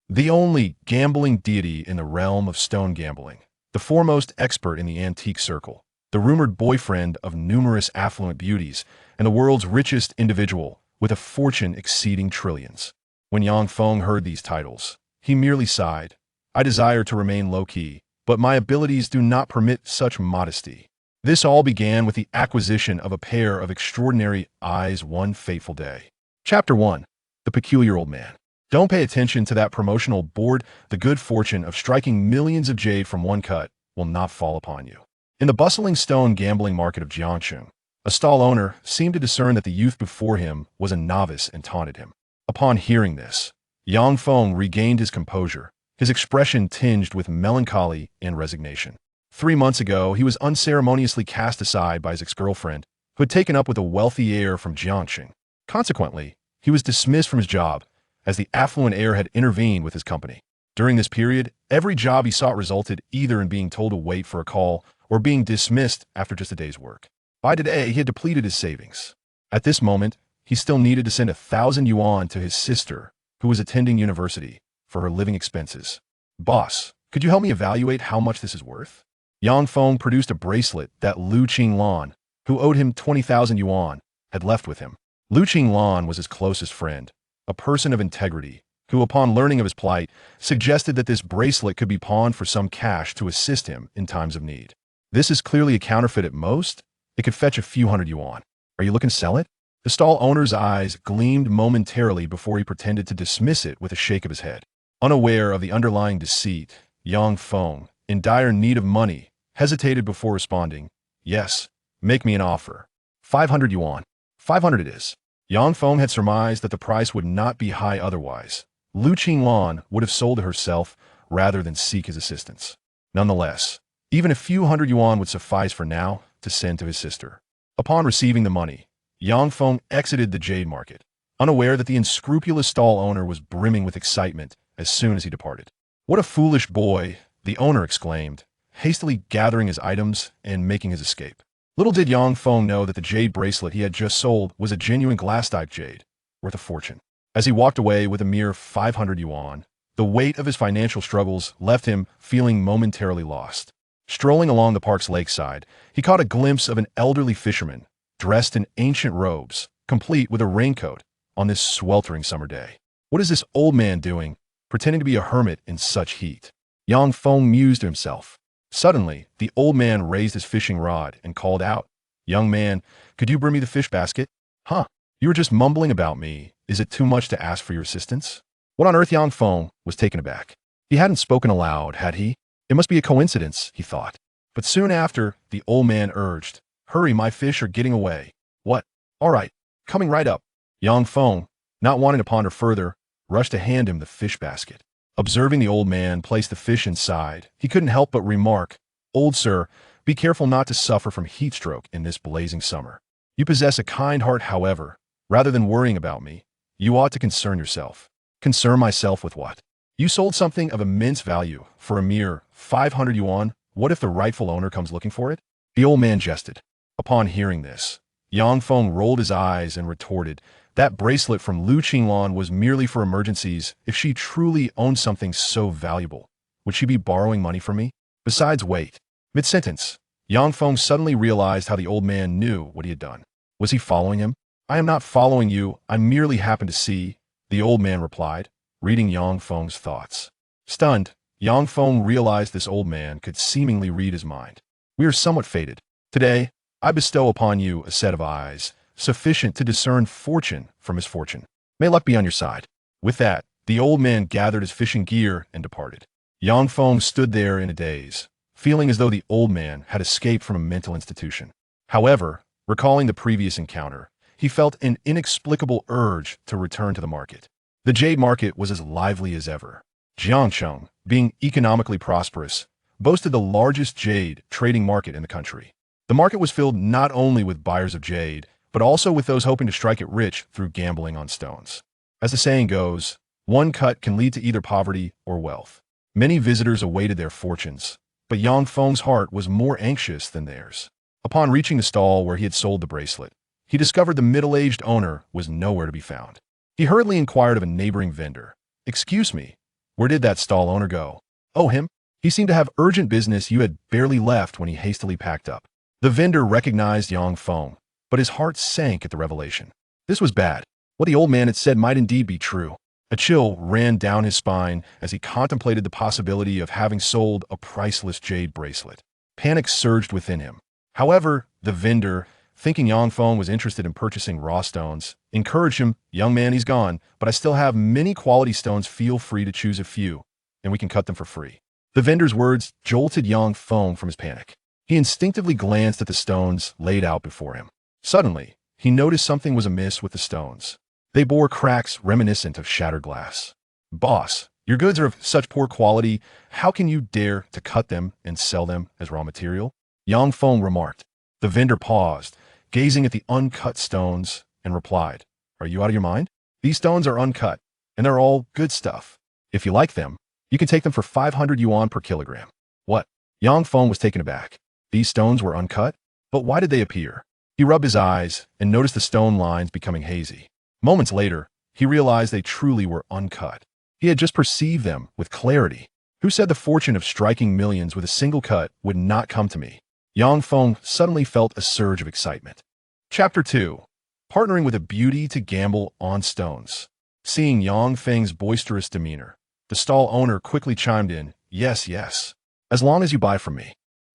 the only gambling deity in the realm of stone gambling, the foremost expert in the antique circle, the rumored boyfriend of numerous affluent beauties, and the world's richest individual with a fortune exceeding trillions. When Yang Feng heard these titles, he merely sighed. I desire to remain low-key, but my abilities do not permit such modesty. This all began with the acquisition of a pair of extraordinary eyes one fateful day. Chapter 1. The Peculiar Old Man. Don't pay attention to that promotional board. The good fortune of striking millions of jade from one cut will not fall upon you. In the bustling stone gambling market of Jiangcheng, a stall owner seemed to discern that the youth before him was a novice and taunted him. Upon hearing this, Yang Feng regained his composure, his expression tinged with melancholy and resignation. 3 months ago, he was unceremoniously cast aside by his ex-girlfriend, who had taken up with a wealthy heir from Jiangcheng. Consequently, he was dismissed from his job, as the affluent heir had intervened with his company. During this period, every job he sought resulted either in being told to wait for a call or being dismissed after just a day's work. By today, he had depleted his savings. At this moment, he still needed to send 1,000 yuan to his sister, who was attending university, for her living expenses. Boss, could you help me evaluate how much this is worth? Yang Feng produced a bracelet that Lu Qinglan, who owed him 20,000 yuan, had left with him. Lu Qinglan was his closest friend, a person of integrity, who, upon learning of his plight, suggested that this bracelet could be pawned for some cash to assist him in times of need. This is clearly a counterfeit at most. It could fetch a few hundred yuan. Are you looking to sell it? The stall owner's eyes gleamed momentarily before he pretended to dismiss it with a shake of his head. Unaware of the underlying deceit, Yang Feng, in dire need of money, hesitated before responding. Yes, make me an offer. 500 yuan. 500 it is. Yang Feng had surmised that the price would not be high otherwise. Lu Qinglan would have sold it herself rather than seek his assistance. Nonetheless, even a few hundred yuan would suffice for now to send to his sister. Upon receiving the money, Yang Feng exited the jade market, unaware that the unscrupulous stall owner was brimming with excitement as soon as he departed. What a foolish boy, the owner exclaimed, hastily gathering his items and making his escape. Little did Yang Feng know that the jade bracelet he had just sold was a genuine glass-type jade, worth a fortune. As he walked away with a mere 500 yuan, the weight of his financial struggles left him feeling momentarily lost. Strolling along the park's lakeside, he caught a glimpse of an elderly fisherman, dressed in ancient robes, complete with a raincoat, on this sweltering summer day. What is this old man doing, pretending to be a hermit in such heat? Yang Feng mused to himself. Suddenly, the old man raised his fishing rod and called out, "Young man, could you bring me the fish basket?" "Huh, you were just mumbling about me. Is it too much to ask for your assistance?" What on earth? Yang Feng was taken aback. He hadn't spoken aloud, had he? It must be a coincidence, he thought. But soon after, the old man urged, "Hurry, my fish are getting away." "What? All right, coming right up." Yang Feng, not wanting to ponder further, rushed to hand him the fish basket. Observing the old man place the fish inside, he couldn't help but remark, "Old sir, be careful not to suffer from heat stroke in this blazing summer. You possess a kind heart, however. Rather than worrying about me, you ought to concern yourself." "Concern myself with what? You sold something of immense value for a mere 500 yuan. What if the rightful owner comes looking for it?" The old man jested. Upon hearing this, Yang Feng rolled his eyes and retorted, that bracelet from Lu Qinglan was merely for emergencies. If she truly owned something so valuable, would she be borrowing money from me? Besides, wait. Mid-sentence, Yang Feng suddenly realized how the old man knew what he had done. Was he following him? "I am not following you. I merely happened to see," the old man replied, reading Yang Feng's thoughts. Stunned, Yang Feng realized this old man could seemingly read his mind. "We are somewhat fated. Today, I bestow upon you a set of eyes, sufficient to discern fortune from misfortune. May luck be on your side." With that, the old man gathered his fishing gear and departed. Yang Feng stood there in a daze, feeling as though the old man had escaped from a mental institution. However, recalling the previous encounter, he felt an inexplicable urge to return to the market. The jade market was as lively as ever. Jiangcheng, being economically prosperous, boasted the largest jade trading market in the country. The market was filled not only with buyers of jade, but also with those hoping to strike it rich through gambling on stones. As the saying goes, one cut can lead to either poverty or wealth. Many visitors awaited their fortunes, but Yang Feng's heart was more anxious than theirs. Upon reaching the stall where he had sold the bracelet, he discovered the middle-aged owner was nowhere to be found. He hurriedly inquired of a neighboring vendor, "Excuse me, Where did that stall owner go? Oh, him? He seemed to have urgent business you had barely left when he hastily packed up. The vendor recognized Yang Feng, but his heart sank at the revelation. This was bad. What the old man had said might indeed be true. A chill ran down his spine as he contemplated the possibility of having sold a priceless jade bracelet. Panic surged within him. However, the vendor, thinking Yang Feng was interested in purchasing raw stones, encouraged him, "Young man, he's gone, but I still have many quality stones. Feel free to choose a few, and we can cut them for free." The vendor's words jolted Yang Feng from his panic. He instinctively glanced at the stones laid out before him. Suddenly, he noticed something was amiss with the stones. They bore cracks reminiscent of shattered glass. "Boss, your goods are of such poor quality. How can you dare to cut them and sell them as raw material?" Yang Feng remarked. The vendor paused, gazing at the uncut stones, and replied, "Are you out of your mind? These stones are uncut, and they're all good stuff. If you like them, you can take them for 500 yuan per kilogram." What? Yang Feng was taken aback. These stones were uncut? But why did they appear? He rubbed his eyes and noticed the stone lines becoming hazy. Moments later, he realized they truly were uncut. He had just perceived them with clarity. Who said the fortune of striking millions with a single cut would not come to me? Yang Feng suddenly felt a surge of excitement. Chapter 2. Partnering with a beauty to gamble on stones. Seeing Yang Feng's boisterous demeanor, the stall owner quickly chimed in, "Yes, yes. As long as you buy from me,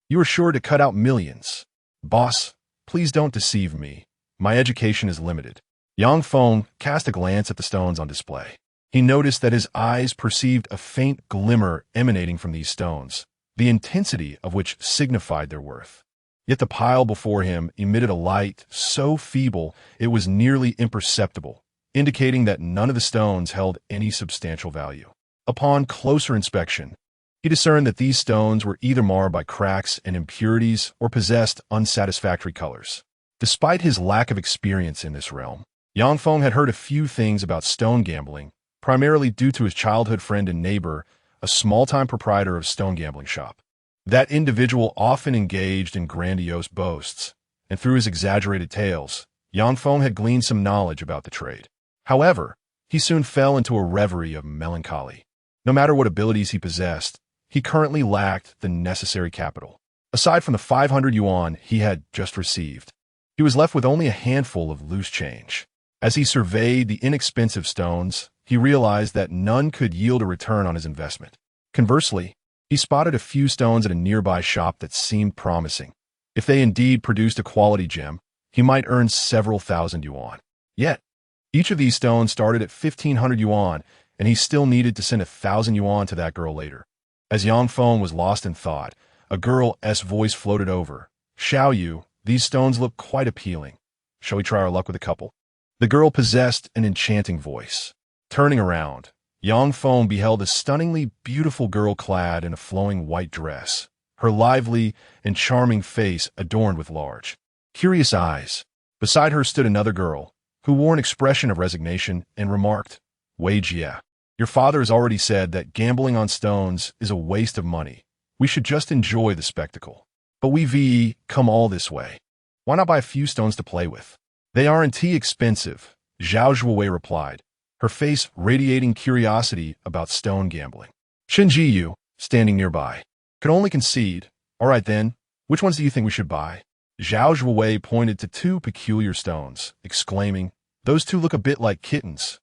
you are sure to cut out millions. Boss, please don't deceive me. My education is limited." Yang Feng cast a glance at the stones on display. He noticed that his eyes perceived a faint glimmer emanating from these stones, the intensity of which signified their worth. Yet the pile before him emitted a light so feeble it was nearly imperceptible, indicating that none of the stones held any substantial value. Upon closer inspection, he discerned that these stones were either marred by cracks and impurities or possessed unsatisfactory colors. Despite his lack of experience in this realm, Yang Feng had heard a few things about stone gambling, primarily due to his childhood friend and neighbor, a small-time proprietor of a stone gambling shop. That individual often engaged in grandiose boasts, and through his exaggerated tales, Yang Feng had gleaned some knowledge about the trade. However, he soon fell into a reverie of melancholy. No matter what abilities he possessed, he currently lacked the necessary capital. Aside from the 500 yuan he had just received, he was left with only a handful of loose change. As he surveyed the inexpensive stones, he realized that none could yield a return on his investment. Conversely, he spotted a few stones at a nearby shop that seemed promising. If they indeed produced a quality gem, he might earn several thousand yuan. Yet, each of these stones started at 1,500 yuan, and he still needed to send 1,000 yuan to that girl later. As Yang Feng was lost in thought, a girl's voice floated over. "Xiao Yu, these stones look quite appealing. Shall we try our luck with a couple?" The girl possessed an enchanting voice. Turning around, Yang Feng beheld a stunningly beautiful girl clad in a flowing white dress, her lively and charming face adorned with large, curious eyes. Beside her stood another girl, who wore an expression of resignation and remarked, "Wei Jie, your father has already said that gambling on stones is a waste of money. We should just enjoy the spectacle. But we've come all this way. Why not buy a few stones to play with? They aren't expensive," Zhao Zhuowei replied, her face radiating curiosity about stone gambling. Chen Jiyu, standing nearby, could only concede, "All right then, which ones do you think we should buy?" Zhao Zhuowei pointed to two peculiar stones, exclaiming, "Those two look a bit like kittens."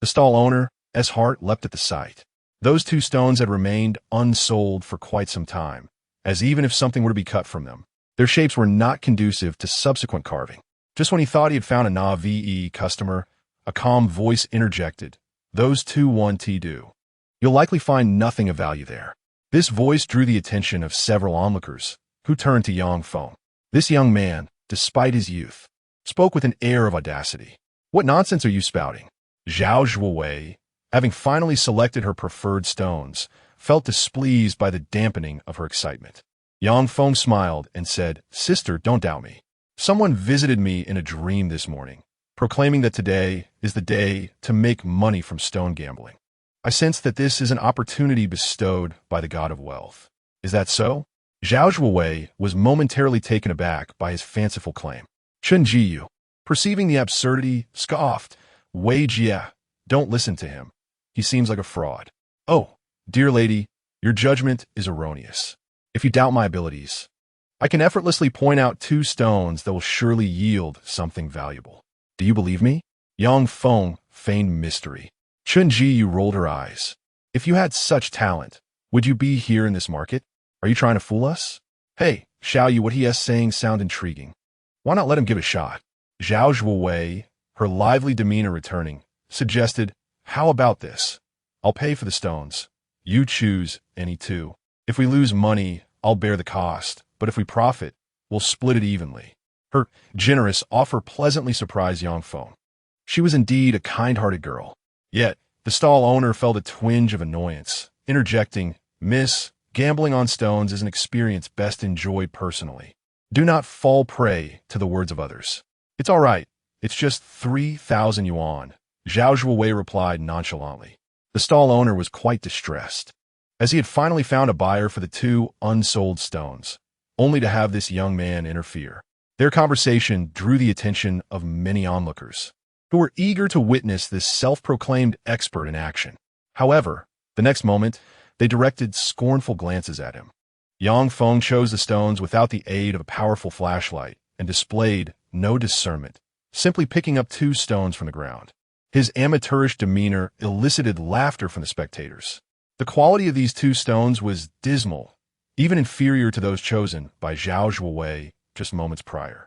The stall owner's heart leapt at the sight. Those two stones had remained unsold for quite some time, as even if something were to be cut from them, their shapes were not conducive to subsequent carving. Just when he thought he had found a na-ve customer, a calm voice interjected, "Those two won't do. You'll likely find nothing of value there." This voice drew the attention of several onlookers, who turned to Yang Feng. This young man, despite his youth, spoke with an air of audacity. "What nonsense are you spouting?" Zhao Zhuowei, having finally selected her preferred stones, felt displeased by the dampening of her excitement. Yang Feng smiled and said, "Sister, don't doubt me. Someone visited me in a dream this morning, proclaiming that today is the day to make money from stone gambling. I sense that this is an opportunity bestowed by the god of wealth. Is that so?" Zhao Zhuowei was momentarily taken aback by his fanciful claim. Chen Jiyu, perceiving the absurdity, scoffed, "Wei Jie, don't listen to him. He seems like a fraud." "Oh, Dear lady, your judgment is erroneous. If you doubt my abilities, I can effortlessly point out 2 stones that will surely yield something valuable. Do you believe me? Yang Feng feigned mystery. Chun-Ji rolled her eyes. If you had such talent, would you be here in this market? Are you trying to fool us? Hey, Xiao Yu, what he is saying sound intriguing. Why not let him give a shot? Zhao Zhuowei, her lively demeanor returning, suggested, how about this? I'll pay for the stones. You choose any 2. If we lose money, I'll bear the cost, but if we profit, we'll split it evenly. Her generous offer pleasantly surprised Yang Feng. She was indeed a kind-hearted girl. Yet, the stall owner felt a twinge of annoyance, interjecting, Miss, gambling on stones is an experience best enjoyed personally. Do not fall prey to the words of others. It's all right. It's just 3,000 yuan. Zhao Zhuowei replied nonchalantly. The stall owner was quite distressed, as he had finally found a buyer for the 2 unsold stones, only to have this young man interfere. Their conversation drew the attention of many onlookers, who were eager to witness this self-proclaimed expert in action. However, the next moment, they directed scornful glances at him. Yang Feng chose the stones without the aid of a powerful flashlight and displayed no discernment, simply picking up 2 stones from the ground. His amateurish demeanor elicited laughter from the spectators. The quality of these 2 stones was dismal, even inferior to those chosen by Zhao Zhuowei just moments prior.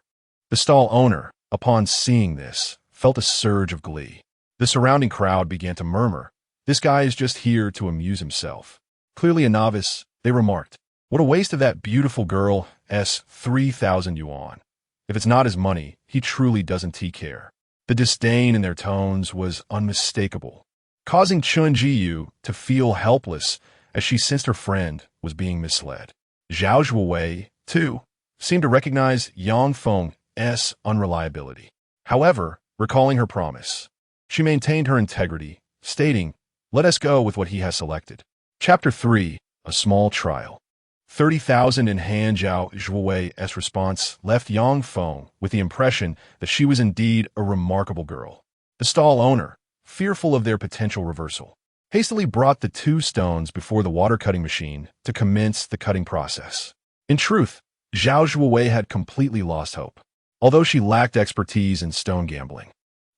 The stall owner, upon seeing this, felt a surge of glee. The surrounding crowd began to murmur, this guy is just here to amuse himself. Clearly a novice, they remarked. What a waste of that beautiful girl's 3,000 yuan. If it's not his money, he truly doesn't care. The disdain in their tones was unmistakable, causing Chun-Ji to feel helpless as she sensed her friend was being misled. Zhao Zhuowei, too, seemed to recognize Yang Feng's unreliability. However, recalling her promise, she maintained her integrity, stating, let us go with what he has selected. Chapter 3, A Small Trial. 30,000 in hand. Zhao Zhuowei's response left Yang Feng with the impression that she was indeed a remarkable girl. The stall owner, fearful of their potential reversal, hastily brought the 2 stones before the water-cutting machine to commence the cutting process. In truth, Zhao Zhuowei had completely lost hope, although she lacked expertise in stone gambling.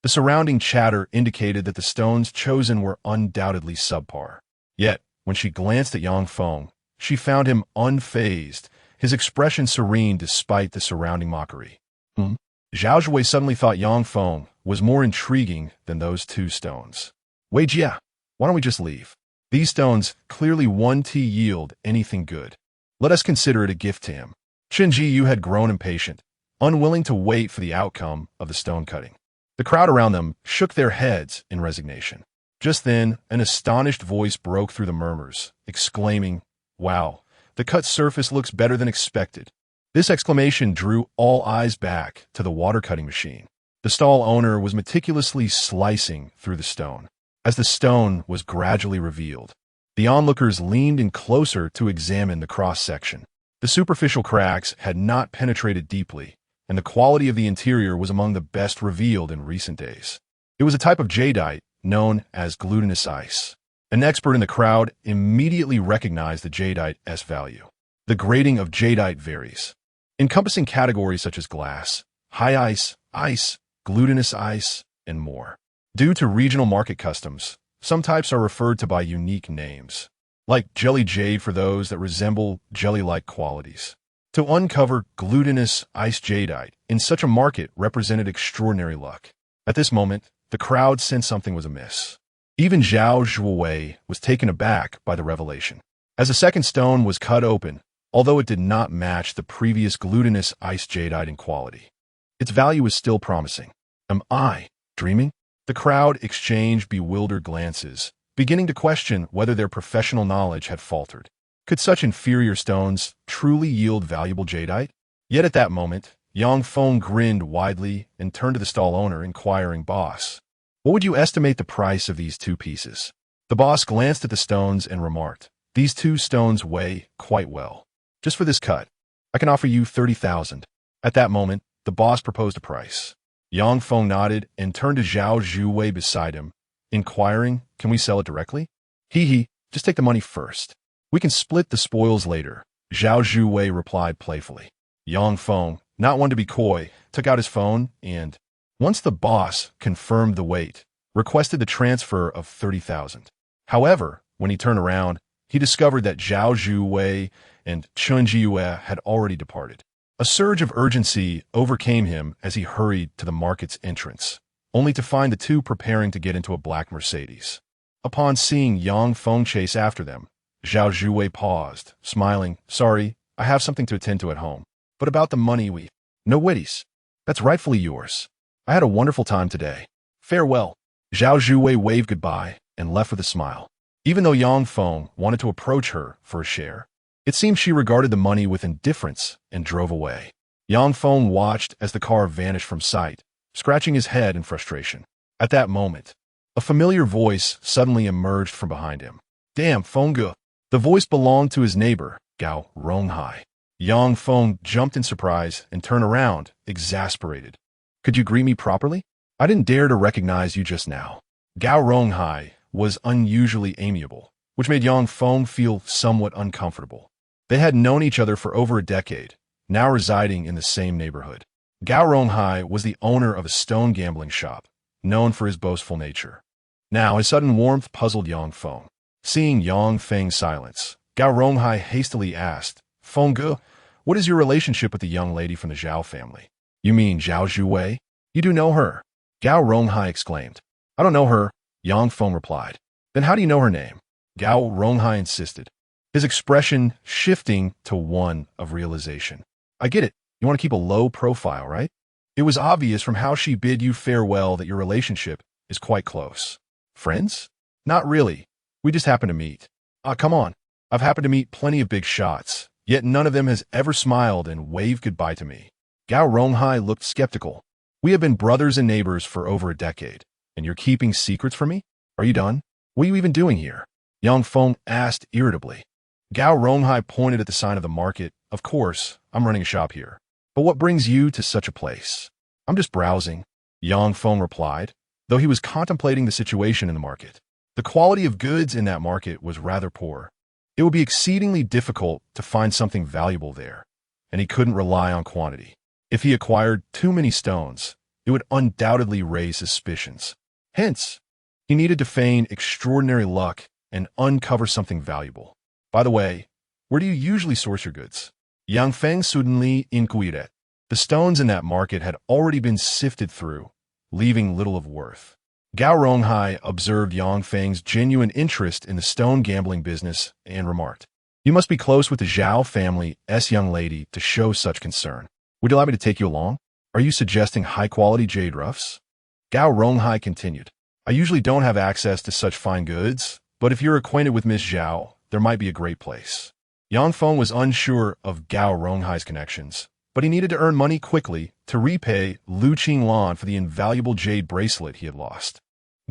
The surrounding chatter indicated that the stones chosen were undoubtedly subpar. Yet, when she glanced at Yang Feng, she found him unfazed, his expression serene despite the surrounding mockery. Zhao Zhuowei suddenly thought Yang Feng was more intriguing than those 2 stones. Wei Jia, why don't we just leave? These stones clearly won't yield anything good. Let us consider it a gift to him. Chun-Ji had grown impatient, unwilling to wait for the outcome of the stone cutting. The crowd around them shook their heads in resignation. Just then, an astonished voice broke through the murmurs, exclaiming, Wow, the cut surface looks better than expected. This exclamation drew all eyes back to the water-cutting machine. The stall owner was meticulously slicing through the stone. As the stone was gradually revealed, the onlookers leaned in closer to examine the cross-section. The superficial cracks had not penetrated deeply, and the quality of the interior was among the best revealed in recent days. It was a type of jadeite known as glutinous ice. An expert in the crowd immediately recognized the jadeite's value. The grading of jadeite varies, encompassing categories such as glass, high ice, glutinous ice, and more. Due to regional market customs, some types are referred to by unique names, like jelly jade for those that resemble jelly-like qualities. To uncover glutinous ice jadeite in such a market represented extraordinary luck. At this moment, the crowd sensed something was amiss. Even Zhao Zhuowei was taken aback by the revelation. As the second stone was cut open, although it did not match the previous glutinous ice jadeite in quality, its value was still promising. Am I dreaming? The crowd exchanged bewildered glances, beginning to question whether their professional knowledge had faltered. Could such inferior stones truly yield valuable jadeite? Yet at that moment, Yang Feng grinned widely and turned to the stall owner, inquiring, Boss, what would you estimate the price of these 2 pieces? The boss glanced at the stones and remarked, These 2 stones weigh quite well. Just for this cut, I can offer you 30,000. At that moment, the boss proposed a price. Yang Feng nodded and turned to Zhao Zhuowei beside him, inquiring, Can we sell it directly? He Just take the money first. We can split the spoils later, Zhao Zhuwei replied playfully. Yang Feng, not one to be coy, took out his phone and, once the boss confirmed the weight, requested the transfer of 30,000. However, when he turned around, he discovered that Zhao Zhuwei and Chun Jiyue had already departed. A surge of urgency overcame him as he hurried to the market's entrance, only to find the two preparing to get into a black Mercedes. Upon seeing Yang Feng chase after them, Zhao Zhuwei paused, smiling. Sorry, I have something to attend to at home. But about the money No witties. That's rightfully yours. I had a wonderful time today. Farewell. Zhao Zhuwei waved goodbye and left with a smile. Even though Yang Feng wanted to approach her for a share, it seemed she regarded the money with indifference and drove away. Yang Feng watched as the car vanished from sight, scratching his head in frustration. At that moment, a familiar voice suddenly emerged from behind him. Damn, Fengge. The voice belonged to his neighbor, Gao Ronghai. Yang Feng jumped in surprise and turned around, exasperated. Could you greet me properly? I didn't dare to recognize you just now. Gao Ronghai was unusually amiable, which made Yang Feng feel somewhat uncomfortable. They had known each other for over a decade, now residing in the same neighborhood. Gao Ronghai was the owner of a stone gambling shop, known for his boastful nature. Now, his sudden warmth puzzled Yang Feng. Seeing Yang Feng's silence, Gao Ronghai hastily asked, Fengge, what is your relationship with the young lady from the Zhao family? You mean Zhao Zhuwei? You do know her? Gao Ronghai exclaimed. I don't know her, Yang Feng replied. Then how do you know her name? Gao Ronghai insisted, his expression shifting to one of realization. I get it. You want to keep a low profile, right? It was obvious from how she bid you farewell that your relationship is quite close. Friends? Not really. We just happened to meet. Come on. I've happened to meet plenty of big shots, yet none of them has ever smiled and waved goodbye to me. Gao Ronghai looked skeptical. We have been brothers and neighbors for over a decade, and you're keeping secrets from me? Are you done? What are you even doing here? Yang Feng asked irritably. Gao Ronghai pointed at the sign of the market. Of course, I'm running a shop here. But what brings you to such a place? I'm just browsing, Yang Feng replied, though he was contemplating the situation in the market. The quality of goods in that market was rather poor. It would be exceedingly difficult to find something valuable there, and he couldn't rely on quantity. If he acquired too many stones, it would undoubtedly raise suspicions. Hence, he needed to feign extraordinary luck and uncover something valuable. By the way, where do you usually source your goods? Yang Feng suddenly inquired. The stones in that market had already been sifted through, leaving little of worth. Gao Ronghai observed Yang Feng's genuine interest in the stone gambling business and remarked, You must be close with the Zhao family's young lady to show such concern. Would you allow me to take you along? Are you suggesting high-quality jade roughs? Gao Ronghai continued, I usually don't have access to such fine goods, but if you're acquainted with Miss Zhao, there might be a great place. Yang Feng was unsure of Gao Ronghai's connections, but he needed to earn money quickly to repay Lu Qinglan for the invaluable jade bracelet he had lost.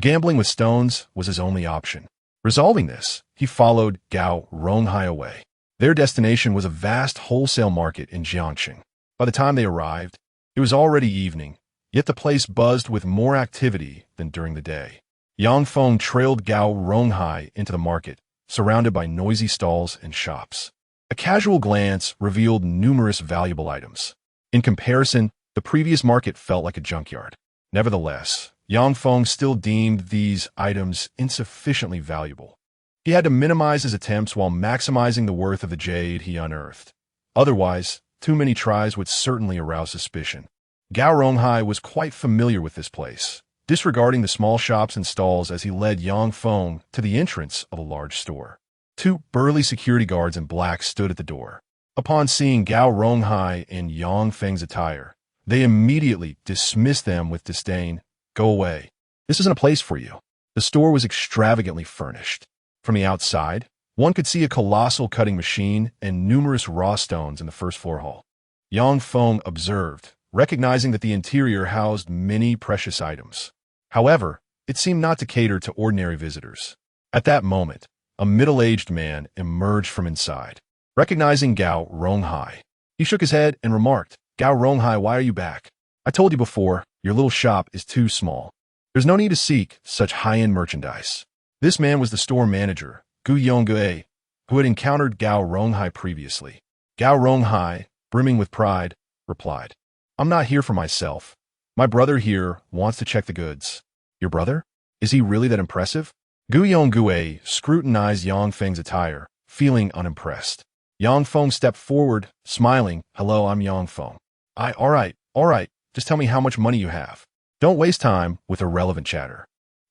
Gambling with stones was his only option. Resolving this, he followed Gao Ronghai away. Their destination was a vast wholesale market in Jiangxing. By the time they arrived, it was already evening, yet the place buzzed with more activity than during the day. Yang Feng trailed Gao Ronghai into the market, surrounded by noisy stalls and shops. A casual glance revealed numerous valuable items. In comparison, the previous market felt like a junkyard. Nevertheless, Yang Feng still deemed these items insufficiently valuable. He had to minimize his attempts while maximizing the worth of the jade he unearthed. Otherwise, too many tries would certainly arouse suspicion. Gao Ronghai was quite familiar with this place, disregarding the small shops and stalls as he led Yang Feng to the entrance of a large store. Two burly security guards in black stood at the door. Upon seeing Gao Ronghai in Yang Feng's attire, they immediately dismissed them with disdain. Go away. This isn't a place for you. The store was extravagantly furnished. From the outside, one could see a colossal cutting machine and numerous raw stones in the first floor hall. Yang Feng observed, recognizing that the interior housed many precious items. However, it seemed not to cater to ordinary visitors. At that moment, a middle-aged man emerged from inside. Recognizing Gao Ronghai, he shook his head and remarked, Gao Ronghai, why are you back? I told you before, your little shop is too small. There's no need to seek such high-end merchandise. This man was the store manager, Gu Yonggue, who had encountered Gao Ronghai previously. Gao Ronghai, brimming with pride, replied, "I'm not here for myself. My brother here wants to check the goods." "Your brother? Is he really that impressive?" Gu Yonggue scrutinized Yang Feng's attire, feeling unimpressed. Yang Feng stepped forward, smiling. "Hello, I'm Yang Feng. All right, just tell me how much money you have. Don't waste time with irrelevant chatter."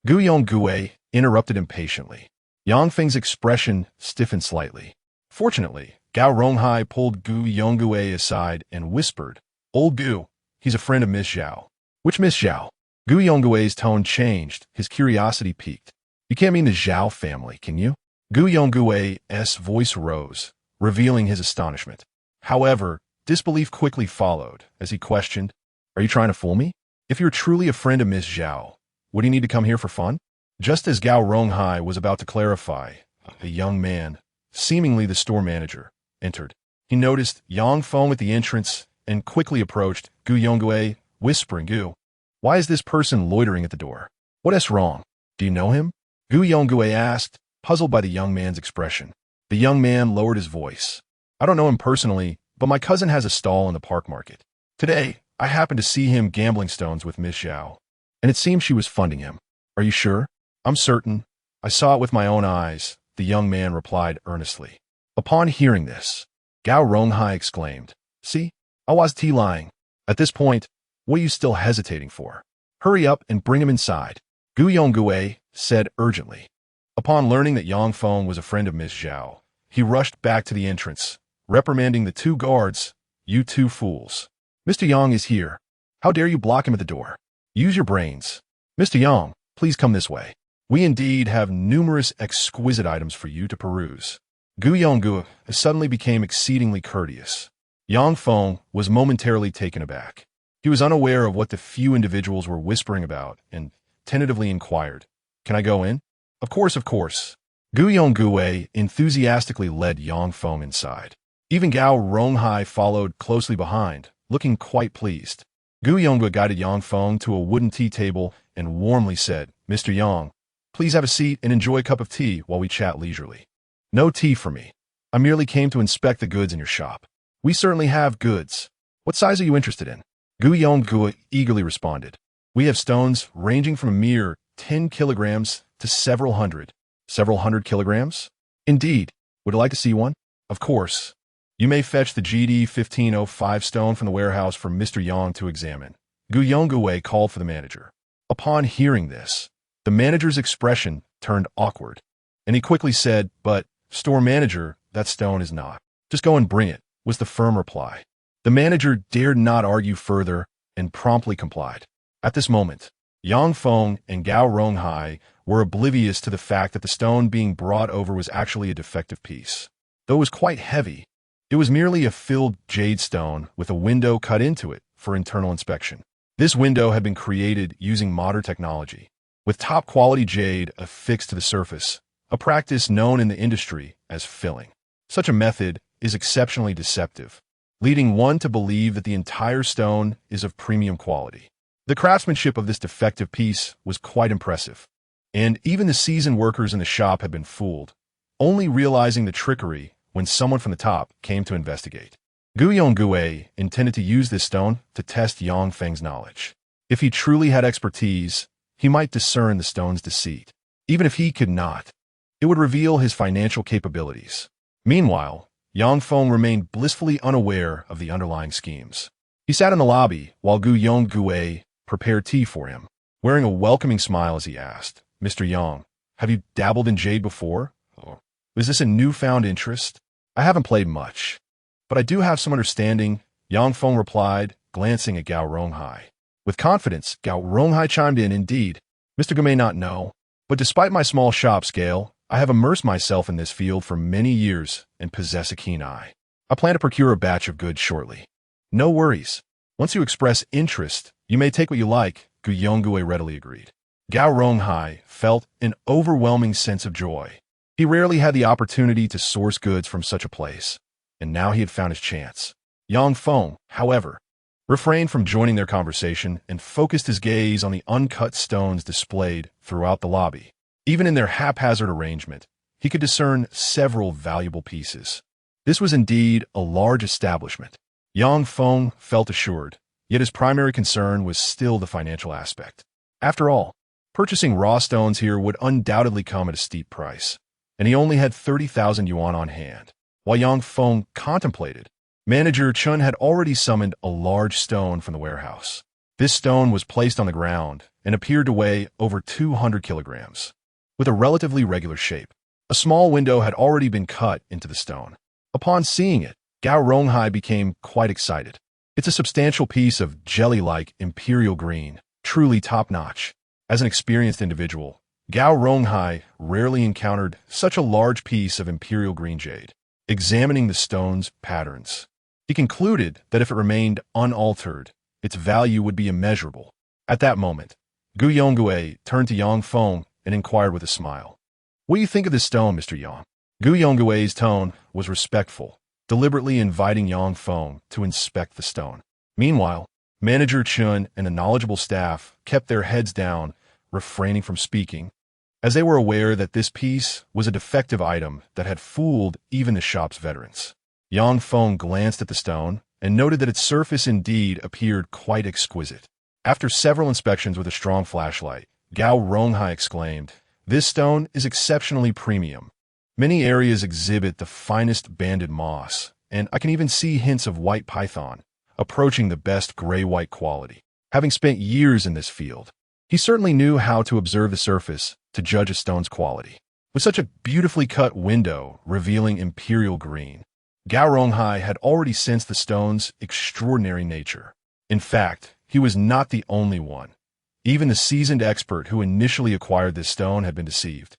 Gu Yonggue interrupted impatiently. Yang Feng's expression stiffened slightly. Fortunately, Gao Ronghai pulled Gu Yonggue aside and whispered, "Old Gu, he's a friend of Miss Zhao." "Which Miss Zhao?" Gu Yonggue's tone changed, his curiosity piqued. "You can't mean the Zhao family, can you?" Gu Yonggue's voice rose, revealing his astonishment. However, disbelief quickly followed as he questioned, "Are you trying to fool me? If you're truly a friend of Miss Zhao, would you need to come here for fun?" Just as Gao Ronghai was about to clarify, a young man, seemingly the store manager, entered. He noticed Yang Feng at the entrance and quickly approached Gu Yonggue, whispering, "Gu, why is this person loitering at the door? What is wrong? Do you know him?" Gu Yonggue asked, puzzled by the young man's expression. The young man lowered his voice. "I don't know him personally, but my cousin has a stall in the park market. Today, I happened to see him gambling stones with Miss Zhao, and it seems she was funding him." "Are you sure?" "I'm certain. I saw it with my own eyes," the young man replied earnestly. Upon hearing this, Gao Ronghai exclaimed, "See, I was lying. At this point, what are you still hesitating for? Hurry up and bring him inside," Gu Yonggue said urgently. Upon learning that Yang Feng was a friend of Miss Zhao, he rushed back to the entrance, reprimanding the two guards. "You two fools. Mr. Yang is here. How dare you block him at the door? Use your brains. Mr. Yang, please come this way. We indeed have numerous exquisite items for you to peruse." Gu Yonggue suddenly became exceedingly courteous. Yang Feng was momentarily taken aback. He was unaware of what the few individuals were whispering about and tentatively inquired, "Can I go in?" Of course. Gu Yonggue enthusiastically led Yang Feng inside. Even Gao Ronghai followed closely behind, looking quite pleased. Gu Yonggue guided Yang Feng to a wooden tea table and warmly said, "Mr. Yang, please have a seat and enjoy a cup of tea while we chat leisurely." "No tea for me. I merely came to inspect the goods in your shop." "We certainly have goods. What size are you interested in?" Gu Yonggue eagerly responded. "We have stones ranging from a mere 10 kilograms to several hundred. Several hundred kilograms? Indeed. Would you like to see one?" "Of course. You may fetch the GD 1505 stone from the warehouse for Mr. Yang to examine." Gu Yonggue called for the manager. Upon hearing this, the manager's expression turned awkward, and he quickly said, "But, store manager, that stone is not." "Just go and bring it," was the firm reply. The manager dared not argue further and promptly complied. At this moment, Yang Feng and Gao Ronghai were oblivious to the fact that the stone being brought over was actually a defective piece. Though it was quite heavy, it was merely a filled jade stone with a window cut into it for internal inspection. This window had been created using modern technology, with top-quality jade affixed to the surface, a practice known in the industry as filling. Such a method is exceptionally deceptive, leading one to believe that the entire stone is of premium quality. The craftsmanship of this defective piece was quite impressive, and even the seasoned workers in the shop had been fooled, only realizing the trickery when someone from the top came to investigate. Gu Yonggue intended to use this stone to test Yang Feng's knowledge. If he truly had expertise, he might discern the stone's deceit. Even if he could not, it would reveal his financial capabilities. Meanwhile, Yang Feng remained blissfully unaware of the underlying schemes. He sat in the lobby while Gu Yonggue prepared tea for him, wearing a welcoming smile as he asked, "Mr. Yang, have you dabbled in jade before? Or is this a newfound interest?" "I haven't played much, but I do have some understanding," Yang Feng replied, glancing at Gao Ronghai. With confidence, Gao Ronghai chimed in, "Indeed, Mr. Gu may not know, but despite my small shop scale, I have immersed myself in this field for many years and possess a keen eye. I plan to procure a batch of goods shortly." "No worries. Once you express interest, you may take what you like," Gu Yonggue readily agreed. Gao Ronghai felt an overwhelming sense of joy. He rarely had the opportunity to source goods from such a place, and now he had found his chance. Yang Feng, however, refrained from joining their conversation and focused his gaze on the uncut stones displayed throughout the lobby. Even in their haphazard arrangement, he could discern several valuable pieces. This was indeed a large establishment. Yang Feng felt assured, yet his primary concern was still the financial aspect. After all, purchasing raw stones here would undoubtedly come at a steep price, and he only had 30,000 yuan on hand. While Yang Feng contemplated, Manager Chun had already summoned a large stone from the warehouse. This stone was placed on the ground and appeared to weigh over 200 kilograms. With a relatively regular shape, a small window had already been cut into the stone. Upon seeing it, Gao Ronghai became quite excited. It's a substantial piece of jelly-like imperial green, truly top-notch. As an experienced individual, Gao Ronghai rarely encountered such a large piece of imperial green jade. Examining the stone's patterns, he concluded that if it remained unaltered, its value would be immeasurable. At that moment, Gu Yongui turned to Yang Feng and inquired with a smile. "What do you think of this stone, Mr. Yang?" Gu Yongui's tone was respectful, deliberately inviting Yang Feng to inspect the stone. Meanwhile, Manager Chun and the knowledgeable staff kept their heads down, refraining from speaking, as they were aware that this piece was a defective item that had fooled even the shop's veterans. Yang Feng glanced at the stone and noted that its surface indeed appeared quite exquisite. After several inspections with a strong flashlight, Gao Ronghai exclaimed, "This stone is exceptionally premium. Many areas exhibit the finest banded moss, and I can even see hints of white python, approaching the best gray-white quality." Having spent years in this field, he certainly knew how to observe the surface to judge a stone's quality. With such a beautifully cut window revealing imperial green, Gao Ronghai had already sensed the stone's extraordinary nature. In fact, he was not the only one. Even the seasoned expert who initially acquired this stone had been deceived.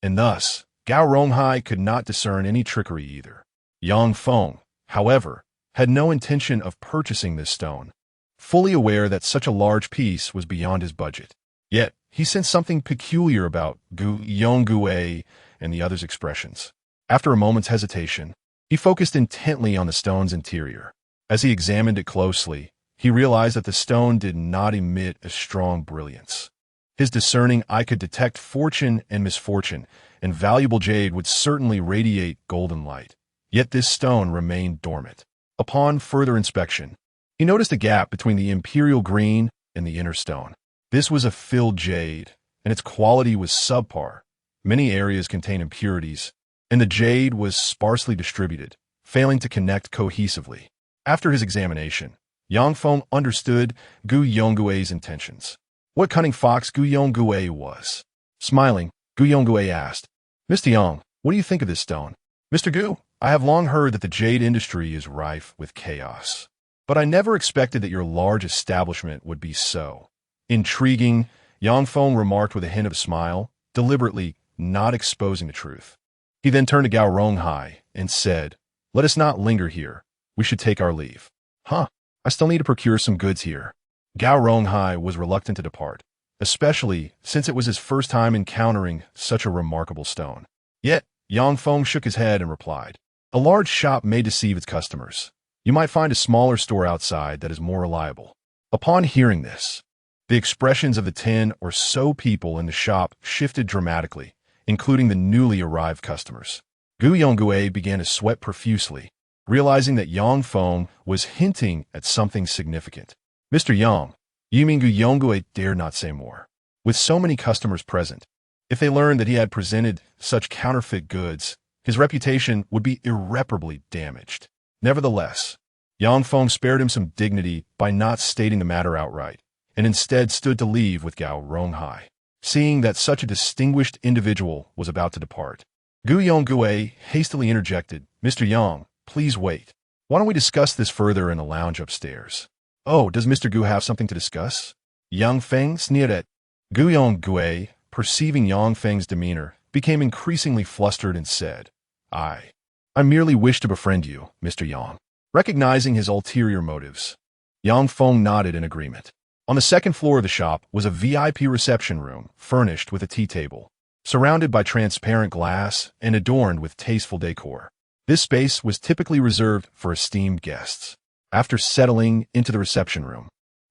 And thus, Gao Ronghai could not discern any trickery either. Yang Feng, however, had no intention of purchasing this stone, fully aware that such a large piece was beyond his budget. Yet, he sensed something peculiar about Gu Yongui and the other's expressions. After a moment's hesitation, he focused intently on the stone's interior. As he examined it closely, he realized that the stone did not emit a strong brilliance. His discerning eye could detect fortune and misfortune, and valuable jade would certainly radiate golden light. Yet this stone remained dormant. Upon further inspection, he noticed a gap between the imperial green and the inner stone. This was a filled jade, and its quality was subpar. Many areas contain impurities, and the jade was sparsely distributed, failing to connect cohesively. After his examination, Yang Feng understood Gu Yongui's intentions. What cunning fox Gu Yongui was. Smiling, Gu Yongui asked, "Mr. Yang, what do you think of this stone?" "Mr. Gu, I have long heard that the jade industry is rife with chaos, but I never expected that your large establishment would be so intriguing," Yang Feng remarked with a hint of a smile, deliberately not exposing the truth. He then turned to Gao Ronghai and said, "Let us not linger here. We should take our leave." "Huh, I still need to procure some goods here." Gao Ronghai was reluctant to depart, especially since it was his first time encountering such a remarkable stone. Yet, Yang Feng shook his head and replied, "A large shop may deceive its customers. You might find a smaller store outside that is more reliable." Upon hearing this, the expressions of the 10 or so people in the shop shifted dramatically, including the newly arrived customers. Gu Yongui began to sweat profusely, realizing that Yang Feng was hinting at something significant. "Mr. Yang, you mean Gu Yongui dared not say more. With so many customers present, if they learned that he had presented such counterfeit goods, his reputation would be irreparably damaged." Nevertheless, Yang Feng spared him some dignity by not stating the matter outright, and instead stood to leave with Gao Ronghai. Seeing that such a distinguished individual was about to depart, Gu Yongui hastily interjected, "Mr. Yang, please wait. Why don't we discuss this further in the lounge upstairs?" "Oh, does Mr. Gu have something to discuss?" Yang Feng sneered at. Gu Yongui, perceiving Yang Feng's demeanor, became increasingly flustered and said, I merely wish to befriend you, Mr. Yang." Recognizing his ulterior motives, Yang Feng nodded in agreement. On the second floor of the shop was a VIP reception room furnished with a tea table, surrounded by transparent glass and adorned with tasteful decor. This space was typically reserved for esteemed guests. After settling into the reception room,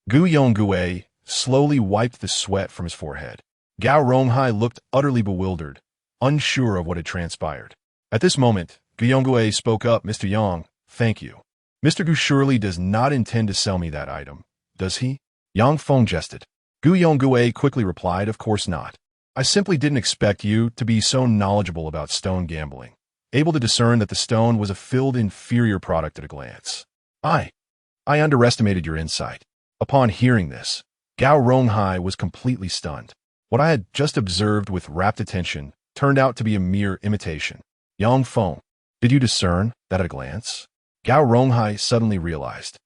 Gu Yongui slowly wiped the sweat from his forehead. Gao Ronghai looked utterly bewildered, unsure of what had transpired. At this moment, Gu Yonggui spoke up. Mr. Yang, thank you. Mr. Gu surely does not intend to sell me that item, does he? Yang Feng jested. Gu Yonggui quickly replied, of course not. I simply didn't expect you to be so knowledgeable about stone gambling, able to discern that the stone was a filled inferior product at a glance. I underestimated your insight. Upon hearing this, Gao Ronghai was completely stunned. What I had just observed with rapt attention turned out to be a mere imitation. Yang Feng, did you discern that at a glance? Gao Ronghai suddenly realized.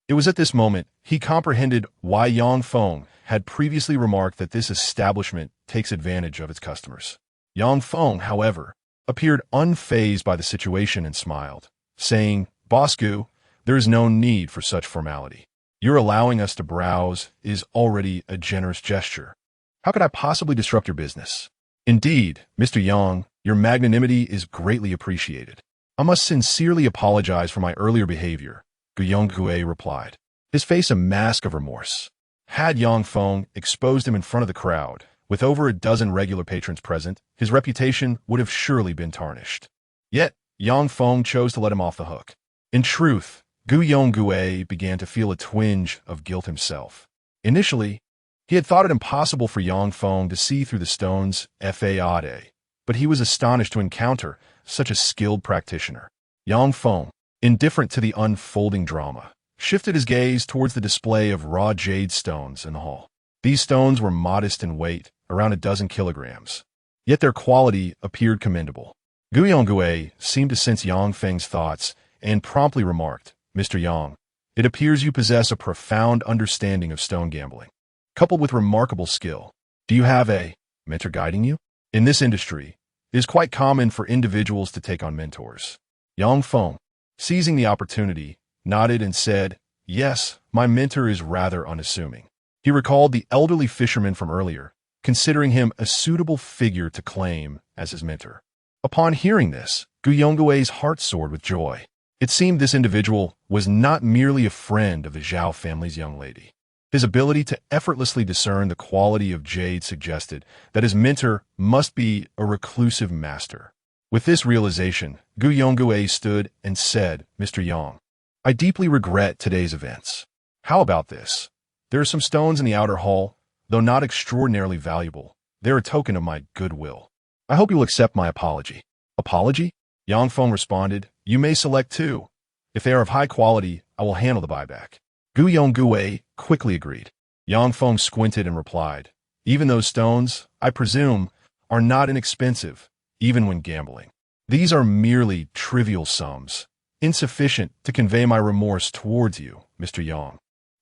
It was at this moment he comprehended why Yang Feng had previously remarked that this establishment takes advantage of its customers. Yang Feng, however, appeared unfazed by the situation and smiled, saying, Boss Gu, there is no need for such formality. Your allowing us to browse is already a generous gesture. How could I possibly disrupt your business? Indeed, Mr. Yang, your magnanimity is greatly appreciated. I must sincerely apologize for my earlier behavior, Gu Yonggui replied, his face a mask of remorse. Had Yang Feng exposed him in front of the crowd, with over a dozen regular patrons present, his reputation would have surely been tarnished. Yet, Yang Feng chose to let him off the hook. In truth, Gu Yonggui began to feel a twinge of guilt himself. Initially, he had thought it impossible for Yang Feng to see through the stone's facade, but he was astonished to encounter such a skilled practitioner. Yang Feng, indifferent to the unfolding drama, shifted his gaze towards the display of raw jade stones in the hall. These stones were modest in weight, around a dozen kilograms, yet their quality appeared commendable. Gu Yonggui seemed to sense Yang Feng's thoughts and promptly remarked, Mr. Yang, it appears you possess a profound understanding of stone gambling, coupled with remarkable skill. Do you have a mentor guiding you? In this industry, it is quite common for individuals to take on mentors. Yang Feng, seizing the opportunity, nodded and said, yes, my mentor is rather unassuming. He recalled the elderly fisherman from earlier, considering him a suitable figure to claim as his mentor. Upon hearing this, Gu Yonggui's heart soared with joy. It seemed this individual was not merely a friend of the Zhao family's young lady. His ability to effortlessly discern the quality of jade suggested that his mentor must be a reclusive master. With this realization, Gu Yonggui stood and said, Mr. Yang, I deeply regret today's events. How about this? There are some stones in the outer hall, though not extraordinarily valuable. They're a token of my goodwill. I hope you'll accept my apology. Apology? Yang Feng responded, you may select two. If they are of high quality, I will handle the buyback. Gu Yonggui quickly agreed. Yang Feng squinted and replied, even those stones, I presume, are not inexpensive, even when gambling. These are merely trivial sums, insufficient to convey my remorse towards you, Mr. Yang.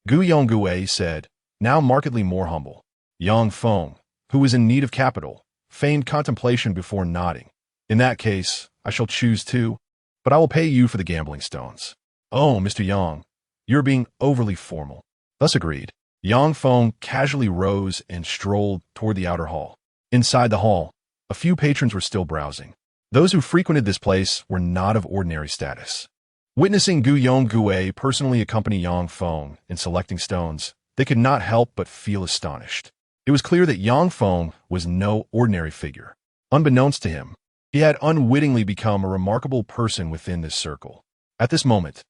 Gu Yonggui said, now markedly more humble. Yang Feng, who was in need of capital, feigned contemplation before nodding. In that case, I shall choose two, but I will pay you for the gambling stones. Oh, Mr. Yang, you're being overly formal. Thus agreed. Yang Feng casually rose and strolled toward the outer hall. Inside the hall, a few patrons were still browsing. Those who frequented this place were not of ordinary status. Witnessing Gu Yonggui personally accompany Yang Feng in selecting stones, they could not help but feel astonished. It was clear that Yang Feng was no ordinary figure. Unbeknownst to him, he had unwittingly become a remarkable person within this circle. At this moment,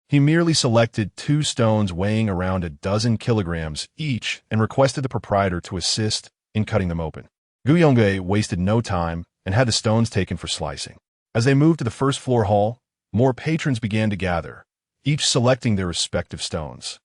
he merely selected two stones weighing around a dozen kilograms each and requested the proprietor to assist in cutting them open. Gu Yonggui wasted no time and had the stones taken for slicing. As they moved to the first floor hall, more patrons began to gather, each selecting their respective stones.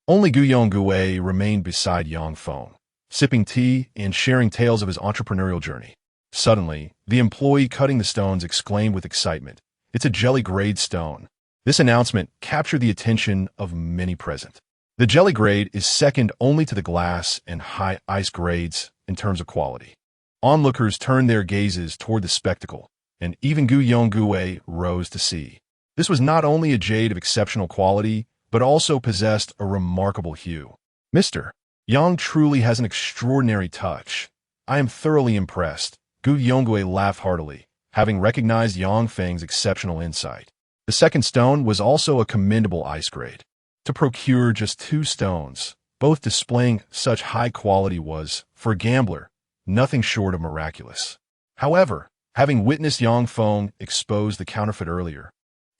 Only Gu Yonggui remained beside Yang Feng, sipping tea and sharing tales of his entrepreneurial journey. Suddenly, the employee cutting the stones exclaimed with excitement, it's a jelly-grade stone. This announcement captured the attention of many present. The jelly grade is second only to the glass and high ice grades in terms of quality. Onlookers turned their gazes toward the spectacle, and even Gu Yonggui rose to see. This was not only a jade of exceptional quality, but also possessed a remarkable hue. Mr. Yang truly has an extraordinary touch. I am thoroughly impressed. Gu Yonggui laughed heartily, having recognized Yang Feng's exceptional insight. The second stone was also a commendable ice grade. To procure just two stones, both displaying such high quality was, for a gambler, nothing short of miraculous. However, Having witnessed Yang Feng expose the counterfeit earlier,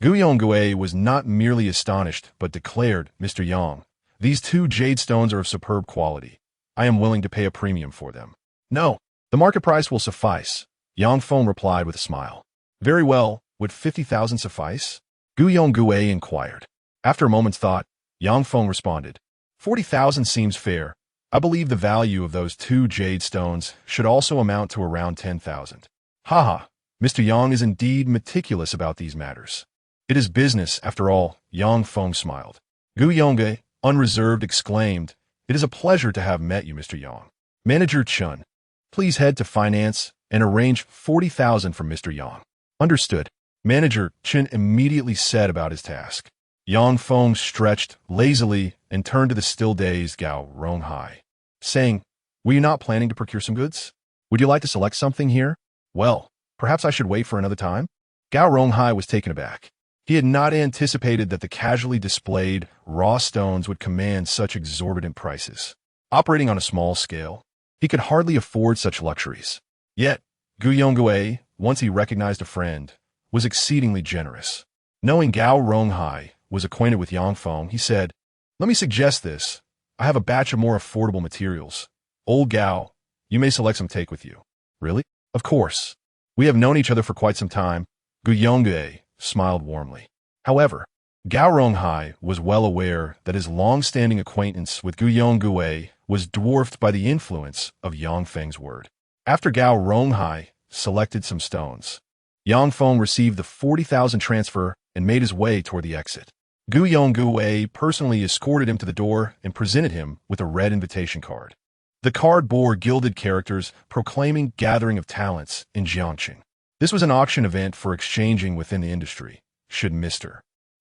Gu Yongui was not merely astonished, but declared, "Mr. Yang, these two jade stones are of superb quality. I am willing to pay a premium for them." "No, the market price will suffice," Yang Feng replied with a smile. "Very well, would 50,000 suffice?" Gu Yongui inquired. After a moment's thought, Yang Feng responded, 40,000 seems fair. I believe the value of those two jade stones should also amount to around 10,000. Haha, Mr. Yang is indeed meticulous about these matters. It is business, after all, Yang Feng smiled. Gu Yongui, unreserved, exclaimed, "It is a pleasure to have met you, Mr. Yang. Manager Chun, please head to finance and arrange 40,000 for Mr. Yang." "Understood." Manager Chun immediately set about his task. Yang Feng stretched lazily and turned to the still-dazed Gao Ronghai, saying, "Were you not planning to procure some goods? Would you like to select something here?" "Well, perhaps I should wait for another time?" Gao Ronghai was taken aback. He had not anticipated that the casually displayed raw stones would command such exorbitant prices. Operating on a small scale, he could hardly afford such luxuries. Yet, Gu Yongui, once he recognized a friend, was exceedingly generous. Knowing Gao Ronghai was acquainted with Yang Feng, he said, "Let me suggest this. I have a batch of more affordable materials. Old Gao, you may select some take with you." "Really?" "Of course. We have known each other for quite some time." Gu Yongui smiled warmly. However, Gao Ronghai was well aware that his long-standing acquaintance with Gu Yongui was dwarfed by the influence of Yang Feng's word. After Gao Ronghai selected some stones, Yang Feng received the 40,000 transfer and made his way toward the exit. Gu Yongui personally escorted him to the door and presented him with a red invitation card. The card bore gilded characters proclaiming Gathering of Talents in Jiangqing. This was an auction event for exchanging within the industry. Should Mr.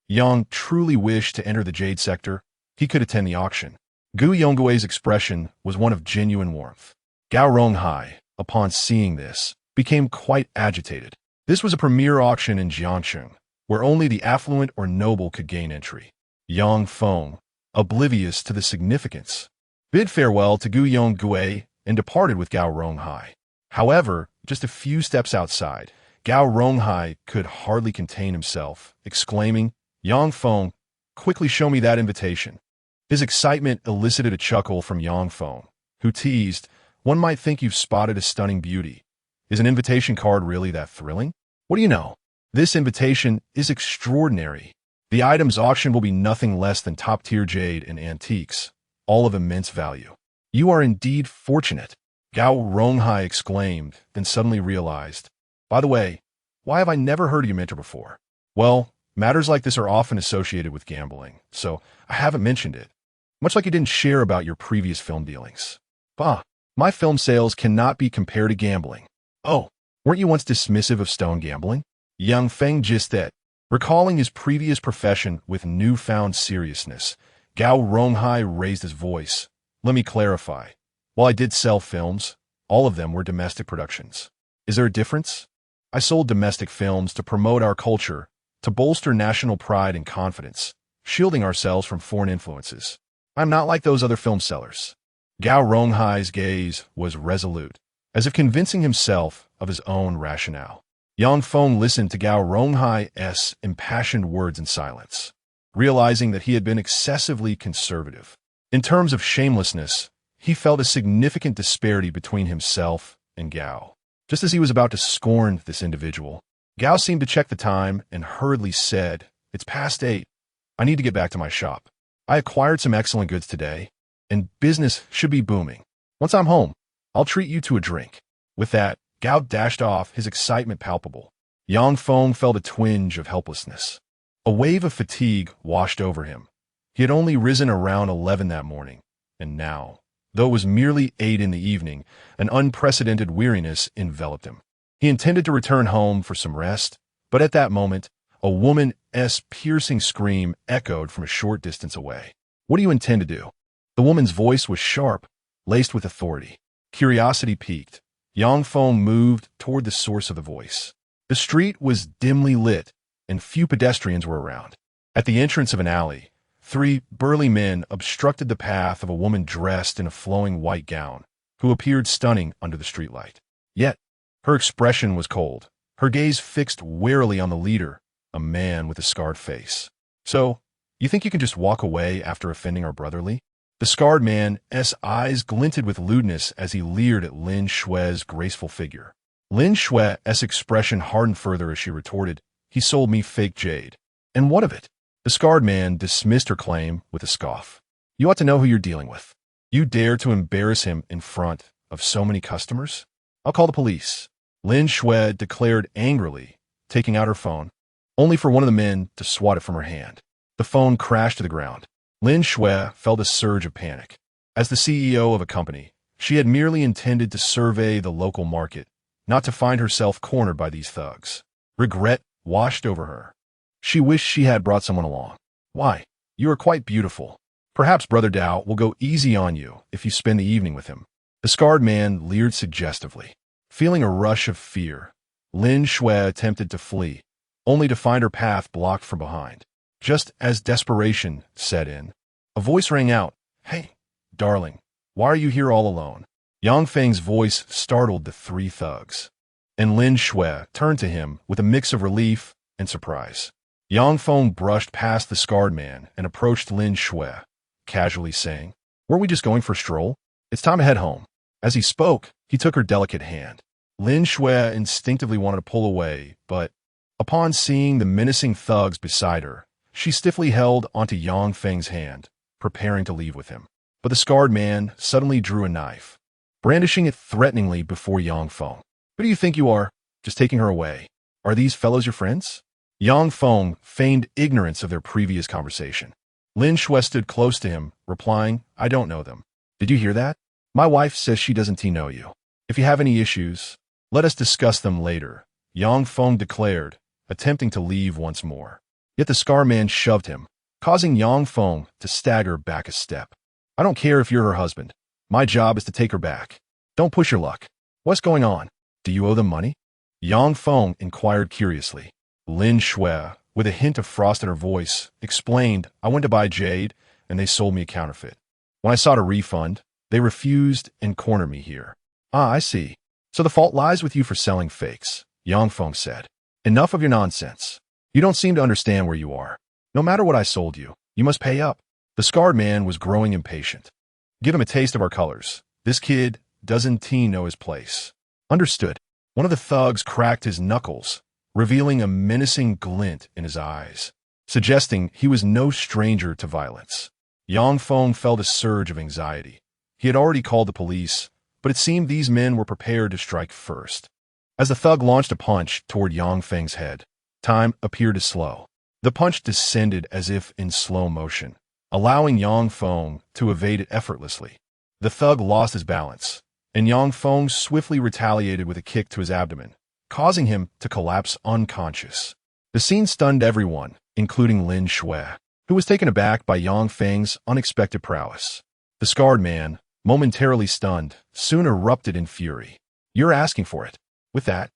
Yang truly wish to enter the jade sector, he could attend the auction. Gu Yonggui's expression was one of genuine warmth. Gao Ronghai, upon seeing this, became quite agitated. This was a premier auction in Jiangqing, where only the affluent or noble could gain entry. Yang Feng, oblivious to the significance, bid farewell to Gu Yongui and departed with Gao Ronghai. However, just a few steps outside, Gao Ronghai could hardly contain himself, exclaiming, "Yang Feng, quickly show me that invitation." His excitement elicited a chuckle from Yang Feng, who teased, "One might think you've spotted a stunning beauty. Is an invitation card really that thrilling? What do you know? This invitation is extraordinary. The items auctioned will be nothing less than top-tier jade and antiques, all of immense value. You are indeed fortunate." Gao Ronghai exclaimed, then suddenly realized, "By the way, why have I never heard of your mentor before?" "Well, matters like this are often associated with gambling, so I haven't mentioned it. Much like you didn't share about your previous film dealings." "Bah, my film sales cannot be compared to gambling." "Oh, weren't you once dismissive of stone gambling?" Yang Feng just that. Recalling his previous profession with newfound seriousness, Gao Ronghai raised his voice. "Let me clarify. While I did sell films, all of them were domestic productions. Is there a difference? I sold domestic films to promote our culture, to bolster national pride and confidence, shielding ourselves from foreign influences. I'm not like those other film sellers." Gao Ronghai's gaze was resolute, as if convincing himself of his own rationale. Yang Feng listened to Gao Ronghai's impassioned words in silence, realizing that he had been excessively conservative. In terms of shamelessness, he felt a significant disparity between himself and Gao. Just as he was about to scorn this individual, Gao seemed to check the time and hurriedly said, "It's past 8. I need to get back to my shop. I acquired some excellent goods today, and business should be booming. Once I'm home, I'll treat you to a drink." With that, Gao dashed off, his excitement palpable. Yang Feng felt a twinge of helplessness. A wave of fatigue washed over him. He had only risen around 11 that morning, and now, though it was merely 8 in the evening, an unprecedented weariness enveloped him. He intended to return home for some rest, but at that moment, a woman's piercing scream echoed from a short distance away. "What do you intend to do?" The woman's voice was sharp, laced with authority. Curiosity piqued. Yang Feng moved toward the source of the voice. The street was dimly lit, and few pedestrians were around. At the entrance of an alley, 3 burly men obstructed the path of a woman dressed in a flowing white gown, who appeared stunning under the streetlight. Yet, Her expression was cold, her gaze fixed warily on the leader, a man with a scarred face. "So, you think you can just walk away after offending our brotherly?" The scarred man's eyes glinted with lewdness as he leered at Lin Shui's graceful figure. Lin Shui's expression hardened further as she retorted, "He sold me fake jade. And what of it?" The scarred man dismissed her claim with a scoff. "You ought to know who you're dealing with. You dare to embarrass him in front of so many customers? I'll call the police." Lin Shui declared angrily, taking out her phone, only for one of the men to swat it from her hand. The phone crashed to the ground. Lin Shui felt a surge of panic. As the CEO of a company, she had merely intended to survey the local market, not to find herself cornered by these thugs. Regret washed over her. She wished she had brought someone along. "Why, you are quite beautiful. Perhaps Brother Dao will go easy on you if you spend the evening with him." The scarred man leered suggestively. Feeling a rush of fear, Lin Shui attempted to flee, only to find her path blocked from behind. Just as desperation set in, a voice rang out, "Hey, darling, why are you here all alone?" Yang Feng's voice startled the three thugs, and Lin Shui turned to him with a mix of relief and surprise. Yang Feng brushed past the scarred man and approached Lin Shui, casually saying, "Weren't we just going for a stroll? It's time to head home." As he spoke, he took her delicate hand. Lin Shui instinctively wanted to pull away, but upon seeing the menacing thugs beside her, she stiffly held onto Yang Feng's hand, preparing to leave with him. But the scarred man suddenly drew a knife, brandishing it threateningly before Yang Feng. "Who do you think you are? Just taking her away. Are these fellows your friends?" Yang Feng feigned ignorance of their previous conversation. Lin Shui stood close to him, replying, "I don't know them." "Did you hear that? My wife says she doesn't know you. If you have any issues, let us discuss them later," Yang Feng declared, attempting to leave once more. Yet the scar man shoved him, causing Yang Feng to stagger back a step. "I don't care if you're her husband. My job is to take her back. Don't push your luck. What's going on? Do you owe them money?" Yang Feng inquired curiously. Lin Shui, with a hint of frost in her voice, explained, "I went to buy jade, and they sold me a counterfeit. When I sought a refund, they refused and cornered me here." "Ah, I see. So the fault lies with you for selling fakes," Yang Feng said. "Enough of your nonsense. You don't seem to understand where you are. No matter what I sold you, you must pay up." The scarred man was growing impatient. "Give him a taste of our colors. This kid doesn't know his place." "Understood." One of the thugs cracked his knuckles, revealing a menacing glint in his eyes, suggesting he was no stranger to violence. Yang Feng felt a surge of anxiety. He had already called the police, but it seemed these men were prepared to strike first. As the thug launched a punch toward Yang Feng's head, time appeared to slow. The punch descended as if in slow motion, allowing Yang Feng to evade it effortlessly. The thug lost his balance, and Yang Feng swiftly retaliated with a kick to his abdomen, causing him to collapse unconscious. The scene stunned everyone, including Lin Shui, who was taken aback by Yang Feng's unexpected prowess. The scarred man, momentarily stunned, soon erupted in fury. "You're asking for it." With that,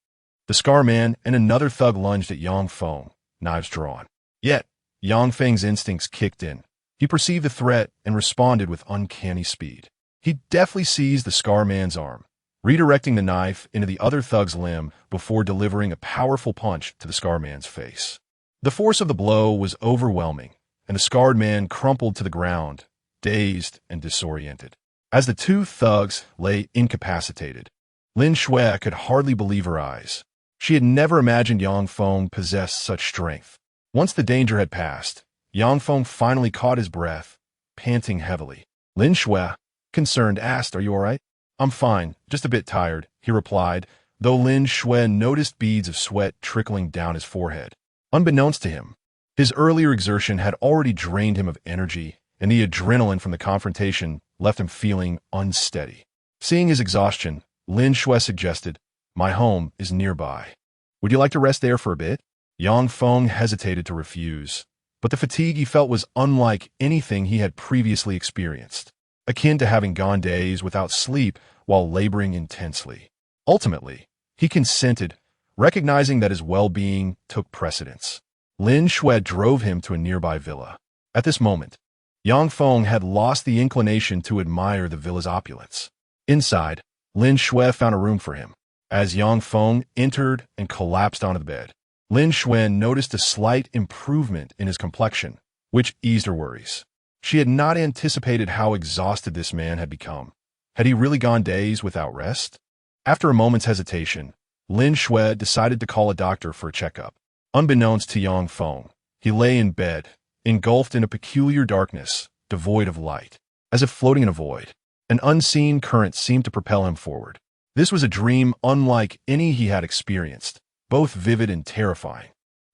the scar man and another thug lunged at Yang Feng, knives drawn. Yet, Yang Feng's instincts kicked in. He perceived the threat and responded with uncanny speed. He deftly seized the scar man's arm, redirecting the knife into the other thug's limb before delivering a powerful punch to the scar man's face. The force of the blow was overwhelming, and the scarred man crumpled to the ground, dazed and disoriented. As the two thugs lay incapacitated, Lin Shui could hardly believe her eyes. She had never imagined Yang Feng possessed such strength. Once the danger had passed, Yang Feng finally caught his breath, panting heavily. Lin Shui, concerned, asked, "Are you all right?" "I'm fine, just a bit tired," he replied, though Lin Shui noticed beads of sweat trickling down his forehead. Unbeknownst to him, his earlier exertion had already drained him of energy, and the adrenaline from the confrontation left him feeling unsteady. Seeing his exhaustion, Lin Shui suggested, "My home is nearby. Would you like to rest there for a bit?" Yang Feng hesitated to refuse, but the fatigue he felt was unlike anything he had previously experienced, akin to having gone days without sleep while laboring intensely. Ultimately, he consented, recognizing that his well-being took precedence. Lin Shui drove him to a nearby villa. At this moment, Yang Feng had lost the inclination to admire the villa's opulence. Inside, Lin Shui found a room for him. As Yang Feng entered and collapsed onto the bed, Lin Xuan noticed a slight improvement in his complexion, which eased her worries. She had not anticipated how exhausted this man had become. Had he really gone days without rest? After a moment's hesitation, Lin Xuan decided to call a doctor for a checkup. Unbeknownst to Yang Feng, he lay in bed, engulfed in a peculiar darkness, devoid of light. As if floating in a void, an unseen current seemed to propel him forward. This was a dream unlike any he had experienced, both vivid and terrifying.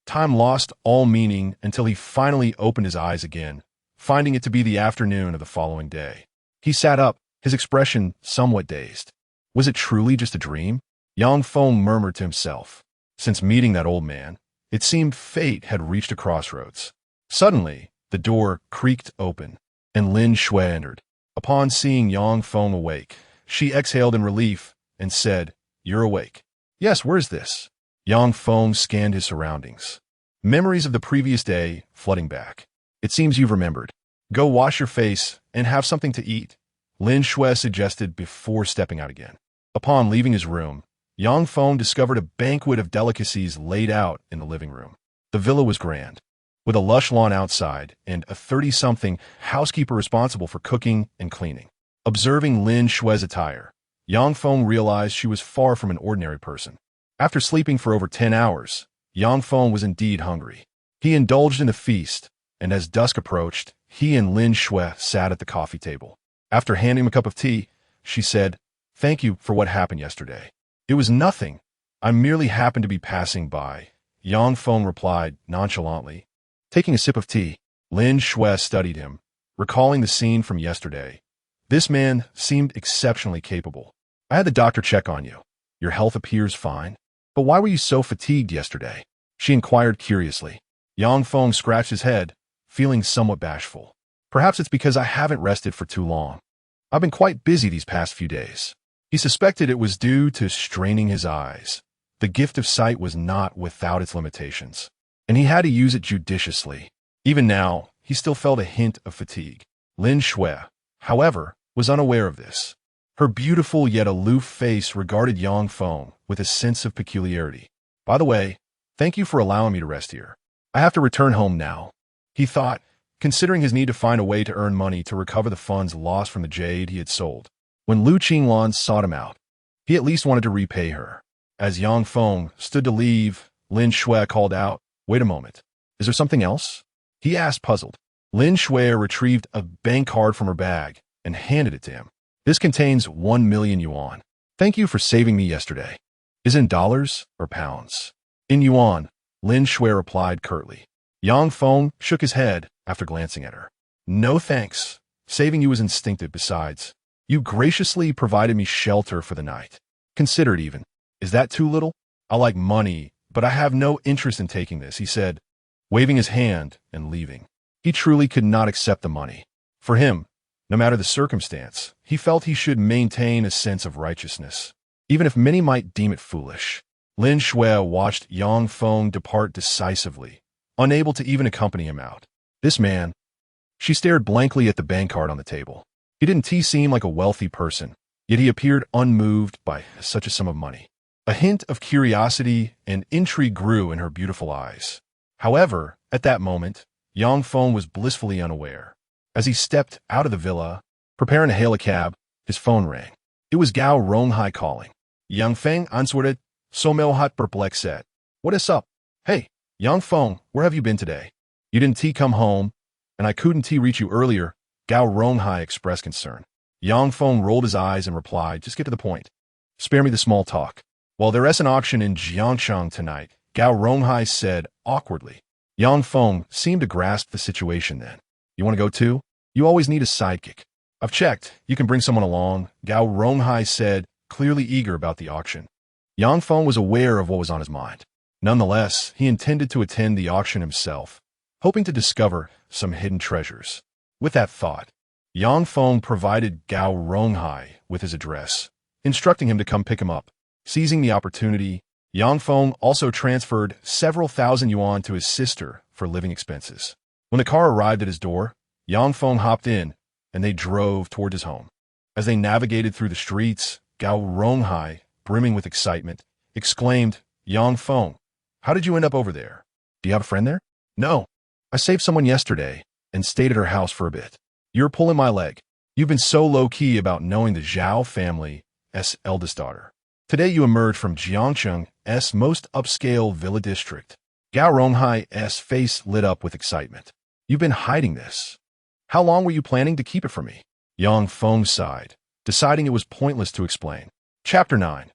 Time lost all meaning until he finally opened his eyes again, finding it to be the afternoon of the following day. He sat up, his expression somewhat dazed. Was it truly just a dream? Yang Feng murmured to himself. Since meeting that old man, it seemed fate had reached a crossroads. Suddenly, the door creaked open, and Lin Xuan entered. Upon seeing Yang Feng awake, she exhaled in relief and said, "You're awake." "Yes, where's this?" Yang Feng scanned his surroundings. Memories of the previous day flooding back. "It seems you've remembered. Go wash your face and have something to eat," Lin Xuan suggested before stepping out again. Upon leaving his room, Yang Feng discovered a banquet of delicacies laid out in the living room. The villa was grand, with a lush lawn outside and a 30-something housekeeper responsible for cooking and cleaning. Observing Lin Xuan's attire, Yang Feng realized she was far from an ordinary person. After sleeping for over 10 hours, Yang Feng was indeed hungry. He indulged in a feast, and as dusk approached, he and Lin Xuan sat at the coffee table. After handing him a cup of tea, she said, "Thank you for what happened yesterday." "It was nothing. I merely happened to be passing by," Yang Feng replied nonchalantly. Taking a sip of tea, Lin Xuan studied him, recalling the scene from yesterday. This man seemed exceptionally capable. "I had the doctor check on you. Your health appears fine. But why were you so fatigued yesterday?" she inquired curiously. Yang Feng scratched his head, feeling somewhat bashful. "Perhaps it's because I haven't rested for too long. I've been quite busy these past few days." He suspected it was due to straining his eyes. The gift of sight was not without its limitations, and he had to use it judiciously. Even now, he still felt a hint of fatigue. Lin Xuan, however, was unaware of this. Her beautiful yet aloof face regarded Yang Feng with a sense of peculiarity. "By the way, thank you for allowing me to rest here. I have to return home now," he thought, considering his need to find a way to earn money to recover the funds lost from the jade he had sold. When Lu Qinglan sought him out, he at least wanted to repay her. As Yang Feng stood to leave, Lin Xuan called out, "Wait a moment. Is there something else?" he asked, puzzled. Lin Xuan retrieved a bank card from her bag and handed it to him. "This contains 1 million yuan. Thank you for saving me yesterday." "Is it in dollars or pounds?" "In yuan," Lin Xuan replied curtly. Yang Feng shook his head after glancing at her. "No thanks. Saving you was instinctive. Besides, you graciously provided me shelter for the night. Consider it even. Is that too little? I like money, but I have no interest in taking this," he said, waving his hand and leaving. He truly could not accept the money. For him, no matter the circumstance, he felt he should maintain a sense of righteousness, even if many might deem it foolish. Lin Xuan watched Yang Feng depart decisively, unable to even accompany him out. This man. She stared blankly at the bank card on the table. He didn't seem like a wealthy person, yet he appeared unmoved by such a sum of money. A hint of curiosity and intrigue grew in her beautiful eyes. However, at that moment, Yang Feng was blissfully unaware. As he stepped out of the villa, preparing to hail a cab, his phone rang. It was Gao Ronghai calling. Yang Feng answered, somewhat perplexed. "What is up?" "Hey, Yang Feng, where have you been today? You didn't come home, and I couldn't reach you earlier," Gao Ronghai expressed concern. Yang Feng rolled his eyes and replied, "Just get to the point. Spare me the small talk." "Well, there is an auction in Jiangcheng tonight," Gao Ronghai said awkwardly. Yang Feng seemed to grasp the situation then. "You want to go too? You always need a sidekick." "I've checked. You can bring someone along," Gao Ronghai said, clearly eager about the auction. Yang Feng was aware of what was on his mind. Nonetheless, he intended to attend the auction himself, hoping to discover some hidden treasures. With that thought, Yang Feng provided Gao Ronghai with his address, instructing him to come pick him up. Seizing the opportunity, Yang Feng also transferred several thousand yuan to his sister for living expenses. When the car arrived at his door, Yang Feng hopped in, and they drove toward his home. As they navigated through the streets, Gao Ronghai brimming with excitement, exclaimed, "Yang Feng, how did you end up over there? Do you have a friend there?" "No. I saved someone yesterday and stayed at her house for a bit." "You're pulling my leg. You've been so low-key about knowing the Zhao family's eldest daughter. Today you emerged from Jiangcheng's most upscale villa district." Gao Ronghai's face lit up with excitement. "You've been hiding this. How long were you planning to keep it from me?" Yang Feng sighed, deciding it was pointless to explain. Chapter 9.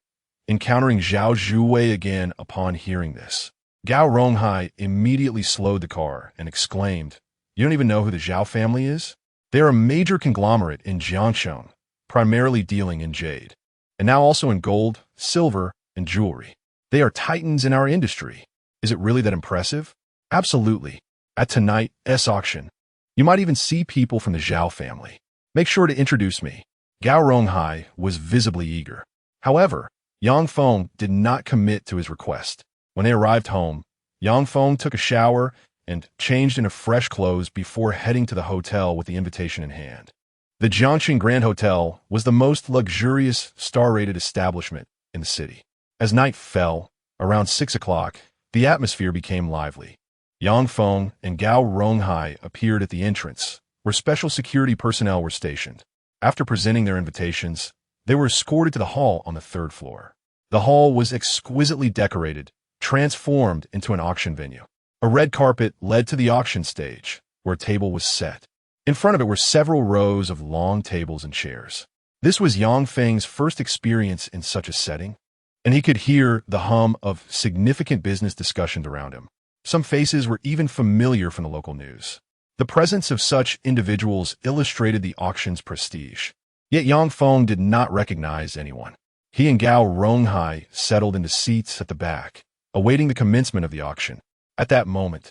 Encountering Zhao Zhuwei again upon hearing this. Gao Ronghai immediately slowed the car and exclaimed, "You don't even know who the Zhao family is? They are a major conglomerate in Jiangcheng, primarily dealing in jade, and now also in gold, silver, and jewelry. They are titans in our industry. Is it really that impressive?" "Absolutely. At tonight's auction, you might even see people from the Zhao family. Make sure to introduce me." Gao Ronghai was visibly eager. However, Yang Feng did not commit to his request. When they arrived home, Yang Feng took a shower and changed into fresh clothes before heading to the hotel with the invitation in hand. The Jiangxing Grand Hotel was the most luxurious star-rated establishment in the city. As night fell, around 6 o'clock, the atmosphere became lively. Yang Feng and Gao Ronghai appeared at the entrance, where special security personnel were stationed. After presenting their invitations, they were escorted to the hall on the 3rd floor. The hall was exquisitely decorated, transformed into an auction venue. A red carpet led to the auction stage, where a table was set. In front of it were several rows of long tables and chairs. This was Yang Feng's first experience in such a setting, and he could hear the hum of significant business discussions around him. Some faces were even familiar from the local news. The presence of such individuals illustrated the auction's prestige. Yet Yang Feng did not recognize anyone. He and Gao Ronghai settled into seats at the back, awaiting the commencement of the auction. At that moment,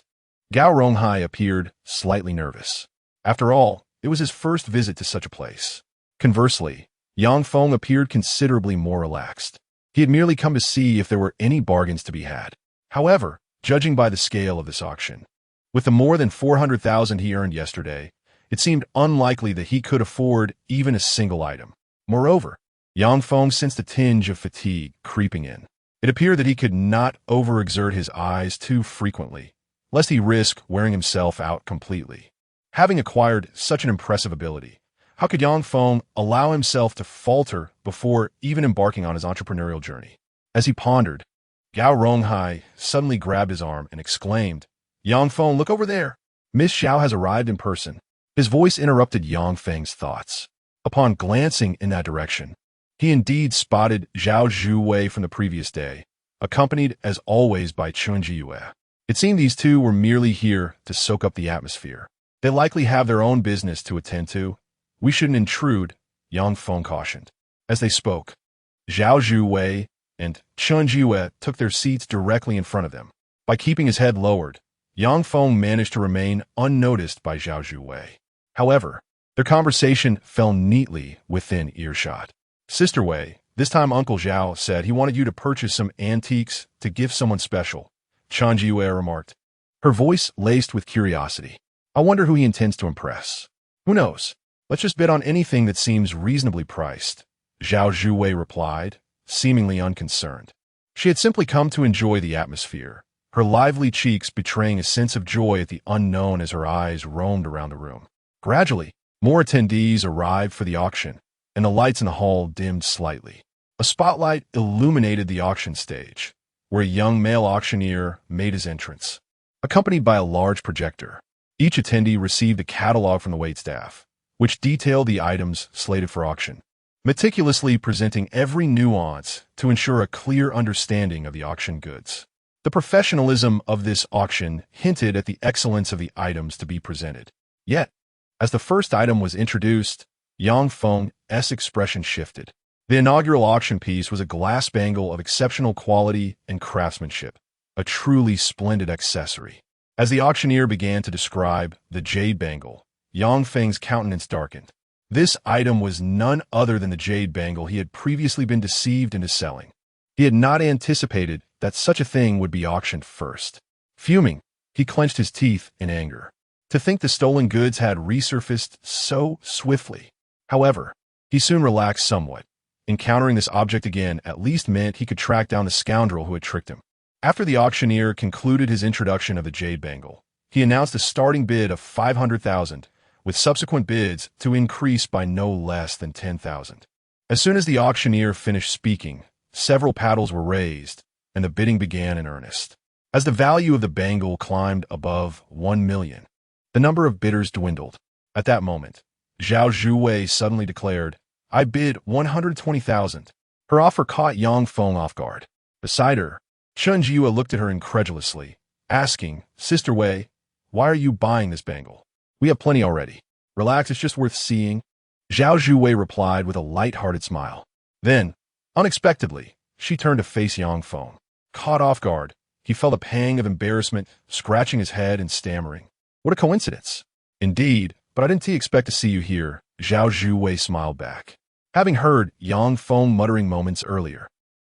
Gao Ronghai appeared slightly nervous. After all, it was his first visit to such a place. Conversely, Yang Feng appeared considerably more relaxed. He had merely come to see if there were any bargains to be had. However, judging by the scale of this auction, with the more than 400,000 he earned yesterday, it seemed unlikely that he could afford even a single item. Moreover, Yang Feng sensed a tinge of fatigue creeping in. It appeared that he could not overexert his eyes too frequently, lest he risk wearing himself out completely. Having acquired such an impressive ability, how could Yang Feng allow himself to falter before even embarking on his entrepreneurial journey? As he pondered, Gao Ronghai suddenly grabbed his arm and exclaimed, "Yang Feng, look over there! Miss Xiao has arrived in person." His voice interrupted Yang Feng's thoughts. Upon glancing in that direction, he indeed spotted Zhao Zhuwei from the previous day, accompanied as always by Chunjiyue. It seemed these two were merely here to soak up the atmosphere. They likely have their own business to attend to. "We shouldn't intrude," Yang Feng cautioned. As they spoke, Zhao Zhuwei and Chunjiyue took their seats directly in front of them. By keeping his head lowered, Yang Feng managed to remain unnoticed by Zhao Zhuwei. However, their conversation fell neatly within earshot. "Sister Wei, this time Uncle Zhao said he wanted you to purchase some antiques to give someone special," Chunjiyue remarked, her voice laced with curiosity. "I wonder who he intends to impress." "Who knows? Let's just bid on anything that seems reasonably priced," Zhao Zhuwei replied, seemingly unconcerned. She had simply come to enjoy the atmosphere, her lively cheeks betraying a sense of joy at the unknown as her eyes roamed around the room. Gradually, more attendees arrived for the auction, and the lights in the hall dimmed slightly. A spotlight illuminated the auction stage, where a young male auctioneer made his entrance, accompanied by a large projector. Each attendee received a catalog from the waitstaff, which detailed the items slated for auction, meticulously presenting every nuance to ensure a clear understanding of the auction goods. The professionalism of this auction hinted at the excellence of the items to be presented. Yet, as the first item was introduced, Yang Feng's expression shifted. The inaugural auction piece was a glass bangle of exceptional quality and craftsmanship, a truly splendid accessory. As the auctioneer began to describe the jade bangle, Yang Feng's countenance darkened. This item was none other than the jade bangle he had previously been deceived into selling. He had not anticipated that such a thing would be auctioned first. Fuming, he clenched his teeth in anger. To think the stolen goods had resurfaced so swiftly. However, he soon relaxed somewhat, Encountering this object again at least meant he could track down the scoundrel who had tricked him. After the auctioneer concluded his introduction of the jade bangle, he announced a starting bid of 500,000, with subsequent bids to increase by no less than 10,000. As soon as the auctioneer finished speaking, several paddles were raised, and the bidding began in earnest. As the value of the bangle climbed above 1 million, the number of bidders dwindled. At that moment, Zhao Zhuwei suddenly declared, "I bid 120,000. Her offer caught Yang Feng off guard. Beside her, Chen Jiwa looked at her incredulously, asking, "Sister Wei, why are you buying this bangle? We have plenty already. Relax, it's just worth seeing." Zhao Zhuwei replied with a light-hearted smile. Then, unexpectedly, she turned to face Yang Feng. Caught off guard, he felt a pang of embarrassment, scratching his head and stammering. "What a coincidence." "Indeed, but I didn't expect to see you here," Zhao Zhuwei smiled back. Having heard Yang Feng muttering moments earlier,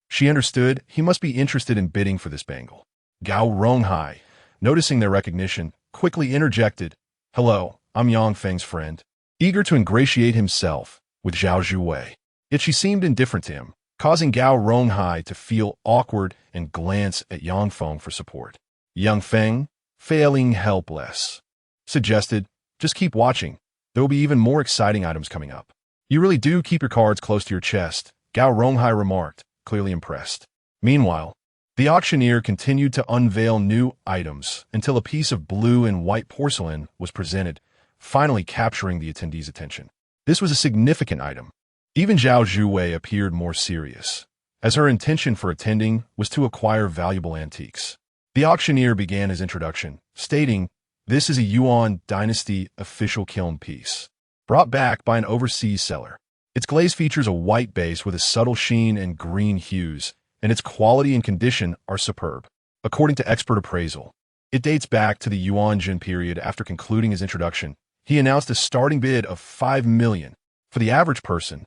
she understood he must be interested in bidding for this bangle. Gao Ronghai, noticing their recognition, quickly interjected, "Hello, I'm Yang Feng's friend," eager to ingratiate himself with Zhao Zhuwei. Yet she seemed indifferent to him, causing Gao Ronghai to feel awkward and glance at Yang Feng for support. Yang Feng, feeling helpless, suggested, "Just keep watching. There will be even more exciting items coming up." "You really do keep your cards close to your chest," Gao Ronghai remarked, clearly impressed. Meanwhile, the auctioneer continued to unveil new items until a piece of blue and white porcelain was presented, finally capturing the attendees' attention. This was a significant item. Even Zhao Zhuwei appeared more serious, as her intention for attending was to acquire valuable antiques. The auctioneer began his introduction, stating, "This is a Yuan dynasty official kiln piece, brought back by an overseas seller. Its glaze features a white base with a subtle sheen and green hues, and its quality and condition are superb. According to expert appraisal, it dates back to the Yuan Jin period." After concluding his introduction, he announced a starting bid of 5 million. For the average person,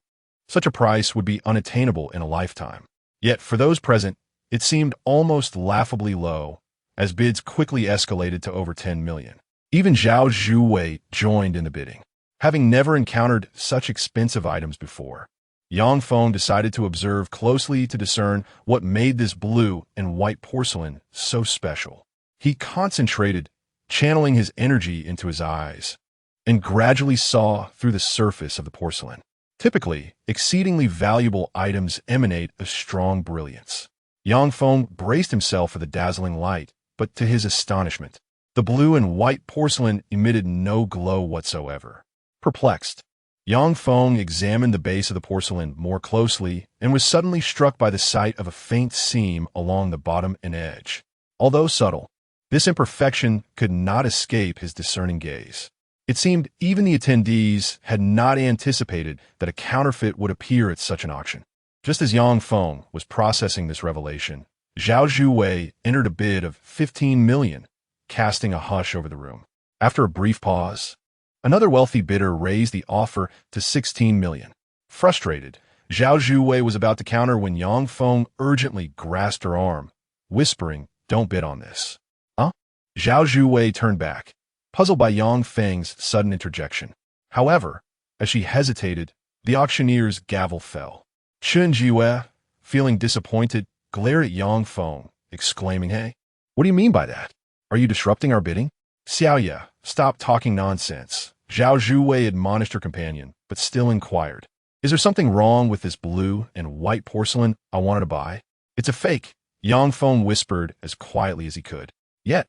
such a price would be unattainable in a lifetime. Yet for those present, it seemed almost laughably low, as bids quickly escalated to over 10 million. Even Zhao Zhuwei joined in the bidding. Having never encountered such expensive items before, Yang Feng decided to observe closely to discern what made this blue and white porcelain so special. He concentrated, channeling his energy into his eyes, and gradually saw through the surface of the porcelain. Typically, exceedingly valuable items emanate a strong brilliance. Yang Feng braced himself for the dazzling light, but to his astonishment, the blue and white porcelain emitted no glow whatsoever. Perplexed, Yang Feng examined the base of the porcelain more closely and was suddenly struck by the sight of a faint seam along the bottom and edge. Although subtle, this imperfection could not escape his discerning gaze. It seemed even the attendees had not anticipated that a counterfeit would appear at such an auction. Just as Yang Feng was processing this revelation, Zhao Zhuwei entered a bid of 15 million, casting a hush over the room. After a brief pause, another wealthy bidder raised the offer to 16 million. Frustrated, Zhao Zhuwei was about to counter when Yang Feng urgently grasped her arm, whispering, "Don't bid on this." "Huh?" Zhao Zhuwei turned back, puzzled by Yang Feng's sudden interjection. However, as she hesitated, the auctioneer's gavel fell. Chen Jiwa, feeling disappointed, glared at Yang Feng, exclaiming, "Hey, what do you mean by that? Are you disrupting our bidding?" "Xiaoya, stop talking nonsense," Zhao Zhuwei admonished her companion, but still inquired, "Is there something wrong with this blue and white porcelain I wanted to buy?" "It's a fake," Yang Feng whispered as quietly as he could. Yet,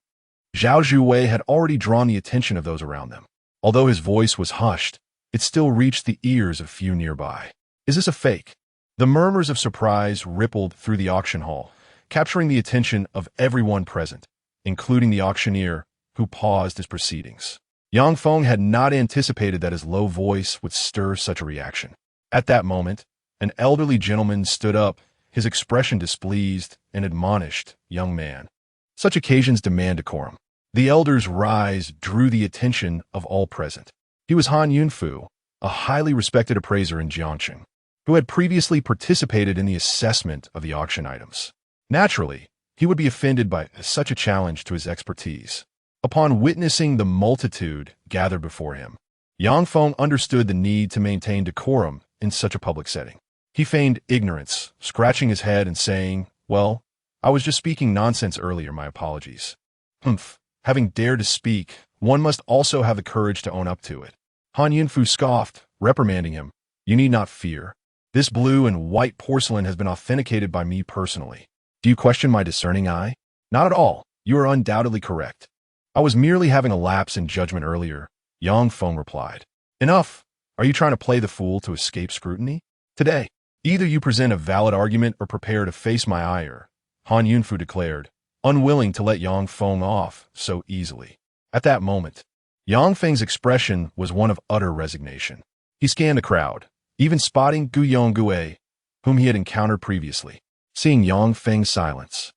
Zhao Zhuwei had already drawn the attention of those around them. Although his voice was hushed, it still reached the ears of few nearby. "Is this a fake?" The murmurs of surprise rippled through the auction hall, capturing the attention of everyone present, including the auctioneer, who paused his proceedings. Yang Feng had not anticipated that his low voice would stir such a reaction. At that moment, an elderly gentleman stood up, his expression displeased, and admonished, "Young man, such occasions demand decorum." The elder's rise drew the attention of all present. He was Han Yunfu, a highly respected appraiser in Jiangcheng, who had previously participated in the assessment of the auction items. Naturally, he would be offended by such a challenge to his expertise. Upon witnessing the multitude gathered before him, Yang Feng understood the need to maintain decorum in such a public setting. He feigned ignorance, scratching his head and saying, "Well, I was just speaking nonsense earlier, my apologies." Humph. Having dared to speak, one must also have the courage to own up to it. Han Yunfu scoffed, reprimanding him. "You need not fear. This blue and white porcelain has been authenticated by me personally. Do you question my discerning eye? Not at all. You are undoubtedly correct. I was merely having a lapse in judgment earlier," Yang Feng replied. "Enough. Are you trying to play the fool to escape scrutiny? Today, either you present a valid argument or prepare to face my ire," Han Yunfu declared, unwilling to let Yang Feng off so easily. At that moment, Yang Feng's expression was one of utter resignation. He scanned the crowd, even spotting Gu Yonggue, whom he had encountered previously. Seeing Yang Feng's silence,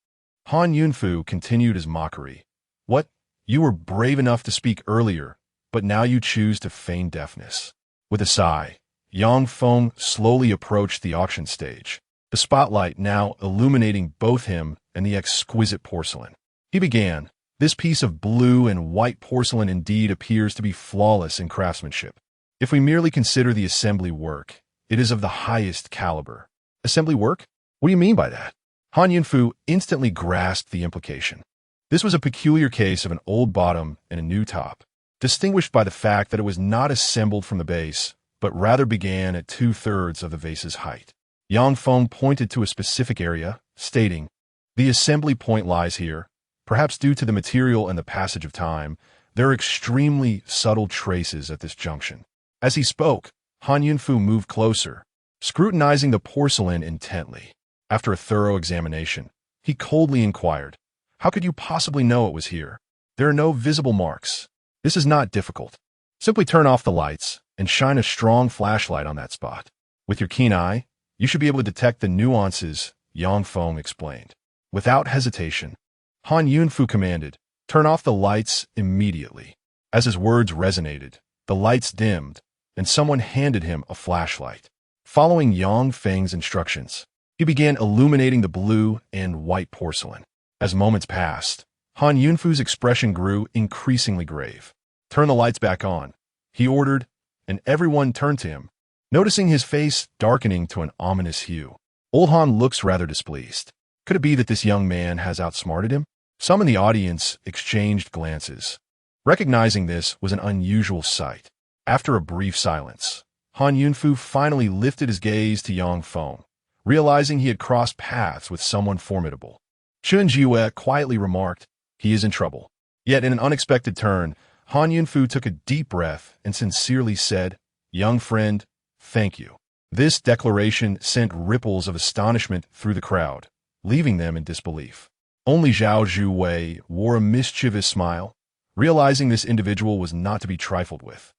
Han Yunfu continued his mockery. "What? You were brave enough to speak earlier, but now you choose to feign deafness." With a sigh, Yang Feng slowly approached the auction stage, the spotlight now illuminating both him and the exquisite porcelain. He began, "This piece of blue and white porcelain indeed appears to be flawless in craftsmanship. If we merely consider the assembly work, it is of the highest caliber." "Assembly work? What do you mean by that?" Han Yunfu instantly grasped the implication. This was a peculiar case of an old bottom and a new top, distinguished by the fact that it was not assembled from the base, but rather began at 2/3 of the vase's height. Yang Feng pointed to a specific area, stating, "The assembly point lies here. Perhaps due to the material and the passage of time, there are extremely subtle traces at this junction." As he spoke, Han Yunfu moved closer, scrutinizing the porcelain intently. After a thorough examination, he coldly inquired, "How could you possibly know it was here? There are no visible marks." "This is not difficult. Simply turn off the lights and shine a strong flashlight on that spot. With your keen eye, you should be able to detect the nuances," Yang Feng explained. Without hesitation, Han Yunfu commanded, "Turn off the lights immediately." As his words resonated, the lights dimmed, and someone handed him a flashlight. Following Yang Feng's instructions, he began illuminating the blue and white porcelain. As moments passed, Han Yunfu's expression grew increasingly grave. "Turn the lights back on," he ordered, and everyone turned to him, noticing his face darkening to an ominous hue. Old Han looks rather displeased. Could it be that this young man has outsmarted him? Some in the audience exchanged glances. Recognizing this was an unusual sight. After a brief silence, Han Yunfu finally lifted his gaze to Yang Feng, realizing he had crossed paths with someone formidable. Chun Jiue quietly remarked, "He is in trouble." Yet in an unexpected turn, Han Yunfu took a deep breath and sincerely said, "Young friend, thank you." This declaration sent ripples of astonishment through the crowd, leaving them in disbelief. Only Zhao Zhuwei wore a mischievous smile, realizing this individual was not to be trifled with.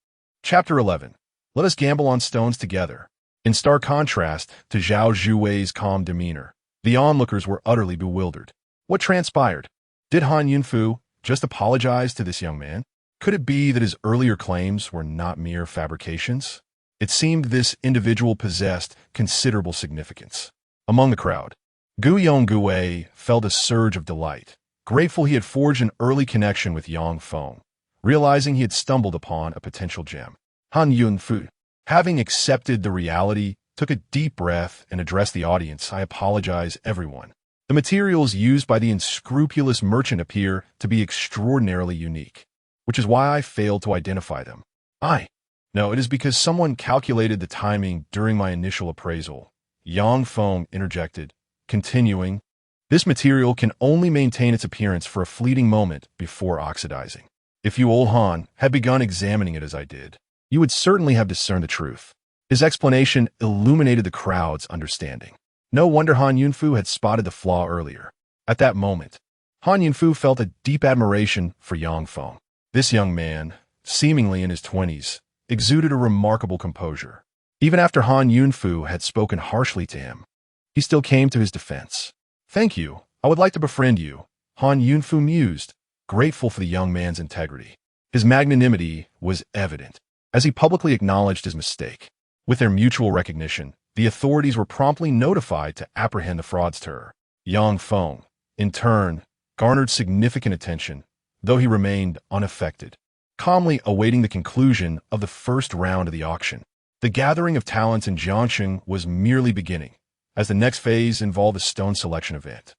Chapter 11. Let us gamble on stones together. In stark contrast to Zhao Zhuwei's calm demeanor, the onlookers were utterly bewildered. What transpired? Did Han Yunfu just apologize to this young man? Could it be that his earlier claims were not mere fabrications? It seemed this individual possessed considerable significance. Among the crowd, Gu Yonggue felt a surge of delight, grateful he had forged an early connection with Yang Feng, realizing he had stumbled upon a potential gem. Han Yunfu, having accepted the reality, took a deep breath and addressed the audience. "I apologize, everyone. The materials used by the unscrupulous merchant appear to be extraordinarily unique, which is why I failed to identify them. No, it is because someone calculated the timing during my initial appraisal," Yang Feng interjected, continuing, "This material can only maintain its appearance for a fleeting moment before oxidizing. If you, old Han, had begun examining it as I did, you would certainly have discerned the truth." His explanation illuminated the crowd's understanding. No wonder Han Yunfu had spotted the flaw earlier. At that moment, Han Yunfu felt a deep admiration for Yang Feng. This young man, seemingly in his 20s, exuded a remarkable composure. Even after Han Yunfu had spoken harshly to him, he still came to his defense. "Thank you. I would like to befriend you," Han Yunfu mused, grateful for the young man's integrity. His magnanimity was evident as he publicly acknowledged his mistake. With their mutual recognition, the authorities were promptly notified to apprehend the fraudster. Yang Feng, in turn, garnered significant attention, though he remained unaffected, calmly awaiting the conclusion of the first round of the auction. The gathering of talents in Jiangxing was merely beginning, as the next phase involved a stone selection event.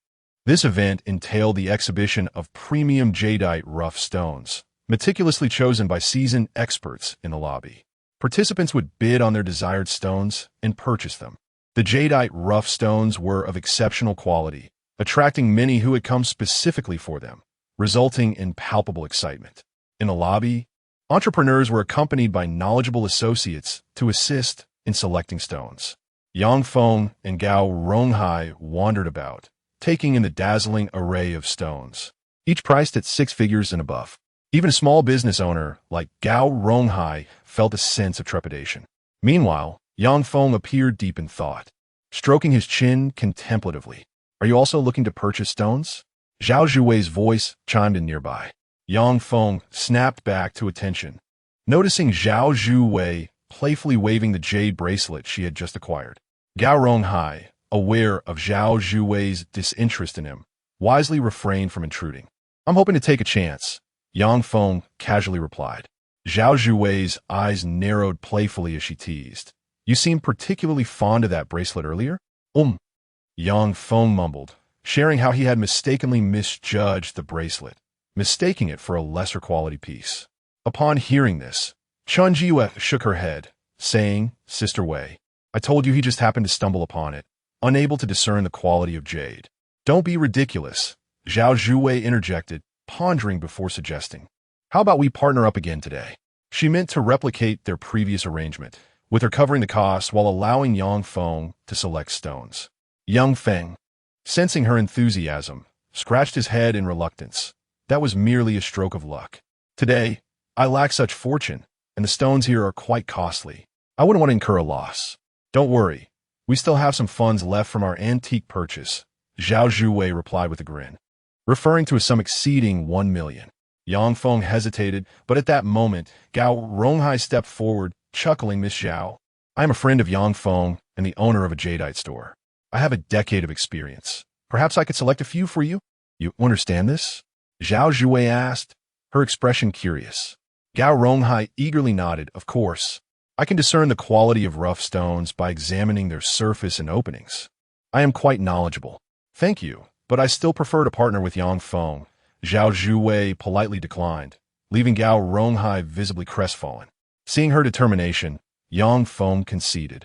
This event entailed the exhibition of premium jadeite rough stones, meticulously chosen by seasoned experts in the lobby. Participants would bid on their desired stones and purchase them. The jadeite rough stones were of exceptional quality, attracting many who had come specifically for them, resulting in palpable excitement. In the lobby, entrepreneurs were accompanied by knowledgeable associates to assist in selecting stones. Yang Feng and Gao Ronghai wandered about, taking in the dazzling array of stones, each priced at 6 figures and above. Even a small business owner like Gao Ronghai felt a sense of trepidation. Meanwhile, Yang Feng appeared deep in thought, stroking his chin contemplatively. "Are you also looking to purchase stones?" Zhao Zhuwei's voice chimed in nearby. Yang Feng snapped back to attention, noticing Zhao Zhuwei playfully waving the jade bracelet she had just acquired. Gao Ronghai, aware of Zhao Zhuwei's disinterest in him, wisely refrained from intruding. "I'm hoping to take a chance," Yang Feng casually replied. Zhao Zhuwei's eyes narrowed playfully as she teased. "You seemed particularly fond of that bracelet earlier?" Yang Feng mumbled, sharing how he had mistakenly misjudged the bracelet, mistaking it for a lesser quality piece. Upon hearing this, Chun Jiwe shook her head, saying, "Sister Wei, I told you he just happened to stumble upon it, unable to discern the quality of jade." "Don't be ridiculous," Zhao Zhuwei interjected, pondering before suggesting. "How about we partner up again today?" She meant to replicate their previous arrangement, with her covering the cost while allowing Yang Feng to select stones. Yang Feng, sensing her enthusiasm, scratched his head in reluctance. That was merely a stroke of luck. "Today, I lack such fortune, and the stones here are quite costly. I wouldn't want to incur a loss." "Don't worry, we still have some funds left from our antique purchase," Zhao Zhuwei replied with a grin, referring to a sum exceeding 1 million. Yang Feng hesitated, but at that moment, Gao Ronghai stepped forward, chuckling. "Miss Zhao, I am a friend of Yang Feng and the owner of a jadeite store. I have a decade of experience. Perhaps I could select a few for you?" "You understand this?" Zhao Zhuwei asked, her expression curious. Gao Ronghai eagerly nodded. "Of course. I can discern the quality of rough stones by examining their surface and openings. I am quite knowledgeable." "Thank you, but I still prefer to partner with Yang Feng," Zhao Zhuwei politely declined, leaving Gao Ronghai visibly crestfallen. Seeing her determination, Yang Feng conceded.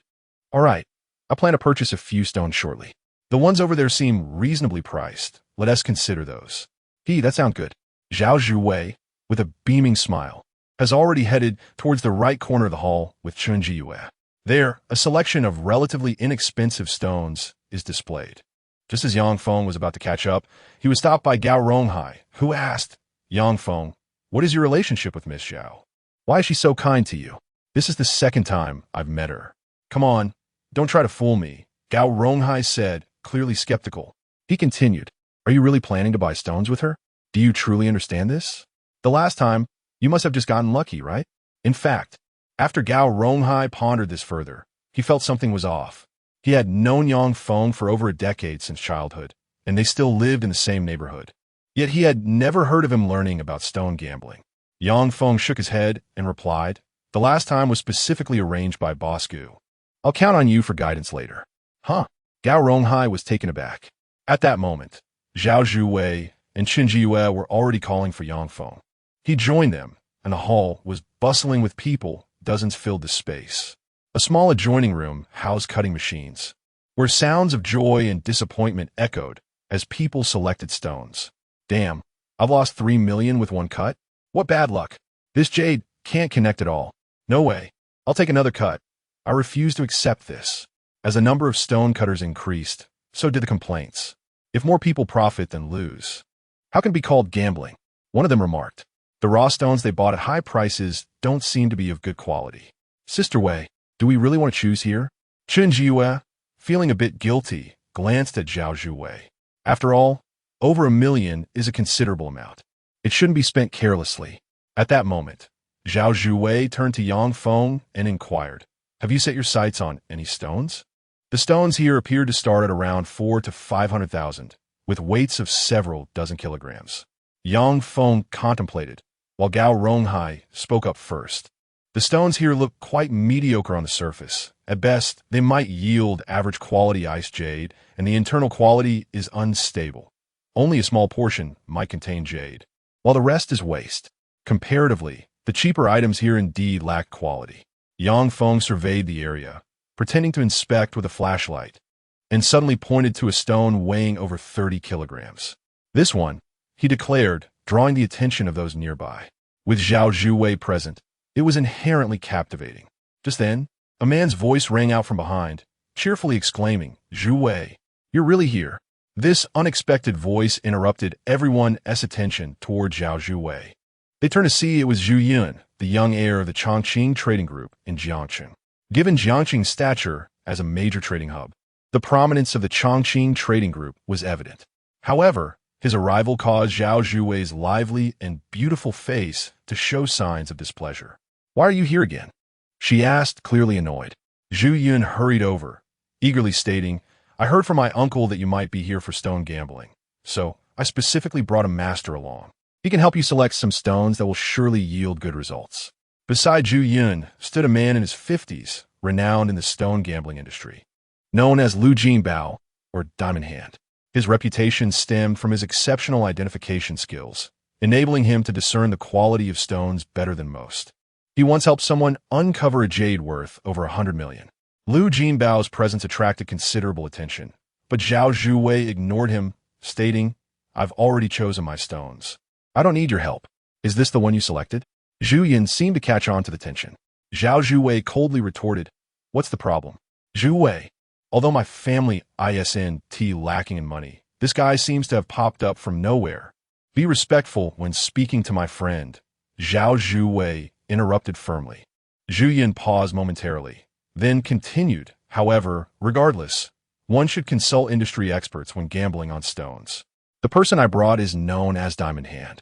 "All right, I plan to purchase a few stones shortly. The ones over there seem reasonably priced. Let us consider those." That sounds good." Zhao Zhuwei, with a beaming smile, has already headed towards the right corner of the hall with Chun Jiwe. There, a selection of relatively inexpensive stones is displayed. Just as Yang Feng was about to catch up, he was stopped by Gao Ronghai, who asked, "Yang Feng, what is your relationship with Miss Zhao? Why is she so kind to you?" "This is the second time I've met her." "Come on, don't try to fool me," Gao Ronghai said, clearly skeptical. He continued, "Are you really planning to buy stones with her? Do you truly understand this? The last time, you must have just gotten lucky, right?" In fact, after Gao Ronghai pondered this further, he felt something was off. He had known Yang Feng for over a decade since childhood, and they still lived in the same neighborhood. Yet he had never heard of him learning about stone gambling. Yang Feng shook his head and replied, "The last time was specifically arranged by Boss Gu. I'll count on you for guidance later." "Huh?" Gao Ronghai was taken aback. At that moment, Zhao Zhuwei and Qin Jiyue were already calling for Yang Feng. He joined them, and the hall was bustling with people. Dozens filled the space. A small adjoining room housed cutting machines, where sounds of joy and disappointment echoed as people selected stones. "Damn, I've lost 3 million with one cut? What bad luck. This jade can't connect at all. No way. I'll take another cut. I refuse to accept this." As the number of stone cutters increased, so did the complaints. "If more people profit than lose, how can it be called gambling?" One of them remarked. "The raw stones they bought at high prices don't seem to be of good quality." "Sister Wei, do we really want to choose here?" Chun Jiwe, feeling a bit guilty, glanced at Zhao Zhuwei. After all, over 1 million is a considerable amount. It shouldn't be spent carelessly. At that moment, Zhao Zhuwei turned to Yang Feng and inquired, "Have you set your sights on any stones?" The stones here appeared to start at around 400,000 to 500,000, with weights of several dozen kilograms. Yang Feng contemplated, while Gao Ronghai spoke up first. The stones here look quite mediocre on the surface. At best, they might yield average quality ice jade, and the internal quality is unstable. Only a small portion might contain jade, while the rest is waste. Comparatively, the cheaper items here indeed lack quality. Yang Feng surveyed the area, pretending to inspect with a flashlight, and suddenly pointed to a stone weighing over 30 kilograms. This one, he declared, drawing the attention of those nearby. With Zhao Zhuwei present, it was inherently captivating. Just then, a man's voice rang out from behind, cheerfully exclaiming, "Zhuwei, you're really here." This unexpected voice interrupted everyone's attention toward Zhao Zhuwei. They turned to see it was Zhu Yun, the young heir of the Chongqing trading group in Jiangcheng. Given Jiangqing's stature as a major trading hub, the prominence of the Chongqing trading group was evident. However, his arrival caused Zhao Zhuwei's lively and beautiful face to show signs of displeasure. "Why are you here again?" she asked, clearly annoyed. Zhu Yun hurried over, eagerly stating, "I heard from my uncle that you might be here for stone gambling, so I specifically brought a master along. He can help you select some stones that will surely yield good results." Beside Zhu Yun stood a man in his 50s, renowned in the stone gambling industry, known as Lu Jinbao, or Diamond Hand. His reputation stemmed from his exceptional identification skills, enabling him to discern the quality of stones better than most. He once helped someone uncover a jade worth over 100 million. Lu Jinbao's presence attracted considerable attention, but Zhao Zhuwei ignored him, stating, "I've already chosen my stones. I don't need your help. Is this the one you selected?" Zhu Yun seemed to catch on to the tension. Zhao Zhuwei coldly retorted, "What's the problem?" "Zhuwei, although my family isn't lacking in money, this guy seems to have popped up from nowhere. Be respectful when speaking to my friend." Zhao Zhuwei interrupted firmly. Zhu Yun paused momentarily, then continued, "However, regardless, one should consult industry experts when gambling on stones. The person I brought is known as Diamond Hand.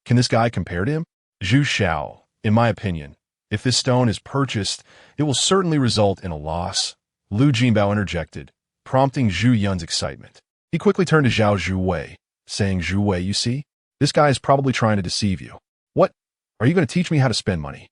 Can this guy compare to him?" "Zhu Xiao, in my opinion, if this stone is purchased, it will certainly result in a loss," Lu Jinbao interjected, prompting Zhu Yun's excitement. He quickly turned to Zhao Zhuwei, saying, "Zhuwei, you see, this guy is probably trying to deceive you. What? Are you going to teach me how to spend money?"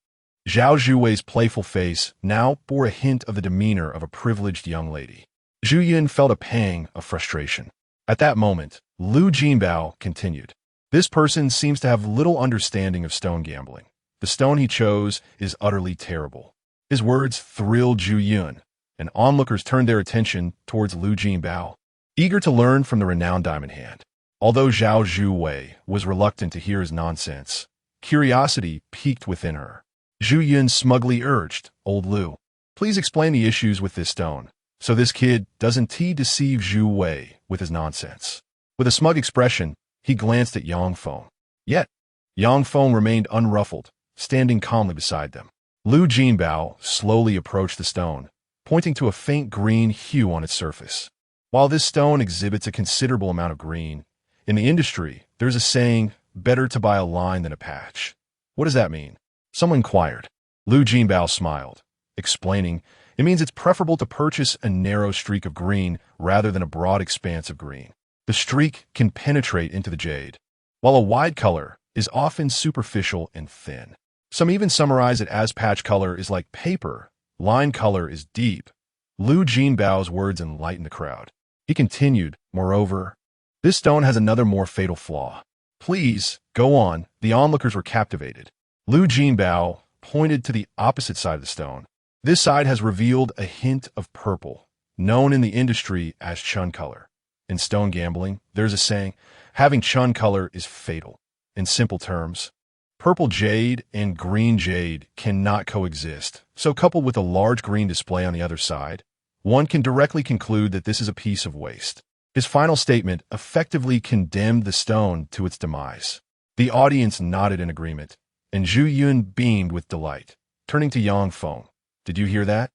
Zhao Zhuwei's playful face now bore a hint of the demeanor of a privileged young lady. Zhu Yun felt a pang of frustration. At that moment, Lu Jinbao continued, "This person seems to have little understanding of stone gambling. The stone he chose is utterly terrible." His words thrilled Zhu Yun, and onlookers turned their attention towards Lu Jinbao, eager to learn from the renowned Diamond Hand. Although Zhao Zhuwei was reluctant to hear his nonsense, curiosity piqued within her. Zhu Yun smugly urged, "Old Lu, please explain the issues with this stone, so this kid doesn't deceive Zhu Wei with his nonsense." With a smug expression, he glanced at Yang Feng. Yet, Yang Feng remained unruffled, standing calmly beside them. Lu Jinbao slowly approached the stone, pointing to a faint green hue on its surface. While this stone exhibits a considerable amount of green, in the industry, there's a saying, "Better to buy a line than a patch." "What does that mean?" someone inquired. Lu Jinbao smiled, explaining, "It means it's preferable to purchase a narrow streak of green rather than a broad expanse of green. The streak can penetrate into the jade, while a wide color is often superficial and thin. Some even summarize it as patch color is like paper, line color is deep." Lu Jinbao's words enlightened the crowd. He continued, "Moreover, this stone has another more fatal flaw." "Please, go on." The onlookers were captivated. Lu Jinbao pointed to the opposite side of the stone. This side has revealed a hint of purple, known in the industry as chun color. In stone gambling, there's a saying, having chun color is fatal. In simple terms, purple jade and green jade cannot coexist, so coupled with a large green display on the other side, one can directly conclude that this is a piece of waste. His final statement effectively condemned the stone to its demise. The audience nodded in agreement, and Zhu Yun beamed with delight, turning to Yang Feng. "Did you hear that?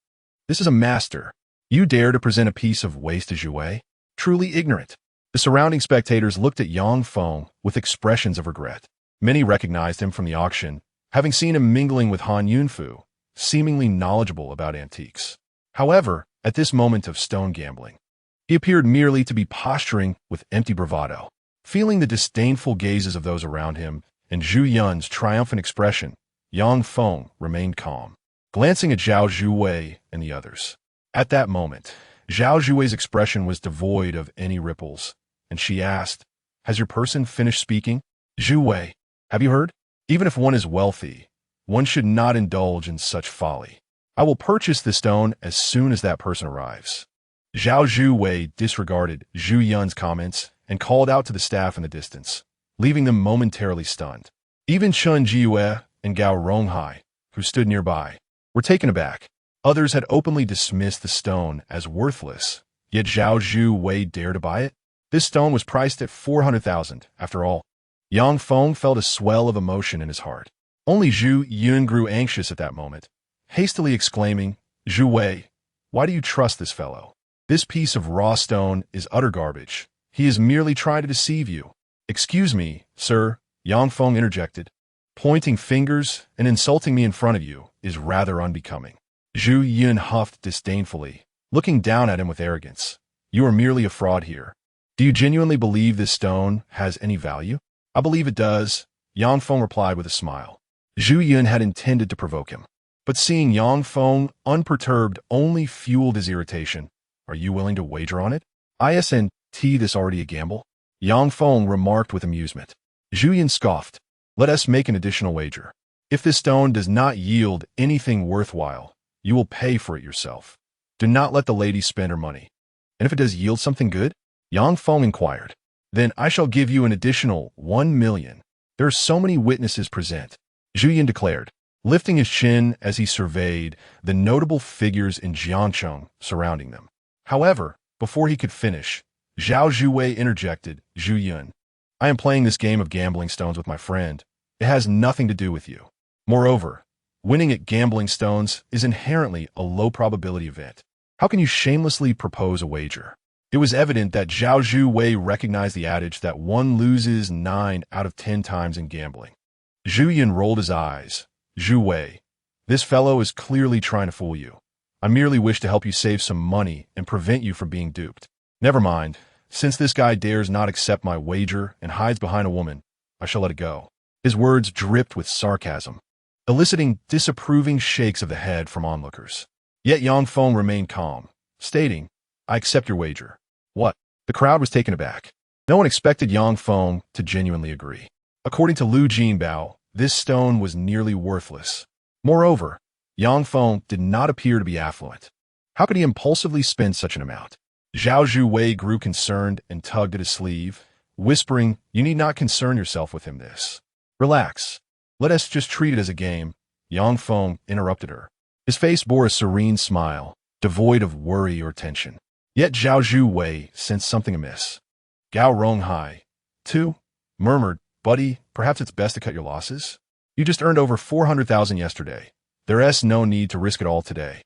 This is a master. You dare to present a piece of waste to Zhuwei? Truly ignorant." The surrounding spectators looked at Yang Feng with expressions of regret. Many recognized him from the auction, having seen him mingling with Han Yunfu, seemingly knowledgeable about antiques. However, at this moment of stone gambling, he appeared merely to be posturing with empty bravado. Feeling the disdainful gazes of those around him and Zhu Yun's triumphant expression, Yang Feng remained calm, glancing at Zhao Zhuwei and the others. At that moment, Zhao Zhuwei's expression was devoid of any ripples, and she asked, "Has your person finished speaking?" "Zhuwei, have you heard? Even if one is wealthy, one should not indulge in such folly. I will purchase the stone as soon as that person arrives." Zhao Zhuwei disregarded Zhu Yun's comments and called out to the staff in the distance, leaving them momentarily stunned. Even Chun Jiyue and Gao Ronghai, who stood nearby, were taken aback. Others had openly dismissed the stone as worthless, yet Zhao Zhuwei dared to buy it? This stone was priced at 400,000, after all. Yang Feng felt a swell of emotion in his heart. Only Zhu Yun grew anxious at that moment, hastily exclaiming, "Zhuwei, why do you trust this fellow? This piece of raw stone is utter garbage. He is merely trying to deceive you." "Excuse me, sir," Yang Feng interjected. "Pointing fingers and insulting me in front of you is rather unbecoming." Zhu Yun huffed disdainfully, looking down at him with arrogance. "You are merely a fraud here. Do you genuinely believe this stone has any value?" "I believe it does," Yang Feng replied with a smile. Zhu Yun had intended to provoke him, but seeing Yang Feng unperturbed only fueled his irritation. "Are you willing to wager on it?" "Isn't this already a gamble?" Yang Feng remarked with amusement. Zhu Yun scoffed. "Let us make an additional wager. If this stone does not yield anything worthwhile, you will pay for it yourself. Do not let the lady spend her money." "And if it does yield something good?" Yang Feng inquired. "Then I shall give you an additional 1 million. There are so many witnesses present," Zhu Yun declared, lifting his chin as he surveyed the notable figures in Jiangcheng surrounding them. However, before he could finish, Zhao Zhuwei interjected, "Zhu Yun, I am playing this game of gambling stones with my friend. It has nothing to do with you. Moreover, winning at gambling stones is inherently a low-probability event. How can you shamelessly propose a wager?" It was evident that Zhao Zhuwei recognized the adage that one loses 9 out of 10 times in gambling. Zhu Yun rolled his eyes. "Zhuwei, this fellow is clearly trying to fool you. I merely wish to help you save some money and prevent you from being duped. Never mind. Since this guy dares not accept my wager and hides behind a woman, I shall let it go." His words dripped with sarcasm, eliciting disapproving shakes of the head from onlookers. Yet Yang Feng remained calm, stating, "I accept your wager." "What?" The crowd was taken aback. No one expected Yang Feng to genuinely agree. According to Lu Jinbao, this stone was nearly worthless. Moreover, Yang Feng did not appear to be affluent. How could he impulsively spend such an amount? Zhao Zhuwei grew concerned and tugged at his sleeve, whispering, "You need not concern yourself with him this. Relax. Let us just treat it as a game." Yang Feng interrupted her. His face bore a serene smile, devoid of worry or tension. Yet Zhao Zhuwei sensed something amiss. Gao Ronghai, too, murmured, "Buddy, perhaps it's best to cut your losses? You just earned over 400,000 yesterday. There's no need to risk it all today."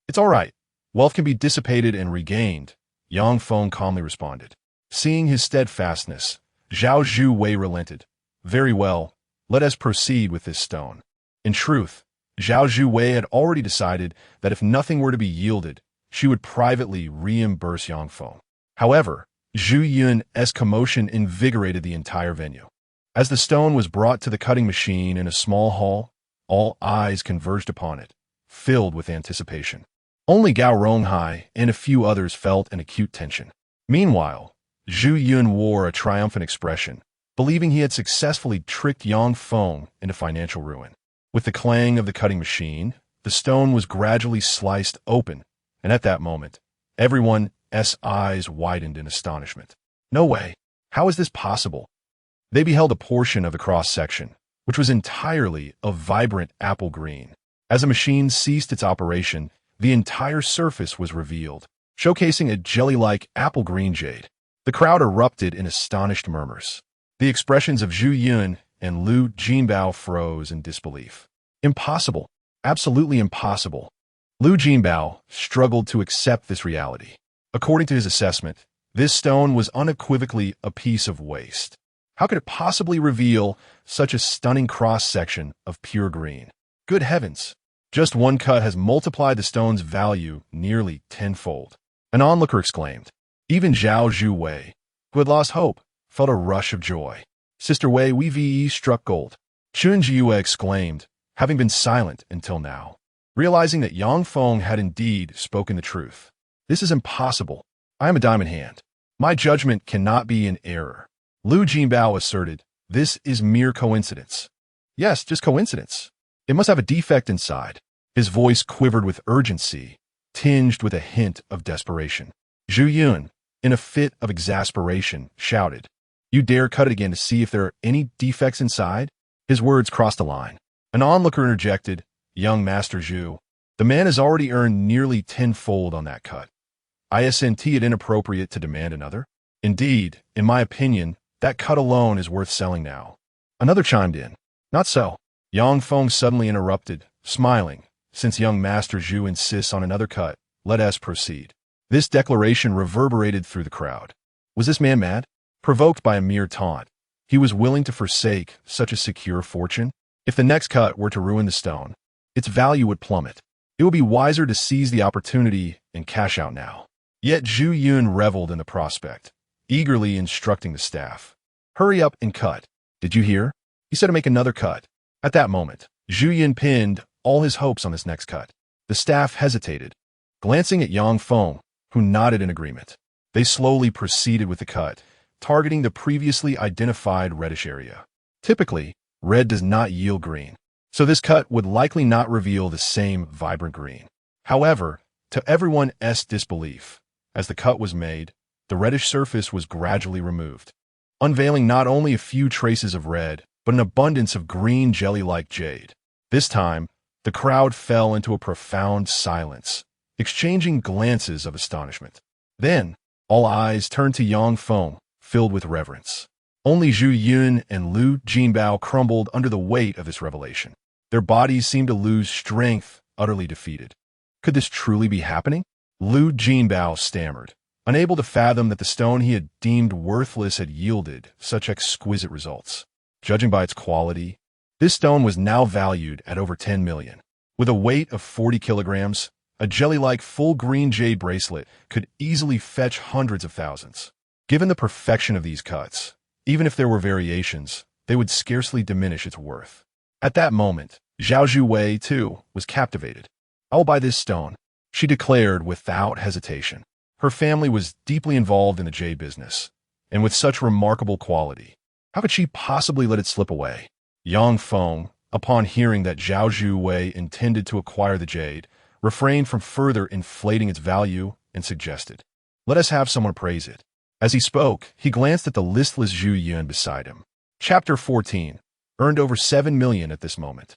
"It's all right. Wealth can be dissipated and regained," Yang Feng calmly responded. Seeing his steadfastness, Zhao Zhuwei relented. "Very well, let us proceed with this stone." In truth, Zhao Zhuwei had already decided that if nothing were to be yielded, she would privately reimburse Yang Feng. However, Zhu Yun's commotion invigorated the entire venue. As the stone was brought to the cutting machine in a small hall, all eyes converged upon it, filled with anticipation. Only Gao Ronghai and a few others felt an acute tension. Meanwhile, Zhu Yun wore a triumphant expression, believing he had successfully tricked Yang Feng into financial ruin. With the clang of the cutting machine, the stone was gradually sliced open, and at that moment, everyone's eyes widened in astonishment. "No way! How is this possible?" They beheld a portion of the cross-section, which was entirely of vibrant apple green. As the machine ceased its operation, the entire surface was revealed, showcasing a jelly-like apple green jade. The crowd erupted in astonished murmurs. The expressions of Zhu Yun and Lu Jinbao froze in disbelief. "Impossible. Absolutely impossible." Lu Jinbao struggled to accept this reality. According to his assessment, this stone was unequivocally a piece of waste. How could it possibly reveal such a stunning cross-section of pure green? Good heavens! Just one cut has multiplied the stone's value nearly tenfold. An onlooker exclaimed. Even Zhao Zhuwei, who had lost hope, felt a rush of joy. "Sister Wei, we VE struck gold." Chun Jiyue exclaimed, having been silent until now. Realizing that Yang Feng had indeed spoken the truth. This is impossible. I am a diamond hand. My judgment cannot be in error. Lu Jinbao asserted, this is mere coincidence. Yes, just coincidence. It must have a defect inside. His voice quivered with urgency, tinged with a hint of desperation. Zhu Yun, in a fit of exasperation, shouted, You dare cut it again to see if there are any defects inside? His words crossed a line. An onlooker interjected, Young Master Zhu, the man has already earned nearly tenfold on that cut. Isn't it inappropriate to demand another? Indeed, in my opinion, that cut alone is worth selling now. Another chimed in. Not so. Yang Feng suddenly interrupted, smiling. Since young Master Zhu insists on another cut, let us proceed. This declaration reverberated through the crowd. Was this man mad? Provoked by a mere taunt, he was willing to forsake such a secure fortune? If the next cut were to ruin the stone, its value would plummet. It would be wiser to seize the opportunity and cash out now. Yet Zhu Yun reveled in the prospect, eagerly instructing the staff. Hurry up and cut. Did you hear? He said to make another cut. At that moment, Zhu Yun pinned all his hopes on this next cut. The staff hesitated, glancing at Yang Feng, who nodded in agreement. They slowly proceeded with the cut, targeting the previously identified reddish area. Typically, red does not yield green, so this cut would likely not reveal the same vibrant green. However, to everyone's disbelief, as the cut was made, the reddish surface was gradually removed, unveiling not only a few traces of red, but an abundance of green jelly-like jade. This time, the crowd fell into a profound silence, exchanging glances of astonishment. Then, all eyes turned to Yang Feng, filled with reverence. Only Zhu Yun and Lu Jinbao crumbled under the weight of this revelation. Their bodies seemed to lose strength, utterly defeated. Could this truly be happening? Lu Jinbao stammered, unable to fathom that the stone he had deemed worthless had yielded such exquisite results. Judging by its quality, this stone was now valued at over 10 million. With a weight of 40 kilograms, a jelly-like full green jade bracelet could easily fetch hundreds of thousands. Given the perfection of these cuts, even if there were variations, they would scarcely diminish its worth. At that moment, Zhao Zhuwei, too, was captivated. I will buy this stone, she declared without hesitation. Her family was deeply involved in the jade business, and with such remarkable quality, how could she possibly let it slip away? Yang Feng, upon hearing that Zhao Zhuwei intended to acquire the jade, refrained from further inflating its value and suggested, Let us have someone appraise it. As he spoke, he glanced at the listless Zhu Yun beside him. Chapter 14. Earned over 7 million at this moment.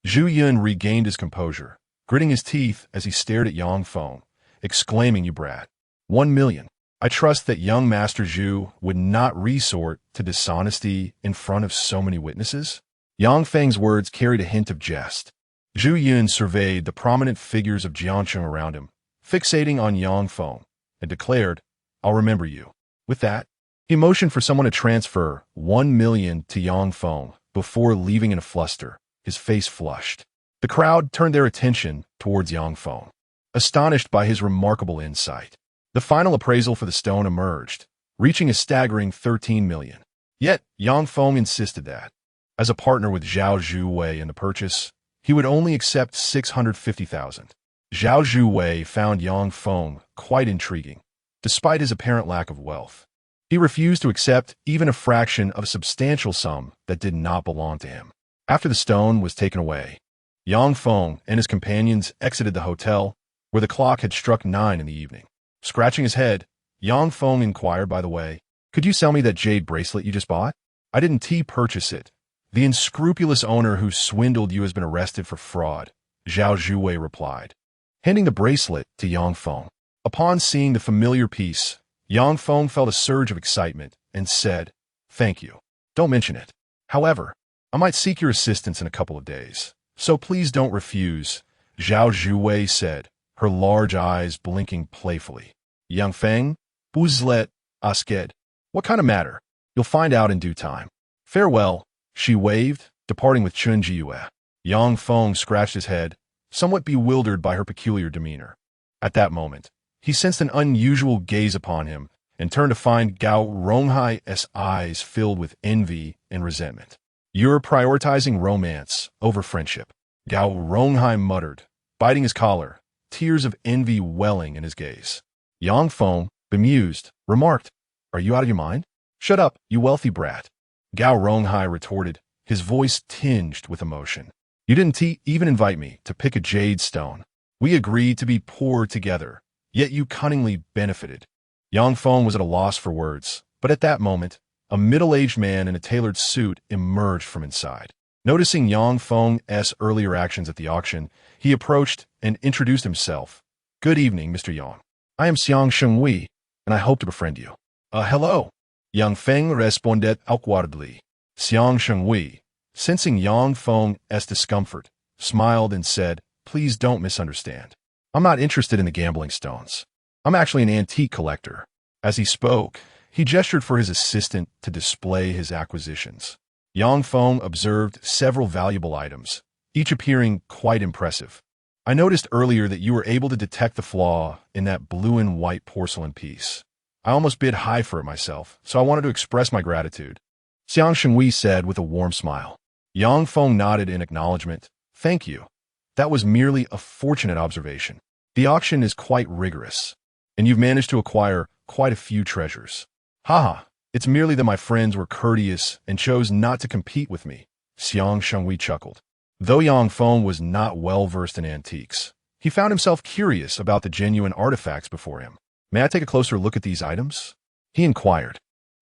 Zhu Yun regained his composure, gritting his teeth as he stared at Yang Feng, exclaiming, You brat. 1 million. I trust that young Master Zhu would not resort to dishonesty in front of so many witnesses. Yang Feng's words carried a hint of jest. Zhu Yun surveyed the prominent figures of Jiangcheng around him, fixating on Yang Feng, and declared, I'll remember you. With that, he motioned for someone to transfer 1 million to Yang Feng before leaving in a fluster, his face flushed. The crowd turned their attention towards Yang Feng, astonished by his remarkable insight. The final appraisal for the stone emerged, reaching a staggering 13 million. Yet, Yang Feng insisted that, as a partner with Zhao Zhuwei in the purchase, he would only accept 650,000. Zhao Zhuwei found Yang Feng quite intriguing, despite his apparent lack of wealth. He refused to accept even a fraction of a substantial sum that did not belong to him. After the stone was taken away, Yang Feng and his companions exited the hotel, where the clock had struck 9 in the evening. Scratching his head, Yang Feng inquired, By the way, could you sell me that jade bracelet you just bought? I didn't purchase it. The unscrupulous owner who swindled you has been arrested for fraud, Zhao Zhuwei replied, handing the bracelet to Yang Feng. Upon seeing the familiar piece, Yang Feng felt a surge of excitement and said, Thank you. Don't mention it. However, I might seek your assistance in a couple of days, so please don't refuse, Zhao Zhuwei said, her large eyes blinking playfully. Yang Feng, Buzlet, Asked. What kind of matter? You'll find out in due time. Farewell, she waved, departing with Chun Jiyue. Yang Feng scratched his head, somewhat bewildered by her peculiar demeanor. At that moment, he sensed an unusual gaze upon him and turned to find Gao Ronghai's eyes filled with envy and resentment. You're prioritizing romance over friendship. Gao Ronghai muttered, biting his collar, tears of envy welling in his gaze. Yang Feng, bemused, remarked, "Are you out of your mind? Shut up, you wealthy brat." Gao Ronghai retorted, his voice tinged with emotion. "You didn't even invite me to pick a jade stone. We agreed to be poor together, yet you cunningly benefited." Yang Feng was at a loss for words, but at that moment, a middle-aged man in a tailored suit emerged from inside. Noticing Yang Feng's earlier actions at the auction, he approached and introduced himself. "Good evening, Mr. Yang. I am Xiang Shengwei, and I hope to befriend you." Hello." Yang Feng responded awkwardly. Xiang Shengwei, sensing Yang Feng's discomfort, smiled and said, "Please don't misunderstand. I'm not interested in the gambling stones. I'm actually an antique collector." As he spoke, he gestured for his assistant to display his acquisitions. Yang Feng observed several valuable items, each appearing quite impressive. "I noticed earlier that you were able to detect the flaw in that blue and white porcelain piece. I almost bid high for it myself, so I wanted to express my gratitude," Xiang Shengwei said with a warm smile. Yang Feng nodded in acknowledgement. "Thank you. That was merely a fortunate observation. The auction is quite rigorous, and you've managed to acquire quite a few treasures." "Haha, it's merely that my friends were courteous and chose not to compete with me," Xiang Shengwei chuckled. Though Yang Feng was not well-versed in antiques, he found himself curious about the genuine artifacts before him. "May I take a closer look at these items?" he inquired.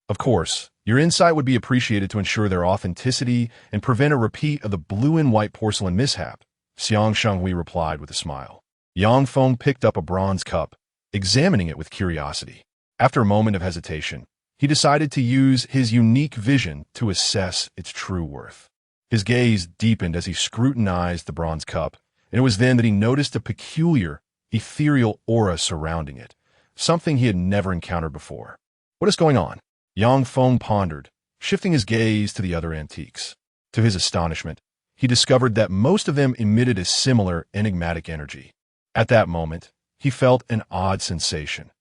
"Of course, your insight would be appreciated to ensure their authenticity and prevent a repeat of the blue and white porcelain mishap," Xiang Shengwei replied with a smile. Yang Feng picked up a bronze cup, examining it with curiosity. After a moment of hesitation, he decided to use his unique vision to assess its true worth. His gaze deepened as he scrutinized the bronze cup, and it was then that he noticed a peculiar, ethereal aura surrounding it, something he had never encountered before. "What is going on?" Yang Feng pondered, shifting his gaze to the other antiques. To his astonishment, he discovered that most of them emitted a similar enigmatic energy. At that moment, he felt an odd sensation.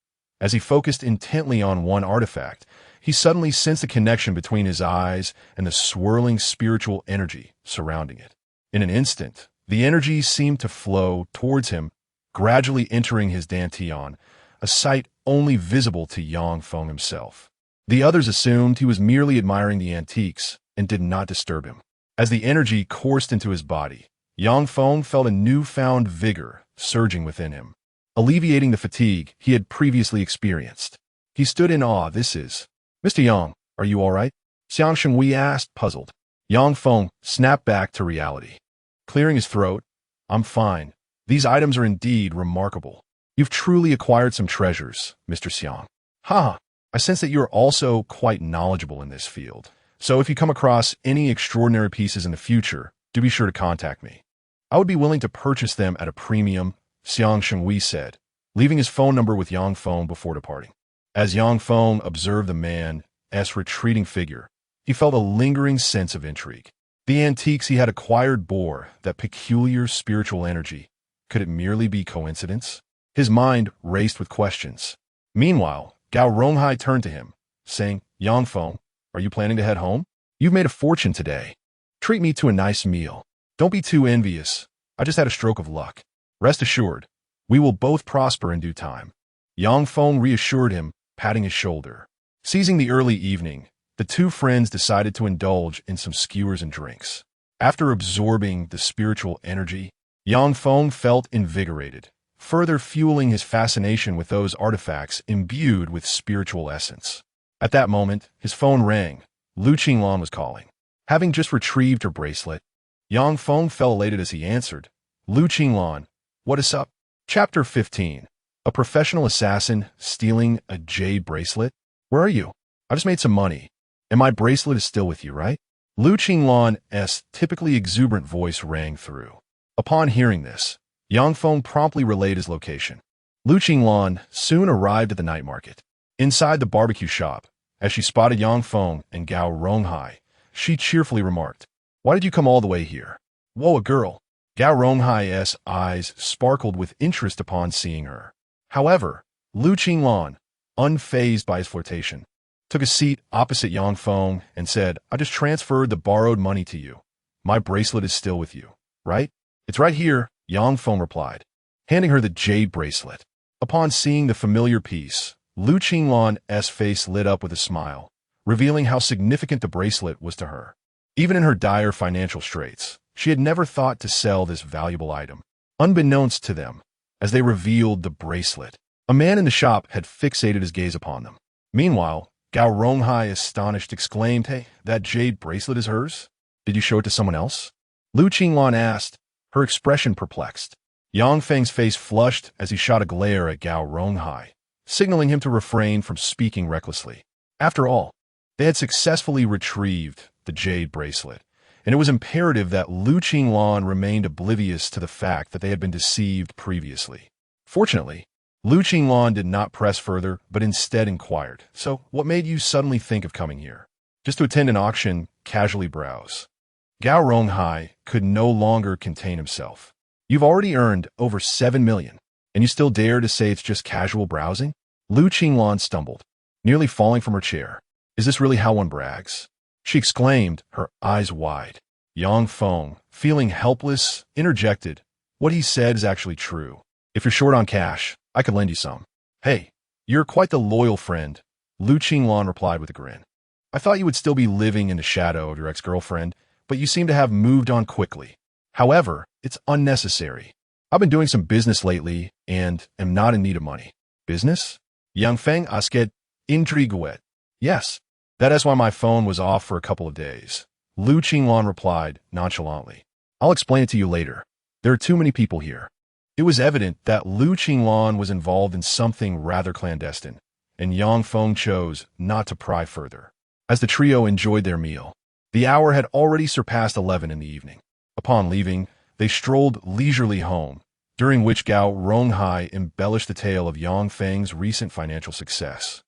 As he focused intently on one artifact, he suddenly sensed a connection between his eyes and the swirling spiritual energy surrounding it. In an instant, the energy seemed to flow towards him, gradually entering his dantian, a sight only visible to Yang Feng himself. The others assumed he was merely admiring the antiques and did not disturb him. As the energy coursed into his body, Yang Feng felt a newfound vigor surging within him, alleviating the fatigue he had previously experienced. He stood in awe. "This is... Mr. Yang, are you all right?" Xiang Shengwei asked, puzzled. Yang Feng snapped back to reality. Clearing his throat, "I'm fine. These items are indeed remarkable. You've truly acquired some treasures, Mr. Xiang." "Ha! I sense that you are also quite knowledgeable in this field. So if you come across any extraordinary pieces in the future, do be sure to contact me. I would be willing to purchase them at a premium," Xiang Shengwei said, leaving his phone number with Yang Feng before departing. As Yang Feng observed the man's retreating figure, he felt a lingering sense of intrigue. The antiques he had acquired bore that peculiar spiritual energy. Could it merely be coincidence? His mind raced with questions. Meanwhile, Gao Ronghai turned to him, saying, "Yang Feng, are you planning to head home? You've made a fortune today. Treat me to a nice meal. Don't be too envious. I just had a stroke of luck. Rest assured, we will both prosper in due time." Yang Feng reassured him, patting his shoulder. Seizing the early evening, the two friends decided to indulge in some skewers and drinks. After absorbing the spiritual energy, Yang Feng felt invigorated, further fueling his fascination with those artifacts imbued with spiritual essence. At that moment, his phone rang. Lu Qinglan was calling. Having just retrieved her bracelet, Yang Feng felt elated as he answered, "Lu Qinglan, what is up?" Chapter 15. A professional assassin stealing a jade bracelet? "Where are you?" "I just made some money, and my bracelet is still with you, right?" Lu Qinglan's typically exuberant voice rang through. Upon hearing this, Yang Feng promptly relayed his location. Lu Qinglan soon arrived at the night market. Inside the barbecue shop, as she spotted Yang Feng and Gao Ronghai, she cheerfully remarked, "Why did you come all the way here?" "Whoa, a girl." Gao Ronghai's eyes sparkled with interest upon seeing her. However, Lu Qinglan, unfazed by his flirtation, took a seat opposite Yang Feng and said, "I just transferred the borrowed money to you. My bracelet is still with you, right?" It's right here, Yang Feng replied, handing her the jade bracelet. Upon seeing the familiar piece, Lu Qinglan's face lit up with a smile, revealing how significant the bracelet was to her. Even in her dire financial straits, she had never thought to sell this valuable item. Unbeknownst to them, as they revealed the bracelet, a man in the shop had fixated his gaze upon them. Meanwhile, Gao Ronghai, astonished, exclaimed, "Hey, that jade bracelet is hers? Did you show it to someone else?" Lu Qinglan asked, her expression perplexed. Yang Feng's face flushed as he shot a glare at Gao Ronghai, signaling him to refrain from speaking recklessly. After all, they had successfully retrieved the jade bracelet, and it was imperative that Lu Qinglan remained oblivious to the fact that they had been deceived previously. Fortunately, Lu Qinglan did not press further, but instead inquired, "So, what made you suddenly think of coming here? Just to attend an auction, casually browse?" Gao Ronghai could no longer contain himself. "You've already earned over 7 million, and you still dare to say it's just casual browsing?" Lu Qinglan stumbled, nearly falling from her chair. "Is this really how one brags?" she exclaimed, her eyes wide. Yang Feng, feeling helpless, interjected, "What he said is actually true. If you're short on cash, I could lend you some." "Hey, you're quite the loyal friend," Lu Qinglan replied with a grin. "I thought you would still be living in the shadow of your ex-girlfriend, but you seem to have moved on quickly. However, it's unnecessary. I've been doing some business lately and am not in need of money." "Business?" Yang Feng asked, intrigued. "Yes, that is why my phone was off for a couple of days," Lu Qinglan replied nonchalantly. "I'll explain it to you later. There are too many people here." It was evident that Lu Qinglan was involved in something rather clandestine, and Yang Feng chose not to pry further. As the trio enjoyed their meal, the hour had already surpassed 11 in the evening. Upon leaving, they strolled leisurely home, during which Gao Ronghai embellished the tale of Yang Feng's recent financial success.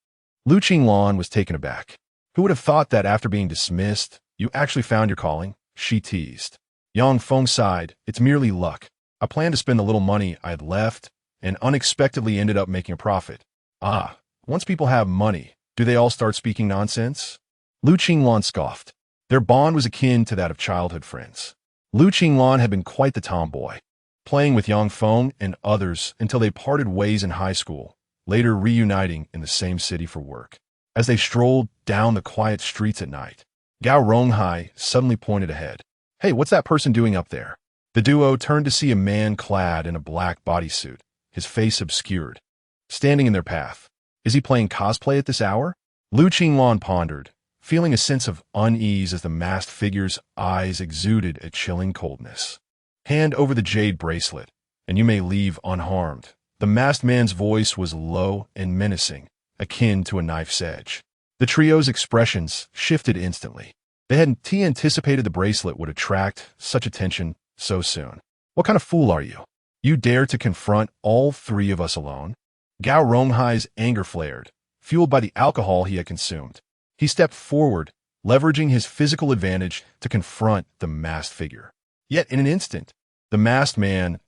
Lu Qinglan was taken aback. "Who would have thought that after being dismissed, you actually found your calling?" she teased. Yang Feng sighed, "It's merely luck. I planned to spend the little money I had left, and unexpectedly ended up making a profit." "Ah, once people have money, do they all start speaking nonsense?" Lu Qinglan scoffed. Their bond was akin to that of childhood friends. Lu Qinglan had been quite the tomboy, playing with Yang Feng and others until they parted ways in high school, later reuniting in the same city for work. As they strolled down the quiet streets at night, Gao Ronghai suddenly pointed ahead. "Hey, what's that person doing up there?" The duo turned to see a man clad in a black bodysuit, his face obscured, standing in their path. "Is he playing cosplay at this hour?" Lu Qinglan pondered, feeling a sense of unease as the masked figure's eyes exuded a chilling coldness. "Hand over the jade bracelet, and you may leave unharmed." The masked man's voice was low and menacing, akin to a knife's edge. The trio's expressions shifted instantly. They hadn't anticipated the bracelet would attract such attention so soon. "What kind of fool are you? You dare to confront all three of us alone?" Gao Ronghai's anger flared, fueled by the alcohol he had consumed. He stepped forward, leveraging his physical advantage to confront the masked figure. Yet in an instant, the masked man's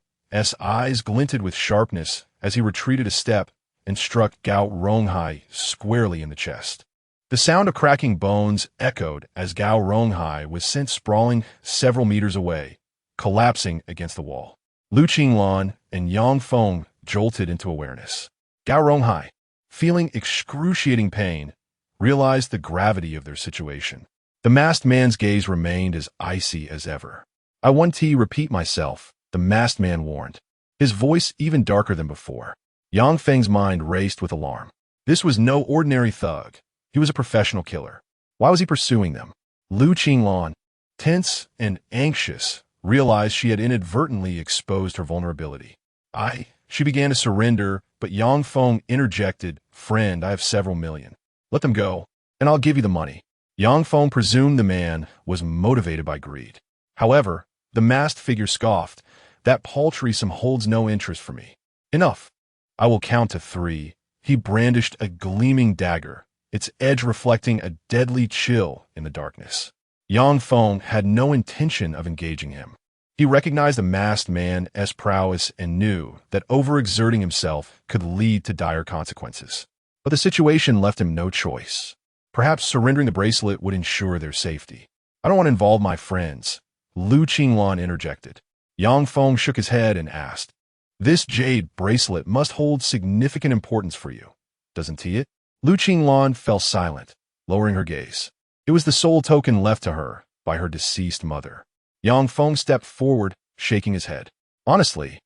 eyes glinted with sharpness as he retreated a step and struck Gao Ronghai squarely in the chest. The sound of cracking bones echoed as Gao Ronghai was sent sprawling several meters away, collapsing against the wall. Lu Qinglan and Yang Feng jolted into awareness. Gao Ronghai, feeling excruciating pain, realized the gravity of their situation. The masked man's gaze remained as icy as ever. "I want to repeat myself," the masked man warned, his voice even darker than before. Yang Feng's mind raced with alarm. This was no ordinary thug. He was a professional killer. Why was he pursuing them? Lu Qinglan, tense and anxious, realized she had inadvertently exposed her vulnerability. She began to surrender, but Yang Feng interjected, "Friend, I have several million. Let them go, and I'll give you the money." Yang Feng presumed the man was motivated by greed. However, the masked figure scoffed, "That paltry sum holds no interest for me. Enough. I will count to 3. He brandished a gleaming dagger, its edge reflecting a deadly chill in the darkness. Yang Feng had no intention of engaging him. He recognized the masked man's prowess and knew that overexerting himself could lead to dire consequences. But the situation left him no choice. Perhaps surrendering the bracelet would ensure their safety. "I don't want to involve my friends," Lu Qinglan interjected. Yang Feng shook his head and asked, "This jade bracelet must hold significant importance for you, doesn't it?" Lu Qinglan fell silent, lowering her gaze. It was the sole token left to her by her deceased mother. Yang Feng stepped forward, shaking his head. "Honestly,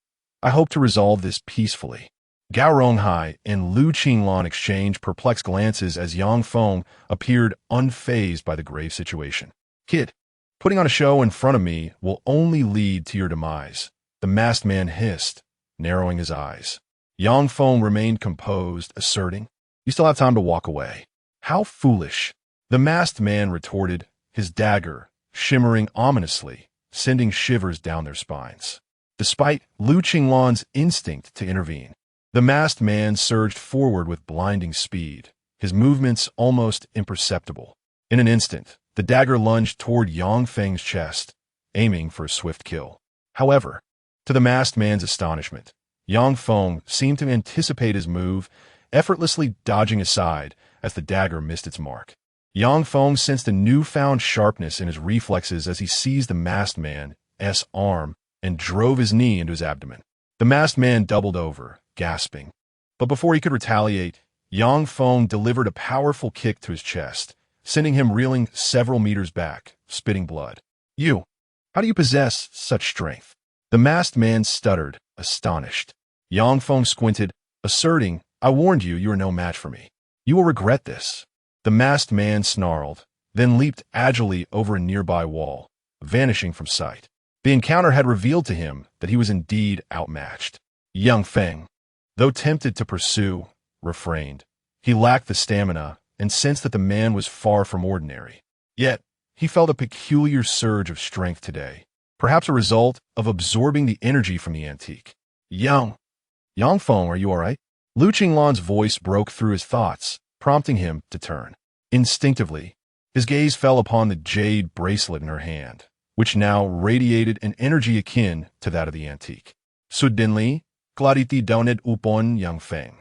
I hope to resolve this peacefully." Gao Ronghai and Lu Qinglan exchanged perplexed glances as Yang Feng appeared unfazed by the grave situation. "Kid, putting on a show in front of me will only lead to your demise," the masked man hissed, narrowing his eyes. Yang Feng remained composed, asserting, "You still have time to walk away." "How foolish," the masked man retorted, his dagger shimmering ominously, sending shivers down their spines. Despite Lu Qinglan's instinct to intervene, the masked man surged forward with blinding speed, his movements almost imperceptible. In an instant, the dagger lunged toward Yang Feng's chest, aiming for a swift kill. However, to the masked man's astonishment, Yang Feng seemed to anticipate his move, effortlessly dodging aside as the dagger missed its mark. Yang Feng sensed a newfound sharpness in his reflexes as he seized the masked man's arm and drove his knee into his abdomen. The masked man doubled over, gasping. But before he could retaliate, Yang Feng delivered a powerful kick to his chest, sending him reeling several meters back, spitting blood. "You, how do you possess such strength?" The masked man stuttered, astonished. Yang Feng squinted, asserting, "I warned you, you are no match for me. You will regret this." The masked man snarled, then leaped agilely over a nearby wall, vanishing from sight. The encounter had revealed to him that he was indeed outmatched. Yang Feng, though tempted to pursue, refrained. He lacked the stamina and sensed that the man was far from ordinary. Yet, he felt a peculiar surge of strength today, perhaps a result of absorbing the energy from the antique. Yang Feng, are you all right?" Lu Qinglan's voice broke through his thoughts, prompting him to turn. Instinctively, his gaze fell upon the jade bracelet in her hand, which now radiated an energy akin to that of the antique. Suddenly, clarity dawned upon Yang Feng.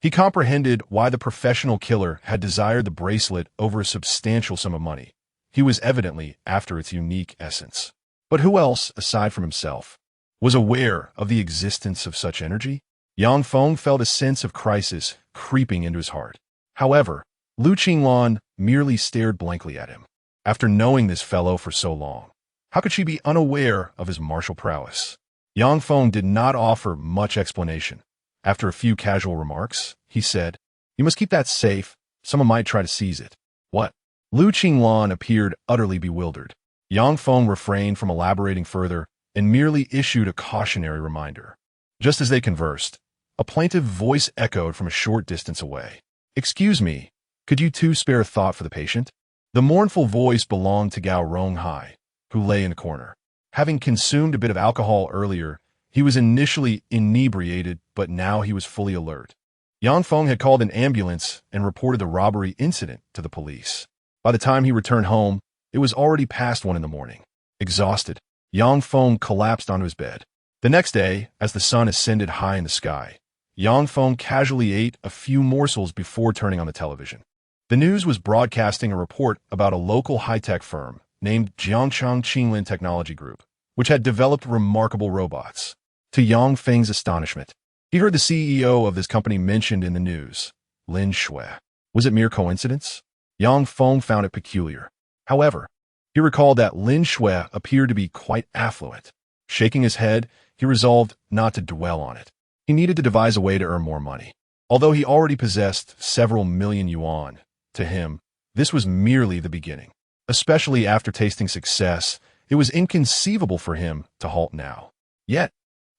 He comprehended why the professional killer had desired the bracelet over a substantial sum of money. He was evidently after its unique essence. But who else, aside from himself, was aware of the existence of such energy? Yang Feng felt a sense of crisis creeping into his heart. However, Lu Qinglan merely stared blankly at him. After knowing this fellow for so long, how could she be unaware of his martial prowess? Yang Feng did not offer much explanation. After a few casual remarks, he said, "You must keep that safe. Someone might try to seize it." "What?" Lu Qinglan appeared utterly bewildered. Yang Feng refrained from elaborating further and merely issued a cautionary reminder. Just as they conversed, a plaintive voice echoed from a short distance away. "Excuse me, could you two spare a thought for the patient?" The mournful voice belonged to Gao Ronghai, who lay in a corner. Having consumed a bit of alcohol earlier, he was initially inebriated, but now he was fully alert. Yang Feng had called an ambulance and reported the robbery incident to the police. By the time he returned home, it was already past 1 in the morning. Exhausted, Yang Feng collapsed onto his bed. The next day, as the sun ascended high in the sky, Yang Feng casually ate a few morsels before turning on the television. The news was broadcasting a report about a local high-tech firm named Jiangchang Qinglin Technology Group, which had developed remarkable robots. To Yang Feng's astonishment, he heard the CEO of this company mentioned in the news, Lin Shui. Was it mere coincidence? Yang Feng found it peculiar. However, he recalled that Lin Shui appeared to be quite affluent. Shaking his head, he resolved not to dwell on it. He needed to devise a way to earn more money. Although he already possessed several million yuan, to him, this was merely the beginning. Especially after tasting success, it was inconceivable for him to halt now. Yet,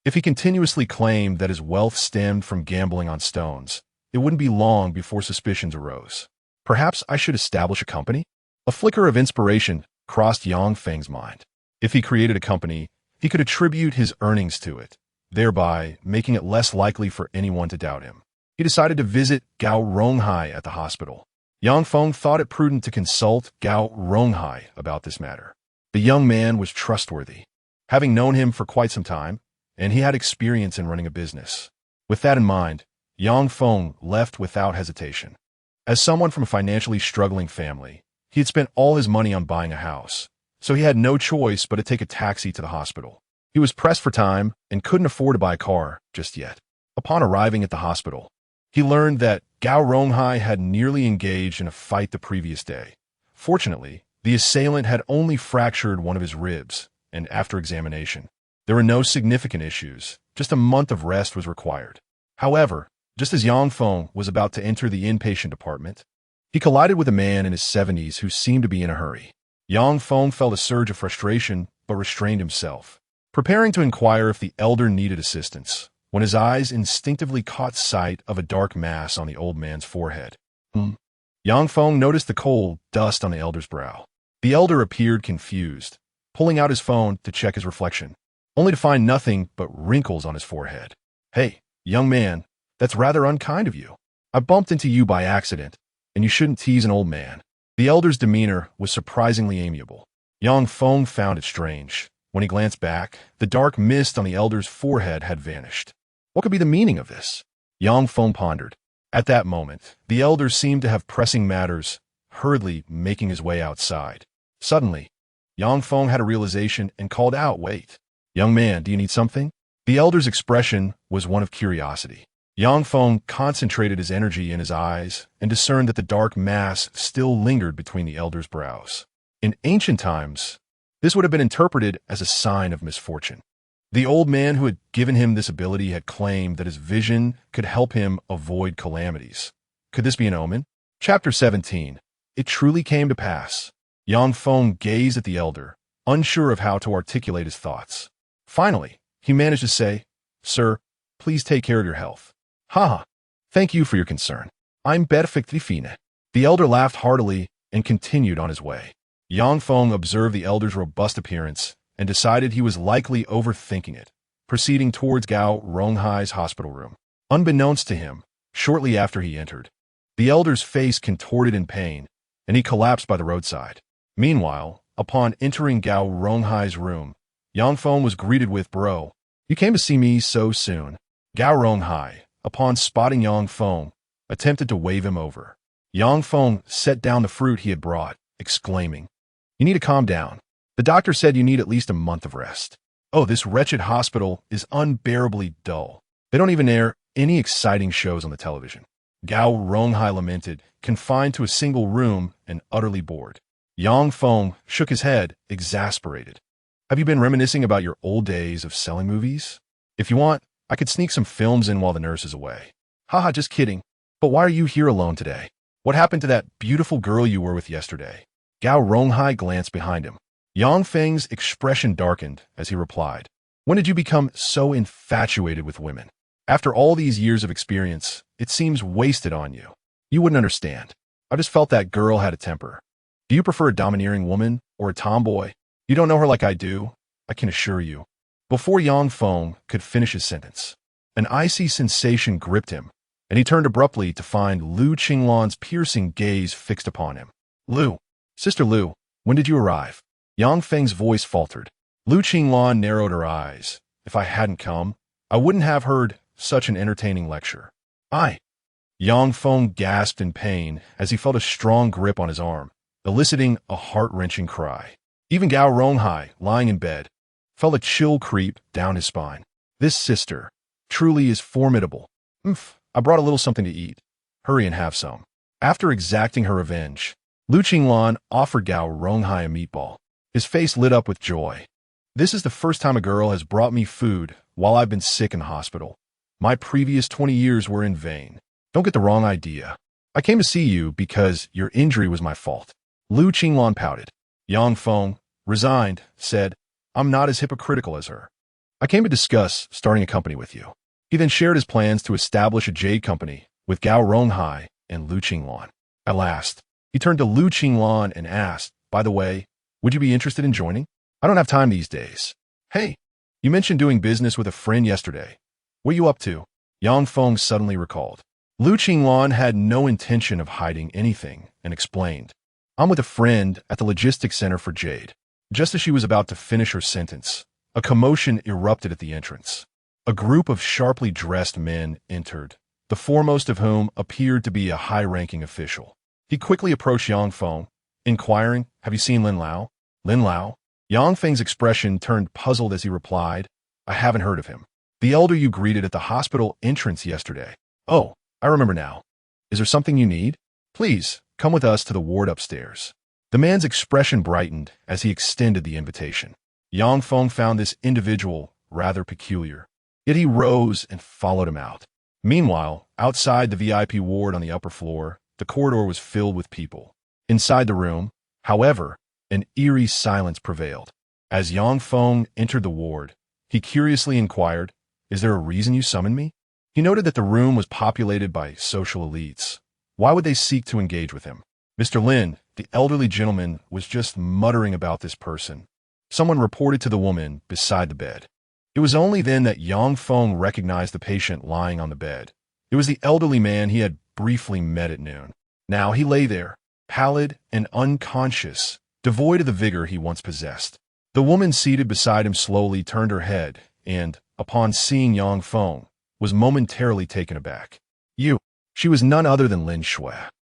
if he continuously claimed that his wealth stemmed from gambling on stones, it wouldn't be long before suspicions arose. Perhaps I should establish a company? A flicker of inspiration crossed Yang Feng's mind. If he created a company, he could attribute his earnings to it, thereby making it less likely for anyone to doubt him. He decided to visit Gao Ronghai at the hospital. Yang Feng thought it prudent to consult Gao Ronghai about this matter. The young man was trustworthy, having known him for quite some time, and he had experience in running a business. With that in mind, Yang Feng left without hesitation. As someone from a financially struggling family, he had spent all his money on buying a house, so he had no choice but to take a taxi to the hospital. He was pressed for time and couldn't afford to buy a car just yet. Upon arriving at the hospital, he learned that Gao Ronghai had nearly engaged in a fight the previous day. Fortunately, the assailant had only fractured one of his ribs, and after examination, there were no significant issues. Just a month of rest was required. However, just as Yang Feng was about to enter the inpatient department, he collided with a man in his 70s who seemed to be in a hurry. Yang Feng felt a surge of frustration but restrained himself, preparing to inquire if the elder needed assistance, when his eyes instinctively caught sight of a dark mass on the old man's forehead. Yang Feng noticed the cold dust on the elder's brow. The elder appeared confused, pulling out his phone to check his reflection, only to find nothing but wrinkles on his forehead. "Hey, young man, that's rather unkind of you. I bumped into you by accident, and you shouldn't tease an old man." The elder's demeanor was surprisingly amiable. Yang Feng found it strange. When he glanced back, the dark mist on the elder's forehead had vanished. What could be the meaning of this? Yang Feng pondered. At that moment, the elder seemed to have pressing matters, hurriedly making his way outside. Suddenly, Yang Feng had a realization and called out, "Wait. Young man, do you need something?" The elder's expression was one of curiosity. Yang Feng concentrated his energy in his eyes and discerned that the dark mass still lingered between the elder's brows. In ancient times, this would have been interpreted as a sign of misfortune. The old man who had given him this ability had claimed that his vision could help him avoid calamities. Could this be an omen? Chapter 17. It truly came to pass. Yang Feng gazed at the elder, unsure of how to articulate his thoughts. Finally, he managed to say, "Sir, please take care of your health." "Ha! Thank you for your concern. I'm perfectly fine." The elder laughed heartily and continued on his way. Yang Feng observed the elder's robust appearance and decided he was likely overthinking it, proceeding towards Gao Ronghai's hospital room. Unbeknownst to him, shortly after he entered, the elder's face contorted in pain, and he collapsed by the roadside. Meanwhile, upon entering Gao Ronghai's room, Yang Feng was greeted with, "Bro, you came to see me so soon." Gao Ronghai, upon spotting Yang Feng, attempted to wave him over. Yang Feng set down the fruit he had brought, exclaiming, "You need to calm down. The doctor said you need at least a month of rest. Oh, this wretched hospital is unbearably dull. They don't even air any exciting shows on the television." Gao Ronghai lamented, confined to a single room and utterly bored. Yang Feng shook his head, exasperated. "Have you been reminiscing about your old days of selling movies? If you want, I could sneak some films in while the nurse is away." "Haha, just kidding. But why are you here alone today? What happened to that beautiful girl you were with yesterday?" Gao Ronghai glanced behind him. Yang Feng's expression darkened as he replied, "When did you become so infatuated with women? After all these years of experience, it seems wasted on you. You wouldn't understand. I just felt that girl had a temper. Do you prefer a domineering woman or a tomboy? You don't know her like I do, I can assure you." Before Yang Feng could finish his sentence, an icy sensation gripped him, and he turned abruptly to find Lu Qinglan's piercing gaze fixed upon him. "Lu, Sister Lu, when did you arrive?" Yang Feng's voice faltered. Lu Qinglan narrowed her eyes. "If I hadn't come, I wouldn't have heard such an entertaining lecture." Yang Feng gasped in pain as he felt a strong grip on his arm, eliciting a heart-wrenching cry. Even Gao Ronghai, lying in bed, felt a chill creep down his spine. This sister truly is formidable. I brought a little something to eat. Hurry and have some." After exacting her revenge, Lu Qinglan offered Gao Ronghai a meatball. His face lit up with joy. "This is the first time a girl has brought me food while I've been sick in the hospital. My previous 20 years were in vain. Don't get the wrong idea. I came to see you because your injury was my fault." Lu Qinglan pouted. Yang Feng, resigned, said, "I'm not as hypocritical as her. I came to discuss starting a company with you." He then shared his plans to establish a jade company with Gao Ronghai and Lu Qinglan. At last, he turned to Lu Qinglan and asked, "By the way, would you be interested in joining? I don't have time these days." "Hey, you mentioned doing business with a friend yesterday. What are you up to?" Yang Feng suddenly recalled. Lu Qinglan had no intention of hiding anything and explained, "I'm with a friend at the logistics center for jade." Just as she was about to finish her sentence, a commotion erupted at the entrance. A group of sharply dressed men entered, the foremost of whom appeared to be a high-ranking official. He quickly approached Yang Feng, inquiring, "Have you seen Lin Lao?" "Lin Lao? Yang Feng's expression turned puzzled as he replied, I haven't heard of him. The elder you greeted at the hospital entrance yesterday. Oh, I remember now. Is there something you need? Please, come with us to the ward upstairs. The man's expression brightened as he extended the invitation. Yang Feng found this individual rather peculiar, yet he rose and followed him out. Meanwhile, outside the VIP ward on the upper floor, the corridor was filled with people. Inside the room, however, an eerie silence prevailed. As Yang Feng entered the ward, he curiously inquired, Is there a reason you summoned me? He noted that the room was populated by social elites. Why would they seek to engage with him? Mr. Lin, the elderly gentleman, was just muttering about this person. Someone reported to the woman beside the bed. It was only then that Yang Feng recognized the patient lying on the bed. It was the elderly man he had briefly met at noon. Now he lay there, pallid and unconscious, devoid of the vigor he once possessed. The woman seated beside him slowly turned her head and, upon seeing Yang Feng, was momentarily taken aback. You. She was none other than Lin Shui.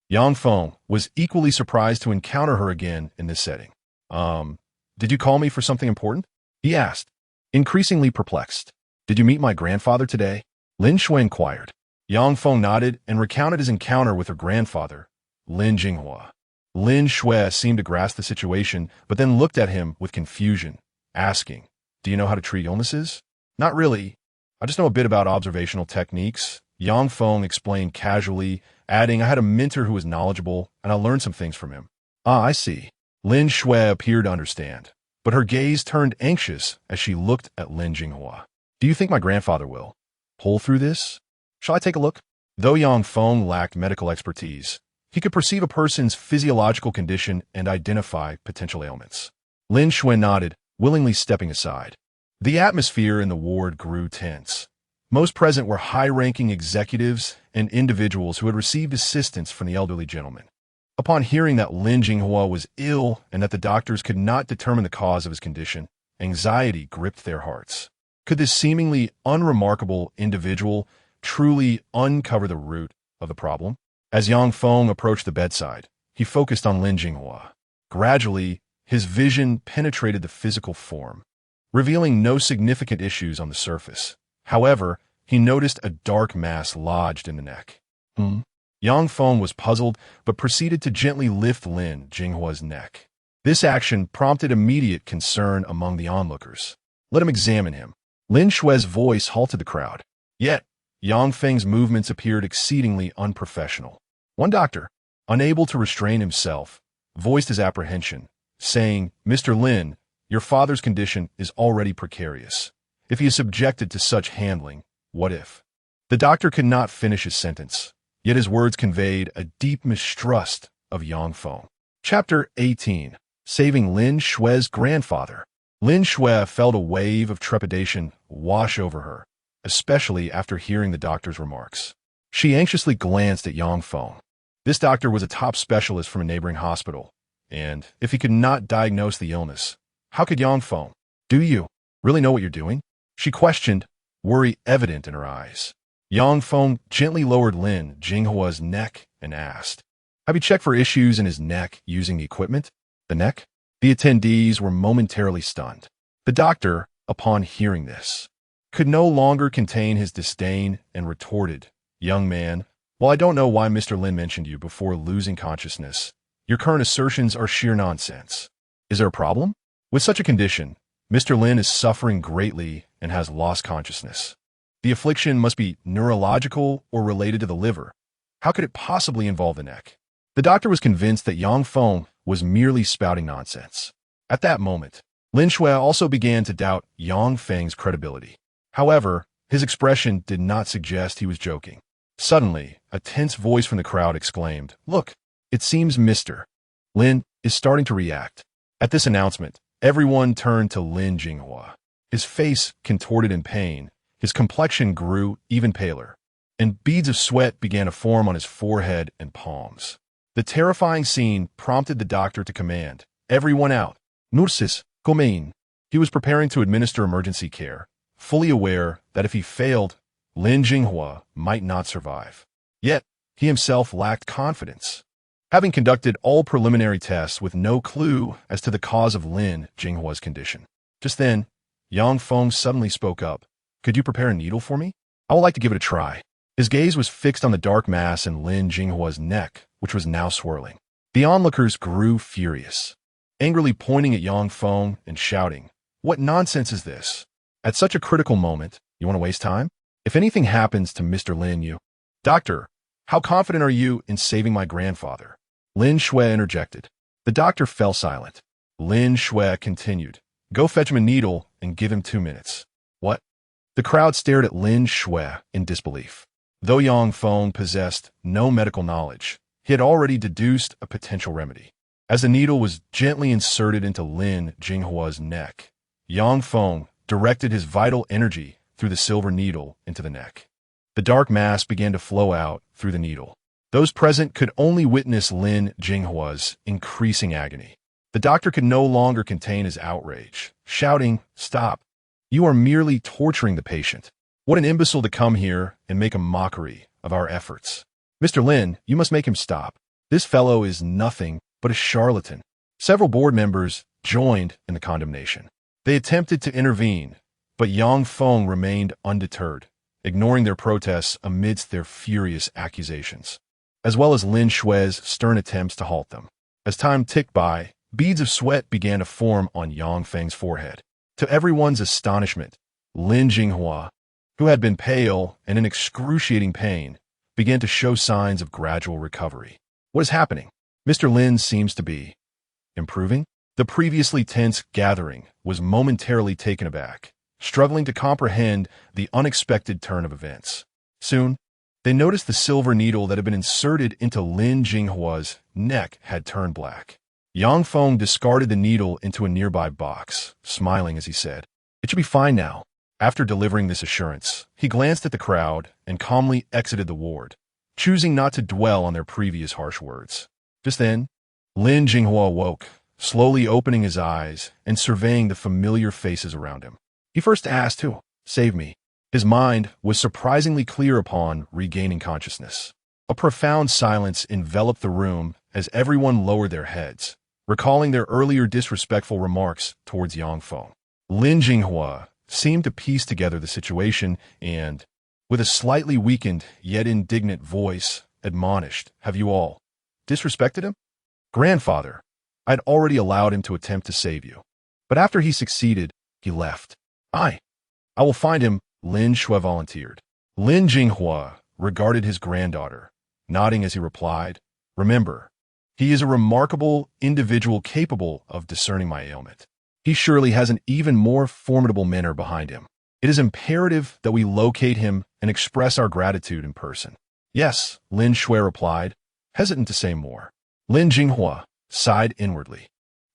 Yang Feng was equally surprised to encounter her again in this setting. Did you call me for something important? He asked, increasingly perplexed. Did you meet my grandfather today? Lin Shui inquired. Yang Feng nodded and recounted his encounter with her grandfather, Lin Jinghua. Lin Shui seemed to grasp the situation, but then looked at him with confusion, asking, Do you know how to treat illnesses? Not really. I just know a bit about observational techniques. Yang Feng explained casually, adding, I had a mentor who was knowledgeable, and I learned some things from him. Ah, I see. Lin Shui appeared to understand, but her gaze turned anxious as she looked at Lin Jinghua. Do you think my grandfather will pull through this? Shall I take a look? Though Yang Feng lacked medical expertise, he could perceive a person's physiological condition and identify potential ailments. Lin Shui nodded, willingly stepping aside. The atmosphere in the ward grew tense. Most present were high-ranking executives and individuals who had received assistance from the elderly gentleman. Upon hearing that Lin Jinghua was ill and that the doctors could not determine the cause of his condition, anxiety gripped their hearts. Could this seemingly unremarkable individual truly uncover the root of the problem? As Yang Feng approached the bedside, he focused on Lin Jinghua. Gradually, his vision penetrated the physical form, revealing no significant issues on the surface. However, he noticed a dark mass lodged in the neck. Yang Feng was puzzled, but proceeded to gently lift Lin Jinghua's neck. This action prompted immediate concern among the onlookers. Let him examine him. Lin Shui's voice halted the crowd. Yet, Yang Feng's movements appeared exceedingly unprofessional. One doctor, unable to restrain himself, voiced his apprehension, saying, Mr. Lin, your father's condition is already precarious. If he is subjected to such handling, what if? The doctor could not finish his sentence, yet his words conveyed a deep mistrust of Yang Feng. Chapter 18. Saving Lin Shui's grandfather. Lin Shui felt a wave of trepidation wash over her, especially after hearing the doctor's remarks. She anxiously glanced at Yang Feng. This doctor was a top specialist from a neighboring hospital, and if he could not diagnose the illness, how could Yang Feng? Do you really know what you're doing? She questioned, worry evident in her eyes. Yang Feng gently lowered Lin Jinghua's neck and asked, Have you checked for issues in his neck using the equipment? The neck? The attendees were momentarily stunned. The doctor, upon hearing this, could no longer contain his disdain and retorted, Young man, while I don't know why Mr. Lin mentioned you before losing consciousness, your current assertions are sheer nonsense. Is there a problem? With such a condition, Mr. Lin is suffering greatly and has lost consciousness. The affliction must be neurological or related to the liver. How could it possibly involve the neck? The doctor was convinced that Yang Feng was merely spouting nonsense. At that moment, Lin Shui also began to doubt Yang Feng's credibility. However, his expression did not suggest he was joking. Suddenly, a tense voice from the crowd exclaimed, Look, it seems Mr. Lin is starting to react. At this announcement, everyone turned to Lin Jinghua. His face contorted in pain, his complexion grew even paler, and beads of sweat began to form on his forehead and palms. The terrifying scene prompted the doctor to command, Everyone out. Nurses, come in. He was preparing to administer emergency care, fully aware that if he failed, Lin Jinghua might not survive. Yet, he himself lacked confidence. having conducted all preliminary tests with no clue as to the cause of Lin Jinghua's condition. Just then, Yang Feng suddenly spoke up. "Could you prepare a needle for me? I would like to give it a try." His gaze was fixed on the dark mass in Lin Jinghua's neck, which was now swirling. The onlookers grew furious, angrily pointing at Yang Feng and shouting, "What nonsense is this? At such a critical moment, you want to waste time? If anything happens to Mr. Lin, you—" "Doctor, how confident are you in saving my grandfather?" Lin Shui interjected. The doctor fell silent. Lin Shui continued, "Go fetch him a needle and give him 2 minutes." "What?" The crowd stared at Lin Shui in disbelief. Though Yang Feng possessed no medical knowledge, he had already deduced a potential remedy. As the needle was gently inserted into Lin Jinghua's neck, Yang Feng directed his vital energy through the silver needle into the neck. The dark mass began to flow out through the needle. Those present could only witness Lin Jinghua's increasing agony. The doctor could no longer contain his outrage, shouting, "Stop! You are merely torturing the patient. What an imbecile to come here and make a mockery of our efforts. Mr. Lin, you must make him stop. This fellow is nothing but a charlatan." Several board members joined in the condemnation. They attempted to intervene, but Yang Feng remained undeterred, ignoring their protests amidst their furious accusations, as well as Lin Shui's stern attempts to halt them. As time ticked by, beads of sweat began to form on Yang Feng's forehead. To everyone's astonishment, Lin Jinghua, who had been pale and in excruciating pain, began to show signs of gradual recovery. "What is happening? Mr. Lin seems to be improving." The previously tense gathering was momentarily taken aback, struggling to comprehend the unexpected turn of events. Soon, they noticed the silver needle that had been inserted into Lin Jinghua's neck had turned black. Yang Feng discarded the needle into a nearby box, smiling as he said, "It should be fine now." After delivering this assurance, he glanced at the crowd and calmly exited the ward, choosing not to dwell on their previous harsh words. Just then, Lin Jinghua woke, slowly opening his eyes and surveying the familiar faces around him. He first asked, "Who saved me?" His mind was surprisingly clear upon regaining consciousness. A profound silence enveloped the room as everyone lowered their heads, recalling their earlier disrespectful remarks towards Yang Feng. Lin Jinghua seemed to piece together the situation and, with a slightly weakened yet indignant voice, admonished, "Have you all disrespected him? Grandfather, I'd already allowed him to attempt to save you. But after he succeeded, he left. I will find him," Lin Shui volunteered. Lin Jinghua regarded his granddaughter, nodding as he replied, "Remember, he is a remarkable individual capable of discerning my ailment. He surely has an even more formidable mentor behind him. It is imperative that we locate him and express our gratitude in person." "Yes," Lin Shui replied, hesitant to say more. Lin Jinghua sighed inwardly.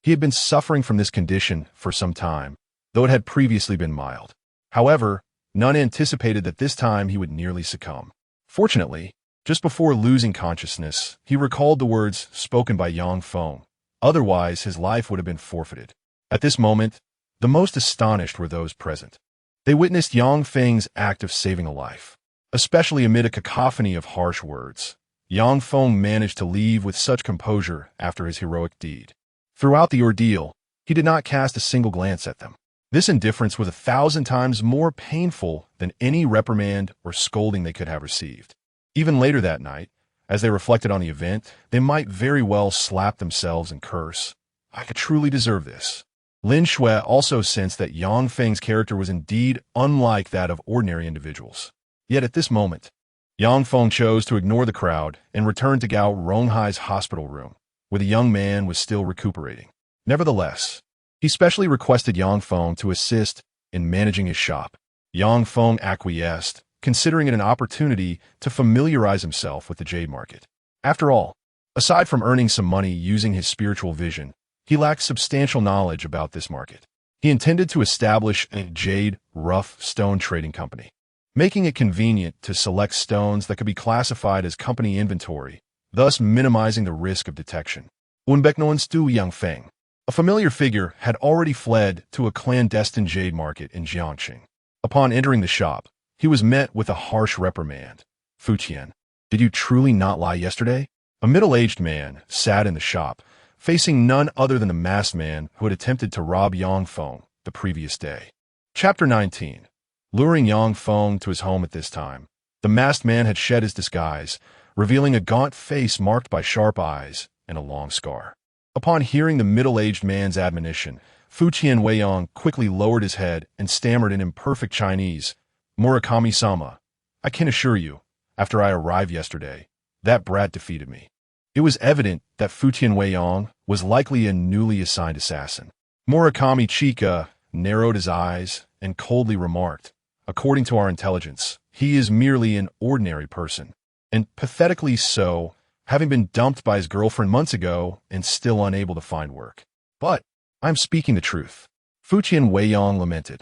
He had been suffering from this condition for some time, though it had previously been mild. However, none anticipated that this time he would nearly succumb. Fortunately, just before losing consciousness, he recalled the words spoken by Yang Feng. Otherwise, his life would have been forfeited. At this moment, the most astonished were those present. They witnessed Yang Feng's act of saving a life. Especially amid a cacophony of harsh words, Yang Feng managed to leave with such composure after his heroic deed. Throughout the ordeal, he did not cast a single glance at them. This indifference was 1,000 times more painful than any reprimand or scolding they could have received. Even later that night, as they reflected on the event, they might very well slap themselves and curse, "I could truly deserve this." Lin Shui also sensed that Yang Feng's character was indeed unlike that of ordinary individuals. Yet at this moment, Yang Feng chose to ignore the crowd and return to Gao Ronghai's hospital room, where the young man was still recuperating. Nevertheless, he specially requested Yang Feng to assist in managing his shop. Yang Feng acquiesced, considering it an opportunity to familiarize himself with the jade market. After all, aside from earning some money using his spiritual vision, he lacked substantial knowledge about this market. He intended to establish a jade rough stone trading company, making it convenient to select stones that could be classified as company inventory, thus minimizing the risk of detection. Unbeknownst Yang Feng, a familiar figure had already fled to a clandestine jade market in Jiangxing. Upon entering the shop, he was met with a harsh reprimand. "Fuqian, did you truly not lie yesterday? A middle-aged man sat in the shop, facing none other than the masked man who had attempted to rob Yang Feng the previous day. Chapter 19. Luring Yang Feng to his home at this time, the masked man had shed his disguise, revealing a gaunt face marked by sharp eyes and a long scar. Upon hearing the middle-aged man's admonition, Fuqian Weiyang quickly lowered his head and stammered in imperfect Chinese, "Murakami-sama, I can assure you, after I arrived yesterday, that brat defeated me." It was evident that Fuqian Weiyang was likely a newly assigned assassin. Murakami Chika narrowed his eyes and coldly remarked, "According to our intelligence, he is merely an ordinary person, and pathetically so, having been dumped by his girlfriend months ago and still unable to find work. But I'm speaking the truth." Fuqian Weiyang lamented.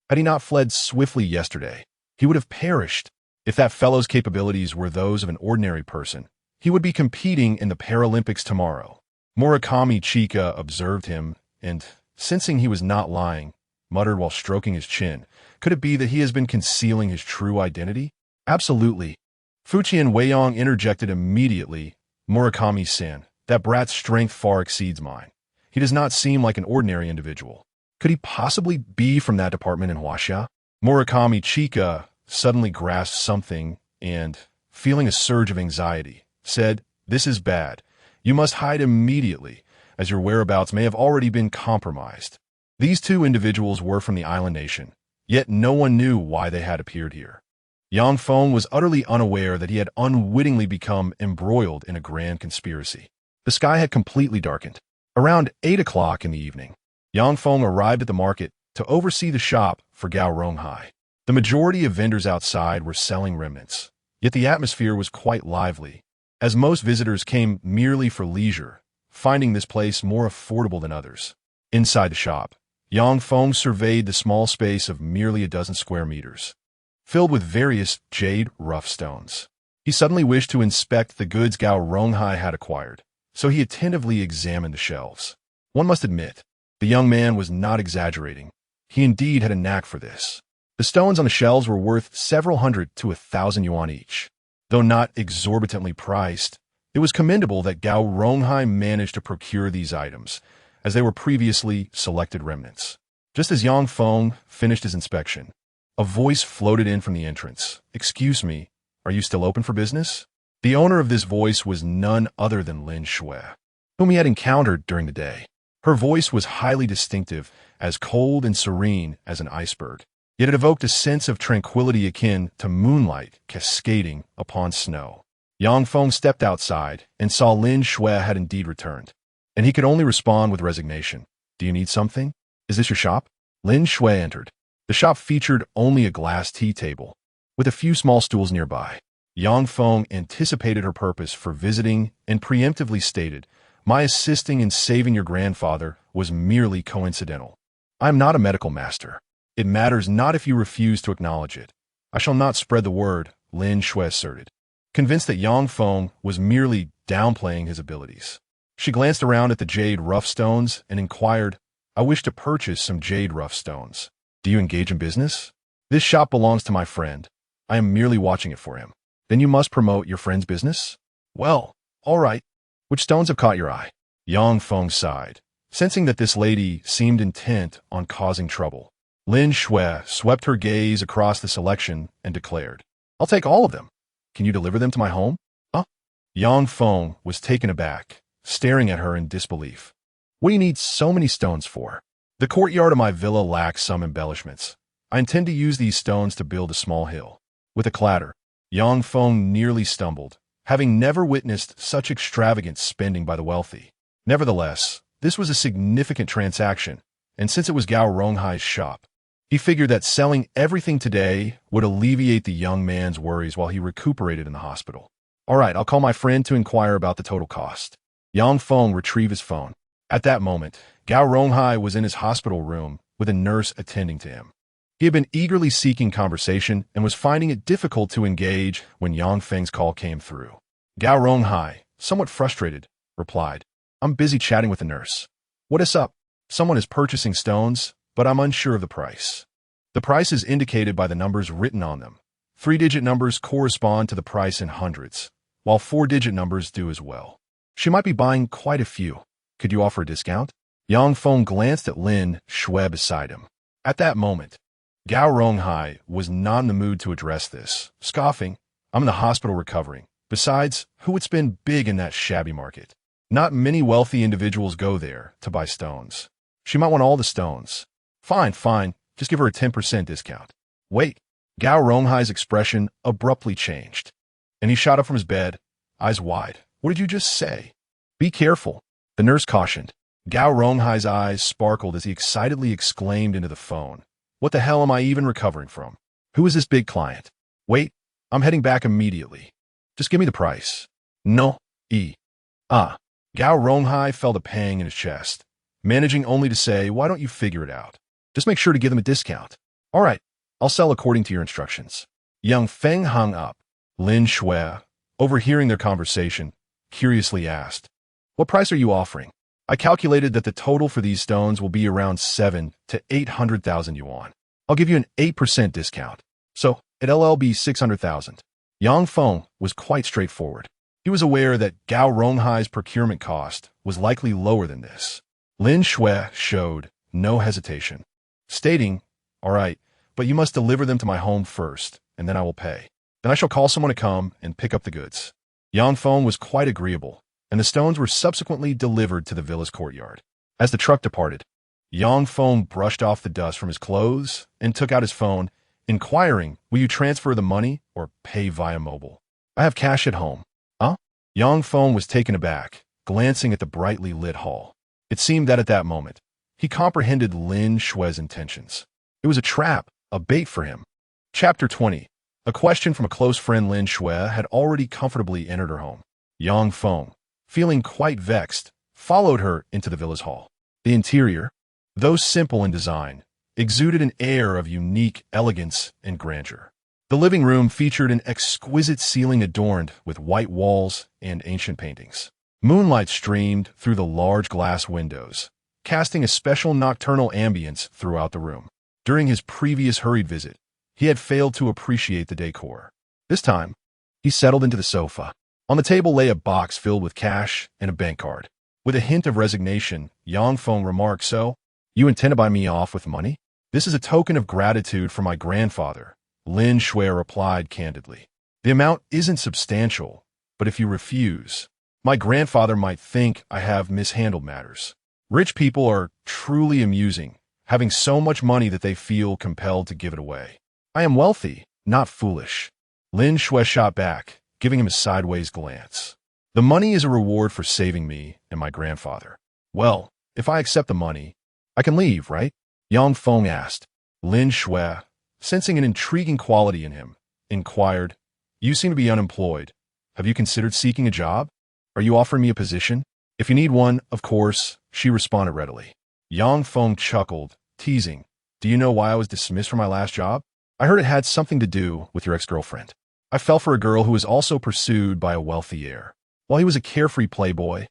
Had he not fled swiftly yesterday, he would have perished. If that fellow's capabilities were those of an ordinary person, he would be competing in the Paralympics tomorrow. Murakami Chika observed him and, sensing he was not lying, muttered while stroking his chin, "Could it be that he has been concealing his true identity?" "Absolutely." Fuqian Weiyang interjected immediately, "Murakami-san, that brat's strength far exceeds mine. He does not seem like an ordinary individual. Could he possibly be from that department in Huaxia?" Murakami Chika suddenly grasped something and, feeling a surge of anxiety, said, "This is bad. You must hide immediately, as your whereabouts may have already been compromised." These two individuals were from the island nation, yet no one knew why they had appeared here. Yang Feng was utterly unaware that he had unwittingly become embroiled in a grand conspiracy. The sky had completely darkened. Around 8 o'clock in the evening, Yang Feng arrived at the market to oversee the shop for Gao Ronghai. The majority of vendors outside were selling remnants, yet the atmosphere was quite lively, as most visitors came merely for leisure, finding this place more affordable than others. Inside the shop, Yang Feng surveyed the small space of merely a dozen square meters, filled with various jade rough stones. He suddenly wished to inspect the goods Gao Ronghai had acquired, so he attentively examined the shelves. One must admit, the young man was not exaggerating. He indeed had a knack for this. The stones on the shelves were worth several hundred to 1,000 yuan each. Though not exorbitantly priced, it was commendable that Gao Ronghai managed to procure these items, as they were previously selected remnants. Just as Yang Feng finished his inspection, a voice floated in from the entrance. "Excuse me, are you still open for business?" The owner of this voice was none other than Lin Shui, whom he had encountered during the day. Her voice was highly distinctive, as cold and serene as an iceberg, yet it evoked a sense of tranquility akin to moonlight cascading upon snow. Yang Feng stepped outside and saw Lin Shui had indeed returned, and he could only respond with resignation. "Do you need something? Is this your shop?" Lin Shui entered. The shop featured only a glass tea table, with a few small stools nearby. Yang Feng anticipated her purpose for visiting and preemptively stated, "My assisting in saving your grandfather was merely coincidental. I am not a medical master. It matters not if you refuse to acknowledge it. I shall not spread the word," Lin Shui asserted, convinced that Yang Feng was merely downplaying his abilities. She glanced around at the jade rough stones and inquired, "I wish to purchase some jade rough stones. Do you engage in business?" "This shop belongs to my friend. I am merely watching it for him." "Then you must promote your friend's business?" "Well, all right. Which stones have caught your eye?" Yang Feng sighed, sensing that this lady seemed intent on causing trouble. Lin Shui swept her gaze across the selection and declared, "I'll take all of them. Can you deliver them to my home?" "Huh?" Yang Feng was taken aback, staring at her in disbelief. "What do you need so many stones for?" "The courtyard of my villa lacks some embellishments. I intend to use these stones to build a small hill." With a clatter, Yang Feng nearly stumbled, having never witnessed such extravagant spending by the wealthy. Nevertheless, this was a significant transaction, and since it was Gao Ronghai's shop, he figured that selling everything today would alleviate the young man's worries while he recuperated in the hospital. "All right, I'll call my friend to inquire about the total cost." Yang Feng retrieved his phone. At that moment, Gao Ronghai was in his hospital room with a nurse attending to him. He had been eagerly seeking conversation and was finding it difficult to engage when Yang Feng's call came through. Gao Ronghai, somewhat frustrated, replied, "I'm busy chatting with the nurse." "What is up?" "Someone is purchasing stones, but I'm unsure of the price." The price is indicated by the numbers written on them. 3-digit numbers correspond to the price in hundreds, while four-digit numbers do as well. She might be buying quite a few. Could you offer a discount? Yang Feng glanced at Lin Shui beside him. At that moment, Gao Ronghai was not in the mood to address this, scoffing, I'm in the hospital recovering. Besides, who would spend big in that shabby market? Not many wealthy individuals go there to buy stones. She might want all the stones. Fine, just give her a 10% discount. Wait, Gao Ronghai's expression abruptly changed, and he shot up from his bed, eyes wide. What did you just say? Be careful, the nurse cautioned. Gao Ronghai's eyes sparkled as he excitedly exclaimed into the phone. What the hell am I even recovering from? Who is this big client? Wait, I'm heading back immediately. Just give me the price. No, Gao Ronghai felt a pang in his chest, managing only to say, why don't you figure it out? Just make sure to give them a discount. All right, I'll sell according to your instructions. Yang Feng hung up. Lin Shui, overhearing their conversation, curiously asked, what price are you offering? I calculated that the total for these stones will be around 7 to 800,000 yuan. I'll give you an 8% discount. So, it'll be 600,000. Yang Feng was quite straightforward. He was aware that Gao Ronghai's procurement cost was likely lower than this. Lin Shui showed no hesitation, stating, all right, but you must deliver them to my home first, and then I will pay. Then I shall call someone to come and pick up the goods. Yang Feng was quite agreeable, and the stones were subsequently delivered to the villa's courtyard. As the truck departed, Yang Feng brushed off the dust from his clothes and took out his phone, inquiring, will you transfer the money or pay via mobile? I have cash at home. Huh? Yang Feng was taken aback, glancing at the brightly lit hall. It seemed that at that moment, he comprehended Lin Shui's intentions. It was a trap, a bait for him. Chapter 20. A question from a close friend. Lin Shui had already comfortably entered her home. Yang Feng, feeling quite vexed, followed her into the villa's hall. The interior, though simple in design, exuded an air of unique elegance and grandeur. The living room featured an exquisite ceiling adorned with white walls and ancient paintings. Moonlight streamed through the large glass windows, casting a special nocturnal ambience throughout the room. During his previous hurried visit, he had failed to appreciate the decor. This time, he settled into the sofa. On the table lay a box filled with cash and a bank card. With a hint of resignation, Yang Feng remarked, so, you intend to buy me off with money? This is a token of gratitude for my grandfather, Lin Shui replied candidly. The amount isn't substantial, but if you refuse, my grandfather might think I have mishandled matters. Rich people are truly amusing, having so much money that they feel compelled to give it away. I am wealthy, not foolish. Lin Shui shot back, giving him a sideways glance. The money is a reward for saving me and my grandfather. Well, if I accept the money, I can leave, right? Yang Feng asked. Lin Shui, sensing an intriguing quality in him, inquired, you seem to be unemployed. Have you considered seeking a job? Are you offering me a position? If you need one, of course, she responded readily. Yang Feng chuckled, teasing, do you know why I was dismissed from my last job? I heard it had something to do with your ex-girlfriend. I fell for a girl who was also pursued by a wealthy heir. While he was a carefree playboy,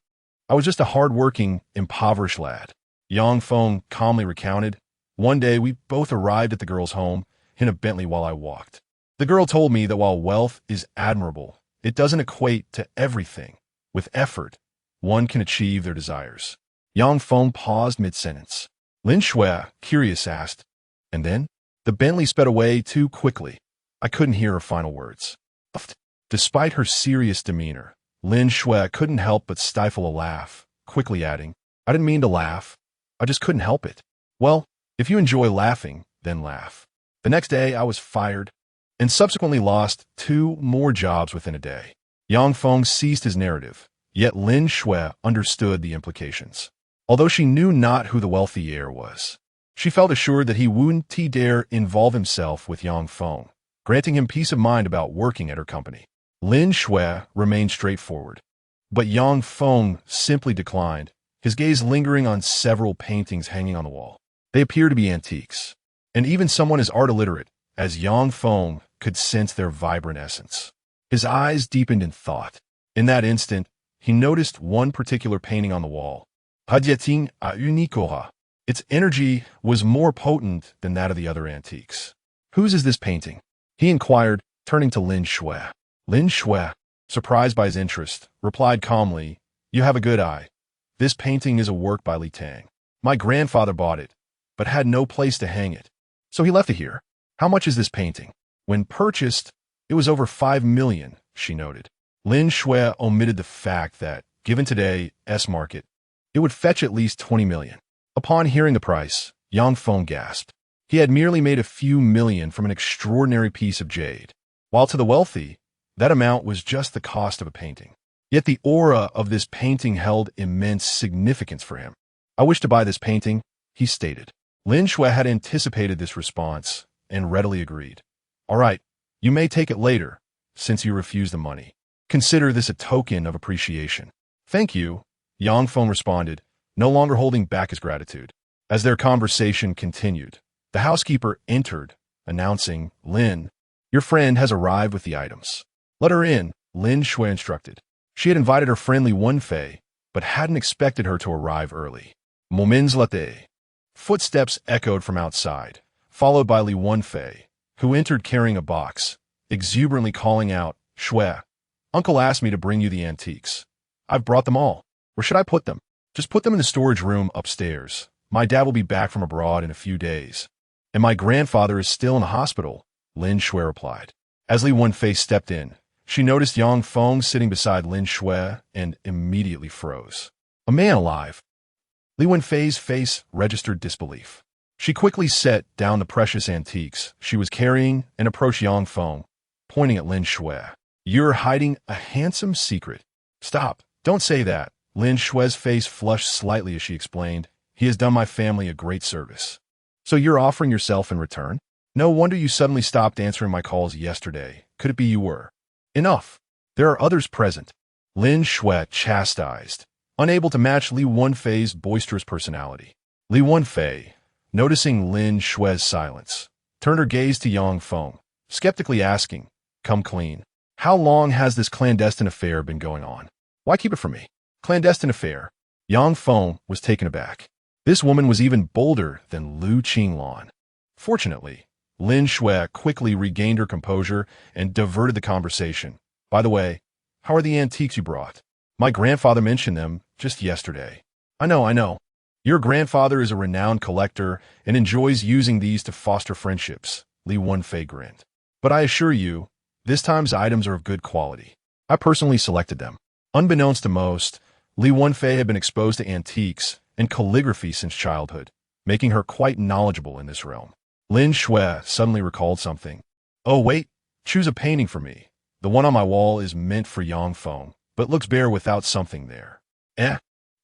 I was just a hard-working, impoverished lad. Yang Feng calmly recounted, one day we both arrived at the girl's home in a Bentley while I walked. The girl told me that while wealth is admirable, it doesn't equate to everything. With effort, one can achieve their desires. Yang Feng paused mid-sentence. Lin Shui, curious, asked, and then? The Bentley sped away too quickly. I couldn't hear her final words. Despite her serious demeanor, Lin Shui couldn't help but stifle a laugh, quickly adding, I didn't mean to laugh. I just couldn't help it. Well, if you enjoy laughing, then laugh. The next day, I was fired and subsequently lost 2 more jobs within a day. Yang Feng ceased his narrative, yet Lin Shui understood the implications. Although she knew not who the wealthy heir was, she felt assured that he wouldn't dare involve himself with Yang Feng, granting him peace of mind about working at her company. Lin Shui remained straightforward, but Yang Feng simply declined, his gaze lingering on several paintings hanging on the wall. They appear to be antiques, and even someone as art illiterate as Yang Feng could sense their vibrant essence. His eyes deepened in thought. In that instant, he noticed one particular painting on the wall. Hadieting a unicoha. Its energy was more potent than that of the other antiques. Whose is this painting? He inquired, turning to Lin Shui. Lin Shui, surprised by his interest, replied calmly, "You have a good eye. This painting is a work by Li Tang. My grandfather bought it, but had no place to hang it. So he left it here. How much is this painting?" When purchased, it was over 5 million, she noted. Lin Shui omitted the fact that, given today's market, it would fetch at least 20 million. Upon hearing the price, Yang Feng gasped. He had merely made a few million from an extraordinary piece of jade, while to the wealthy, that amount was just the cost of a painting. Yet the aura of this painting held immense significance for him. "I wish to buy this painting," he stated. Lin Shui had anticipated this response and readily agreed. "All right, you may take it later, since you refuse the money. Consider this a token of appreciation." "Thank you," Yang Feng responded, no longer holding back his gratitude. As their conversation continued, the housekeeper entered, announcing, "Lin, your friend has arrived with the items." "Let her in," Lin Shui instructed. She had invited her friend Li Wenfei, but hadn't expected her to arrive early. Moments later, footsteps echoed from outside, followed by Li Wenfei, who entered carrying a box, exuberantly calling out, "Shui, Uncle asked me to bring you the antiques. I've brought them all. Where should I put them?" "Just put them in the storage room upstairs. My dad will be back from abroad in a few days. And my grandfather is still in the hospital," Lin Shui replied. As Li Wenfei stepped in, she noticed Yang Feng sitting beside Lin Shui and immediately froze. A man alive. Li Wenfei's face registered disbelief. She quickly set down the precious antiques she was carrying and approached Yang Feng, pointing at Lin Shui. "You're hiding a handsome secret." "Stop, don't say that." Lin Shui's face flushed slightly as she explained, "He has done my family a great service." "So you're offering yourself in return? No wonder you suddenly stopped answering my calls yesterday. Could it be you were?" "Enough. There are others present," Lin Shui chastised, unable to match Li Wenfei's boisterous personality. Li Wenfei, noticing Lin Shui's silence, turned her gaze to Yang Feng, skeptically asking, "Come clean. How long has this clandestine affair been going on? Why keep it from me?" "Clandestine affair?" Yang Feng was taken aback. This woman was even bolder than Lu Qinglan. Fortunately, Lin Shui quickly regained her composure and diverted the conversation. "By the way, how are the antiques you brought? My grandfather mentioned them just yesterday." I know. Your grandfather is a renowned collector and enjoys using these to foster friendships," Li Wenfei grinned. "But I assure you, this time's items are of good quality. I personally selected them." Unbeknownst to most, Li Wenfei had been exposed to antiques and calligraphy since childhood, making her quite knowledgeable in this realm. Lin Shui suddenly recalled something. "Oh wait, choose a painting for me. The one on my wall is meant for Yang Feng, but looks bare without something there."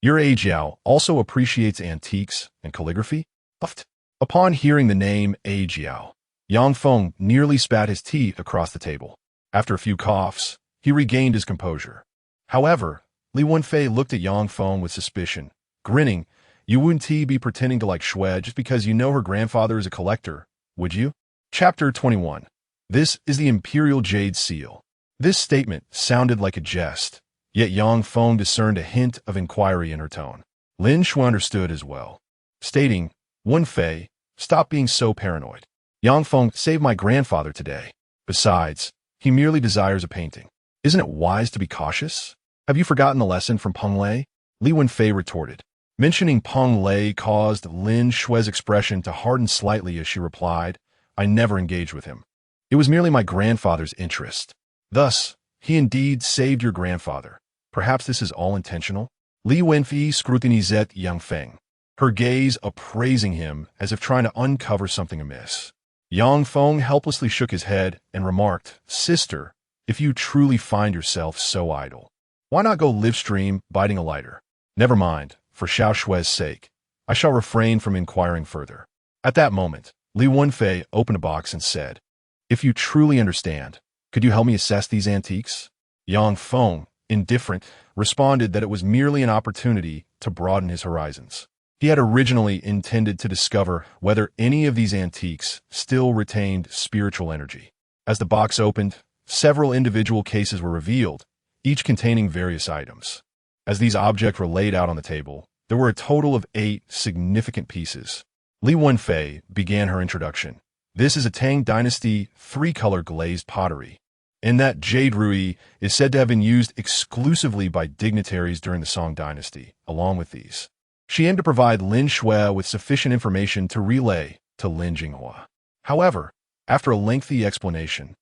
Your Ajiao also appreciates antiques and calligraphy?" Puffed. Upon hearing the name Ajiao, Yang Feng nearly spat his teeth across the table. After a few coughs, he regained his composure. However, Li Wenfei looked at Yang Feng with suspicion, grinning. "You wouldn't be pretending to like Shui just because you know her grandfather is a collector, would you?" Chapter 21. This is the Imperial Jade Seal. This statement sounded like a jest, yet Yang Feng discerned a hint of inquiry in her tone. Lin Shui understood as well, stating, "Wenfei, stop being so paranoid. Yang Feng saved my grandfather today. Besides, he merely desires a painting. Isn't it wise to be cautious? Have you forgotten the lesson from Peng Lei?" Li Wenfei retorted. Mentioning Peng Lei caused Lin Shui's expression to harden slightly as she replied, "I never engaged with him. It was merely my grandfather's interest. Thus, he indeed saved your grandfather. Perhaps this is all intentional?" Li Wenfei scrutinized Yang Feng, her gaze appraising him as if trying to uncover something amiss. Yang Feng helplessly shook his head and remarked, "Sister, if you truly find yourself so idle, why not go live stream biting a lighter? Never mind, for Xiao Shui's sake, I shall refrain from inquiring further." At that moment, Li Wenfei opened a box and said, "If you truly understand, could you help me assess these antiques?" Yang Feng, indifferent, responded that it was merely an opportunity to broaden his horizons. He had originally intended to discover whether any of these antiques still retained spiritual energy. As the box opened, several individual cases were revealed, each containing various items. As these objects were laid out on the table, there were a total of 8 significant pieces. Li Wenfei began her introduction. "This is a Tang Dynasty 3-color glazed pottery. and that jade ruby is said to have been used exclusively by dignitaries during the Song dynasty. Along with these, she aimed to provide Lin Shui with sufficient information to relay to Lin Jinghua. However, after a lengthy explanation,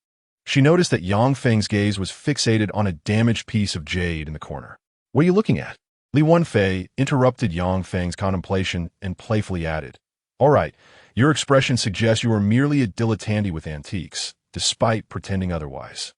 she noticed that Yang Feng's gaze was fixated on a damaged piece of jade in the corner. "What are you looking at?" Li Wenfei interrupted Yang Feng's contemplation and playfully added, "All right, your expression suggests you are merely a dilettante with antiques, despite pretending otherwise.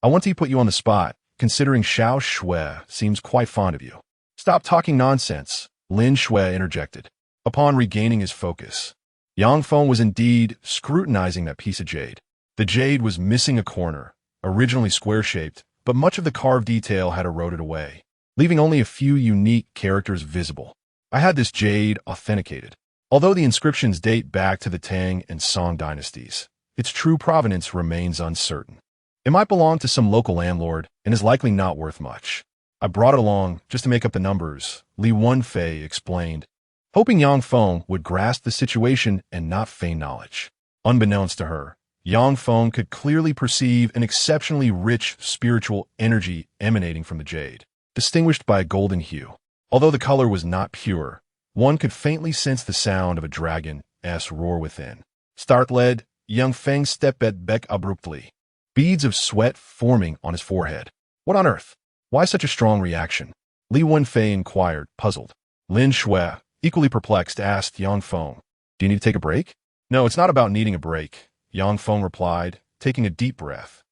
I want to put you on the spot, considering Xiao Shui seems quite fond of you." "Stop talking nonsense," Lin Shui interjected. Upon regaining his focus, Yang Feng was indeed scrutinizing that piece of jade. The jade was missing a corner, originally square-shaped, but much of the carved detail had eroded away, leaving only a few unique characters visible. "I had this jade authenticated. Although the inscriptions date back to the Tang and Song dynasties, its true provenance remains uncertain. It might belong to some local landlord and is likely not worth much. I brought it along just to make up the numbers," Li Wenfei explained, hoping Yang Feng would grasp the situation and not feign knowledge. Unbeknownst to her, Yang Feng could clearly perceive an exceptionally rich spiritual energy emanating from the jade, distinguished by a golden hue. Although the color was not pure, one could faintly sense the sound of a dragon's roar within. Startled, Yang Feng stepped back abruptly, beads of sweat forming on his forehead. "What on earth? Why such a strong reaction?" Li Wenfei inquired, puzzled. Lin Shui, equally perplexed, asked Yang Feng, "Do you need to take a break?" "No, it's not about needing a break," Yang Feng replied, taking a deep breath.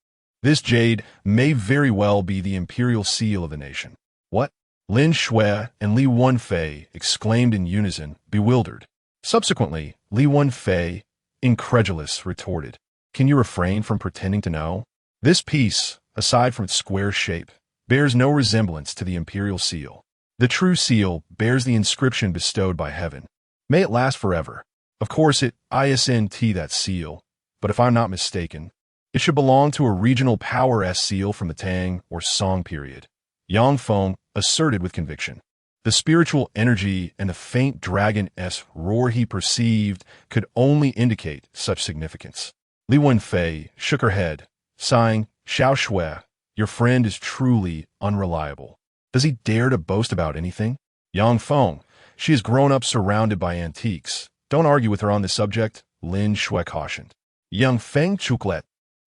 "This jade may very well be the imperial seal of the nation." "What?" Lin Shui and Li Wenfei exclaimed in unison, bewildered. Subsequently, Li Wenfei, incredulous, retorted, "Can you refrain from pretending to know? This piece, aside from its square shape, bears no resemblance to the imperial seal. The true seal bears the inscription bestowed by heaven. May it last forever. Of course it isn't that seal, but if I'm not mistaken, it should belong to a regional power-s seal from the Tang or Song period," Yang Feng asserted with conviction. The spiritual energy and the faint dragon-s roar he perceived could only indicate such significance. Li Wenfei shook her head, sighing, "Xiao Shui, your friend is truly unreliable. Does he dare to boast about anything?" "Yang Feng, she has grown up surrounded by antiques. Don't argue with her on this subject," Lin Shui cautioned. Yang Feng chucklet.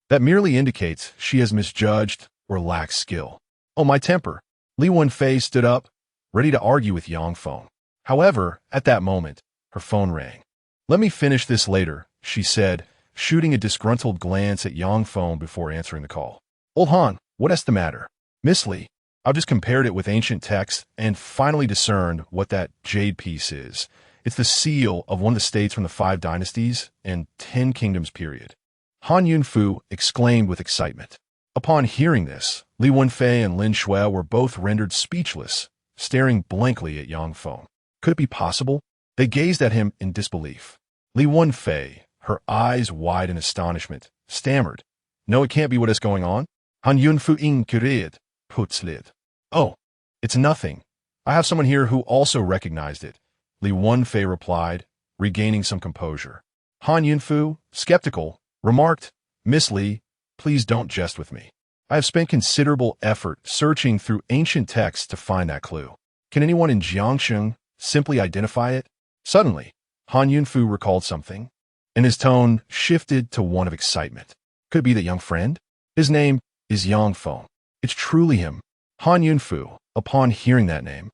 "That merely indicates she has misjudged or lacks skill." "Oh, my temper." Li Wenfei stood up, ready to argue with Yang Feng. However, at that moment, her phone rang. "Let me finish this later," she said, shooting a disgruntled glance at Yang Feng before answering the call. "Old Han, what's the matter?" "Miss Li, I've just compared it with ancient texts and finally discerned what that jade piece is. It's the seal of one of the states from the 5 dynasties and 10 kingdoms period." Han Yunfu exclaimed with excitement. Upon hearing this, Li Wenfei and Lin Shui were both rendered speechless, staring blankly at Yang Feng. Could it be possible? They gazed at him in disbelief. Li Wenfei, her eyes wide in astonishment, stammered, "No, it can't be what is going on." Han Yunfu inquired, putzlid. "Oh, it's nothing. I have someone here who also recognized it," Li Wenfei replied, regaining some composure. Han Yunfu, skeptical, remarked, "Miss Li, please don't jest with me. I have spent considerable effort searching through ancient texts to find that clue. Can anyone in Jiangsheng simply identify it?" Suddenly, Han Yunfu recalled something, and his tone shifted to one of excitement. "Could it be that young friend? His name is Yang Feng. It's truly him." Han Yunfu, upon hearing that name,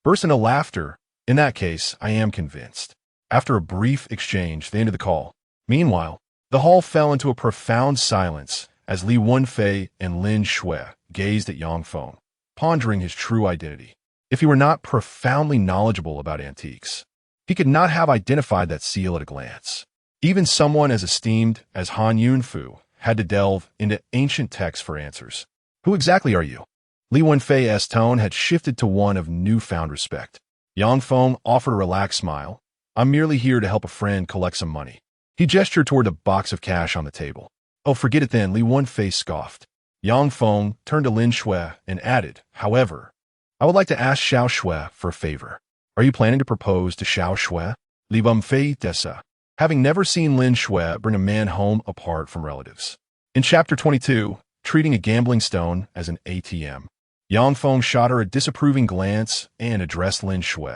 burst into laughter. "In that case, I am convinced." After a brief exchange, they ended the call. Meanwhile, the hall fell into a profound silence as Li Wenfei and Lin Shui gazed at Yang Feng, pondering his true identity. If he were not profoundly knowledgeable about antiques, he could not have identified that seal at a glance. Even someone as esteemed as Han Yunfu had to delve into ancient texts for answers. "Who exactly are you?" Li Wenfei's tone had shifted to one of newfound respect. Yang Feng offered a relaxed smile. "I'm merely here to help a friend collect some money." He gestured toward the box of cash on the table. "Oh, forget it then," Li Wenfei scoffed. Yang Feng turned to Lin Shui and added, "However, I would like to ask Xiao Shui for a favor." "Are you planning to propose to Xiao Shui?" Li Wenfei desa, having never seen Lin Shui bring a man home apart from relatives. In Chapter 22, treating a gambling stone as an ATM. Yang Feng shot her a disapproving glance and addressed Lin Shui.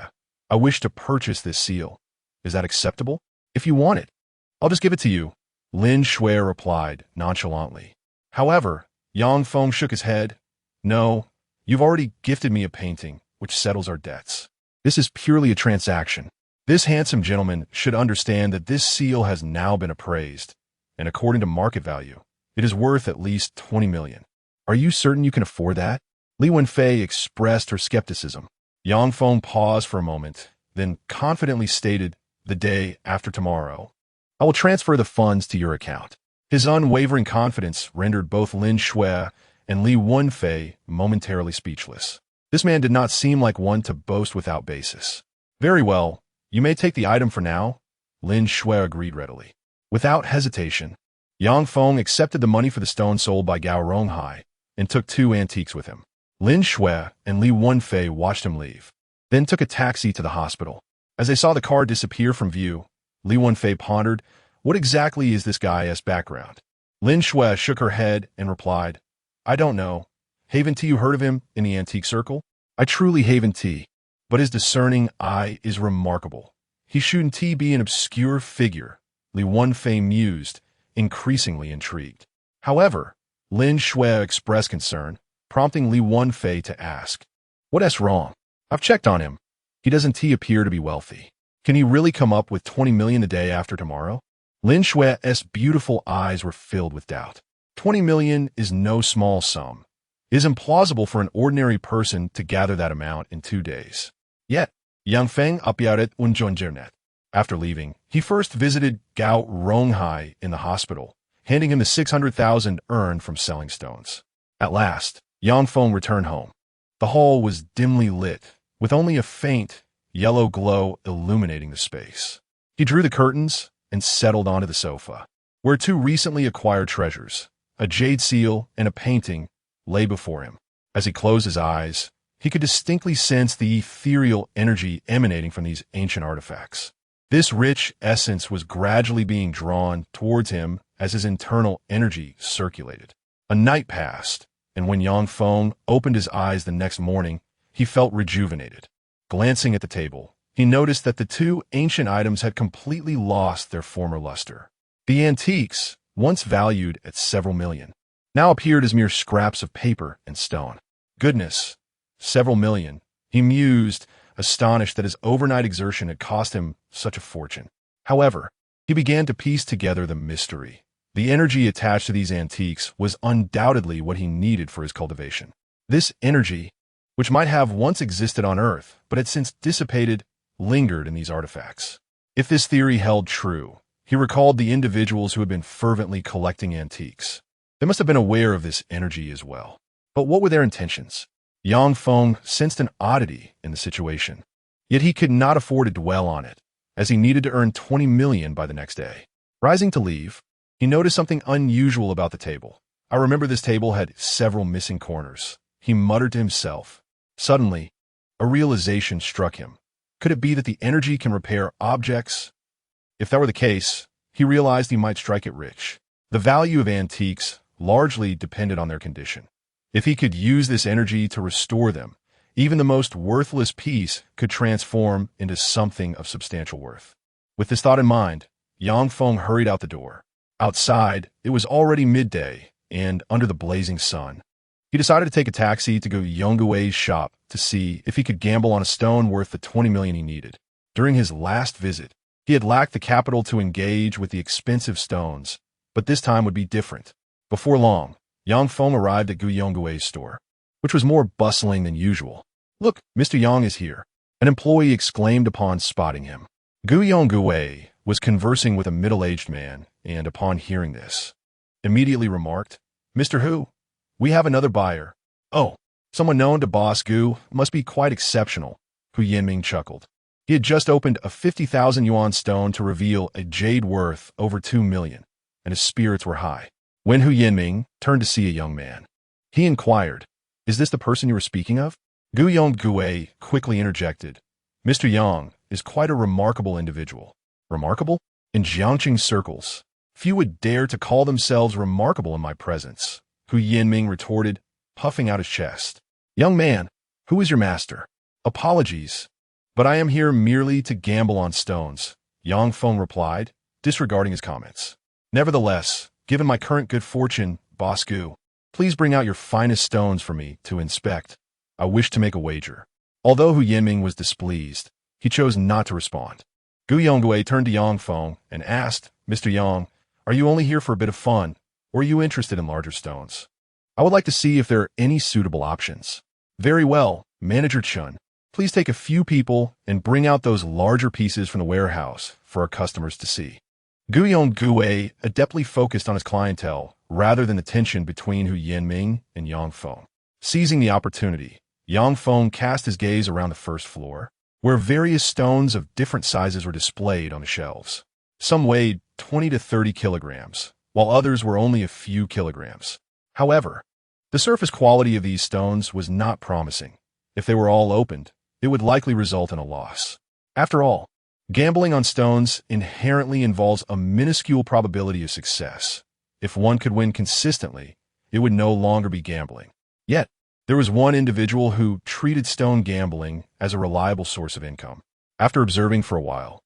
I wish to purchase this seal. Is that acceptable? If you want it, I'll just give it to you, Lin Shui replied nonchalantly. However, Yang Feng shook his head. No, you've already gifted me a painting, which settles our debts. This is purely a transaction. This handsome gentleman should understand that this seal has now been appraised, and according to market value, it is worth at least 20 million. Are you certain you can afford that? Li Wenfei expressed her skepticism. Yang Feng paused for a moment, then confidently stated, the day after tomorrow, I will transfer the funds to your account. His unwavering confidence rendered both Lin Shui and Li Wenfei momentarily speechless. This man did not seem like one to boast without basis. Very well, you may take the item for now, Lin Shui agreed readily. Without hesitation, Yang Feng accepted the money for the stone sold by Gao Ronghai and took 2 antiques with him. Lin Shui and Li Wenfei watched him leave, then took a taxi to the hospital. As they saw the car disappear from view, Li Wenfei pondered, what exactly is this guy's background? Lin Shui shook her head and replied, I don't know. Haven T, you heard of him in the antique circle? I truly Haven T, but his discerning eye is remarkable. He shouldn't T be an obscure figure, Li Wenfei mused, increasingly intrigued. However, Lin Shui expressed concern, prompting Li Wenfei to ask, what's wrong? I've checked on him. He doesn't T appear to be wealthy. Can he really come up with 20 million the day after tomorrow? Lin Shui's beautiful eyes were filled with doubt. 20 million is no small sum. It is implausible for an ordinary person to gather that amount in 2 days. Yet, Yang Feng apparaît un journée. After leaving, he first visited Gao Ronghai in the hospital, handing him the 600,000 earned from selling stones. At last, Yang Feng returned home. The hall was dimly lit, with only a faint, yellow glow illuminating the space. He drew the curtains and settled onto the sofa, where 2 recently acquired treasures, a jade seal and a painting, lay before him. As he closed his eyes, he could distinctly sense the ethereal energy emanating from these ancient artifacts. This rich essence was gradually being drawn towards him as his internal energy circulated. A night passed, and when Yang Feng opened his eyes the next morning, he felt rejuvenated. Glancing at the table, he noticed that the 2 ancient items had completely lost their former luster. The antiques, once valued at several million, now appeared as mere scraps of paper and stone. Goodness, several million, he mused, astonished that his overnight exertion had cost him such a fortune. However, he began to piece together the mystery. The energy attached to these antiques was undoubtedly what he needed for his cultivation. This energy, which might have once existed on Earth, but had since dissipated, lingered in these artifacts. If this theory held true, he recalled the individuals who had been fervently collecting antiques. They must have been aware of this energy as well. But what were their intentions? Yang Feng sensed an oddity in the situation, yet he could not afford to dwell on it, as he needed to earn 20 million by the next day. Rising to leave, he noticed something unusual about the table. I remember this table had several missing corners, he muttered to himself. Suddenly, a realization struck him. Could it be that the energy can repair objects? If that were the case, he realized he might strike it rich. The value of antiques largely depended on their condition. If he could use this energy to restore them, even the most worthless piece could transform into something of substantial worth. With this thought in mind, Yang Feng hurried out the door. Outside, it was already midday, and under the blazing sun. He decided to take a taxi to go to Yonggui's shop to see if he could gamble on a stone worth the 20 million he needed. During his last visit, he had lacked the capital to engage with the expensive stones, but this time would be different. Before long, Yang Feng arrived at Gu Yonggui's store, which was more bustling than usual. Look, Mr. Yang is here, an employee exclaimed upon spotting him. Gu Yonggui was conversing with a middle-aged man, and upon hearing this, immediately remarked, Mr. Hu, we have another buyer. Oh, someone known to Boss Gu must be quite exceptional, Hu Yanming chuckled. He had just opened a 50,000 yuan stone to reveal a jade worth over 2 million, and his spirits were high. When Hu Yanming turned to see a young man, he inquired, Is this the person you were speaking of? Gu Yonggui quickly interjected, Mr. Yang is quite a remarkable individual. Remarkable? In Jiangqing circles, few would dare to call themselves remarkable in my presence, Hu Yinming retorted, puffing out his chest. Young man, who is your master? Apologies, but I am here merely to gamble on stones, Yang Feng replied, disregarding his comments. Nevertheless, given my current good fortune, Boss Gu, please bring out your finest stones for me to inspect. I wish to make a wager. Although Hu Yinming was displeased, he chose not to respond. Gu Yonggui turned to Yang Feng and asked, Mr. Yang, are you only here for a bit of fun, or are you interested in larger stones? I would like to see if there are any suitable options. Very well, Manager Chun. Please take a few people and bring out those larger pieces from the warehouse for our customers to see. Gu Yonggui adeptly focused on his clientele rather than the tension between Hu Yinming and Yang Feng. Seizing the opportunity, Yang Feng cast his gaze around the first floor, where various stones of different sizes were displayed on the shelves. Some weighed 20 to 30 kilograms, while others were only a few kilograms. However, the surface quality of these stones was not promising. If they were all opened, it would likely result in a loss. After all, gambling on stones inherently involves a minuscule probability of success. If one could win consistently, it would no longer be gambling. Yet, there was one individual who treated stone gambling as a reliable source of income. After observing for a while,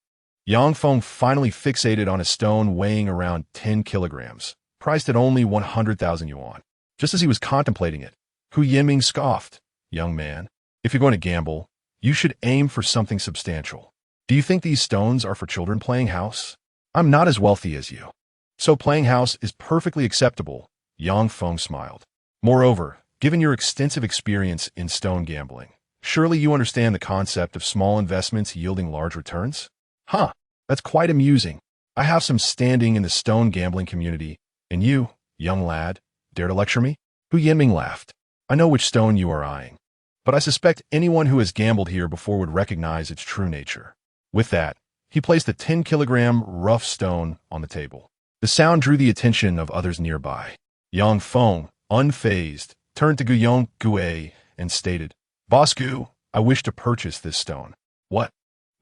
Yang Feng finally fixated on a stone weighing around 10 kilograms, priced at only 100,000 yuan. Just as he was contemplating it, Hu Yinming scoffed, Young man, if you're going to gamble, you should aim for something substantial. Do you think these stones are for children playing house? I'm not as wealthy as you. So playing house is perfectly acceptable, Yang Feng smiled. Moreover, given your extensive experience in stone gambling, surely you understand the concept of small investments yielding large returns? Huh, that's quite amusing. I have some standing in the stone gambling community, and you, young lad, dare to lecture me? Hu Yinming laughed. I know which stone you are eyeing, but I suspect anyone who has gambled here before would recognize its true nature. With that, he placed a 10-kilogram rough stone on the table. The sound drew the attention of others nearby. Yang Feng, unfazed, turned to Gu Yonggui and stated, Boss Gu, I wish to purchase this stone. What?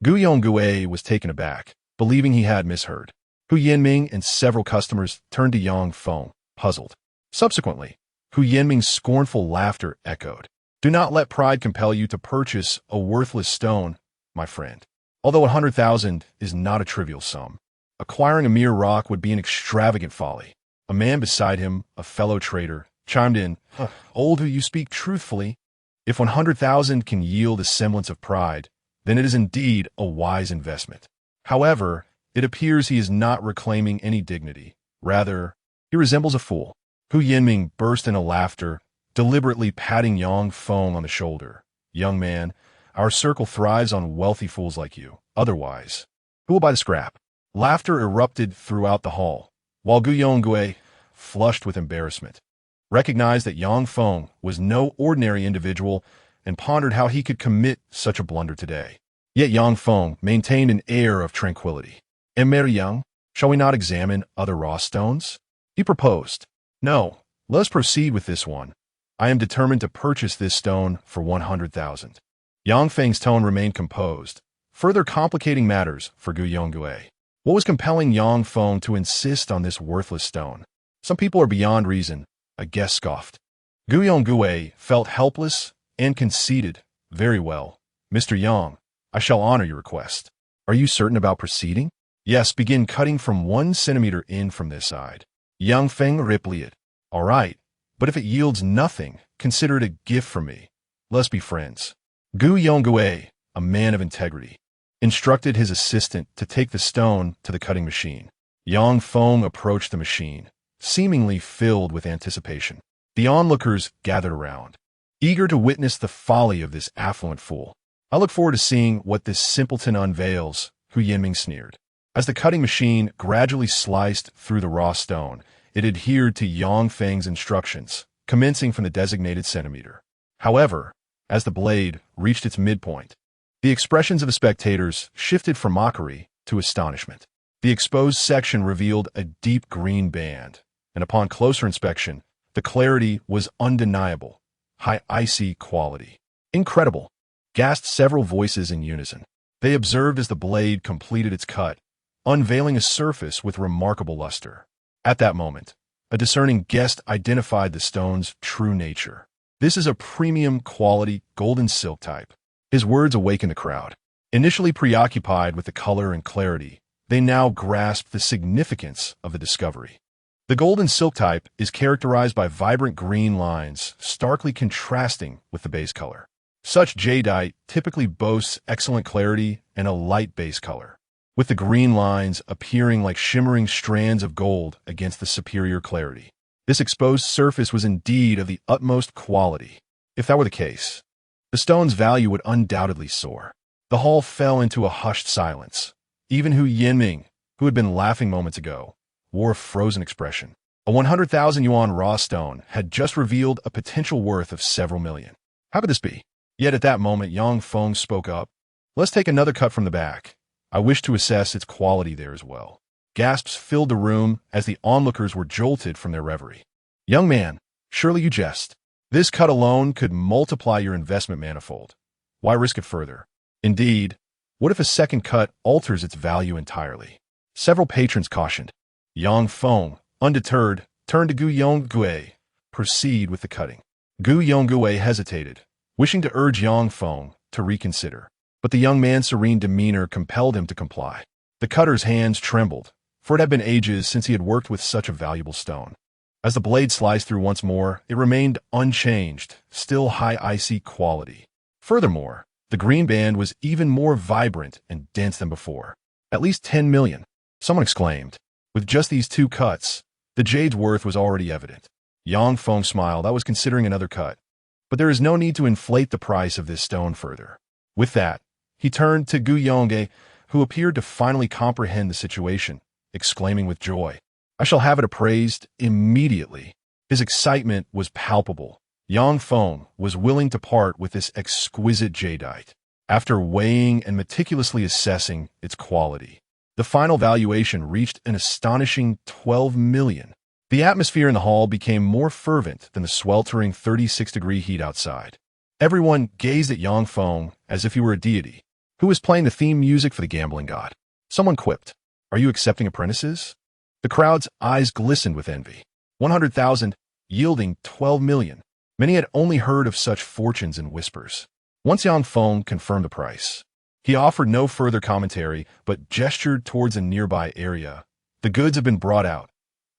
Gu Yonggui was taken aback, believing he had misheard. Hu Yinming and several customers turned to Yang Feng, puzzled. Subsequently, Hu Yinming's scornful laughter echoed. Do not let pride compel you to purchase a worthless stone, my friend. Although 100,000 is not a trivial sum, acquiring a mere rock would be an extravagant folly. A man beside him, a fellow trader, chimed in, Old Hu, you speak truthfully. If 100,000 can yield a semblance of pride, then it is indeed a wise investment. However, it appears he is not reclaiming any dignity. Rather, he resembles a fool. Hu Yinming burst into laughter, deliberately patting Yang Feng on the shoulder. Young man, our circle thrives on wealthy fools like you. Otherwise, who will buy the scrap? Laughter erupted throughout the hall, while Gu Yonggui, flushed with embarrassment, recognized that Yang Feng was no ordinary individual and pondered how he could commit such a blunder today. Yet Yang Feng maintained an air of tranquility. Emmer Yang, shall we not examine other raw stones? He proposed. No, let us proceed with this one. I am determined to purchase this stone for 100,000. Yang Feng's tone remained composed, further complicating matters for Gu Yonggui. What was compelling Yang Feng to insist on this worthless stone? Some people are beyond reason, a guest scoffed. Gu Yonggui felt helpless and conceded. Very well, Mr. Yang, I shall honor your request. Are you certain about proceeding? Yes, begin cutting from 1 centimeter in from this side. Yang Feng replied. All right, but if it yields nothing, consider it a gift from me. Let's be friends. Gu Yonggui, a man of integrity, instructed his assistant to take the stone to the cutting machine. Yang Feng approached the machine, seemingly filled with anticipation. The onlookers gathered around, eager to witness the folly of this affluent fool. I look forward to seeing what this simpleton unveils, Hu Yinming sneered. As the cutting machine gradually sliced through the raw stone, it adhered to Yang Feng's instructions, commencing from the designated centimeter. However, as the blade reached its midpoint, the expressions of the spectators shifted from mockery to astonishment. The exposed section revealed a deep green band, and upon closer inspection, the clarity was undeniable. High icy quality. Incredible, gasped several voices in unison. They observed as the blade completed its cut, unveiling a surface with remarkable luster. At that moment, A discerning guest identified the stone's true nature. This is a premium quality golden silk type. His words awakened the crowd. Initially preoccupied with the color and clarity, they now grasped the significance of the discovery. The golden silk type is characterized by vibrant green lines, starkly contrasting with the base color. Such jadeite typically boasts excellent clarity and a light base color, with the green lines appearing like shimmering strands of gold against the superior clarity. This exposed surface was indeed of the utmost quality. If that were the case, the stone's value would undoubtedly soar. The hall fell into a hushed silence. Even Hu Yinming, who had been laughing moments ago, wore a frozen expression. A 100,000 yuan raw stone had just revealed a potential worth of several million. How could this be? Yet at that moment, Yang Feng spoke up. Let's take another cut from the back. I wish to assess its quality there as well. Gasps filled the room as the onlookers were jolted from their reverie. Young man, surely you jest. This cut alone could multiply your investment manifold. Why risk it further? Indeed, what if a second cut alters its value entirely? Several patrons cautioned. Yang Feng, undeterred, turned to Gu Yonggue. Proceed with the cutting. Gu Yonggue hesitated, wishing to urge Yang Feng to reconsider. But the young man's serene demeanor compelled him to comply. The cutter's hands trembled, for it had been ages since he had worked with such a valuable stone. As the blade sliced through once more, it remained unchanged, still high icy quality. Furthermore, the green band was even more vibrant and dense than before. At least 10 million, someone exclaimed. With just these two cuts, the jade's worth was already evident. Yang Feng smiled. I was considering another cut, but there is no need to inflate the price of this stone further. With that, he turned to Gu Yongge, who appeared to finally comprehend the situation, exclaiming with joy, I shall have it appraised immediately. His excitement was palpable. Yang Feng was willing to part with this exquisite jadeite. After weighing and meticulously assessing its quality, the final valuation reached an astonishing 12 million. The atmosphere in the hall became more fervent than the sweltering 36-degree heat outside. Everyone gazed at Yang Feng as if he were a deity, who was playing the theme music for the gambling god. Someone quipped, Are you accepting apprentices? The crowd's eyes glistened with envy. 100,000, yielding 12 million. Many had only heard of such fortunes in whispers. Once Yang Feng confirmed the price, he offered no further commentary but gestured towards a nearby area. The goods have been brought out.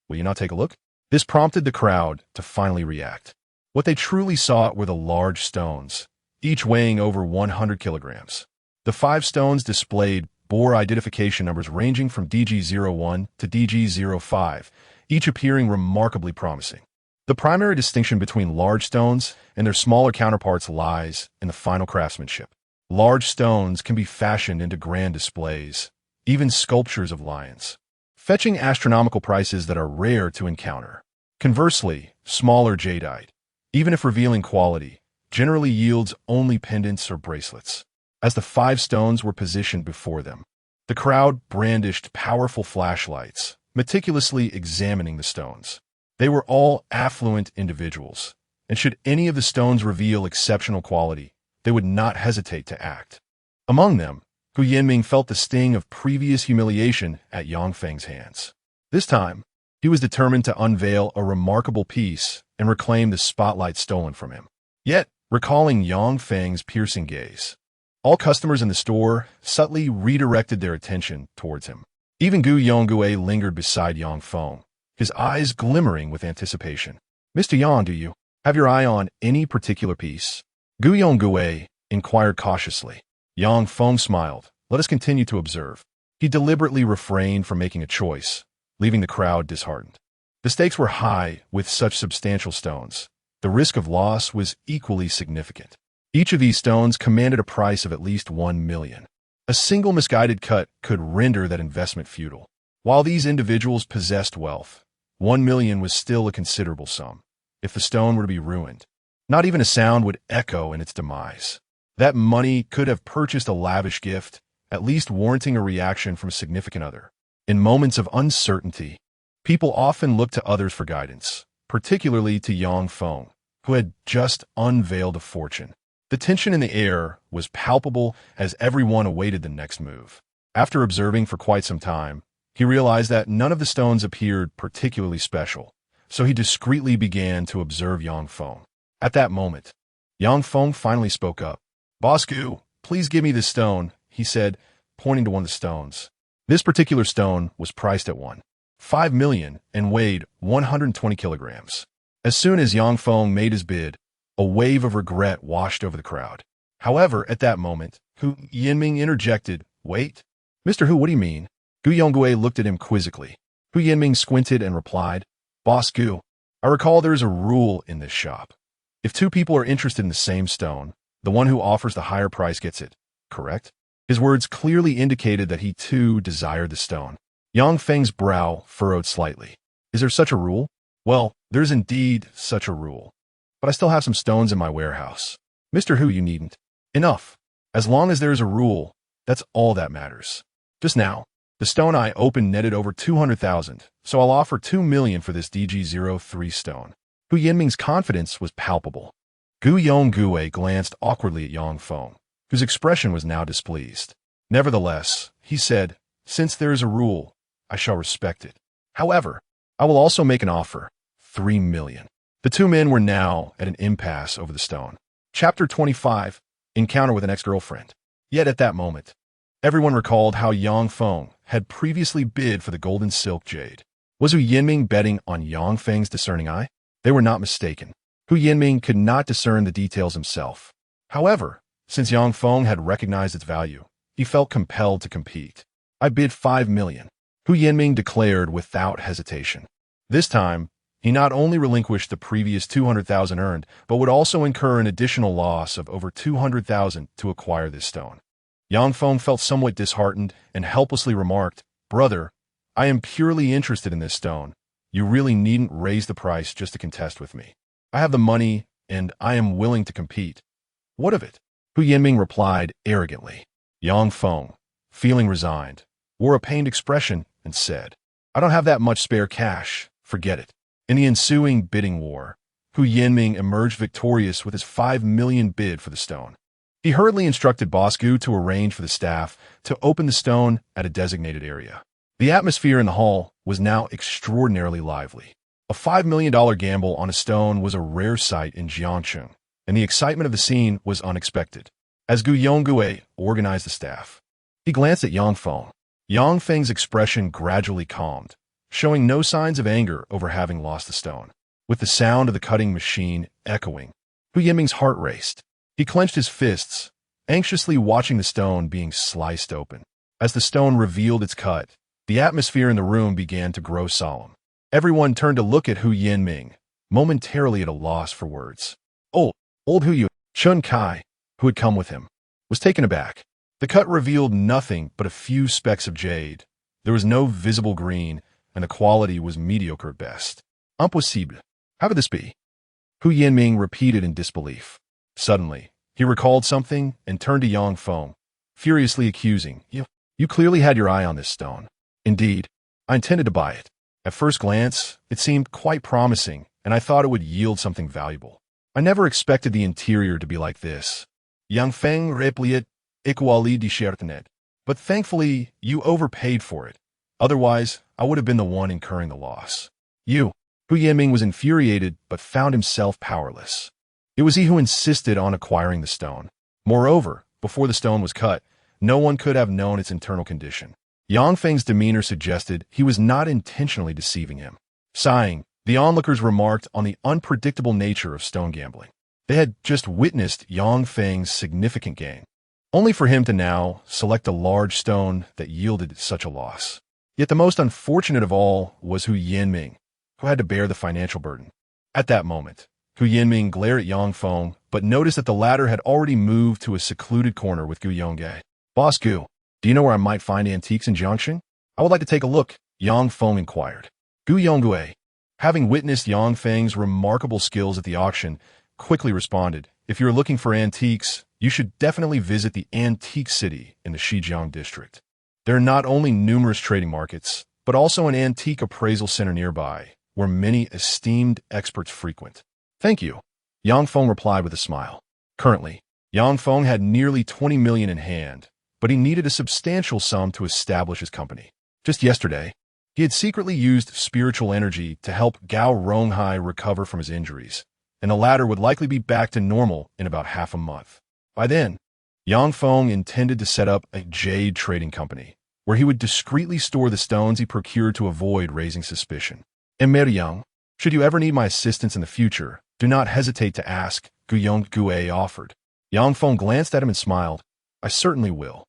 Will you not take a look? This prompted the crowd to finally react. What they truly saw were the large stones, each weighing over 100 kilograms. The 5 stones displayed bore identification numbers ranging from DG01 to DG05, each appearing remarkably promising. The primary distinction between large stones and their smaller counterparts lies in the final craftsmanship. Large stones can be fashioned into grand displays, even sculptures of lions, fetching astronomical prices that are rare to encounter. Conversely, smaller jadeite, even if revealing quality, generally yields only pendants or bracelets. As the 5 stones were positioned before them, the crowd brandished powerful flashlights, meticulously examining the stones. They were all affluent individuals, and should any of the stones reveal exceptional quality, they would not hesitate to act. Among them, Hu Yinming felt the sting of previous humiliation at Yang Feng's hands. This time, he was determined to unveil a remarkable piece and reclaim the spotlight stolen from him. Yet, recalling Yang Feng's piercing gaze, all customers in the store subtly redirected their attention towards him. Even Gu Yonggue lingered beside Yang Feng, his eyes glimmering with anticipation. Mr. Yang, do you have your eye on any particular piece? Gu Yonggue inquired cautiously. Yang Feng smiled. Let us continue to observe. He deliberately refrained from making a choice, leaving the crowd disheartened. The stakes were high with such substantial stones. The risk of loss was equally significant. Each of these stones commanded a price of at least 1 million. A single misguided cut could render that investment futile. While these individuals possessed wealth, 1 million was still a considerable sum. If the stone were to be ruined, not even a sound would echo in its demise. That money could have purchased a lavish gift, at least warranting a reaction from a significant other. In moments of uncertainty, people often look to others for guidance, particularly to Yang Feng, who had just unveiled a fortune. The tension in the air was palpable as everyone awaited the next move. After observing for quite some time, he realized that none of the stones appeared particularly special, so he discreetly began to observe Yang Feng. At that moment, Yang Feng finally spoke up. "Boss Gu, please give me this stone," he said, pointing to one of the stones. This particular stone was priced at 1.5 million and weighed 120 kilograms. As soon as Yang Feng made his bid, a wave of regret washed over the crowd. However, at that moment, Hu Yinming interjected, "Wait. Mr. Hu, what do you mean?" Gu Yongui looked at him quizzically. Hu Yinming squinted and replied, "Boss Gu, I recall there is a rule in this shop. If two people are interested in the same stone, the one who offers the higher price gets it, correct?" His words clearly indicated that he too desired the stone. Yang Feng's brow furrowed slightly. "Is there such a rule?" "Well, there's indeed such a rule. But I still have some stones in my warehouse." "Mr. Hu, you needn't." "Enough. As long as there is a rule, that's all that matters. Just now, the stone I opened netted over 200,000, so I'll offer 2 million for this DG03 stone." Hu Yinming's confidence was palpable. Gu Yongui glanced awkwardly at Yang Feng, whose expression was now displeased. Nevertheless, he said, "Since there is a rule, I shall respect it. However, I will also make an offer, 3 million. The two men were now at an impasse over the stone. Chapter 25, Encounter with an Ex-Girlfriend. Yet at that moment, everyone recalled how Yang Feng had previously bid for the golden silk jade. Was Hu Yinming betting on Yang Feng's discerning eye? They were not mistaken. Hu Yinming could not discern the details himself. However, since Yang Feng had recognized its value, he felt compelled to compete. "I bid 5 million, Hu Yinming declared without hesitation. This time, he not only relinquished the previous 200,000 earned, but would also incur an additional loss of over 200,000 to acquire this stone. Yang Feng felt somewhat disheartened and helplessly remarked, "Brother, I am purely interested in this stone. You really needn't raise the price just to contest with me. I have the money, and I am willing to compete." "What of it?" Hu Yinming replied arrogantly. Yang Feng, feeling resigned, wore a pained expression and said, "I don't have that much spare cash. Forget it." In the ensuing bidding war, Hu Yinming emerged victorious with his 5 million bid for the stone. He hurriedly instructed Boss Gu to arrange for the staff to open the stone at a designated area. The atmosphere in the hall was now extraordinarily lively. A $5 million gamble on a stone was a rare sight in Jiangcheng, and the excitement of the scene was unexpected. As Gu Yongui organized the staff, he glanced at Yang Feng. Yang Feng's expression gradually calmed, showing no signs of anger over having lost the stone. With the sound of the cutting machine echoing, Hu Yinming's heart raced. He clenched his fists, anxiously watching the stone being sliced open. As the stone revealed its cut, the atmosphere in the room began to grow solemn. Everyone turned to look at Hu Yinming, momentarily at a loss for words. Old Hu Yu, Chun Kai, who had come with him, was taken aback. The cut revealed nothing but a few specks of jade. There was no visible green, and the quality was mediocre at best. "Impossible. How could this be?" Hu Yinming repeated in disbelief. Suddenly, he recalled something and turned to Yang Feng, furiously accusing, You clearly had your eye on this stone." "Indeed, I intended to buy it. At first glance, it seemed quite promising, and I thought it would yield something valuable. I never expected the interior to be like this." Yang Feng replied, "Equally discertanet. But thankfully, you overpaid for it. Otherwise, I would have been the one incurring the loss." Hu Yinming was infuriated, but found himself powerless. It was he who insisted on acquiring the stone. Moreover, before the stone was cut, no one could have known its internal condition. Yang Feng's demeanor suggested he was not intentionally deceiving him. Sighing, the onlookers remarked on the unpredictable nature of stone gambling. They had just witnessed Yang Feng's significant gain, only for him to now select a large stone that yielded such a loss. Yet the most unfortunate of all was Hu Yinming, who had to bear the financial burden. At that moment, Hu Yinming glared at Yang Feng, but noticed that the latter had already moved to a secluded corner with Gu Yongui. "Boss Gu, do you know where I might find antiques in Jiangcheng? I would like to take a look," Yang Feng inquired. Gu Yongui, having witnessed Yang Feng's remarkable skills at the auction, quickly responded, "If you're looking for antiques, you should definitely visit the Antique City in the Shijiang district. There are not only numerous trading markets, but also an antique appraisal center nearby, where many esteemed experts frequent." "Thank you," Yang Feng replied with a smile. Currently, Yang Feng had nearly 20 million in hand, but he needed a substantial sum to establish his company. Just yesterday, He had secretly used spiritual energy to help Gao Ronghai recover from his injuries, and the latter would likely be back to normal in about half a month. By then, Yang Feng intended to set up a jade trading company, where he would discreetly store the stones he procured to avoid raising suspicion. And Yang, should you ever need my assistance in the future, do not hesitate to ask, Guyong Gue offered. Yang Feng glanced at him and smiled. I certainly will.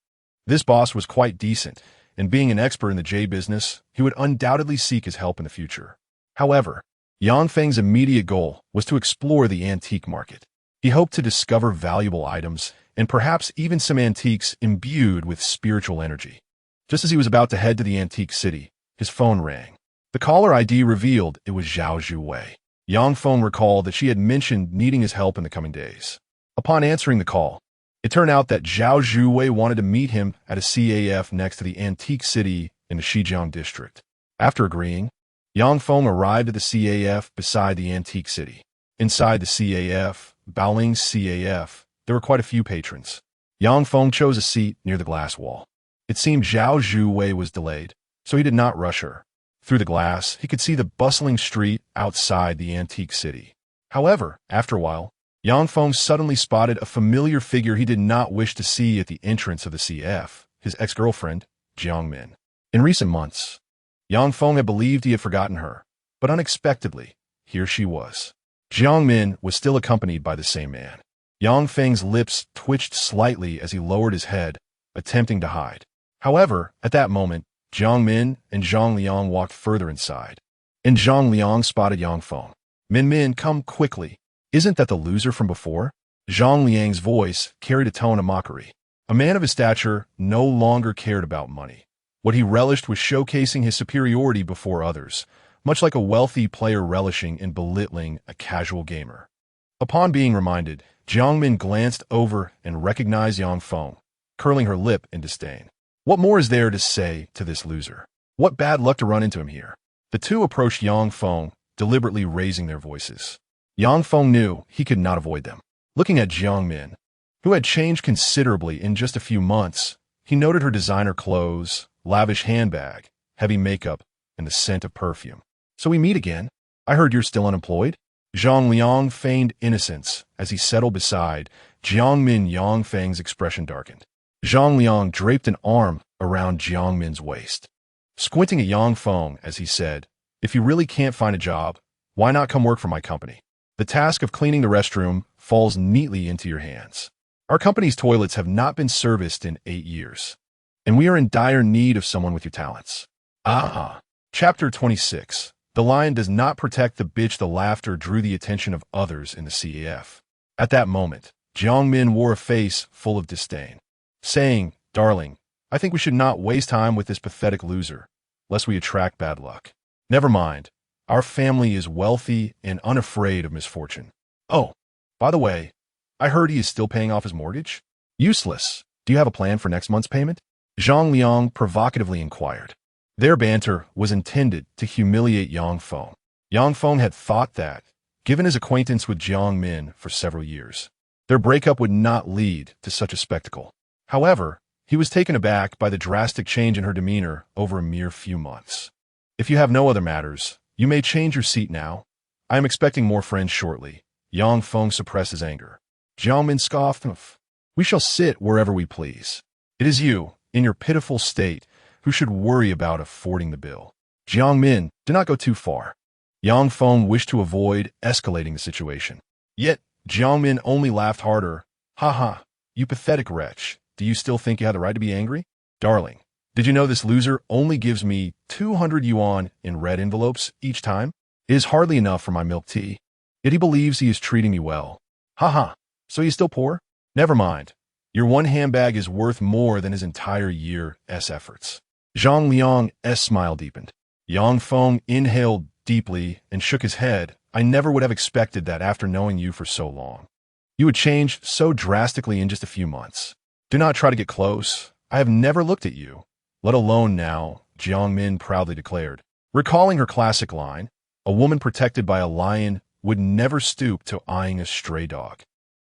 This boss was quite decent, and being an expert in the jade business, he would undoubtedly seek his help in the future. However, Yang Feng's immediate goal was to explore the antique market. He hoped to discover valuable items and perhaps even some antiques imbued with spiritual energy. Just as he was about to head to the antique city, his phone rang. The caller ID revealed it was Zhao Zhuwei. Yang Feng recalled that she had mentioned needing his help in the coming days. Upon answering the call, it turned out that Zhao Zhuwei wanted to meet him at a CAF next to the antique city in the Shijiang district. After agreeing, Yang Feng arrived at the CAF beside the antique city. Inside the CAF, Baoling's CAF, there were quite a few patrons. Yang Feng chose a seat near the glass wall. It seemed Zhao Zhuwei was delayed, so he did not rush her. Through the glass, he could see the bustling street outside the antique city. However, after a while, Yang Feng suddenly spotted a familiar figure he did not wish to see at the entrance of the CF, his ex-girlfriend, Jiang Min. In recent months, Yang Feng had believed he had forgotten her, but unexpectedly, here she was. Jiang Min was still accompanied by the same man. Yang Feng's lips twitched slightly as he lowered his head, attempting to hide. However, at that moment, Jiang Min and Zhang Liang walked further inside, and Zhang Liang spotted Yang Feng. Min, come quickly. Isn't that the loser from before? Zhang Liang's voice carried a tone of mockery. A man of his stature no longer cared about money. What he relished was showcasing his superiority before others, much like a wealthy player relishing in belittling a casual gamer. Upon being reminded, Jiang Min glanced over and recognized Yang Feng, curling her lip in disdain. What more is there to say to this loser? What bad luck to run into him here? The two approached Yang Feng, deliberately raising their voices. Yang Feng knew he could not avoid them. Looking at Jiang Min, who had changed considerably in just a few months, he noted her designer clothes, lavish handbag, heavy makeup, and the scent of perfume. So we meet again? I heard you're still unemployed? Zhang Liang feigned innocence as he settled beside Jiang Min. Yang Feng's expression darkened. Zhang Liang draped an arm around Jiang Min's waist. Squinting at Yang Feng as he said, if you really can't find a job, why not come work for my company? The task of cleaning the restroom falls neatly into your hands. Our company's toilets have not been serviced in 8 years, and we are in dire need of someone with your talents. Chapter 26. The lion does not protect the bitch. The laughter drew the attention of others in the CAF. At that moment, Jiang Min wore a face full of disdain, saying, darling, I think we should not waste time with this pathetic loser, lest we attract bad luck. Never mind. Our family is wealthy and unafraid of misfortune. Oh, by the way, I heard he is still paying off his mortgage? Useless. Do you have a plan for next month's payment? Zhang Liang provocatively inquired. Their banter was intended to humiliate Yang Feng. Yang Feng had thought that, given his acquaintance with Jiang Min for several years, their breakup would not lead to such a spectacle. However, he was taken aback by the drastic change in her demeanor over a mere few months. If you have no other matters, you may change your seat now. I am expecting more friends shortly. Yang Feng suppressed his anger. Jiang Min scoffed. We shall sit wherever we please. It is you, in your pitiful state, who should worry about affording the bill. Jiang Min, do not go too far. Yang Feng wished to avoid escalating the situation. Yet, Jiang Min only laughed harder. You pathetic wretch. Do you still think you have the right to be angry? Darling, did you know this loser only gives me 200 yuan in red envelopes each time? It is hardly enough for my milk tea. Yet he believes he is treating me well. So he's still poor? Never mind. Your one handbag is worth more than his entire year's efforts. Zhang Liang's smile deepened. Yang Feng inhaled deeply and shook his head. I never would have expected that after knowing you for so long. You would change so drastically in just a few months. Do not try to get close. I have never looked at you, let alone now, Jiang Min proudly declared. Recalling her classic line, a woman protected by a lion would never stoop to eyeing a stray dog.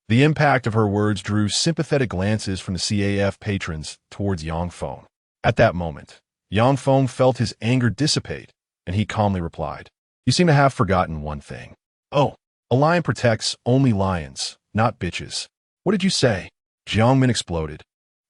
The impact of her words drew sympathetic glances from the CAF patrons towards Yang Feng. At that moment, Yang Feng felt his anger dissipate, and he calmly replied, "You seem to have forgotten one thing. Oh, a lion protects only lions, not bitches. What did you say?" Jiang Min exploded,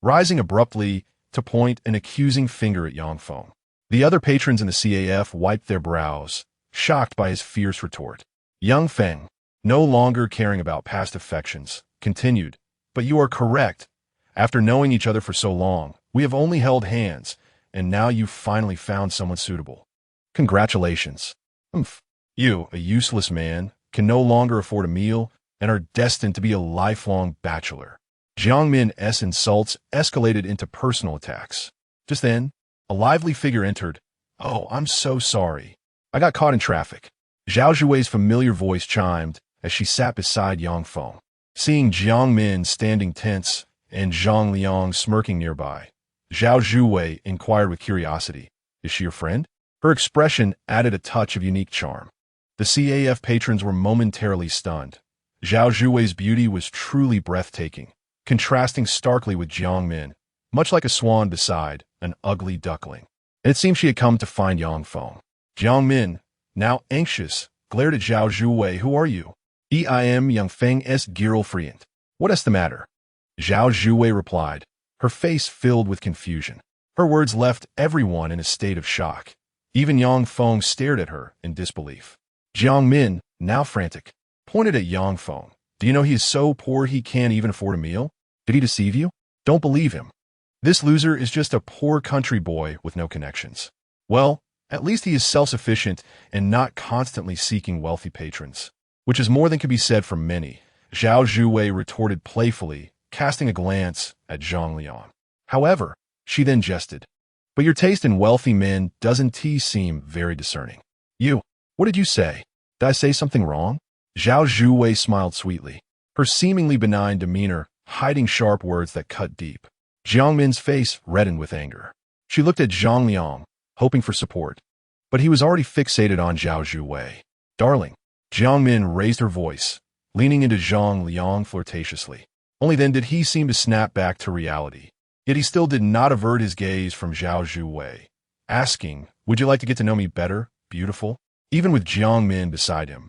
rising abruptly to point an accusing finger at Yang Feng. The other patrons in the CAF wiped their brows, shocked by his fierce retort. Yang Feng, no longer caring about past affections, continued, "But you are correct. After knowing each other for so long, we have only held hands, and now you've finally found someone suitable. Congratulations. Humph. You, a useless man, can no longer afford a meal and are destined to be a lifelong bachelor." Jiang Min's insults escalated into personal attacks. Just then, a lively figure entered. "Oh, I'm so sorry. I got caught in traffic." Zhao Zhuwei's familiar voice chimed as she sat beside Yang Feng. Seeing Jiang Min standing tense and Zhang Liang smirking nearby, Zhao Zhuwei inquired with curiosity, "Is she your friend?" Her expression added a touch of unique charm. The CAF patrons were momentarily stunned. Zhao Zhuwei's beauty was truly breathtaking, contrasting starkly with Jiang Min, much like a swan beside an ugly duckling. And it seemed she had come to find Yang Feng. Jiang Min, now anxious, glared at Zhao Zhuwei. "Who are you?" "I am Yang Feng's girlfriend." "What is the matter?" Zhao Zhuwei replied, her face filled with confusion. Her words left everyone in a state of shock. Even Yang Feng stared at her in disbelief. Jiang Min, now frantic, pointed at Yang Feng. "Do you know he is so poor he can't even afford a meal? Did he deceive you? Don't believe him. This loser is just a poor country boy with no connections. Well, at least he is self-sufficient and not constantly seeking wealthy patrons, which is more than can be said for many," Zhao Zhuwei retorted playfully, casting a glance at Zhang Liang. However, she then jested, "But your taste in wealthy men doesn't seem very discerning." "You, what did you say? Did I say something wrong?" Zhao Zhuwei smiled sweetly, her seemingly benign demeanor hiding sharp words that cut deep. Jiang Min's face reddened with anger. She looked at Zhang Liang, hoping for support, but he was already fixated on Zhao Zhuwei. "Darling," Jiang Min raised her voice, leaning into Zhang Liang flirtatiously. Only then did he seem to snap back to reality. Yet he still did not avert his gaze from Zhao Zhuwei, asking, "Would you like to get to know me better, beautiful?" Even with Jiang Min beside him,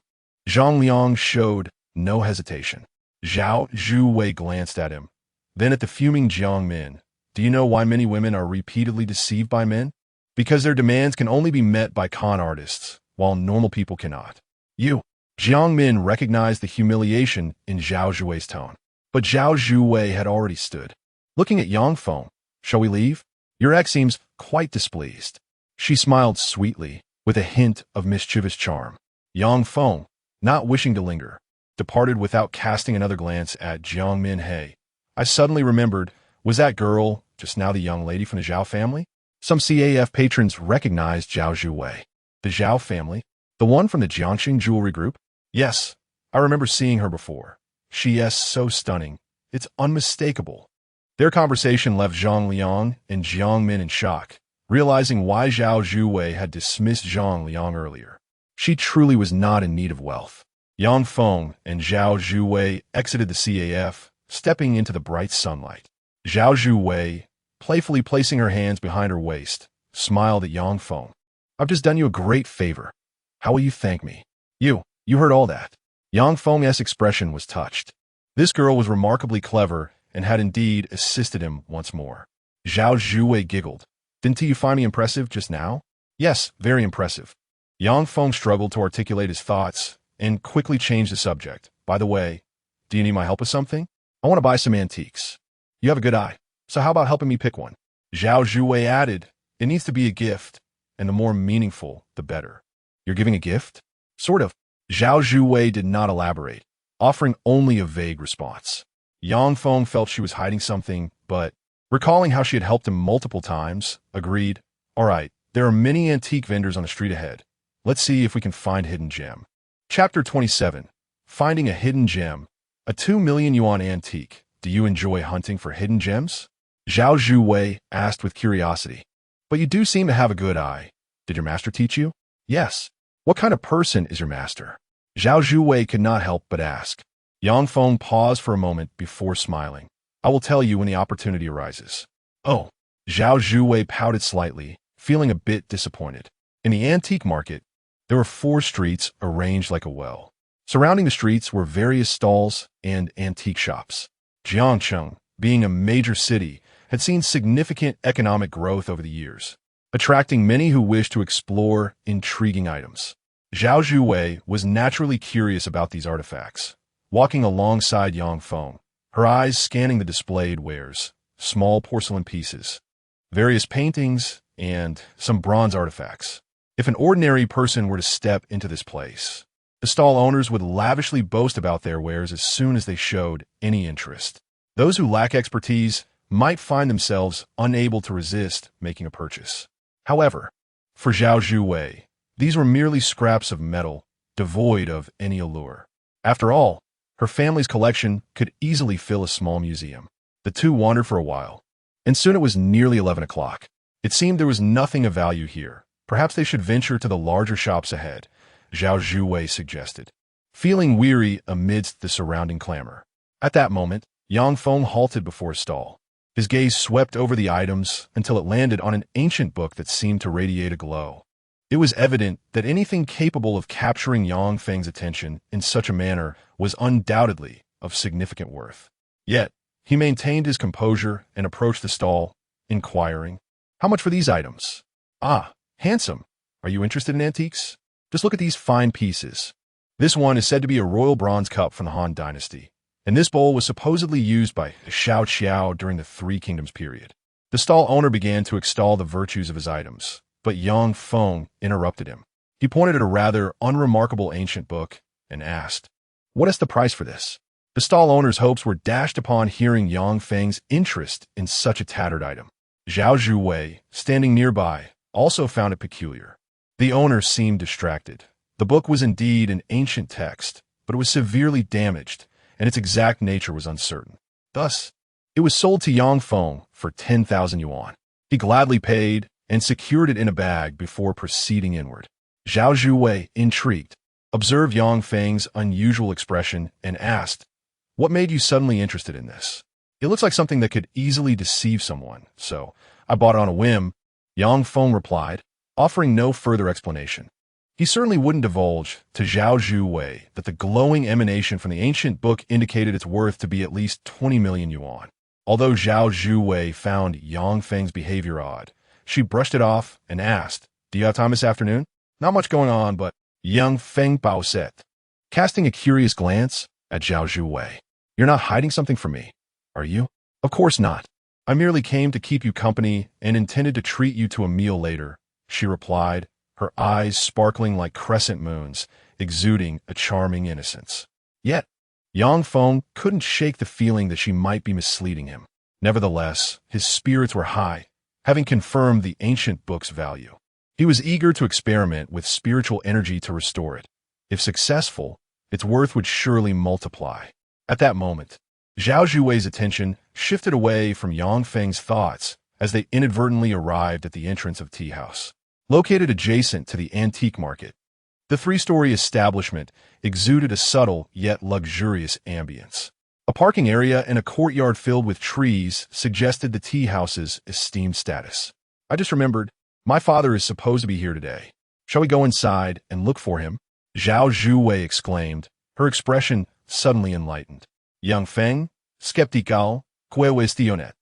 Zhang Liang showed no hesitation. Zhao Zhuwei glanced at him, then at the fuming Jiang Min. "Do you know why many women are repeatedly deceived by men? Because their demands can only be met by con artists, while normal people cannot." "You." Jiang Min recognized the humiliation in Zhao Zhuwei's tone. But Zhao Zhuwei had already stood. Looking at Yang Feng, "Shall we leave? Your ex seems quite displeased." She smiled sweetly, with a hint of mischievous charm. Yang Feng, not wishing to linger, departed without casting another glance at Jiang Min. "Hey, I suddenly remembered, was that girl just now the young lady from the Zhao family?" Some CAF patrons recognized Zhao Zhuwei. "The Zhao family? The one from the Jiangxing jewelry group?" "Yes, I remember seeing her before. She is so stunning. It's unmistakable." Their conversation left Zhang Liang and Jiang Min in shock, realizing why Zhao Zhuwei had dismissed Zhang Liang earlier. She truly was not in need of wealth. Yang Feng and Zhao Zhuwei exited the CAF, stepping into the bright sunlight. Zhao Zhuwei, playfully placing her hands behind her waist, smiled at Yang Feng. "I've just done you a great favor. How will you thank me?" You heard all that." Yang Feng's expression was touched. This girl was remarkably clever and had indeed assisted him once more. Zhao Zhuwei giggled. "Didn't you find me impressive just now?" "Yes, very impressive." Yang Feng struggled to articulate his thoughts and quickly changed the subject. "By the way, do you need my help with something? I want to buy some antiques. You have a good eye, so how about helping me pick one?" Zhao Zhuwei added, "It needs to be a gift, and the more meaningful, the better." "You're giving a gift?" "Sort of." Zhao Zhuwei did not elaborate, offering only a vague response. Yang Feng felt she was hiding something, but, recalling how she had helped him multiple times, agreed, "All right, there are many antique vendors on the street ahead. Let's see if we can find a hidden gem." Chapter 27. Finding a hidden gem. A 2 million yuan antique. "Do you enjoy hunting for hidden gems?" Zhao Zhuwei asked with curiosity. "But you do seem to have a good eye. Did your master teach you?" "Yes." "What kind of person is your master?" Zhao Zhuwei could not help but ask. Yang Feng paused for a moment before smiling. "I will tell you when the opportunity arises." "Oh." Zhao Zhuwei pouted slightly, feeling a bit disappointed. In the antique market, there were 4 streets arranged like a well. Surrounding the streets were various stalls and antique shops. Jiangcheng, being a major city, had seen significant economic growth over the years, attracting many who wished to explore intriguing items. Zhao Zhuwei was naturally curious about these artifacts, walking alongside Yang Feng, her eyes scanning the displayed wares, small porcelain pieces, various paintings, and some bronze artifacts. If an ordinary person were to step into this place, the stall owners would lavishly boast about their wares as soon as they showed any interest. Those who lack expertise might find themselves unable to resist making a purchase. However, for Zhao Zhuwei, these were merely scraps of metal, devoid of any allure. After all, her family's collection could easily fill a small museum. The two wandered for a while, and soon it was nearly 11 o'clock. It seemed there was nothing of value here. Perhaps they should venture to the larger shops ahead, Zhao Zhuwei suggested, feeling weary amidst the surrounding clamor. At that moment, Yang Feng halted before a stall. His gaze swept over the items until it landed on an ancient book that seemed to radiate a glow. It was evident that anything capable of capturing Yang Feng's attention in such a manner was undoubtedly of significant worth. Yet, he maintained his composure and approached the stall, inquiring, "How much for these items?" "Ah, handsome. Are you interested in antiques? Just look at these fine pieces." This one is said to be a royal bronze cup from the Han Dynasty, and this bowl was supposedly used by Xiao Qiao during the Three Kingdoms period. The stall owner began to extol the virtues of his items, but Yang Feng interrupted him. He pointed at a rather unremarkable ancient book and asked, "What is the price for this?" The stall owner's hopes were dashed upon hearing Yang Feng's interest in such a tattered item. Zhao Zhuwei, standing nearby, also found it peculiar. The owner seemed distracted. The book was indeed an ancient text, but it was severely damaged, and its exact nature was uncertain. Thus, it was sold to Yang Feng for 10,000 yuan. He gladly paid and secured it in a bag before proceeding inward. Zhao Zhuwei, intrigued, observed Yang Feng's unusual expression and asked, "What made you suddenly interested in this? It looks like something that could easily deceive someone, so I bought it on a whim," Yang Feng replied, offering no further explanation. He certainly wouldn't divulge to Zhao Zhuwei that the glowing emanation from the ancient book indicated its worth to be at least 20 million yuan. Although Zhao Zhuwei found Yang Feng's behavior odd, she brushed it off and asked, "Do you have time this afternoon?" "Not much going on, but—" Yang Feng Bao said, casting a curious glance at Zhao Zhuwei. "You're not hiding something from me, are you?" "Of course not. I merely came to keep you company and intended to treat you to a meal later," she replied, her eyes sparkling like crescent moons, exuding a charming innocence. Yet, Yang Feng couldn't shake the feeling that she might be misleading him. Nevertheless, his spirits were high, having confirmed the ancient book's value. He was eager to experiment with spiritual energy to restore it. If successful, its worth would surely multiply. At that moment, Zhao Zhuwei's attention shifted away from Yang Feng's thoughts as they inadvertently arrived at the entrance of Tea House. Located adjacent to the antique market, the 3-story establishment exuded a subtle yet luxurious ambience. A parking area and a courtyard filled with trees suggested the tea house's esteemed status. "I just remembered, my father is supposed to be here today. Shall we go inside and look for him?" Zhao Zhuwei exclaimed, her expression suddenly enlightened. "Yang Feng, skeptical, que cuestionet.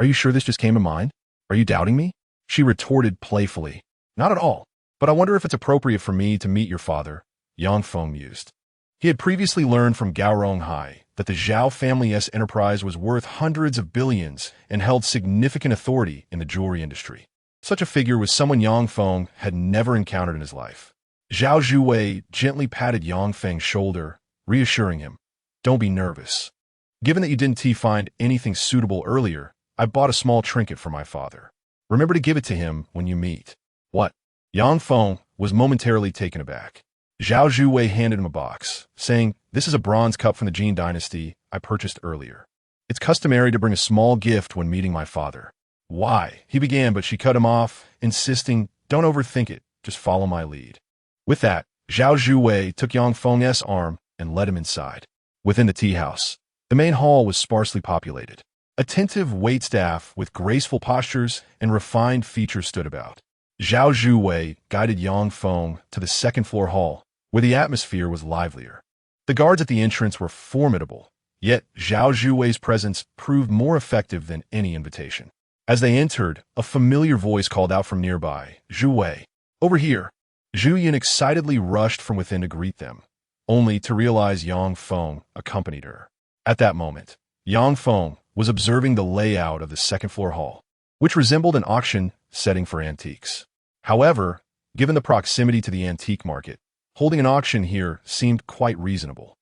Are you sure this just came to mind? Are you doubting me?" She retorted playfully. "Not at all, but I wonder if it's appropriate for me to meet your father," Yang Feng mused. He had previously learned from Gao Ronghai that the Zhao family's enterprise was worth hundreds of billions and held significant authority in the jewelry industry. Such a figure was someone Yang Feng had never encountered in his life. Zhao Zhuwei gently patted Yang Feng's shoulder, reassuring him, "Don't be nervous. Given that you didn't find anything suitable earlier, I bought a small trinket for my father. Remember to give it to him when you meet." "What?" Yang Feng was momentarily taken aback. Zhao Zhuwei handed him a box, saying, "This is a bronze cup from the Jin Dynasty I purchased earlier. It's customary to bring a small gift when meeting my father." "Why?" he began, but she cut him off, insisting, "Don't overthink it, just follow my lead." With that, Zhao Zhuwei took Yang Feng's arm and led him inside. Within the tea house, the main hall was sparsely populated. Attentive waitstaff with graceful postures and refined features stood about. Zhao Zhuwei guided Yang Feng to the second-floor hall, where the atmosphere was livelier. The guards at the entrance were formidable, yet Zhao Zhuwei's presence proved more effective than any invitation. As they entered, a familiar voice called out from nearby, "Zhuwei, over here." Zhu Yun excitedly rushed from within to greet them, only to realize Yang Feng accompanied her. At that moment, Yang Feng was observing the layout of the second-floor hall, which resembled an auction setting for antiques. However, given the proximity to the antique market, holding an auction here seemed quite reasonable.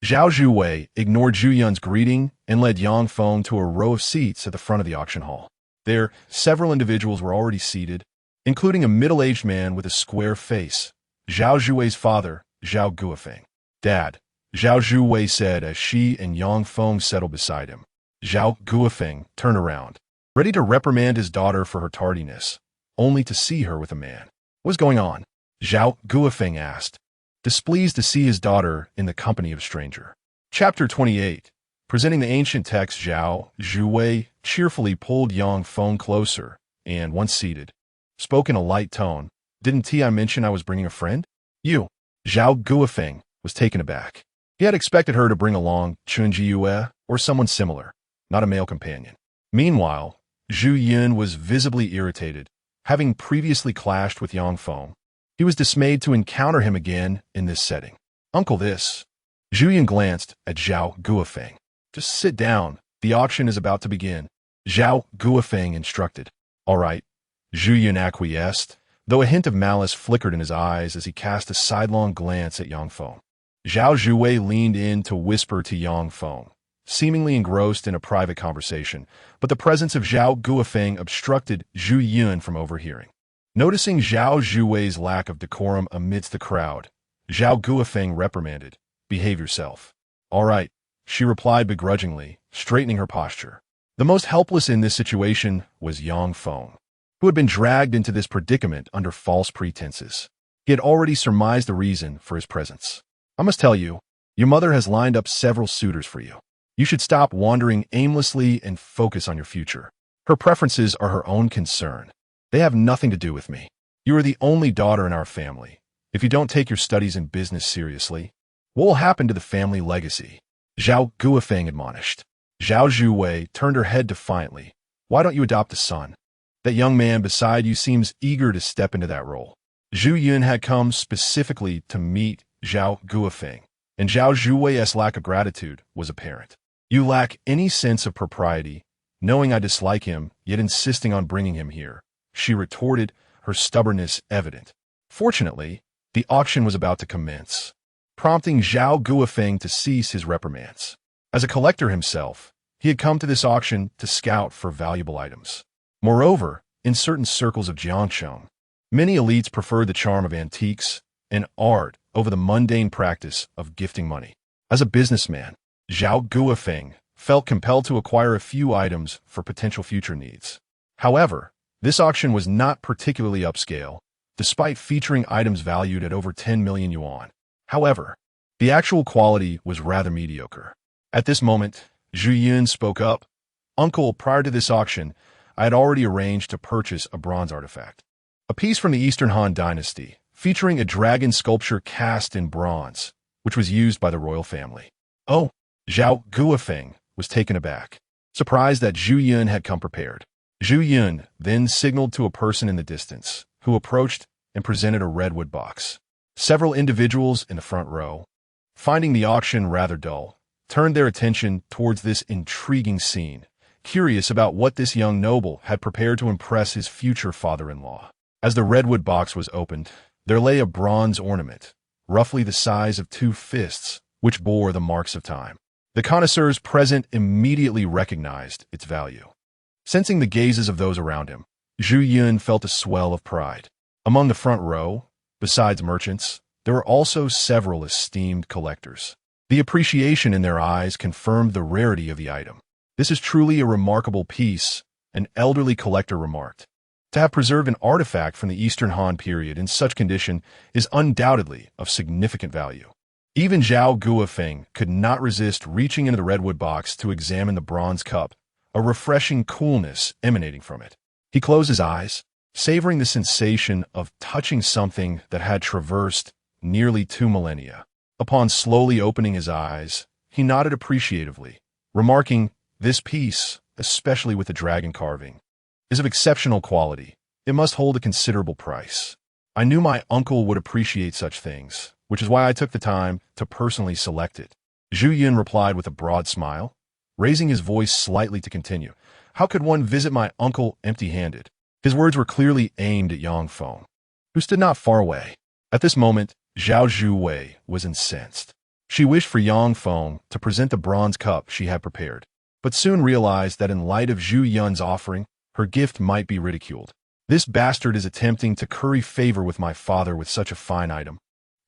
Zhao Zhuwei ignored Zhu Yun's greeting and led Yang Feng to a row of seats at the front of the auction hall. There, several individuals were already seated, including a middle-aged man with a square face, Zhao Zhuwei's father, Zhao Guofeng. "Dad," Zhao Zhuwei said as she and Yang Feng settled beside him. Zhao Guofeng turned around, ready to reprimand his daughter for her tardiness, only to see her with a man. "What's going on?" Zhao Guofeng asked, displeased to see his daughter in the company of a stranger. Chapter 28. Presenting the ancient text, Zhao Zhuwei cheerfully pulled Yang Feng closer and, once seated, spoke in a light tone. "Didn't I mention I was bringing a friend?" "You." Zhao Guofeng was taken aback. He had expected her to bring along Chunji Yue or someone similar, not a male companion. Meanwhile, Zhu Yun was visibly irritated, having previously clashed with Yang Feng. He was dismayed to encounter him again in this setting. "Uncle, this." Zhu Yun glanced at Zhao Guofeng. "Just sit down. The auction is about to begin," Zhao Guofeng instructed. "All right." Zhu Yun acquiesced, though a hint of malice flickered in his eyes as he cast a sidelong glance at Yang Feng. Zhao Zhuwei leaned in to whisper to Yang Feng, seemingly engrossed in a private conversation, but the presence of Zhao Guofeng obstructed Zhu Yun from overhearing. Noticing Zhao Zhuwei's lack of decorum amidst the crowd, Zhao Guofeng reprimanded, "Behave yourself." "All right," she replied begrudgingly, straightening her posture. The most helpless in this situation was Yang Feng, who had been dragged into this predicament under false pretenses. He had already surmised the reason for his presence. "I must tell you, your mother has lined up several suitors for you. You should stop wandering aimlessly and focus on your future. Her preferences are her own concern. They have nothing to do with me. You are the only daughter in our family. If you don't take your studies and business seriously, what will happen to the family legacy?" Zhao Guofeng admonished. Zhao Zhuwei turned her head defiantly. "Why don't you adopt a son? That young man beside you seems eager to step into that role." Zhu Yun had come specifically to meet Zhao Guofeng, and Zhao Zhuwei's lack of gratitude was apparent. "You lack any sense of propriety, knowing I dislike him, yet insisting on bringing him here," she retorted, her stubbornness evident. Fortunately, the auction was about to commence, prompting Zhao Guofeng to cease his reprimands. As a collector himself, he had come to this auction to scout for valuable items. Moreover, in certain circles of Jiangcheng, many elites preferred the charm of antiques and art over the mundane practice of gifting money. As a businessman, Zhao Guofeng felt compelled to acquire a few items for potential future needs. However, this auction was not particularly upscale, despite featuring items valued at over 10 million yuan. However, the actual quality was rather mediocre. At this moment, Zhu Yun spoke up. "Uncle, prior to this auction, I had already arranged to purchase a bronze artifact. A piece from the Eastern Han Dynasty, featuring a dragon sculpture cast in bronze, which was used by the royal family." "Oh," Zhao Guofeng was taken aback, surprised that Zhu Yun had come prepared. Zhu Yun then signaled to a person in the distance, who approached and presented a redwood box. Several individuals in the front row, finding the auction rather dull, turned their attention towards this intriguing scene, curious about what this young noble had prepared to impress his future father-in-law. As the redwood box was opened, there lay a bronze ornament, roughly the size of 2 fists, which bore the marks of time. The connoisseurs present immediately recognized its value. Sensing the gazes of those around him, Zhu Yun felt a swell of pride. Among the front row, besides merchants, there were also several esteemed collectors. The appreciation in their eyes confirmed the rarity of the item. "This is truly a remarkable piece," an elderly collector remarked. "To have preserved an artifact from the Eastern Han period in such condition is undoubtedly of significant value." Even Zhao Guofeng could not resist reaching into the redwood box to examine the bronze cup, a refreshing coolness emanating from it. He closed his eyes, savoring the sensation of touching something that had traversed nearly 2 millennia. Upon slowly opening his eyes, he nodded appreciatively, remarking, "This piece, especially with the dragon carving, is of exceptional quality. It must hold a considerable price. I knew my uncle would appreciate such things, which is why I took the time to personally select it." Zhu Yun replied with a broad smile, raising his voice slightly to continue. "How could one visit my uncle empty-handed?" His words were clearly aimed at Yang Feng, who stood not far away. At this moment, Zhao Zhuwei was incensed. She wished for Yang Feng to present the bronze cup she had prepared, but soon realized that in light of Zhu Yun's offering, her gift might be ridiculed. "This bastard is attempting to curry favor with my father with such a fine item."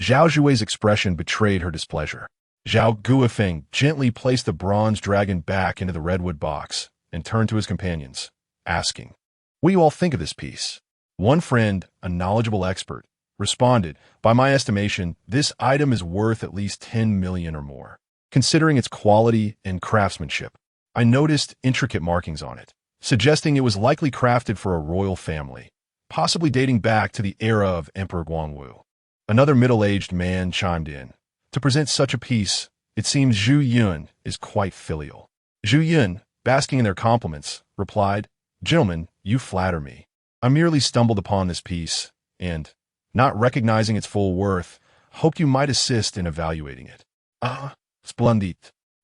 Zhao Zhuwei's expression betrayed her displeasure. Zhao Guofeng gently placed the bronze dragon back into the redwood box and turned to his companions, asking, "What do you all think of this piece?" One friend, a knowledgeable expert, responded, "By my estimation, this item is worth at least 10 million or more, considering its quality and craftsmanship. I noticed intricate markings on it, suggesting it was likely crafted for a royal family, possibly dating back to the era of Emperor Guangwu." Another middle-aged man chimed in. "To present such a piece, it seems Zhu Yun is quite filial." Zhu Yun, basking in their compliments, replied, "Gentlemen, you flatter me. I merely stumbled upon this piece, and, not recognizing its full worth, hoped you might assist in evaluating it." "Ah, splendid.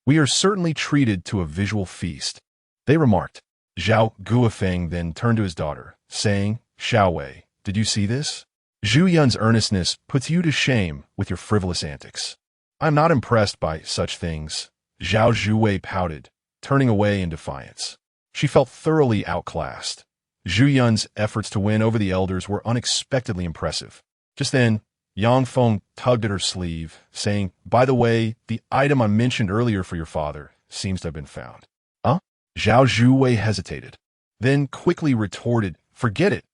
We are certainly treated to a visual feast," they remarked. Zhao Guofeng then turned to his daughter, saying, "Xiaowei, did you see this? Zhu Yun's earnestness puts you to shame with your frivolous antics." "I am not impressed by such things," Zhao Zhuwei pouted, turning away in defiance. She felt thoroughly outclassed. Zhu Yun's efforts to win over the elders were unexpectedly impressive. Just then, Yang Feng tugged at her sleeve, saying, "By the way, the item I mentioned earlier for your father seems to have been found." "Huh?" Zhao Zhuwei hesitated, then quickly retorted, "Forget it.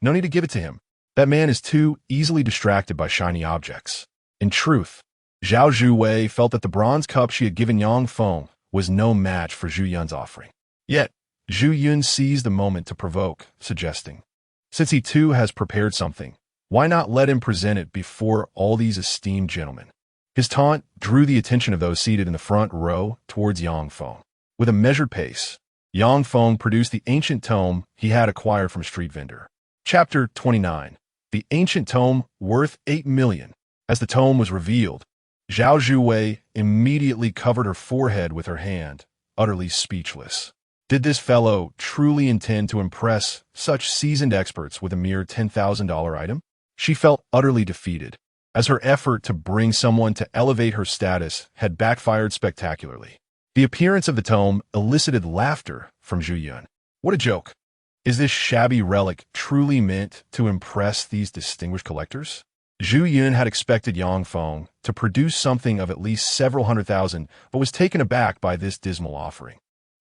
No need to give it to him. That man is too easily distracted by shiny objects." In truth, Zhao Zhuwei felt that the bronze cup she had given Yang Feng was no match for Zhu Yun's offering. Yet, Zhu Yun seized the moment to provoke, suggesting, "Since he too has prepared something, why not let him present it before all these esteemed gentlemen?" His taunt drew the attention of those seated in the front row towards Yang Feng. With a measured pace, Yang Feng produced the ancient tome he had acquired from a street vendor. Chapter 29. The ancient tome worth 8 million. As the tome was revealed, Zhao Zhuwei immediately covered her forehead with her hand, utterly speechless. Did this fellow truly intend to impress such seasoned experts with a mere $10,000 item? She felt utterly defeated, as her effort to bring someone to elevate her status had backfired spectacularly. The appearance of the tome elicited laughter from Zhu Yun. What a joke! Is this shabby relic truly meant to impress these distinguished collectors? Zhu Yun had expected Yang Feng to produce something of at least several hundred thousand, but was taken aback by this dismal offering.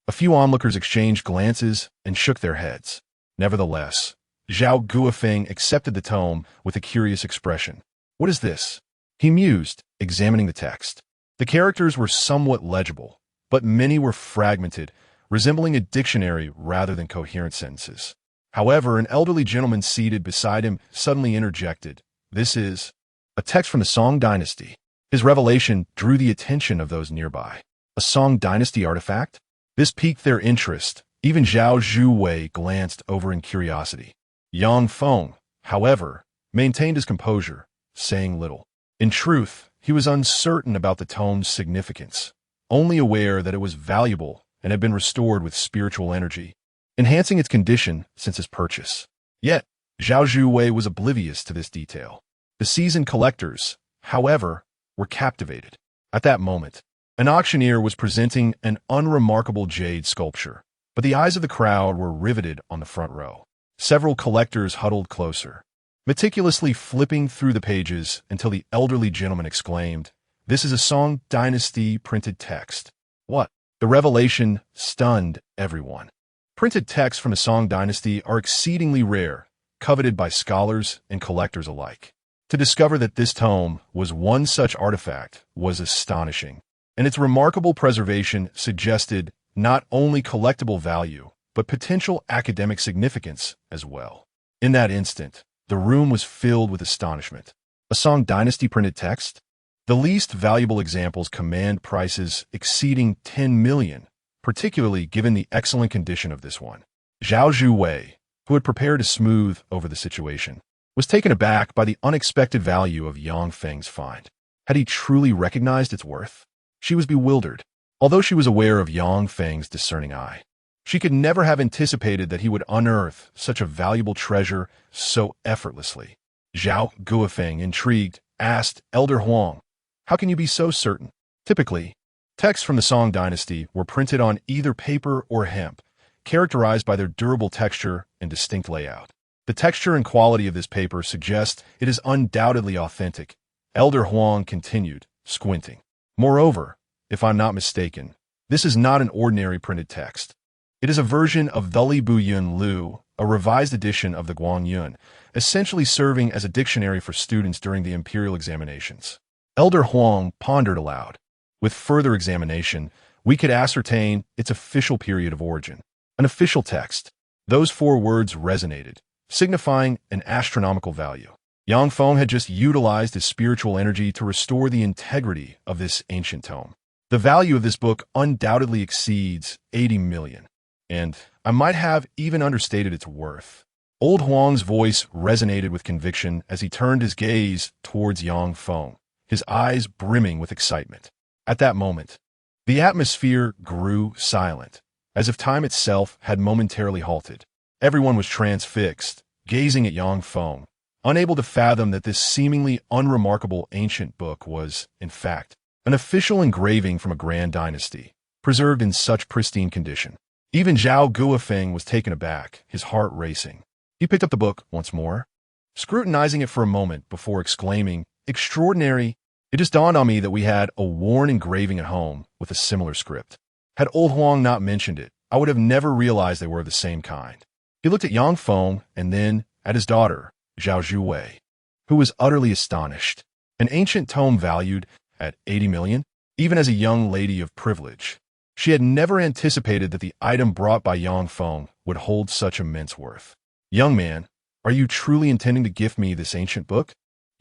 A few onlookers exchanged glances and shook their heads. Nevertheless, Zhao Guofeng accepted the tome with a curious expression. "What is this?" he mused, examining the text. The characters were somewhat legible, but many were fragmented, resembling a dictionary rather than coherent sentences. However, an elderly gentleman seated beside him suddenly interjected, "This is a text from the Song Dynasty." His revelation drew the attention of those nearby. A Song Dynasty artifact? This piqued their interest. Even Zhao Zhuwei glanced over in curiosity. Yang Feng, however, maintained his composure, saying little. In truth, he was uncertain about the tome's significance, only aware that it was valuable and had been restored with spiritual energy, enhancing its condition since his purchase. Yet, Zhao Zhuwei was oblivious to this detail. The seasoned collectors, however, were captivated. At that moment, an auctioneer was presenting an unremarkable jade sculpture, but the eyes of the crowd were riveted on the front row. Several collectors huddled closer, meticulously flipping through the pages until the elderly gentleman exclaimed, "This is a Song Dynasty printed text." What? The revelation stunned everyone. Printed texts from the Song Dynasty are exceedingly rare, coveted by scholars and collectors alike. To discover that this tome was one such artifact was astonishing, and its remarkable preservation suggested not only collectible value, but potential academic significance as well. In that instant, the room was filled with astonishment. A Song Dynasty printed text? The least valuable examples command prices exceeding 10 million, particularly given the excellent condition of this one. Zhao Zhuwei, who had prepared to smooth over the situation, was taken aback by the unexpected value of Yang Feng's find. Had he truly recognized its worth? She was bewildered. Although she was aware of Yang Feng's discerning eye, she could never have anticipated that he would unearth such a valuable treasure so effortlessly. Zhao Guofeng, intrigued, asked Elder Huang, "How can you be so certain?" Typically, texts from the Song Dynasty were printed on either paper or hemp, characterized by their durable texture and distinct layout. The texture and quality of this paper suggest it is undoubtedly authentic, Elder Huang continued, squinting. Moreover, if I'm not mistaken, this is not an ordinary printed text. It is a version of the Li Bu Yun Lu, a revised edition of the Guang Yun, essentially serving as a dictionary for students during the imperial examinations. Elder Huang pondered aloud. With further examination, we could ascertain its official period of origin. An official text. Those 4 words resonated, signifying an astronomical value. Yang Feng had just utilized his spiritual energy to restore the integrity of this ancient tome. The value of this book undoubtedly exceeds 80 million. And I might have even understated its worth. Old Huang's voice resonated with conviction as he turned his gaze towards Yang Feng, his eyes brimming with excitement. At that moment, the atmosphere grew silent, as if time itself had momentarily halted. Everyone was transfixed, gazing at Yang Feng, unable to fathom that this seemingly unremarkable ancient book was, in fact, an official engraving from a grand dynasty, preserved in such pristine condition. Even Zhao Guofeng was taken aback, his heart racing. He picked up the book once more, scrutinizing it for a moment before exclaiming, "Extraordinary! It just dawned on me that we had a worn engraving at home with a similar script. Had Old Huang not mentioned it, I would have never realized they were of the same kind." He looked at Yang Feng and then at his daughter, Zhao Zhuwei, who was utterly astonished. An ancient tome valued at 80 million, even as a young lady of privilege. She had never anticipated that the item brought by Yang Feng would hold such immense worth. "Young man, are you truly intending to gift me this ancient book?"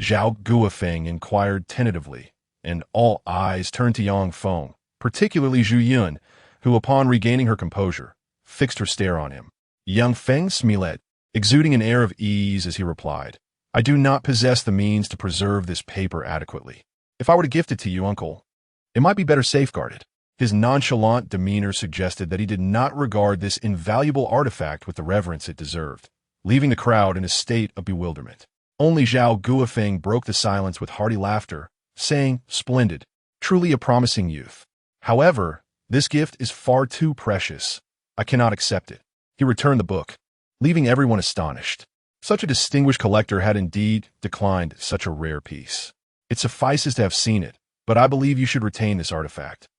Zhao Guofeng inquired tentatively, and all eyes turned to Yang Feng, particularly Zhu Yun, who, upon regaining her composure, fixed her stare on him. Yang Feng smiled, exuding an air of ease as he replied, "I do not possess the means to preserve this paper adequately. If I were to gift it to you, uncle, it might be better safeguarded." His nonchalant demeanor suggested that he did not regard this invaluable artifact with the reverence it deserved, leaving the crowd in a state of bewilderment. Only Zhao Guofeng broke the silence with hearty laughter, saying, "Splendid, truly a promising youth. However, this gift is far too precious. I cannot accept it." He returned the book, leaving everyone astonished. Such a distinguished collector had indeed declined such a rare piece. "It suffices to have seen it, but I believe you should retain this artifact,"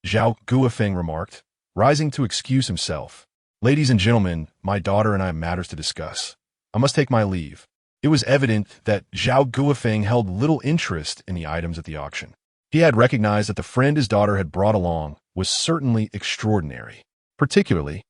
Zhao Guofeng remarked, rising to excuse himself. "Ladies and gentlemen, my daughter and I have matters to discuss. I must take my leave." It was evident that Zhao Guofeng held little interest in the items at the auction. He had recognized that the friend his daughter had brought along was certainly extraordinary. Particularly,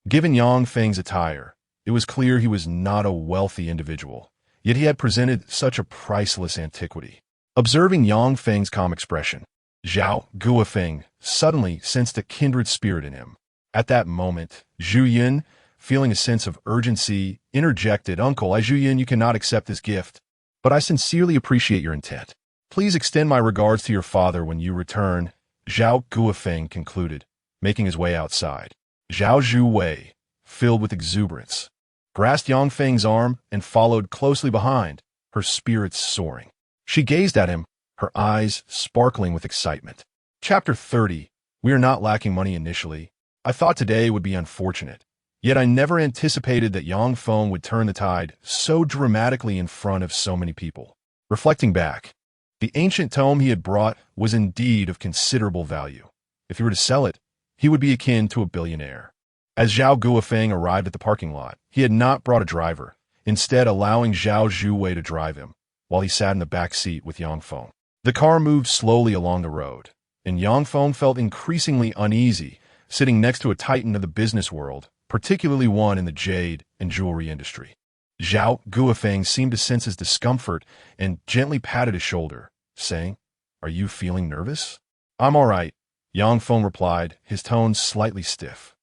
given Yang Feng's attire, it was clear he was not a wealthy individual, yet he had presented such a priceless antiquity. Observing Yang Feng's calm expression, Zhao Guofeng suddenly sensed a kindred spirit in him. At that moment, Zhu Yun, feeling a sense of urgency, interjected, "Uncle, Zhu Yun, you cannot accept this gift, but I sincerely appreciate your intent. Please extend my regards to your father when you return," Zhao Guofeng concluded, making his way outside. Zhao Zhuwei, filled with exuberance, grasped Yang Feng's arm and followed closely behind, her spirits soaring. She gazed at him, her eyes sparkling with excitement. Chapter 30. We are not lacking money initially. I thought today would be unfortunate. Yet I never anticipated that Yang Feng would turn the tide so dramatically in front of so many people. Reflecting back, the ancient tome he had brought was indeed of considerable value. If he were to sell it, he would be akin to a billionaire. As Zhao Guofeng arrived at the parking lot, he had not brought a driver, instead allowing Zhao Zhuwei to drive him, while he sat in the back seat with Yang Feng. The car moved slowly along the road, and Yang Feng felt increasingly uneasy, sitting next to a titan of the business world, particularly one in the jade and jewelry industry. Zhao Guofeng seemed to sense his discomfort and gently patted his shoulder, saying, "Are you feeling nervous?" "I'm all right," Yang Feng replied, his tone slightly stiff.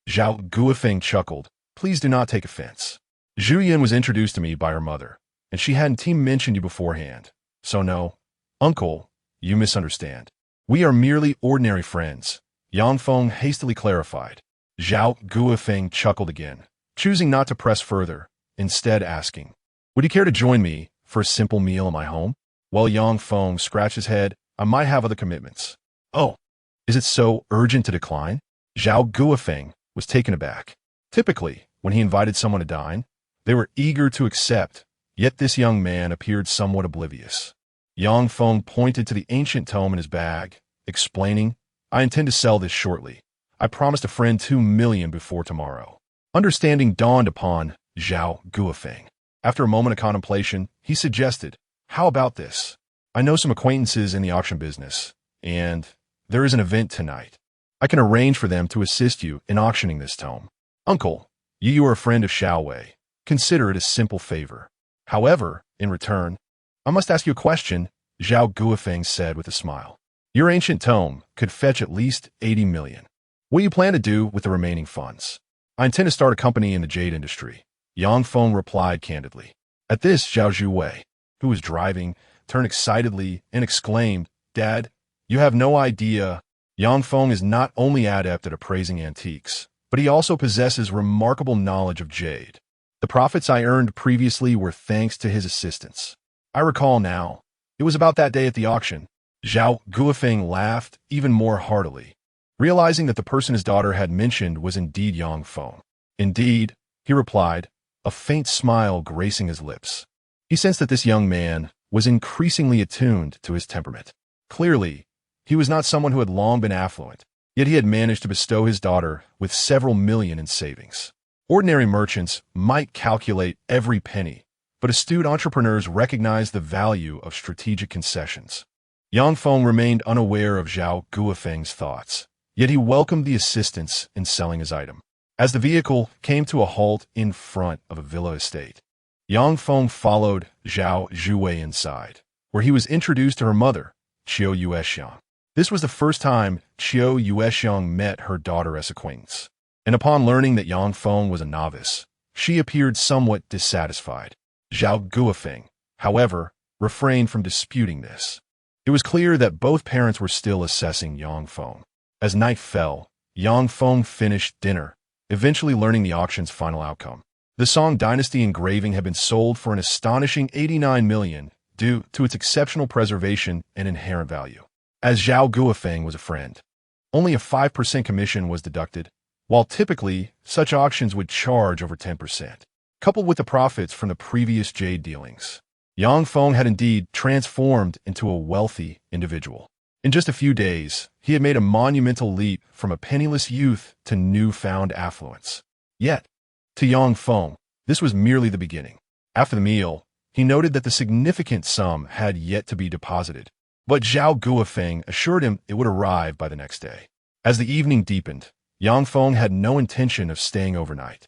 Zhao Guofeng chuckled. "Please do not take offense. Zhu Yan was introduced to me by her mother, and she hadn't even mentioned you beforehand. So no, uncle, you misunderstand. We are merely ordinary friends," Yang Feng hastily clarified. Zhao Guofeng chuckled again, choosing not to press further, instead asking, "Would you care to join me for a simple meal in my home?" While Yang Feng scratched his head, "I might have other commitments." "Oh, is it so urgent to decline?" Zhao Guofeng was taken aback. Typically, when he invited someone to dine, they were eager to accept, yet this young man appeared somewhat oblivious. Yang Feng pointed to the ancient tome in his bag, explaining, "I intend to sell this shortly. I promised a friend 2 million before tomorrow." Understanding dawned upon Zhao Guofeng. After a moment of contemplation, he suggested, "How about this? I know some acquaintances in the auction business, and there is an event tonight. I can arrange for them to assist you in auctioning this tome. Uncle, you are a friend of Xiao Wei. Consider it a simple favor. However, in return, I must ask you a question," Zhao Guofeng said with a smile. "Your ancient tome could fetch at least 80 million. What do you plan to do with the remaining funds?" "I intend to start a company in the jade industry," Yang Feng replied candidly. At this, Zhao Zhuwei, who was driving, turned excitedly and exclaimed, "Dad, you have no idea. Yang Feng is not only adept at appraising antiques, but he also possesses remarkable knowledge of jade. The profits I earned previously were thanks to his assistance. I recall now. It was about that day at the auction." Zhao Guofeng laughed even more heartily, realizing that the person his daughter had mentioned was indeed Yang Feng. "Indeed," he replied, a faint smile gracing his lips. He sensed that this young man was increasingly attuned to his temperament. Clearly, he was not someone who had long been affluent, yet he had managed to bestow his daughter with several million in savings. Ordinary merchants might calculate every penny, but astute entrepreneurs recognize the value of strategic concessions. Yang Feng remained unaware of Zhao Guofeng's thoughts, yet he welcomed the assistance in selling his item. As the vehicle came to a halt in front of a villa estate, Yang Feng followed Zhao Zhuwei inside, where he was introduced to her mother, Qiu Yuexiang. This was the first time Qiu Yuexiang met her daughter as acquaintance, and upon learning that Yang Feng was a novice, she appeared somewhat dissatisfied. Zhao Guofeng, however, refrained from disputing this. It was clear that both parents were still assessing Yang Feng. As night fell, Yang Feng finished dinner, eventually learning the auction's final outcome. The Song Dynasty engraving had been sold for an astonishing 89 million due to its exceptional preservation and inherent value. As Zhao Guofeng was a friend, only a 5% commission was deducted, while typically such auctions would charge over 10%. Coupled with the profits from the previous jade dealings, Yang Feng had indeed transformed into a wealthy individual. In just a few days, he had made a monumental leap from a penniless youth to newfound affluence. Yet, to Yang Feng, this was merely the beginning. After the meal, he noted that the significant sum had yet to be deposited, but Zhao Guofeng assured him it would arrive by the next day. As the evening deepened, Yang Feng had no intention of staying overnight.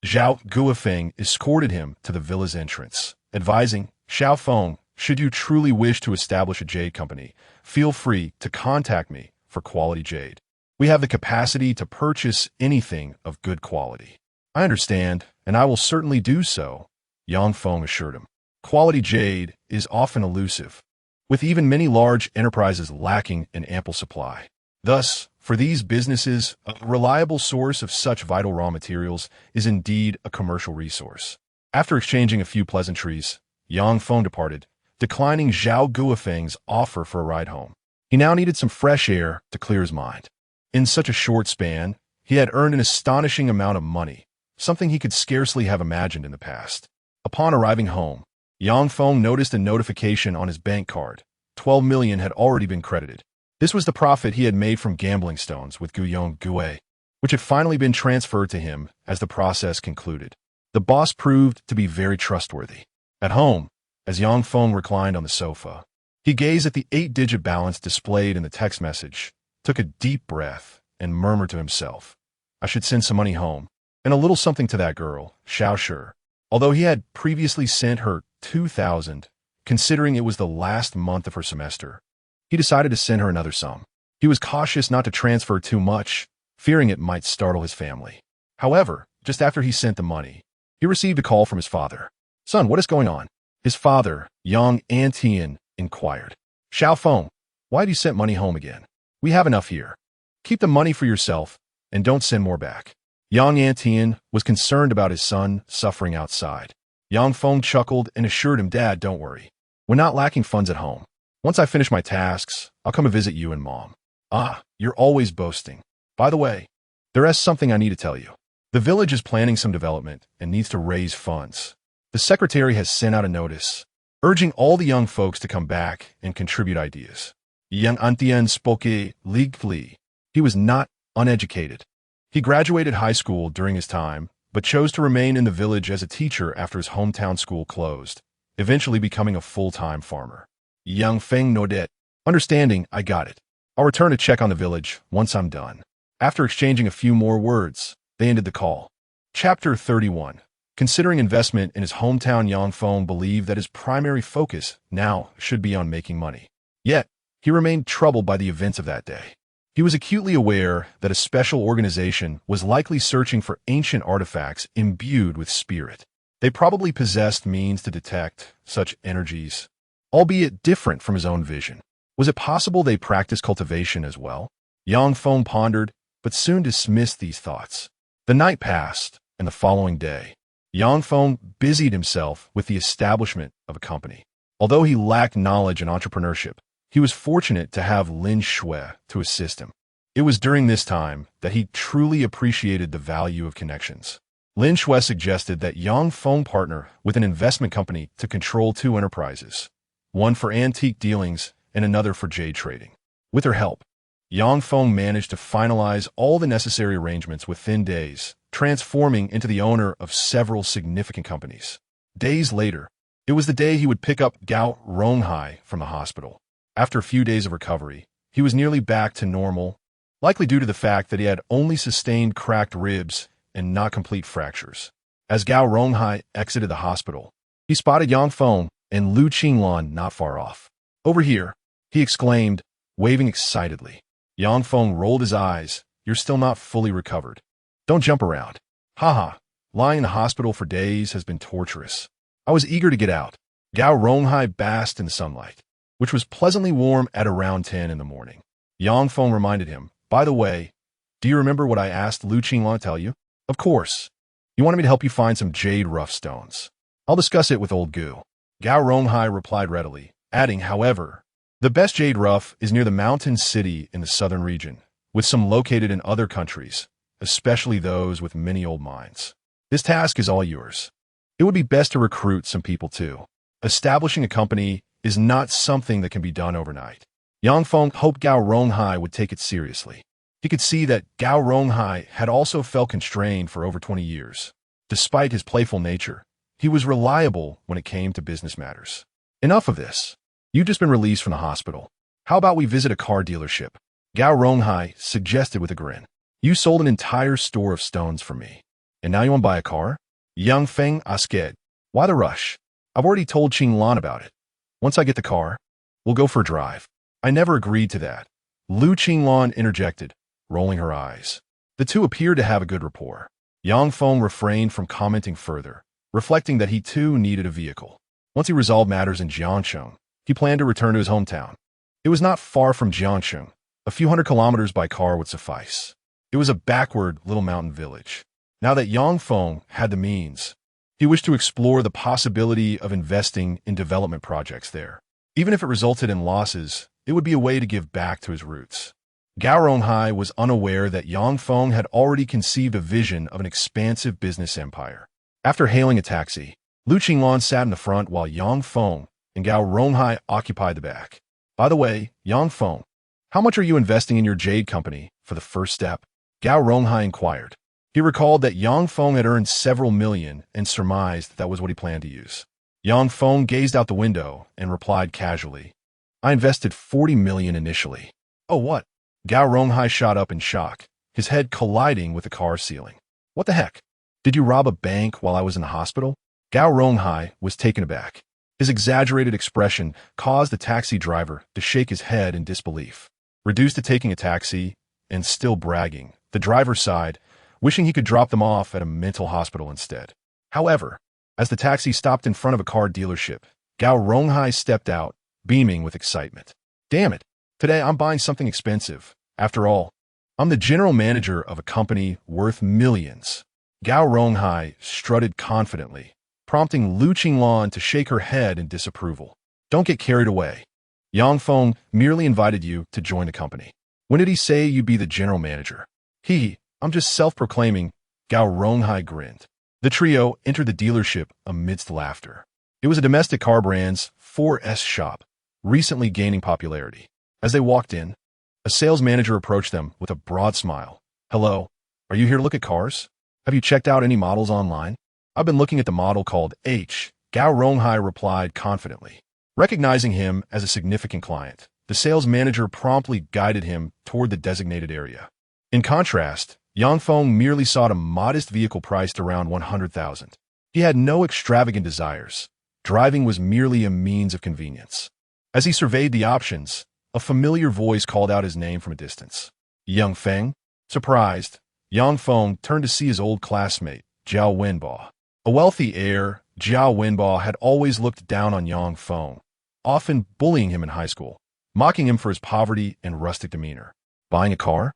Zhao Guofeng escorted him to the villa's entrance, advising, "Xiao Feng, should you truly wish to establish a jade company, feel free to contact me for quality jade. We have the capacity to purchase anything of good quality." "I understand, and I will certainly do so," Yang Feng assured him. Quality jade is often elusive, with even many large enterprises lacking an ample supply. Thus, for these businesses, a reliable source of such vital raw materials is indeed a commercial resource. After exchanging a few pleasantries, Yang Feng departed, declining Zhao Guofeng's offer for a ride home. He now needed some fresh air to clear his mind. In such a short span, he had earned an astonishing amount of money, something he could scarcely have imagined in the past. Upon arriving home, Yang Feng noticed a notification on his bank card. 12 million had already been credited. This was the profit he had made from gambling stones with Guillaume Gouet, which had finally been transferred to him as the process concluded. The boss proved to be very trustworthy. At home, as Yang Feng reclined on the sofa, he gazed at the 8-digit balance displayed in the text message, took a deep breath, and murmured to himself, "I should send some money home, and a little something to that girl, Xiao Shi." Although he had previously sent her 2,000, considering it was the last month of her semester, he decided to send her another sum. He was cautious not to transfer too much, fearing it might startle his family. However, just after he sent the money, he received a call from his father. "Son, what is going on?" His father, Yang Feng, inquired. "Xiao Feng, why have you sent money home again? We have enough here. Keep the money for yourself and don't send more back." Yang Feng was concerned about his son suffering outside. Yang Feng chuckled and assured him, "Dad, don't worry. We're not lacking funds at home. Once I finish my tasks, I'll come and visit you and Mom." "Ah, you're always boasting. By the way, there is something I need to tell you. The village is planning some development and needs to raise funds. The secretary has sent out a notice, urging all the young folks to come back and contribute ideas." Yang Antian spoke legally. He was not uneducated. He graduated high school during his time, but chose to remain in the village as a teacher after his hometown school closed, eventually becoming a full-time farmer. Yang Feng nodded. "Understanding, I got it. I'll return to check on the village once I'm done." After exchanging a few more words, they ended the call. Chapter 31. Considering investment in his hometown, Yang Feng believed that his primary focus now should be on making money. Yet, he remained troubled by the events of that day. He was acutely aware that a special organization was likely searching for ancient artifacts imbued with spirit. They probably possessed means to detect such energies, albeit different from his own vision. Was it possible they practiced cultivation as well? Yang Feng pondered, but soon dismissed these thoughts. The night passed, and the following day, Yang Feng busied himself with the establishment of a company. Although he lacked knowledge in entrepreneurship, he was fortunate to have Lin Shui to assist him. It was during this time that he truly appreciated the value of connections. Lin Shui suggested that Yang Feng partner with an investment company to control two enterprises, one for antique dealings and another for jade trading. With her help, Yang Feng managed to finalize all the necessary arrangements within days, transforming into the owner of several significant companies. Days later, it was the day he would pick up Gao Ronghai from the hospital. After a few days of recovery, he was nearly back to normal, likely due to the fact that he had only sustained cracked ribs and not complete fractures. As Gao Ronghai exited the hospital, he spotted Yang Feng and Lu Qinglan not far off. "Over here," he exclaimed, waving excitedly. Yang Feng rolled his eyes. "You're still not fully recovered. Don't jump around." "Haha, lying in the hospital for days has been torturous. I was eager to get out." Gao Ronghai basked in the sunlight, which was pleasantly warm at around 10 in the morning. Yang Feng reminded him, "By the way, do you remember what I asked Lu Qinglan to tell you?" "Of course. He wanted me to help you find some jade rough stones. I'll discuss it with old Gu." Gao Ronghai replied readily, adding, "However, the best jade rough is near the mountain city in the southern region, with some located in other countries, especially those with many old mines. This task is all yours. It would be best to recruit some people too. Establishing a company is not something that can be done overnight." Yang Feng hoped Gao Ronghai would take it seriously. He could see that Gao Ronghai had also felt constrained for over 20 years. Despite his playful nature, he was reliable when it came to business matters. "Enough of this. You've just been released from the hospital. How about we visit a car dealership?" Gao Ronghai suggested with a grin. "You sold an entire store of stones for me, and now you want to buy a car?" Yang Feng asked. "Why the rush? I've already told Qinglan about it. Once I get the car, we'll go for a drive." "I never agreed to that," Lu Qinglan interjected, rolling her eyes. The two appeared to have a good rapport. Yang Feng refrained from commenting further, reflecting that he too needed a vehicle. Once he resolved matters in Jiangsheng, he planned to return to his hometown. It was not far from Jiangsheng. A few hundred kilometers by car would suffice. It was a backward little mountain village. Now that Yang Feng had the means, he wished to explore the possibility of investing in development projects there. Even if it resulted in losses, it would be a way to give back to his roots. Gao Ronghai was unaware that Yang Feng had already conceived a vision of an expansive business empire. After hailing a taxi, Lu Qinglan sat in the front while Yang Feng and Gao Ronghai occupied the back. "By the way, Yang Feng, how much are you investing in your jade company for the first step?" Gao Ronghai inquired. He recalled that Yang Feng had earned several million and surmised that was what he planned to use. Yang Feng gazed out the window and replied casually, "I invested 40 million initially." "Oh, what?" Gao Ronghai shot up in shock, his head colliding with the car ceiling. "What the heck? Did you rob a bank while I was in the hospital?" Gao Ronghai was taken aback. His exaggerated expression caused the taxi driver to shake his head in disbelief. Reduced to taking a taxi and still bragging, the driver sighed, wishing he could drop them off at a mental hospital instead. However, as the taxi stopped in front of a car dealership, Gao Ronghai stepped out, beaming with excitement. Damn it, today I'm buying something expensive. After all, I'm the general manager of a company worth millions. Gao Ronghai strutted confidently, prompting Lu Qinglan to shake her head in disapproval. Don't get carried away. Yang Feng merely invited you to join the company. When did he say you'd be the general manager? I'm just self-proclaiming. Gao Ronghai grinned. The trio entered the dealership amidst laughter. It was a domestic car brand's 4S shop, recently gaining popularity. As they walked in, a sales manager approached them with a broad smile. Hello, are you here to look at cars? Have you checked out any models online? I've been looking at the model called H. Gao Ronghai replied confidently. Recognizing him as a significant client, the sales manager promptly guided him toward the designated area. In contrast, Yang Feng merely sought a modest vehicle priced around 100,000. He had no extravagant desires. Driving was merely a means of convenience. As he surveyed the options, a familiar voice called out his name from a distance. Yang Feng? Surprised, Yang Feng turned to see his old classmate, Jiao Wenbo. A wealthy heir, Jiao Wenbo had always looked down on Yang Feng, often bullying him in high school, mocking him for his poverty and rustic demeanor. Buying a car?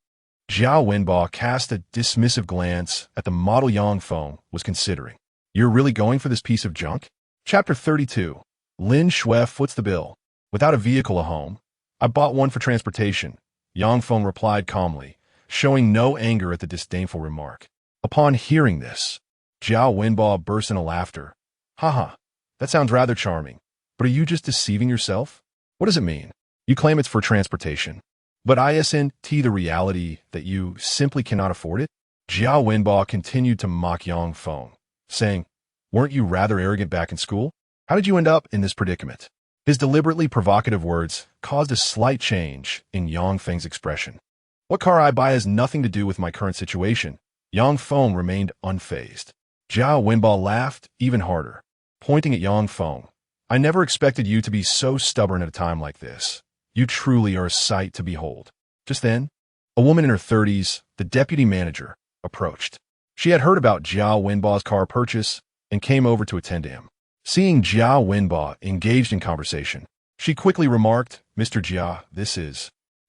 Jiao Wenbo cast a dismissive glance at the model Yang Feng was considering. You're really going for this piece of junk? Chapter 32. Lin Shui foots the bill. Without a vehicle at home, I bought one for transportation, Yang Feng replied calmly, showing no anger at the disdainful remark. Upon hearing this, Jiao Wenbo burst into laughter. Haha, that sounds rather charming, but are you just deceiving yourself? What does it mean? You claim it's for transportation, but isn't the reality that you simply cannot afford it? Jiao Wenbo continued to mock Yang Feng, saying, weren't you rather arrogant back in school? How did you end up in this predicament? His deliberately provocative words caused a slight change in Yang Feng's expression. What car I buy has nothing to do with my current situation. Yang Feng remained unfazed. Jiao Wenbo laughed even harder, pointing at Yang Feng. I never expected you to be so stubborn at a time like this. You truly are a sight to behold. Just then, a woman in her 30s, the deputy manager, approached. She had heard about Jiao Wenbo's car purchase and came over to attend to him. Seeing Jiao Wenbo engaged in conversation, she quickly remarked, Mr. Jia,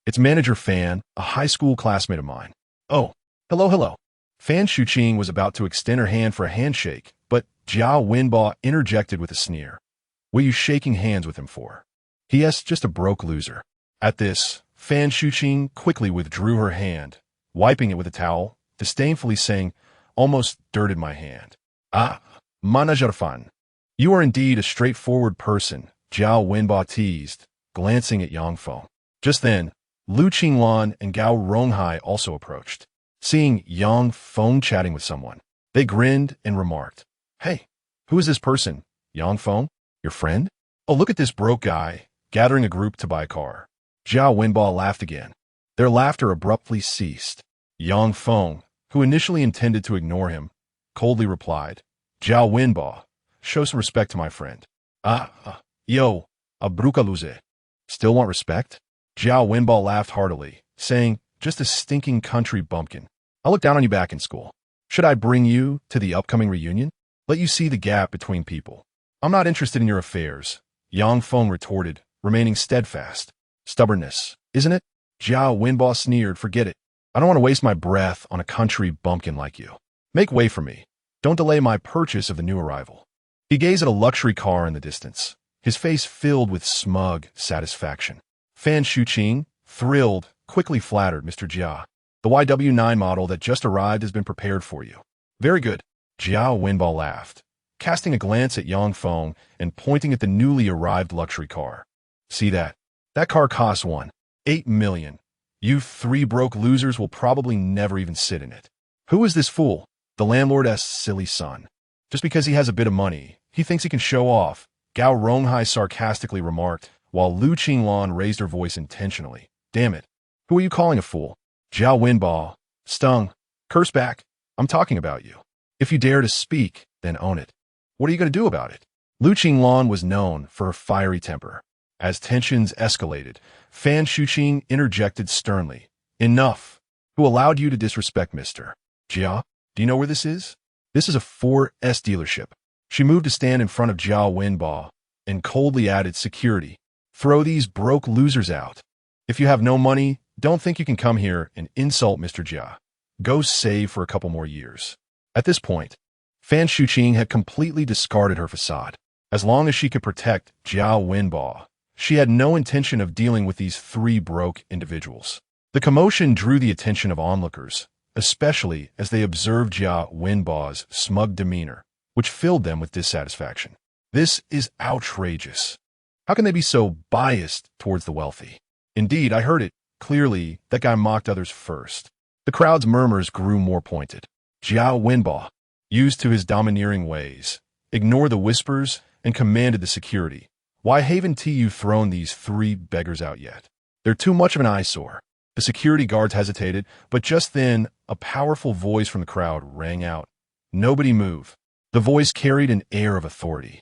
it's Manager Fan, a high school classmate of mine. Oh, hello. Fan Shuqing was about to extend her hand for a handshake, but Jiao Wenbo interjected with a sneer. What are you shaking hands with him for? He's just a broke loser. At this, Fan Shuqing quickly withdrew her hand, wiping it with a towel, disdainfully saying, almost dirted my hand. Ah, Manager Fan. You are indeed a straightforward person, Jiao Wenbo teased, glancing at Yang Feng. Just then, Lu Qinglan and Gao Ronghai also approached. Seeing Yang Feng chatting with someone, they grinned and remarked, Hey, who is this person? Yang Feng? Your friend? Oh, look at this broke guy, gathering a group to buy a car. Jiao Wenbo laughed again. Their laughter abruptly ceased. Yang Feng, who initially intended to ignore him, coldly replied, Jiao Wenbo, show some respect to my friend. Yo, a brucaluze. Still want respect? Jiao Wenbo laughed heartily, saying, just a stinking country bumpkin. I'll look down on you back in school. Should I bring you to the upcoming reunion? Let you see the gap between people. I'm not interested in your affairs, Yang Feng retorted, remaining steadfast. Stubbornness, isn't it? Jiao Wenbo sneered, forget it. I don't want to waste my breath on a country bumpkin like you. Make way for me. Don't delay my purchase of the new arrival. He gazed at a luxury car in the distance, his face filled with smug satisfaction. Fan Shuqing, thrilled, quickly flattered Mr. Jia. The YW9 model that just arrived has been prepared for you. Very good. Jiao Wenbo laughed, casting a glance at Yang Feng and pointing at the newly arrived luxury car. See that? That car costs 8 million. You three broke losers will probably never even sit in it. Who is this fool? The landlord's silly son. Just because he has a bit of money, he thinks he can show off, Gao Ronghai sarcastically remarked, while Lu Qinglan raised her voice intentionally. Damn it. Who are you calling a fool? Jiao Wenbo. Stung. Curse back. I'm talking about you. If you dare to speak, then own it. What are you going to do about it? Lu Qinglan was known for her fiery temper. As tensions escalated, Fan Shuqing interjected sternly. Enough. Who allowed you to disrespect Mr. Jia? Do you know where this is? This is a 4S dealership. She moved to stand in front of Jia Wenba and coldly added security. Throw these broke losers out. If you have no money, don't think you can come here and insult Mr. Jia. Go save for a couple more years. At this point, Fan Shuqing had completely discarded her facade. As long as she could protect Jia Wenba, she had no intention of dealing with these three broke individuals. The commotion drew the attention of onlookers, especially as they observed Jia Wenba's smug demeanor, which filled them with dissatisfaction. This is outrageous. How can they be so biased towards the wealthy? Indeed, I heard it. Clearly, that guy mocked others first. The crowd's murmurs grew more pointed. Jia Wenba, used to his domineering ways, ignored the whispers and commanded the security. Why haven't you thrown these three beggars out yet? They're too much of an eyesore. The security guards hesitated, but just then, a powerful voice from the crowd rang out. Nobody move. The voice carried an air of authority,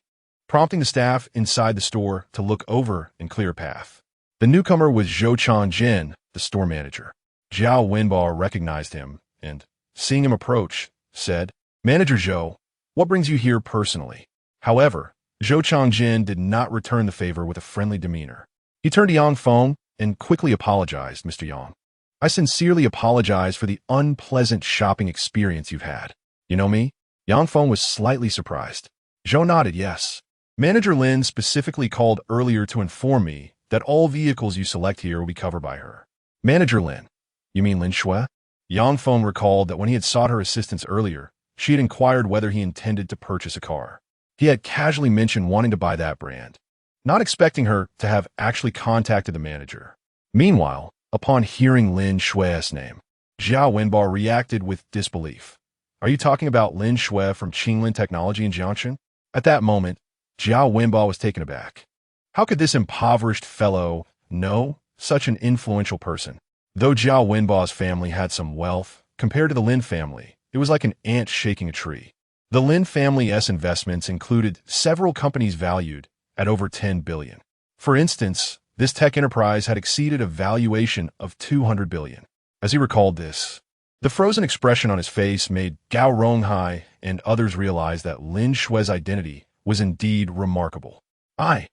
prompting the staff inside the store to look over and clear a path. The newcomer was Zhou Changjin, the store manager. Zhao Wenba recognized him and, seeing him approach, said, Manager Zhou, what brings you here personally? However, Zhou Changjin did not return the favor with a friendly demeanor. He turned to Yang Feng and quickly apologized, Mr. Yang. I sincerely apologize for the unpleasant shopping experience you've had. You know me? Yang Feng was slightly surprised. Zhou nodded yes. Manager Lin specifically called earlier to inform me that all vehicles you select here will be covered by her. Manager Lin. You mean Lin Shui? Yang Feng recalled that when he had sought her assistance earlier, she had inquired whether he intended to purchase a car. He had casually mentioned wanting to buy that brand, not expecting her to have actually contacted the manager. Meanwhile, upon hearing Lin Shui's name, Zhao Wenba reacted with disbelief. Are you talking about Lin Shui from Qinglin Technology in Jiangshan? At that moment, Zhao Wenba was taken aback. How could this impoverished fellow know such an influential person? Though Zhao Wenba's family had some wealth, compared to the Lin family, it was like an ant shaking a tree. The Lin family's investments included several companies valued at over 10 billion. For instance, this tech enterprise had exceeded a valuation of 200 billion. As he recalled this, the frozen expression on his face made Gao Ronghai and others realize that Lin Shui's identity was indeed remarkable. I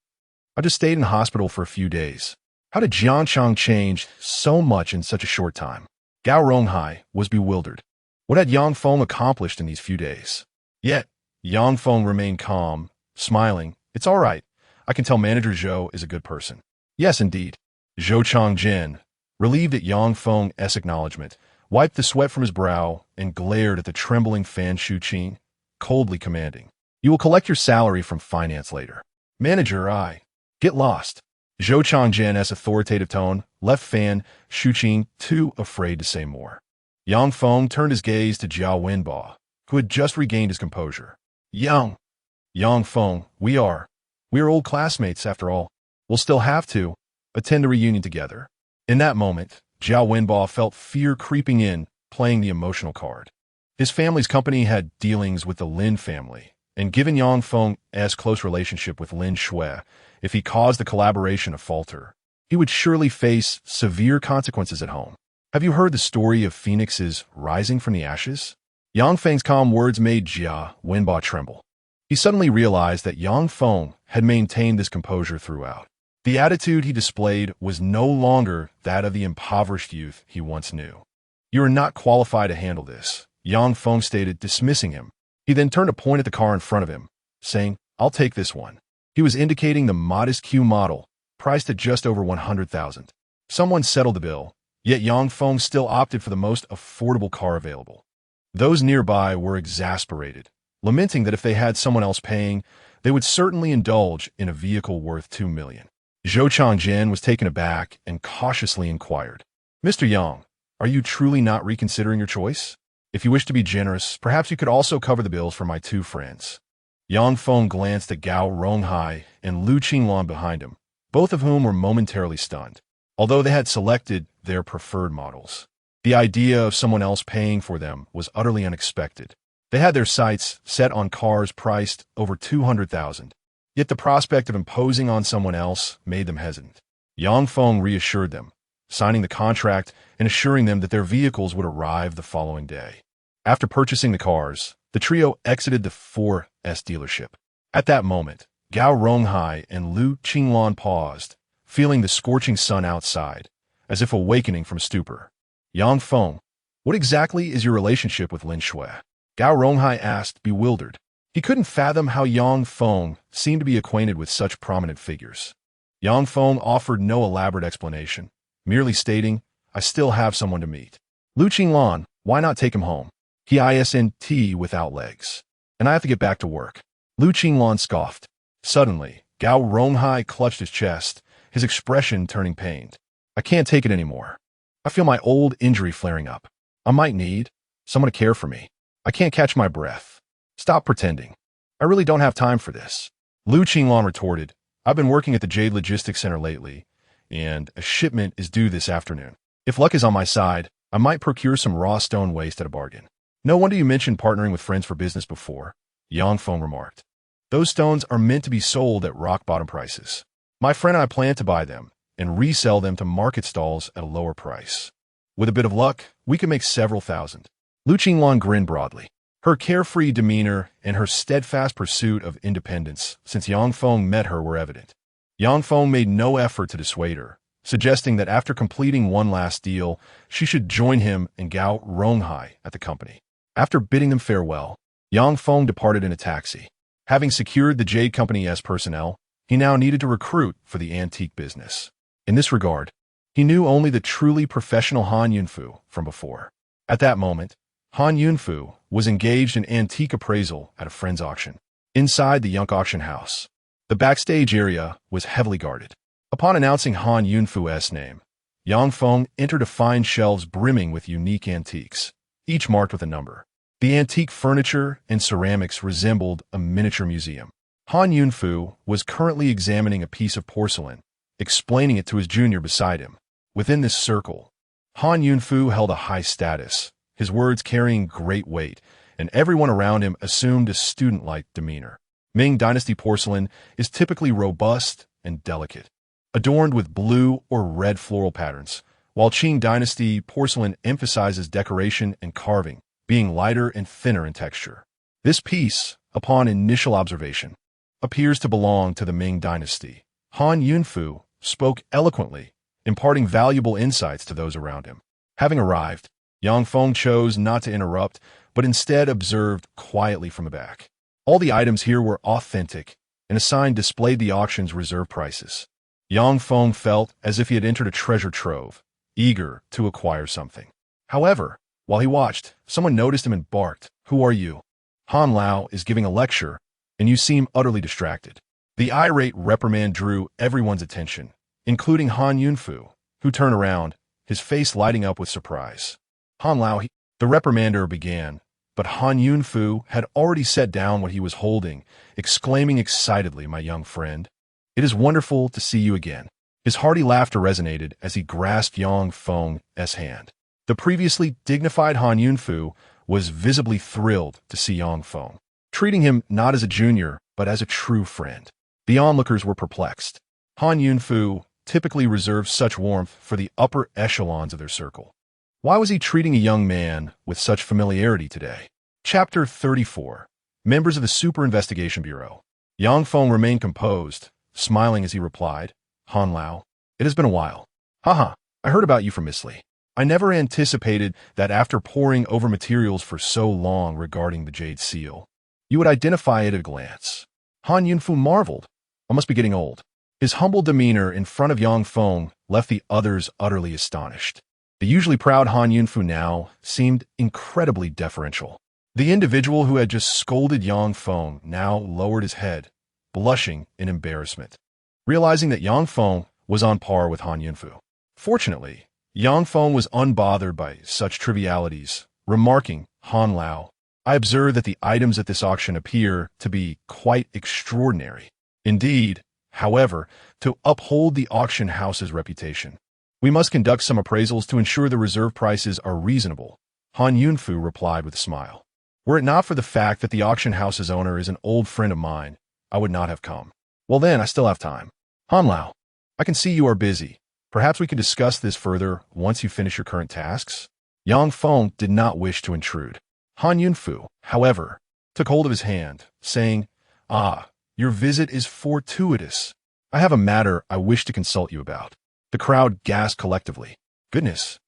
just stayed in hospital for a few days. How did Jiangchang change so much in such a short time? Gao Ronghai was bewildered. What had Yang Feng accomplished in these few days? Yet, Yang Feng remained calm, smiling. It's all right. I can tell Manager Zhou is a good person. Yes, indeed. Zhou Changjin, relieved at Yang Feng's acknowledgement, wiped the sweat from his brow and glared at the trembling Fan Shuqing, coldly commanding. You will collect your salary from finance later. Manager, get lost. Zhou Changjin's authoritative tone left Fan Shuqing too afraid to say more. Yang Feng turned his gaze to Zhao Wenba, who had just regained his composure. Yang Feng, we are old classmates after all. We'll still have to attend the reunion together. In that moment, Zhao Wenba felt fear creeping in, playing the emotional card. His family's company had dealings with the Lin family, and given Yang Feng's close relationship with Lin Shui, if he caused the collaboration to falter, he would surely face severe consequences at home. Have you heard the story of phoenixes rising from the ashes? Yang Feng's calm words made Jia Wenba tremble. He suddenly realized that Yang Feng had maintained this composure throughout. The attitude he displayed was no longer that of the impoverished youth he once knew. You are not qualified to handle this, Yang Feng stated, dismissing him. He then turned to point at the car in front of him, saying, I'll take this one. He was indicating the modest Q model, priced at just over 100,000. Someone settled the bill, yet Yang Feng still opted for the most affordable car available. Those nearby were exasperated, lamenting that if they had someone else paying, they would certainly indulge in a vehicle worth 2 million. Zhou Changjin was taken aback and cautiously inquired, Mr. Yang, are you truly not reconsidering your choice? If you wish to be generous, perhaps you could also cover the bills for my two friends. Yang Feng glanced at Gao Ronghai and Lu Qinglan behind him, both of whom were momentarily stunned, although they had selected their preferred models. The idea of someone else paying for them was utterly unexpected. They had their sights set on cars priced over 200,000. Yet the prospect of imposing on someone else made them hesitant. Yang Feng reassured them, signing the contract and assuring them that their vehicles would arrive the following day. After purchasing the cars, the trio exited the 4S dealership. At that moment, Gao Ronghai and Lu Qinglan paused, feeling the scorching sun outside, as if awakening from stupor. Yang Feng, what exactly is your relationship with Lin Shui? Gao Ronghai asked, bewildered. He couldn't fathom how Yang Feng seemed to be acquainted with such prominent figures. Yang Feng offered no elaborate explanation, merely stating, I still have someone to meet. Lu Qinglan, why not take him home? He isn't without legs. And I have to get back to work. Lu Qinglan scoffed. Suddenly, Gao Ronghai clutched his chest, his expression turning pained. I can't take it anymore. I feel my old injury flaring up. I might need someone to care for me. I can't catch my breath. Stop pretending. I really don't have time for this. Lu Qinglan retorted, I've been working at the Jade Logistics Center lately, and a shipment is due this afternoon. If luck is on my side, I might procure some raw stone waste at a bargain. No wonder you mentioned partnering with friends for business before, Yang Feng remarked. Those stones are meant to be sold at rock-bottom prices. My friend and I plan to buy them and resell them to market stalls at a lower price. With a bit of luck, we can make several thousand. Lu Qinglan grinned broadly. Her carefree demeanor and her steadfast pursuit of independence since Yang Feng met her were evident. Yang Feng made no effort to dissuade her, suggesting that after completing one last deal, she should join him and Gao Ronghai at the company. After bidding them farewell, Yang Feng departed in a taxi. Having secured the Jade Company's personnel, he now needed to recruit for the antique business. In this regard, he knew only the truly professional Han Yunfu from before. At that moment, Han Yunfu was engaged in antique appraisal at a friend's auction. Inside the Yunk auction house, the backstage area was heavily guarded. Upon announcing Han Yunfu's name, Yang Feng entered to find shelves brimming with unique antiques, each marked with a number. The antique furniture and ceramics resembled a miniature museum. Han Yunfu was currently examining a piece of porcelain, explaining it to his junior beside him. Within this circle, Han Yunfu held a high status, his words carrying great weight, and everyone around him assumed a student-like demeanor. Ming Dynasty porcelain is typically robust and delicate, adorned with blue or red floral patterns, while Qing Dynasty porcelain emphasizes decoration and carving, being lighter and thinner in texture. This piece, upon initial observation, appears to belong to the Ming Dynasty. Han Yunfu spoke eloquently, imparting valuable insights to those around him. Having arrived, Yang Feng chose not to interrupt, but instead observed quietly from the back. All the items here were authentic, and a sign displayed the auction's reserve prices. Yang Feng felt as if he had entered a treasure trove, eager to acquire something. However, while he watched, someone noticed him and barked, "Who are you?" "Han Lao is giving a lecture, and you seem utterly distracted." The irate reprimand drew everyone's attention, including Han Yunfu, who turned around, his face lighting up with surprise. "Han Lao," the reprimander began, but Han Yunfu had already set down what he was holding, exclaiming excitedly, "My young friend, it is wonderful to see you again." His hearty laughter resonated as he grasped Yang Feng's hand. The previously dignified Han Yunfu was visibly thrilled to see Yang Feng, treating him not as a junior, but as a true friend. The onlookers were perplexed. Han Yunfu typically reserved such warmth for the upper echelons of their circle. Why was he treating a young man with such familiarity today? Chapter 34. Members of the Super Investigation Bureau. Yang Feng remained composed, smiling as he replied, "Han Lao, it has been a while. Haha, I heard about you from Miss Li. I never anticipated that after poring over materials for so long regarding the Jade Seal, you would identify it at a glance." Han Yunfu marveled. I must be getting old. His humble demeanor in front of Yang Feng left the others utterly astonished. The usually proud Han Yunfu now seemed incredibly deferential. The individual who had just scolded Yang Feng now lowered his head, blushing in embarrassment, realizing that Yang Feng was on par with Han Yunfu. Fortunately, Yang Feng was unbothered by such trivialities, remarking, "Han Lao, I observe that the items at this auction appear to be quite extraordinary. Indeed, however, to uphold the auction house's reputation, we must conduct some appraisals to ensure the reserve prices are reasonable." Han Yunfu replied with a smile. Were it not for the fact that the auction house's owner is an old friend of mine, I would not have come. Well then, I still have time. Han Lao, I can see you are busy. Perhaps we can discuss this further once you finish your current tasks? Yang Feng did not wish to intrude. Han Yunfu, however, took hold of his hand, saying, "Ah, your visit is fortuitous. I have a matter I wish to consult you about." The crowd gasped collectively. Goodness.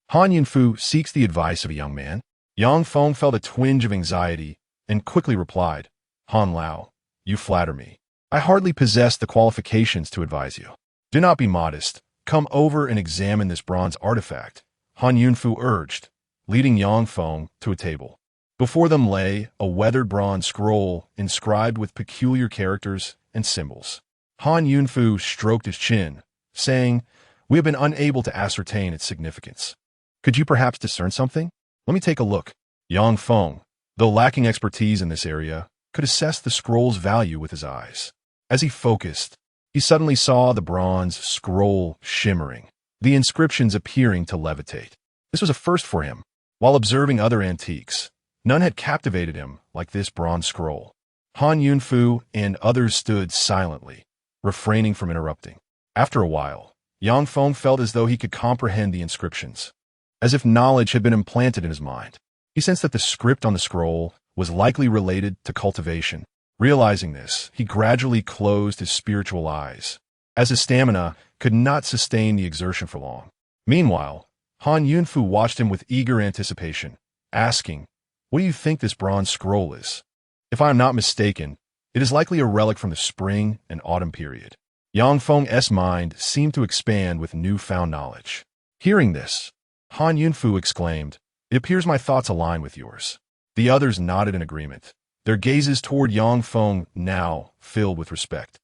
Han Yunfu seeks the advice of a young man. Yang Feng felt a twinge of anxiety and quickly replied, Han Lao, you flatter me. I hardly possess the qualifications to advise you. Do not be modest. Come over and examine this bronze artifact, Han Yunfu urged, leading Yang Feng to a table. Before them lay a weathered bronze scroll inscribed with peculiar characters and symbols. Han Yunfu stroked his chin, saying, "We have been unable to ascertain its significance. Could you perhaps discern something? Let me take a look." Yang Feng, though lacking expertise in this area, could assess the scroll's value with his eyes. As he focused, he suddenly saw the bronze scroll shimmering, the inscriptions appearing to levitate. This was a first for him. While observing other antiques, none had captivated him like this bronze scroll. Han Yunfu and others stood silently, refraining from interrupting. After a while, Yang Feng felt as though he could comprehend the inscriptions, as if knowledge had been implanted in his mind. He sensed that the script on the scroll was likely related to cultivation. Realizing this, he gradually closed his spiritual eyes, as his stamina could not sustain the exertion for long. Meanwhile, Han Yunfu watched him with eager anticipation, asking, "What do you think this bronze scroll is?" "If I am not mistaken, it is likely a relic from the spring and autumn period." Yang Feng's mind seemed to expand with newfound knowledge. Hearing this, Han Yunfu exclaimed, "It appears my thoughts align with yours." The others nodded in agreement, their gazes toward Yang Feng now filled with respect.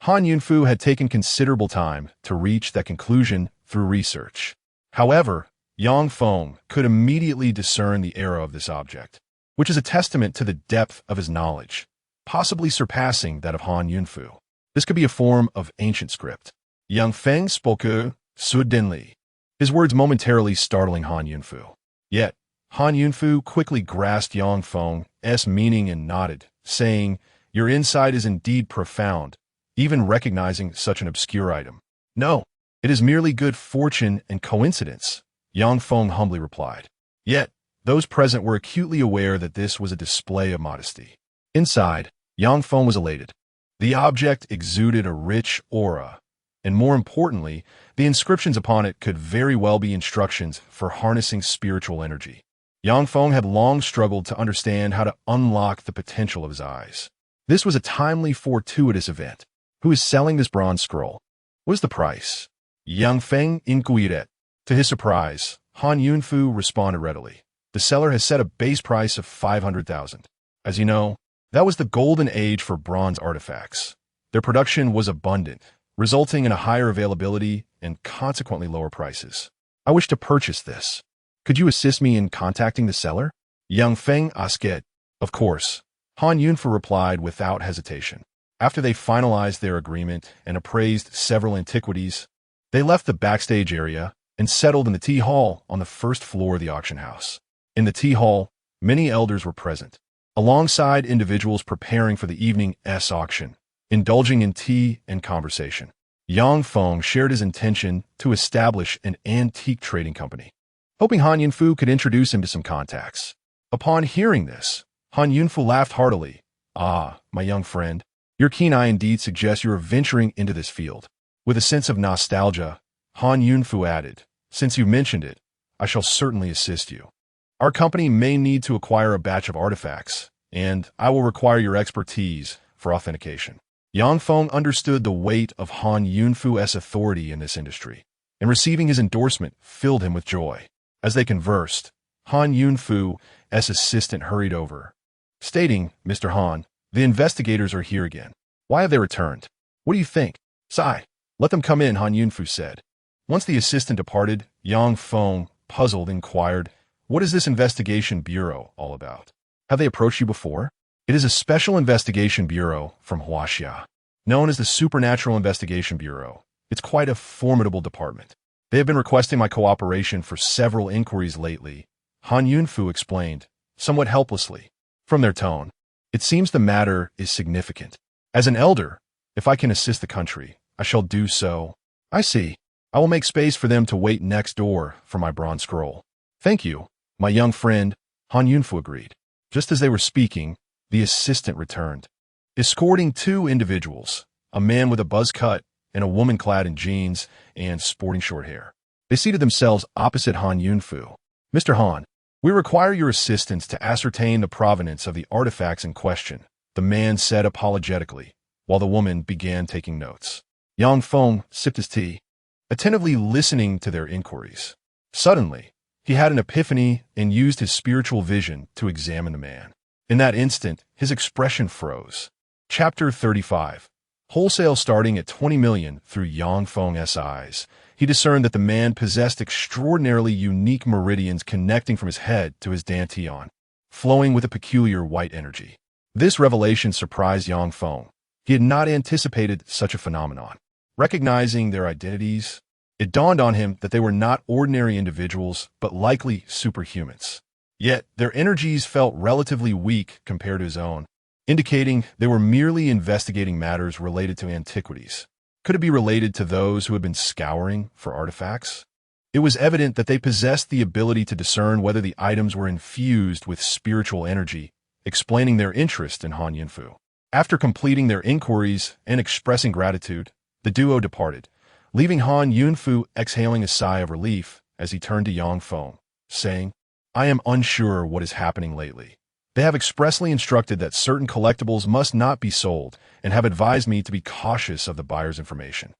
Han Yunfu had taken considerable time to reach that conclusion through research. However, Yang Feng could immediately discern the era of this object, which is a testament to the depth of his knowledge, possibly surpassing that of Han Yunfu. This could be a form of ancient script. Yang Feng spoke suddenly, his words momentarily startling Han Yunfu. Yet, Han Yunfu quickly grasped Yang Feng's meaning and nodded, saying, "Your insight is indeed profound, even recognizing such an obscure item." "No, it is merely good fortune and coincidence," Yang Feng humbly replied. Yet, those present were acutely aware that this was a display of modesty. Inside, Yang Feng was elated. The object exuded a rich aura, and more importantly, the inscriptions upon it could very well be instructions for harnessing spiritual energy. Yang Feng had long struggled to understand how to unlock the potential of his eyes. This was a timely, fortuitous event. Who is selling this bronze scroll? What is the price? Yang Feng inquired. To his surprise, Han Yunfu responded readily. The seller has set a base price of 500,000. As you know, that was the golden age for bronze artifacts. Their production was abundant, resulting in a higher availability and consequently lower prices. I wish to purchase this. Could you assist me in contacting the seller? Yang Feng asked. Of course, Han Yunfu replied without hesitation. After they finalized their agreement and appraised several antiquities, they left the backstage area and settled in the tea hall on the first floor of the auction house. In the tea hall, many elders were present, alongside individuals preparing for the evening's auction, indulging in tea and conversation. Yang Feng shared his intention to establish an antique trading company, hoping Han Yunfu could introduce him to some contacts. Upon hearing this, Han Yunfu laughed heartily. "Ah, my young friend, your keen eye indeed suggests you are venturing into this field." With a sense of nostalgia, Han Yunfu added, "Since you mentioned it, I shall certainly assist you. Our company may need to acquire a batch of artifacts, and I will require your expertise for authentication." Yang Feng understood the weight of Han Yunfu's authority in this industry, and receiving his endorsement filled him with joy. As they conversed, Han Yunfu's assistant hurried over, stating, "Mr. Han, the investigators are here again. Why have they returned? What do you think?" "Sighed. Let them come in," Han Yunfu said. Once the assistant departed, Yang Feng, puzzled, inquired, "What is this investigation bureau all about? Have they approached you before?" "It is a special investigation bureau from Huaxia, known as the Supernatural Investigation Bureau. It's quite a formidable department. They have been requesting my cooperation for several inquiries lately," Han Yunfu explained, somewhat helplessly. From their tone, it seems the matter is significant. As an elder, if I can assist the country, I shall do so. I see. I will make space for them to wait next door for my bronze scroll. Thank you, my young friend, Han Yunfu agreed. Just as they were speaking, the assistant returned, escorting two individuals, a man with a buzz cut and a woman clad in jeans and sporting short hair. They seated themselves opposite Han Yunfu. Mr. Han, we require your assistance to ascertain the provenance of the artifacts in question, the man said apologetically, while the woman began taking notes. Yang Feng sipped his tea, attentively listening to their inquiries. Suddenly, he had an epiphany and used his spiritual vision to examine the man. In that instant, his expression froze. Chapter 35. Wholesale starting at 20 million through Yang Feng's eyes, he discerned that the man possessed extraordinarily unique meridians connecting from his head to his dantian, flowing with a peculiar white energy. This revelation surprised Yang Feng. He had not anticipated such a phenomenon. Recognizing their identities, it dawned on him that they were not ordinary individuals, but likely superhumans. Yet, their energies felt relatively weak compared to his own, indicating they were merely investigating matters related to antiquities. Could it be related to those who had been scouring for artifacts? It was evident that they possessed the ability to discern whether the items were infused with spiritual energy, explaining their interest in Han Yunfu. After completing their inquiries and expressing gratitude, the duo departed, leaving Han Yunfu exhaling a sigh of relief as he turned to Yang Feng, saying, I am unsure what is happening lately. They have expressly instructed that certain collectibles must not be sold and have advised me to be cautious of the buyer's information.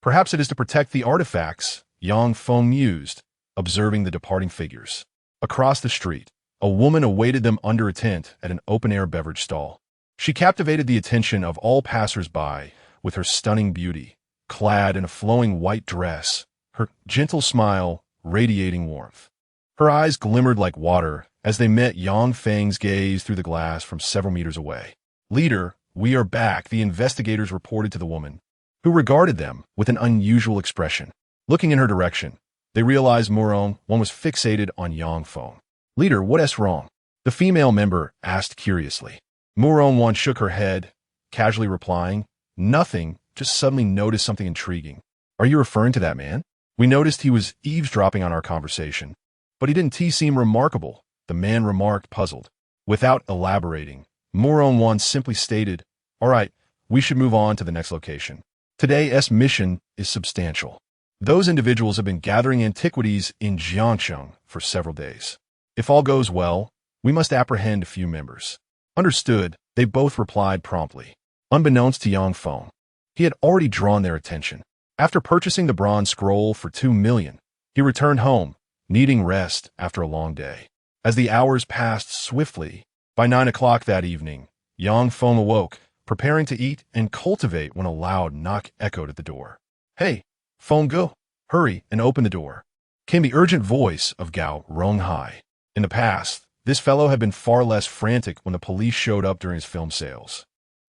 Perhaps it is to protect the artifacts, Yang Feng mused, observing the departing figures. Across the street, a woman awaited them under a tent at an open-air beverage stall. She captivated the attention of all passers-by with her stunning beauty, clad in a flowing white dress, her gentle smile radiating warmth. Her eyes glimmered like water as they met Yang Feng's gaze through the glass from several meters away. Leader, we are back, the investigators reported to the woman, who regarded them with an unusual expression. Looking in her direction, they realized one was fixated on Yang Feng. Leader, what is wrong? The female member asked curiously. Wan shook her head, casually replying, Nothing, just suddenly noticed something intriguing. Are you referring to that man? We noticed he was eavesdropping on our conversation. But he didn't seem remarkable, the man remarked, puzzled. Without elaborating, Wan simply stated, All right, we should move on to the next location. Today's mission is substantial. Those individuals have been gathering antiquities in Jiangsheng for several days. If all goes well, we must apprehend a few members. Understood, they both replied promptly. Unbeknownst to Yang Feng, he had already drawn their attention. After purchasing the bronze scroll for 2 million, he returned home, needing rest after a long day. As the hours passed swiftly, by 9 o'clock that evening, Yang Feng awoke, preparing to eat and cultivate when a loud knock echoed at the door. Hey, Feng go, hurry and open the door, came the urgent voice of Gao Ronghai. In the past, this fellow had been far less frantic when the police showed up during his film sales.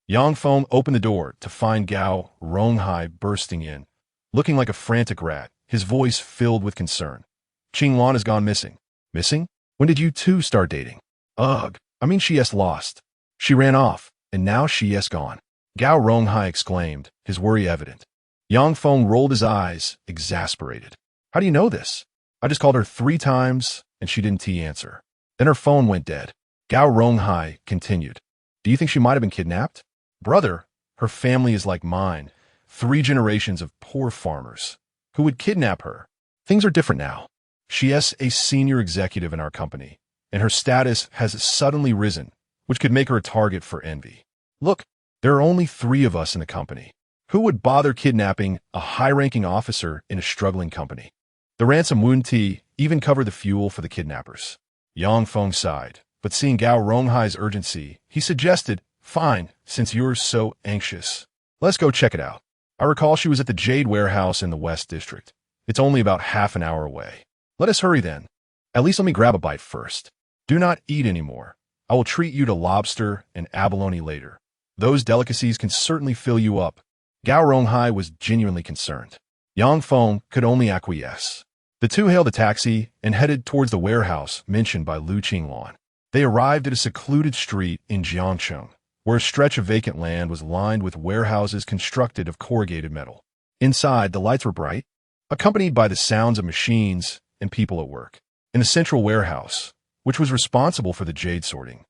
Yang Feng opened the door to find Gao Ronghai bursting in, looking like a frantic rat, his voice filled with concern. Qinglan has gone missing. Missing? When did you two start dating? Ugh, she is lost. She ran off, and now she is gone. Gao Ronghai exclaimed, his worry evident. Yang Feng rolled his eyes, exasperated. How do you know this? I just called her 3 times, and she didn't answer. Then her phone went dead. Gao Ronghai continued. Do you think she might have been kidnapped? Brother, her family is like mine, 3 generations of poor farmers. Who would kidnap her? Things are different now. She is a senior executive in our company, and her status has suddenly risen, which could make her a target for envy. Look, there are only 3 of us in the company. Who would bother kidnapping a high-ranking officer in a struggling company? The ransom Wunti even covered the fuel for the kidnappers. Yang Feng sighed, but seeing Gao Ronghai's urgency, he suggested, Fine, since you're so anxious. Let's go check it out. I recall she was at the Jade Warehouse in the West District. It's only about half an hour away. Let us hurry then. At least let me grab a bite first. Do not eat anymore. I will treat you to lobster and abalone later. Those delicacies can certainly fill you up. Gao Ronghai was genuinely concerned. Yang Feng could only acquiesce. The two hailed a taxi and headed towards the warehouse mentioned by Lu Qinglan. They arrived at a secluded street in Jiangcheng, where a stretch of vacant land was lined with warehouses constructed of corrugated metal. Inside, the lights were bright, accompanied by the sounds of machines and people at work. In the central warehouse, which was responsible for the jade sorting,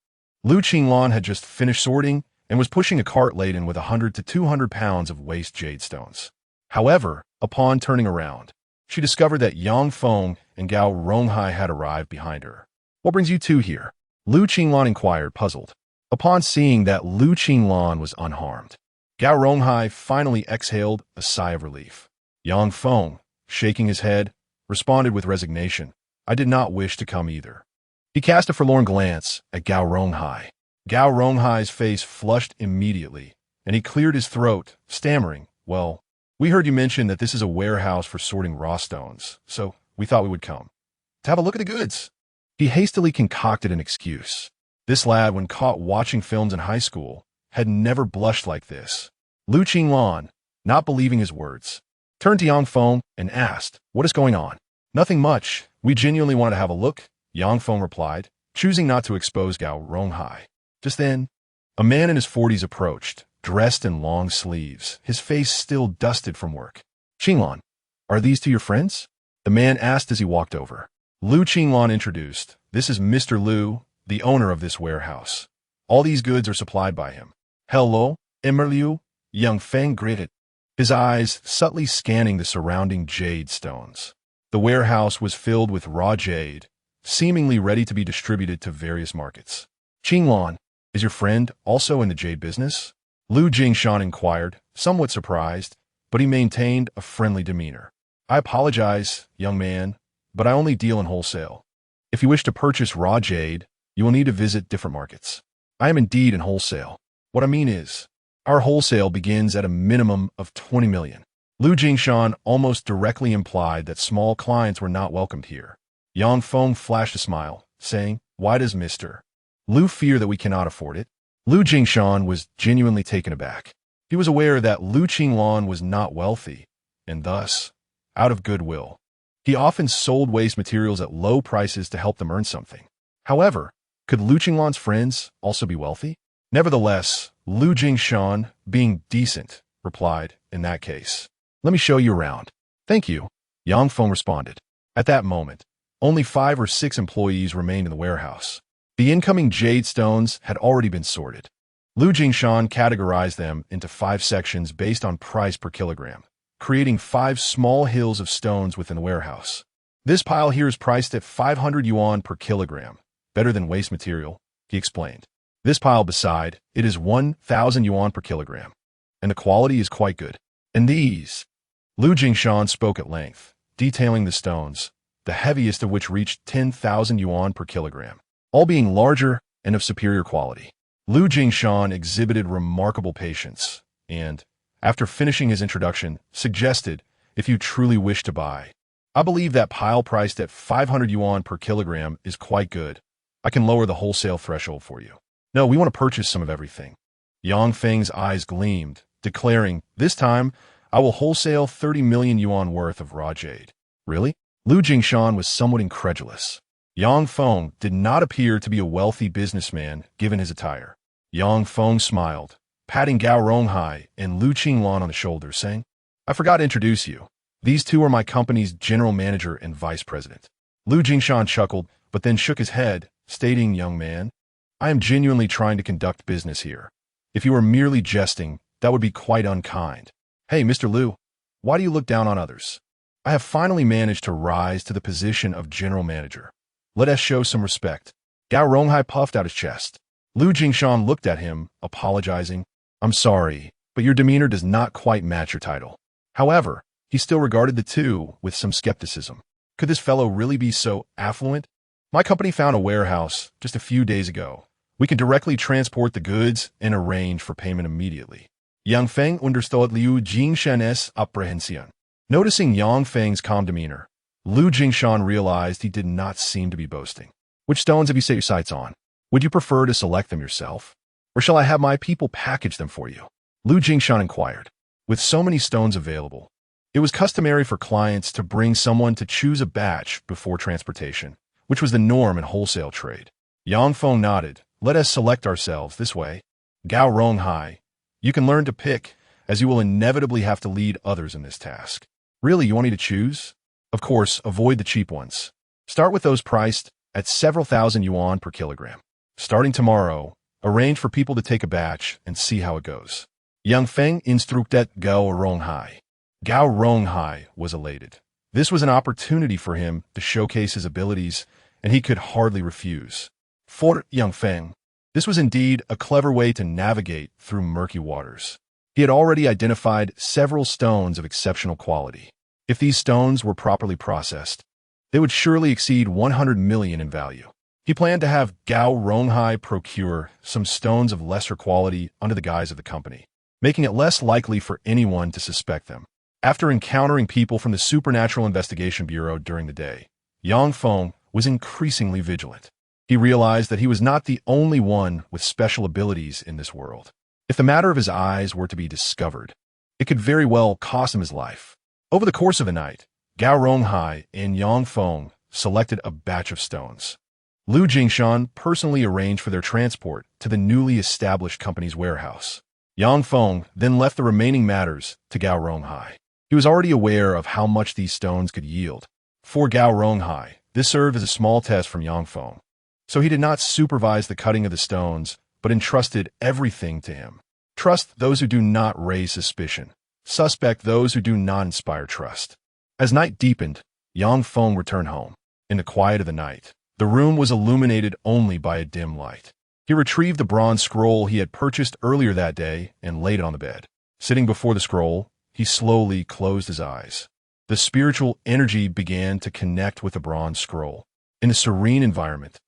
Lu Qinglan had just finished sorting and was pushing a cart laden with 100 to 200 pounds of waste jade stones. However, upon turning around, she discovered that Yang Feng and Gao Ronghai had arrived behind her. "What brings you two here?" Lu Qinglan inquired, puzzled. Upon seeing that Lu Qinglan was unharmed, Gao Ronghai finally exhaled a sigh of relief. Yang Feng, shaking his head, responded with resignation, "I did not wish to come either." He cast a forlorn glance at Gao Ronghai. Gao Ronghai's face flushed immediately, and he cleared his throat, stammering, "Well, we heard you mention that this is a warehouse for sorting raw stones, so we thought we would come to have a look at the goods." He hastily concocted an excuse. This lad, when caught watching films in high school, had never blushed like this. Lu Qinglan, not believing his words, turned to Yang Feng and asked, "What is going on?" "Nothing much. We genuinely wanted to have a look," Yang Feng replied, choosing not to expose Gao Ronghai. Just then, a man in his 40s approached, dressed in long sleeves, his face still dusted from work. "Qinglan, are these two your friends?" the man asked as he walked over. Lu Qinglan introduced, "This is Mr. Lu, the owner of this warehouse. All these goods are supplied by him." "Hello, Liu," Yang Feng greeted, his eyes subtly scanning the surrounding jade stones. The warehouse was filled with raw jade, seemingly ready to be distributed to various markets. "Qinglan, is your friend also in the jade business?" Lu Jingshan inquired, somewhat surprised, but he maintained a friendly demeanor. "I apologize, young man, but I only deal in wholesale. If you wish to purchase raw jade, you will need to visit different markets." "I am indeed in wholesale. What I mean is, our wholesale begins at a minimum of 20 million. Lu Jingshan almost directly implied that small clients were not welcomed here. Yang Feng flashed a smile, saying, "Why does Mr. Lu fear that we cannot afford it?" Lu Jingshan was genuinely taken aback. He was aware that Lu Qinglan was not wealthy, and thus, out of goodwill, he often sold waste materials at low prices to help them earn something. However, could Lu Qinglan's friends also be wealthy? Nevertheless, Lu Jingshan, being decent, replied, "In that case, let me show you around." "Thank you," Yang Feng responded. At that moment, only 5 or 6 employees remained in the warehouse. The incoming jade stones had already been sorted. Lu Jingshan categorized them into 5 sections based on price per kilogram, creating 5 small hills of stones within the warehouse. "This pile here is priced at 500 yuan per kilogram, better than waste material," he explained. "This pile beside it is 1,000 yuan per kilogram, and the quality is quite good. And these..." Lu Jingshan spoke at length, detailing the stones, the heaviest of which reached 10,000 yuan per kilogram, all being larger and of superior quality. Lu Jingshan exhibited remarkable patience and, after finishing his introduction, suggested, "If you truly wish to buy, I believe that pile priced at 500 yuan per kilogram is quite good. I can lower the wholesale threshold for you." "No, we want to purchase some of everything." Yang Feng's eyes gleamed, declaring, "This time, I will wholesale 30 million yuan worth of raw jade." "Really?" Lu Jingshan was somewhat incredulous. Yang Feng did not appear to be a wealthy businessman given his attire. Yang Feng smiled, patting Gao Ronghai and Lu Qinglan on the shoulder, saying, "I forgot to introduce you. These two are my company's general manager and vice president." Lu Jingshan chuckled, but then shook his head, stating, "Young man, I am genuinely trying to conduct business here. If you were merely jesting, that would be quite unkind. Hey, Mr. Lu, why do you look down on others? I have finally managed to rise to the position of general manager. Let us show some respect." Gao Ronghai puffed out his chest. Lu Jingshan looked at him, apologizing. "I'm sorry, but your demeanor does not quite match your title." However, he still regarded the two with some skepticism. Could this fellow really be so affluent? "My company found a warehouse just a few days ago. We can directly transport the goods and arrange for payment immediately." Yang Feng understood Liu Jingshan's apprehension. Noticing Yang Feng's calm demeanor, Lu Jingshan realized he did not seem to be boasting. "Which stones have you set your sights on? Would you prefer to select them yourself? Or shall I have my people package them for you?" Lu Jingshan inquired. With so many stones available, it was customary for clients to bring someone to choose a batch before transportation, which was the norm in wholesale trade. Yang Feng nodded. Let us select ourselves this way. Gao Rong Hai. You can learn to pick, as you will inevitably have to lead others in this task. Really, you want me to choose? Of course, avoid the cheap ones. Start with those priced at several thousand yuan per kilogram. Starting tomorrow, arrange for people to take a batch and see how it goes. Yang Feng instructed Gao Ronghai. Gao Ronghai was elated. This was an opportunity for him to showcase his abilities, and he could hardly refuse. For Yang Feng, this was indeed a clever way to navigate through murky waters. He had already identified several stones of exceptional quality. If these stones were properly processed, they would surely exceed 100 million in value. He planned to have Gao Ronghai procure some stones of lesser quality under the guise of the company, making it less likely for anyone to suspect them. After encountering people from the Supernatural Investigation Bureau during the day, Yang Feng was increasingly vigilant. He realized that he was not the only one with special abilities in this world. If the matter of his eyes were to be discovered, it could very well cost him his life. Over the course of the night, Gao Ronghai and Yang Feng selected a batch of stones. Lu Jingshan personally arranged for their transport to the newly established company's warehouse. Yang Feng then left the remaining matters to Gao Ronghai. He was already aware of how much these stones could yield. For Gao Ronghai, this served as a small test from Yang Feng. So he did not supervise the cutting of the stones, but entrusted everything to him. Trust those who do not raise suspicion. Suspect those who do not inspire trust. As night deepened, Yang Feng returned home. In the quiet of the night, the room was illuminated only by a dim light. He retrieved the bronze scroll he had purchased earlier that day and laid it on the bed. Sitting before the scroll, he slowly closed his eyes. The spiritual energy began to connect with the bronze scroll. In a serene environment,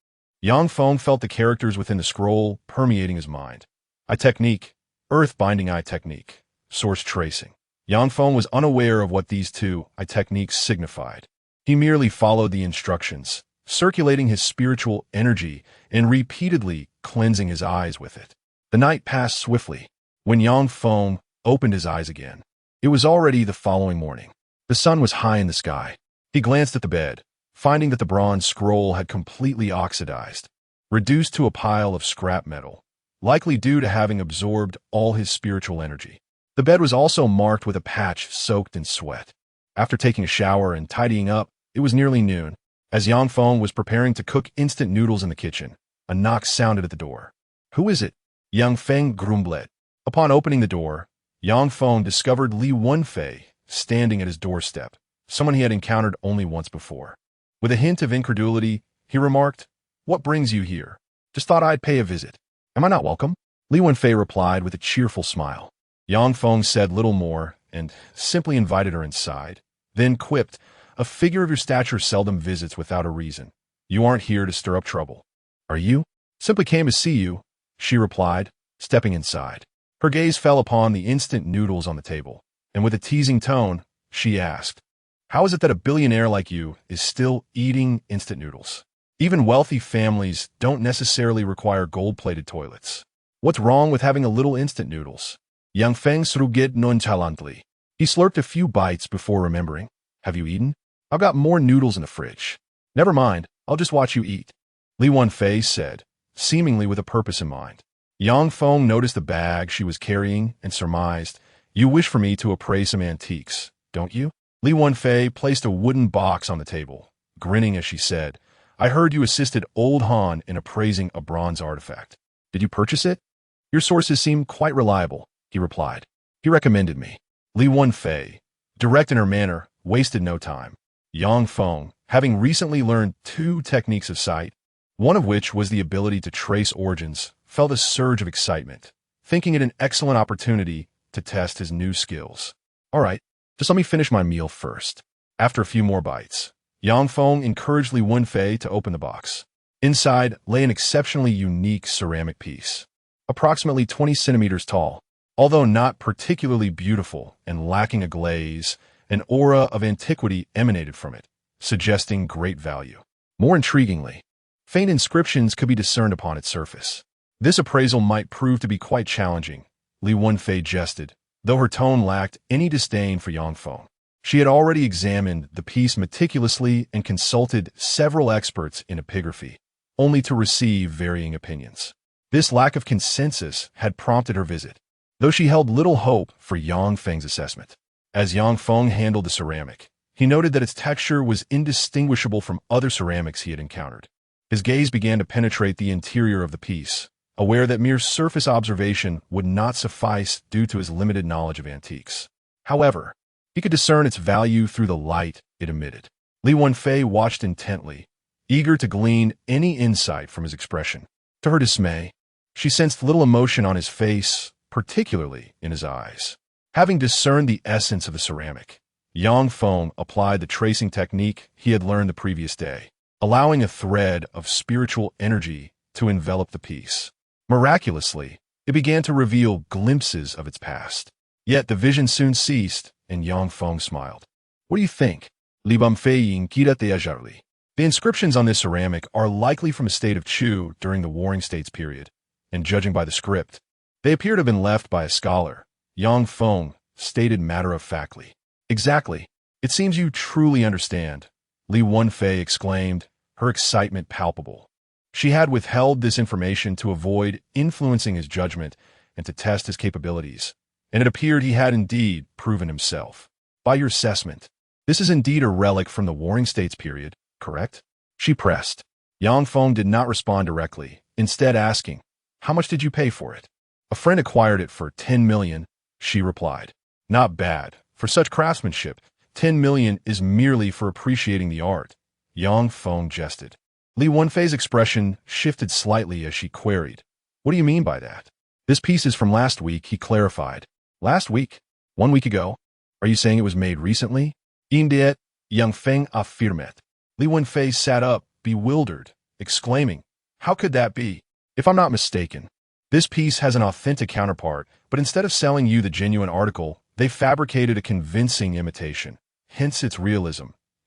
Yang Feng felt the characters within the scroll permeating his mind. Eye technique, earth binding eye technique, source tracing. Yang Feng was unaware of what these two eye techniques signified. He merely followed the instructions, circulating his spiritual energy and repeatedly cleansing his eyes with it. The night passed swiftly. When Yang Feng opened his eyes again, it was already the following morning. The sun was high in the sky. He glanced at the bed, finding that the bronze scroll had completely oxidized, reduced to a pile of scrap metal, likely due to having absorbed all his spiritual energy. The bed was also marked with a patch soaked in sweat. After taking a shower and tidying up, it was nearly noon. As Yang Feng was preparing to cook instant noodles in the kitchen, a knock sounded at the door. "Who is it?" Yang Feng grumbled. Upon opening the door, Yang Feng discovered Li Wenfei standing at his doorstep, someone he had encountered only once before. With a hint of incredulity, he remarked, "What brings you here? Just thought I'd pay a visit. Am I not welcome?" Li Wenfei replied with a cheerful smile. Yang Feng said little more and simply invited her inside, then quipped, "A figure of your stature seldom visits without a reason. You aren't here to stir up trouble, are you?" "Simply came to see you," she replied, stepping inside. Her gaze fell upon the instant noodles on the table, and with a teasing tone, she asked, "How is it that a billionaire like you is still eating instant noodles? Even wealthy families don't necessarily require gold-plated toilets. What's wrong with having a little instant noodles?" Yang Feng shrugged nonchalantly. He slurped a few bites before remembering. "Have you eaten? I've got more noodles in the fridge." "Never mind, I'll just watch you eat," Li Wenfei said, seemingly with a purpose in mind. Yang Feng noticed the bag she was carrying and surmised, "You wish for me to appraise some antiques, don't you?" Li Wenfei placed a wooden box on the table, grinning as she said, "I heard you assisted Old Han in appraising a bronze artifact. Did you purchase it?" "Your sources seem quite reliable," he replied. "He recommended me." Li Wenfei, direct in her manner, wasted no time. Yang Feng, having recently learned 2 techniques of sight, one of which was the ability to trace origins, felt a surge of excitement, thinking it an excellent opportunity to test his new skills. "All right, just let me finish my meal first." After a few more bites, Yang Feng encouraged Li Wenfei to open the box. Inside lay an exceptionally unique ceramic piece, approximately 20 centimeters tall. Although not particularly beautiful and lacking a glaze, an aura of antiquity emanated from it, suggesting great value. More intriguingly, faint inscriptions could be discerned upon its surface. This appraisal might prove to be quite challenging, Li Wenfei jested, though her tone lacked any disdain for Yang Feng. She had already examined the piece meticulously and consulted several experts in epigraphy. only to receive varying opinions. This lack of consensus had prompted her visit, though she held little hope for Yang Feng's assessment. As Yang Feng handled the ceramic, he noted that its texture was indistinguishable from other ceramics he had encountered. His gaze began to penetrate the interior of the piece, aware that mere surface observation would not suffice due to his limited knowledge of antiques. However, he could discern its value through the light it emitted. Li Wenfei watched intently, eager to glean any insight from his expression. To her dismay, she sensed little emotion on his face, particularly in his eyes. Having discerned the essence of the ceramic, Yang Feng applied the tracing technique he had learned the previous day, allowing a thread of spiritual energy to envelop the piece. Miraculously, it began to reveal glimpses of its past. Yet the vision soon ceased, and Yang Feng smiled. "What do you think?" Li Bumfei inquired ajarly. The inscriptions on this ceramic are likely from a state of Chu during the Warring States period, and judging by the script, they appear to have been left by a scholar. Yang Feng stated matter-of-factly. "Exactly. It seems you truly understand," Li Wenfei exclaimed, her excitement palpable. She had withheld this information to avoid influencing his judgment and to test his capabilities, and it appeared he had indeed proven himself. "By your assessment, this is indeed a relic from the Warring States period, correct?" she pressed. Yang Feng did not respond directly, instead asking, "How much did you pay for it?" "A friend acquired it for 10 million, she replied. "Not bad. For such craftsmanship, 10 million is merely for appreciating the art," Yang Feng jested. Li Wenfei's expression shifted slightly as she queried, "What do you mean by that?" "This piece is from last week," he clarified. "Last week? 1 week ago? Are you saying it was made recently?" "Indeed," Yang Feng affirmed. Li Wenfei sat up, bewildered, exclaiming, "How could that be? If I'm not mistaken, this piece has an authentic counterpart, but instead of selling you the genuine article, they fabricated a convincing imitation, hence its realism,"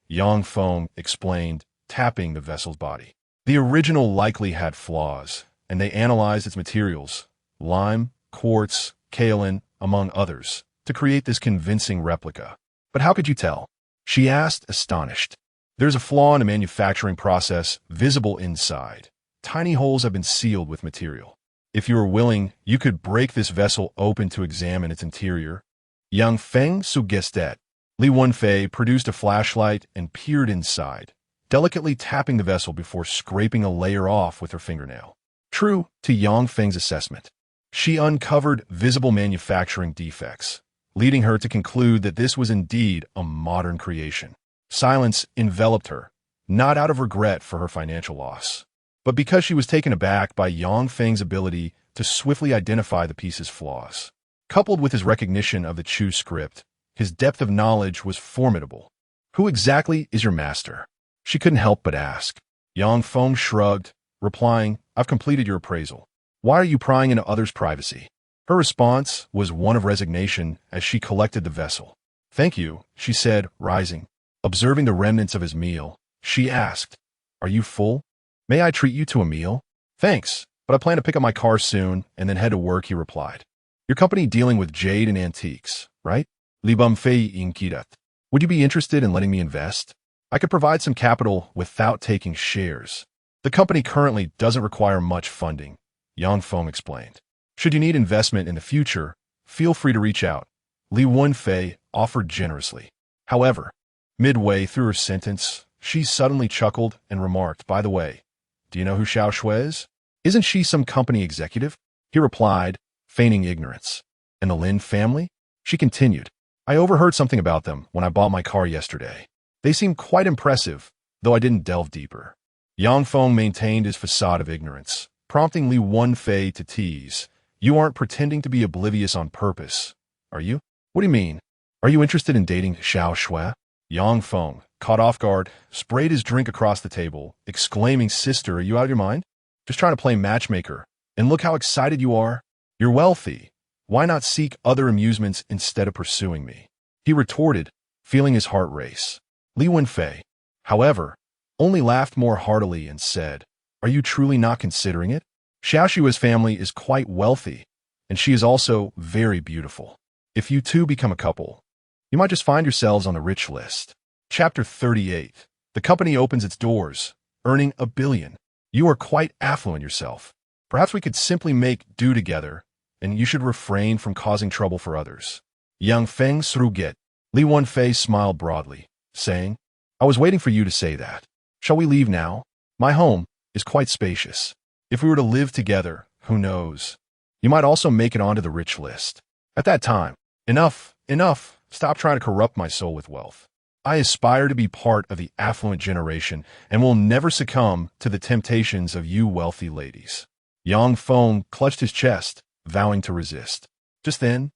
Yang Feng explained, tapping the vessel's body. "The original likely had flaws, and they analyzed its materials, lime, quartz, kaolin, among others, to create this convincing replica." "But how could you tell?" she asked, astonished. "There's a flaw in the manufacturing process visible inside. Tiny holes have been sealed with material. If you were willing, you could break this vessel open to examine its interior," Yang Feng suggested. Li Wenfei produced a flashlight and peered inside, delicately tapping the vessel before scraping a layer off with her fingernail. True to Yang Feng's assessment, she uncovered visible manufacturing defects, leading her to conclude that this was indeed a modern creation. Silence enveloped her, not out of regret for her financial loss, but because she was taken aback by Yang Feng's ability to swiftly identify the piece's flaws. Coupled with his recognition of the Chu script, his depth of knowledge was formidable. "Who exactly is your master?" she couldn't help but ask. Yang Feng shrugged, replying, "I've completed your appraisal. Why are you prying into others' privacy?" Her response was one of resignation as she collected the vessel. "Thank you," she said, rising. Observing the remnants of his meal, she asked, "Are you full? May I treat you to a meal?" "Thanks, but I plan to pick up my car soon and then head to work," he replied. "Your company dealing with jade and antiques, right?" Li Bumfei inquired. "Would you be interested in letting me invest? I could provide some capital without taking shares. The company currently doesn't require much funding," Yang Feng explained. "Should you need investment in the future, feel free to reach out," Li Wenfei offered generously. However, midway through her sentence, she suddenly chuckled and remarked, "By the way, do you know who Xiao Shui is? Isn't she some company executive?" He replied, feigning ignorance. "And the Lin family?" She continued, "I overheard something about them when I bought my car yesterday. They seemed quite impressive, though I didn't delve deeper." Yang Feng maintained his facade of ignorance, prompting Li Wenfei to tease, "You aren't pretending to be oblivious on purpose, are you?" "What do you mean? Are you interested in dating Xiao Shui?" Yang Feng, caught off guard, sprayed his drink across the table, exclaiming, "Sister, are you out of your mind? Just trying to play matchmaker, and look how excited you are. You're wealthy. Why not seek other amusements instead of pursuing me?" He retorted, feeling his heart race. Li Wenfei, however, only laughed more heartily and said, "Are you truly not considering it? Xiao Shui's family is quite wealthy, and she is also very beautiful. If you two become a couple, you might just find yourselves on the rich list." Chapter 38. The company opens its doors, earning $1 billion. You are quite affluent yourself. Perhaps we could simply make do together, and you should refrain from causing trouble for others. Yang Feng Sruget. Li Wenfei smiled broadly, saying, I was waiting for you to say that. Shall we leave now? My home is quite spacious. If we were to live together, who knows? You might also make it onto the rich list. At that time, enough, enough. Stop trying to corrupt my soul with wealth. I aspire to be part of the affluent generation and will never succumb to the temptations of you wealthy ladies. Yang Feng clutched his chest, vowing to resist. Just then,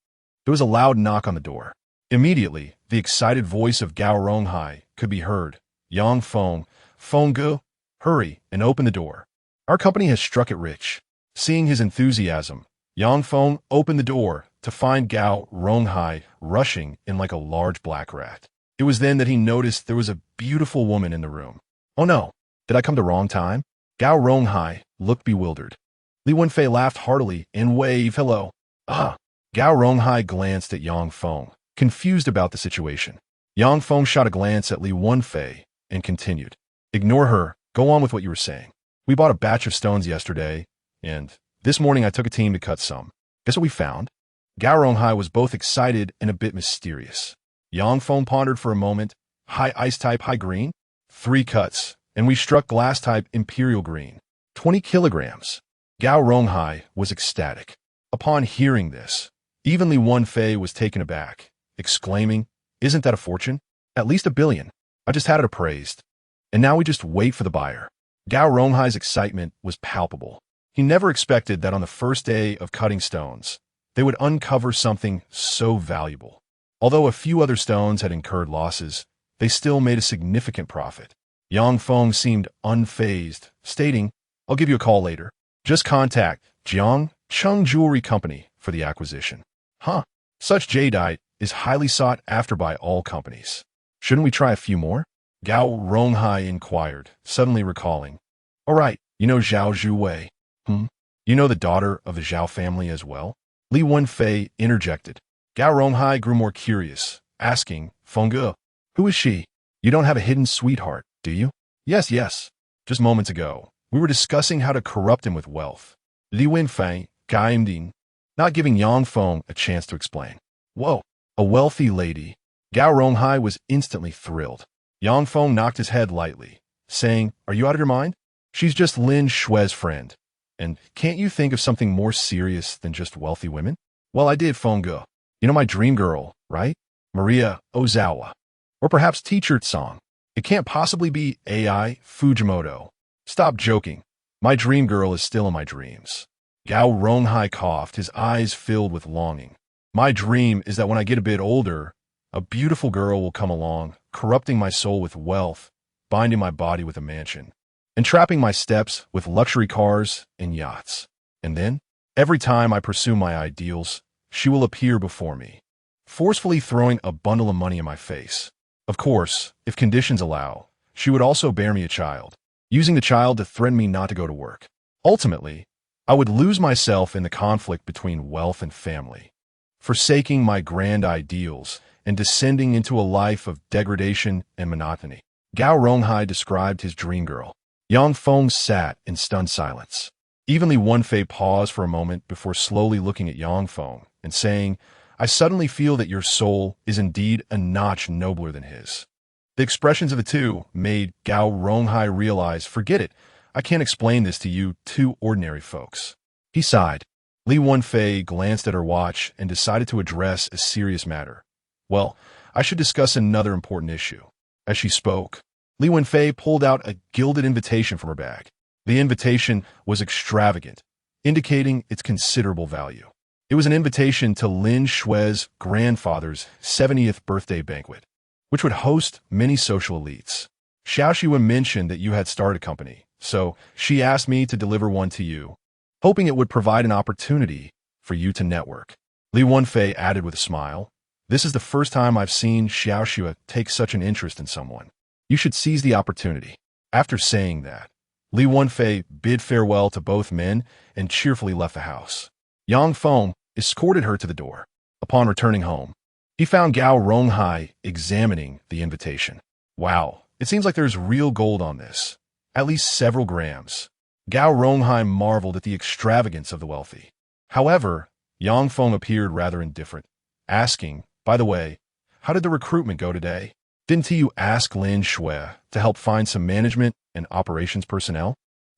there was a loud knock on the door. Immediately, the excited voice of Gao Ronghai could be heard. Yang Feng, Fengge, hurry and open the door. Our company has struck it rich. Seeing his enthusiasm, Yang Feng opened the door to find Gao Ronghai rushing in like a large black rat. It was then that he noticed there was a beautiful woman in the room. Oh no, did I come to wrong time? Gao Ronghai looked bewildered. Li Wenfei laughed heartily and waved hello. Ah! Gao Ronghai glanced at Yang Feng, confused about the situation. Yang Feng shot a glance at Li Wenfei and continued. Ignore her. Go on with what you were saying. We bought a batch of stones yesterday, and this morning I took a team to cut some. Guess what we found? Gao Ronghai was both excited and a bit mysterious. Yang Feng pondered for a moment. High ice type high green? 3 cuts, and we struck glass type imperial green. 20 kilograms. Gao Ronghai was ecstatic. Upon hearing this, even Li Wenfei was taken aback, exclaiming, Isn't that a fortune? At least $1 billion. I just had it appraised. And now we just wait for the buyer. Gao Ronghai's excitement was palpable. He never expected that on the first day of cutting stones, they would uncover something so valuable. Although a few other stones had incurred losses, they still made a significant profit. Yang Feng seemed unfazed, stating, I'll give you a call later. Just contact Jiang Chung Jewelry Company for the acquisition. Huh, such jadeite is highly sought after by all companies. Shouldn't we try a few more? Gao Ronghai inquired, suddenly recalling. All right, you know Zhao Zhuwei. You know the daughter of the Zhao family as well? Li Wenfei interjected. Gao Ronghai grew more curious, asking, Fengge, who is she? You don't have a hidden sweetheart, do you? Yes. Just moments ago, we were discussing how to corrupt him with wealth. Li Wenfei, Gaimding, not giving Yang Feng a chance to explain. Whoa, a wealthy lady. Gao Ronghai was instantly thrilled. Yang Feng knocked his head lightly, saying, Are you out of your mind? She's just Lin Shui's friend. And can't you think of something more serious than just wealthy women? Well, I did, Fengge. You know my dream girl, right? Maria Ozawa. Or perhaps Teacher Tsang. It can't possibly be AI Fujimoto. Stop joking. My dream girl is still in my dreams. Gao Ronghai coughed, his eyes filled with longing. My dream is that when I get a bit older, a beautiful girl will come along, corrupting my soul with wealth, binding my body with a mansion, entrapping my steps with luxury cars and yachts. And then, every time I pursue my ideals, she will appear before me, forcefully throwing a bundle of money in my face. Of course, if conditions allow, she would also bear me a child, using the child to threaten me not to go to work. Ultimately, I would lose myself in the conflict between wealth and family, forsaking my grand ideals and descending into a life of degradation and monotony. Gao Ronghai described his dream girl. Yang Feng sat in stunned silence. Even Li Wenfei paused for a moment before slowly looking at Yang Feng and saying, I suddenly feel that your soul is indeed a notch nobler than his. The expressions of the two made Gao Ronghai realize, forget it, I can't explain this to you two ordinary folks. He sighed. Li Wenfei glanced at her watch and decided to address a serious matter. Well, I should discuss another important issue. As she spoke, Li Wenfei pulled out a gilded invitation from her bag. The invitation was extravagant, indicating its considerable value. It was an invitation to Lin Shui's grandfather's 70th birthday banquet, which would host many social elites. Xiao Xue mentioned that you had started a company, so she asked me to deliver one to you, hoping it would provide an opportunity for you to network. Li Wenfei added with a smile, This is the first time I've seen Xiao Xue take such an interest in someone. You should seize the opportunity. After saying that, Li Wenfei bid farewell to both men and cheerfully left the house. Yang Feng escorted her to the door. Upon returning home, he found Gao Ronghai examining the invitation. Wow, it seems like there's real gold on this. At least several grams. Gao Ronghai marveled at the extravagance of the wealthy. However, Yang Feng appeared rather indifferent, asking, by the way, how did the recruitment go today? Didn't you ask Lin Shui to help find some management and operations personnel?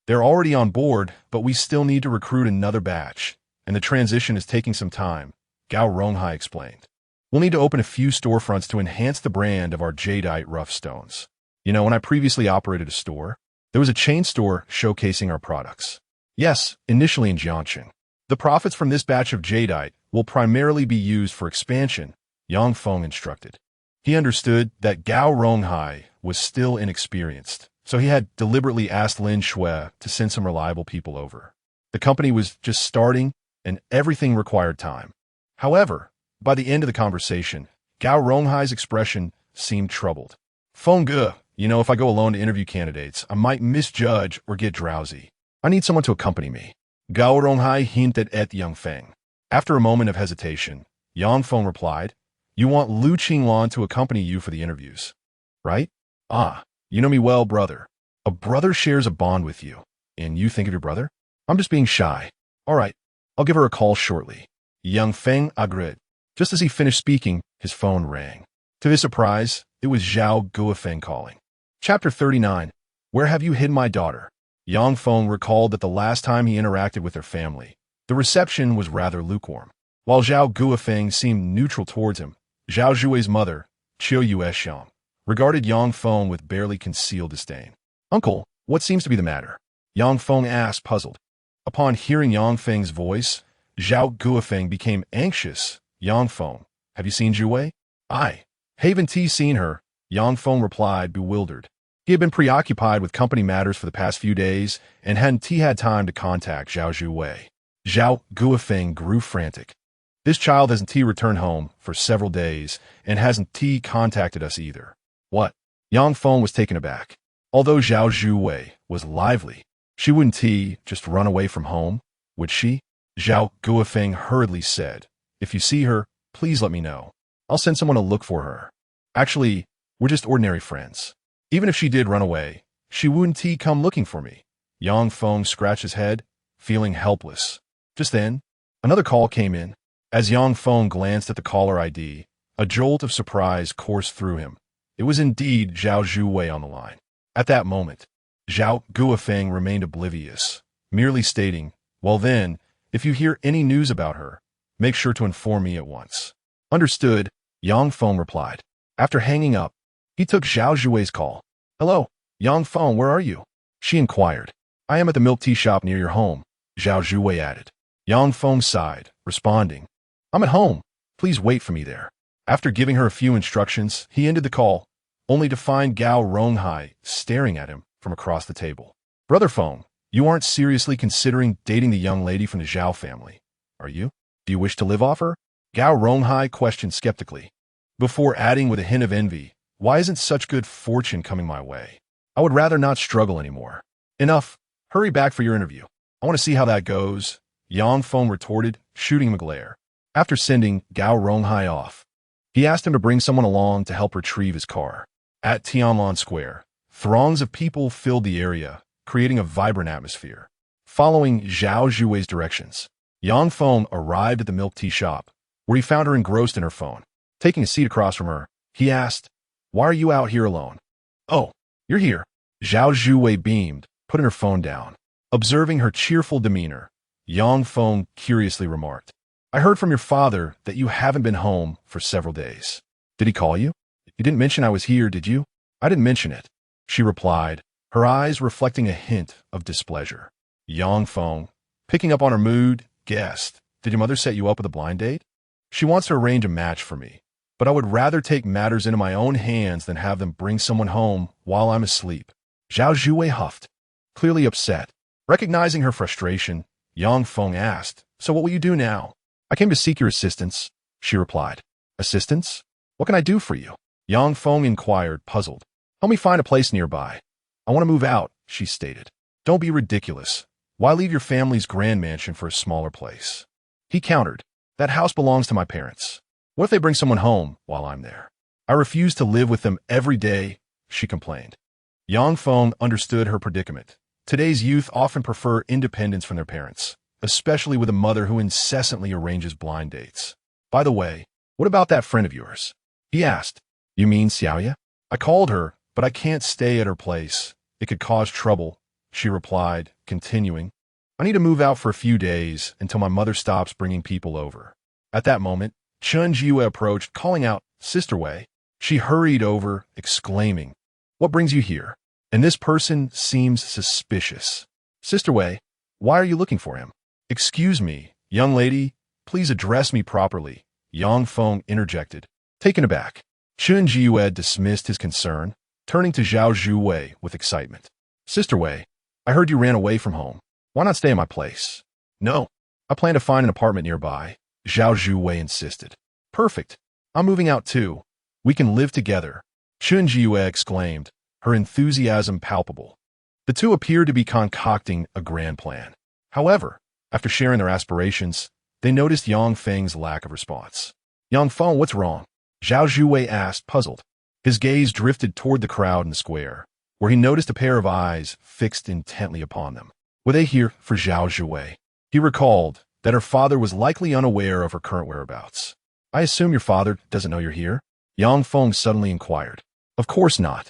They're already on board, but we still need to recruit another batch, and the transition is taking some time, Gao Ronghai explained. We'll need to open a few storefronts to enhance the brand of our jadeite rough stones. You know, when I previously operated a store, there was a chain store showcasing our products. Yes, initially in Jiangxing. The profits from this batch of jadeite will primarily be used for expansion, Yang Feng instructed. He understood that Gao Ronghai was still inexperienced, so he had deliberately asked Lin Shui to send some reliable people over. The company was just starting, and everything required time. However, by the end of the conversation, Gao Ronghai's expression seemed troubled. Feng Ge, you know, if I go alone to interview candidates, I might misjudge or get drowsy. I need someone to accompany me. Gao Ronghai hinted at Yang Feng. After a moment of hesitation, Yang Feng replied, you want Lu Qinglan to accompany you for the interviews, right? Ah, you know me well, brother. A brother shares a bond with you, and you think of your brother? I'm just being shy. All right, I'll give her a call shortly. Yang Feng agreed. Just as he finished speaking, his phone rang. To his surprise, it was Zhao Guofeng calling. Chapter 39. Where have you hidden my daughter? Yang Feng recalled that the last time he interacted with their family, the reception was rather lukewarm. While Zhao Guofeng seemed neutral towards him, Zhao Zhui's mother, Qiu Yuexiang, regarded Yang Feng with barely concealed disdain. Uncle, what seems to be the matter? Yang Feng asked, puzzled. Upon hearing Yang Feng's voice, Zhao Guofeng became anxious. Yang Feng, have you seen Zhuwei? Aye. Haven't seen her? Yang Feng replied, bewildered. He had been preoccupied with company matters for the past few days and hadn't had time to contact Zhao Zhuwei. Zhao Guofeng grew frantic. This child hasn't returned home for several days and hasn't contacted us either. What? Yang Feng was taken aback. Although Zhao Zhuwei was lively, she wouldn't just run away from home, would she? Zhao Guofeng hurriedly said, if you see her, please let me know. I'll send someone to look for her. Actually, we're just ordinary friends. Even if she did run away, she wouldn't come looking for me. Yang Feng scratched his head, feeling helpless. Just then, another call came in. As Yang Feng glanced at the caller ID, a jolt of surprise coursed through him. It was indeed Zhao Zhuwei on the line. At that moment, Zhao Guofeng remained oblivious, merely stating, well then, if you hear any news about her, make sure to inform me at once. Understood, Yang Feng replied. After hanging up, he took Zhao Zhuwei's call. Hello, Yang Feng, where are you? She inquired. I am at the milk tea shop near your home, Zhao Zhuwei added. Yang Feng sighed, responding, I'm at home. Please wait for me there. After giving her a few instructions, he ended the call, only to find Gao Ronghai staring at him from across the table. Brother Feng, you aren't seriously considering dating the young lady from the Zhao family, are you? Do you wish to live off her? Gao Ronghai questioned skeptically, before adding with a hint of envy, why isn't such good fortune coming my way? I would rather not struggle anymore. Enough. Hurry back for your interview. I want to see how that goes, Yang Feng retorted, shooting him a glare. After sending Gao Ronghai off, he asked him to bring someone along to help retrieve his car. At Tianlan Square, throngs of people filled the area, creating a vibrant atmosphere. Following Zhao Zhuwei's directions, Yang Feng arrived at the milk tea shop, where he found her engrossed in her phone. Taking a seat across from her, he asked, why are you out here alone? Oh, you're here. Zhao Zhuwei beamed, putting her phone down. Observing her cheerful demeanor, Yang Feng curiously remarked, I heard from your father that you haven't been home for several days. Did he call you? You didn't mention I was here, did you? I didn't mention it, she replied, her eyes reflecting a hint of displeasure. Yang Feng, picking up on her mood, guessed, did your mother set you up with a blind date? She wants to arrange a match for me, but I would rather take matters into my own hands than have them bring someone home while I'm asleep. Zhao Zhuwei huffed, clearly upset. Recognizing her frustration, Yang Feng asked, so what will you do now? I came to seek your assistance, she replied. Assistance? What can I do for you? Yang Feng inquired, puzzled. Help me find a place nearby. I want to move out, she stated. Don't be ridiculous. Why leave your family's grand mansion for a smaller place? He countered. That house belongs to my parents. What if they bring someone home while I'm there? I refuse to live with them every day, she complained. Yang Feng understood her predicament, Today's youth often prefer independence from their parents, especially with a mother who incessantly arranges blind dates. By the way, what about that friend of yours? He asked. You mean Xiaoya? I called her, but I can't stay at her place. It could cause trouble, she replied, continuing. I need to move out for a few days until my mother stops bringing people over. At that moment, Chen Jiwe approached, calling out, Sister Wei. She hurried over, exclaiming, What brings you here? And this person seems suspicious. Sister Wei, why are you looking for him? Excuse me, young lady, please address me properly, Yang Feng interjected. Taken aback, Chen Jiwe dismissed his concern, turning to Zhao Zhuwei with excitement. Sister Wei, I heard you ran away from home. Why not stay in my place? No, I plan to find an apartment nearby, Zhao Zhuwei insisted. Perfect. I'm moving out too. We can live together, Chen Jiwe exclaimed, her enthusiasm palpable. The two appeared to be concocting a grand plan. However, after sharing their aspirations, they noticed Yang Feng's lack of response. Yang Feng, what's wrong? Zhao Zhuwei asked, puzzled. His gaze drifted toward the crowd in the square, where he noticed a pair of eyes fixed intently upon them. Were they here for Zhao Zhuwei? He recalled that her father was likely unaware of her current whereabouts. I assume your father doesn't know you're here? Yang Feng suddenly inquired. Of course not.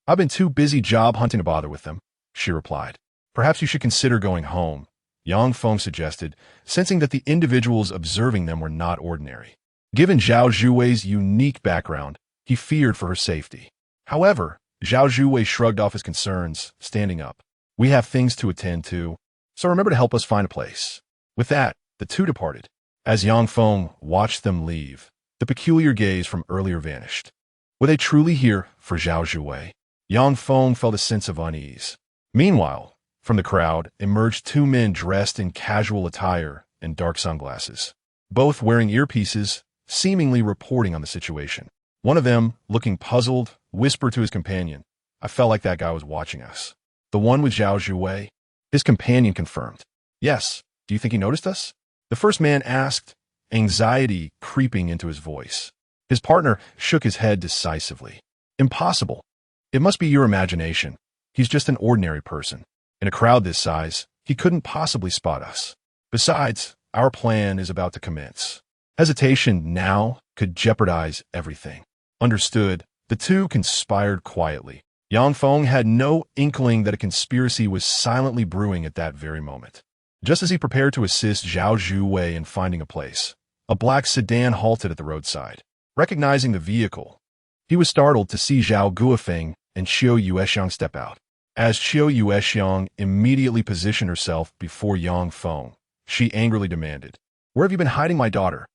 I've been too busy job hunting to bother with them, she replied. Perhaps you should consider going home, Yang Feng suggested, sensing that the individuals observing them were not ordinary. Given Zhao Zhuwei's unique background, he feared for her safety. However, Zhao Zhuwei shrugged off his concerns, standing up. We have things to attend to, so remember to help us find a place. With that, the two departed. As Yang Feng watched them leave, the peculiar gaze from earlier vanished. Were they truly here for Zhao Zhuwei? Yang Feng felt a sense of unease. Meanwhile, from the crowd emerged two men dressed in casual attire and dark sunglasses, both wearing earpieces, seemingly reporting on the situation. One of them, looking puzzled, whispered to his companion, I felt like that guy was watching us. The one with Zhao Zhuwei? His companion confirmed. Yes, do you think he noticed us? The first man asked, anxiety creeping into his voice. His partner shook his head decisively. Impossible. It must be your imagination. He's just an ordinary person. In a crowd this size, he couldn't possibly spot us. Besides, our plan is about to commence. Hesitation now could jeopardize everything. Understood, the two conspired quietly. Yang Feng had no inkling that a conspiracy was silently brewing at that very moment. Just as he prepared to assist Zhao Zhuwei in finding a place, a black sedan halted at the roadside. Recognizing the vehicle, he was startled to see Zhao Guofeng and Qiu Yuexiang step out. As Qiu Yuexiang immediately positioned herself before Yang Feng, she angrily demanded, Where have you been hiding my daughter?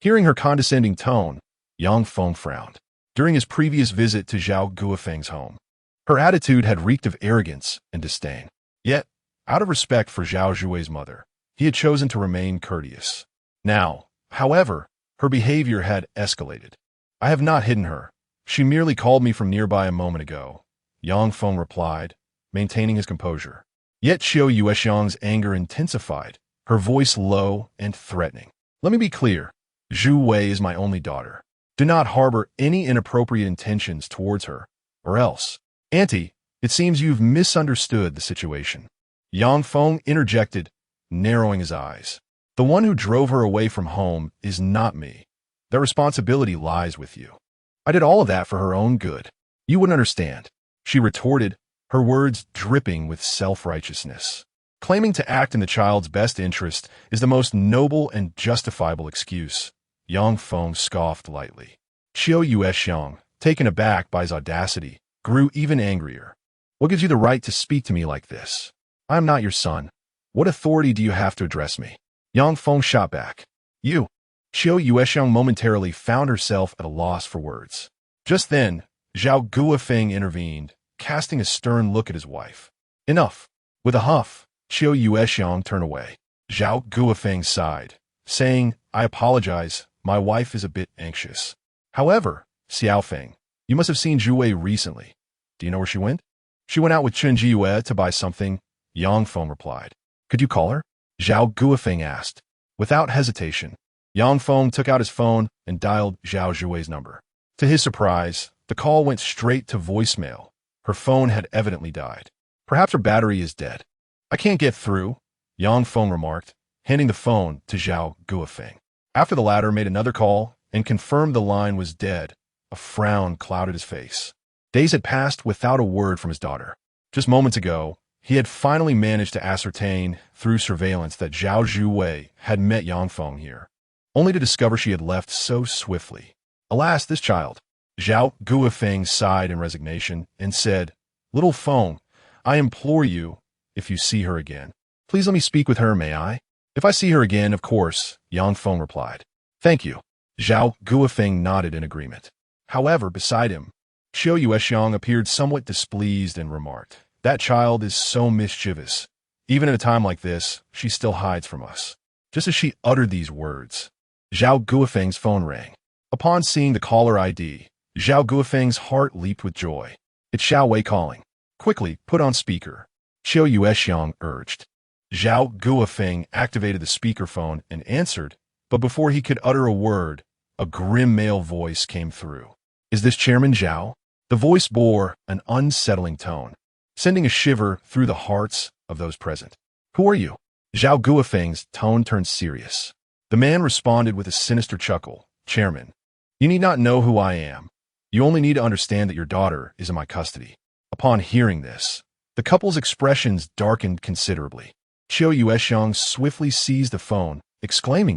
Hearing her condescending tone, Yang Feng frowned. During his previous visit to Zhao Guofeng's home, her attitude had reeked of arrogance and disdain. Yet, out of respect for Zhao Zhuwei's mother, he had chosen to remain courteous. Now, however, her behavior had escalated. I have not hidden her. She merely called me from nearby a moment ago, Yang Feng replied, maintaining his composure. Yet Qiu Yuexiang's anger intensified, her voice low and threatening. Let me be clear. Zhu Wei is my only daughter. Do not harbor any inappropriate intentions towards her, or else. Auntie, it seems you've misunderstood the situation. Yang Feng interjected, narrowing his eyes. The one who drove her away from home is not me. That responsibility lies with you. I did all of that for her own good. You wouldn't understand, she retorted, her words dripping with self-righteousness. Claiming to act in the child's best interest is the most noble and justifiable excuse. Yang Feng scoffed lightly. Qiu Yuexiang, taken aback by his audacity, grew even angrier. What gives you the right to speak to me like this? I am not your son. What authority do you have to address me? Yang Feng shot back. You. Qiu Yuexiang momentarily found herself at a loss for words. Just then, Zhao Guofeng intervened, casting a stern look at his wife. Enough. With a huff, Qiu Yuexiang turned away. Zhao Guofeng sighed, saying, I apologize, my wife is a bit anxious. However, Xiao Feng, you must have seen Zhu Wei recently. Do you know where she went? She went out with Chen Jiwe to buy something, Yang Feng replied. Could you call her? Zhao Guofeng asked. Without hesitation, Yang Feng took out his phone and dialed Zhao Zhuwei's number. To his surprise, the call went straight to voicemail. Her phone had evidently died. Perhaps her battery is dead. I can't get through, Yang Feng remarked, handing the phone to Zhao Guofeng. After the latter made another call and confirmed the line was dead, a frown clouded his face. Days had passed without a word from his daughter. Just moments ago, he had finally managed to ascertain through surveillance that Zhao Zhuwei had met Yang Feng here, only to discover she had left so swiftly. Alas, this child. Zhao Guofeng sighed in resignation and said, "Little Feng, I implore you, if you see her again, please let me speak with her, may I?" "If I see her again, of course," Yang Feng replied. "Thank you." Zhao Guofeng nodded in agreement. However, beside him, Qiu Yuexiang appeared somewhat displeased and remarked, "That child is so mischievous. Even at a time like this, she still hides from us." Just as she uttered these words, Zhao Guofeng's phone rang. Upon seeing the caller ID, Zhao Guofeng's heart leaped with joy. "It's Xiao Wei calling. Quickly, put on speaker," Qiu Yuexiang urged. Zhao Guofeng activated the speakerphone and answered, but before he could utter a word, a grim male voice came through. "Is this Chairman Zhao?" The voice bore an unsettling tone, sending a shiver through the hearts of those present. "Who are you?" Zhao Guofeng's tone turned serious. The man responded with a sinister chuckle, "Chairman, you need not know who I am. You only need to understand that your daughter is in my custody." Upon hearing this, the couple's expressions darkened considerably. Qiu Yuexiang swiftly seized the phone, exclaiming,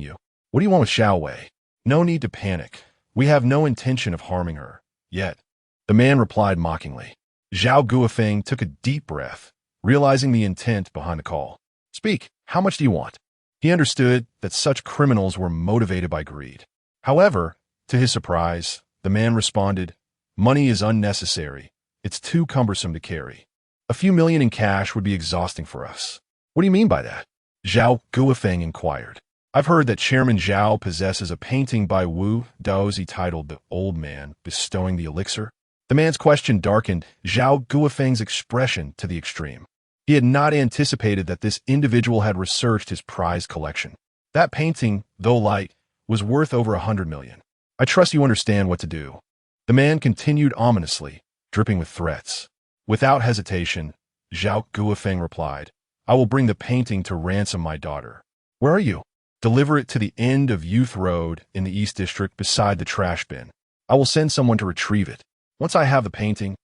"What do you want with Xiao Wei? No need to panic. We have no intention of harming her. Yet." The man replied mockingly. Zhao Guofeng took a deep breath, realizing the intent behind the call. "Speak, how much do you want?" He understood that such criminals were motivated by greed. However, to his surprise, the man responded, "Money is unnecessary. It's too cumbersome to carry. A few million in cash would be exhausting for us." "What do you mean by that?" Zhao Guofeng inquired. "I've heard that Chairman Zhao possesses a painting by Wu Daozi titled The Old Man Bestowing the Elixir." The man's question darkened Zhao Guofeng's expression to the extreme. He had not anticipated that this individual had researched his prized collection. That painting, though light, was worth over 100 million. "I trust you understand what to do." The man continued ominously, dripping with threats. Without hesitation, Zhao Guofeng replied, "I will bring the painting to ransom my daughter." "Where are you?" "Deliver it to the end of Youth Road in the East District beside the trash bin. I will send someone to retrieve it. Once I have the painting,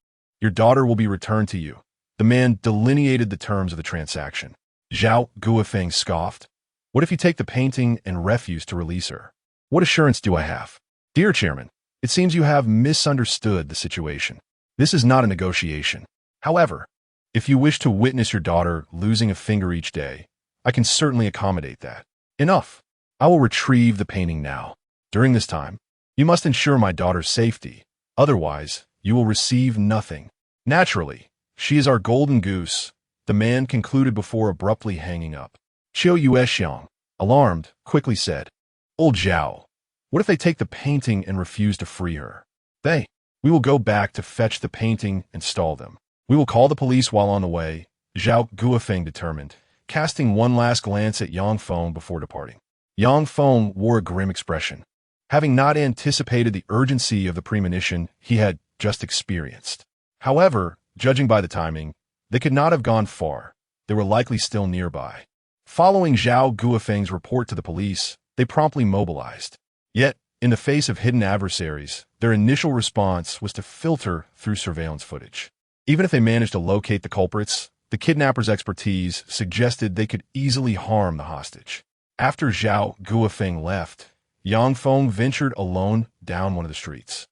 your daughter will be returned to you." The man delineated the terms of the transaction. Zhao Guofeng scoffed. "What if you take the painting and refuse to release her? What assurance do I have?" "Dear Chairman, it seems you have misunderstood the situation. This is not a negotiation. However, if you wish to witness your daughter losing a finger each day, I can certainly accommodate that." "Enough. I will retrieve the painting now. During this time, you must ensure my daughter's safety. Otherwise, you will receive nothing. Naturally, she is our golden goose," the man concluded before abruptly hanging up. Qiu Yuexiang, alarmed, quickly said, "Old Zhao, what if they take the painting and refuse to free her?" "We will go back to fetch the painting and stall them. We will call the police while on the way," Zhao Guofeng determined, casting one last glance at Yang Feng before departing. Yang Feng wore a grim expression, having not anticipated the urgency of the premonition he had just experienced. However, judging by the timing, they could not have gone far. They were likely still nearby. Following Zhao Guofeng's report to the police, they promptly mobilized. Yet, in the face of hidden adversaries, their initial response was to filter through surveillance footage. Even if they managed to locate the culprits, the kidnappers' expertise suggested they could easily harm the hostage. After Zhao Guofeng left, Yang Feng ventured alone down one of the streets,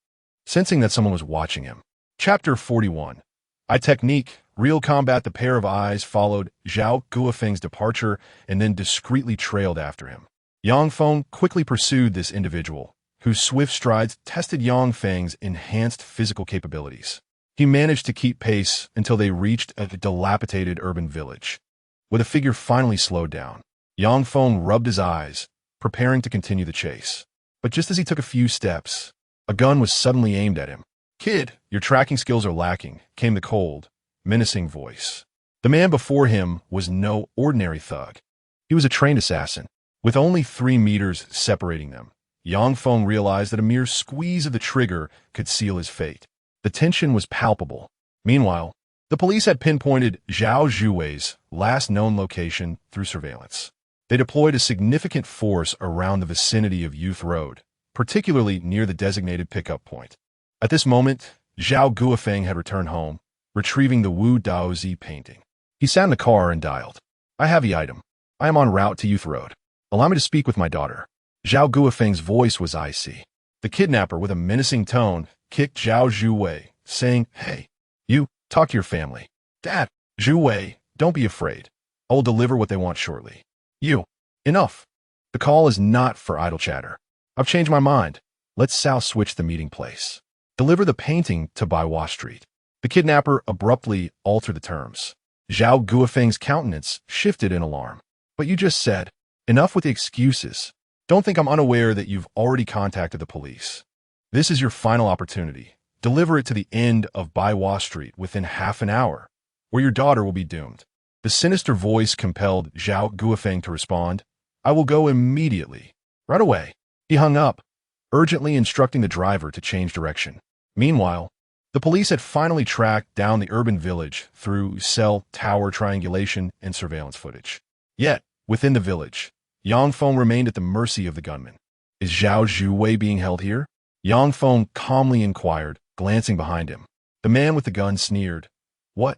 sensing that someone was watching him. Chapter 41. Eye Technique, Real Combat. The pair of eyes followed Zhao Guofeng's departure and then discreetly trailed after him. Yang Feng quickly pursued this individual, whose swift strides tested Yang Feng's enhanced physical capabilities. He managed to keep pace until they reached a dilapidated urban village. Where the figure finally slowed down, Yang Feng rubbed his eyes, preparing to continue the chase. But just as he took a few steps, a gun was suddenly aimed at him. "Kid, your tracking skills are lacking," came the cold, menacing voice. The man before him was no ordinary thug. He was a trained assassin. With only 3 meters separating them, Yang Feng realized that a mere squeeze of the trigger could seal his fate. The tension was palpable. Meanwhile, The police had pinpointed Zhao Zhuwei's last known location through surveillance. They deployed a significant force around the vicinity of Youth Road, particularly near the designated pickup point. At this moment, Zhao Guofeng had returned home, retrieving the Wu Daozi painting. He sat in the car and dialed. "I have the item. I am en route to Youth Road. Allow me to speak with my daughter." Zhao Guofeng's voice was icy. The kidnapper, with a menacing tone, kicked Zhao Zhuwei, saying, "Hey, you, talk to your family." "Dad, Zhuwei, don't be afraid. I will deliver what they want shortly." "You, enough. The call is not for idle chatter. I've changed my mind. Let's switch the meeting place. Deliver the painting to Baiwa Street." The kidnapper abruptly altered the terms. Zhao Guofeng's countenance shifted in alarm. "But you just said, enough with the excuses. Don't think I'm unaware that you've already contacted the police. This is your final opportunity. Deliver it to the end of Baiwa Street within half an hour, or your daughter will be doomed." The sinister voice compelled Zhao Guofeng to respond, "I will go immediately. Right away." He hung up, urgently instructing the driver to change direction. Meanwhile, the police had finally tracked down the urban village through cell tower triangulation and surveillance footage. Yet, within the village, Yang Feng remained at the mercy of the gunman. "Is Zhao Zhuwei being held here?" Yang Feng calmly inquired, glancing behind him. The man with the gun sneered. "What?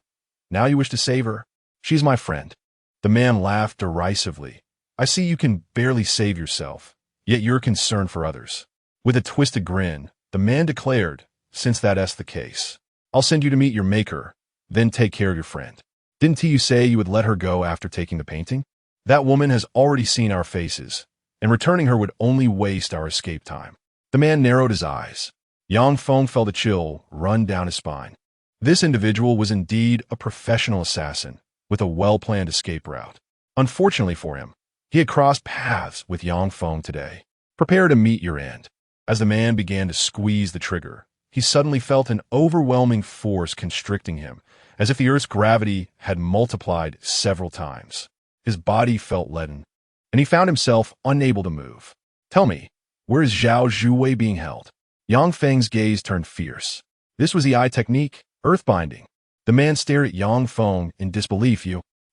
Now you wish to save her? She's my friend." The man laughed derisively. "I see you can barely save yourself, yet you're concerned for others." With a twisted grin, the man declared, "Since that's the case, I'll send you to meet your maker, then take care of your friend. Didn't you say you would let her go after taking the painting? That woman has already seen our faces, and returning her would only waste our escape time." The man narrowed his eyes. Yang Feng felt a chill run down his spine. This individual was indeed a professional assassin with a well-planned escape route. Unfortunately for him, he had crossed paths with Yang Feng today. "Prepare to meet your end." As the man began to squeeze the trigger, he suddenly felt an overwhelming force constricting him, as if the Earth's gravity had multiplied several times. His body felt leaden, and he found himself unable to move. "Tell me, where is Zhao Zhuwei being held?" Yang Feng's gaze turned fierce. This was the eye technique, earthbinding. The man stared at Yang Feng in disbelief.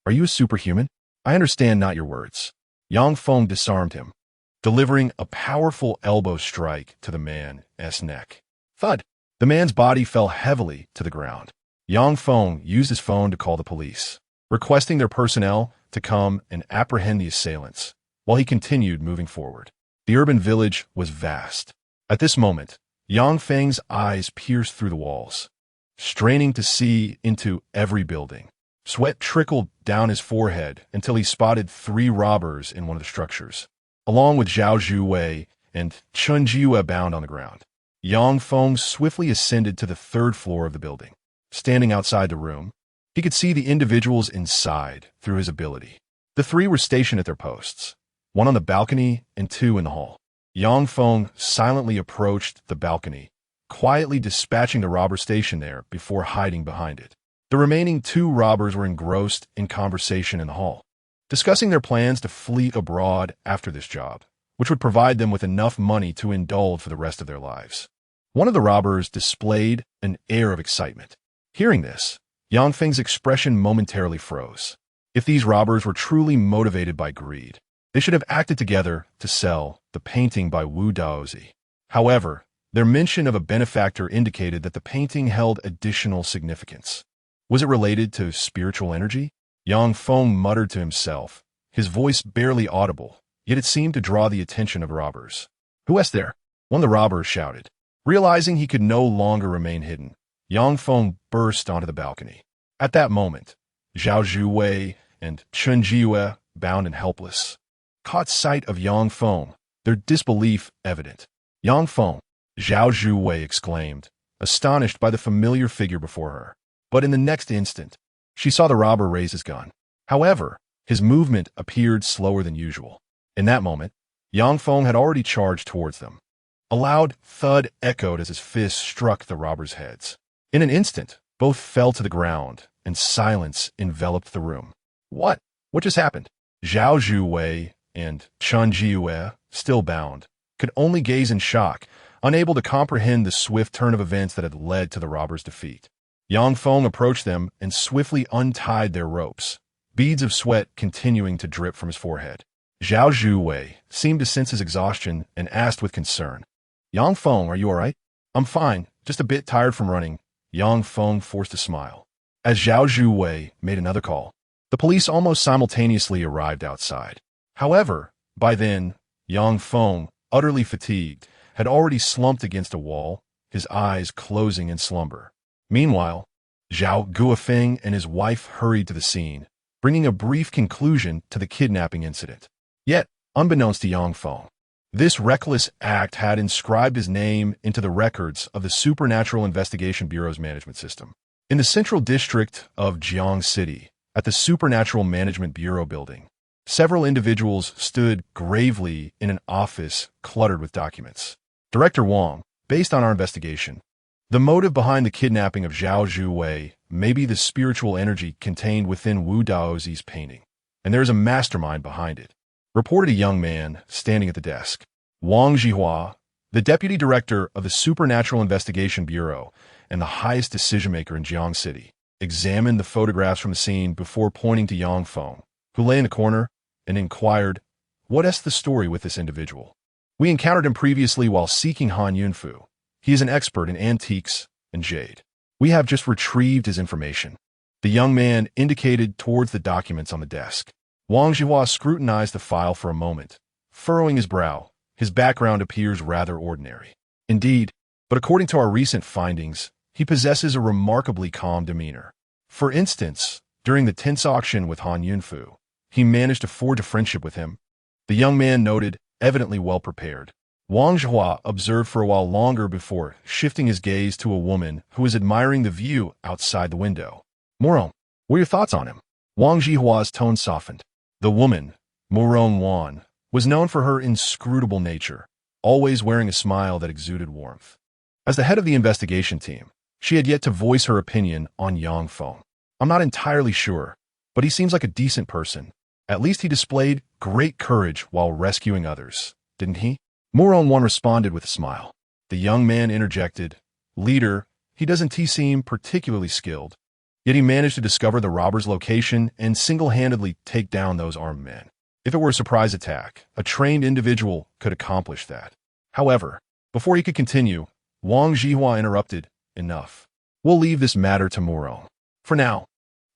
Are you a superhuman? I understand not your words." Yang Feng disarmed him, delivering a powerful elbow strike to the man's neck. Thud! The man's body fell heavily to the ground. Yang Feng used his phone to call the police, requesting their personnel to come and apprehend the assailants, while he continued moving forward. The urban village was vast. At this moment, Yang Feng's eyes pierced through the walls, straining to see into every building. Sweat trickled down his forehead until he spotted 3 robbers in one of the structures, along with Zhao Zhuwei and Chen Jiue bound on the ground. Yang Feng swiftly ascended to the 3rd floor of the building. Standing outside the room, he could see the individuals inside through his ability. The 3 were stationed at their posts, 1 on the balcony and 2 in the hall. Yang Feng silently approached the balcony, quietly dispatching the robber stationed there before hiding behind it. The remaining 2 robbers were engrossed in conversation in the hall, discussing their plans to flee abroad after this job, which would provide them with enough money to indulge for the rest of their lives. One of the robbers displayed an air of excitement. Hearing this, Yang Feng's expression momentarily froze. If these robbers were truly motivated by greed, they should have acted together to sell the painting by Wu Daozi. However, their mention of a benefactor indicated that the painting held additional significance. Was it related to spiritual energy? Yang Feng muttered to himself, his voice barely audible, yet it seemed to draw the attention of robbers. "Who is there?" one of the robbers shouted. Realizing he could no longer remain hidden, Yang Feng burst onto the balcony. At that moment, Zhao Zhuwei and Chen Jiue, bound and helpless, caught sight of Yang Feng, their disbelief evident. "Yang Feng," Zhao Zhuwei exclaimed, astonished by the familiar figure before her. But in the next instant, she saw the robber raise his gun. However, his movement appeared slower than usual. In that moment, Yang Feng had already charged towards them. A loud thud echoed as his fist struck the robbers' heads. In an instant, both fell to the ground, and silence enveloped the room. What just happened?" Zhao Zhuwei and Chen Jiue, still bound, could only gaze in shock, unable to comprehend the swift turn of events that had led to the robbers' defeat. Yang Feng approached them and swiftly untied their ropes, beads of sweat continuing to drip from his forehead. Zhao Zhuwei seemed to sense his exhaustion and asked with concern, "Yang Feng, are you all right?" "I'm fine, just a bit tired from running." Yang Feng forced a smile. As Zhao Zhuwei made another call, the police almost simultaneously arrived outside. However, by then, Yang Feng, utterly fatigued, had already slumped against a wall, his eyes closing in slumber. Meanwhile, Zhao Guofeng and his wife hurried to the scene, bringing a brief conclusion to the kidnapping incident. Yet, unbeknownst to Yang Feng, this reckless act had inscribed his name into the records of the Supernatural Investigation Bureau's management system. In the central district of Jiang City, at the Supernatural Management Bureau building, several individuals stood gravely in an office cluttered with documents. Director Wang, based on our investigation, the motive behind the kidnapping of Zhao Zhuwei may be the spiritual energy contained within Wu Daozi's painting, and there is a mastermind behind it, reported a young man standing at the desk. Wang Jihua, the deputy director of the Supernatural Investigation Bureau and the highest decision-maker in Jiang City, examined the photographs from the scene before pointing to Yang Feng, who lay in the corner, and inquired, "What's the story with this individual? We encountered him previously while seeking Han Yunfu. He is an expert in antiques and jade. We have just retrieved his information." The young man indicated towards the documents on the desk. Wang Jihua scrutinized the file for a moment, furrowing his brow. His background appears rather ordinary. Indeed, but according to our recent findings, he possesses a remarkably calm demeanor. For instance, during the tense auction with Han Yunfu, he managed to forge a friendship with him. The young man noted, evidently well prepared. Wang Jihua observed for a while longer before shifting his gaze to a woman who was admiring the view outside the window. "Morong, what are your thoughts on him?" Wang Jihua's tone softened. The woman, Morong Wan, was known for her inscrutable nature, always wearing a smile that exuded warmth. As the head of the investigation team, she had yet to voice her opinion on Yang Feng. "I'm not entirely sure, but he seems like a decent person. At least he displayed great courage while rescuing others, didn't he?" Morong Wan responded with a smile. The young man interjected, "Leader, he doesn't seem particularly skilled, yet he managed to discover the robber's location and single-handedly take down those armed men. If it were a surprise attack, a trained individual could accomplish that." However, before he could continue, Wang Jihua interrupted, "Enough. We'll leave this matter to Morong. For now,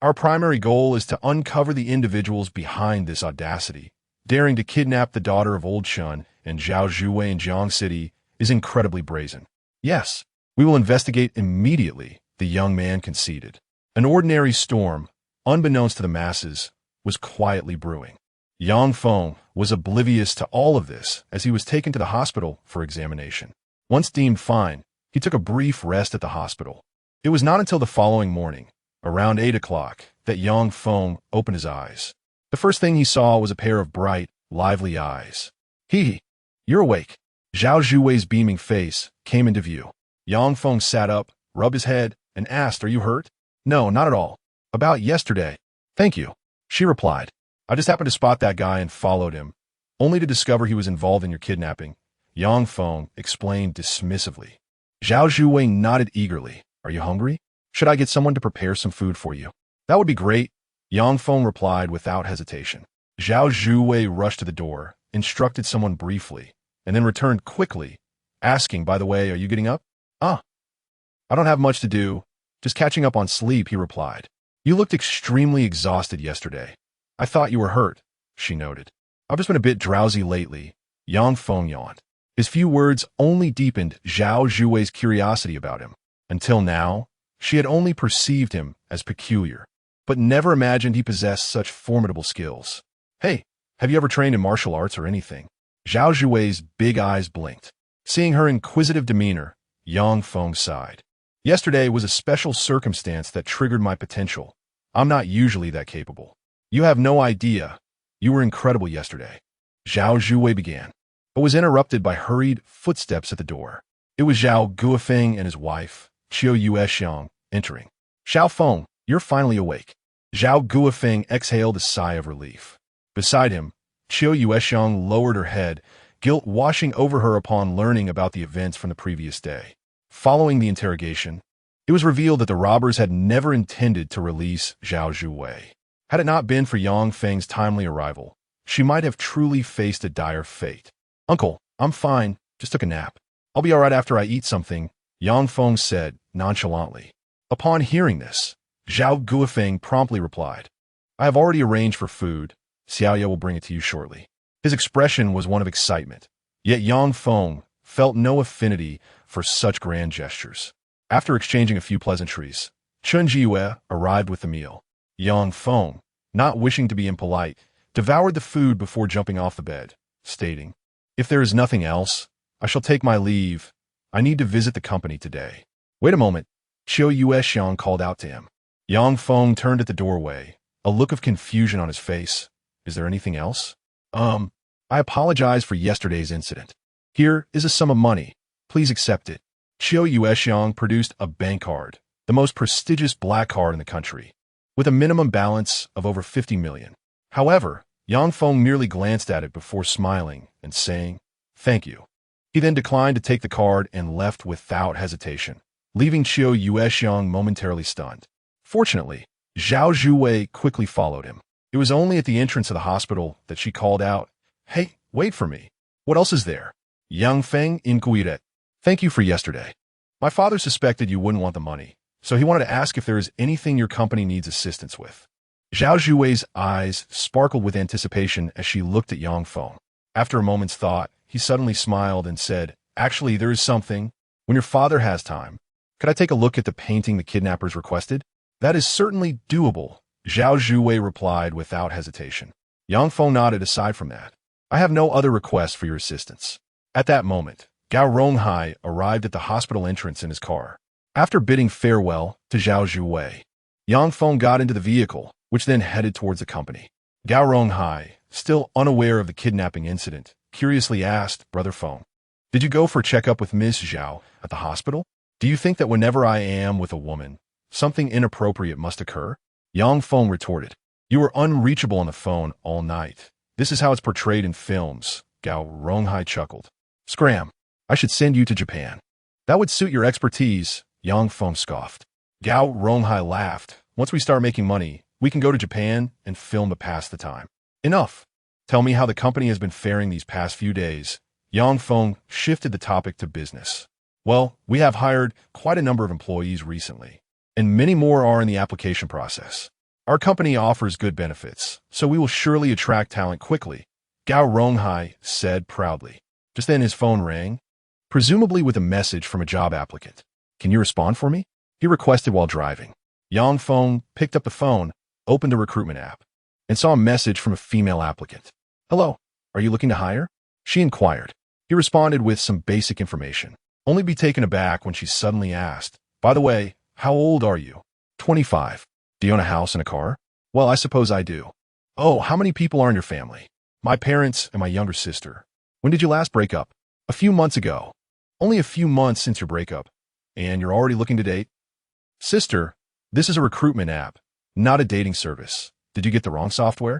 our primary goal is to uncover the individuals behind this audacity. Daring to kidnap the daughter of Old Shun and Zhao Zhuwei in Jiang City is incredibly brazen." "Yes, we will investigate immediately," the young man conceded. An ordinary storm, unbeknownst to the masses, was quietly brewing. Yang Feng was oblivious to all of this as he was taken to the hospital for examination. Once deemed fine, he took a brief rest at the hospital. It was not until the following morning, around 8 o'clock, that Yang Feng opened his eyes. The first thing he saw was a pair of bright, lively eyes. "Hee, you're awake." Zhao Zhuwei's beaming face came into view. Yang Feng sat up, rubbed his head, and asked, "Are you hurt?" "No, not at all. About yesterday." "Thank you," she replied. "I just happened to spot that guy and followed him, only to discover he was involved in your kidnapping," Yang Feng explained dismissively. Zhao Zhuwei nodded eagerly. "Are you hungry? Should I get someone to prepare some food for you?" "That would be great," Yang Feng replied without hesitation. Zhao Zhuwei rushed to the door, instructed someone briefly, and then returned quickly, asking, "By the way, are you getting up?" "Ah, I don't have much to do. Just catching up on sleep," he replied. "You looked extremely exhausted yesterday. I thought you were hurt," she noted. "I've just been a bit drowsy lately," Yang Feng yawned. His few words only deepened Zhao Zhuwei's curiosity about him. Until now, she had only perceived him as peculiar, but never imagined he possessed such formidable skills. "Hey, have you ever trained in martial arts or anything?" Zhao Zhuwei's big eyes blinked. Seeing her inquisitive demeanor, Yang Feng sighed. "Yesterday was a special circumstance that triggered my potential. I'm not usually that capable." "You have no idea. You were incredible yesterday," Zhao Zhuwei began, but was interrupted by hurried footsteps at the door. It was Zhao Guofeng and his wife, Qiu Yuexiang, entering. "Xiao Feng, you're finally awake." Zhao Guofeng exhaled a sigh of relief. Beside him, Qiu Yuexiang lowered her head, guilt washing over her upon learning about the events from the previous day. Following the interrogation, It was revealed that the robbers had never intended to release Zhao Zhuwei. Had it not been for Yang Feng's timely arrival, she might have truly faced a dire fate. "Uncle, I'm fine, just took a nap. I'll be all right after I eat something," Yang Feng said nonchalantly. Upon hearing this, Zhao Guofeng promptly replied, "I have already arranged for food. Xiaoye will bring it to you shortly." His expression was one of excitement, yet Yang Feng felt no affinity for such grand gestures. After exchanging a few pleasantries, Chun Jiyue arrived with the meal. Yang Feng, not wishing to be impolite, devoured the food before jumping off the bed, stating, "If there is nothing else, I shall take my leave. I need to visit the company today." "Wait a moment," Qiu Yuexiang called out to him. Yang Feng turned at the doorway, a look of confusion on his face. "Is there anything else?" I apologize for yesterday's incident. Here is a sum of money. Please accept it." Qiu Yuexiang produced a bank card, the most prestigious black card in the country, with a minimum balance of over 50 million. However, Yang Feng merely glanced at it before smiling and saying, "Thank you." He then declined to take the card and left without hesitation, leaving Qiu Yuexiang momentarily stunned. Fortunately, Zhao Zhuwei quickly followed him. It was only at the entrance of the hospital that she called out, "Hey, wait for me. What else is there?" Yang Feng inquired. "Thank you for yesterday. My father suspected you wouldn't want the money, so he wanted to ask if there is anything your company needs assistance with." Zhao Zhuwei's eyes sparkled with anticipation as she looked at Yang Feng. After a moment's thought, he suddenly smiled and said, "Actually, there is something. When your father has time, could I take a look at the painting the kidnappers requested?" "That is certainly doable," Zhao Zhuwei replied without hesitation. Yang Feng nodded. "Aside from that, I have no other request for your assistance." At that moment, Gao Ronghai arrived at the hospital entrance in his car. After bidding farewell to Zhao Zhuwei, Yang Feng got into the vehicle, which then headed towards the company. Gao Ronghai, still unaware of the kidnapping incident, curiously asked, "Brother Feng, did you go for a checkup with Miss Zhao at the hospital? Do you think that whenever I am with a woman, something inappropriate must occur?" Yang Feng retorted, "You were unreachable on the phone all night. This is how it's portrayed in films." Gao Ronghai chuckled. "Scram, I should send you to Japan. That would suit your expertise," Yang Feng scoffed. Gao Ronghai laughed. "Once we start making money, we can go to Japan and film to pass the time." "Enough. Tell me how the company has been faring these past few days." Yang Feng shifted the topic to business. "Well, we have hired quite a number of employees recently, and many more are in the application process. Our company offers good benefits, so we will surely attract talent quickly," Gao Ronghai said proudly. Just then his phone rang, presumably with a message from a job applicant. "Can you respond for me?" he requested while driving. Yang Feng picked up the phone, opened the recruitment app, and saw a message from a female applicant. "Hello, are you looking to hire?" she inquired. He responded with some basic information, only be taken aback when she suddenly asked, "By the way, how old are you?" 25. "Do you own a house and a car?" "Well, I suppose I do." "Oh, how many people are in your family?" "My parents and my younger sister." "When did you last break up?" "A few months ago." "Only a few months since your breakup, and you're already looking to date?" "Sister, this is a recruitment app, not a dating service. Did you get the wrong software?"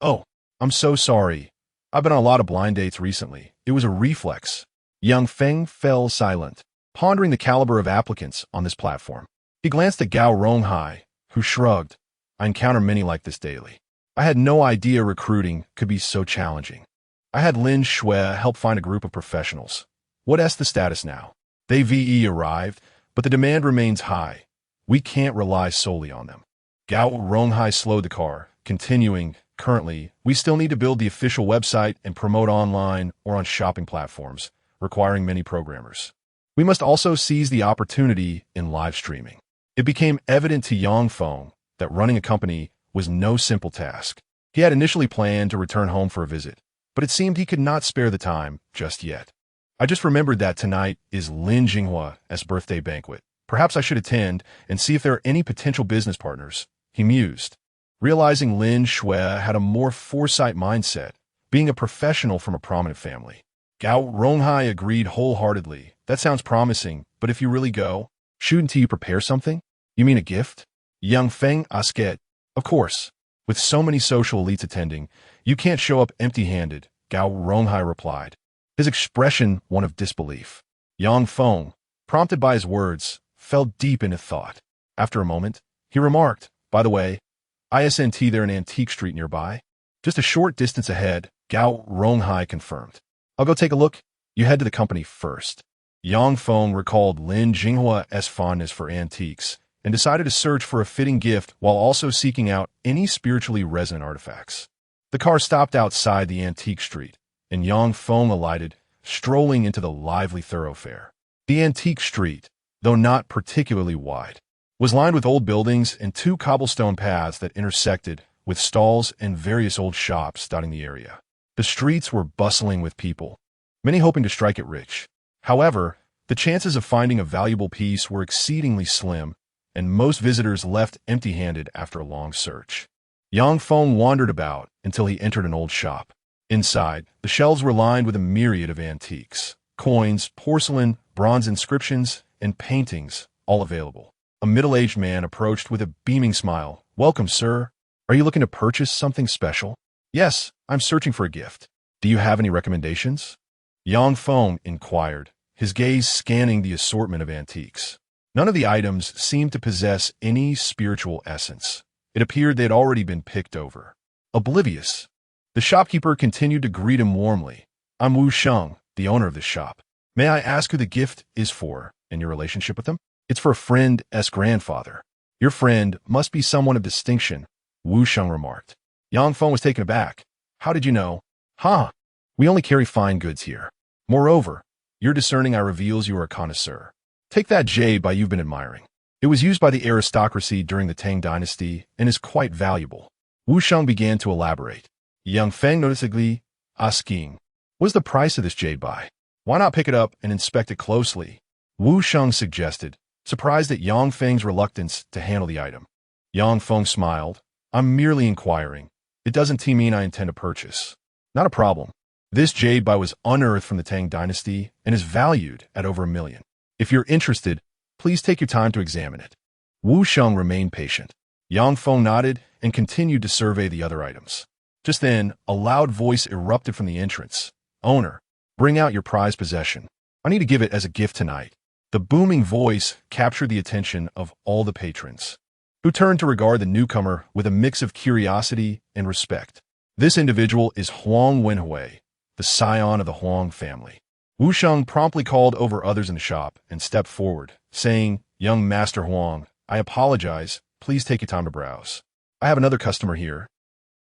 "Oh, I'm so sorry. I've been on a lot of blind dates recently. It was a reflex." Yang Feng fell silent, pondering the caliber of applicants on this platform. He glanced at Gao Ronghai, who shrugged. "I encounter many like this daily. I had no idea recruiting could be so challenging. I had Lin Shui help find a group of professionals. What's the status now? They VE arrived, but the demand remains high. We can't rely solely on them." Gao Ronghai slowed the car, continuing, "Currently, we still need to build the official website and promote online or on shopping platforms, requiring many programmers. We must also seize the opportunity in live streaming." It became evident to Yang Feng that running a company was no simple task. He had initially planned to return home for a visit, but it seemed he could not spare the time just yet. "I just remembered that tonight is Lin Jinghua's birthday banquet. Perhaps I should attend and see if there are any potential business partners," he mused. Realizing Lin Shui had a more foresight mindset, being a professional from a prominent family. Gao Ronghai agreed wholeheartedly. "That sounds promising, but if you really go, shouldn't you prepare something?" "You mean a gift?" Yang Feng asked. "Of course. With so many social elites attending, you can't show up empty-handed," Gao Ronghai replied, his expression one of disbelief. Yang Feng, prompted by his words, fell deep into thought. After a moment, he remarked, "By the way, isn't there an antique street nearby?" "Just a short distance ahead," Gao Ronghai confirmed. "I'll go take a look. You head to the company first." Yang Feng recalled Lin Jinghua's fondness for antiques and decided to search for a fitting gift while also seeking out any spiritually resonant artifacts. The car stopped outside the antique street, and Yang Feng alighted, strolling into the lively thoroughfare. The antique street, though not particularly wide, was lined with old buildings and two cobblestone paths that intersected, with stalls and various old shops dotting the area. The streets were bustling with people, many hoping to strike it rich. However, the chances of finding a valuable piece were exceedingly slim, and most visitors left empty-handed after a long search. Yang Feng wandered about until he entered an old shop. Inside, the shelves were lined with a myriad of antiques, coins, porcelain, bronze inscriptions, and paintings, all available. A middle-aged man approached with a beaming smile. "Welcome, sir. Are you looking to purchase something special?" "Yes, I'm searching for a gift. Do you have any recommendations?" Yang Feng inquired, his gaze scanning the assortment of antiques. None of the items seemed to possess any spiritual essence. It appeared they had already been picked over. Oblivious. The shopkeeper continued to greet him warmly. "I'm Wu Sheng, the owner of this shop. May I ask who the gift is for and your relationship with him?" "It's for a friend's grandfather." "Your friend must be someone of distinction," Wu Sheng remarked. Yang Feng was taken aback. "How did you know?" "Huh. We only carry fine goods here. Moreover, your discerning eye reveals you are a connoisseur. Take that jade you've been admiring. It was used by the aristocracy during the Tang dynasty and is quite valuable." Wu Sheng began to elaborate. Yang Feng noticeably asking, "What's the price of this jade by? Why not pick it up and inspect it closely?" Wu Sheng suggested, surprised at Yang Feng's reluctance to handle the item. Yang Feng smiled. "I'm merely inquiring. It doesn't mean I intend to purchase." "Not a problem. This jade was unearthed from the Tang dynasty and is valued at over $1 million. If you're interested, please take your time to examine it." Wu Sheng remained patient. Yang Feng nodded and continued to survey the other items. Just then, a loud voice erupted from the entrance. "Owner, bring out your prized possession. I need to give it as a gift tonight." The booming voice captured the attention of all the patrons, who turned to regard the newcomer with a mix of curiosity and respect. This individual is Huang Wenhui, the scion of the Huang family. Wu Sheng promptly called over others in the shop and stepped forward, saying, "Young Master Huang, I apologize. Please take your time to browse. I have another customer here.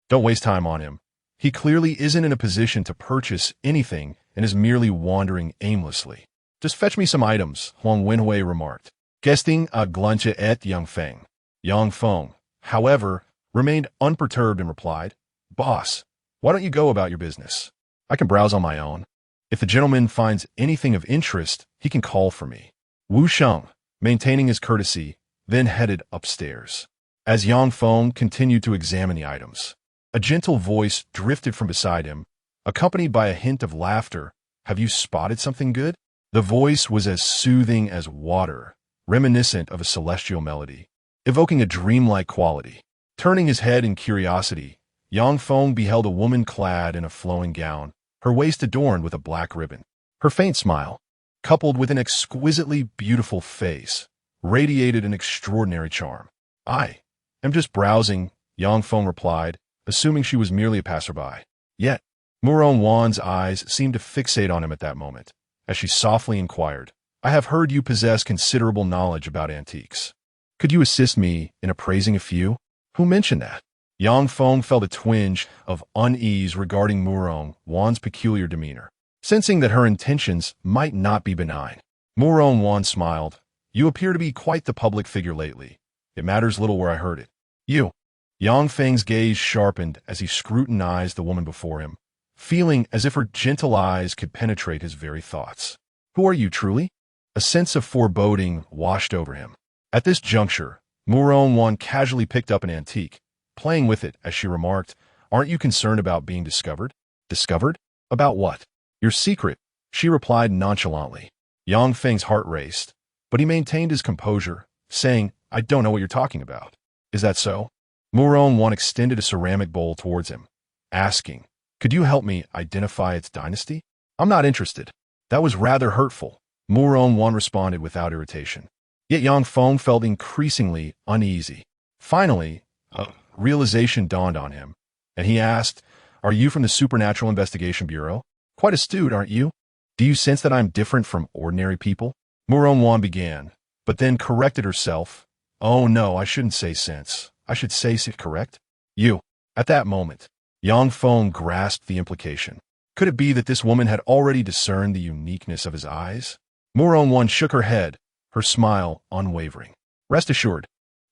Don't waste time on him. He clearly isn't in a position to purchase anything and is merely wandering aimlessly." "Just fetch me some items," Huang Wenhui remarked, guesting a glunche at Yang Feng. Yang Feng, however, remained unperturbed and replied, "Boss, why don't you go about your business? I can browse on my own. If the gentleman finds anything of interest, he can call for me." Wu Sheng, maintaining his courtesy, then headed upstairs. As Yang Feng continued to examine the items, a gentle voice drifted from beside him, accompanied by a hint of laughter. "Have you spotted something good?" The voice was as soothing as water, reminiscent of a celestial melody, evoking a dreamlike quality. Turning his head in curiosity, Yang Feng beheld a woman clad in a flowing gown, her waist adorned with a black ribbon. Her faint smile, coupled with an exquisitely beautiful face, radiated an extraordinary charm. "I am just browsing," Yang Feng replied, assuming she was merely a passerby. Yet, Murong Wan's eyes seemed to fixate on him at that moment, as she softly inquired, "I have heard you possess considerable knowledge about antiques. Could you assist me in appraising a few?" "Who mentioned that?" Yang Feng felt a twinge of unease regarding Murong Wan's peculiar demeanor, sensing that her intentions might not be benign. Murong Wan smiled. "You appear to be quite the public figure lately. It matters little where I heard it." "You." Yang Feng's gaze sharpened as he scrutinized the woman before him, feeling as if her gentle eyes could penetrate his very thoughts. "Who are you, truly?" A sense of foreboding washed over him. At this juncture, Murong Wan casually picked up an antique, playing with it as she remarked, "Aren't you concerned about being discovered?" "Discovered? About what?" "Your secret," she replied nonchalantly. Yang Feng's heart raced, but he maintained his composure, saying, "I don't know what you're talking about." "Is that so?" Murong Wan extended a ceramic bowl towards him, asking, "Could you help me identify its dynasty?" "I'm not interested." "That was rather hurtful," Murong Wan responded without irritation. Yet Yang Feng felt increasingly uneasy. Finally, a realization dawned on him, and he asked, "Are you from the Supernatural Investigation Bureau? Quite astute, aren't you? Do you sense that I'm different from ordinary people?" Muron Wan began, but then corrected herself. "Oh no, I shouldn't say sense. I should say correct? You." At that moment, Yang Feng grasped the implication. Could it be that this woman had already discerned the uniqueness of his eyes? Muron Wan shook her head, her smile unwavering. "Rest assured,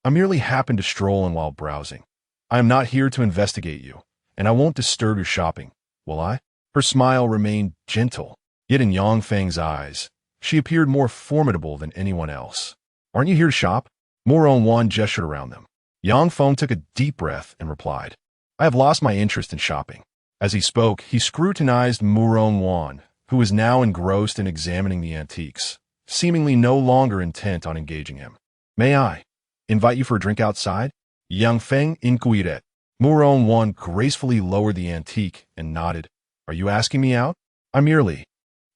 I merely happened to stroll in while browsing. I am not here to investigate you, and I won't disturb your shopping, will I?" Her smile remained gentle, yet in Yang Feng's eyes, she appeared more formidable than anyone else. "Aren't you here to shop?" Muron Wan gestured around them. Yang Feng took a deep breath and replied, "I have lost my interest in shopping." As he spoke, he scrutinized Muron Wan, who was now engrossed in examining the antiques, seemingly no longer intent on engaging him. "May I invite you for a drink outside?" Yang Feng inquired. Muron Wan gracefully lowered the antique and nodded. "Are you asking me out?" "I merely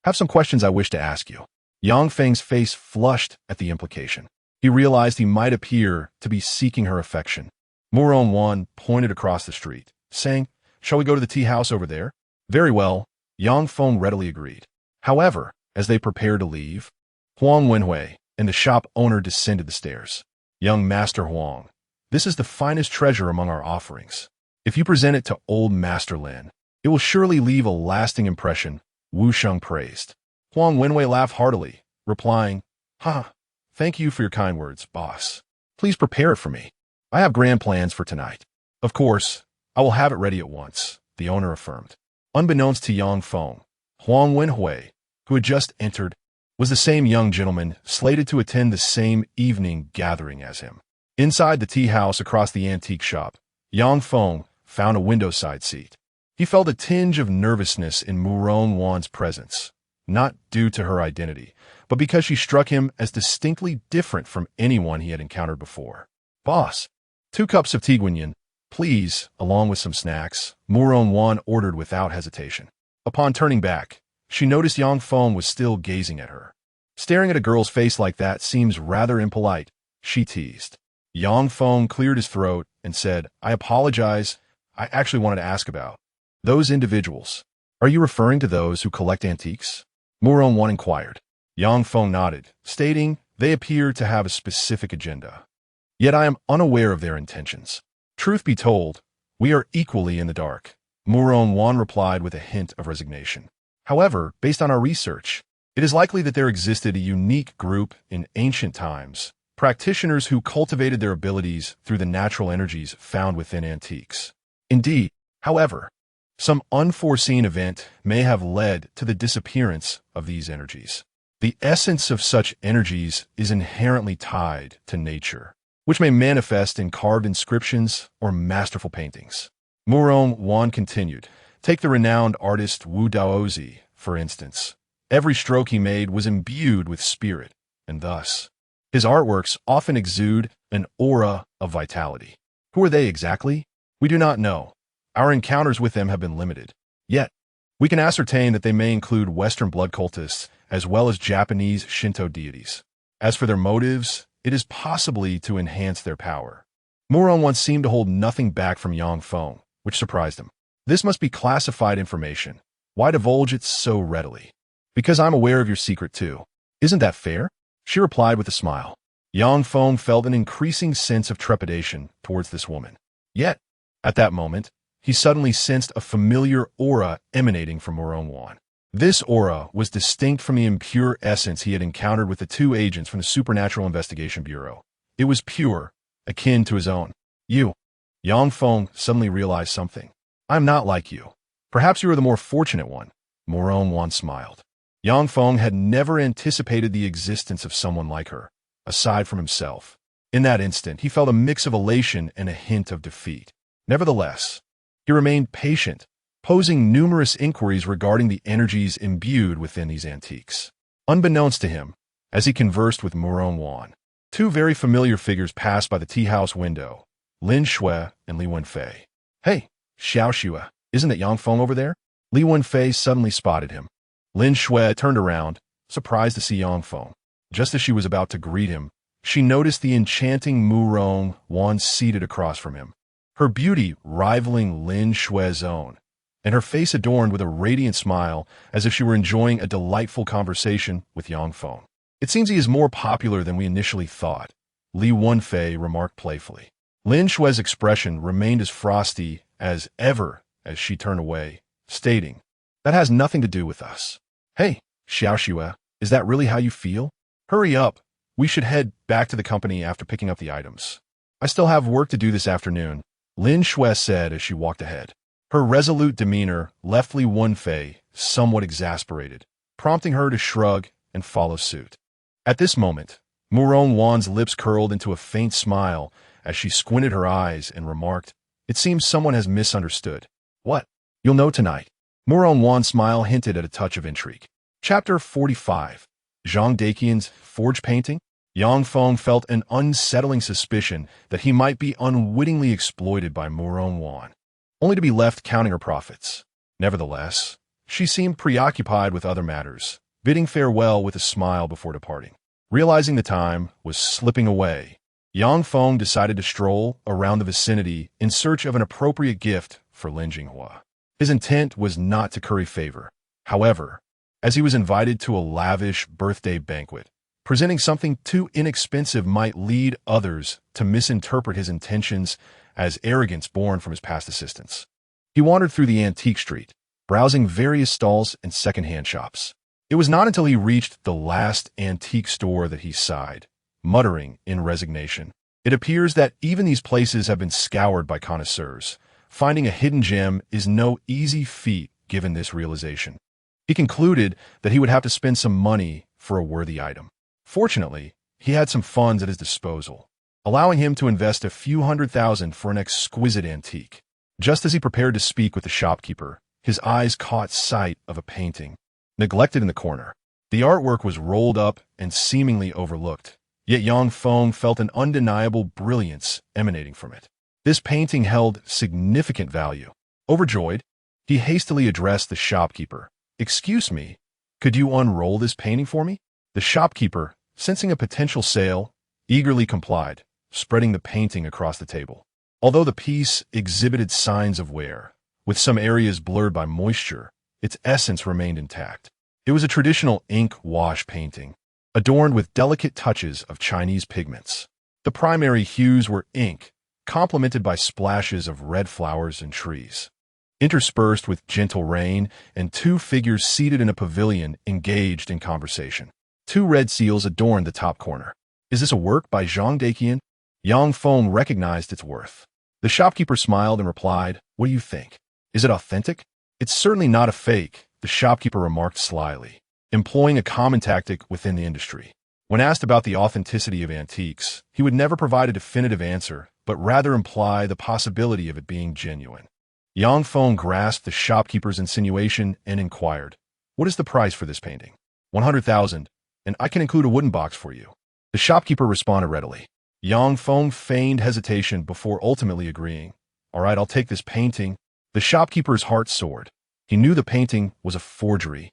have some questions I wish to ask you." Yang Feng's face flushed at the implication. He realized he might appear to be seeking her affection. Muron Wan pointed across the street, saying, "Shall we go to the tea house over there?" "Very well," Yang Feng readily agreed. However, as they prepared to leave, Huang Wenhui and the shop owner descended the stairs. "Young Master Huang, this is the finest treasure among our offerings. If you present it to old Master Lin, it will surely leave a lasting impression," Wu Sheng praised. Huang Wenhui laughed heartily, replying, "Thank you for your kind words, boss. Please prepare it for me. I have grand plans for tonight." "Of course, I will have it ready at once," the owner affirmed. Unbeknownst to Yang Feng, Huang Wenhui, who had just entered, was the same young gentleman slated to attend the same evening gathering as him. Inside the tea house across the antique shop, Yang Feng found a window-side seat. He felt a tinge of nervousness in Muron Wan's presence, not due to her identity, but because she struck him as distinctly different from anyone he had encountered before. "Boss, 2 cups of tea guanyin, please, along with some snacks," Muron Wan ordered without hesitation. Upon turning back, she noticed Yang Feng was still gazing at her. "Staring at a girl's face like that seems rather impolite," she teased. Yang Feng cleared his throat and said, "I apologize. I actually wanted to ask about those individuals. Are you referring to those who collect antiques?" Muron Wan inquired. Yang Feng nodded, stating they appear to have a specific agenda. "Yet I am unaware of their intentions. Truth be told, we are equally in the dark," Muron Wan replied with a hint of resignation. "However, based on our research, it is likely that there existed a unique group in ancient times, practitioners who cultivated their abilities through the natural energies found within antiques. Indeed, however, some unforeseen event may have led to the disappearance of these energies. The essence of such energies is inherently tied to nature, which may manifest in carved inscriptions or masterful paintings." Muron Wan continued, "Take the renowned artist Wu Daozi, for instance. Every stroke he made was imbued with spirit, and thus, his artworks often exude an aura of vitality. Who are they exactly? We do not know. Our encounters with them have been limited. Yet, we can ascertain that they may include Western blood cultists as well as Japanese Shinto deities. As for their motives, it is possibly to enhance their power." Muron Wan seemed to hold nothing back from Yang Feng, which surprised him. "This must be classified information. Why divulge it so readily?" "Because I'm aware of your secret too. Isn't that fair?" she replied with a smile. Yang Feng felt an increasing sense of trepidation towards this woman. Yet, at that moment, he suddenly sensed a familiar aura emanating from Muron Wan. This aura was distinct from the impure essence he had encountered with the 2 agents from the Supernatural Investigation Bureau. It was pure, akin to his own. "You." Yang Feng suddenly realized something. "I'm not like you. Perhaps you are the more fortunate one." Muron Wan smiled. Yang Feng had never anticipated the existence of someone like her, aside from himself. In that instant, he felt a mix of elation and a hint of defeat. Nevertheless, he remained patient, posing numerous inquiries regarding the energies imbued within these antiques. Unbeknownst to him, as he conversed with Muron Wan, 2 very familiar figures passed by the tea house window, Lin Shui and Li Wenfei. "Hey, Xiao Xue, isn't it Yang Feng over there?" Li Wenfei suddenly spotted him. Lin Shui turned around, surprised to see Yang Feng. Just as she was about to greet him, she noticed the enchanting Murong Wan seated across from him, her beauty rivaling Lin Shui's own, and her face adorned with a radiant smile as if she were enjoying a delightful conversation with Yang Feng. "It seems he is more popular than we initially thought," Li Wenfei remarked playfully. Lin Shui's expression remained as frosty as ever as she turned away, stating, "That has nothing to do with us." "Hey, Xiaoxue, is that really how you feel? Hurry up. We should head back to the company after picking up the items. I still have work to do this afternoon," Lin Shui said as she walked ahead. Her resolute demeanor left Li Wenfei somewhat exasperated, prompting her to shrug and follow suit. At this moment, Murong Wan's lips curled into a faint smile as she squinted her eyes and remarked, "It seems someone has misunderstood." "What? You'll know tonight." Murong Wan's smile hinted at a touch of intrigue. Chapter 45. Zhang Daqian's Forge Painting? Yang Feng felt an unsettling suspicion that he might be unwittingly exploited by Murong Wan, only to be left counting her profits. Nevertheless, she seemed preoccupied with other matters, bidding farewell with a smile before departing. Realizing the time was slipping away, Yang Feng decided to stroll around the vicinity in search of an appropriate gift for Lin Jinghua. His intent was not to curry favor. However, as he was invited to a lavish birthday banquet, presenting something too inexpensive might lead others to misinterpret his intentions as arrogance born from his past assistance. He wandered through the antique street, browsing various stalls and second-hand shops. It was not until he reached the last antique store that he sighed, muttering in resignation. It appears that even these places have been scoured by connoisseurs. Finding a hidden gem is no easy feat given this realization. He concluded that he would have to spend some money for a worthy item. Fortunately, he had some funds at his disposal, allowing him to invest a few $100,000 for an exquisite antique. Just as he prepared to speak with the shopkeeper, his eyes caught sight of a painting, neglected in the corner. The artwork was rolled up and seemingly overlooked, yet Yang Feng felt an undeniable brilliance emanating from it. This painting held significant value. Overjoyed, he hastily addressed the shopkeeper. "Excuse me, could you unroll this painting for me?" The shopkeeper, sensing a potential sale, eagerly complied, spreading the painting across the table. Although the piece exhibited signs of wear, with some areas blurred by moisture, its essence remained intact. It was a traditional ink wash painting, adorned with delicate touches of Chinese pigments. The primary hues were ink, complemented by splashes of red flowers and trees, interspersed with gentle rain, and two figures seated in a pavilion engaged in conversation. Two red seals adorned the top corner. "Is this a work by Zhang Daqian?" Yang Feng recognized its worth. The shopkeeper smiled and replied, "What do you think? Is it authentic?" "It's certainly not a fake," the shopkeeper remarked slyly, employing a common tactic within the industry. When asked about the authenticity of antiques, he would never provide a definitive answer, but rather imply the possibility of it being genuine. Yang Feng grasped the shopkeeper's insinuation and inquired, "What is the price for this painting?" "100,000, and I can include a wooden box for you." The shopkeeper responded readily. Yang Feng feigned hesitation before ultimately agreeing. "All right, I'll take this painting." The shopkeeper's heart soared. He knew the painting was a forgery,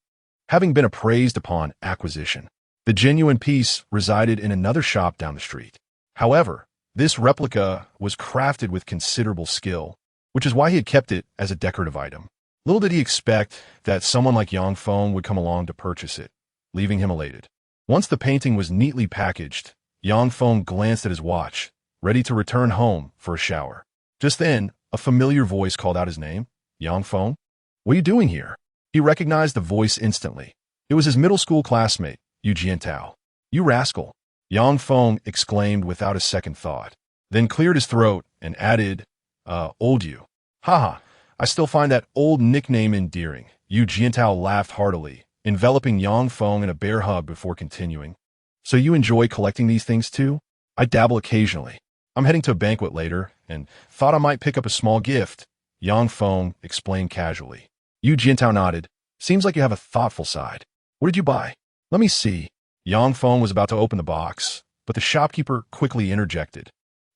having been appraised upon acquisition. The genuine piece resided in another shop down the street. However, this replica was crafted with considerable skill, which is why he had kept it as a decorative item. Little did he expect that someone like Yang Feng would come along to purchase it, leaving him elated. Once the painting was neatly packaged, Yang Feng glanced at his watch, ready to return home for a shower. Just then, a familiar voice called out his name. "Yang Feng? What are you doing here?" He recognized the voice instantly. It was his middle school classmate, Yu Jiantao. "You rascal!" Yang Feng exclaimed without a second thought, then cleared his throat and added, "Old Yu." "Haha, I still find that old nickname endearing." Yu Jiantao laughed heartily, enveloping Yang Feng in a bear hug before continuing. "So you enjoy collecting these things too?" "I dabble occasionally. I'm heading to a banquet later, and thought I might pick up a small gift," Yang Feng explained casually. Yu Jiantao nodded. "Seems like you have a thoughtful side. What did you buy?" "Let me see." Yang Feng was about to open the box, but the shopkeeper quickly interjected.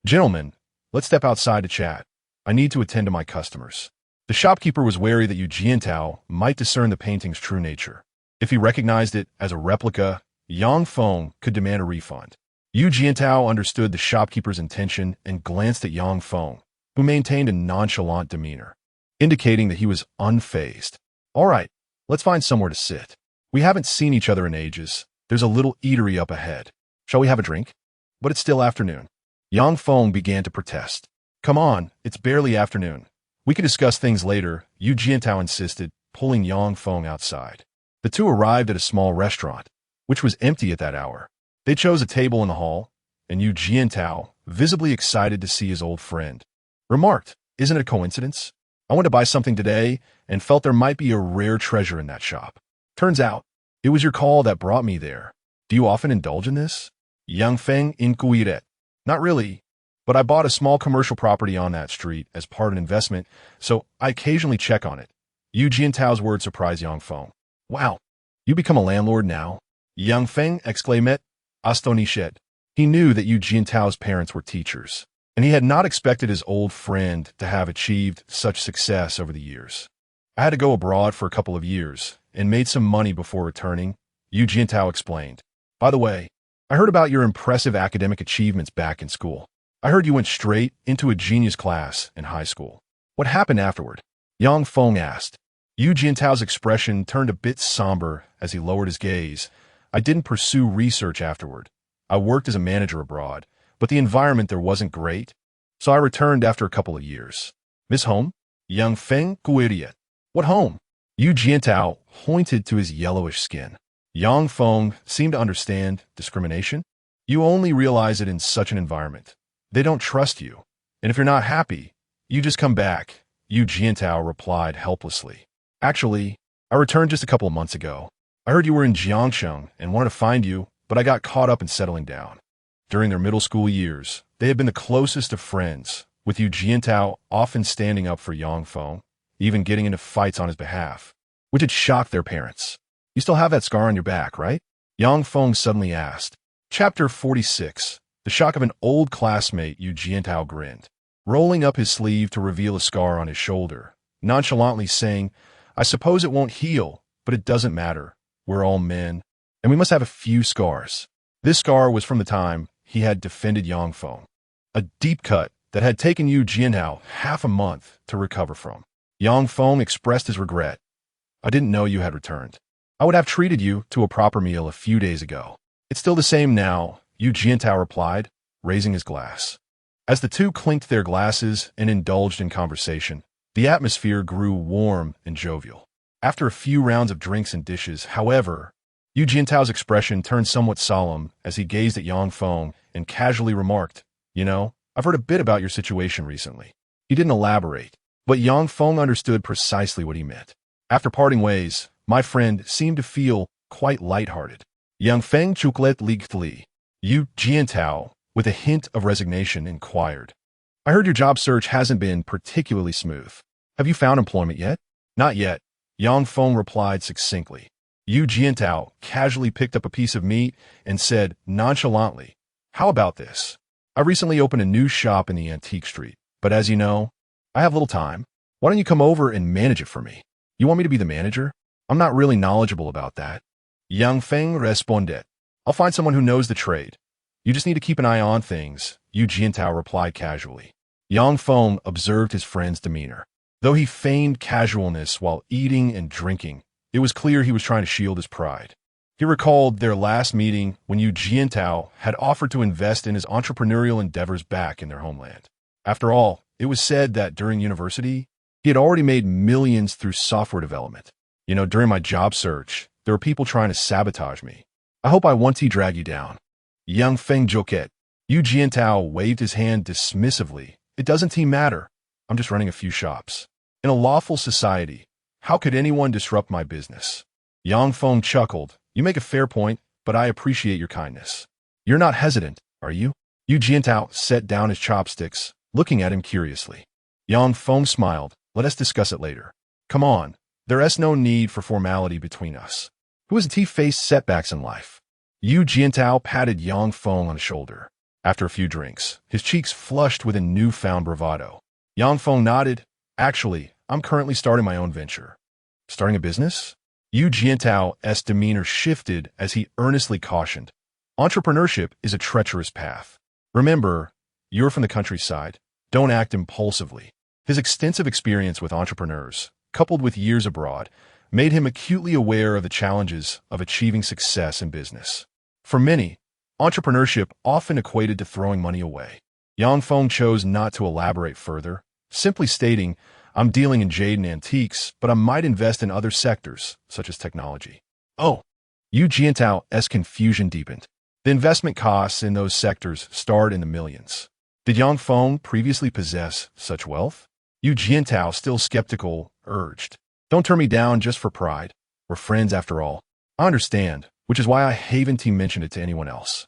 "Gentlemen, let's step outside to chat. I need to attend to my customers." The shopkeeper was wary that Yu Jiantao might discern the painting's true nature. If he recognized it as a replica, Yang Feng could demand a refund. Yu Jiantao understood the shopkeeper's intention and glanced at Yang Feng, who maintained a nonchalant demeanor, indicating that he was unfazed. All right, let's find somewhere to sit. We haven't seen each other in ages. There's a little eatery up ahead. Shall we have a drink? But it's still afternoon. Yang Feng began to protest. Come on, it's barely afternoon. We can discuss things later, Yu Jiantao insisted, pulling Yang Feng outside. The two arrived at a small restaurant, which was empty at that hour. They chose a table in the hall, and Yu Jiantao, visibly excited to see his old friend, remarked, "Isn't it a coincidence? I went to buy something today and felt there might be a rare treasure in that shop. Turns out, it was your call that brought me there. Do you often indulge in this?" Yang Feng inquired. "Not really, but I bought a small commercial property on that street as part of an investment, so I occasionally check on it." Yu Jiantao's words surprised Yang Feng. "Wow, you become a landlord now?" Yang Feng exclaimed, astonished. He knew that Yu Jiantao's parents were teachers, and he had not expected his old friend to have achieved such success over the years. "I had to go abroad for a couple of years and made some money before returning," Yu Jiantao explained. "By the way, I heard about your impressive academic achievements back in school. I heard you went straight into a genius class in high school. What happened afterward?" Yang Feng asked. Yu Jiantao's expression turned a bit somber as he lowered his gaze. "I didn't pursue research afterward. I worked as a manager abroad, but the environment there wasn't great, so I returned after a couple of years." "Miss Home?" Yang Feng queried. "What home?" Yu Jiantao pointed to his yellowish skin. Yang Feng seemed to understand discrimination. "You only realize it in such an environment. They don't trust you, and if you're not happy, you just come back," Yu Jiantao replied helplessly. "Actually, I returned just a couple of months ago. I heard you were in Jiangsheng and wanted to find you, but I got caught up in settling down." During their middle school years, they had been the closest of friends, with Yu Jiantao often standing up for Yang Feng, even getting into fights on his behalf, which had shocked their parents. "You still have that scar on your back, right?" Yang Feng suddenly asked. Chapter 46. The shock of an old classmate, Yu Jiantao grinned, rolling up his sleeve to reveal a scar on his shoulder, nonchalantly saying, "I suppose it won't heal, but it doesn't matter. We're all men, and we must have a few scars." This scar was from the time he had defended Yang Feng, a deep cut that had taken Yu Jiantao half a month to recover from. Yang Feng expressed his regret. "I didn't know you had returned. I would have treated you to a proper meal a few days ago." "It's still the same now," Yu Jiantao replied, raising his glass. As the two clinked their glasses and indulged in conversation, the atmosphere grew warm and jovial. After a few rounds of drinks and dishes, however, Yu Jiantao's expression turned somewhat solemn as he gazed at Yang Feng and casually remarked, "You know, I've heard a bit about your situation recently." He didn't elaborate, but Yang Feng understood precisely what he meant. After parting ways, my friend seemed to feel quite lighthearted. Yang Feng chucklet lightly. Yu Jiantao, with a hint of resignation, inquired, "I heard your job search hasn't been particularly smooth. Have you found employment yet?" "Not yet," Yang Feng replied succinctly. Yu Jiantao casually picked up a piece of meat and said nonchalantly, "How about this? I recently opened a new shop in the antique street, but as you know, I have little time. Why don't you come over and manage it for me?" "You want me to be the manager? I'm not really knowledgeable about that." Yang Feng responded, "I'll find someone who knows the trade. You just need to keep an eye on things," Yu Jiantao replied casually. Yang Feng observed his friend's demeanor. Though he feigned casualness while eating and drinking, it was clear he was trying to shield his pride. He recalled their last meeting when Yu Jiantao had offered to invest in his entrepreneurial endeavors back in their homeland. After all, it was said that during university, he had already made millions through software development. "You know, during my job search, there were people trying to sabotage me. I hope I won't drag you down." Yang Feng joked. Yu Jiantao waved his hand dismissively. "It doesn't matter. I'm just running a few shops. In a lawful society, how could anyone disrupt my business?" Yang Feng chuckled. "You make a fair point, but I appreciate your kindness. You're not hesitant, are you?" Yu Jiantao set down his chopsticks, looking at him curiously. Yang Feng smiled. "Let us discuss it later. Come on, there is no need for formality between us. Who hasn't faced setbacks in life?" Yu Jiantao patted Yang Feng on the shoulder. After a few drinks, his cheeks flushed with a newfound bravado. Yang Feng nodded. "Actually, I'm currently starting my own venture." "Starting a business?" Yu Jiantao's demeanor shifted as he earnestly cautioned, Entrepreneurship is a treacherous path. Remember, you're from the countryside. Don't act impulsively. His extensive experience with entrepreneurs, coupled with years abroad, made him acutely aware of the challenges of achieving success in business. For many, entrepreneurship often equated to throwing money away. Yang Feng chose not to elaborate further, simply stating, I'm dealing in jade and antiques, but I might invest in other sectors, such as technology. Oh, Yu Jiantao's confusion deepened. The investment costs in those sectors starred in the millions. Did Yang Feng previously possess such wealth? Yu Jiantao, still skeptical, urged, Don't turn me down just for pride. We're friends after all. I understand, which is why I haven't mentioned it to anyone else.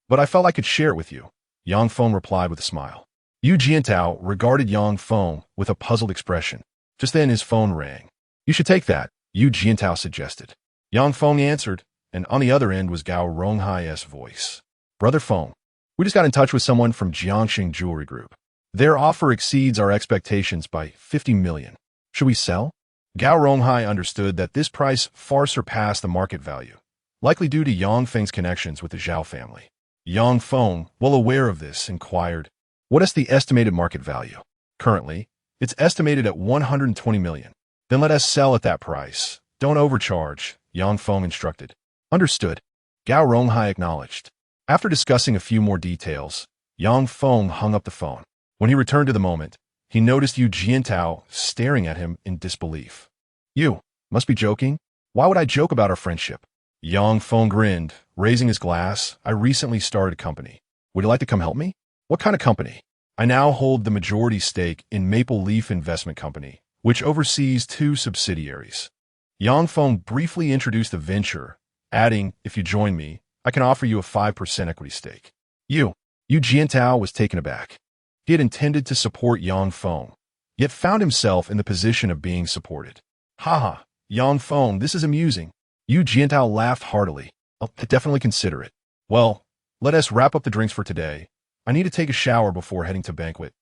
But I felt I could share it with you. Yang Feng replied with a smile. Yu Jiantao regarded Yang Feng with a puzzled expression. Just then his phone rang. You should take that, Yu Jiantao suggested. Yang Feng answered, and on the other end was Gao Ronghai's voice. Brother Feng, we just got in touch with someone from Jiangxing Jewelry Group. Their offer exceeds our expectations by 50 million. Should we sell? Gao Ronghai understood that this price far surpassed the market value, likely due to Yang Feng's connections with the Zhao family. Yang Feng, well aware of this, inquired, What is the estimated market value? Currently, it's estimated at 120 million. Then let us sell at that price. Don't overcharge, Yang Feng instructed. Understood. Gao Ronghai acknowledged. After discussing a few more details, Yang Feng hung up the phone. When he returned to the moment, he noticed Yu Jiantao staring at him in disbelief. You must be joking? Why would I joke about our friendship? Yang Feng grinned, raising his glass. I recently started a company. Would you like to come help me? What kind of company? I now hold the majority stake in Maple Leaf Investment Company, which oversees 2 subsidiaries. Yang Feng briefly introduced the venture, adding, If you join me, I can offer you a 5% equity stake. Yu Jiantao was taken aback. He had intended to support Yang Feng, yet found himself in the position of being supported. Haha, Yang Feng, this is amusing. Yu Jiantao laughed heartily. I'll definitely consider it. Well, let us wrap up the drinks for today. I need to take a shower before heading to banquet.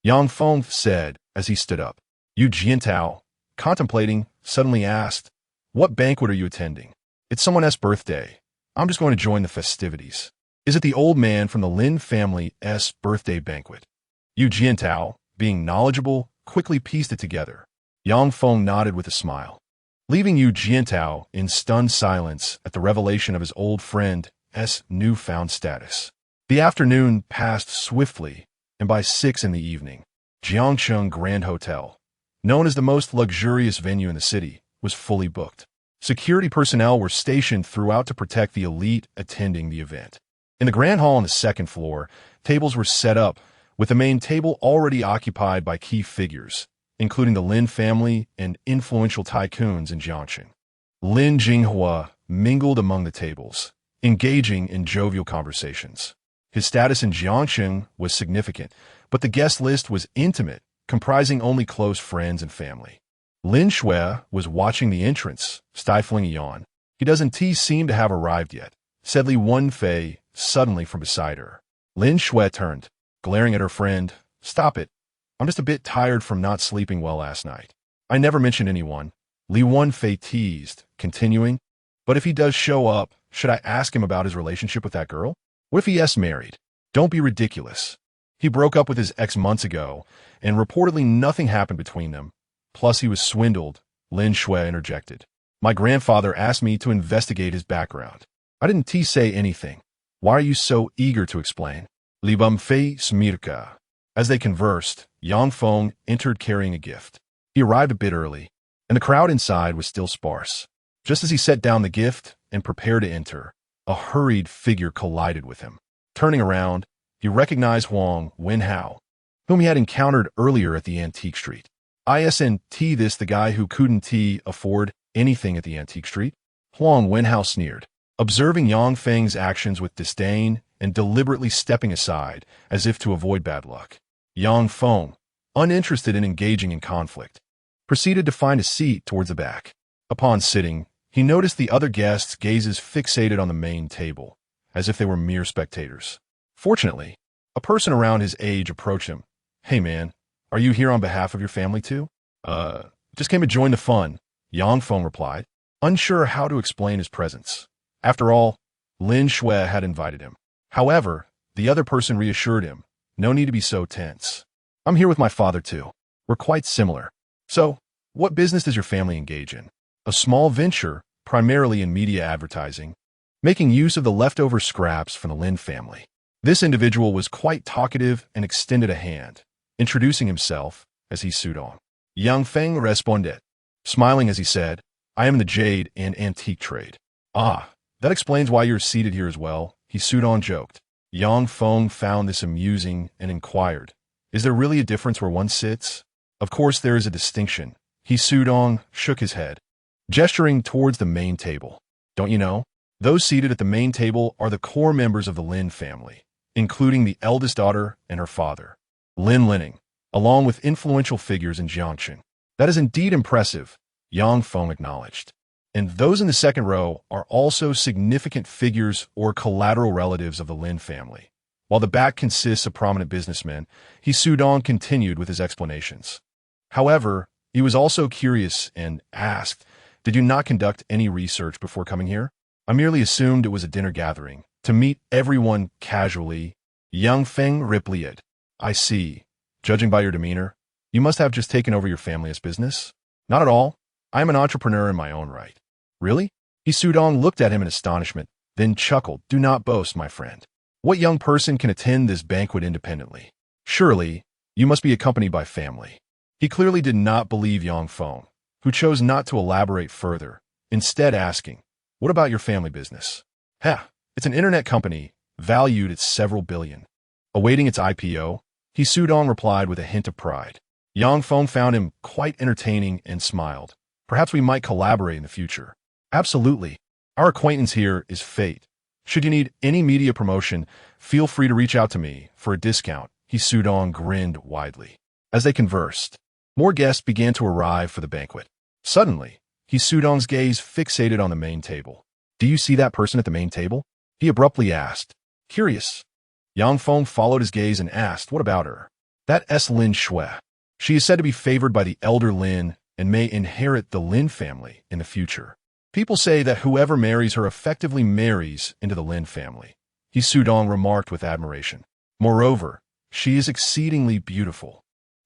Yang Feng said as he stood up. Yu Jiantao, contemplating, suddenly asked, What banquet are you attending? It's someone else's birthday. I'm just going to join the festivities. Is it the old man from the Lin family's birthday banquet? Yu Jiantao, being knowledgeable, quickly pieced it together. Yang Feng nodded with a smile, leaving Yu Jiantao in stunned silence at the revelation of his old friend's newfound status. The afternoon passed swiftly, and by 6 in the evening, Jiangcheng Grand Hotel, known as the most luxurious venue in the city, was fully booked. Security personnel were stationed throughout to protect the elite attending the event. In the grand hall on the 2nd floor, tables were set up, with the main table already occupied by key figures, including the Lin family and influential tycoons in Jiangxing. Lin Jinghua mingled among the tables, engaging in jovial conversations. His status in Jiangxing was significant, but the guest list was intimate, comprising only close friends and family. Lin Shui was watching the entrance, stifling a yawn. He doesn't seem to have arrived yet, said Li Wenfei suddenly from beside her. Lin Shui turned, glaring at her friend. Stop it. I'm just a bit tired from not sleeping well last night. I never mentioned anyone. Li Wenfei teased, continuing, But if he does show up, should I ask him about his relationship with that girl? What if he is married? Don't be ridiculous. He broke up with his ex months ago, and reportedly nothing happened between them. Plus he was swindled, Lin Shui interjected. My grandfather asked me to investigate his background. I didn't say anything. Why are you so eager to explain? Li Wenfei smirka. As they conversed, Yang Feng entered carrying a gift. He arrived a bit early, and the crowd inside was still sparse. Just as he set down the gift and prepared to enter, a hurried figure collided with him. Turning around, he recognized Huang Wenhao, whom he had encountered earlier at the antique street. Isn't this the guy who couldn't afford anything at the antique street? Huang Wenhao sneered, observing Yang Feng's actions with disdain and deliberately stepping aside as if to avoid bad luck. Yang Feng, uninterested in engaging in conflict, proceeded to find a seat towards the back. Upon sitting, he noticed the other guests' gazes fixated on the main table, as if they were mere spectators. Fortunately, a person around his age approached him. Hey man, are you here on behalf of your family too? Just came to join the fun, Yang Feng replied, unsure how to explain his presence. After all, Lin Shui had invited him. However, the other person reassured him, no need to be so tense. I'm here with my father too. We're quite similar. So, what business does your family engage in? A small venture, primarily in media advertising, making use of the leftover scraps from the Lin family. This individual was quite talkative and extended a hand, introducing himself as he sued on. Yang Feng responded, smiling as he said, I am in the jade and antique trade. Ah, that explains why you're seated here as well, he sued on joked. Yang Feng found this amusing and inquired, is there really a difference where one sits? Of course there is a distinction. He sued on, shook his head, gesturing towards the main table. Don't you know? Those seated at the main table are the core members of the Lin family, including the eldest daughter and her father, Lin Lining, along with influential figures in Jiangxing. That is indeed impressive, Yang Feng acknowledged. And those in the second row are also significant figures or collateral relatives of the Lin family. While the back consists of prominent businessmen, He Sudong continued with his explanations. However, he was also curious and asked, did you not conduct any research before coming here? I merely assumed it was a dinner gathering, to meet everyone casually. Yang Feng replied, I see. Judging by your demeanor, you must have just taken over your family's business? Not at all. I am an entrepreneur in my own right. Really? He Sudong looked at him in astonishment, then chuckled, do not boast, my friend. What young person can attend this banquet independently? Surely, you must be accompanied by family. He clearly did not believe Yang Feng, who chose not to elaborate further, instead asking, what about your family business? It's an internet company, valued at several billion. Awaiting its IPO, He Sudong replied with a hint of pride. Yang Feng found him quite entertaining and smiled. Perhaps we might collaborate in the future. Absolutely. Our acquaintance here is fate. Should you need any media promotion, feel free to reach out to me for a discount. He Sudong grinned widely. As they conversed, more guests began to arrive for the banquet. Suddenly, He Sudong's gaze fixated on the main table. Do you see that person at the main table? He abruptly asked. Curious. Yang Feng followed his gaze and asked, what about her? That's Lin Shui. She is said to be favored by the elder Lin and may inherit the Lin family in the future. People say that whoever marries her effectively marries into the Lin family. He Sudong remarked with admiration. Moreover, she is exceedingly beautiful.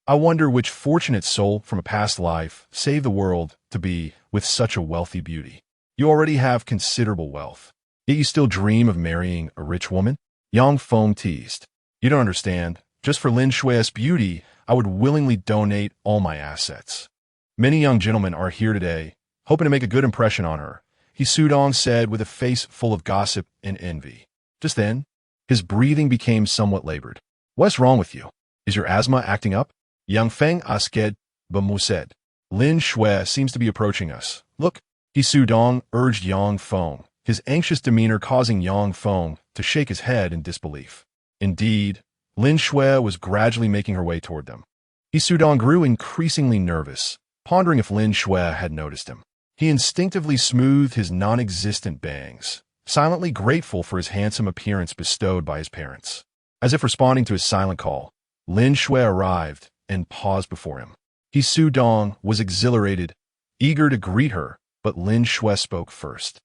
I wonder which fortunate soul from a past life saved the world to be with such a wealthy beauty. You already have considerable wealth, yet you still dream of marrying a rich woman? Yang Feng teased. You don't understand. Just for Lin Shui's beauty, I would willingly donate all my assets. Many young gentlemen are here today, hoping to make a good impression on her, He Sudong said with a face full of gossip and envy. Just then, his breathing became somewhat labored. What's wrong with you? Is your asthma acting up? Yang Feng asked, but Mu said. Lin Shui seems to be approaching us. Look, He Sudong urged Yang Feng, his anxious demeanor causing Yang Feng to shake his head in disbelief. Indeed, Lin Shui was gradually making her way toward them. He Sudong grew increasingly nervous, pondering if Lin Shui had noticed him. He instinctively smoothed his non-existent bangs, silently grateful for his handsome appearance bestowed by his parents. As if responding to his silent call, Lin Shui arrived and paused before him. He Sudong was exhilarated, eager to greet her, but Lin Shui spoke first.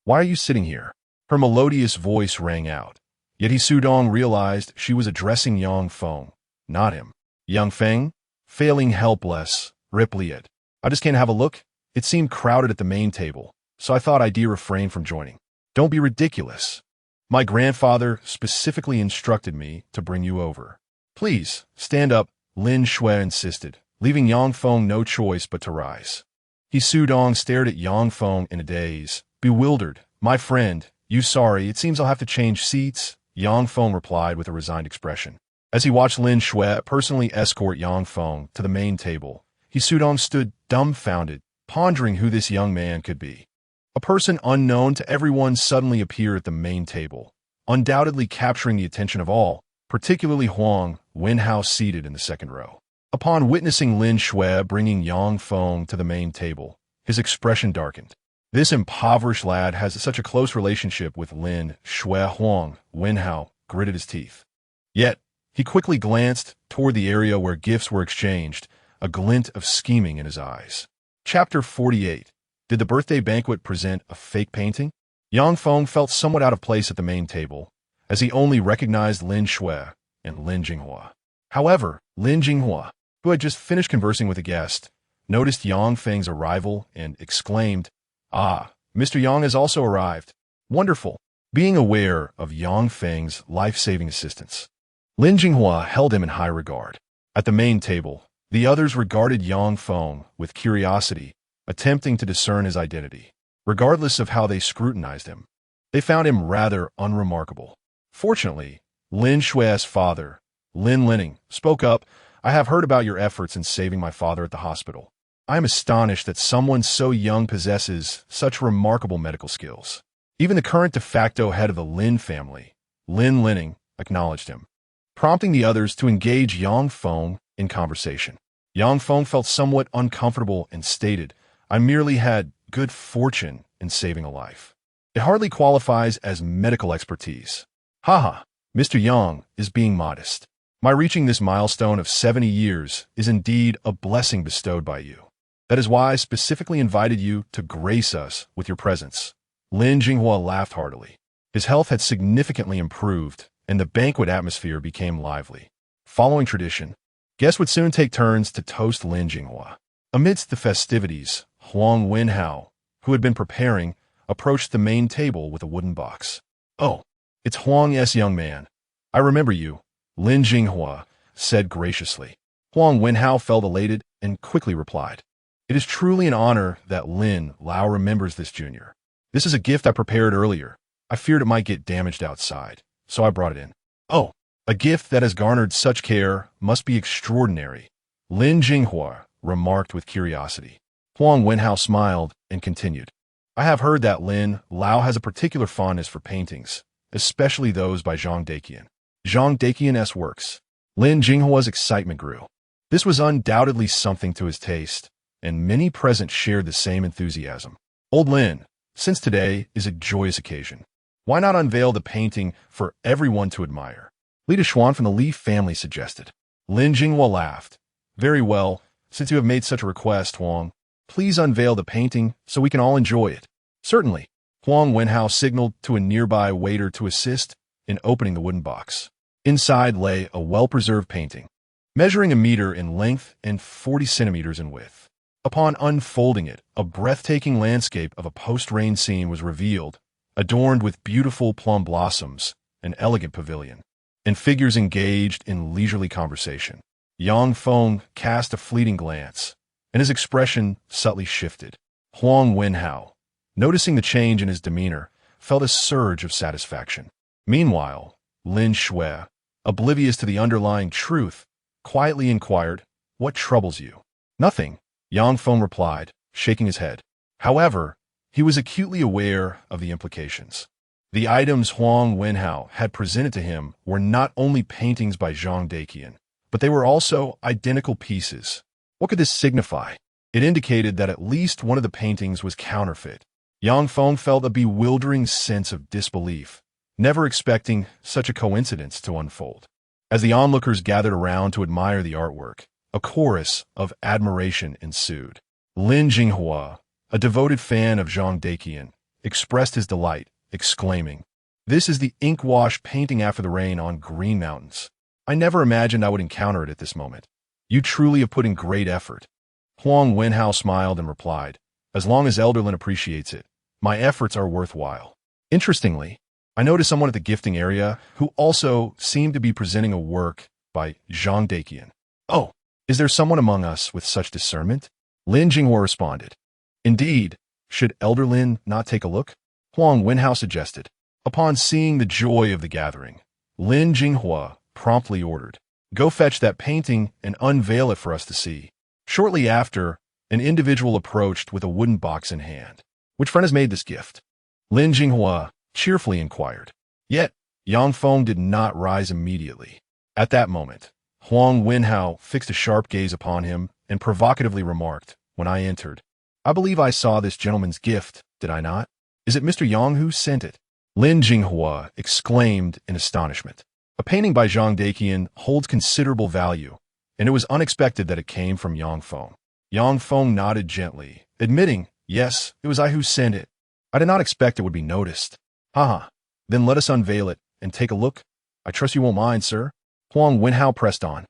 Why are you sitting here? Her melodious voice rang out. Yet He Sudong realized she was addressing Yang Feng, not him. Yang Feng, failing helpless, replied. I just can't have a look. It seemed crowded at the main table, so I thought I'd refrain from joining. Don't be ridiculous. My grandfather specifically instructed me to bring you over. Please, stand up, Lin Shui insisted, leaving Yang Feng no choice but to rise. He Sudong stared at Yang Feng in a daze, bewildered. My friend, you sorry, it seems I'll have to change seats, Yang Feng replied with a resigned expression. As he watched Lin Shui personally escort Yang Feng to the main table, He Sudong stood dumbfounded, pondering who this young man could be. A person unknown to everyone suddenly appeared at the main table, undoubtedly capturing the attention of all, particularly Huang Wenhao seated in the second row. Upon witnessing Lin Shui bringing Yang Feng to the main table, his expression darkened. This impoverished lad has such a close relationship with Lin Shui. Huang Wenhao gritted his teeth. Yet, he quickly glanced toward the area where gifts were exchanged, a glint of scheming in his eyes. Chapter 48. Did the birthday banquet present a fake painting? Yang Feng felt somewhat out of place at the main table, as he only recognized Lin Shui and Lin Jinghua. However, Lin Jinghua, who had just finished conversing with a guest, noticed Yang Feng's arrival and exclaimed, "Ah, Mr. Yang has also arrived. Wonderful." Being aware of Yang Feng's life-saving assistance, Lin Jinghua held him in high regard. At the main table, the others regarded Yang Feng with curiosity, attempting to discern his identity. Regardless of how they scrutinized him, they found him rather unremarkable. Fortunately, Lin Shui's father, Lin Linning, spoke up. "I have heard about your efforts in saving my father at the hospital. I am astonished that someone so young possesses such remarkable medical skills." Even the current de facto head of the Lin family, Lin Linning, acknowledged him, prompting the others to engage Yang Feng in conversation. Yang Feng felt somewhat uncomfortable and stated, "I merely had good fortune in saving a life. It hardly qualifies as medical expertise." "Haha, Mr. Yang is being modest. My reaching this milestone of 70 years is indeed a blessing bestowed by you. That is why I specifically invited you to grace us with your presence." Lin Jinghua laughed heartily. His health had significantly improved, and the banquet atmosphere became lively. Following tradition, guests would soon take turns to toast Lin Jinghua. Amidst the festivities, Huang Wenhao, who had been preparing, approached the main table with a wooden box. "Oh, it's Huang's young man. I remember you," Lin Jinghua said graciously. Huang Wenhao felt elated and quickly replied, "It is truly an honor that Lin Lao remembers this junior. This is a gift I prepared earlier. I feared it might get damaged outside, so I brought it in." "Oh, a gift that has garnered such care must be extraordinary," Lin Jinghua remarked with curiosity. Huang Wenhao smiled and continued, "I have heard that Lin Lao has a particular fondness for paintings, especially those by Zhang Daqian's works." Lin Jinghua's excitement grew. This was undoubtedly something to his taste, and many present shared the same enthusiasm. "Old Lin, since today is a joyous occasion, why not unveil the painting for everyone to admire?" Lita Xuan from the Li family suggested. Lin Jinghua laughed. "Very well, since you have made such a request, Huang, please unveil the painting so we can all enjoy it." "Certainly." Huang Wenhao signaled to a nearby waiter to assist in opening the wooden box. Inside lay a well-preserved painting, measuring 1 meter in length and 40 centimeters in width. Upon unfolding it, a breathtaking landscape of a post-rain scene was revealed, adorned with beautiful plum blossoms, an elegant pavilion, and figures engaged in leisurely conversation. Yang Feng cast a fleeting glance, and his expression subtly shifted. Huang Wenhao, noticing the change in his demeanor, felt a surge of satisfaction. Meanwhile, Lin Shui, oblivious to the underlying truth, quietly inquired, "What troubles you?" "Nothing," Yang Feng replied, shaking his head. However, he was acutely aware of the implications. The items Huang Wenhao had presented to him were not only paintings by Zhang Daqian, but they were also identical pieces. What could this signify? It indicated that at least one of the paintings was counterfeit. Yang Feng felt a bewildering sense of disbelief, never expecting such a coincidence to unfold. As the onlookers gathered around to admire the artwork, a chorus of admiration ensued. Lin Jinghua, a devoted fan of Zhang Daqian, expressed his delight, exclaiming, "This is the ink-wash painting after the rain on green mountains. I never imagined I would encounter it at this moment. You truly have put in great effort." Huang Wenhao smiled and replied, "As long as Elderlin appreciates it, my efforts are worthwhile." Interestingly, I noticed someone at the gifting area who also seemed to be presenting a work by Zhang Daqian. "Oh, is there someone among us with such discernment?" Lin Jinghua responded. "Indeed, should Elder Lin not take a look?" Huang Wenhao suggested. Upon seeing the joy of the gathering, Lin Jinghua promptly ordered, "Go fetch that painting and unveil it for us to see." Shortly after, an individual approached with a wooden box in hand. "Which friend has made this gift?" Lin Jinghua cheerfully inquired. Yet, Yang Feng did not rise immediately. At that moment, Huang Wenhao fixed a sharp gaze upon him and provocatively remarked, "When I entered, I believe I saw this gentleman's gift, did I not? Is it Mr. Yang who sent it?" Lin Jinghua exclaimed in astonishment. A painting by Zhang Daqian holds considerable value, and it was unexpected that it came from Yang Feng. Yang Feng nodded gently, admitting, "Yes, it was I who sent it. I did not expect it would be noticed. Haha. Then let us unveil it and take a look. I trust you won't mind, sir. Huang Wenhao pressed on.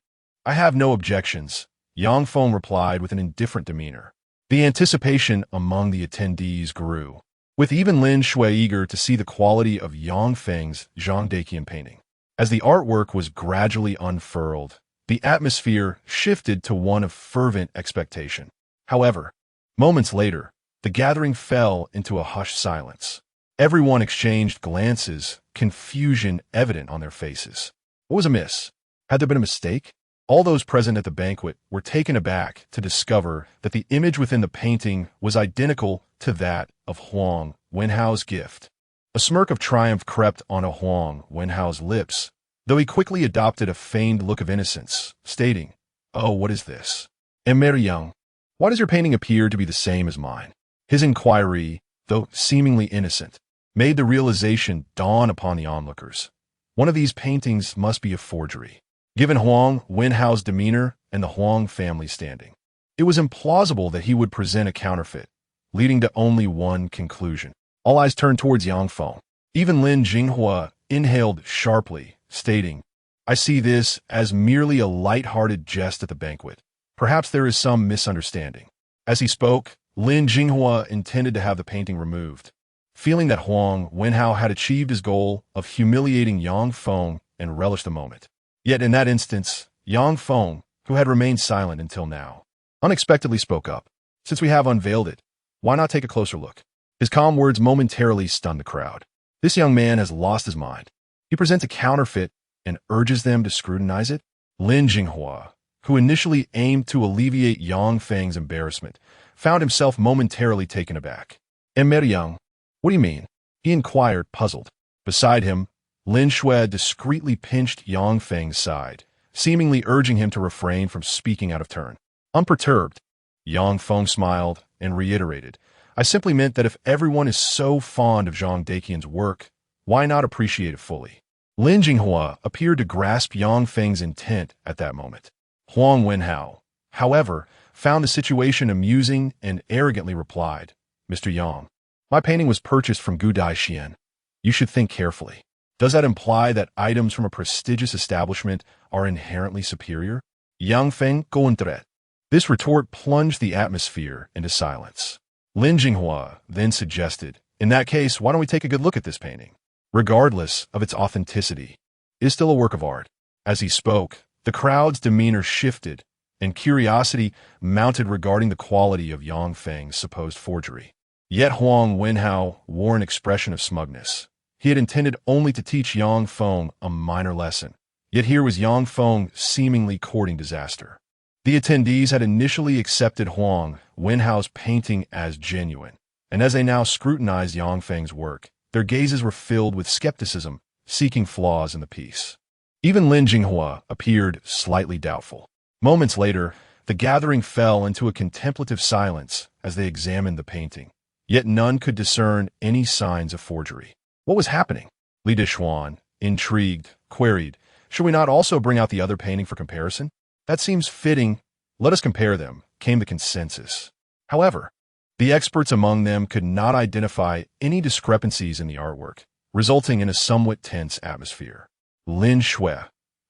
I have no objections, Yang Feng replied with an indifferent demeanor. The anticipation among the attendees grew, with even Lin Shui eager to see the quality of Yang Feng's Zhang Daqian painting. As the artwork was gradually unfurled, the atmosphere shifted to one of fervent expectation. However, moments later, the gathering fell into a hushed silence. Everyone exchanged glances, confusion evident on their faces. What was amiss? Had there been a mistake? All those present at the banquet were taken aback to discover that the image within the painting was identical to that of Huang Wenhao's gift. A smirk of triumph crept onto Huang Wenhao's lips, though he quickly adopted a feigned look of innocence, stating, "Oh, what is this? Emir Yang, why does your painting appear to be the same as mine?" His inquiry, though seemingly innocent, made the realization dawn upon the onlookers. One of these paintings must be a forgery. Given Huang Wenhao's demeanor and the Huang family standing, it was implausible that he would present a counterfeit, leading to only one conclusion. All eyes turned towards Yang Feng. Even Lin Jinghua inhaled sharply, stating, "I see this as merely a light-hearted jest at the banquet. Perhaps there is some misunderstanding." As he spoke, Lin Jinghua intended to have the painting removed, feeling that Huang Wenhao had achieved his goal of humiliating Yang Feng and relished the moment. Yet in that instance, Yang Feng, who had remained silent until now, unexpectedly spoke up. "Since we have unveiled it, why not take a closer look?" His calm words momentarily stunned the crowd. This young man has lost his mind. He presents a counterfeit and urges them to scrutinize it? Lin Jinghua, who initially aimed to alleviate Yang Feng's embarrassment, found himself momentarily taken aback. "Emir Yang, what do you mean?" he inquired, puzzled. Beside him, Lin Shui discreetly pinched Yang Feng's side, seemingly urging him to refrain from speaking out of turn. Unperturbed, Yang Feng smiled and reiterated, "I simply meant that if everyone is so fond of Zhang Daqian's work, why not appreciate it fully?" Lin Jinghua appeared to grasp Yang Feng's intent at that moment. Huang Wenhao, however, found the situation amusing and arrogantly replied, "Mr. Yang, my painting was purchased from Gudai Xian. You should think carefully. Does that imply that items from a prestigious establishment are inherently superior?" Yang Feng Goentret. This retort plunged the atmosphere into silence. Lin Jinghua then suggested, "In that case, why don't we take a good look at this painting? Regardless of its authenticity, it is still a work of art." As he spoke, the crowd's demeanor shifted, and curiosity mounted regarding the quality of Yang Feng's supposed forgery. Yet Huang Wenhao wore an expression of smugness. He had intended only to teach Yang Feng a minor lesson, yet here was Yang Feng seemingly courting disaster. The attendees had initially accepted Huang Wenhao's painting as genuine, and as they now scrutinized Yang Feng's work, their gazes were filled with skepticism, seeking flaws in the piece. Even Lin Jinghua appeared slightly doubtful. Moments later, the gathering fell into a contemplative silence as they examined the painting, yet none could discern any signs of forgery. What was happening? Li Dixuan, intrigued, queried, "Should we not also bring out the other painting for comparison?" "That seems fitting. Let us compare them," came the consensus. However, the experts among them could not identify any discrepancies in the artwork, resulting in a somewhat tense atmosphere. Lin Shui,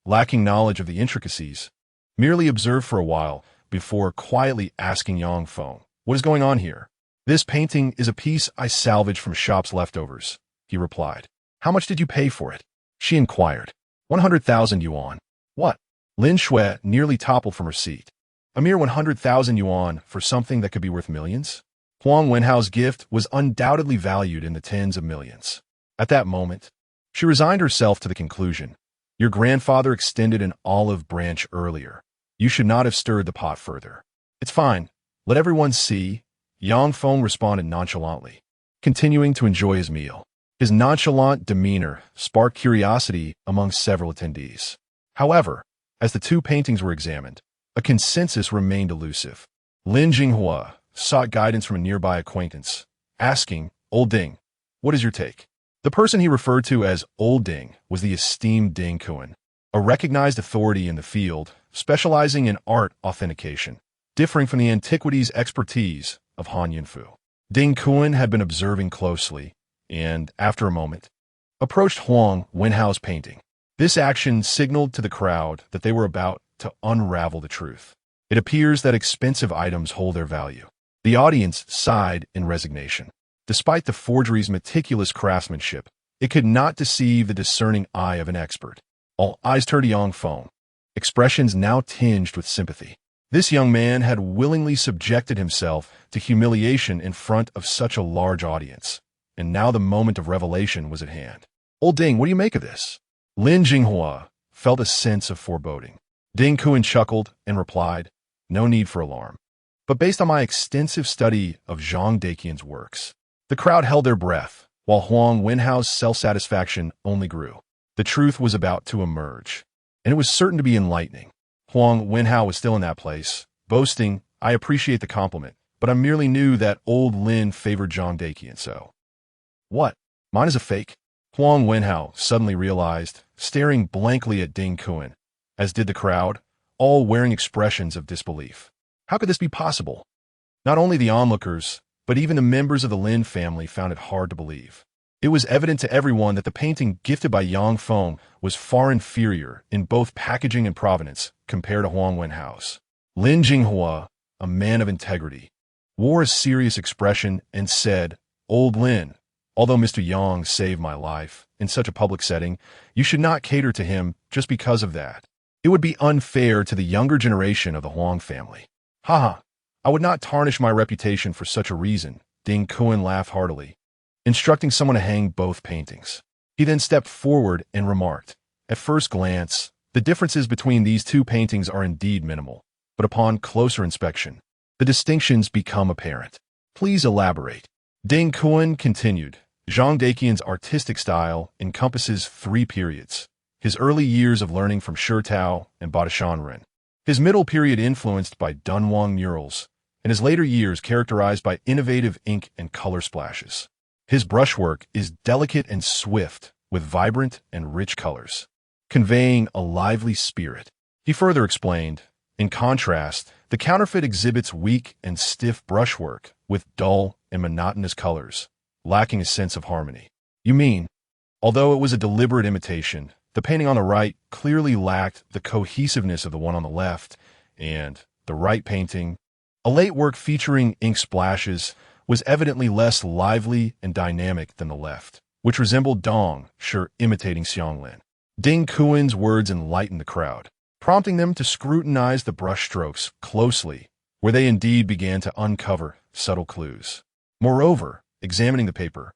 lacking knowledge of the intricacies, merely observed for a while before quietly asking Yang Feng, "What is going on here?" "This painting is a piece I salvaged from shop's leftovers," he replied. "How much did you pay for it?" she inquired. 100,000 yuan. What? Lin Shui nearly toppled from her seat. A mere 100,000 yuan for something that could be worth millions? Huang Wenhao's gift was undoubtedly valued in the tens of millions. At that moment, she resigned herself to the conclusion, "Your grandfather extended an olive branch earlier. You should not have stirred the pot further." "It's fine. Let everyone see," Yang Feng responded nonchalantly, continuing to enjoy his meal. His nonchalant demeanor sparked curiosity among several attendees. However, as the two paintings were examined, a consensus remained elusive. Lin Jinghua sought guidance from a nearby acquaintance, asking, "Old Ding, what is your take?" The person he referred to as Old Ding was the esteemed Ding Kuan, a recognized authority in the field, specializing in art authentication, differing from the antiquities expertise of Han Yunfu. Ding Kun had been observing closely, and, after a moment, approached Huang Wenhao's painting. This action signaled to the crowd that they were about to unravel the truth. It appears that expensive items hold their value. The audience sighed in resignation. Despite the forgery's meticulous craftsmanship, it could not deceive the discerning eye of an expert. All eyes turned to Yang Feng, expressions now tinged with sympathy. This young man had willingly subjected himself to humiliation in front of such a large audience, and now the moment of revelation was at hand. Old Ding, what do you make of this? Lin Jinghua felt a sense of foreboding. Ding Kun chuckled and replied, no need for alarm. But based on my extensive study of Zhang Daqian's works, the crowd held their breath, while Huang Wenhao's self-satisfaction only grew. The truth was about to emerge, and it was certain to be enlightening. Huang Wenhao was still in that place, boasting, I appreciate the compliment, but I merely knew that old Lin favored Zhang Daqian, so. What? Mine is a fake? Huang Wenhao suddenly realized, staring blankly at Ding Kun, as did the crowd, all wearing expressions of disbelief. How could this be possible? Not only the onlookers, but even the members of the Lin family found it hard to believe. It was evident to everyone that the painting gifted by Yang Feng was far inferior in both packaging and provenance compared to Huang Wenhao's. Lin Jinghua, a man of integrity, wore a serious expression and said, Old Lin, although Mr. Yang saved my life in such a public setting, you should not cater to him just because of that. It would be unfair to the younger generation of the Huang family. Haha, I would not tarnish my reputation for such a reason, Ding Kun laughed heartily, instructing someone to hang both paintings. He then stepped forward and remarked, at first glance, the differences between these two paintings are indeed minimal, but upon closer inspection, the distinctions become apparent. Please elaborate. Ding Kun continued, Zhang Daqian's artistic style encompasses 3 periods. His early years of learning from Shitao and Badashanren, his middle period influenced by Dunhuang murals, and his later years characterized by innovative ink and color splashes. His brushwork is delicate and swift, with vibrant and rich colors, conveying a lively spirit. He further explained, in contrast, the counterfeit exhibits weak and stiff brushwork with dull and monotonous colors, lacking a sense of harmony. You mean, although it was a deliberate imitation, the painting on the right clearly lacked the cohesiveness of the one on the left, and the right painting, a late work featuring ink splashes, was evidently less lively and dynamic than the left, which resembled Dong, sure imitating Xianglin. Ding Kun's words enlightened the crowd, prompting them to scrutinize the brushstrokes closely, where they indeed began to uncover subtle clues. Moreover, examining the paper,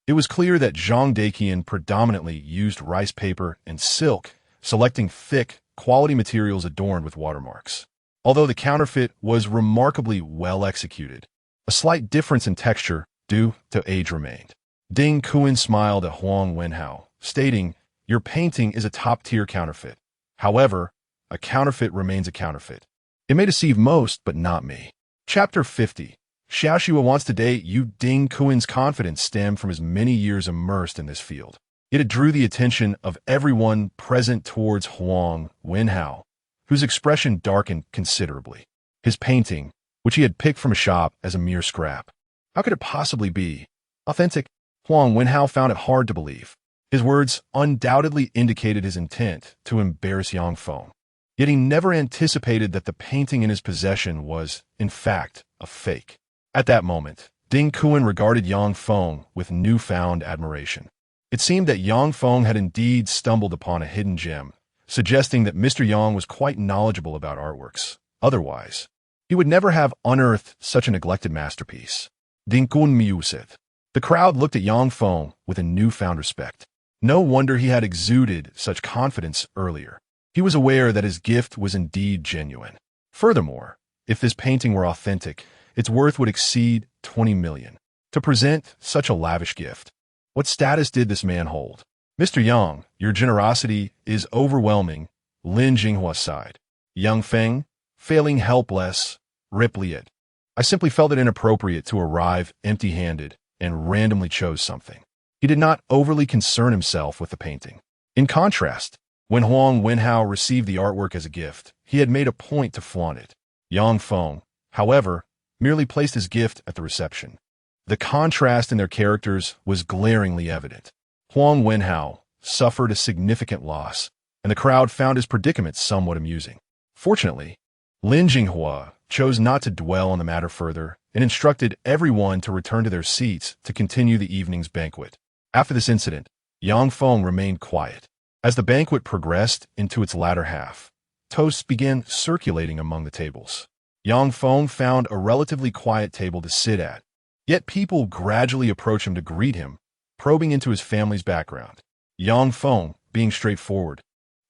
it was clear that Zhang Daqian predominantly used rice paper and silk, selecting thick, quality materials adorned with watermarks. Although the counterfeit was remarkably well executed, a slight difference in texture due to age remained. Ding Kun smiled at Huang Wenhao, stating, your painting is a top-tier counterfeit. However, a counterfeit remains a counterfeit. It may deceive most, but not me. Chapter 50. Xiaoxua wants to date you. Ding Kun's confidence stemmed from his many years immersed in this field. Yet it drew the attention of everyone present towards Huang Wenhao, whose expression darkened considerably. His painting, which he had picked from a shop as a mere scrap. How could it possibly be authentic? Huang Wenhao found it hard to believe. His words undoubtedly indicated his intent to embarrass Yang Feng. Yet he never anticipated that the painting in his possession was, in fact, a fake. At that moment, Ding Kun regarded Yang Feng with newfound admiration. It seemed that Yang Feng had indeed stumbled upon a hidden gem, suggesting that Mr. Yang was quite knowledgeable about artworks. Otherwise, he would never have unearthed such a neglected masterpiece. Ding Kun mused. The crowd looked at Yang Feng with a newfound respect. No wonder he had exuded such confidence earlier. He was aware that his gift was indeed genuine. Furthermore, if this painting were authentic, its worth would exceed 20 million. To present such a lavish gift, what status did this man hold? Mr. Yang, your generosity is overwhelming, Lin Jinghua sighed. Yang Feng, failing helpless, replied. I simply felt it inappropriate to arrive empty-handed and randomly chose something. He did not overly concern himself with the painting. In contrast, when Huang Wenhao received the artwork as a gift, he had made a point to flaunt it. Yang Feng, however, merely placed his gift at the reception. The contrast in their characters was glaringly evident. Huang Wenhao suffered a significant loss, and the crowd found his predicament somewhat amusing. Fortunately, Lin Jinghua chose not to dwell on the matter further and instructed everyone to return to their seats to continue the evening's banquet. After this incident, Yang Feng remained quiet. As the banquet progressed into its latter half, toasts began circulating among the tables. Yang Feng found a relatively quiet table to sit at, yet people gradually approached him to greet him, probing into his family's background. Yang Feng, being straightforward,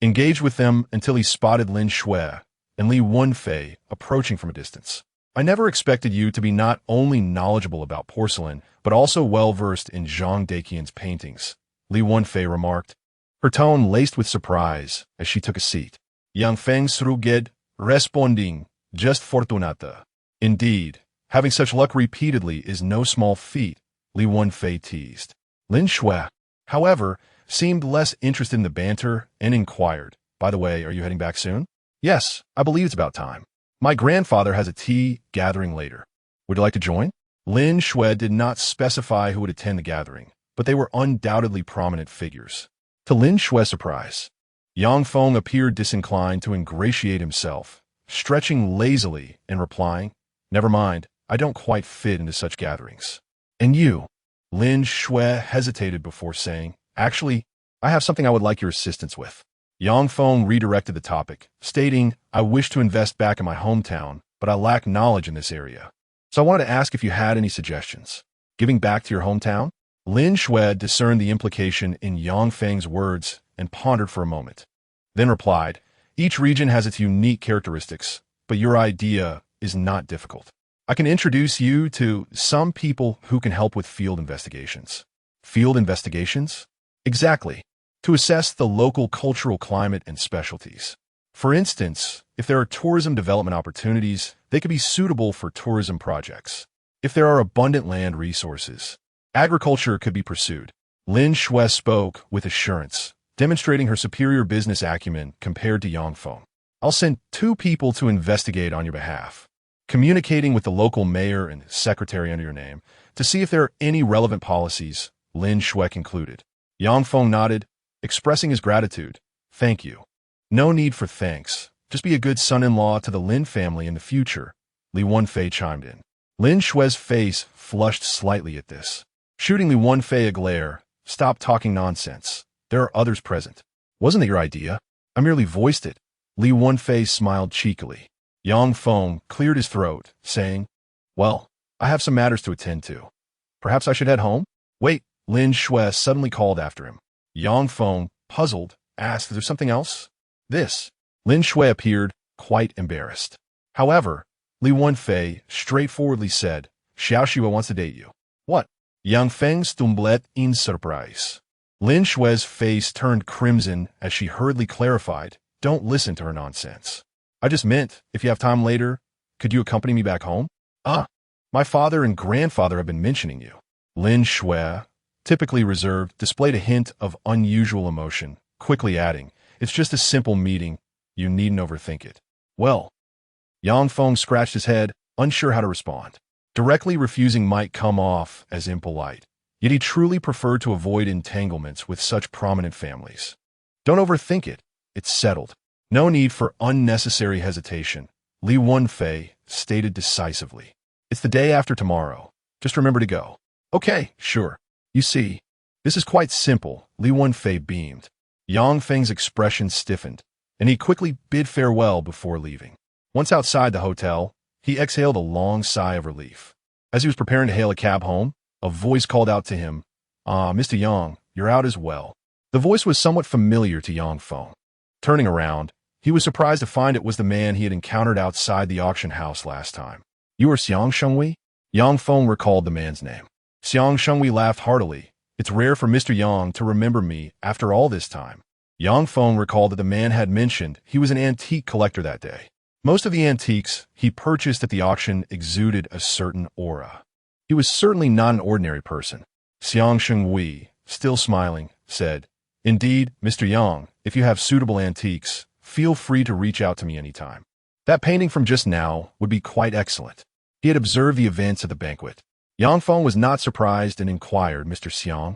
engaged with them until he spotted Lin Shui and Li Wenfei approaching from a distance. I never expected you to be not only knowledgeable about porcelain, but also well-versed in Zhang Deqian's paintings, Li Wenfei remarked, her tone laced with surprise as she took a seat. Yang Feng sruged, responding, just fortunata. Indeed, having such luck repeatedly is no small feat, Li Wenfei teased. Lin Shui, however, seemed less interested in the banter and inquired, by the way, are you heading back soon? Yes, I believe it's about time. My grandfather has a tea gathering later. Would you like to join? Lin Shui did not specify who would attend the gathering, but they were undoubtedly prominent figures. To Lin Shui's surprise, Yang Feng appeared disinclined to ingratiate himself, stretching lazily and replying, never mind, I don't quite fit into such gatherings. And you? Lin Shui hesitated before saying, actually, I have something I would like your assistance with. Yang Feng redirected the topic, stating, I wish to invest back in my hometown, but I lack knowledge in this area. So I wanted to ask if you had any suggestions. Giving back to your hometown? Lin Shui discerned the implication in Yang Feng's words and pondered for a moment. Then replied, each region has its unique characteristics, but your idea is not difficult. I can introduce you to some people who can help with field investigations. Field investigations? Exactly. To assess the local cultural climate and specialties. For instance, if there are tourism development opportunities, they could be suitable for tourism projects. If there are abundant land resources, agriculture could be pursued. Lin Shui spoke with assurance, demonstrating her superior business acumen compared to Yang Feng. I'll send 2 people to investigate on your behalf, communicating with the local mayor and secretary under your name to see if there are any relevant policies, Lin Shui concluded. Yang Feng nodded, expressing his gratitude. Thank you. No need for thanks. Just be a good son-in-law to the Lin family in the future, Li Wenfei chimed in. Lin Shui's face flushed slightly at this. Shooting Li Wenfei a glare, stop talking nonsense. There are others present. Wasn't it your idea? I merely voiced it. Li Wenfei smiled cheekily. Yang Feng cleared his throat, saying, well, I have some matters to attend to. Perhaps I should head home? Wait, Lin Shui suddenly called after him. Yang Feng, puzzled, asked, is there something else? This. Lin Shui appeared quite embarrassed. However, Li Wenfei straightforwardly said, Xiao Xue wants to date you. What? Yang Feng stumbled in surprise. Lin Shui's face turned crimson as she hurriedly clarified, don't listen to her nonsense. I just meant, if you have time later, could you accompany me back home? My father and grandfather have been mentioning you. Lin Shui, typically reserved, displayed a hint of unusual emotion, quickly adding, it's just a simple meeting, you needn't overthink it. Well, Yang Feng scratched his head, unsure how to respond. Directly refusing might come off as impolite, yet he truly preferred to avoid entanglements with such prominent families. Don't overthink it, it's settled. No need for unnecessary hesitation, Li Wenfei stated decisively. It's the day after tomorrow, just remember to go. Okay, sure. You see, this is quite simple, Li Wenfei beamed. Yang Feng's expression stiffened, and he quickly bid farewell before leaving. Once outside the hotel, he exhaled a long sigh of relief. As he was preparing to hail a cab home, a voice called out to him, Mr. Yang, you're out as well. The voice was somewhat familiar to Yang Feng. Turning around, he was surprised to find it was the man he had encountered outside the auction house last time. You are Xiang Shengwei? Yang Feng recalled the man's name. Xiang Shengwei laughed heartily. It's rare for Mr. Yang to remember me after all this time. Yang Feng recalled that the man had mentioned he was an antique collector that day. Most of the antiques he purchased at the auction exuded a certain aura. He was certainly not an ordinary person. Xiang Shengwei, still smiling, said, Indeed, Mr. Yang, if you have suitable antiques, feel free to reach out to me anytime. That painting from just now would be quite excellent. He had observed the events at the banquet. Yang Feng was not surprised and inquired, Mr. Xiang,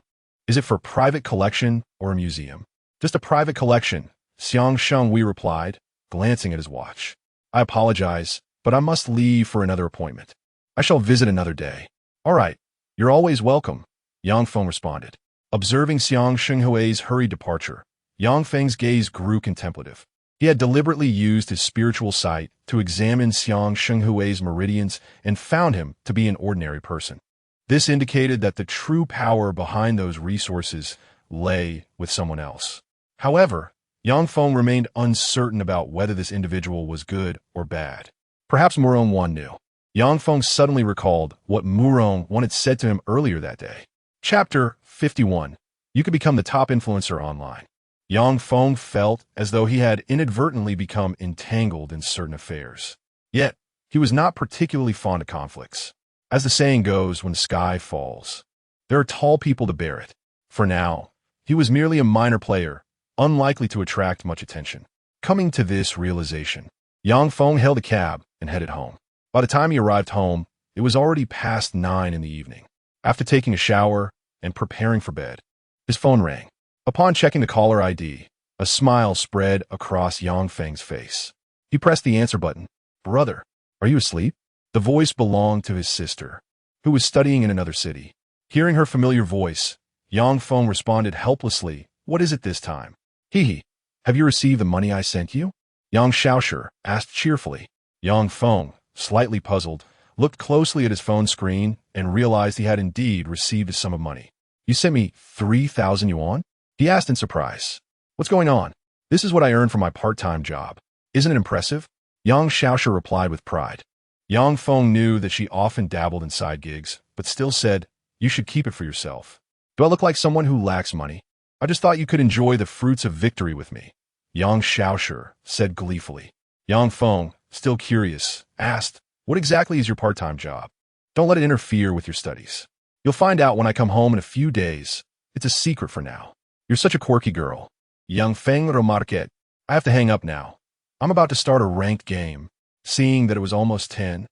is it for private collection or a museum? Just a private collection, Xiang Shenghui replied, glancing at his watch. I apologize, but I must leave for another appointment. I shall visit another day. All right, you're always welcome, Yang Feng responded. Observing Xiang Shenghui's hurried departure, Yang Feng's gaze grew contemplative. He had deliberately used his spiritual sight to examine Xiang Shenghui's meridians and found him to be an ordinary person. This indicated that the true power behind those resources lay with someone else. However, Yang Feng remained uncertain about whether this individual was good or bad. Perhaps Murong Wan knew. Yang Feng suddenly recalled what Murong Wan had said to him earlier that day. Chapter 51. You could become the top influencer online. Yang Feng felt as though he had inadvertently become entangled in certain affairs. Yet, he was not particularly fond of conflicts. As the saying goes, when the sky falls, there are tall people to bear it. For now, he was merely a minor player, unlikely to attract much attention. Coming to this realization, Yang Feng hailed a cab and headed home. By the time he arrived home, it was already past 9 in the evening. After taking a shower and preparing for bed, his phone rang. Upon checking the caller ID, a smile spread across Yang Feng's face. He pressed the answer button. Brother, are you asleep? The voice belonged to his sister, who was studying in another city. Hearing her familiar voice, Yang Feng responded helplessly, What is it this time? Hee. Have you received the money I sent you? Yang Shaoshi asked cheerfully. Yang Feng, slightly puzzled, looked closely at his phone screen and realized he had indeed received a sum of money. You sent me 3,000 yuan? He asked in surprise. What's going on? This is what I earn from my part-time job. Isn't it impressive? Yang Shaoshi replied with pride. Yang Feng knew that she often dabbled in side gigs, but still said, You should keep it for yourself. Do I look like someone who lacks money? I just thought you could enjoy the fruits of victory with me. Yang Shaoshi said gleefully. Yang Feng, still curious, asked, What exactly is your part-time job? Don't let it interfere with your studies. You'll find out when I come home in a few days. It's a secret for now. You're such a quirky girl. Yang Feng remarqued. I have to hang up now. I'm about to start a ranked game. Seeing that it was almost 10,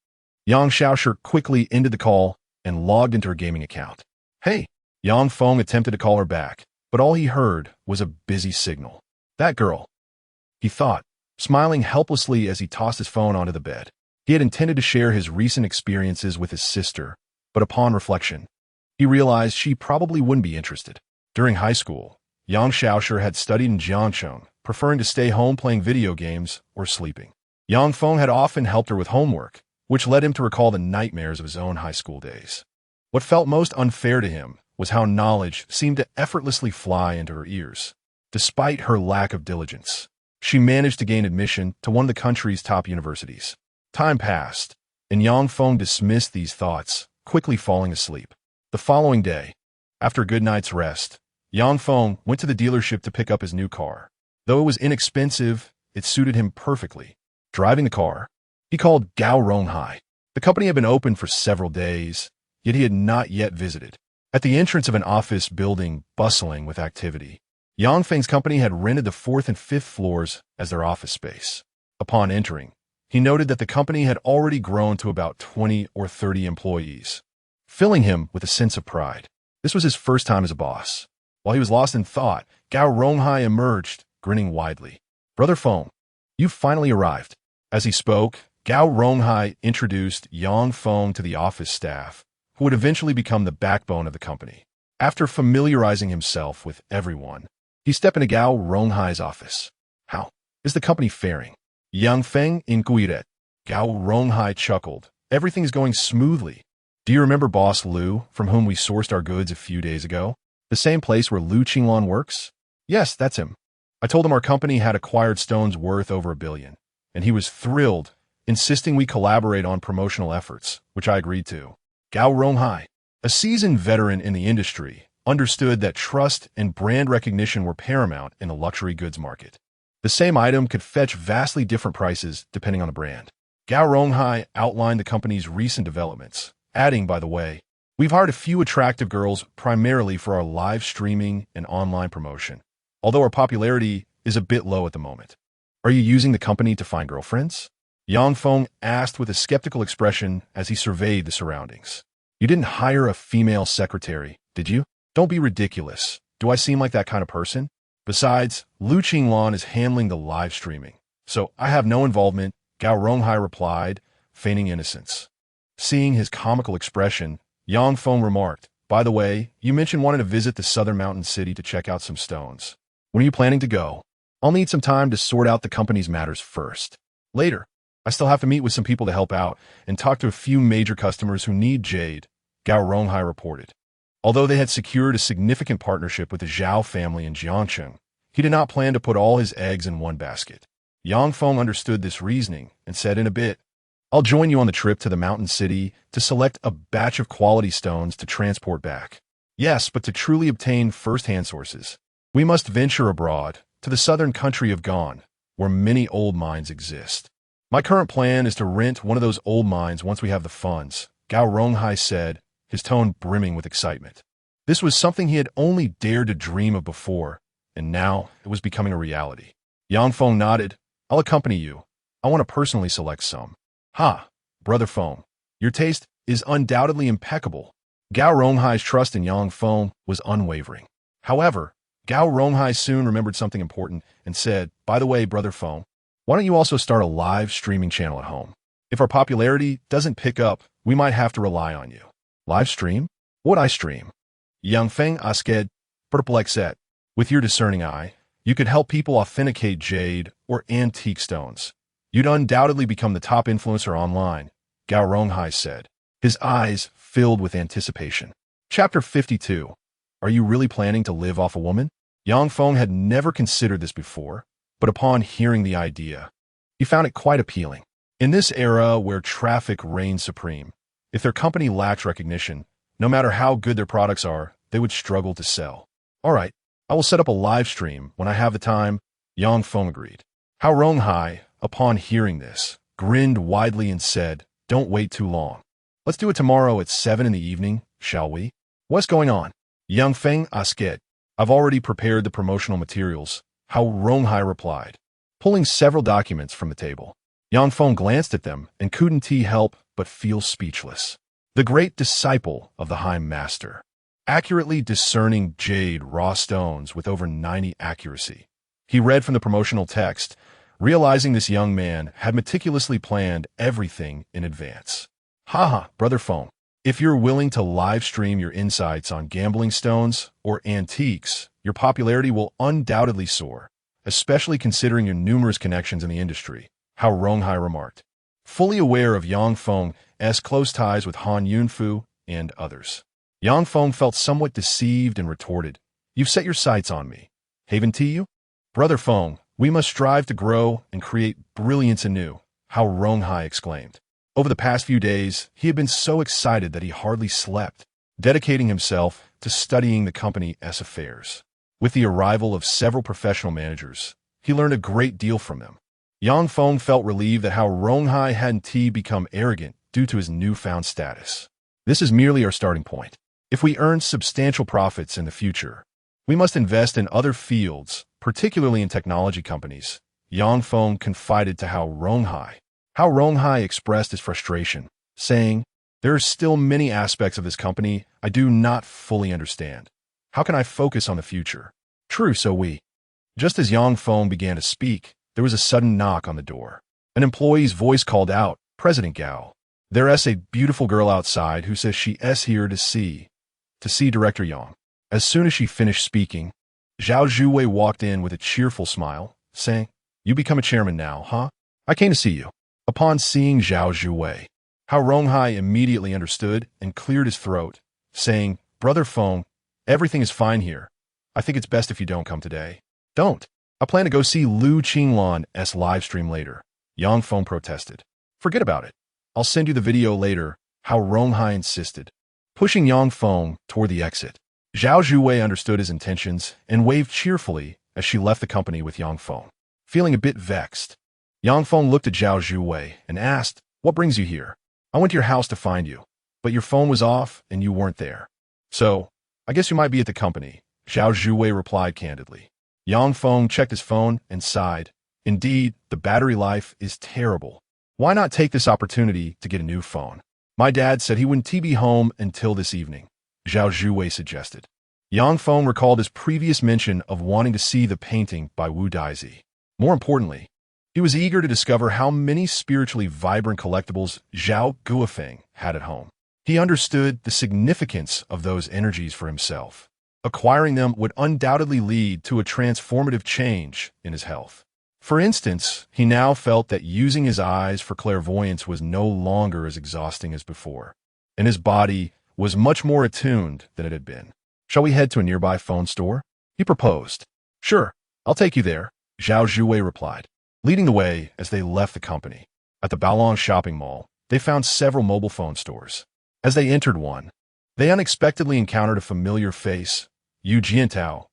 Yang Shaoshi quickly ended the call and logged into her gaming account. Hey! Yang Feng attempted to call her back, but all he heard was a busy signal. That girl, he thought, smiling helplessly as he tossed his phone onto the bed. He had intended to share his recent experiences with his sister, but upon reflection, he realized she probably wouldn't be interested. During high school, Yang Shaoshi had studied in Jiangcheng, preferring to stay home playing video games or sleeping. Yang Feng had often helped her with homework, which led him to recall the nightmares of his own high school days. What felt most unfair to him was how knowledge seemed to effortlessly fly into her ears. Despite her lack of diligence, she managed to gain admission to one of the country's top universities. Time passed, and Yang Feng dismissed these thoughts, quickly falling asleep. The following day, after a good night's rest, Yang Feng went to the dealership to pick up his new car. Though it was inexpensive, it suited him perfectly. Driving the car, he called Gao Ronghai. The company had been open for several days, yet he had not yet visited. At the entrance of an office building bustling with activity, Yang Feng's company had rented the 4th and 5th floors as their office space. Upon entering, he noted that the company had already grown to about 20 or 30 employees, filling him with a sense of pride. This was his first time as a boss. While he was lost in thought, Gao Ronghai emerged, grinning widely. Brother Feng, you've finally arrived. As he spoke, Gao Ronghai introduced Yang Feng to the office staff, who would eventually become the backbone of the company. After familiarizing himself with everyone, he stepped into Gao Ronghai's office. How is the company faring? Yang Feng inquired. Gao Ronghai chuckled. Everything's going smoothly. Do you remember Boss Liu, from whom we sourced our goods a few days ago? The same place where Liu Qinglan works? Yes, that's him. I told him our company had acquired stones worth over $1 billion, and he was thrilled, insisting we collaborate on promotional efforts, which I agreed to. Gao Ronghai, a seasoned veteran in the industry, understood that trust and brand recognition were paramount in the luxury goods market. The same item could fetch vastly different prices depending on the brand. Gao Ronghai outlined the company's recent developments, adding, by the way, we've hired a few attractive girls primarily for our live streaming and online promotion, although our popularity is a bit low at the moment. Are you using the company to find girlfriends? Yang Feng asked with a skeptical expression as he surveyed the surroundings. You didn't hire a female secretary, did you? Don't be ridiculous. Do I seem like that kind of person? Besides, Lu Qinglan is handling the live streaming, so I have no involvement, Gao Ronghai replied, feigning innocence. Seeing his comical expression, Yang Feng remarked, by the way, you mentioned wanting to visit the southern mountain city to check out some stones. When are you planning to go? I'll need some time to sort out the company's matters first. Later, I still have to meet with some people to help out and talk to a few major customers who need jade, Gao Ronghai reported. Although they had secured a significant partnership with the Zhao family in Jiangcheng, he did not plan to put all his eggs in one basket. Yang Feng understood this reasoning and said in a bit, I'll join you on the trip to the mountain city to select a batch of quality stones to transport back. Yes, but to truly obtain first-hand sources, we must venture abroad to the southern country of Gan, where many old mines exist. My current plan is to rent one of those old mines once we have the funds, Gao Ronghai said, his tone brimming with excitement. This was something he had only dared to dream of before, and now it was becoming a reality. Yang Feng nodded. I'll accompany you. I want to personally select some. Ha, Brother Feng, your taste is undoubtedly impeccable. Gao Ronghai's trust in Yang Feng was unwavering. However, Gao Ronghai soon remembered something important and said, by the way, Brother Feng, why don't you also start a live streaming channel at home? If our popularity doesn't pick up, we might have to rely on you. Live stream? What I stream? Yang Feng asked, perplexed. With your discerning eye, you could help people authenticate jade or antique stones. You'd undoubtedly become the top influencer online, Gao Ronghai said, his eyes filled with anticipation. Chapter 52. Are you really planning to live off a woman? Yang Feng had never considered this before, but upon hearing the idea, he found it quite appealing. In this era where traffic reigns supreme, if their company lacks recognition, no matter how good their products are, they would struggle to sell. All right, I will set up a live stream when I have the time, Yang Feng agreed. Gao Ronghai, upon hearing this, grinned widely and said, don't wait too long. Let's do it tomorrow at 7 in the evening, shall we? What's going on? Yang Feng asked. I've already prepared the promotional materials, Gao Ronghai replied, pulling several documents from the table. Yang Feng glanced at them and couldn't help but feel speechless. The great disciple of the High Master, accurately discerning jade raw stones with over 90 accuracy. He read from the promotional text, realizing this young man had meticulously planned everything in advance. Haha, Brother Feng, if you're willing to live stream your insights on gambling stones or antiques, your popularity will undoubtedly soar, especially considering your numerous connections in the industry, Gao Ronghai remarked, fully aware of Yang Feng's close ties with Han Yunfu and others. Yang Feng felt somewhat deceived and retorted, You've set your sights on me. Haven't you? Brother Feng, we must strive to grow and create brilliance anew, Gao Ronghai exclaimed. Over the past few days, he had been so excited that he hardly slept, dedicating himself to studying the company's affairs. With the arrival of several professional managers, he learned a great deal from them. Yang Feng felt relieved that Gao Ronghai hadn't become arrogant due to his newfound status. This is merely our starting point. If we earn substantial profits in the future, we must invest in other fields, particularly in technology companies, Yang Feng confided to Gao Ronghai. Gao Ronghai expressed his frustration, saying, there are still many aspects of this company I do not fully understand. How can I focus on the future? True, so we. Just as Yang Feng began to speak, there was a sudden knock on the door. An employee's voice called out, President Gao. There's a beautiful girl outside who says she is here to see Director Yang. As soon as she finished speaking, Zhao Zhuwei walked in with a cheerful smile, saying, you become a chairman now, huh? I came to see you. Upon seeing Zhao Zhuwei, Gao Ronghai immediately understood and cleared his throat, saying, Brother Feng, everything is fine here. I think it's best if you don't come today. Don't. I plan to go see Lu Qinglan's live stream later, Yang Feng protested. Forget about it. I'll send you the video later, Gao Ronghai insisted, pushing Yang Feng toward the exit. Zhao Zhuwei understood his intentions and waved cheerfully as she left the company with Yang Feng. Feeling a bit vexed, Yang Feng looked at Zhao Zhuwei and asked, what brings you here? I went to your house to find you, but your phone was off and you weren't there. So, I guess you might be at the company, Zhao Zhuwei replied candidly. Yang Feng checked his phone and sighed. Indeed, the battery life is terrible. Why not take this opportunity to get a new phone? My dad said he wouldn't be home until this evening, Zhao Zhuwei suggested. Yang Feng recalled his previous mention of wanting to see the painting by Wu Daizi. More importantly, he was eager to discover how many spiritually vibrant collectibles Zhao Guofeng had at home. He understood the significance of those energies for himself. Acquiring them would undoubtedly lead to a transformative change in his health. For instance, he now felt that using his eyes for clairvoyance was no longer as exhausting as before, and his body was much more attuned than it had been. Shall we head to a nearby phone store? He proposed. Sure, I'll take you there, Zhao Zhuwei replied, leading the way as they left the company. At the Baolong shopping mall, they found several mobile phone stores. As they entered one, they unexpectedly encountered a familiar face, Yu Jiantao,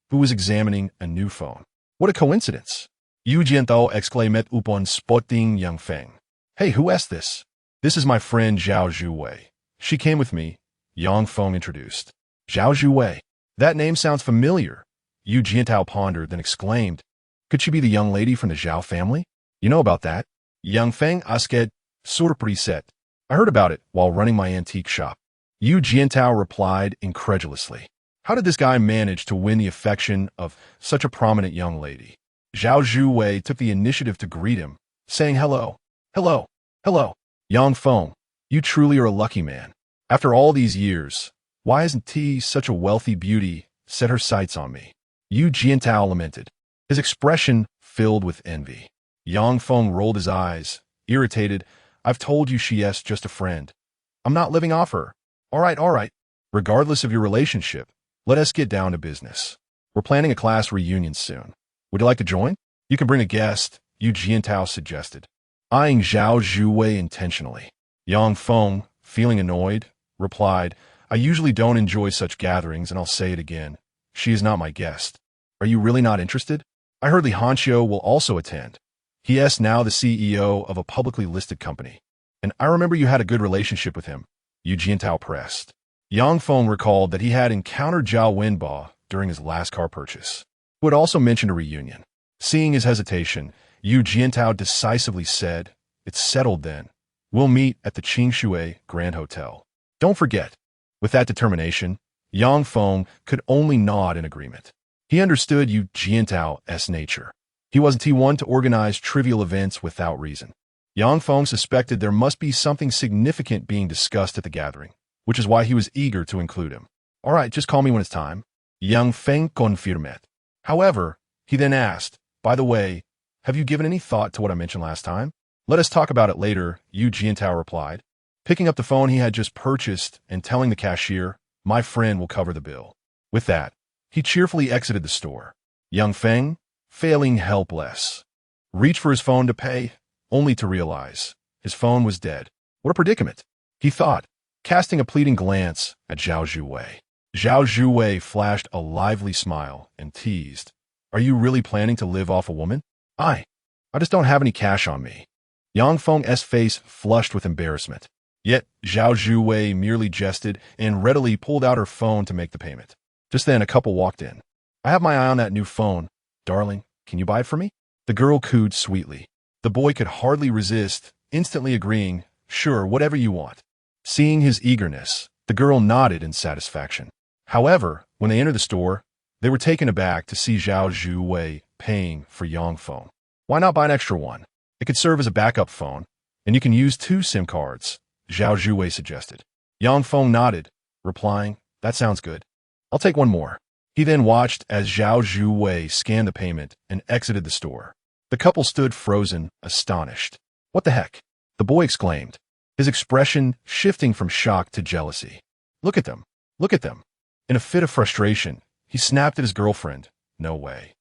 who was examining a new phone. What a coincidence! Yu Jiantao exclaimed upon spotting Yang Feng. Hey, who asked this? This is my friend Zhao Zhuwei. She came with me, Yang Feng introduced. Zhao Zhuwei. That name sounds familiar. Yu Jiantao pondered, then exclaimed, could she be the young lady from the Zhao family? You know about that? Yang Feng asked, surprised. I heard about it while running my antique shop. Yu Jiantao replied incredulously. How did this guy manage to win the affection of such a prominent young lady? Zhao Zhuwei took the initiative to greet him, saying hello, hello, hello. Yang Feng, you truly are a lucky man. After all these years, why hasn't T, such a wealthy beauty, set her sights on me? Yu Jiantao lamented, his expression filled with envy. Yang Feng rolled his eyes, irritated. I've told you she's just a friend. I'm not living off her. All right. Regardless of your relationship, let us get down to business. We're planning a class reunion soon. Would you like to join? You can bring a guest, Yu Jiantao suggested, eyeing Zhao Zhuwei intentionally. Yang Feng, feeling annoyed, replied, I usually don't enjoy such gatherings, and I'll say it again. She is not my guest. Are you really not interested? I heard Li Hanxiu will also attend. He is now the CEO of a publicly listed company, and I remember you had a good relationship with him, Yu Jiantao pressed. Yang Feng recalled that he had encountered Zhao Wenba during his last car purchase, who had also mentioned a reunion. Seeing his hesitation, Yu Jiantao decisively said, it's settled then. We'll meet at the Qingshui Grand Hotel. Don't forget. With that determination, Yang Feng could only nod in agreement. He understood Yu Jiantao's nature. He wasn't one to organize trivial events without reason. Yang Feng suspected there must be something significant being discussed at the gathering, which is why he was eager to include him. All right, just call me when it's time. Yang Feng confirmed. However, he then asked, by the way, have you given any thought to what I mentioned last time? Let us talk about it later, Yu Jiantao replied, picking up the phone he had just purchased and telling the cashier, my friend will cover the bill. With that, he cheerfully exited the store. Yang Feng, failing helpless, reached for his phone to pay, only to realize his phone was dead. What a predicament, he thought, casting a pleading glance at Zhao Zhuwei. Zhao Zhuwei flashed a lively smile and teased, are you really planning to live off a woman? I just don't have any cash on me. Yang Feng's face flushed with embarrassment. Yet Zhao Zhuwei merely jested and readily pulled out her phone to make the payment. Just then, a couple walked in. I have my eye on that new phone. Darling, can you buy it for me? The girl cooed sweetly. The boy could hardly resist, instantly agreeing, sure, whatever you want. Seeing his eagerness, the girl nodded in satisfaction. However, when they entered the store, they were taken aback to see Zhao Zhuwei paying for Yang Feng. Why not buy an extra one? It could serve as a backup phone, and you can use 2 SIM cards, Zhao Zhuwei suggested. Yang Feng nodded, replying, that sounds good. I'll take one more. He then watched as Zhao Zhuwei scanned the payment and exited the store. The couple stood frozen, astonished. What the heck? The boy exclaimed, his expression shifting from shock to jealousy. Look at them. Look at them. In a fit of frustration, he snapped at his girlfriend. No way.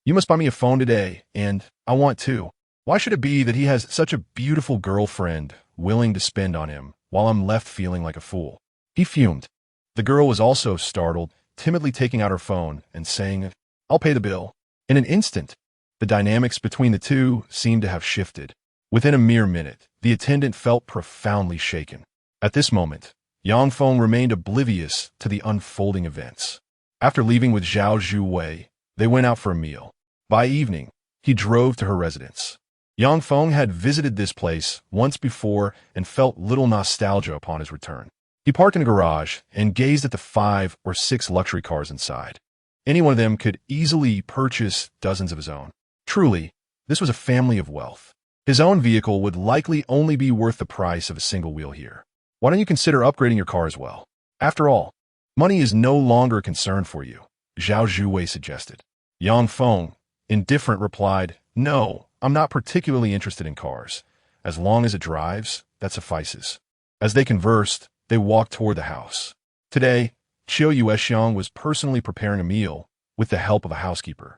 You must buy me a phone today, and I want to. Why should it be that he has such a beautiful girlfriend willing to spend on him while I'm left feeling like a fool? He fumed. The girl was also startled, timidly taking out her phone and saying, I'll pay the bill. In an instant, the dynamics between the two seemed to have shifted. Within a mere minute, the attendant felt profoundly shaken. At this moment, Yang Feng remained oblivious to the unfolding events. After leaving with Zhao Zhuwei, they went out for a meal. By evening, he drove to her residence. Yang Feng had visited this place once before and felt little nostalgia upon his return. He parked in a garage and gazed at the 5 or 6 luxury cars inside. Any one of them could easily purchase dozens of his own. Truly, this was a family of wealth. His own vehicle would likely only be worth the price of a single wheel here. Why don't you consider upgrading your car as well? After all, money is no longer a concern for you, Zhao Zhuwei suggested. Yang Feng, indifferent, replied, "No, I'm not particularly interested in cars. As long as it drives, that suffices." As they conversed, they walked toward the house. Today, Qiu Yuexiang was personally preparing a meal with the help of a housekeeper.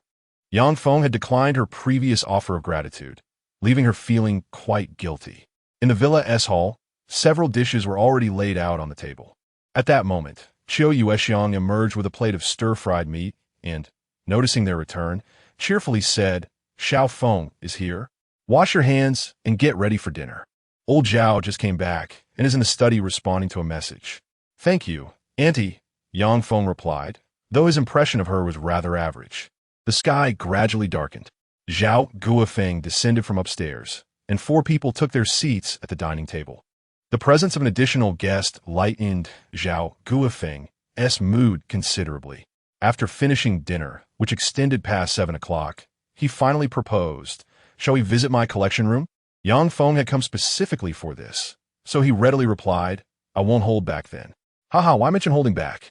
Yang Feng had declined her previous offer of gratitude, leaving her feeling quite guilty. In the Villa S Hall, several dishes were already laid out on the table. At that moment, Qiu Yuexiang emerged with a plate of stir-fried meat and, noticing their return, cheerfully said, "Xiao Feng is here. Wash your hands and get ready for dinner." Old Zhao just came back and is in the study responding to a message. "Thank you, Auntie," Yang Feng replied, though his impression of her was rather average. The sky gradually darkened. Zhao Guofeng descended from upstairs, and 4 people took their seats at the dining table. The presence of an additional guest lightened Zhao Guofeng's mood considerably. After finishing dinner, which extended past 7 o'clock, he finally proposed, "Shall we visit my collection room?" Yang Feng had come specifically for this, so he readily replied, "I won't hold back then." "Haha, why mention holding back?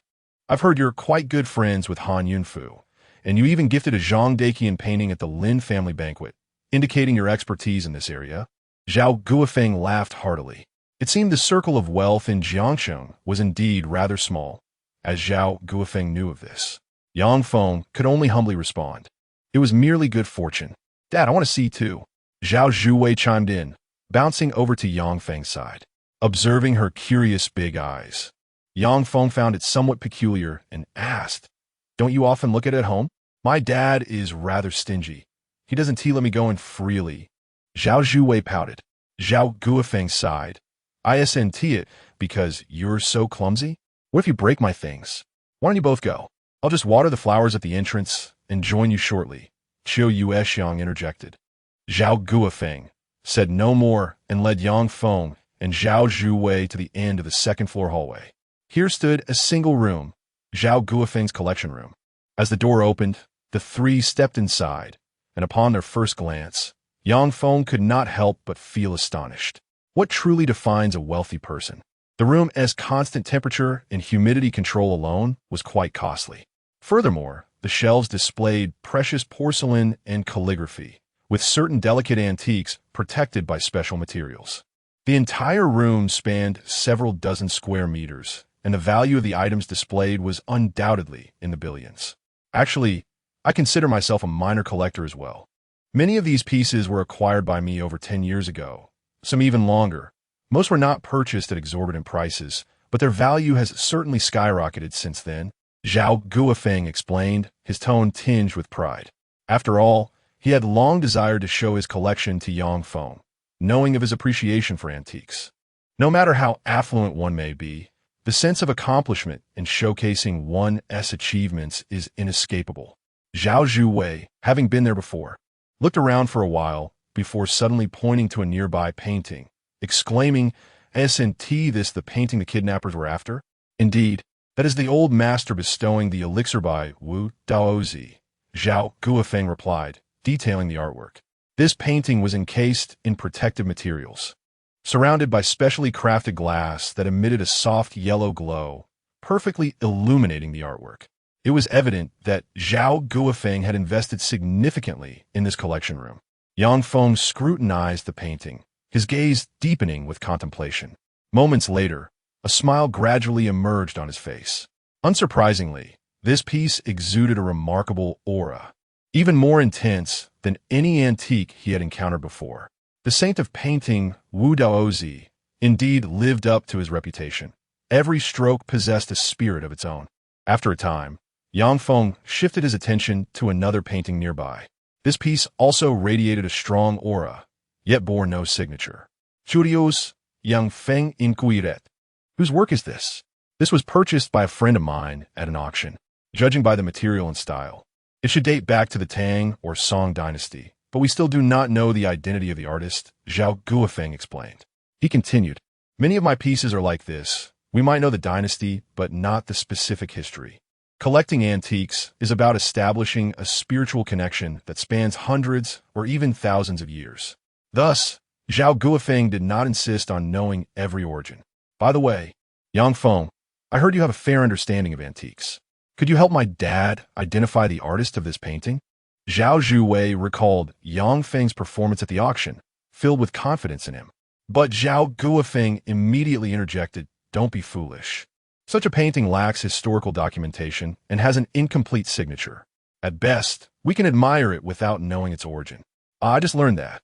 I've heard you're quite good friends with Han Yunfu, and you even gifted a Zhang Daqian painting at the Lin family banquet, indicating your expertise in this area." Zhao Guofeng laughed heartily. It seemed the circle of wealth in Jiangsheng was indeed rather small, as Zhao Guofeng knew of this. Yang Feng could only humbly respond, "It was merely good fortune. Dad, I want to see too." Zhao Zhuwei chimed in, bouncing over to Yang Feng's side, observing her curious big eyes. Yang Feng found it somewhat peculiar and asked, "Don't you often look at home?" "My dad is rather stingy. He doesn't let me go in freely." Zhao Zhuwei pouted. Zhao Guofeng sighed. "Isn't it because you're so clumsy? What if you break my things? Why don't you both go? I'll just water the flowers at the entrance and join you shortly," Qiu Yuexiang interjected. Zhao Guofeng said no more and led Yang Feng and Zhao Zhuwei to the end of the second-floor hallway. Here stood a single room, Zhao Guofeng's collection room. As the door opened, the 3 stepped inside, and upon their first glance, Yang Feng could not help but feel astonished. What truly defines a wealthy person? The room's constant temperature and humidity control alone was quite costly. Furthermore, the shelves displayed precious porcelain and calligraphy, with certain delicate antiques protected by special materials. The entire room spanned several dozen square meters, and the value of the items displayed was undoubtedly in the billions. Actually, I consider myself a minor collector as well. Many of these pieces were acquired by me over 10 years ago, some even longer. Most were not purchased at exorbitant prices, but their value has certainly skyrocketed since then, Zhao Guofeng explained, his tone tinged with pride. After all, he had long desired to show his collection to Yang Feng, knowing of his appreciation for antiques. No matter how affluent one may be, the sense of accomplishment in showcasing one's achievements is inescapable. Zhao Zhuwei, having been there before, looked around for a while before suddenly pointing to a nearby painting, exclaiming, "Isn't this the painting the kidnappers were after?" "Indeed, that is the old master bestowing the elixir by Wu Daozi," Zhao Guofeng replied, detailing the artwork. This painting was encased in protective materials, surrounded by specially crafted glass that emitted a soft yellow glow, perfectly illuminating the artwork. It was evident that Zhao Guofeng had invested significantly in this collection room. Yang Feng scrutinized the painting, his gaze deepening with contemplation. Moments later, a smile gradually emerged on his face. Unsurprisingly, this piece exuded a remarkable aura, even more intense than any antique he had encountered before. The saint of painting, Wu Daozi, indeed lived up to his reputation. Every stroke possessed a spirit of its own. After a time, Yang Feng shifted his attention to another painting nearby. This piece also radiated a strong aura, yet bore no signature. "Curios, Yang Feng inquiret. Whose work is this?" This was purchased by a friend of mine at an auction. Judging by the material and style, it should date back to the Tang or Song dynasty, but we still do not know the identity of the artist, Zhao Guofeng explained. He continued, "Many of my pieces are like this. We might know the dynasty, but not the specific history. Collecting antiques is about establishing a spiritual connection that spans hundreds or even thousands of years. Thus, Zhao Guofeng did not insist on knowing every origin. By the way, Yang Feng, I heard you have a fair understanding of antiques. Could you help my dad identify the artist of this painting?" Zhao Zhuwei recalled Yang Feng's performance at the auction, filled with confidence in him. But Zhao Guofeng immediately interjected, "Don't be foolish. Such a painting lacks historical documentation and has an incomplete signature. At best, we can admire it without knowing its origin." "I just learned that."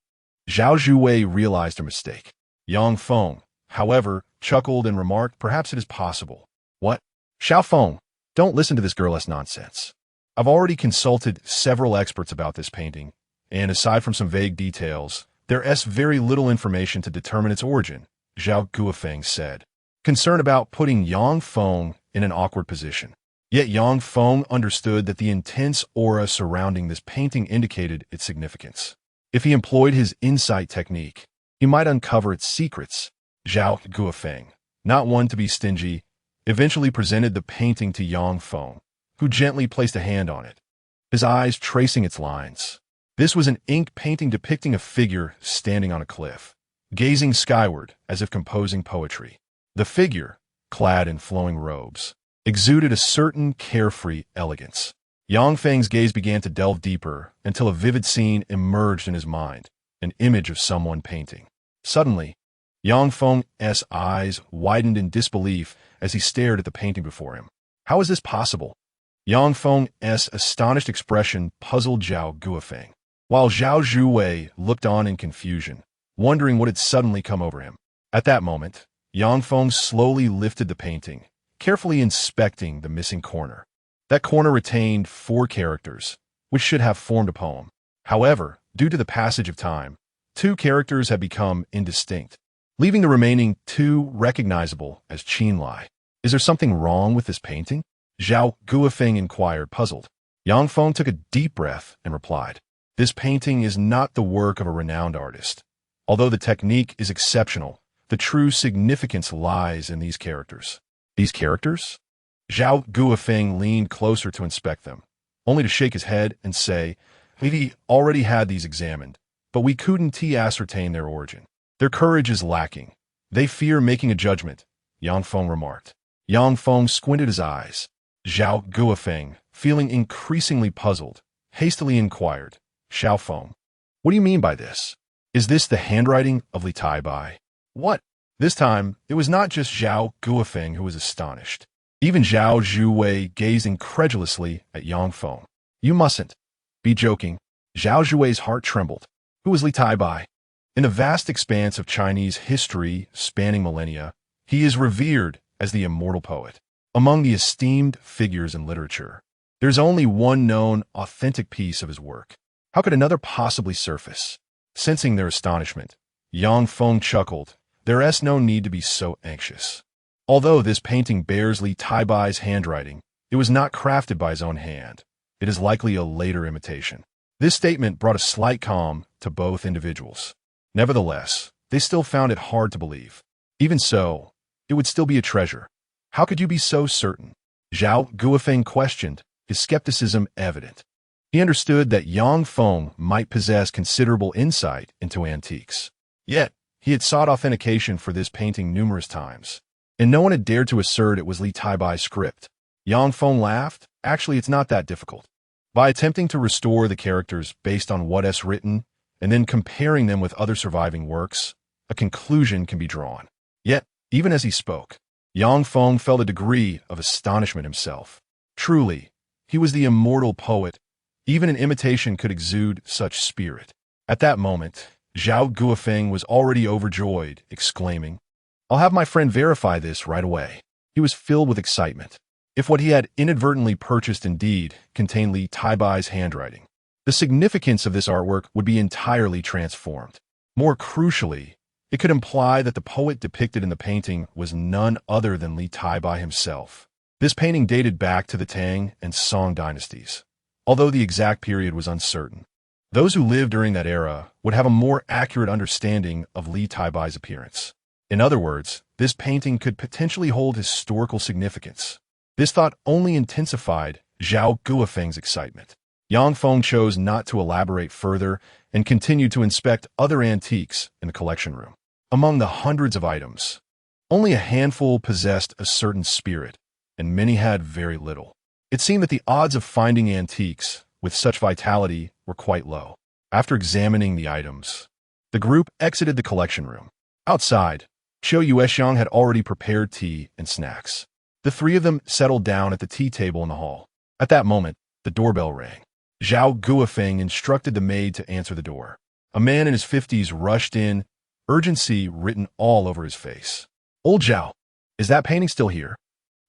Zhao Zhuwei realized her mistake. Yang Feng, however, chuckled and remarked, "Perhaps it is possible." "What? Xiao Feng, don't listen to this girl-ass nonsense. I've already consulted several experts about this painting, and aside from some vague details, there's very little information to determine its origin," Zhao Guofeng said, concerned about putting Yang Feng in an awkward position. Yet Yang Feng understood that the intense aura surrounding this painting indicated its significance. If he employed his insight technique, he might uncover its secrets. Zhao Guofeng, not one to be stingy, eventually presented the painting to Yang Feng, who gently placed a hand on it, his eyes tracing its lines. This was an ink painting depicting a figure standing on a cliff, gazing skyward as if composing poetry. The figure, clad in flowing robes, exuded a certain carefree elegance. Yang Feng's gaze began to delve deeper until a vivid scene emerged in his mind, an image of someone painting. Suddenly, Yang Feng's eyes widened in disbelief as he stared at the painting before him. How is this possible? Yang Feng's astonished expression puzzled Zhao Guofeng, while Zhao Zhuwei looked on in confusion, wondering what had suddenly come over him. At that moment, Yang Feng slowly lifted the painting, carefully inspecting the missing corner. That corner retained 4 characters, which should have formed a poem. However, due to the passage of time, 2 characters had become indistinct, leaving the remaining 2 recognizable as Qinlai. "Is there something wrong with this painting?" Zhao Guofeng inquired, puzzled. Yang Feng took a deep breath and replied, "This painting is not the work of a renowned artist. Although the technique is exceptional, the true significance lies in these characters." "These characters?" Zhao Guofeng leaned closer to inspect them, only to shake his head and say, "We already had these examined, but we couldn't ascertain their origin. Their courage is lacking. They fear making a judgment," Yang Feng remarked. Yang Feng squinted his eyes. Zhao Guofeng, feeling increasingly puzzled, hastily inquired, "Xiao Feng, what do you mean by this? Is this the handwriting of Li Taibai?" "What?" This time, it was not just Zhao Guofeng who was astonished. Even Zhao Zhuwei gazed incredulously at Yang Feng. "You mustn't be joking." Zhao Zhuwei's heart trembled. Who was Li Taibai? In the vast expanse of Chinese history spanning millennia, he is revered as the immortal poet. Among the esteemed figures in literature, there's only one known, authentic piece of his work. How could another possibly surface? Sensing their astonishment, Yang Feng chuckled. There's no need to be so anxious. Although this painting bears Li Taibai's handwriting, it was not crafted by his own hand. It is likely a later imitation. This statement brought a slight calm to both individuals. Nevertheless, they still found it hard to believe. Even so, it would still be a treasure. "How could you be so certain?" Zhao Guofeng questioned, his skepticism evident. He understood that Yang Feng might possess considerable insight into antiques. Yet, he had sought authentication for this painting numerous times, and no one had dared to assert it was Li Taibai's script. Yang Feng laughed. "Actually, it's not that difficult. By attempting to restore the characters based on what's written, and then comparing them with other surviving works, a conclusion can be drawn." Yet, even as he spoke, Yang Feng felt a degree of astonishment himself. Truly, he was the immortal poet. Even an imitation could exude such spirit. At that moment, Zhao Guofeng was already overjoyed, exclaiming, "I'll have my friend verify this right away." He was filled with excitement. If what he had inadvertently purchased indeed contained Li Taibai's handwriting, the significance of this artwork would be entirely transformed. More crucially, it could imply that the poet depicted in the painting was none other than Li Taibai himself. This painting dated back to the Tang and Song dynasties, although the exact period was uncertain. Those who lived during that era would have a more accurate understanding of Li Taibai's appearance. In other words, this painting could potentially hold historical significance. This thought only intensified Zhao Guofeng's excitement. Yang Feng chose not to elaborate further and continued to inspect other antiques in the collection room. Among the hundreds of items, only a handful possessed a certain spirit, and many had very little. It seemed that the odds of finding antiques with such vitality were quite low. After examining the items, the group exited the collection room. Outside, Qiu Yuexiang had already prepared tea and snacks. The three of them settled down at the tea table in the hall. At that moment, the doorbell rang. Zhao Guofeng instructed the maid to answer the door. A man in his 50s rushed in, urgency written all over his face. "Old Zhao, is that painting still here?"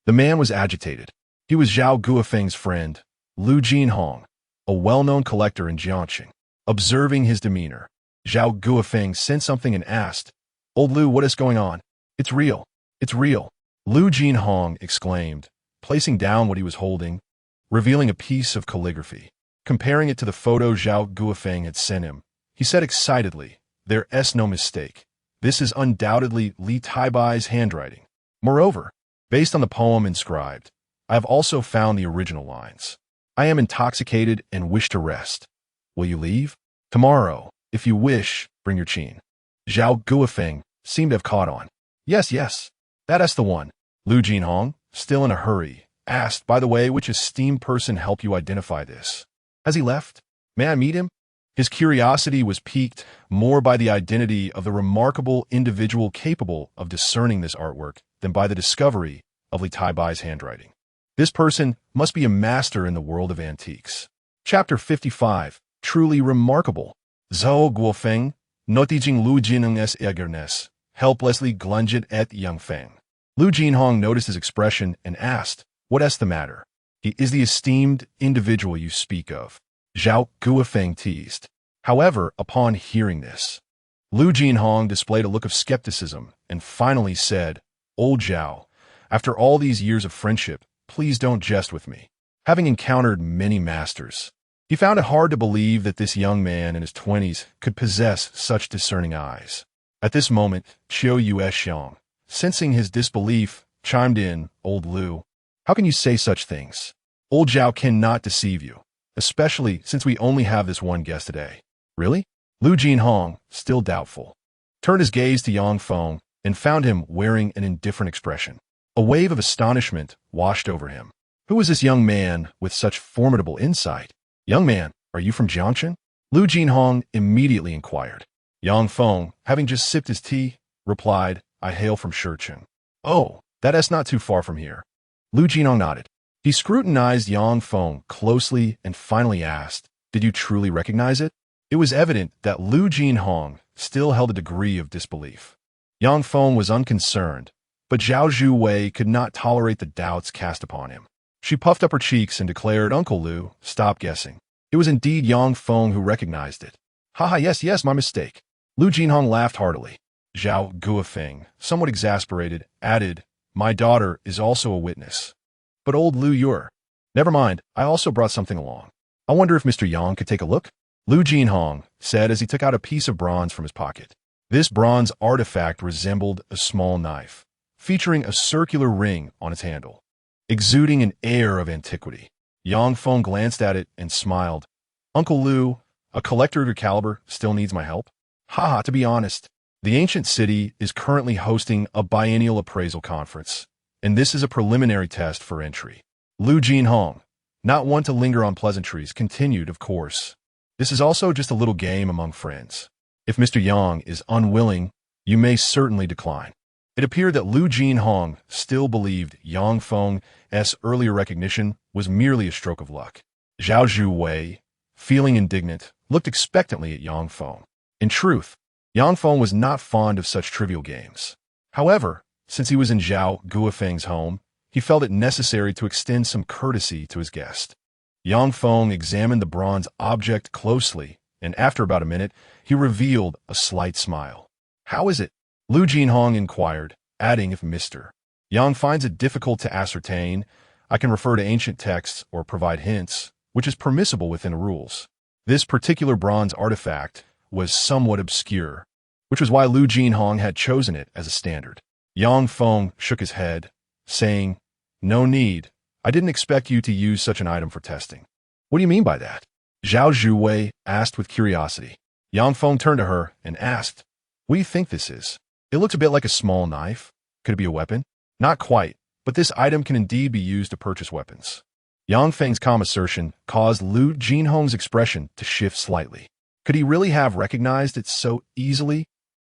The man was agitated. He was Zhao Guofeng's friend, Lu Jinhong, a well-known collector in Jiangxing. Observing his demeanor, Zhao Guofeng sensed something and asked, "Old Lu, what is going on?" "It's real. It's real," Lu Jinhong exclaimed, placing down what he was holding, revealing a piece of calligraphy. Comparing it to the photo Zhao Guofeng had sent him, he said excitedly, "There's no mistake. This is undoubtedly Li Taibai's handwriting. Moreover, based on the poem inscribed, I have also found the original lines. I am intoxicated and wish to rest. Will you leave? Tomorrow, if you wish, bring your qin." Zhao Guofeng seemed to have caught on. Yes, that's the one." Lu Jinhong, still in a hurry, asked, "By the way, which esteemed person helped you identify this? Has he left? May I meet him?" His curiosity was piqued more by the identity of the remarkable individual capable of discerning this artwork than by the discovery of Li Taibai's handwriting. This person must be a master in the world of antiques. Chapter 55, Truly Remarkable. Zhao Guofeng, notiging Lu Jinhong's eagerness, helplessly glunged at Yang Feng. Lu Jinhong noticed his expression and asked, "What's the matter?" "He is the esteemed individual you speak of," Zhao Guofeng teased. However, upon hearing this, Lu Jinhong displayed a look of skepticism and finally said, "Old Zhao, after all these years of friendship, please don't jest with me." Having encountered many masters, he found it hard to believe that this young man in his 20s could possess such discerning eyes. At this moment, Qiu Yuexiang, sensing his disbelief, chimed in, "Old Lu, how can you say such things? Old Zhao cannot deceive you, especially since we only have this one guest today." "Really?" Lu Jinhong, still doubtful, turned his gaze to Yang Feng and found him wearing an indifferent expression. A wave of astonishment washed over him. Who was this young man with such formidable insight? "Young man, are you from Jiangxing?" Lu Jinhong immediately inquired. Yang Feng, having just sipped his tea, replied, "I hail from Shicheng." "Oh, that's not too far from here." Lu Jinhong nodded. He scrutinized Yang Feng closely and finally asked, "Did you truly recognize it?" It was evident that Lu Jinhong still held a degree of disbelief. Yang Feng was unconcerned, but Zhao Zhuwei could not tolerate the doubts cast upon him. She puffed up her cheeks and declared, "Uncle Lu, stop guessing." It was indeed Yang Feng who recognized it. "Haha, yes, my mistake." Lu Jinhong laughed heartily. Zhao Guofeng, somewhat exasperated, added, "My daughter is also a witness." "But old Lu, you're—" "Never mind, I also brought something along. I wonder if Mr. Yang could take a look?" Lu Jinhong said as he took out a piece of bronze from his pocket. This bronze artifact resembled a small knife, featuring a circular ring on its handle, exuding an air of antiquity. Yang Feng glanced at it and smiled. "Uncle Lu, a collector of your caliber still needs my help?" "Haha, to be honest, the ancient city is currently hosting a biennial appraisal conference, and this is a preliminary test for entry." Lu Jinhong, not one to linger on pleasantries, continued, "Of course. This is also just a little game among friends. If Mr. Yang is unwilling, you may certainly decline." It appeared that Lu Jinhong still believed Yang Feng's earlier recognition was merely a stroke of luck. Zhao Zhuwei, feeling indignant, looked expectantly at Yang Feng. In truth, Yang Feng was not fond of such trivial games. However, since he was in Zhao Guofeng's home, he felt it necessary to extend some courtesy to his guest. Yang Feng examined the bronze object closely, and after about a minute, he revealed a slight smile. "How is it?" Lu Jinhong inquired, adding, "If Mr. Yang finds it difficult to ascertain, I can refer to ancient texts or provide hints, which is permissible within the rules." This particular bronze artifact was somewhat obscure, which was why Lu Jinhong had chosen it as a standard. Yang Feng shook his head, saying, "No need. I didn't expect you to use such an item for testing." "What do you mean by that?" Zhao Zhuwei asked with curiosity. Yang Feng turned to her and asked, "What do you think this is? It looks a bit like a small knife. Could it be a weapon?" "Not quite, but this item can indeed be used to purchase weapons." Yang Feng's calm assertion caused Lu Jinhong's expression to shift slightly. Could he really have recognized it so easily?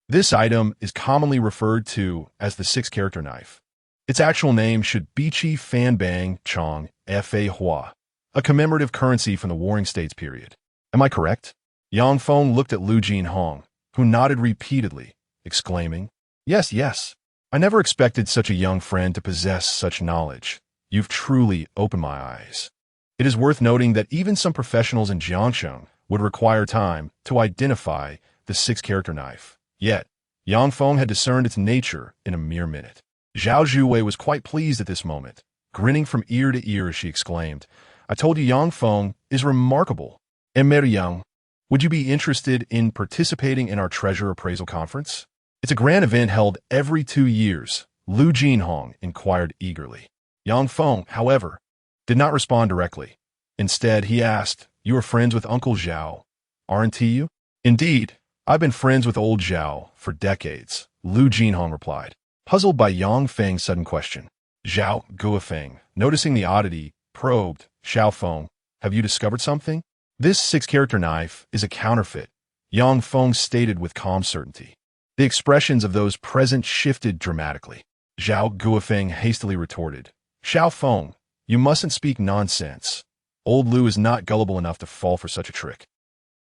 This item is commonly referred to as the six-character knife. Its actual name should be Biqi Fan Bang Chong Fa Hua, a commemorative currency from the Warring States period. Am I correct? Yang Feng looked at Lu Jinhong, who nodded repeatedly, exclaiming, "Yes, yes. I never expected such a young friend to possess such knowledge. You've truly opened my eyes." It is worth noting that even some professionals in Jiangsheng would require time to identify the six-character knife. Yet, Yang Feng had discerned its nature in a mere minute. Zhao Zhuwei was quite pleased at this moment, grinning from ear to ear as she exclaimed, "I told you Yang Feng is remarkable. Emir Yang, would you be interested in participating in our treasure appraisal conference? It's a grand event held every 2 years," Lu Jinhong inquired eagerly. Yang Feng, however, did not respond directly. Instead, he asked, "You are friends with Uncle Zhao, aren't you?" "Indeed, I've been friends with old Zhao for decades," Lu Jinhong replied, puzzled by Yang Feng's sudden question. Zhao Guofeng, noticing the oddity, probed, "Xiao Feng, have you discovered something?" "This six-character knife is a counterfeit," Yang Feng stated with calm certainty. The expressions of those present shifted dramatically. Zhao Guofeng hastily retorted, "Xiao Feng, you mustn't speak nonsense. Old Lu is not gullible enough to fall for such a trick."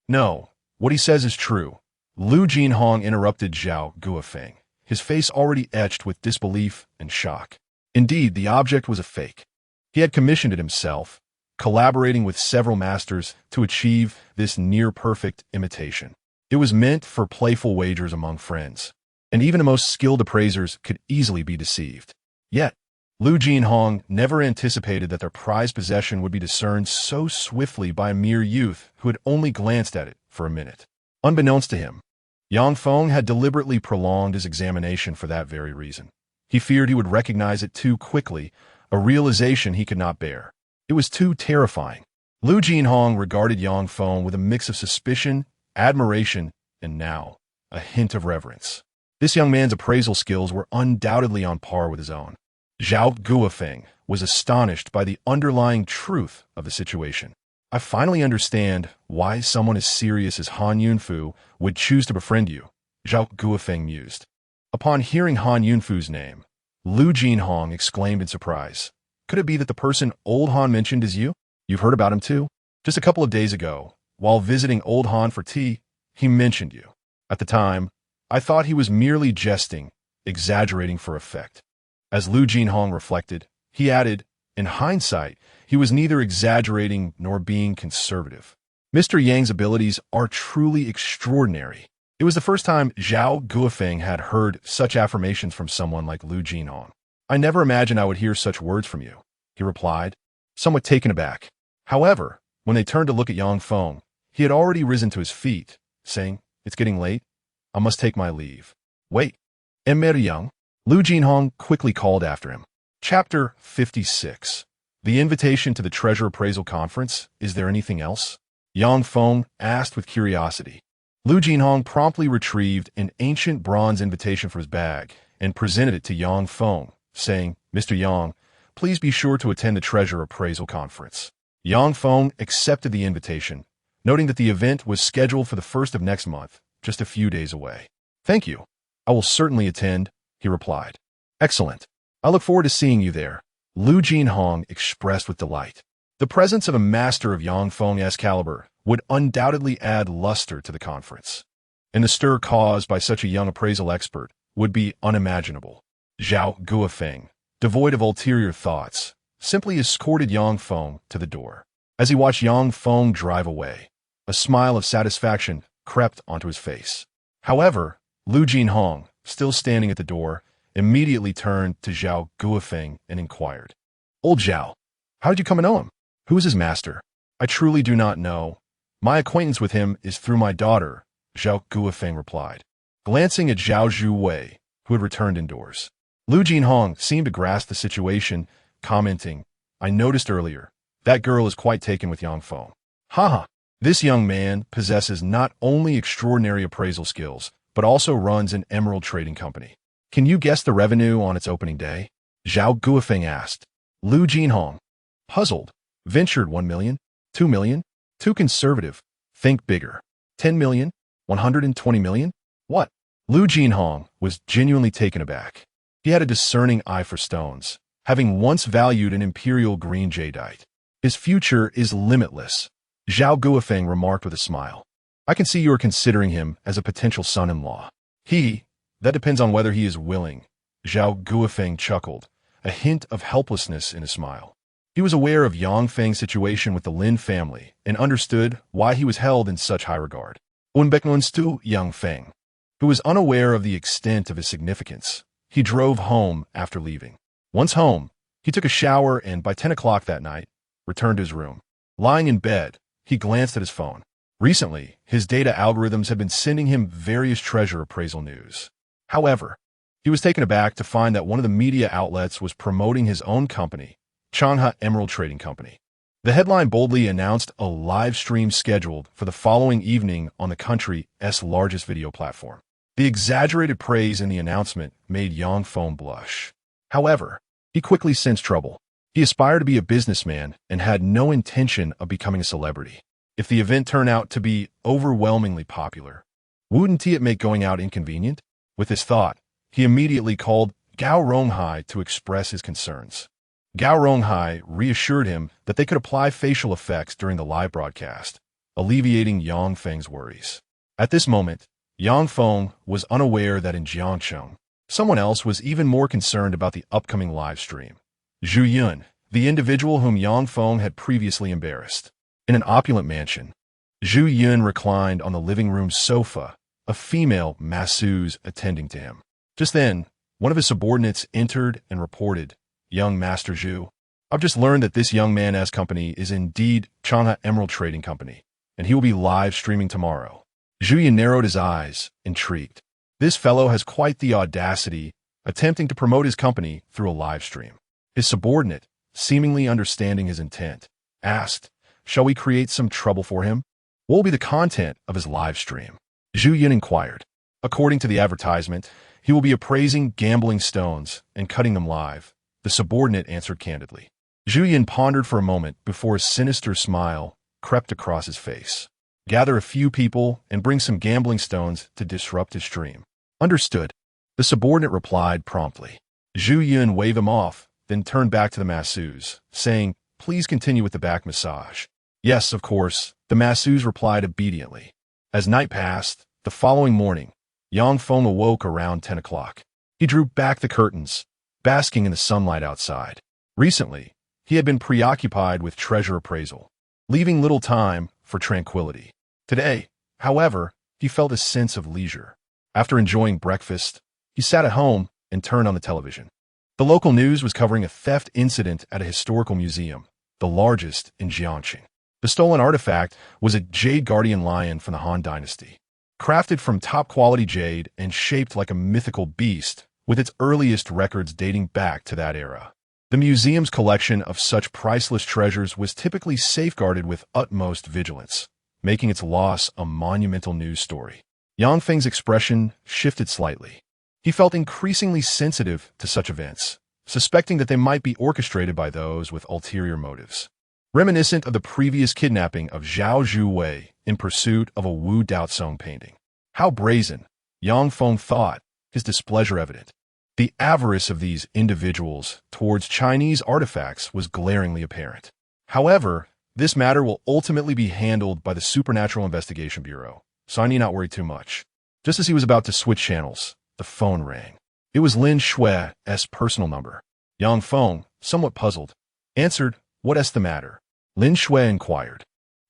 "No, what he says is true," Lu Jinhong interrupted Zhao Guofeng, his face already etched with disbelief and shock. Indeed, the object was a fake. He had commissioned it himself, collaborating with several masters to achieve this near-perfect imitation. It was meant for playful wagers among friends, and even the most skilled appraisers could easily be deceived. Yet, Lu Jinhong never anticipated that their prized possession would be discerned so swiftly by a mere youth who had only glanced at it for a minute. Unbeknownst to him, Yang Feng had deliberately prolonged his examination for that very reason. He feared he would recognize it too quickly, a realization he could not bear. It was too terrifying. Lu Jinhong regarded Yang Feng with a mix of suspicion, admiration, and now, a hint of reverence. This young man's appraisal skills were undoubtedly on par with his own. Zhao Guofeng was astonished by the underlying truth of the situation. "I finally understand why someone as serious as Han Yunfu would choose to befriend you," Zhao Guofeng mused. Upon hearing Han Yunfu's name, Lu Jinhong exclaimed in surprise, "Could it be that the person old Han mentioned is you? You've heard about him too? Just a couple of days ago, while visiting old Han for tea, he mentioned you. At the time, I thought he was merely jesting, exaggerating for effect." As Lu Jinhong reflected, he added, "In hindsight, he was neither exaggerating nor being conservative. Mr. Yang's abilities are truly extraordinary." It was the first time Zhao Guofeng had heard such affirmations from someone like Lu Jinhong. "I never imagined I would hear such words from you," he replied, somewhat taken aback. However, when they turned to look at Yang Feng, he had already risen to his feet, saying, "It's getting late. I must take my leave." "Wait, Emir Yang," Lu Jinhong quickly called after him. Chapter 56. The invitation to the treasure appraisal conference. Is there anything else? Yang Feng asked with curiosity. Lu Jinhong promptly retrieved an ancient bronze invitation from his bag and presented it to Yang Feng, saying, "Mr. Yang, please be sure to attend the treasure appraisal conference." Yang Feng accepted the invitation, noting that the event was scheduled for the 1st of next month, just a few days away. "Thank you. I will certainly attend," he replied. "Excellent. I look forward to seeing you there," Lu Jinhong expressed with delight. The presence of a master of Yang Feng's caliber would undoubtedly add luster to the conference, and the stir caused by such a young appraisal expert would be unimaginable. Zhao Guofeng, devoid of ulterior thoughts, simply escorted Yang Feng to the door. As he watched Yang Feng drive away, a smile of satisfaction crept onto his face. However, Lu Jinhong, still standing at the door, immediately turned to Zhao Guofeng and inquired, "Old Zhao, how did you come to know him? Who is his master?" "I truly do not know. My acquaintance with him is through my daughter, Zhao Guofeng replied, glancing at Zhao Zhuwei, who had returned indoors. Lu Jinhong seemed to grasp the situation, commenting, I noticed earlier, that girl is quite taken with Yang Feng. Haha, this young man possesses not only extraordinary appraisal skills, but also runs an emerald trading company. Can you guess the revenue on its opening day? Zhao Guofeng asked. Lu Jinhong, puzzled, ventured 1 million, 2 million, too conservative, think bigger, 10 million, 120 million? What? Lu Jinhong was genuinely taken aback. He had a discerning eye for stones, having once valued an imperial green jadeite. His future is limitless, Zhao Guofeng remarked with a smile. I can see you are considering him as a potential son-in-law. That depends on whether he is willing, Zhao Guofeng chuckled, a hint of helplessness in his smile. He was aware of Yang Feng's situation with the Lin family and understood why he was held in such high regard. Unbeknownst Yang Feng, who was unaware of the extent of his significance, he drove home after leaving. Once home, he took a shower and by 10 o'clock that night, returned to his room. Lying in bed, he glanced at his phone. Recently, his data algorithms had been sending him various treasure appraisal news. However, he was taken aback to find that one of the media outlets was promoting his own company, Changha Emerald Trading Company. The headline boldly announced a live stream scheduled for the following evening on the country's largest video platform. The exaggerated praise in the announcement made Yang Feng blush. However, he quickly sensed trouble. He aspired to be a businessman and had no intention of becoming a celebrity. If the event turned out to be overwhelmingly popular, wouldn't it make going out inconvenient? With this thought, he immediately called Gao Ronghai to express his concerns. Gao Ronghai reassured him that they could apply facial effects during the live broadcast, alleviating Yang Feng's worries. At this moment, Yang Feng was unaware that in Jiangcheng, someone else was even more concerned about the upcoming live stream. Zhu Yun, the individual whom Yang Feng had previously embarrassed. In an opulent mansion, Zhu Yun reclined on the living room sofa, a female masseuse attending to him. Just then, one of his subordinates entered and reported, Young Master Zhu, I've just learned that this young man's company is indeed Changha Emerald Trading Company, and he will be live streaming tomorrow. Zhu Yun narrowed his eyes, intrigued. This fellow has quite the audacity, attempting to promote his company through a live stream. His subordinate, seemingly understanding his intent, asked, shall we create some trouble for him? What will be the content of his live stream? Zhu Yun inquired. According to the advertisement, he will be appraising gambling stones and cutting them live, the subordinate answered candidly. Zhu Yun pondered for a moment before a sinister smile crept across his face. Gather a few people and bring some gambling stones to disrupt his stream. Understood. The subordinate replied promptly. Zhu Yun waved him off, then turned back to the masseuse, saying, please continue with the back massage. Yes, of course, the masseuse replied obediently. As night passed, the following morning, Yang Feng awoke around 10 o'clock. He drew back the curtains, basking in the sunlight outside. Recently, he had been preoccupied with treasure appraisal, leaving little time for tranquility. Today, however, he felt a sense of leisure. After enjoying breakfast, he sat at home and turned on the television. The local news was covering a theft incident at a historical museum, the largest in Jiangxing. The stolen artifact was a jade guardian lion from the Han Dynasty. Crafted from top-quality jade and shaped like a mythical beast, with its earliest records dating back to that era. The museum's collection of such priceless treasures was typically safeguarded with utmost vigilance, making its loss a monumental news story. Yang Feng's expression shifted slightly. He felt increasingly sensitive to such events, suspecting that they might be orchestrated by those with ulterior motives. Reminiscent of the previous kidnapping of Zhao Zhuwei in pursuit of a Wu Daozong painting. How brazen, Yang Feng thought, his displeasure evident. The avarice of these individuals towards Chinese artifacts was glaringly apparent. However, this matter will ultimately be handled by the Supernatural Investigation Bureau, so I need not worry too much. Just as he was about to switch channels, the phone rang. It was Lin Shui's personal number. Yang Feng, somewhat puzzled, answered, "What's the matter?" Lin Shui inquired.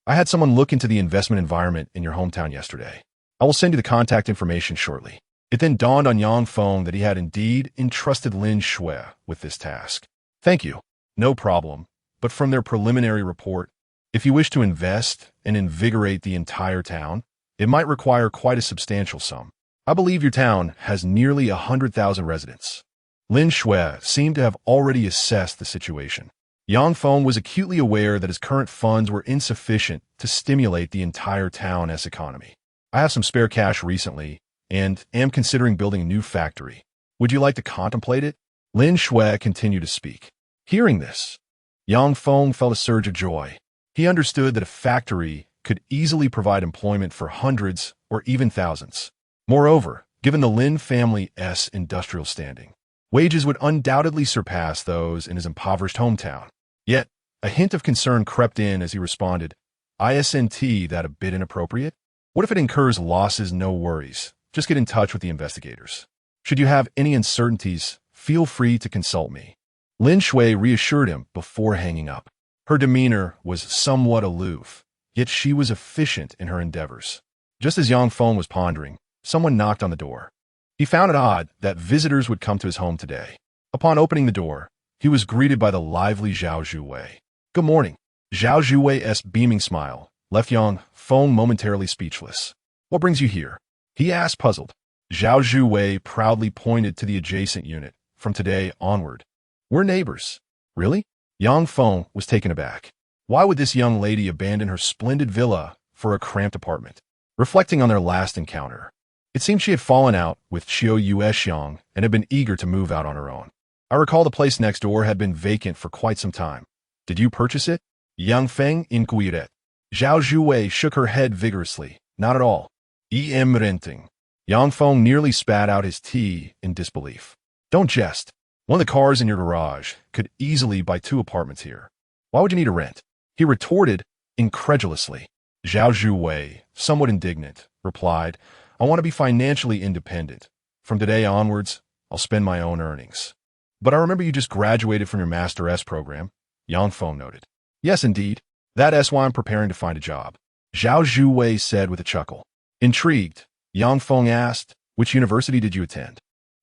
"I had someone look into the investment environment in your hometown yesterday. I will send you the contact information shortly." It then dawned on Yang Feng that he had indeed entrusted Lin Shui with this task. "Thank you. No problem. But from their preliminary report, If you wish to invest and invigorate the entire town, it might require quite a substantial sum. I believe your town has nearly 100,000 residents. Lin Shui seemed to have already assessed the situation. Yang Feng was acutely aware that his current funds were insufficient to stimulate the entire town's economy. I have some spare cash recently and am considering building a new factory. Would you like to contemplate it? Lin Shui continued to speak. Hearing this, Yang Feng felt a surge of joy. He understood that a factory could easily provide employment for hundreds or even thousands. Moreover, given the Lin family's industrial standing, wages would undoubtedly surpass those in his impoverished hometown. Yet, a hint of concern crept in as he responded, "Isn't that a bit inappropriate? What if it incurs losses? No worries. Just get in touch with the investigators. Should you have any uncertainties, feel free to consult me." Lin Shui reassured him before hanging up. Her demeanor was somewhat aloof, yet she was efficient in her endeavors. Just as Yang Feng was pondering, someone knocked on the door. He found it odd that visitors would come to his home today. Upon opening the door, he was greeted by the lively Zhao Zhuwei. "Good morning." Zhao Zhuwei's beaming smile left Yang Feng momentarily speechless. "What brings you here?" he asked, puzzled. Zhao Zhuwei proudly pointed to the adjacent unit. "From today onward, we're neighbors." "Really?" Yang Feng was taken aback. Why would this young lady abandon her splendid villa for a cramped apartment? Reflecting on their last encounter, it seemed she had fallen out with Qiu Yuexiang and had been eager to move out on her own. "I recall the place next door had been vacant for quite some time. Did you purchase it?" Yang Feng inquired. Zhao Zhuwei shook her head vigorously. "Not at all. I'm renting." Yang Feng nearly spat out his tea in disbelief. "Don't jest. One of the cars in your garage could easily buy 2 apartments here. Why would you need a rent?" he retorted incredulously. Zhao Zhuwei, somewhat indignant, replied, "I want to be financially independent. From today onwards, I'll spend my own earnings." "But I remember you just graduated from your Master S program," Yang Feng noted. "Yes, indeed. That's why I'm preparing to find a job," Zhao Zhuwei said with a chuckle. Intrigued, Yang Feng asked, "Which university did you attend?"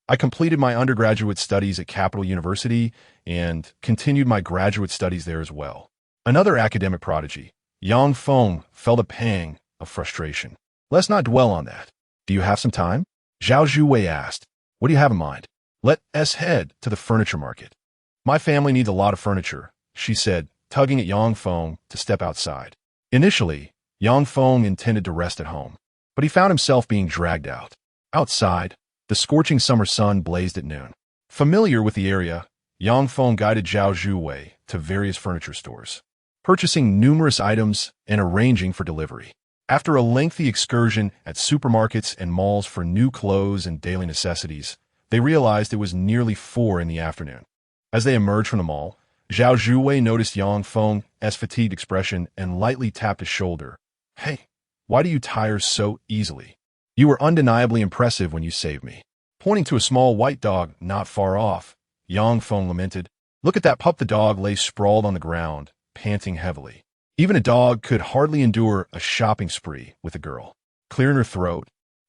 "I completed my undergraduate studies at Capital University and continued my graduate studies there as well." Another academic prodigy, Yang Feng felt a pang of frustration. "Let's not dwell on that. Do you have some time?" Zhao Zhuwei asked. "What do you have in mind?" "Let's head to the furniture market. My family needs a lot of furniture," she said, tugging at Yang Feng to step outside. Initially, Yang Feng intended to rest at home, but he found himself being dragged out. Outside, the scorching summer sun blazed at noon. Familiar with the area, Yang Feng guided Zhao Zhuwei to various furniture stores, purchasing numerous items and arranging for delivery. After a lengthy excursion at supermarkets and malls for new clothes and daily necessities, they realized it was nearly 4 in the afternoon. As they emerged from the mall, Zhao Zhuwei noticed Yang Feng's fatigued expression and lightly tapped his shoulder. "Hey, why do you tire so easily? You were undeniably impressive when you saved me." Pointing to a small white dog not far off, Yang Feng lamented, "Look at that pup." The dog lay sprawled on the ground, panting heavily. Even a dog could hardly endure a shopping spree with a girl. Clearing her throat,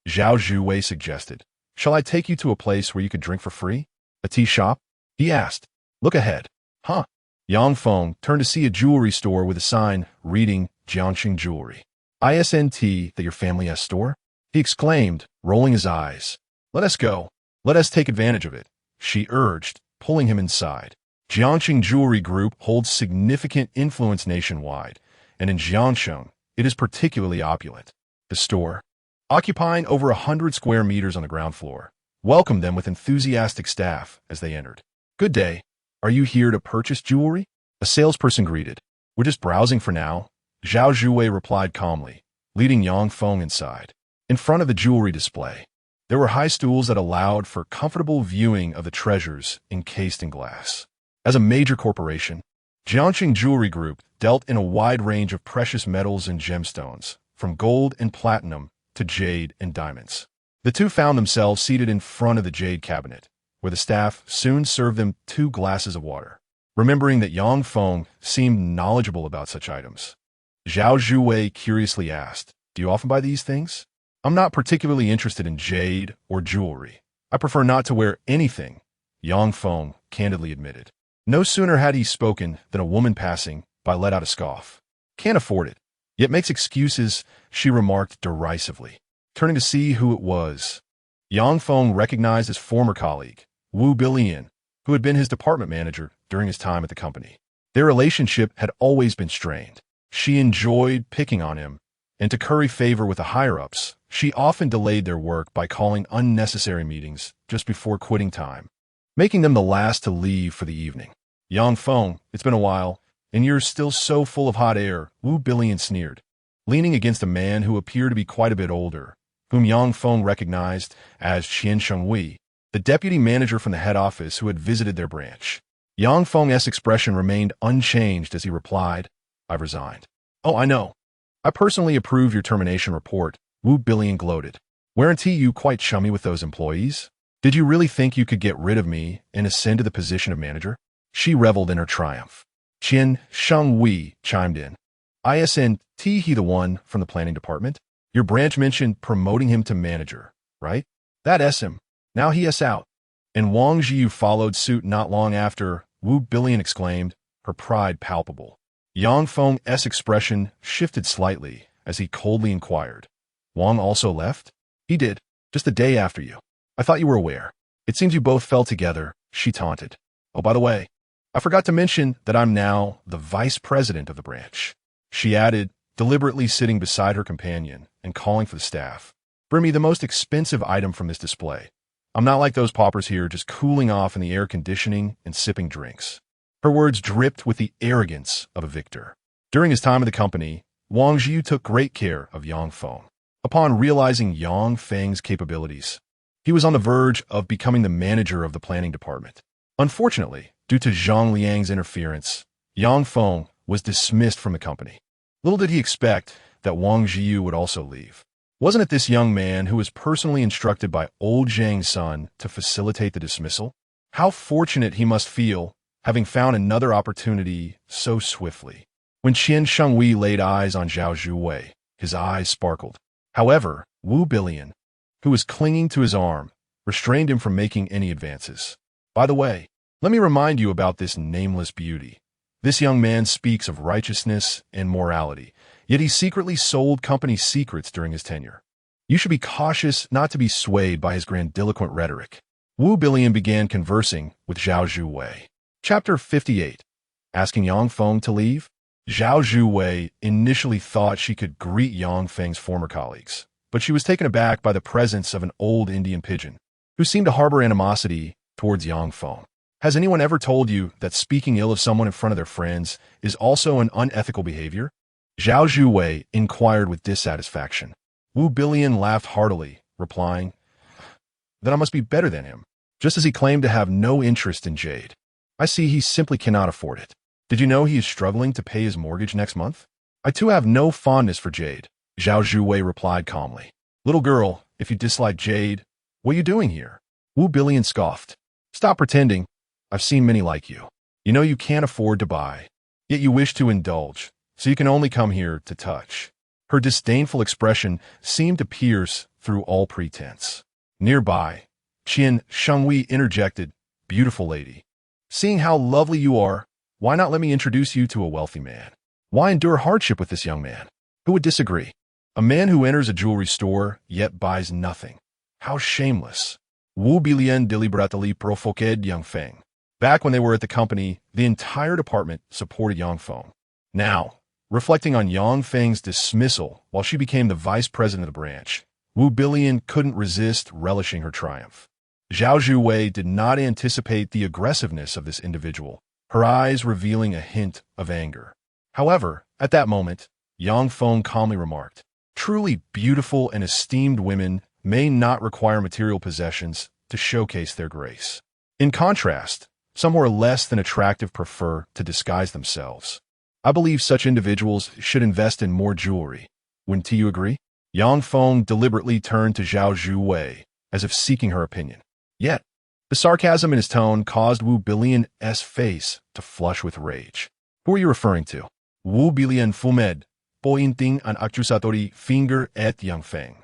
Zhao Zhuwei suggested, "Shall I take you to a place where you could drink for free? A tea shop?" he asked. "Look ahead." "Huh?" Yang Feng turned to see a jewelry store with a sign reading Jiangxing Jewelry. "Isn't that your family's store?" he exclaimed, rolling his eyes. "Let us go. Let us take advantage of it," she urged, pulling him inside. Jiangxing Jewelry Group holds significant influence nationwide, and in Jiangxing, it is particularly opulent. The store, occupying over 100 square meters on the ground floor, welcomed them with enthusiastic staff as they entered. "Good day. Are you here to purchase jewelry?" a salesperson greeted. "We're just browsing for now," Zhao Zhuwei replied calmly, leading Yang Feng inside. In front of the jewelry display, there were high stools that allowed for comfortable viewing of the treasures encased in glass. As a major corporation, Jiangxing Jewelry Group dealt in a wide range of precious metals and gemstones, from gold and platinum to jade and diamonds. The two found themselves seated in front of the jade cabinet, where the staff soon served them 2 glasses of water. Remembering that Yang Feng seemed knowledgeable about such items, Zhao Zhuwei curiously asked, "Do you often buy these things?" "I'm not particularly interested in jade or jewelry. I prefer not to wear anything," Yang Feng candidly admitted. No sooner had he spoken than a woman passing by let out a scoff. Can't afford it. Yet makes excuses, she remarked derisively. Turning to see who it was, Yang Feng recognized his former colleague, Wu Bilian, who had been his department manager during his time at the company. Their relationship had always been strained. She enjoyed picking on him, and to curry favor with the higher-ups, she often delayed their work by calling unnecessary meetings just before quitting time, making them the last to leave for the evening. Yang Feng, it's been a while, and you're still so full of hot air, Wu Bilian sneered, leaning against a man who appeared to be quite a bit older, whom Yang Feng recognized as Qian Shengwei, the deputy manager from the head office who had visited their branch. Yang Feng's expression remained unchanged as he replied, I've resigned. Oh, I know. I personally approve your termination report, Wu Bilian gloated. Weren't you quite chummy with those employees? Did you really think you could get rid of me and ascend to the position of manager? She reveled in her triumph. Qian Shengwei chimed in. Isn't he the one from the planning department? Your branch mentioned promoting him to manager, right? That's him. Now he is out. And Wang Jiu followed suit not long after, Wu Bilian exclaimed, her pride palpable. Yang Feng's expression shifted slightly as he coldly inquired. Wang also left? He did, just the day after you. I thought you were aware. It seems you both fell together, she taunted. Oh, by the way, I forgot to mention that I'm now the vice president of the branch. She added, deliberately sitting beside her companion and calling for the staff. Bring me the most expensive item from this display. I'm not like those paupers here just cooling off in the air conditioning and sipping drinks. Her words dripped with the arrogance of a victor. During his time at the company, Wang Jiu took great care of Yang Feng. Upon realizing Yang Feng's capabilities, he was on the verge of becoming the manager of the planning department. Unfortunately, due to Zhang Liang's interference, Yang Feng was dismissed from the company. Little did he expect that Wang Jiu would also leave. Wasn't it this young man who was personally instructed by old Zhang's son to facilitate the dismissal? How fortunate he must feel, having found another opportunity so swiftly. When Qian Shengwei laid eyes on Zhao Zhuwei, his eyes sparkled. However, Wu Bilian, who was clinging to his arm, restrained him from making any advances. By the way, let me remind you about this nameless beauty. This young man speaks of righteousness and morality, yet he secretly sold company secrets during his tenure. You should be cautious not to be swayed by his grandiloquent rhetoric. Wu Bilian began conversing with Zhao Zhuwei. Chapter 58. Asking Yang Feng to leave? Zhao Zhuwei initially thought she could greet Yang Feng's former colleagues, but she was taken aback by the presence of an old Indian pigeon, who seemed to harbor animosity towards Yang Feng. Has anyone ever told you that speaking ill of someone in front of their friends is also an unethical behavior? Zhao Zhuwei inquired with dissatisfaction. Wu Bilian laughed heartily, replying, Then I must be better than him, just as he claimed to have no interest in jade. I see he simply cannot afford it. Did you know he is struggling to pay his mortgage next month? I too have no fondness for jade, Zhao Zhuwei replied calmly. Little girl, if you dislike jade, what are you doing here? Wu Bilian scoffed. Stop pretending. I've seen many like you. You know you can't afford to buy, yet you wish to indulge, so you can only come here to touch. Her disdainful expression seemed to pierce through all pretense. Nearby, Qian Shengwei interjected, Beautiful lady. Seeing how lovely you are, why not let me introduce you to a wealthy man? Why endure hardship with this young man? Who would disagree? A man who enters a jewelry store, yet buys nothing. How shameless. Wu Bilian deliberately provoked Yang Feng. Back when they were at the company, the entire department supported Yang Feng. Now, reflecting on Yang Feng's dismissal while she became the vice president of the branch, Wu Bilian couldn't resist relishing her triumph. Zhao Zhuwei did not anticipate the aggressiveness of this individual, her eyes revealing a hint of anger. However, at that moment, Yang Feng calmly remarked, Truly beautiful and esteemed women may not require material possessions to showcase their grace. In contrast, some who are less than attractive prefer to disguise themselves. I believe such individuals should invest in more jewelry. Wouldn't you agree? Yang Feng deliberately turned to Zhao Zhuwei, as if seeking her opinion. Yet, the sarcasm in his tone caused Wu Bilian's face to flush with rage. Who are you referring to? Wu Bilian fumed, pointing an accusatory finger at Yang Feng.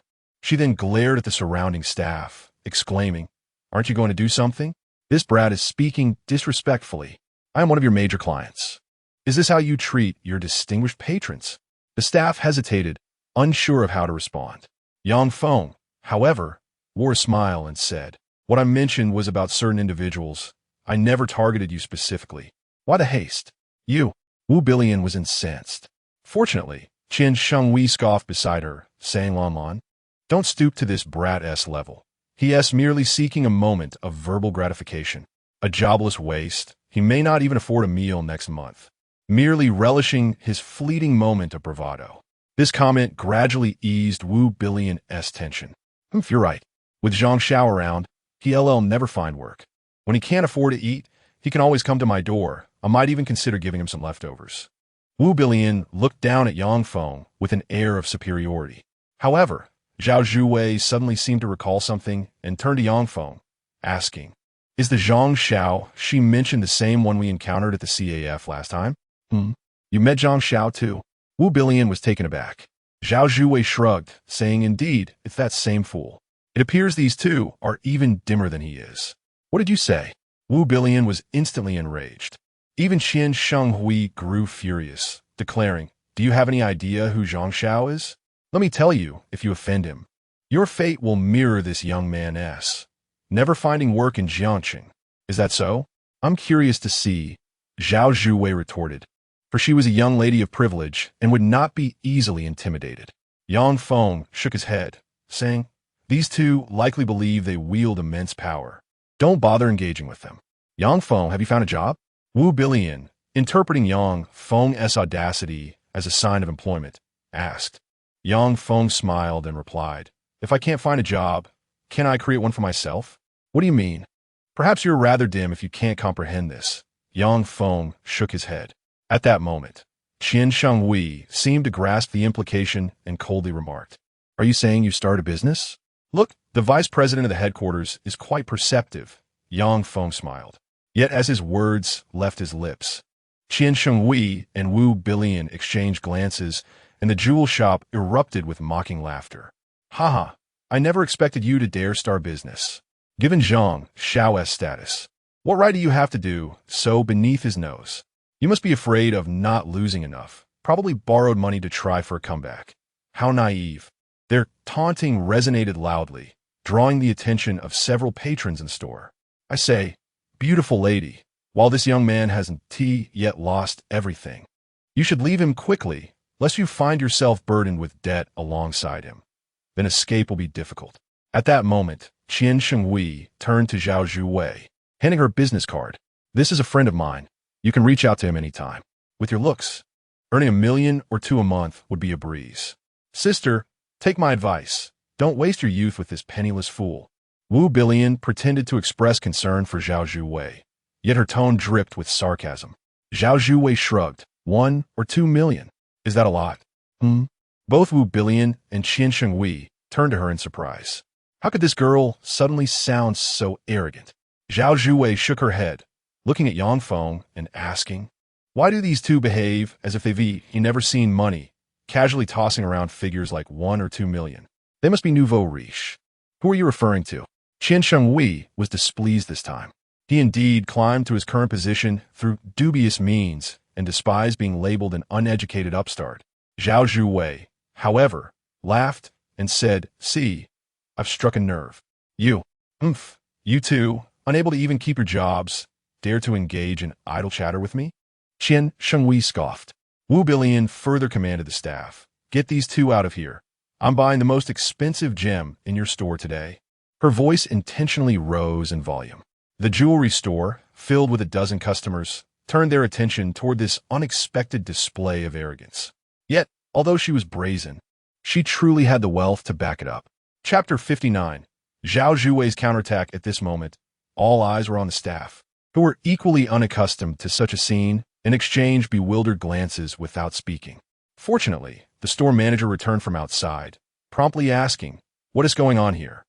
She then glared at the surrounding staff, exclaiming, Aren't you going to do something? This brat is speaking disrespectfully. I am one of your major clients. Is this how you treat your distinguished patrons? The staff hesitated, unsure of how to respond. Yang Feng, however, wore a smile and said, "What I mentioned was about certain individuals. I never targeted you specifically. Why the haste?" "You." Wu Billion was incensed. Fortunately, Qian Shenghui scoffed beside her, saying, "Lan Lan, don't stoop to this brat-s level. He merely seeking a moment of verbal gratification. A jobless waste. He may not even afford a meal next month. Merely relishing his fleeting moment of bravado." This comment gradually eased Wu Billion's tension. You're right. With Zhang Xiao around, he'll never find work. When he can't afford to eat, he can always come to my door. I might even consider giving him some leftovers. Wu Billion looked down at Yang Feng with an air of superiority. However, Zhao Zhuwei suddenly seemed to recall something and turned to Yang Feng, asking, "Is the Zhang Xiao she mentioned the same one we encountered at the CAF last time?" You met Zhang Xiao too?" Wu Billion was taken aback. Zhao Zhuwei shrugged, saying, "Indeed, it's that same fool. It appears these two are even dimmer than he is." "What did you say?" Wu Billion was instantly enraged. Even Qian Shenghui grew furious, declaring, "Do you have any idea who Zhang Xiao is? Let me tell you, if you offend him, your fate will mirror this young man's. Never finding work in Jiangqing. Is that so?" "I'm curious to see," Zhao Zhuwei retorted, for she was a young lady of privilege and would not be easily intimidated. Yang Feng shook his head, saying, "These two likely believe they wield immense power. Don't bother engaging with them." "Yang Feng, have you found a job?" Wu Billion, interpreting Yang Feng's audacity as a sign of employment, asked. Yang Feng smiled and replied, "If I can't find a job, can I create one for myself?" "What do you mean?" "Perhaps you're rather dim if you can't comprehend this." Yang Feng shook his head. At that moment, Qian Shenghui seemed to grasp the implication and coldly remarked, "Are you saying you start a business?" "Look, the vice president of the headquarters is quite perceptive." Yang Feng smiled. Yet as his words left his lips, Qian Shenghui and Wu Billion exchanged glances, and the jewel shop erupted with mocking laughter. "Haha, I never expected you to dare start business. Given Zhang Xiao's status, what right do you have to do so beneath his nose? You must be afraid of not losing enough. Probably borrowed money to try for a comeback. How naive." Their taunting resonated loudly, drawing the attention of several patrons in store. "I say, beautiful lady, while this young man hasn't yet lost everything, you should leave him quickly, lest you find yourself burdened with debt alongside him. Then escape will be difficult." At that moment, Qian Shenghui turned to Zhao Zhuwei, handing her a business card. "This is a friend of mine. You can reach out to him anytime. With your looks, earning $1 million or $2 million a month would be a breeze. Sister, take my advice. Don't waste your youth with this penniless fool." Wu Billion pretended to express concern for Zhao Zhuwei, yet her tone dripped with sarcasm. Zhao Zhuwei shrugged. $1 or $2 million. Is that a lot?" Both Wu Billion and Qian Shenghui turned to her in surprise. How could this girl suddenly sound so arrogant? Zhao Zhuwei shook her head, looking at Yang Feng and asking, "Why do these two behave as if they've never seen money, casually tossing around figures like $1 or $2 million? They must be nouveau riche. Who are you referring to?" Qian Shenghui was displeased this time. He indeed climbed to his current position through dubious means and despised being labeled an uneducated upstart. Zhao Zhuwei, however, laughed and said, "See, I've struck a nerve. You two, unable to even keep your jobs, dare to engage in idle chatter with me?" Qian Shenghui scoffed. Wu Billion further commanded the staff, "Get these two out of here. I'm buying the most expensive gem in your store today." Her voice intentionally rose in volume. The jewelry store, filled with a dozen customers, turned their attention toward this unexpected display of arrogance. Yet, although she was brazen, she truly had the wealth to back it up. Chapter 59. Zhao Zhuwei's counterattack. At this moment, all eyes were on the staff, who were equally unaccustomed to such a scene and exchanged bewildered glances without speaking. Fortunately, the store manager returned from outside, promptly asking, "What is going on here?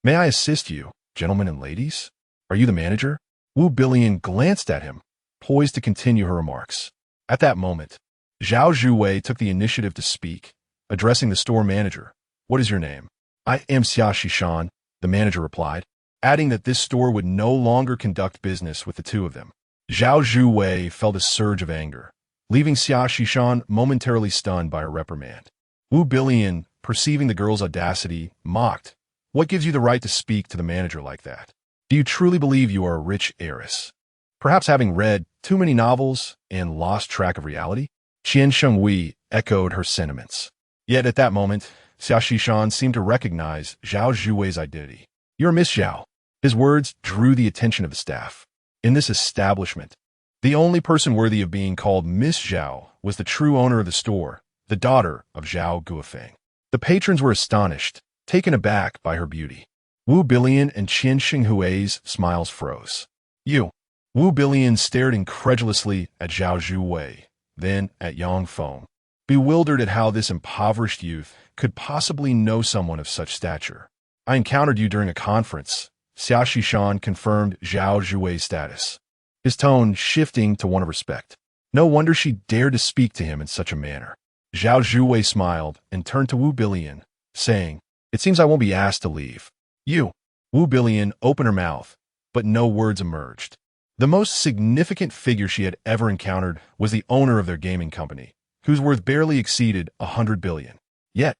May I assist you, gentlemen and ladies? Are you the manager?" Wu Billion glanced at him, poised to continue her remarks. At that moment, Zhao Zhuwei took the initiative to speak, addressing the store manager. "What is your name?" "I am Xia Shishan," the manager replied, adding that this store would no longer conduct business with the two of them. Zhao Zhuwei felt a surge of anger. leaving Xia Shishan momentarily stunned by her reprimand. Wu Billion, perceiving the girl's audacity, mocked. What gives you the right to speak to the manager like that? Do you truly believe you are a rich heiress? Perhaps having read too many novels and lost track of reality? Qian Shenghui echoed her sentiments. Yet at that moment, Xia Shishan seemed to recognize Zhao Zhuwei's identity. You're Miss Zhao. His words drew the attention of the staff. In this establishment, the only person worthy of being called Miss Zhao was the true owner of the store, the daughter of Zhao Guofeng. The patrons were astonished, taken aback by her beauty. Wu Billion and Qian Xinghui's smiles froze. You. Wu Billion stared incredulously at Zhao Zhuwei, then at Yang Feng, bewildered at how this impoverished youth could possibly know someone of such stature. I encountered you during a conference. Xia Shishan confirmed Zhao Zhuwei's status, his tone shifting to one of respect. No wonder she dared to speak to him in such a manner. Zhao Zhuwei smiled and turned to Wu Billion, saying, It seems I won't be asked to leave. You. Wu Billion opened her mouth, but no words emerged. The most significant figure she had ever encountered was the owner of their gaming company, whose worth barely exceeded 100 billion. Yet,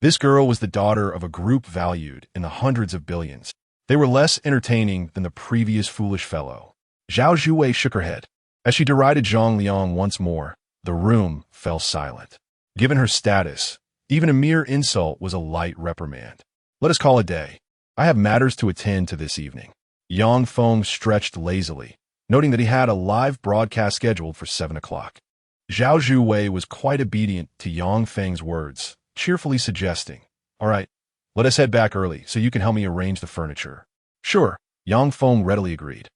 this girl was the daughter of a group valued in the hundreds of billions. They were less entertaining than the previous foolish fellow. Zhao Zhuwei shook her head. As she derided Zhang Liang once more, the room fell silent. Given her status, even a mere insult was a light reprimand. Let us call it a day. I have matters to attend to this evening. Yang Feng stretched lazily, noting that he had a live broadcast scheduled for 7 o'clock. Zhao Zhuwei was quite obedient to Yang Feng's words, cheerfully suggesting, All right, let us head back early so you can help me arrange the furniture. Sure, Yang Feng readily agreed.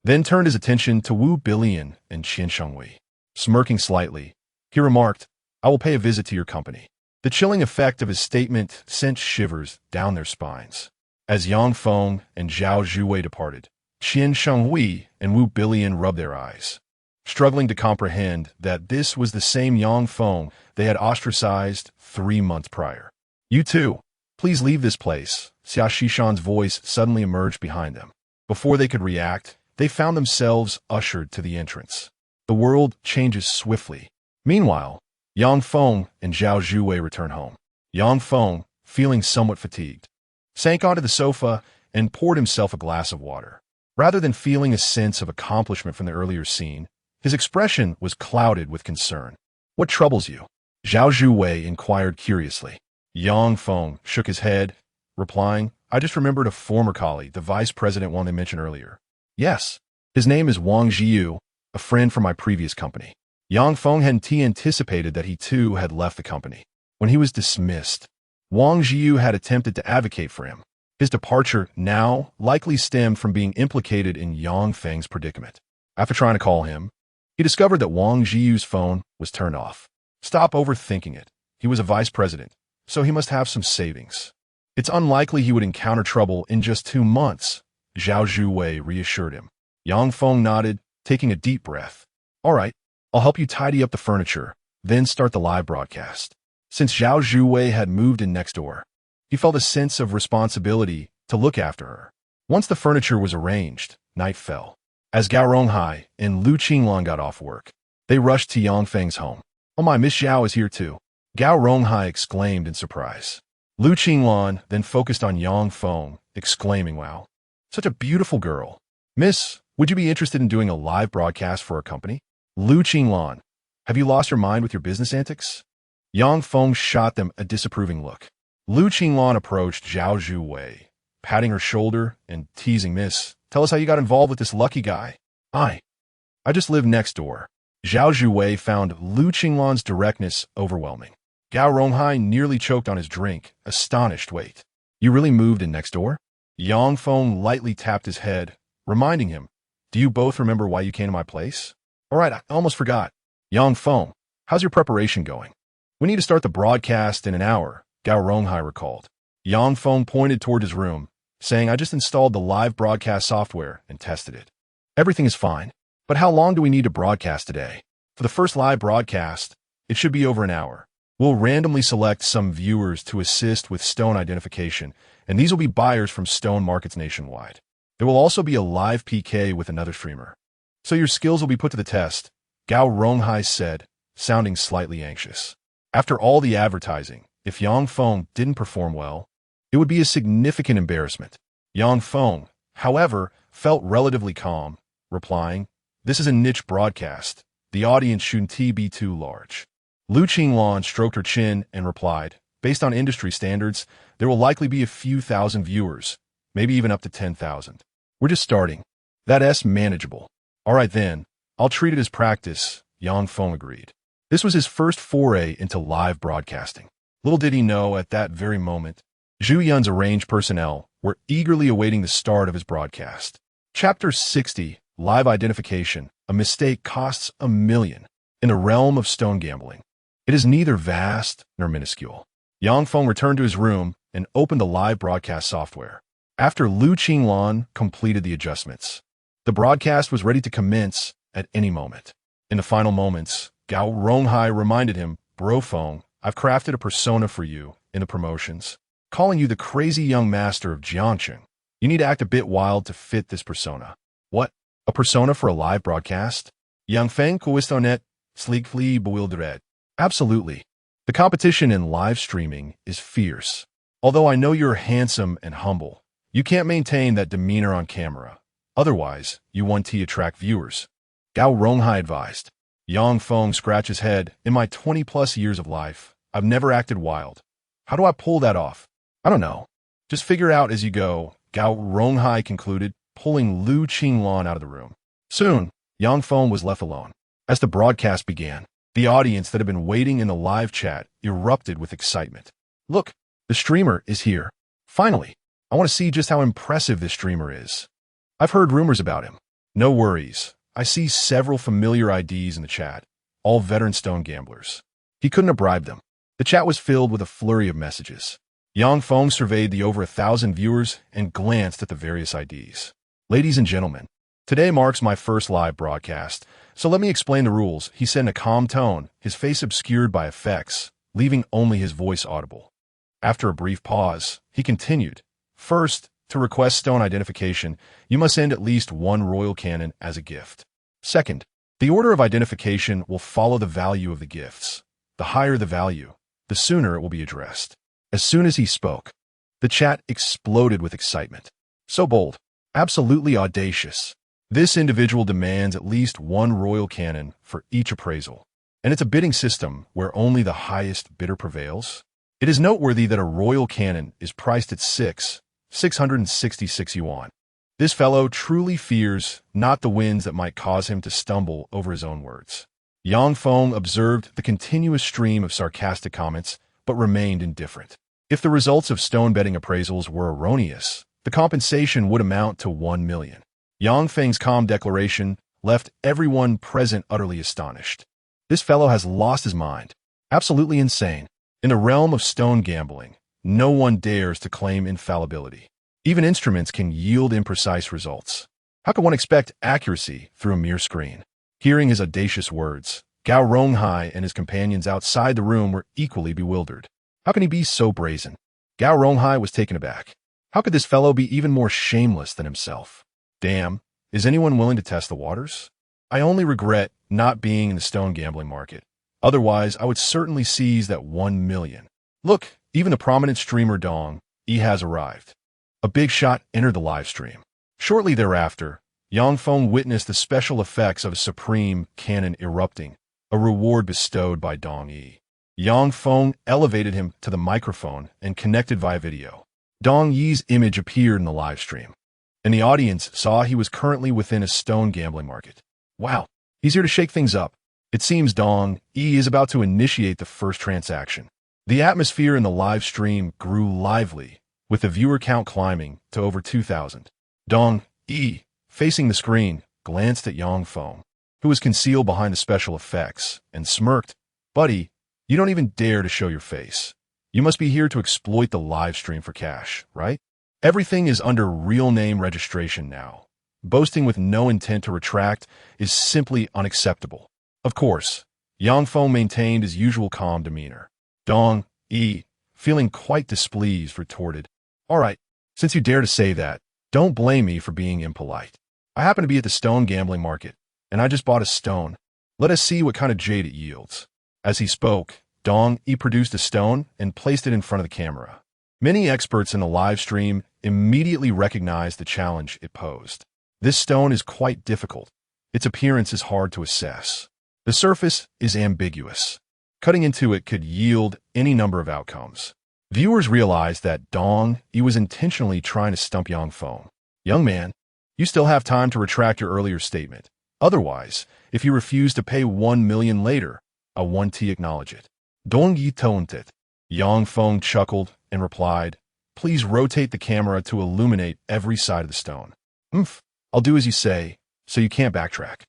Then turned his attention to Wu Billion and Qian Shenghui. Smirking slightly, he remarked, I will pay a visit to your company. The chilling effect of his statement sent shivers down their spines. As Yang Feng and Zhao Zhuwei departed, Qian Shenghui and Wu Billion rubbed their eyes, struggling to comprehend that this was the same Yang Feng they had ostracized 3 months prior. You too, please leave this place. Xia Shishan's voice suddenly emerged behind them. Before they could react, they found themselves ushered to the entrance. The world changes swiftly. Meanwhile, Yang Feng and Zhao Zhuwei returned home. Yang Feng, feeling somewhat fatigued, sank onto the sofa and poured himself a glass of water. Rather than feeling a sense of accomplishment from the earlier scene, his expression was clouded with concern. What troubles you? Zhao Zhuwei inquired curiously. Yang Feng shook his head, replying, I just remembered a former colleague, the vice president one they mentioned earlier. Yes, his name is Wang Jiu, a friend from my previous company. Yang Feng hadn't anticipated that he too had left the company. When he was dismissed, Wang Jiu had attempted to advocate for him. His departure now likely stemmed from being implicated in Yang Feng's predicament. After trying to call him, he discovered that Wang Jiu's phone was turned off. Stop overthinking it. He was a vice president, so he must have some savings. It's unlikely he would encounter trouble in just 2 months, Zhao Zhuwei reassured him. Yang Feng nodded, taking a deep breath. All right, I'll help you tidy up the furniture, then start the live broadcast. Since Zhao Zhuwei had moved in next door, he felt a sense of responsibility to look after her. Once the furniture was arranged, night fell. As Gao Ronghai and Lu Qinglan got off work, they rushed to Yang Feng's home. Oh my, Miss Zhao is here too, Gao Ronghai exclaimed in surprise. Lu Qinglan then focused on Yang Feng, exclaiming, Wow, such a beautiful girl. Miss, would you be interested in doing a live broadcast for our company? Lu Qinglan, have you lost your mind with your business antics? Yang Feng shot them a disapproving look. Lu Qinglan approached Zhao Zhuwei, patting her shoulder and teasing, Miss, tell us how you got involved with this lucky guy. I just live next door. Zhao Zhuwei found Lu Qinglan's directness overwhelming. Gao Ronghai nearly choked on his drink, astonished. Wait, you really moved in next door? Yang Feng lightly tapped his head, reminding him, Do you both remember why you came to my place? All right, I almost forgot. Yang Feng, how's your preparation going? We need to start the broadcast in an hour, Gao Ronghai recalled. Yang Feng pointed toward his room, saying, I just installed the live broadcast software and tested it. Everything is fine, but how long do we need to broadcast today? For the first live broadcast, it should be over an hour. We'll randomly select some viewers to assist with stone identification, and these will be buyers from stone markets nationwide. There will also be a live PK with another streamer. So your skills will be put to the test, Gao Ronghai said, sounding slightly anxious. After all the advertising, if Yang Feng didn't perform well, it would be a significant embarrassment. Yang Feng, however, felt relatively calm, replying, "This is a niche broadcast. The audience shouldn't be too large." Lu Qinglan stroked her chin and replied, "Based on industry standards, there will likely be a few thousand viewers, maybe even up to 10,000. We're just starting. That's manageable." "All right then, I'll treat it as practice," Yang Feng agreed. This was his first foray into live broadcasting. Little did he know at that very moment, Zhu Yun's arranged personnel were eagerly awaiting the start of his broadcast. Chapter 60, Live Identification, A Mistake Costs $1 million. In the realm of stone gambling, it is neither vast nor minuscule. Yang Feng returned to his room and opened the live broadcast software. After Lu Qinglan completed the adjustments, the broadcast was ready to commence at any moment. In the final moments, Gao Ronghai reminded him, "Bro Feng, I've crafted a persona for you in the promotions, calling you the crazy young master of Jiangqing. You need to act a bit wild to fit this persona." "What? A persona for a live broadcast?" Yang Feng Kuistonet, sleekly bewildered. "Absolutely. The competition in live streaming is fierce. Although I know you're handsome and humble, you can't maintain that demeanor on camera. Otherwise, you won't attract viewers," Gao Ronghai advised. Yang Feng scratched his head. "In my 20-plus years of life, I've never acted wild. How do I pull that off?" "I don't know. Just figure out as you go," Gao Ronghai concluded, pulling Lu Qinglan out of the room. Soon, Yang Feng was left alone. As the broadcast began, the audience that had been waiting in the live chat erupted with excitement. "Look, the streamer is here. Finally, I want to see just how impressive this streamer is. I've heard rumors about him." "No worries. I see several familiar IDs in the chat, all veteran stone gamblers. He couldn't have bribed them." The chat was filled with a flurry of messages. Yang Feng surveyed the over 1,000 viewers and glanced at the various IDs. "Ladies and gentlemen, today marks my first live broadcast, so let me explain the rules," he said in a calm tone, his face obscured by effects, leaving only his voice audible. After a brief pause, he continued, "First, to request stone identification, you must send at least one royal cannon as a gift. Second, the order of identification will follow the value of the gifts. The higher the value, the sooner it will be addressed." As soon as he spoke, the chat exploded with excitement. "So bold, absolutely audacious. This individual demands at least one royal cannon for each appraisal. And it's a bidding system where only the highest bidder prevails. It is noteworthy that a royal cannon is priced at 666 yuan. This fellow truly fears not the winds that might cause him to stumble over his own words." Yang Feng observed the continuous stream of sarcastic comments, but remained indifferent. If the results of stone betting appraisals were erroneous, the compensation would amount to 1 million. Yang Feng's calm declaration left everyone present utterly astonished. This fellow has lost his mind. Absolutely insane. In the realm of stone gambling, no one dares to claim infallibility. Even instruments can yield imprecise results. How can one expect accuracy through a mere screen? Hearing his audacious words, Gao Ronghai and his companions outside the room were equally bewildered. How can he be so brazen? Gao Ronghai was taken aback. How could this fellow be even more shameless than himself? Damn, is anyone willing to test the waters? I only regret not being in the stone gambling market. Otherwise, I would certainly seize that 1 million. Look, even the prominent streamer Dong Yi has arrived. A big shot entered the live stream. Shortly thereafter, Yang Feng witnessed the special effects of a supreme cannon erupting, a reward bestowed by Dong Yi. Yang Feng elevated him to the microphone and connected via video. Dong Yi's image appeared in the live stream, and the audience saw he was currently within a stone gambling market. Wow, he's here to shake things up. It seems Dong Yi is about to initiate the first transaction. The atmosphere in the live stream grew lively, with the viewer count climbing to over 2,000. Dong Yi, facing the screen, glanced at Yang Feng, who was concealed behind the special effects, and smirked. "Buddy, you don't even dare to show your face. You must be here to exploit the live stream for cash, right? Everything is under real name registration now. Boasting with no intent to retract is simply unacceptable." Of course, Yang Feng maintained his usual calm demeanor. Dong Yi, feeling quite displeased, retorted, "All right, since you dare to say that, don't blame me for being impolite. I happen to be at the stone gambling market, and I just bought a stone. Let us see what kind of jade it yields. As he spoke, Dong Yi produced a stone and placed it in front of the camera. Many experts in the live stream immediately recognized the challenge it posed. This stone is quite difficult. Its appearance is hard to assess. The surface is ambiguous. Cutting into it could yield any number of outcomes. Viewers realized that Dong Yi was intentionally trying to stump Yang Feng. Young man, you still have time to retract your earlier statement. Otherwise, if you refuse to pay 1 million later, I want to acknowledge it. Dong Yi taunted. Yang Feng chuckled and replied, please rotate the camera to illuminate every side of the stone. I'll do as you say, so you can't backtrack.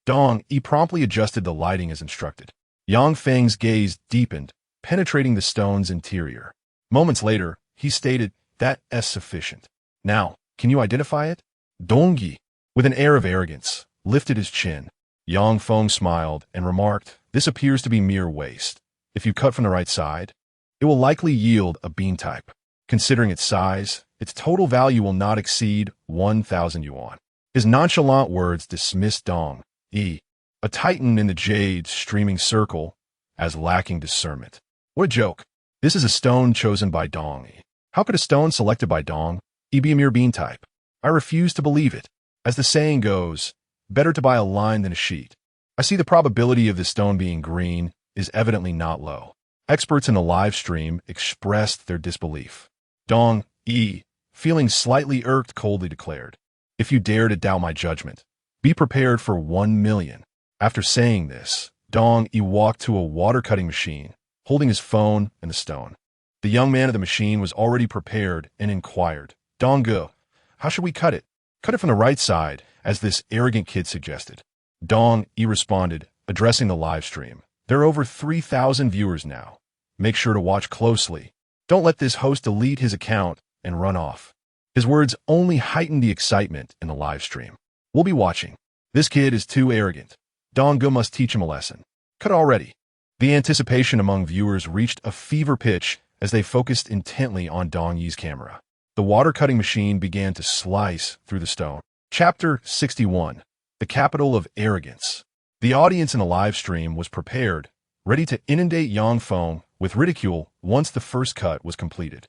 Dong Yi promptly adjusted the lighting as instructed. Yang Feng's gaze deepened, penetrating the stone's interior. Moments later, he stated, that is sufficient. Now, can you identify it? Dong Yi, with an air of arrogance, lifted his chin. Yang Feng smiled and remarked, this appears to be mere waste. If you cut from the right side, it will likely yield a bean type. Considering its size, its total value will not exceed 1,000 yuan. His nonchalant words dismissed Dong Yi, a titan in the jade's streaming circle, as lacking discernment. What a joke. This is a stone chosen by Dong Yi. How could a stone selected by Dong Yi be a mere bean type? I refuse to believe it. As the saying goes, better to buy a line than a sheet. I see the probability of the stone being green is evidently not low. Experts in the live stream expressed their disbelief. Dong Yi, feeling slightly irked, coldly declared, if you dare to doubt my judgment, be prepared for 1 million. After saying this, Dong Yi walked to a water-cutting machine, holding his phone and the stone. The young man at the machine was already prepared and inquired, Dong Ge, how should we cut it? Cut it from the right side, as this arrogant kid suggested. Dong Yi responded, addressing the live stream. There are over 3,000 viewers now. Make sure to watch closely. Don't let this host delete his account and run off. His words only heightened the excitement in the live stream. We'll be watching. This kid is too arrogant. Dong Ge must teach him a lesson. Cut already. The anticipation among viewers reached a fever pitch as they focused intently on Dong Yi's camera. The water-cutting machine began to slice through the stone. Chapter 61. The Capital of Arrogance. The audience in the live stream was prepared, ready to inundate Yang Feng with ridicule once the first cut was completed.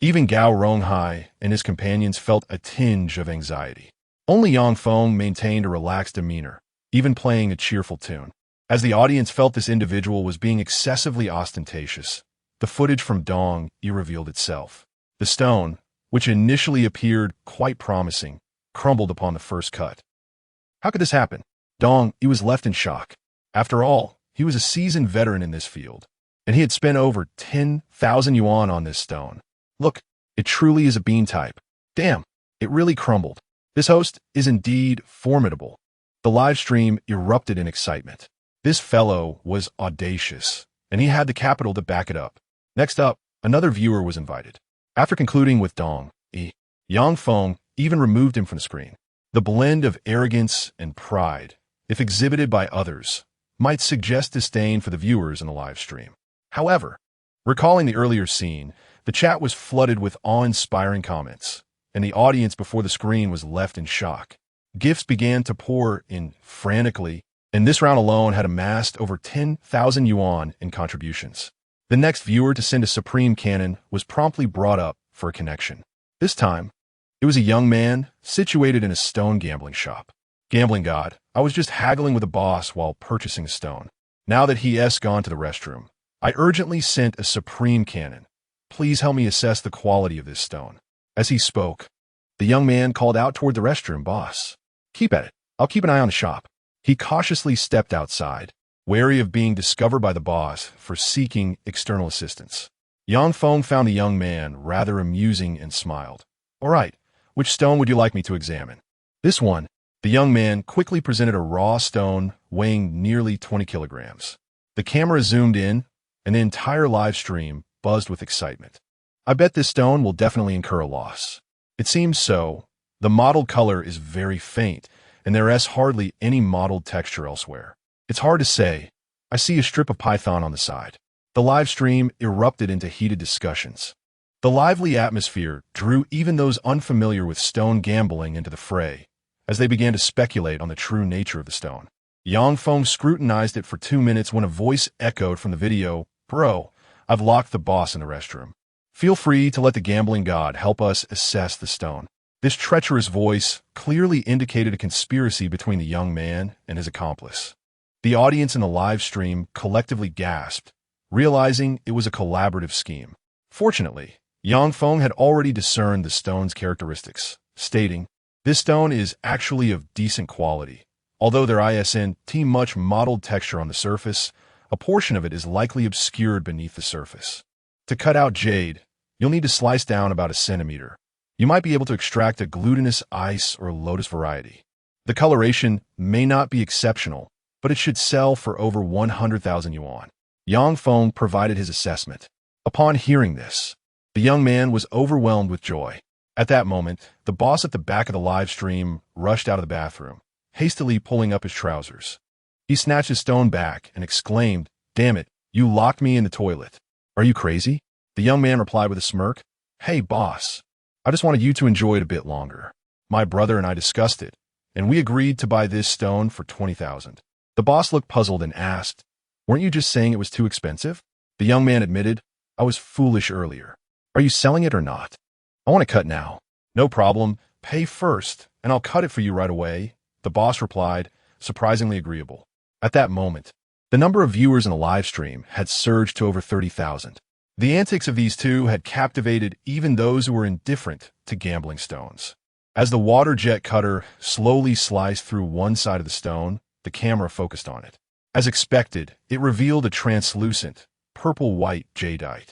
Even Gao Ronghai and his companions felt a tinge of anxiety. Only Yang Feng maintained a relaxed demeanor, even playing a cheerful tune. As the audience felt this individual was being excessively ostentatious, the footage from Dong Yi revealed itself. The stone, which initially appeared quite promising, crumbled upon the first cut. How could this happen? Dong Yi was left in shock. After all, he was a seasoned veteran in this field, and he had spent over 10,000 yuan on this stone. Look, it truly is a bean type. Damn, it really crumbled. This host is indeed formidable. The live stream erupted in excitement. This fellow was audacious, and he had the capital to back it up. Next up, another viewer was invited. After concluding with Dong Yi, Yang Feng even removed him from the screen. The blend of arrogance and pride, if exhibited by others, might suggest disdain for the viewers in the live stream. However, recalling the earlier scene, the chat was flooded with awe-inspiring comments, and the audience before the screen was left in shock. Gifts began to pour in frantically, and this round alone had amassed over 10,000 yuan in contributions. The next viewer to send a supreme cannon was promptly brought up for a connection. This time, it was a young man situated in a stone gambling shop. Gambling god, I was just haggling with the boss while purchasing a stone. Now that he has gone to the restroom, I urgently sent a supreme cannon. Please help me assess the quality of this stone. As he spoke, the young man called out toward the restroom, boss. Keep at it. I'll keep an eye on the shop. He cautiously stepped outside, wary of being discovered by the boss for seeking external assistance. Yang Feng found the young man rather amusing and smiled. All right, which stone would you like me to examine? This one. The young man quickly presented a raw stone weighing nearly 20 kilograms. The camera zoomed in, and the entire live stream buzzed with excitement. I bet this stone will definitely incur a loss. It seems so. The mottled color is very faint, and there is hardly any mottled texture elsewhere. It's hard to say. I see a strip of python on the side. The live stream erupted into heated discussions. The lively atmosphere drew even those unfamiliar with stone gambling into the fray, as they began to speculate on the true nature of the stone. Yang Feng scrutinized it for 2 minutes when a voice echoed from the video, "Bro, I've locked the boss in the restroom. Feel free to let the gambling god help us assess the stone." This treacherous voice clearly indicated a conspiracy between the young man and his accomplice. The audience in the live stream collectively gasped, realizing it was a collaborative scheme. Fortunately, Yang Feng had already discerned the stone's characteristics, stating, "This stone is actually of decent quality. Although there isn't much mottled texture on the surface, a portion of it is likely obscured beneath the surface. To cut out jade, you'll need to slice down about a centimeter. You might be able to extract a glutinous ice or lotus variety. The coloration may not be exceptional, but it should sell for over 100,000 yuan." Yang Feng provided his assessment. Upon hearing this, the young man was overwhelmed with joy. At that moment, the boss at the back of the live stream rushed out of the bathroom, hastily pulling up his trousers. He snatched his stone back and exclaimed, "Damn it, you locked me in the toilet. Are you crazy?" The young man replied with a smirk, "Hey, boss, I just wanted you to enjoy it a bit longer. My brother and I discussed it, and we agreed to buy this stone for 20,000. The boss looked puzzled and asked, "Weren't you just saying it was too expensive?" The young man admitted, "I was foolish earlier. Are you selling it or not?" "I want to cut now." "No problem. Pay first, and I'll cut it for you right away," the boss replied, surprisingly agreeable. At that moment, the number of viewers in the live stream had surged to over 30,000. The antics of these two had captivated even those who were indifferent to gambling stones. As the water jet cutter slowly sliced through one side of the stone, the camera focused on it. As expected, it revealed a translucent, purple-white jadeite.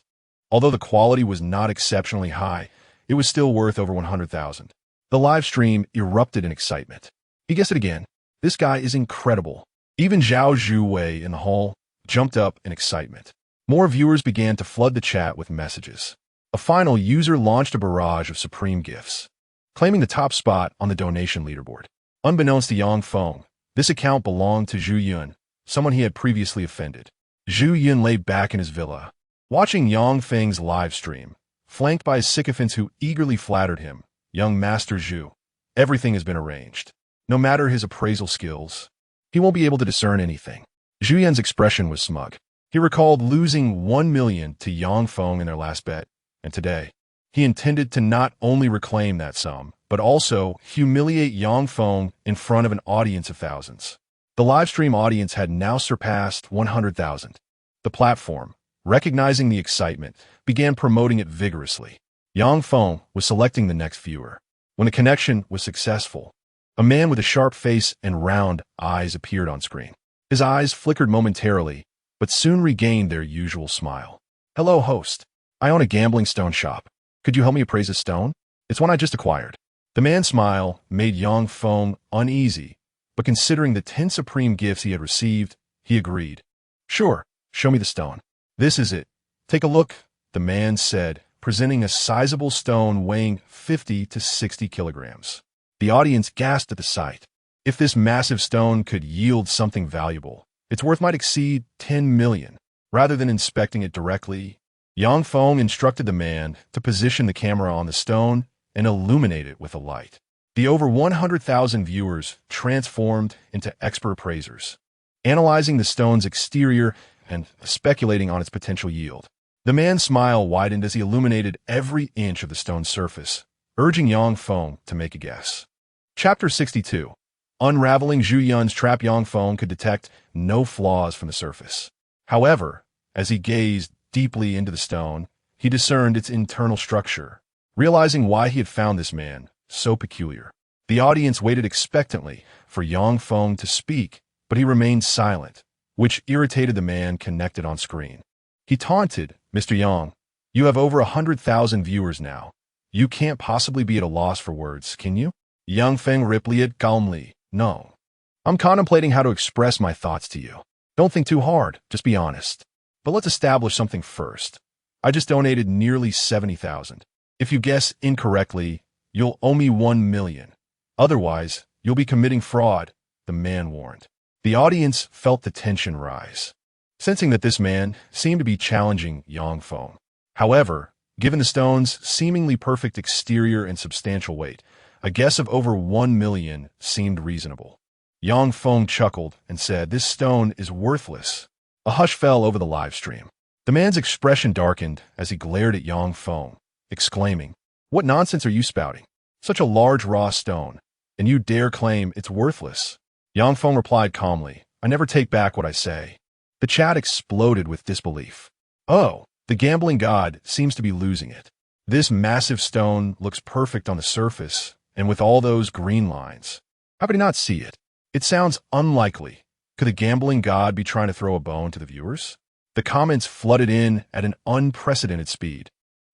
Although the quality was not exceptionally high, it was still worth over 100,000. The live stream erupted in excitement. "He guessed it again. This guy is incredible." Even Zhao Zhuwei in the hall jumped up in excitement. More viewers began to flood the chat with messages. A final user launched a barrage of supreme gifts, claiming the top spot on the donation leaderboard. Unbeknownst to Yang Feng, this account belonged to Zhu Yun, someone he had previously offended. Zhu Yun lay back in his villa, watching Yang Feng's live stream, flanked by his sycophants who eagerly flattered him. "Young Master Zhu, everything has been arranged. No matter his appraisal skills, he won't be able to discern anything." Zhu Yun's expression was smug. He recalled losing 1 million to Yang Feng in their last bet, and today, he intended to not only reclaim that sum, but also humiliate Yang Feng in front of an audience of thousands. The livestream audience had now surpassed 100,000. The platform, recognizing the excitement, began promoting it vigorously. Yang Feng was selecting the next viewer. When the connection was successful, a man with a sharp face and round eyes appeared on screen. His eyes flickered momentarily, but soon regained their usual smile. "Hello, host. I own a gambling stone shop. Could you help me appraise a stone? It's one I just acquired." The man's smile made Yang Feng uneasy, but considering the 10 supreme gifts he had received, he agreed. "Sure, show me the stone." "This is it. Take a look," the man said, presenting a sizable stone weighing 50 to 60 kilograms. The audience gasped at the sight. If this massive stone could yield something valuable, its worth might exceed 10 million. Rather than inspecting it directly, Yang Feng instructed the man to position the camera on the stone and illuminate it with a light. The over 100,000 viewers transformed into expert appraisers, analyzing the stone's exterior and speculating on its potential yield. The man's smile widened as he illuminated every inch of the stone's surface, urging Yang Feng to make a guess. Chapter 62. Unraveling Zhu Yun's trap. Yang Feng could detect no flaws from the surface. However, as he gazed deeply into the stone, he discerned its internal structure, realizing why he had found this man so peculiar. The audience waited expectantly for Yang Feng to speak, but he remained silent, which irritated the man connected on screen. He taunted, "Mr. Yang, you have over 100,000 viewers now. You can't possibly be at a loss for words, can you?" Yang Feng replied calmly, "No. I'm contemplating how to express my thoughts to you. Don't think too hard, just be honest. But let's establish something first. I just donated nearly 70,000. If you guess incorrectly, you'll owe me 1 million. Otherwise, you'll be committing fraud," the man warned. The audience felt the tension rise, sensing that this man seemed to be challenging Yang Feng. However, given the stone's seemingly perfect exterior and substantial weight, a guess of over 1 million seemed reasonable. Yang Feng chuckled and said, "This stone is worthless." A hush fell over the live stream. The man's expression darkened as he glared at Yang Feng, exclaiming, "What nonsense are you spouting? Such a large raw stone, and you dare claim it's worthless?" Yang Feng replied calmly, "I never take back what I say." The chat exploded with disbelief. "Oh, the gambling god seems to be losing it. This massive stone looks perfect on the surface, and with all those green lines. How could he not see it? It sounds unlikely. Could the gambling god be trying to throw a bone to the viewers?" The comments flooded in at an unprecedented speed,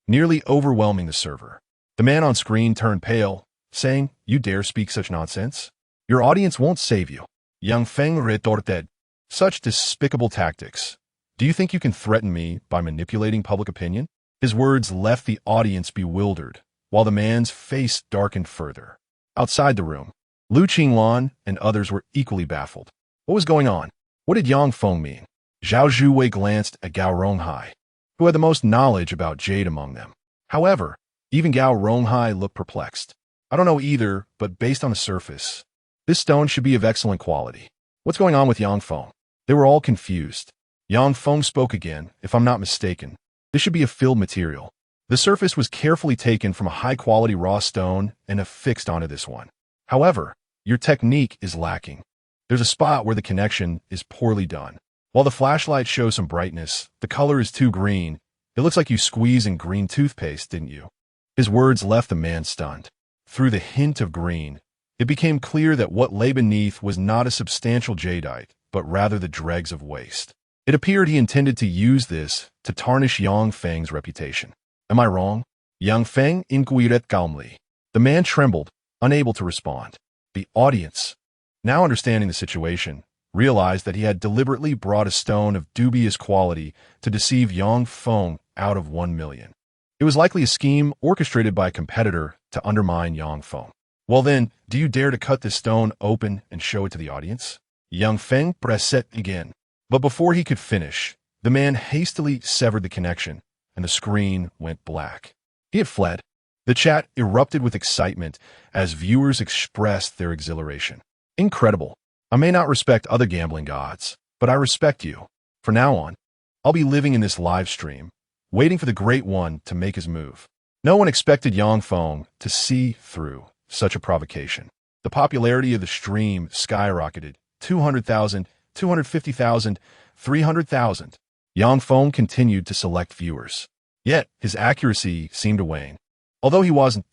nearly overwhelming the server. The man on screen turned pale, saying, "You dare speak such nonsense? Your audience won't save you." Yang Feng retorted, "Such despicable tactics. Do you think you can threaten me by manipulating public opinion?" His words left the audience bewildered, while the man's face darkened further. Outside the room, Lu Qinglan and others were equally baffled. What was going on? What did Yang Feng mean? Zhao Zhuwei glanced at Gao Ronghai, who had the most knowledge about jade among them. However, even Gao Ronghai looked perplexed. "I don't know either, but based on the surface, this stone should be of excellent quality. What's going on with Yang Feng?" They were all confused. Yang Feng spoke again. "If I'm not mistaken, this should be a filled material. The surface was carefully taken from a high-quality raw stone and affixed onto this one. However, your technique is lacking. There's a spot where the connection is poorly done. While the flashlight shows some brightness, the color is too green. It looks like you squeezed in green toothpaste, didn't you?" His words left the man stunned. Through the hint of green, it became clear that what lay beneath was not a substantial jadeite, but rather the dregs of waste. It appeared he intended to use this to tarnish Yang Feng's reputation. "Am I wrong?" Yang Feng inquired calmly. The man trembled, unable to respond. The audience, now understanding the situation, realized that he had deliberately brought a stone of dubious quality to deceive Yang Feng out of 1 million. It was likely a scheme orchestrated by a competitor to undermine Yang Feng. "Well then, do you dare to cut this stone open and show it to the audience?" Yang Feng pressed again. But before he could finish, the man hastily severed the connection, and the screen went black. He had fled. The chat erupted with excitement as viewers expressed their exhilaration. "Incredible. I may not respect other gambling gods, but I respect you. From now on, I'll be living in this live stream, waiting for the Great One to make his move." No one expected Yang Feng to see through such a provocation. The popularity of the stream skyrocketed. 200,000, 250,000, 300,000. Yang Feng continued to select viewers. Yet, his accuracy seemed to wane. Although he wasn't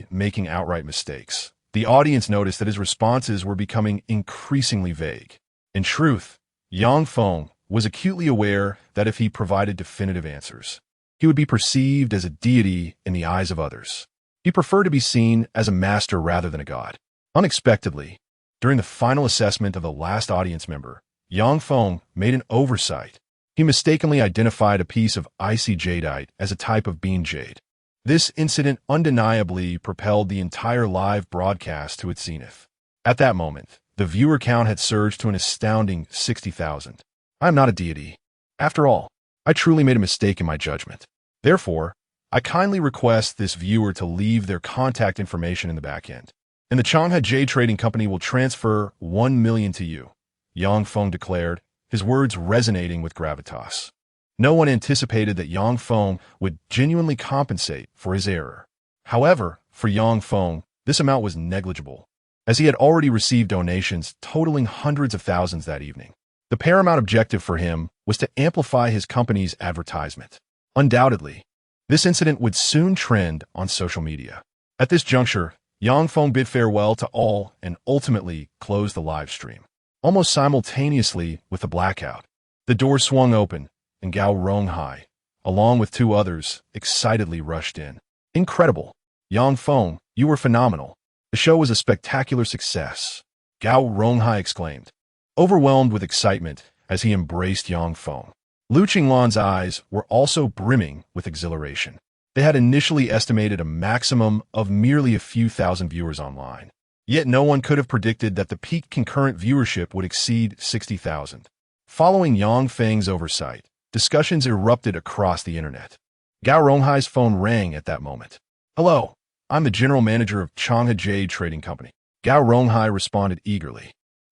making outright mistakes, the audience noticed that his responses were becoming increasingly vague. In truth, Yang Feng was acutely aware that if he provided definitive answers, he would be perceived as a deity in the eyes of others. He preferred to be seen as a master rather than a god. Unexpectedly, during the final assessment of the last audience member, Yang Feng made an oversight. He mistakenly identified a piece of icy jadeite as a type of bean jade. This incident undeniably propelled the entire live broadcast to its zenith. At that moment, the viewer count had surged to an astounding 60,000. I am not a deity. After all, I truly made a mistake in my judgment. Therefore, I kindly request this viewer to leave their contact information in the back end, and the Changhe Jade Trading Company will transfer 1 million to you, Yang Feng declared, his words resonating with gravitas. No one anticipated that Yang Feng would genuinely compensate for his error. However, for Yang Feng, this amount was negligible, as he had already received donations totaling hundreds of thousands that evening. The paramount objective for him was to amplify his company's advertisement. Undoubtedly, this incident would soon trend on social media. At this juncture, Yang Feng bid farewell to all and ultimately closed the live stream. Almost simultaneously with the blackout, the door swung open, and Gao Ronghai, along with 2 others, excitedly rushed in. "Incredible! Yang Feng, you were phenomenal. The show was a spectacular success," Gao Ronghai exclaimed, overwhelmed with excitement as he embraced Yang Feng. Lu Qinglan's eyes were also brimming with exhilaration. They had initially estimated a maximum of merely a few thousand viewers online. Yet no one could have predicted that the peak concurrent viewership would exceed 60,000. Following Yang Feng's oversight, discussions erupted across the internet. Gao Ronghai's phone rang at that moment. "Hello, I'm the general manager of Changhe Jade Trading Company." Gao Ronghai responded eagerly.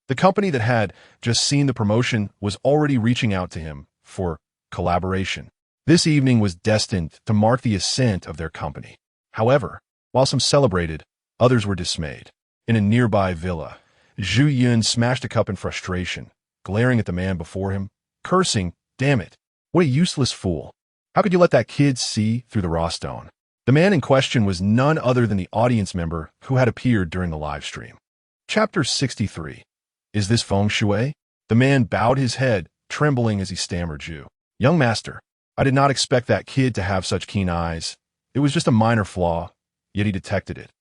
The company that had just seen the promotion was already reaching out to him for collaboration. This evening was destined to mark the ascent of their company. However, while some celebrated, others were dismayed. In a nearby villa, Zhu Yun smashed a cup in frustration, glaring at the man before him, cursing, "Damn it, what a useless fool. How could you let that kid see through the raw stone?" The man in question was none other than the audience member who had appeared during the live stream. Chapter 63. Is this feng shui? The man bowed his head, trembling as he stammered, "Zhu. Young master, I did not expect that kid to have such keen eyes. It was just a minor flaw, yet he detected it.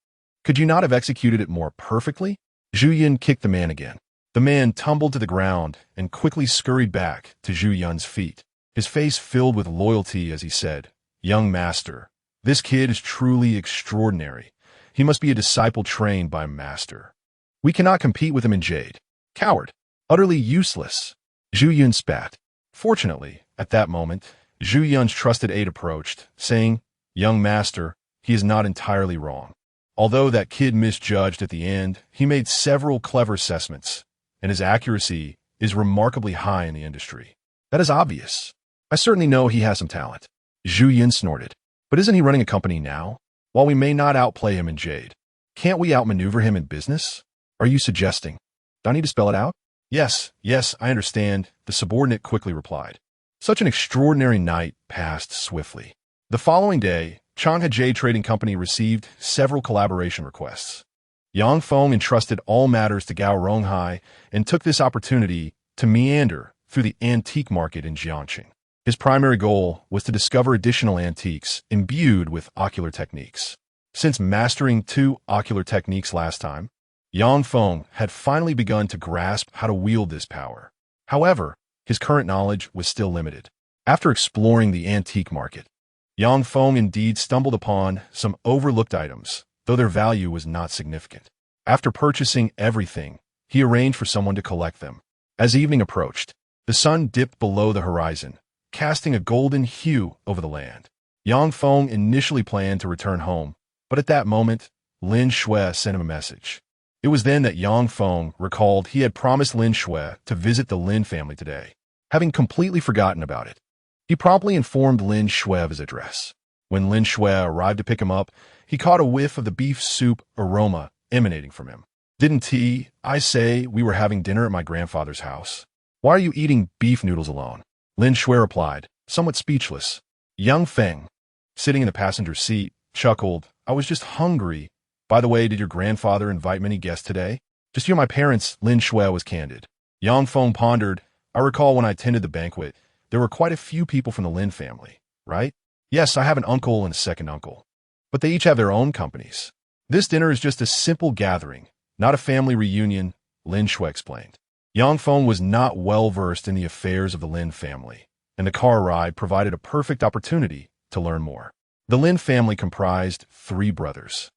Could you not have executed it more perfectly?" Zhu Yun kicked the man again. The man tumbled to the ground and quickly scurried back to Zhu Yun's feet, his face filled with loyalty as he said, "Young master, this kid is truly extraordinary. He must be a disciple trained by a master. We cannot compete with him in Jade. Coward. Utterly useless." Zhu Yun spat. Fortunately, at that moment, Zhu Yun's trusted aide approached, saying, "Young master, he is not entirely wrong. Although that kid misjudged at the end, he made several clever assessments, and his accuracy is remarkably high in the industry. That is obvious. I certainly know he has some talent." Zhu Yun snorted. "But isn't he running a company now? While we may not outplay him in Jade, can't we outmaneuver him in business? Are you suggesting? Do I need to spell it out?" Yes, I understand," the subordinate quickly replied. Such an extraordinary night passed swiftly. The following day, Changhe Jade Trading Company received several collaboration requests. Yang Feng entrusted all matters to Gao Ronghai and took this opportunity to meander through the antique market in Jiangqing. His primary goal was to discover additional antiques imbued with ocular techniques. Since mastering 2 ocular techniques last time, Yang Feng had finally begun to grasp how to wield this power. However, his current knowledge was still limited. After exploring the antique market, Yang Feng indeed stumbled upon some overlooked items, though their value was not significant. After purchasing everything, he arranged for someone to collect them. As evening approached, the sun dipped below the horizon, casting a golden hue over the land. Yang Feng initially planned to return home, but at that moment, Lin Shui sent him a message. It was then that Yang Feng recalled he had promised Lin Shui to visit the Lin family today. Having completely forgotten about it, he promptly informed Lin Shui of his address. When Lin Shui arrived to pick him up, he caught a whiff of the beef soup aroma emanating from him. "Didn't I say we were having dinner at my grandfather's house? Why are you eating beef noodles alone?" Lin Shui replied, somewhat speechless. Yang Feng, sitting in the passenger seat, chuckled, "I was just hungry. By the way, did your grandfather invite many guests today?" "Just you and my parents," Lin Shui was candid. Yang Feng pondered, "I recall when I attended the banquet, there were quite a few people from the Lin family, right?" "Yes, I have an uncle and a second uncle. But they each have their own companies. This dinner is just a simple gathering, not a family reunion," Lin Shui explained. Yang Feng was not well versed in the affairs of the Lin family, and the car ride provided a perfect opportunity to learn more. The Lin family comprised 3 brothers,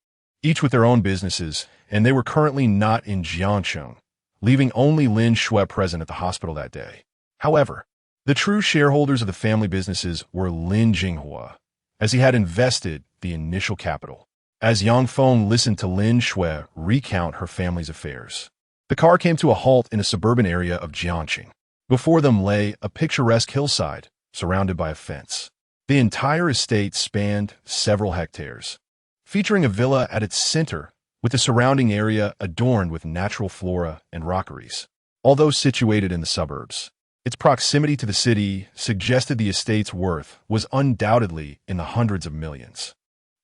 each with their own businesses, and they were currently not in Jiangqing, leaving only Lin Shui present at the hospital that day. However, the true shareholders of the family businesses were Lin Jinghua, as he had invested the initial capital. As Yang Feng listened to Lin Shui recount her family's affairs, the car came to a halt in a suburban area of Jiangqing. Before them lay a picturesque hillside surrounded by a fence. The entire estate spanned several hectares, featuring a villa at its center with the surrounding area adorned with natural flora and rockeries. Although situated in the suburbs, its proximity to the city suggested the estate's worth was undoubtedly in the hundreds of millions.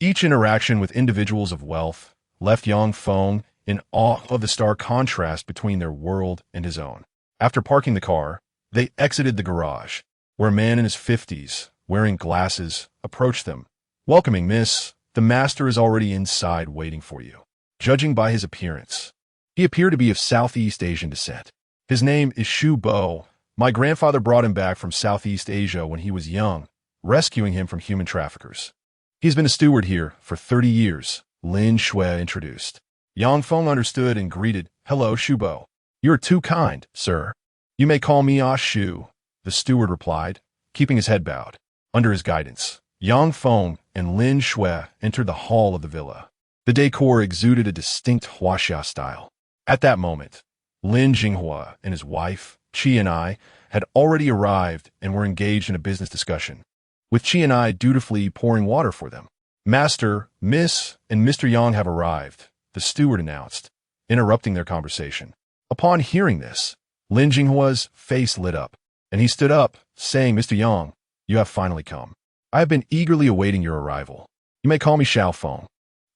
Each interaction with individuals of wealth left Yang Feng in awe of the stark contrast between their world and his own. After parking the car, they exited the garage, where a man in his 50s, wearing glasses, approached them. "Welcoming, miss. The master is already inside waiting for you." Judging by his appearance, he appeared to be of Southeast Asian descent. "His name is Shu Bo. My grandfather brought him back from Southeast Asia when he was young, rescuing him from human traffickers. He's been a steward here for 30 years, Lin Shui introduced. Yang Feng understood and greeted, "Hello, Shu Bo. You are too kind, sir. You may call me Shu," the steward replied, keeping his head bowed. Under his guidance, Yang Feng and Lin Shui entered the hall of the villa. The decor exuded a distinct Huaxia style. At that moment, Lin Jinghua and his wife, Qi and I, had already arrived and were engaged in a business discussion, with Qi and I dutifully pouring water for them. Master, Miss, and Mr. Yang have arrived, the steward announced, interrupting their conversation. Upon hearing this, Lin Jinghua's face lit up, and he stood up, saying, Mr. Yang, you have finally come. I have been eagerly awaiting your arrival. You may call me Xiao Feng.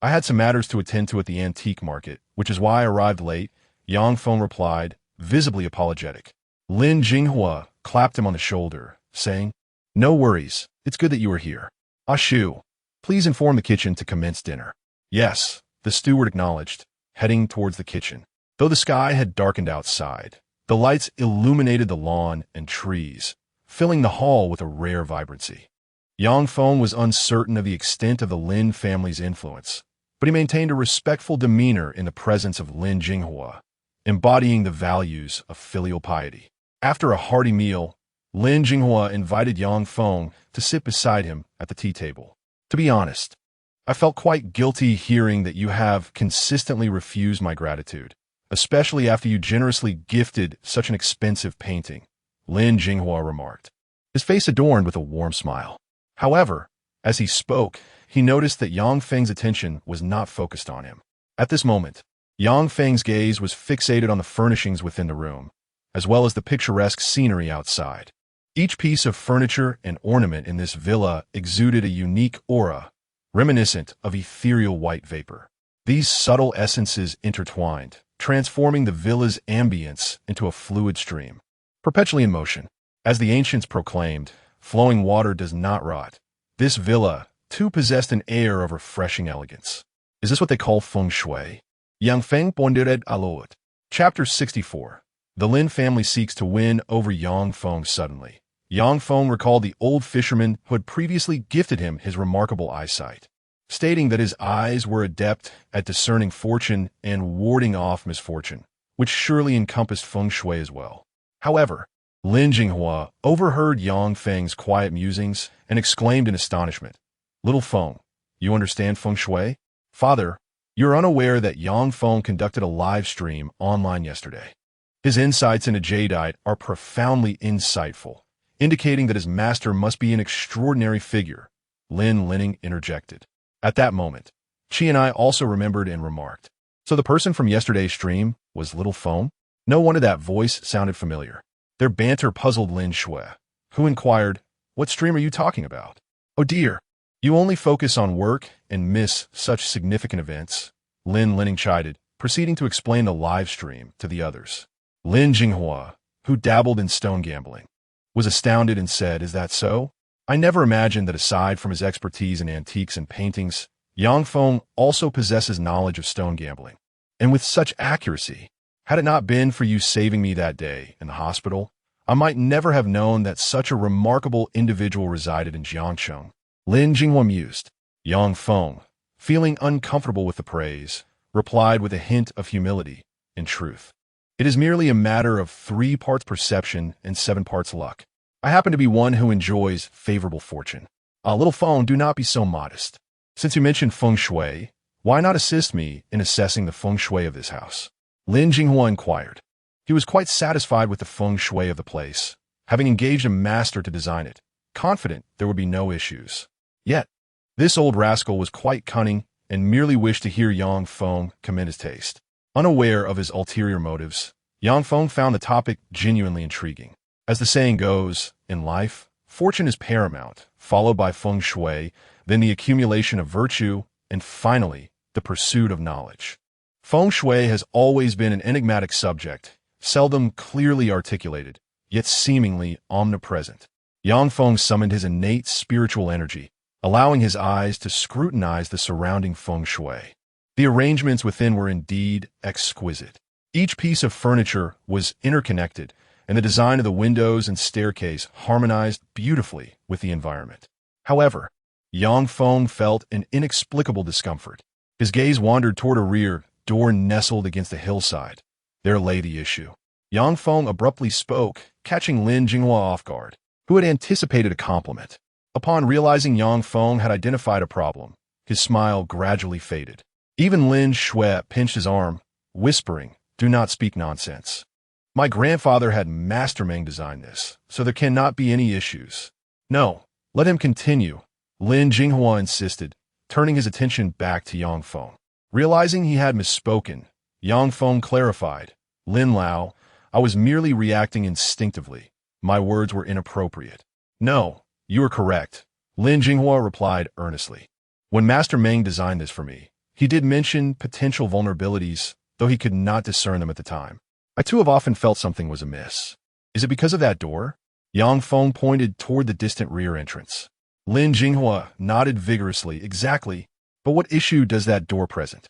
I had some matters to attend to at the antique market, which is why I arrived late, Yang Feng replied, visibly apologetic. Lin Jinghua clapped him on the shoulder, saying, No worries, it's good that you are here. Shu, please inform the kitchen to commence dinner. Yes, the steward acknowledged, heading towards the kitchen. Though the sky had darkened outside, the lights illuminated the lawn and trees, filling the hall with a rare vibrancy. Yang Feng was uncertain of the extent of the Lin family's influence, but he maintained a respectful demeanor in the presence of Lin Jinghua, embodying the values of filial piety. After a hearty meal, Lin Jinghua invited Yang Feng to sit beside him at the tea table. To be honest, I felt quite guilty hearing that you have consistently refused my gratitude, especially after you generously gifted such an expensive painting, Lin Jinghua remarked, his face adorned with a warm smile. However, as he spoke, he noticed that Yang Feng's attention was not focused on him. At this moment, Yang Feng's gaze was fixated on the furnishings within the room, as well as the picturesque scenery outside. Each piece of furniture and ornament in this villa exuded a unique aura, reminiscent of ethereal white vapor. These subtle essences intertwined, transforming the villa's ambience into a fluid stream, perpetually in motion. As the ancients proclaimed, flowing water does not rot. This villa, too, possessed an air of refreshing elegance. Is this what they call feng shui? Yang Feng pondered aloud. Chapter 64. The Lin family seeks to win over Yang Feng suddenly. Yang Feng recalled the old fisherman who had previously gifted him his remarkable eyesight, stating that his eyes were adept at discerning fortune and warding off misfortune, which surely encompassed feng shui as well. However, Lin Jinghua overheard Yang Feng's quiet musings and exclaimed in astonishment, Little Feng, you understand feng shui? Father, you're unaware that Yang Feng conducted a live stream online yesterday. His insights into jadeite are profoundly insightful, indicating that his master must be an extraordinary figure, Lin Linning interjected. At that moment, Qi and I also remembered and remarked, So the person from yesterday's stream was Little Feng? No wonder that voice sounded familiar. Their banter puzzled Lin Shui, who inquired, What stream are you talking about? Oh dear, you only focus on work and miss such significant events, Lin Linning chided, proceeding to explain the live stream to the others. Lin Jinghua, who dabbled in stone gambling, was astounded and said, Is that so? I never imagined that aside from his expertise in antiques and paintings, Yang Feng also possesses knowledge of stone gambling, and with such accuracy. Had it not been for you saving me that day in the hospital, I might never have known that such a remarkable individual resided in Jiangcheng. Lin Jinghua mused. Yang Feng, feeling uncomfortable with the praise, replied with a hint of humility. In truth, it is merely a matter of 3 parts perception and 7 parts luck. I happen to be one who enjoys favorable fortune. Little Feng, do not be so modest. Since you mentioned feng shui, why not assist me in assessing the feng shui of this house? Lin Jinghua inquired. He was quite satisfied with the feng shui of the place, having engaged a master to design it, confident there would be no issues. Yet, this old rascal was quite cunning and merely wished to hear Yang Feng commend his taste. Unaware of his ulterior motives, Yang Feng found the topic genuinely intriguing. As the saying goes, in life, fortune is paramount, followed by feng shui, then the accumulation of virtue, and finally, the pursuit of knowledge. Feng shui has always been an enigmatic subject, seldom clearly articulated, yet seemingly omnipresent. Yang Feng summoned his innate spiritual energy, allowing his eyes to scrutinize the surrounding feng shui. The arrangements within were indeed exquisite. Each piece of furniture was interconnected, and the design of the windows and staircase harmonized beautifully with the environment. However, Yang Feng felt an inexplicable discomfort. His gaze wandered toward a rear door nestled against the hillside. There lay the issue. Yang Feng abruptly spoke, catching Lin Jinghua off guard, who had anticipated a compliment. Upon realizing Yang Feng had identified a problem, his smile gradually faded. Even Lin Shui pinched his arm, whispering, do not speak nonsense. My grandfather had Master Meng design this, so there cannot be any issues. No, let him continue, Lin Jinghua insisted, turning his attention back to Yang Feng. Realizing he had misspoken, Yang Feng clarified, Lin Lao, I was merely reacting instinctively. My words were inappropriate. No, you are correct, Lin Jinghua replied earnestly. When Master Meng designed this for me, he did mention potential vulnerabilities, though he could not discern them at the time. I too have often felt something was amiss. Is it because of that door? Yang Feng pointed toward the distant rear entrance. Lin Jinghua nodded vigorously. Exactly. But what issue does that door present?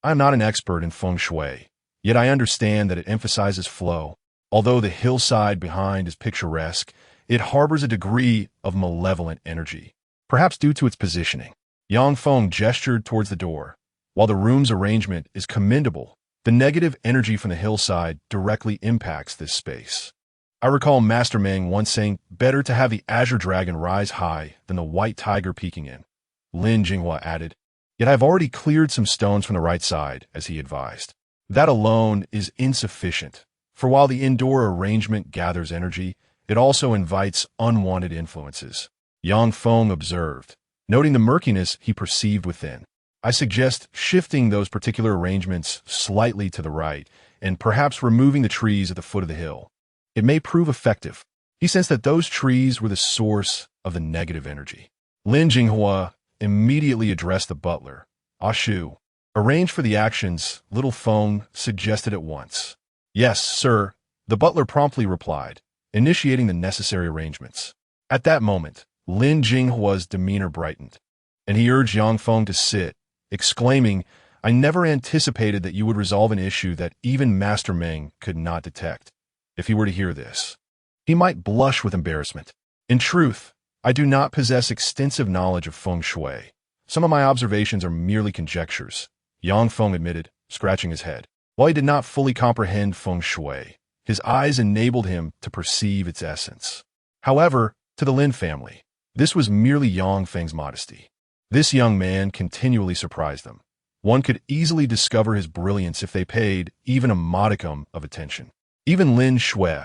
I am not an expert in feng shui, yet I understand that it emphasizes flow. Although the hillside behind is picturesque, it harbors a degree of malevolent energy, perhaps due to its positioning. Yang Feng gestured towards the door. While the room's arrangement is commendable, the negative energy from the hillside directly impacts this space. I recall Master Meng once saying, better to have the azure dragon rise high than the white tiger peeking in. Lin Jinghua added, yet I have already cleared some stones from the right side, as he advised. That alone is insufficient, for while the indoor arrangement gathers energy, it also invites unwanted influences. Yang Feng observed, noting the murkiness he perceived within. I suggest shifting those particular arrangements slightly to the right and perhaps removing the trees at the foot of the hill. It may prove effective. He sensed that those trees were the source of the negative energy. Lin Jinghua immediately addressed the butler. Shu, arrange for the actions, little Feng suggested at once. Yes, sir, the butler promptly replied, initiating the necessary arrangements. At that moment, Lin Jinghua's demeanor brightened, and he urged Yang Feng to sit, exclaiming, I never anticipated that you would resolve an issue that even Master Meng could not detect. If he were to hear this, he might blush with embarrassment. In truth, I do not possess extensive knowledge of feng shui. Some of my observations are merely conjectures, Yang Feng admitted, scratching his head. While he did not fully comprehend feng shui, his eyes enabled him to perceive its essence. However, to the Lin family, this was merely Yang Feng's modesty. This young man continually surprised them. One could easily discover his brilliance if they paid even a modicum of attention. Even Lin Shui,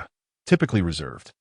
typically reserved,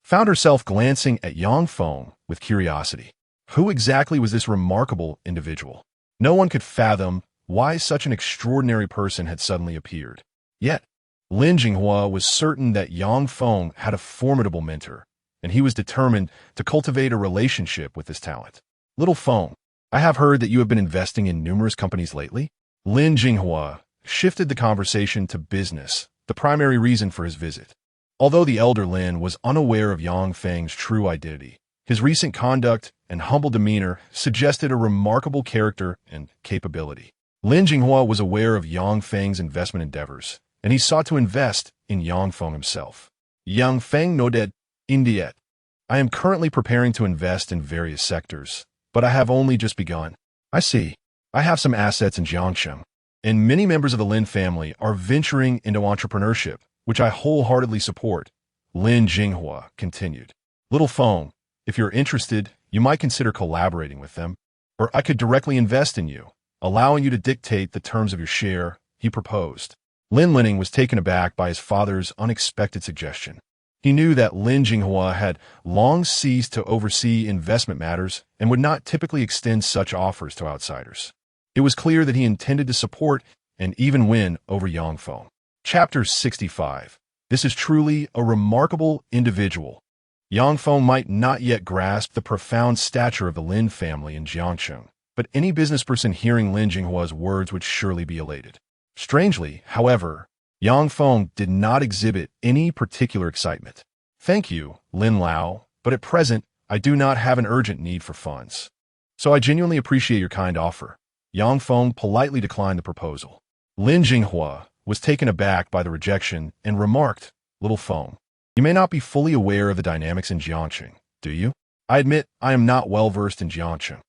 found herself glancing at Yang Feng with curiosity. Who exactly was this remarkable individual? No one could fathom why such an extraordinary person had suddenly appeared. Yet, Lin Jinghua was certain that Yang Feng had a formidable mentor, and he was determined to cultivate a relationship with this talent. Little Feng, I have heard that you have been investing in numerous companies lately. Lin Jinghua shifted the conversation to business, the primary reason for his visit. Although the elder Lin was unaware of Yang Feng's true identity, his recent conduct and humble demeanor suggested a remarkable character and capability. Lin Jinghua was aware of Yang Feng's investment endeavors, and he sought to invest in Yang Feng himself. Yang Feng nodded, indeed. I am currently preparing to invest in various sectors, but I have only just begun. I see. I have some assets in Jiangsheng, and many members of the Lin family are venturing into entrepreneurship, which I wholeheartedly support, Lin Jinghua continued. Little Feng, if you're interested, you might consider collaborating with them, or I could directly invest in you, allowing you to dictate the terms of your share, he proposed. Lin Linning was taken aback by his father's unexpected suggestion. He knew that Lin Jinghua had long ceased to oversee investment matters and would not typically extend such offers to outsiders. It was clear that he intended to support and even win over Yang Feng. Chapter 65. This is truly a remarkable individual. Yang Feng might not yet grasp the profound stature of the Lin family in Jiangsheng, but any business person hearing Lin Jinghua's words would surely be elated. Strangely, however, Yang Feng did not exhibit any particular excitement. Thank you, Lin Lao, but at present, I do not have an urgent need for funds. So I genuinely appreciate your kind offer. Yang Feng politely declined the proposal. Lin Jinghua was taken aback by the rejection and remarked, Little Feng, you may not be fully aware of the dynamics in Jiangsheng, do you? I admit I am not well versed in Jiangsheng,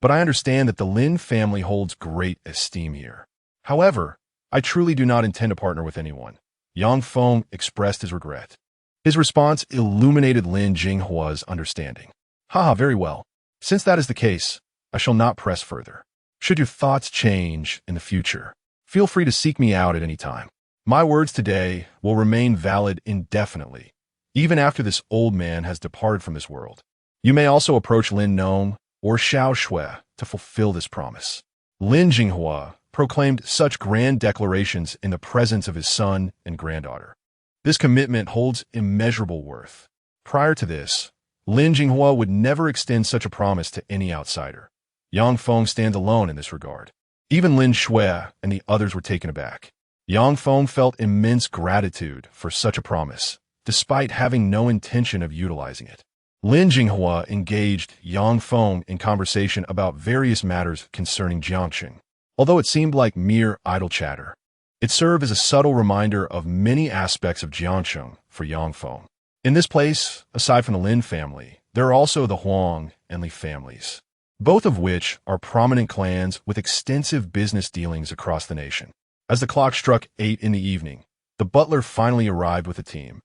but I understand that the Lin family holds great esteem here. However, I truly do not intend to partner with anyone. Yang Feng expressed his regret. His response illuminated Lin Jinghua's understanding. Haha, very well. Since that is the case, I shall not press further. Should your thoughts change in the future, feel free to seek me out at any time. My words today will remain valid indefinitely, even after this old man has departed from this world. You may also approach Lin Nong or Xiao Shui to fulfill this promise. Lin Jinghua proclaimed such grand declarations in the presence of his son and granddaughter. This commitment holds immeasurable worth. Prior to this, Lin Jinghua would never extend such a promise to any outsider. Yang Feng stands alone in this regard. Even Lin Shui and the others were taken aback. Yang Feng felt immense gratitude for such a promise, despite having no intention of utilizing it. Lin Jinghua engaged Yang Feng in conversation about various matters concerning Jiangxing. Although it seemed like mere idle chatter, it served as a subtle reminder of many aspects of Jiangxing for Yang Feng. In this place, aside from the Lin family, there are also the Huang and Li families, both of which are prominent clans with extensive business dealings across the nation. As the clock struck 8 in the evening, the butler finally arrived with the team,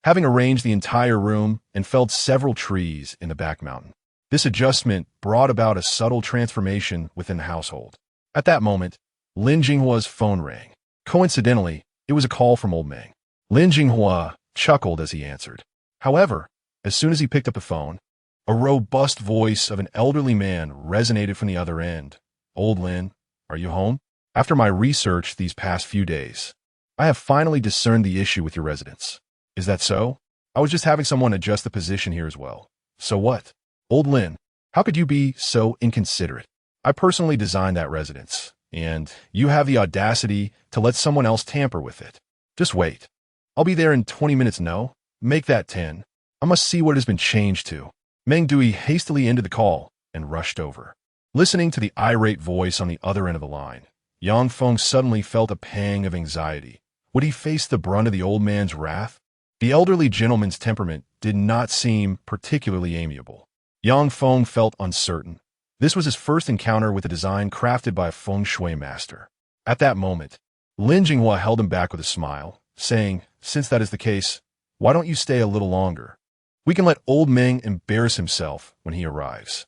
having arranged the entire room and felled several trees in the back mountain. This adjustment brought about a subtle transformation within the household. At that moment, Lin Jinghua's phone rang. Coincidentally, it was a call from Old Meng. Lin Jinghua chuckled as he answered. However, as soon as he picked up the phone, a robust voice of an elderly man resonated from the other end. "Old Lin, are you home? After my research these past few days, I have finally discerned the issue with your residence. Is that so? I was just having someone adjust the position here as well. So what? Old Lin, how could you be so inconsiderate? I personally designed that residence, and you have the audacity to let someone else tamper with it. Just wait. I'll be there in 20 minutes, no? Make that 10. I must see what it has been changed to." Meng Dui hastily ended the call and rushed over. Listening to the irate voice on the other end of the line, Yang Feng suddenly felt a pang of anxiety. Would he face the brunt of the old man's wrath? The elderly gentleman's temperament did not seem particularly amiable. Yang Feng felt uncertain. This was his first encounter with a design crafted by a feng shui master. At that moment, Lin Jinghua held him back with a smile, saying, "Since that is the case, why don't you stay a little longer? We can let old Meng embarrass himself when he arrives.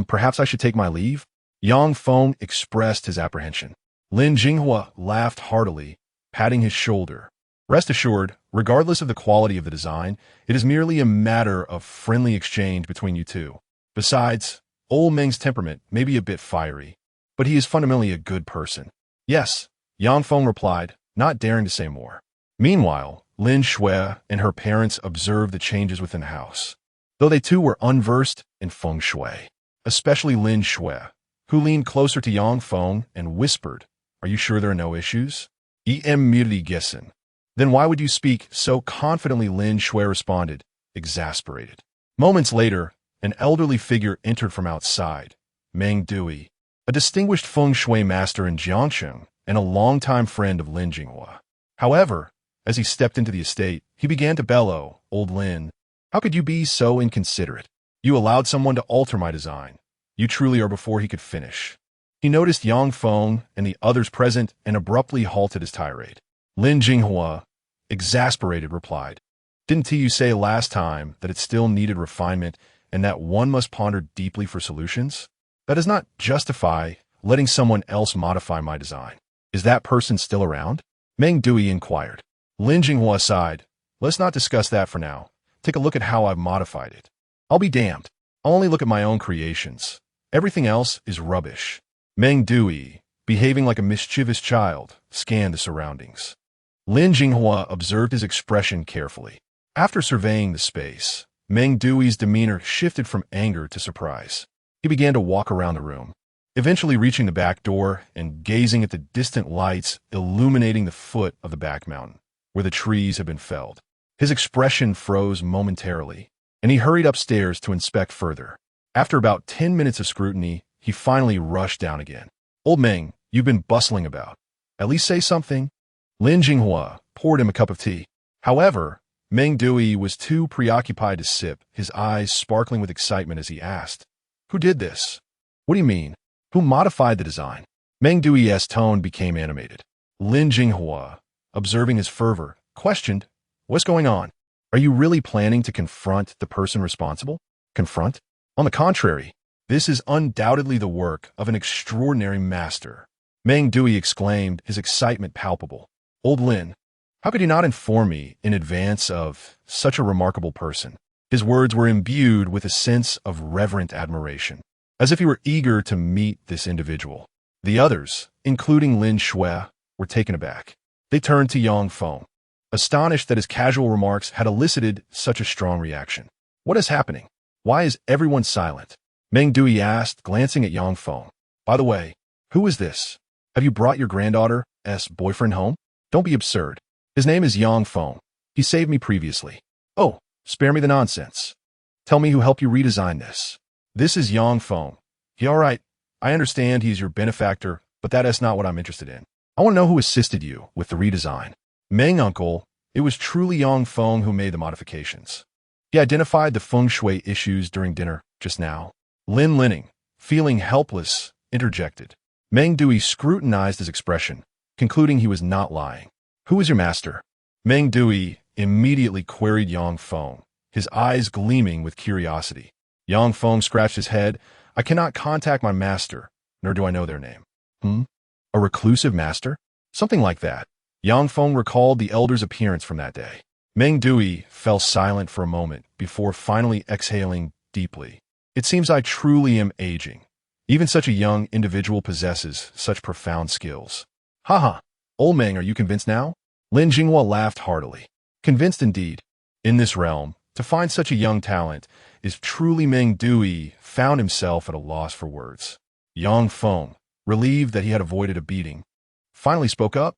Perhaps I should take my leave?" Yang Feng expressed his apprehension. Lin Jinghua laughed heartily, patting his shoulder. "Rest assured, regardless of the quality of the design, it is merely a matter of friendly exchange between you two. Besides, old Meng's temperament may be a bit fiery, but he is fundamentally a good person." "Yes," Yang Feng replied, not daring to say more. Meanwhile, Lin Shui and her parents observed the changes within the house, though they too were unversed in feng shui, especially Lin Shui, who leaned closer to Yang Feng and whispered, "Are you sure there are no issues?" "Immediately guessing. Then why would you speak so confidently?" Lin Shui responded, exasperated. Moments later, an elderly figure entered from outside. Meng Dui, a distinguished feng shui master in Jiangxing and a longtime friend of Lin Jinghua. However, as he stepped into the estate, he began to bellow, "Old Lin, how could you be so inconsiderate? You allowed someone to alter my design. You truly are." Before he could finish, he noticed Yang Feng and the others present and abruptly halted his tirade. Lin Jinghua, exasperated, replied, "Didn't you say last time that it still needed refinement and that one must ponder deeply for solutions? That does not justify letting someone else modify my design. Is that person still around?" Meng Dui inquired. Lin Jinghua sighed. "Let's not discuss that for now. Take a look at how I've modified it. I'll be damned. I'll only look at my own creations. Everything else is rubbish." Meng Dui, behaving like a mischievous child, scanned the surroundings. Lin Jinghua observed his expression carefully. After surveying the space, Meng Dui's demeanor shifted from anger to surprise. He began to walk around the room, eventually reaching the back door and gazing at the distant lights illuminating the foot of the back mountain, where the trees had been felled. His expression froze momentarily, and he hurried upstairs to inspect further. After about 10 minutes of scrutiny, he finally rushed down again. "Old Meng, you've been bustling about. At least say something." Lin Jinghua poured him a cup of tea. However, Meng Dui was too preoccupied to sip, his eyes sparkling with excitement as he asked, "Who did this? What do you mean? Who modified the design?" Meng Dui's tone became animated. Lin Jinghua, observing his fervor, questioned, "What's going on? Are you really planning to confront the person responsible?" "Confront? On the contrary, this is undoubtedly the work of an extraordinary master," Meng Dui exclaimed, his excitement palpable. "Old Lin, How could you not inform me in advance of such a remarkable person? His words were imbued with a sense of reverent admiration, as if he were eager to meet this individual. The others, including Lin Shui, were taken aback. They turned to Yang Feng, astonished that his casual remarks had elicited such a strong reaction. What is happening? Why is everyone silent? Meng Dui asked, glancing at Yang Feng. By the way, who is this? Have you brought your granddaughter's boyfriend home? Don't be absurd. His name is Yang Feng. He saved me previously. Oh, spare me the nonsense. Tell me who helped you redesign this. This is Yang Feng. All right, I understand he's your benefactor, but that is not what I'm interested in. I want to know who assisted you with the redesign. Meng uncle, it was truly Yang Feng who made the modifications. He identified the feng shui issues during dinner just now. Lin Linning, feeling helpless, interjected. Meng Dui scrutinized his expression, concluding he was not lying. Who is your master? Meng Dui immediately queried Yang Feng, his eyes gleaming with curiosity. Yang Feng scratched his head. I cannot contact my master, nor do I know their name. A reclusive master? Something like that. Yang Feng recalled the elder's appearance from that day. Meng Dui fell silent for a moment before finally exhaling deeply. It seems I truly am aging. Even such a young individual possesses such profound skills. Haha, old Meng, are you convinced now? Lin Jinghua laughed heartily. Convinced indeed. In this realm, to find such a young talent is truly. Meng Dui found himself at a loss for words. Yang Feng, relieved that he had avoided a beating, finally spoke up.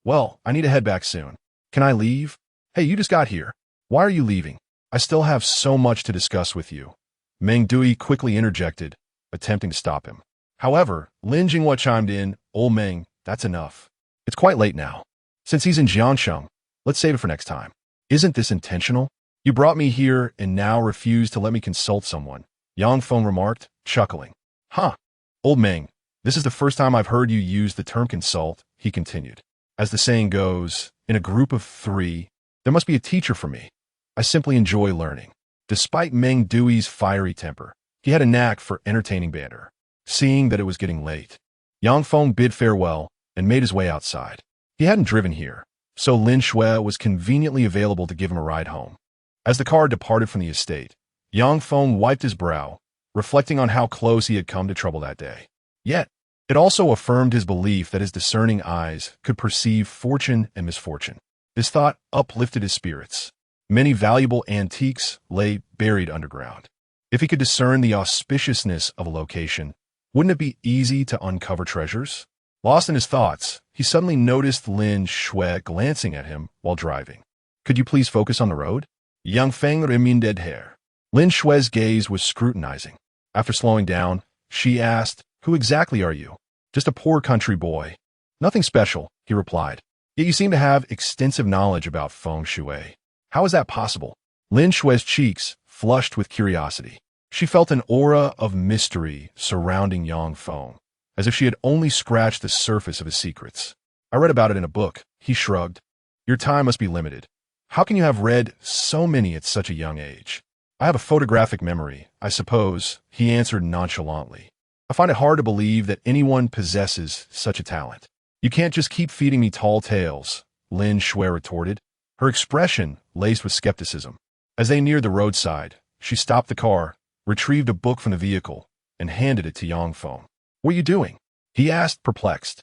Well, I need to head back soon. Can I leave? Hey, you just got here. Why are you leaving? I still have so much to discuss with you. Meng Dui quickly interjected, attempting to stop him. However, Lin Jinghua chimed in, Old Meng, that's enough. It's quite late now. Since he's in Jiangsheng, let's save it for next time. Isn't this intentional? You brought me here and now refuse to let me consult someone, Yang Feng remarked, chuckling. Huh. Old Meng, this is the first time I've heard you use the term consult, he continued. As the saying goes, in a group of three, there must be a teacher for me. I simply enjoy learning. Despite Meng Dui's fiery temper, he had a knack for entertaining banter. Seeing that it was getting late, Yang Feng bid farewell and made his way outside. He hadn't driven here, so Lin Shui was conveniently available to give him a ride home. As the car departed from the estate, Yang Feng wiped his brow, reflecting on how close he had come to trouble that day. Yet, it also affirmed his belief that his discerning eyes could perceive fortune and misfortune. This thought uplifted his spirits. Many valuable antiques lay buried underground. If he could discern the auspiciousness of a location, wouldn't it be easy to uncover treasures? Lost in his thoughts, he suddenly noticed Lin Shui glancing at him while driving. Could you please focus on the road? Yang Feng remained dead hair. Lin Shui's gaze was scrutinizing. After slowing down, she asked, Who exactly are you? Just a poor country boy. Nothing special, he replied. Yet you seem to have extensive knowledge about feng shui. How is that possible? Lin Shui's cheeks flushed with curiosity. She felt an aura of mystery surrounding Yang Feng, as if she had only scratched the surface of his secrets. I read about it in a book, he shrugged. Your time must be limited. How can you have read so many at such a young age? I have a photographic memory, I suppose, he answered nonchalantly. I find it hard to believe that anyone possesses such a talent. You can't just keep feeding me tall tales, Lin Shui retorted, her expression laced with skepticism. As they neared the roadside, she stopped the car, retrieved a book from the vehicle, and handed it to Yang Feng. What are you doing? He asked, perplexed.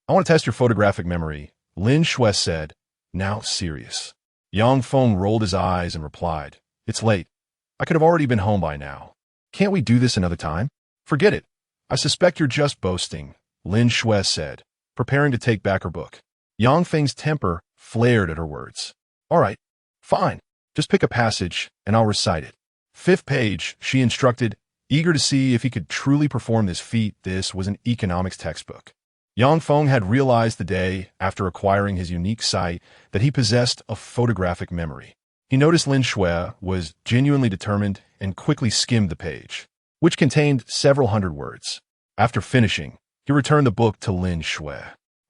I want to test your photographic memory, Lin Shui said, now serious. Yang Feng rolled his eyes and replied, It's late. I could have already been home by now. Can't we do this another time? Forget it. I suspect you're just boasting, Lin Shui said, preparing to take back her book. Yang Feng's temper flared at her words. All right, fine. Just pick a passage, and I'll recite it. 5th page, she instructed, eager to see if he could truly perform this feat. This was an economics textbook. Yang Feng had realized the day, after acquiring his unique sight, that he possessed a photographic memory. He noticed Lin Shui was genuinely determined and quickly skimmed the page, which contained several hundred words. After finishing, he returned the book to Lin Shui.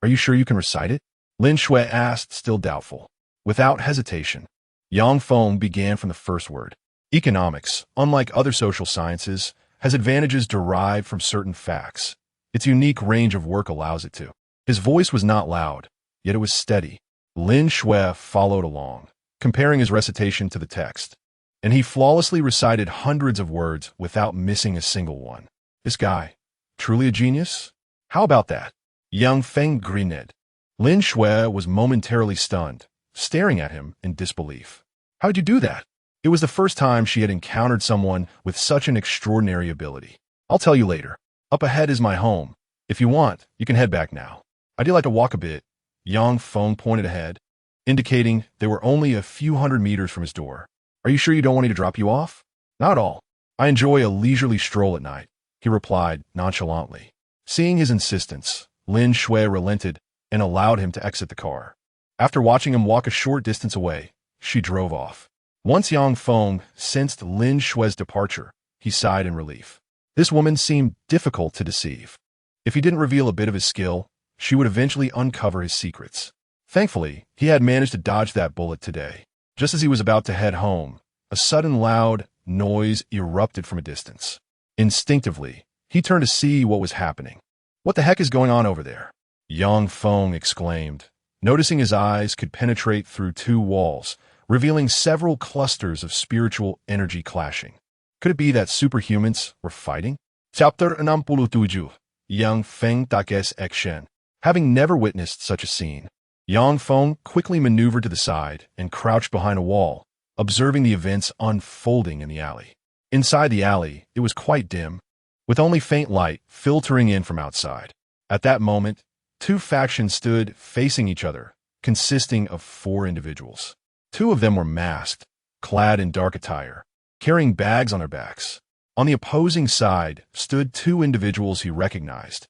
Are you sure you can recite it? Lin Shui asked, still doubtful. Without hesitation, Yang Feng began from the first word. Economics, unlike other social sciences, has advantages derived from certain facts. Its unique range of work allows it to. His voice was not loud, yet it was steady, Lin Shui followed along, comparing his recitation to the text, and he flawlessly recited hundreds of words without missing a single one. This guy, truly a genius? How about that? Yang Feng grinned. Lin Shui was momentarily stunned, staring at him in disbelief. How'd you do that? It was the first time she had encountered someone with such an extraordinary ability. I'll tell you later. Up ahead is my home. If you want, you can head back now. I do like to walk a bit. Yang Feng pointed ahead, indicating they were only a few hundred meters from his door. Are you sure you don't want me to drop you off? Not at all. I enjoy a leisurely stroll at night, he replied nonchalantly. Seeing his insistence, Lin Shui relented and allowed him to exit the car. After watching him walk a short distance away, she drove off. Once Yang Feng sensed Lin Shui's departure, he sighed in relief. This woman seemed difficult to deceive. If he didn't reveal a bit of his skill, she would eventually uncover his secrets. Thankfully, he had managed to dodge that bullet today. Just as he was about to head home, a sudden loud noise erupted from a distance. Instinctively, he turned to see what was happening. What the heck is going on over there? Yang Feng exclaimed, noticing his eyes could penetrate through two walls, revealing several clusters of spiritual energy clashing. Could it be that superhumans were fighting? Chapter 67. Yang Feng Dakes Action. Having never witnessed such a scene, Yang Feng quickly maneuvered to the side and crouched behind a wall, observing the events unfolding in the alley. Inside the alley, it was quite dim, with only faint light filtering in from outside. At that moment, two factions stood facing each other, consisting of 4 individuals. 2 of them were masked, clad in dark attire, carrying bags on their backs. On the opposing side stood 2 individuals he recognized,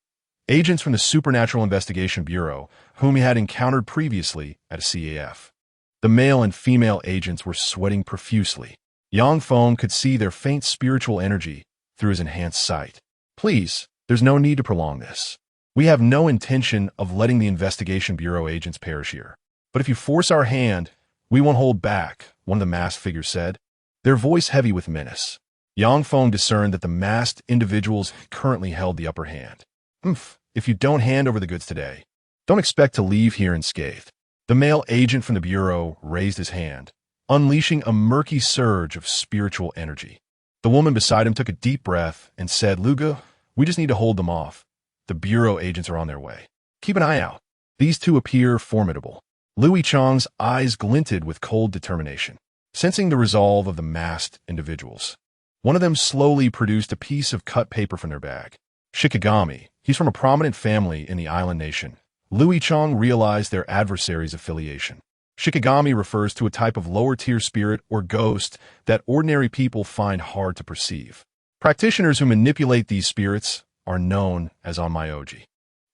agents from the Supernatural Investigation Bureau, whom he had encountered previously at a CAF. The male and female agents were sweating profusely. Yang Feng could see their faint spiritual energy through his enhanced sight. Please, there's no need to prolong this. We have no intention of letting the Investigation Bureau agents perish here. But if you force our hand, we won't hold back, one of the masked figures said, their voice heavy with menace. Yang Feng discerned that the masked individuals currently held the upper hand. If you don't hand over the goods today, don't expect to leave here unscathed. The male agent from the Bureau raised his hand, unleashing a murky surge of spiritual energy. The woman beside him took a deep breath and said, Luga, we just need to hold them off. The Bureau agents are on their way. Keep an eye out. These 2 appear formidable. Louis Chang's eyes glinted with cold determination, sensing the resolve of the masked individuals. One of them slowly produced a piece of cut paper from their bag. Shikigami, he's from a prominent family in the island nation. Louis Chang realized their adversary's affiliation. Shikigami refers to a type of lower-tier spirit or ghost that ordinary people find hard to perceive. Practitioners who manipulate these spirits are known as onmyoji.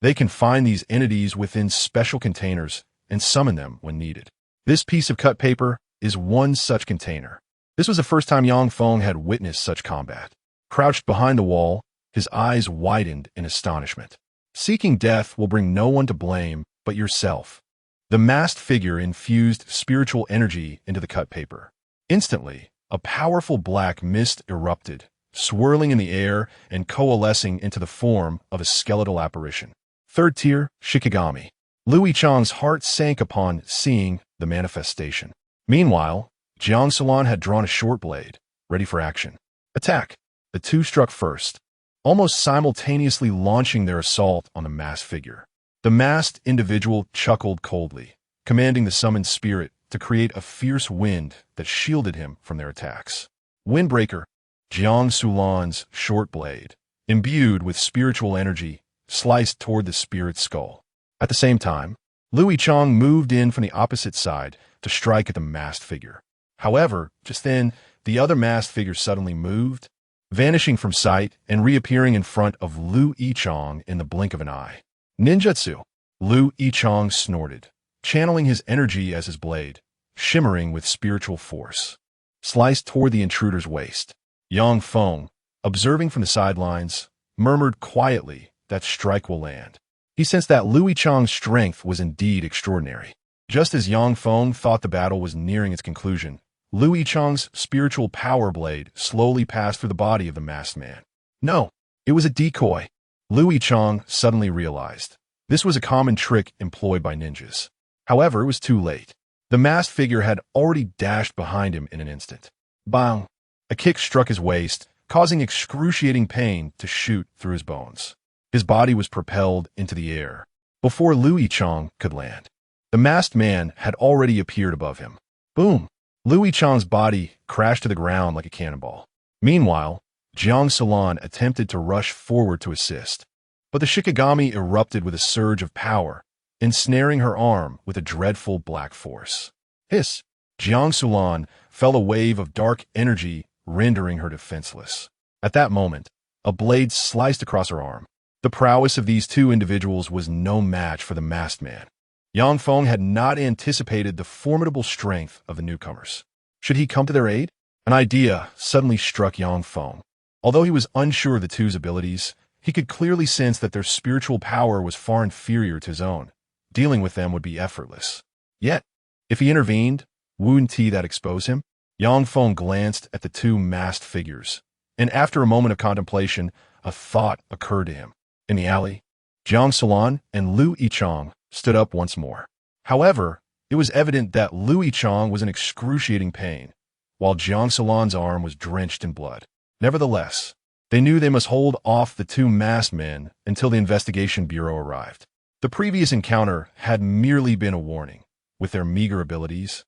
They can find these entities within special containers and summon them when needed. This piece of cut paper is one such container. This was the first time Yang Feng had witnessed such combat. Crouched behind the wall, his eyes widened in astonishment. Seeking death will bring no one to blame but yourself. The masked figure infused spiritual energy into the cut paper. Instantly, a powerful black mist erupted, swirling in the air and coalescing into the form of a skeletal apparition. 3rd tier, Shikigami. Louis Chang's heart sank upon seeing the manifestation. Meanwhile, Jiang Salon had drawn a short blade, ready for action. Attack! The 2 struck first, almost simultaneously launching their assault on the masked figure. The masked individual chuckled coldly, commanding the summoned spirit to create a fierce wind that shielded him from their attacks. Windbreaker, Jiang Sulan's short blade, imbued with spiritual energy, sliced toward the spirit's skull. At the same time, Louis Chang moved in from the opposite side to strike at the masked figure. However, just then, the other masked figure suddenly moved, vanishing from sight and reappearing in front of Lu Yichang in the blink of an eye. Ninjutsu! Lu Yichang snorted, channeling his energy as his blade, shimmering with spiritual force, sliced toward the intruder's waist. Yang Feng, observing from the sidelines, murmured quietly that strike will land. He sensed that Louis Chang's strength was indeed extraordinary. Just as Yang Feng thought the battle was nearing its conclusion, Louis Chang's spiritual power blade slowly passed through the body of the masked man. No, it was a decoy. Louis Chang suddenly realized. This was a common trick employed by ninjas. However, it was too late. The masked figure had already dashed behind him in an instant. Bang! A kick struck his waist, causing excruciating pain to shoot through his bones. His body was propelled into the air. Before Lu Yichang could land, the masked man had already appeared above him. Boom! Lu Yichang's body crashed to the ground like a cannonball. Meanwhile, Jiang Salan attempted to rush forward to assist, but the Shikigami erupted with a surge of power, ensnaring her arm with a dreadful black force. Hiss! Jiang Salan felt a wave of dark energy, rendering her defenseless. At that moment, a blade sliced across her arm. The prowess of these two individuals was no match for the masked man. Yang Feng had not anticipated the formidable strength of the newcomers. Should he come to their aid? An idea suddenly struck Yang Feng. Although he was unsure of the two's abilities, he could clearly sense that their spiritual power was far inferior to his own. Dealing with them would be effortless. Yet, if he intervened, wouldn't that expose him? Yang Feng glanced at the two masked figures, and after a moment of contemplation, a thought occurred to him. In the alley, Jiang Salan and Lu Yichang stood up once more. However, it was evident that Lu Yichang was in excruciating pain, while Jiang Salan's arm was drenched in blood. Nevertheless, they knew they must hold off the two masked men until the investigation bureau arrived. The previous encounter had merely been a warning. With their meager abilities,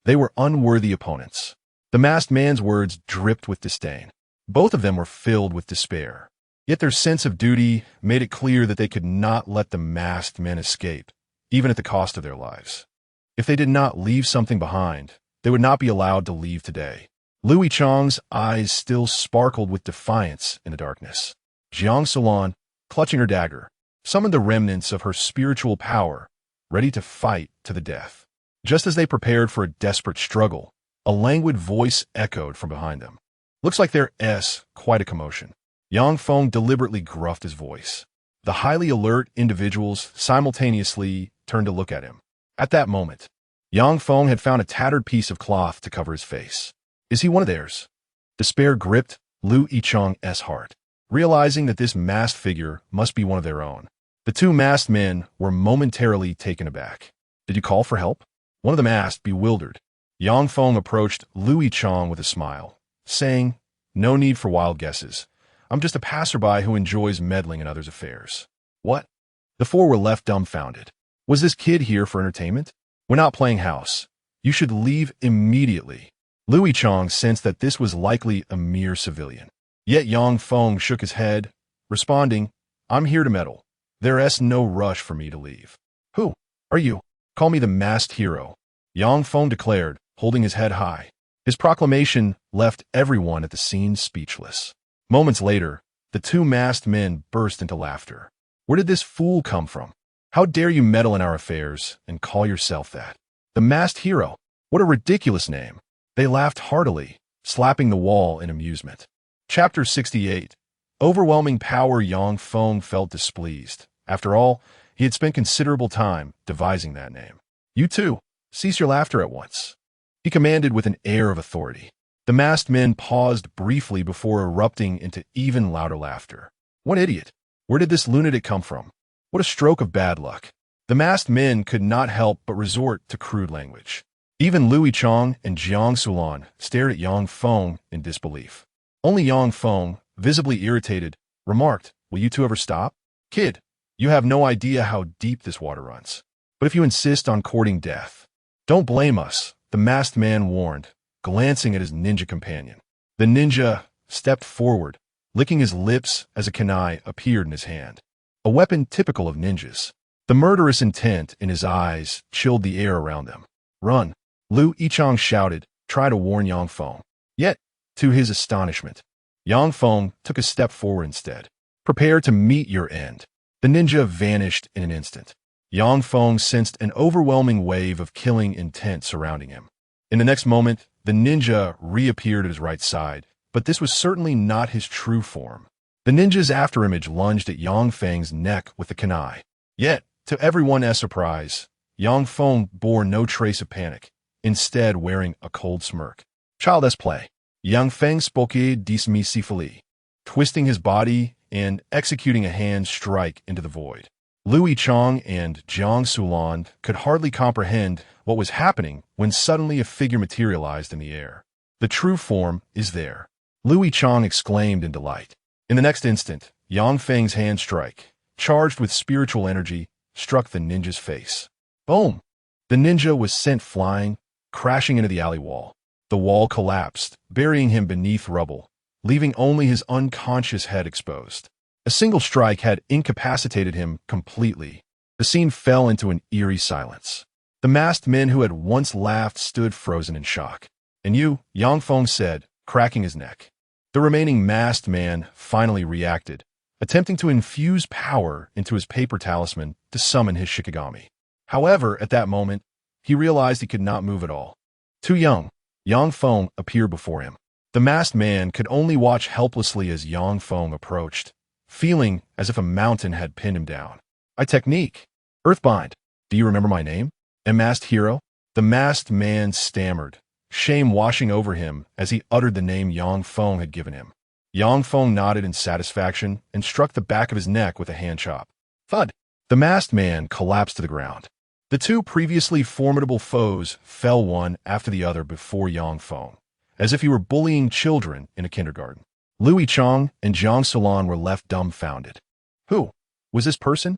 they were unworthy opponents. The masked man's words dripped with disdain. Both of them were filled with despair. Yet their sense of duty made it clear that they could not let the masked men escape, even at the cost of their lives. If they did not leave something behind, they would not be allowed to leave today. Lu Yichang's eyes still sparkled with defiance in the darkness. Jiang Salan, clutching her dagger, summoned the remnants of her spiritual power, ready to fight to the death. Just as they prepared for a desperate struggle, a languid voice echoed from behind them. Looks like there's quite a commotion. Yang Feng deliberately gruffed his voice. The highly alert individuals simultaneously turned to look at him. At that moment, Yang Feng had found a tattered piece of cloth to cover his face. Is he one of theirs? Despair gripped Lu Yichang's heart. Realizing that this masked figure must be one of their own, the two masked men were momentarily taken aback. Did you call for help? One of them asked, bewildered. Yang Feng approached Lu Yichang with a smile, saying, No need for wild guesses. I'm just a passerby who enjoys meddling in others' affairs. What? The four were left dumbfounded. Was this kid here for entertainment? We're not playing house. You should leave immediately. Lu Yichang sensed that this was likely a mere civilian. Yet Yang Feng shook his head, responding, I'm here to meddle. There's no rush for me to leave. Who are you? Call me the masked hero, Yang Feng declared, holding his head high. His proclamation left everyone at the scene speechless. Moments later, the two masked men burst into laughter. Where did this fool come from? How dare you meddle in our affairs and call yourself that? The masked hero? What a ridiculous name. They laughed heartily, slapping the wall in amusement. Chapter 68. Overwhelming power. Yang Feng felt displeased. After all, he had spent considerable time devising that name. You two, cease your laughter at once, he commanded with an air of authority. The masked men paused briefly before erupting into even louder laughter. What idiot! Where did this lunatic come from? What a stroke of bad luck. The masked men could not help but resort to crude language. Even Lu Yichang and Jiang Salan stared at Yang Feng in disbelief. Only Yang Feng, visibly irritated, remarked, Will you two ever stop? Kid, you have no idea how deep this water runs. But if you insist on courting death, don't blame us, the masked man warned, glancing at his ninja companion. The ninja stepped forward, licking his lips as a kunai appeared in his hand. A weapon typical of ninjas. The murderous intent in his eyes chilled the air around them. Run, Lu Yichang shouted, try to warn Yang Feng. Yet, to his astonishment, Yang Feng took a step forward instead. Prepare to meet your end. The ninja vanished in an instant. Yang Feng sensed an overwhelming wave of killing intent surrounding him. In the next moment, the ninja reappeared at his right side, but this was certainly not his true form. The ninja's afterimage lunged at Yang Feng's neck with the kunai. Yet, to everyone's surprise, Yang Feng bore no trace of panic, instead wearing a cold smirk. Child's play. Yang Feng spoke dismissively, twisting his body and executing a hand strike into the void. Lu Yichang and Jiang Sulan could hardly comprehend what was happening when suddenly a figure materialized in the air. The true form is there. Lu Yichang exclaimed in delight. In the next instant, Yang Feng's hand strike, charged with spiritual energy, struck the ninja's face. Boom! The ninja was sent flying, crashing into the alley wall. The wall collapsed, burying him beneath rubble, leaving only his unconscious head exposed. A single strike had incapacitated him completely. The scene fell into an eerie silence. The masked men who had once laughed stood frozen in shock. And you, Yang Feng said, cracking his neck. The remaining masked man finally reacted, attempting to infuse power into his paper talisman to summon his Shikigami. However, at that moment, he realized he could not move at all. Too young, Yang Feng appeared before him. The masked man could only watch helplessly as Yang Feng approached, feeling as if a mountain had pinned him down. "My technique. Earthbind. Do you remember my name? A masked hero?" The masked man stammered, shame washing over him as he uttered the name Yang Feng had given him. Yang Feng nodded in satisfaction and struck the back of his neck with a hand chop. Thud! The masked man collapsed to the ground. The two previously formidable foes fell one after the other before Yang Feng, as if he were bullying children in a kindergarten. Lu Yichang and Jiang Sulan were left dumbfounded. Who? Was this person?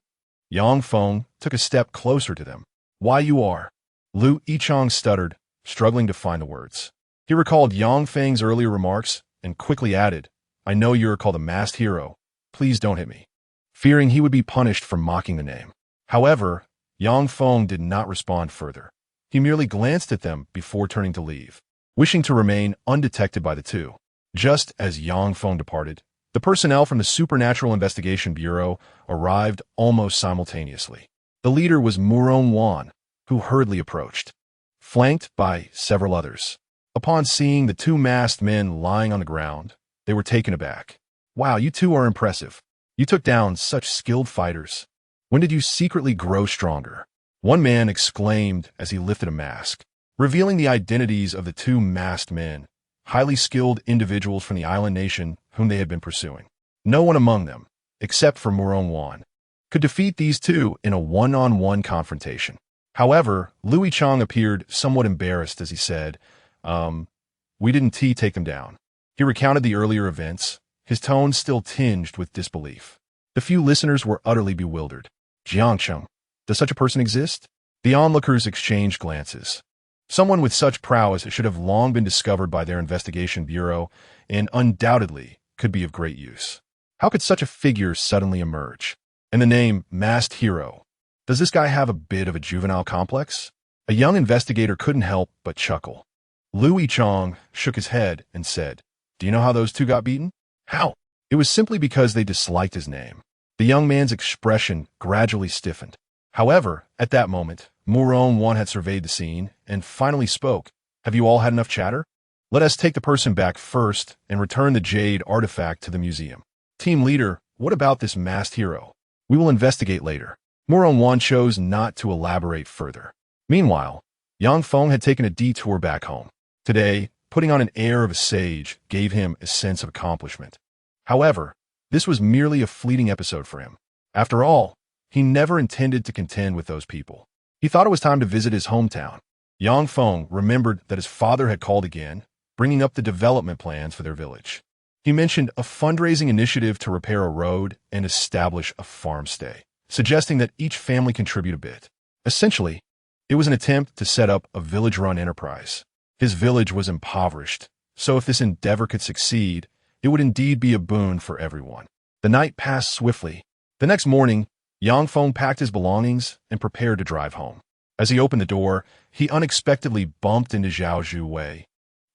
Yang Feng took a step closer to them. Why you are? Lu Yichang stuttered, struggling to find the words. He recalled Yang Feng's earlier remarks and quickly added, I know you are called a masked hero. Please don't hit me. Fearing he would be punished for mocking the name. However, Yang Feng did not respond further. He merely glanced at them before turning to leave, wishing to remain undetected by the two. Just as Yang Feng departed, the personnel from the Supernatural Investigation Bureau arrived almost simultaneously. The leader was Muron Wan, who hurriedly approached, flanked by several others. Upon seeing the two masked men lying on the ground, they were taken aback. Wow, you two are impressive. You took down such skilled fighters. When did you secretly grow stronger? One man exclaimed as he lifted a mask, revealing the identities of the two masked men, highly skilled individuals from the island nation whom they had been pursuing. No one among them, except for Muron Wan, could defeat these two in a one-on-one confrontation. However, Lu Yichang appeared somewhat embarrassed as he said, we didn't take them down. He recounted the earlier events, his tone still tinged with disbelief. The few listeners were utterly bewildered. Jiangcheng, does such a person exist? The onlookers exchanged glances. Someone with such prowess should have long been discovered by their investigation bureau and undoubtedly could be of great use. How could such a figure suddenly emerge? And the name Masked Hero. Does this guy have a bit of a juvenile complex? A young investigator couldn't help but chuckle. Lu Yichang shook his head and said, Do you know how those two got beaten? How? It was simply because they disliked his name. The young man's expression gradually stiffened. However, at that moment, Muron Wan had surveyed the scene and finally spoke. Have you all had enough chatter? Let us take the person back first and return the jade artifact to the museum. Team leader, what about this masked hero? We will investigate later. Muron Wan chose not to elaborate further. Meanwhile, Yang Feng had taken a detour back home. Today, putting on an air of a sage gave him a sense of accomplishment. However, this was merely a fleeting episode for him. After all, he never intended to contend with those people. He thought it was time to visit his hometown. Yang Feng remembered that his father had called again, bringing up the development plans for their village. He mentioned a fundraising initiative to repair a road and establish a farmstay, suggesting that each family contribute a bit. Essentially, it was an attempt to set up a village-run enterprise. His village was impoverished, so if this endeavor could succeed, it would indeed be a boon for everyone. The night passed swiftly. The next morning, Yang Feng packed his belongings and prepared to drive home. As he opened the door, he unexpectedly bumped into Zhao Zhuwei,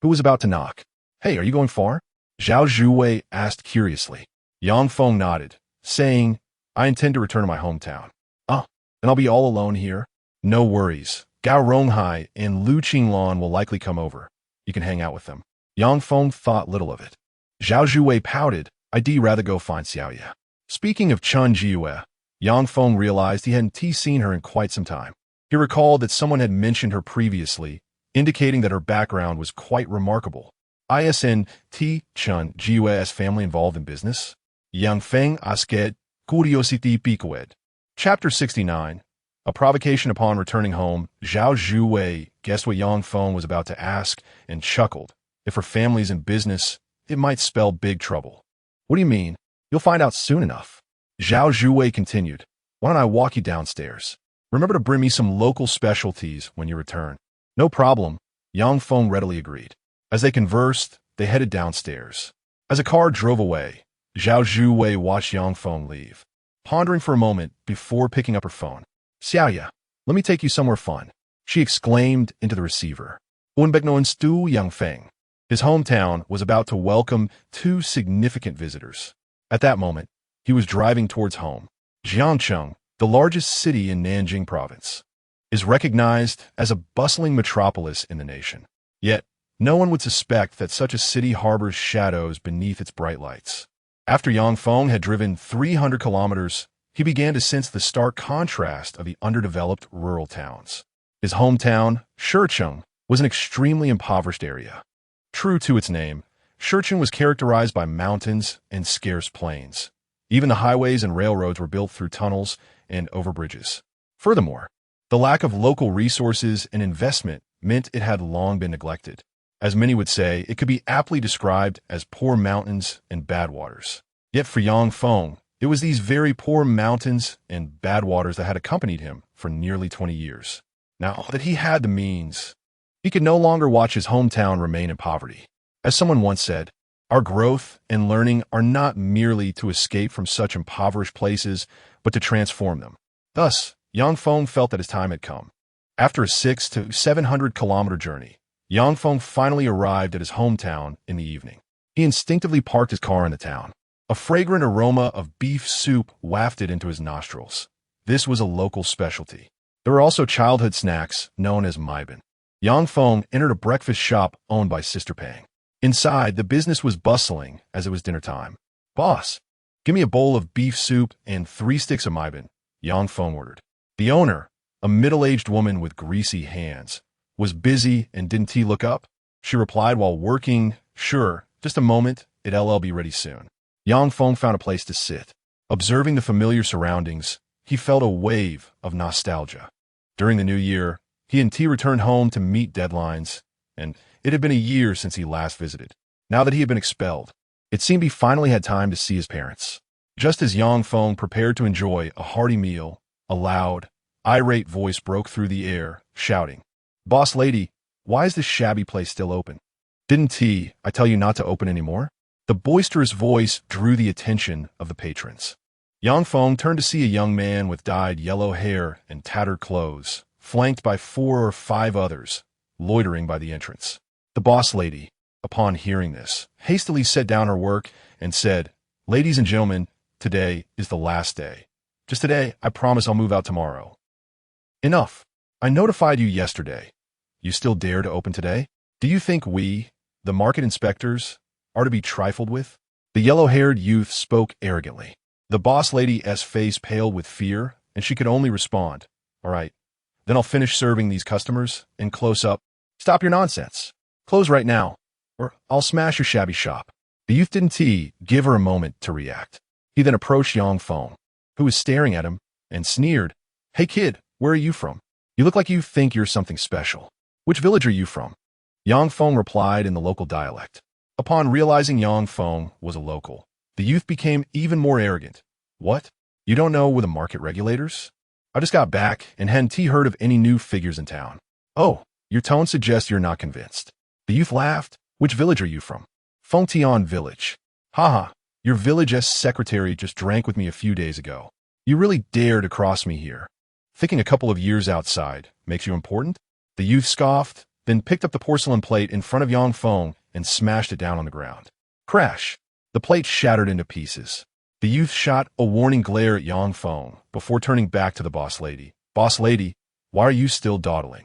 who was about to knock. Hey, are you going far? Zhao Zhuwei asked curiously. Yang Feng nodded, saying, I intend to return to my hometown. Ah, then I'll be all alone here? No worries. Gao Ronghai and Lu Qinglan will likely come over. You can hang out with them. Yang Feng thought little of it. Zhao Zhuwei pouted, I'd rather go find Xiaoye. Speaking of Chun Jiyue, Yang Feng realized he hadn't seen her in quite some time. He recalled that someone had mentioned her previously, indicating that her background was quite remarkable. Isn't Chun Jiue's family involved in business? Yang Feng asked, curiosity piqued. Chapter 69. A provocation upon returning home, Zhao Zhuwei guessed what Yang Feng was about to ask and chuckled. If her family's in business, it might spell big trouble. What do you mean? You'll find out soon enough. Zhao Zhuwei continued. Why don't I walk you downstairs? Remember to bring me some local specialties when you return. No problem, Yang Feng readily agreed. As they conversed, they headed downstairs. As a car drove away, Zhao Zhuwei watched Yang Feng leave, pondering for a moment before picking up her phone. Xiaoya, let me take you somewhere fun, she exclaimed into the receiver. Unbeknownst Yang Feng. His hometown was about to welcome two significant visitors. At that moment, he was driving towards home. Jiangcheng, the largest city in Nanjing province, is recognized as a bustling metropolis in the nation. Yet, no one would suspect that such a city harbors shadows beneath its bright lights. After Yang Feng had driven 300 kilometers, he began to sense the stark contrast of the underdeveloped rural towns. His hometown, Shicheng, was an extremely impoverished area. True to its name, Shicheng was characterized by mountains and scarce plains. Even the highways and railroads were built through tunnels and over bridges. Furthermore, the lack of local resources and investment meant it had long been neglected. As many would say, it could be aptly described as poor mountains and bad waters. Yet for Yang Feng, it was these very poor mountains and bad waters that had accompanied him for nearly 20 years. Now that he had the means, he could no longer watch his hometown remain in poverty. As someone once said, our growth and learning are not merely to escape from such impoverished places, but to transform them. Thus, Yang Feng felt that his time had come. After a 600 to 700 kilometer journey, Yang Feng finally arrived at his hometown in the evening. He instinctively parked his car in the town. A fragrant aroma of beef soup wafted into his nostrils. This was a local specialty. There were also childhood snacks known as maiben. Yang Feng entered a breakfast shop owned by Sister Pang. Inside, the business was bustling as it was dinner time. Boss, give me a bowl of beef soup and 3 sticks of maiben, Yang Feng ordered. The owner, a middle-aged woman with greasy hands, was busy and didn't he look up? She replied while working, sure, just a moment, it'll be ready soon. Yang Feng found a place to sit. Observing the familiar surroundings, he felt a wave of nostalgia. During the new year, he and T returned home to meet deadlines, and it had been a year since he last visited. Now that he had been expelled, it seemed he finally had time to see his parents. Just as Yang Feng prepared to enjoy a hearty meal, a loud, irate voice broke through the air, shouting, Boss lady, why is this shabby place still open? Didn't I tell you not to open anymore? The boisterous voice drew the attention of the patrons. Yang Feng turned to see a young man with dyed yellow hair and tattered clothes, flanked by 4 or 5 others, loitering by the entrance. The boss lady, upon hearing this, hastily set down her work and said, Ladies and gentlemen, today is the last day. Just today, I promise I'll move out tomorrow. Enough. I notified you yesterday. You still dare to open today? Do you think we, the market inspectors, are to be trifled with? The yellow-haired youth spoke arrogantly. The boss lady's face paled with fear, and she could only respond, All right, then I'll finish serving these customers, and close up. Stop your nonsense. Close right now, or I'll smash your shabby shop. The youth didn't give her a moment to react. He then approached Yang Feng, who was staring at him, and sneered, Hey kid, where are you from? You look like you think you're something special. Which village are you from? Yang Feng replied in the local dialect. Upon realizing Yang Feng was a local, the youth became even more arrogant. What? You don't know we're the market regulators? I just got back and hadn't heard of any new figures in town. Oh, your tone suggests you're not convinced. The youth laughed. Which village are you from? Fengtian village. Haha, your village's secretary just drank with me a few days ago. You really dare to cross me here. Thinking a couple of years outside makes you important? The youth scoffed, then picked up the porcelain plate in front of Yang Feng and smashed it down on the ground. Crash! The plate shattered into pieces. The youth shot a warning glare at Yang Feng before turning back to the boss lady. Boss lady, why are you still dawdling?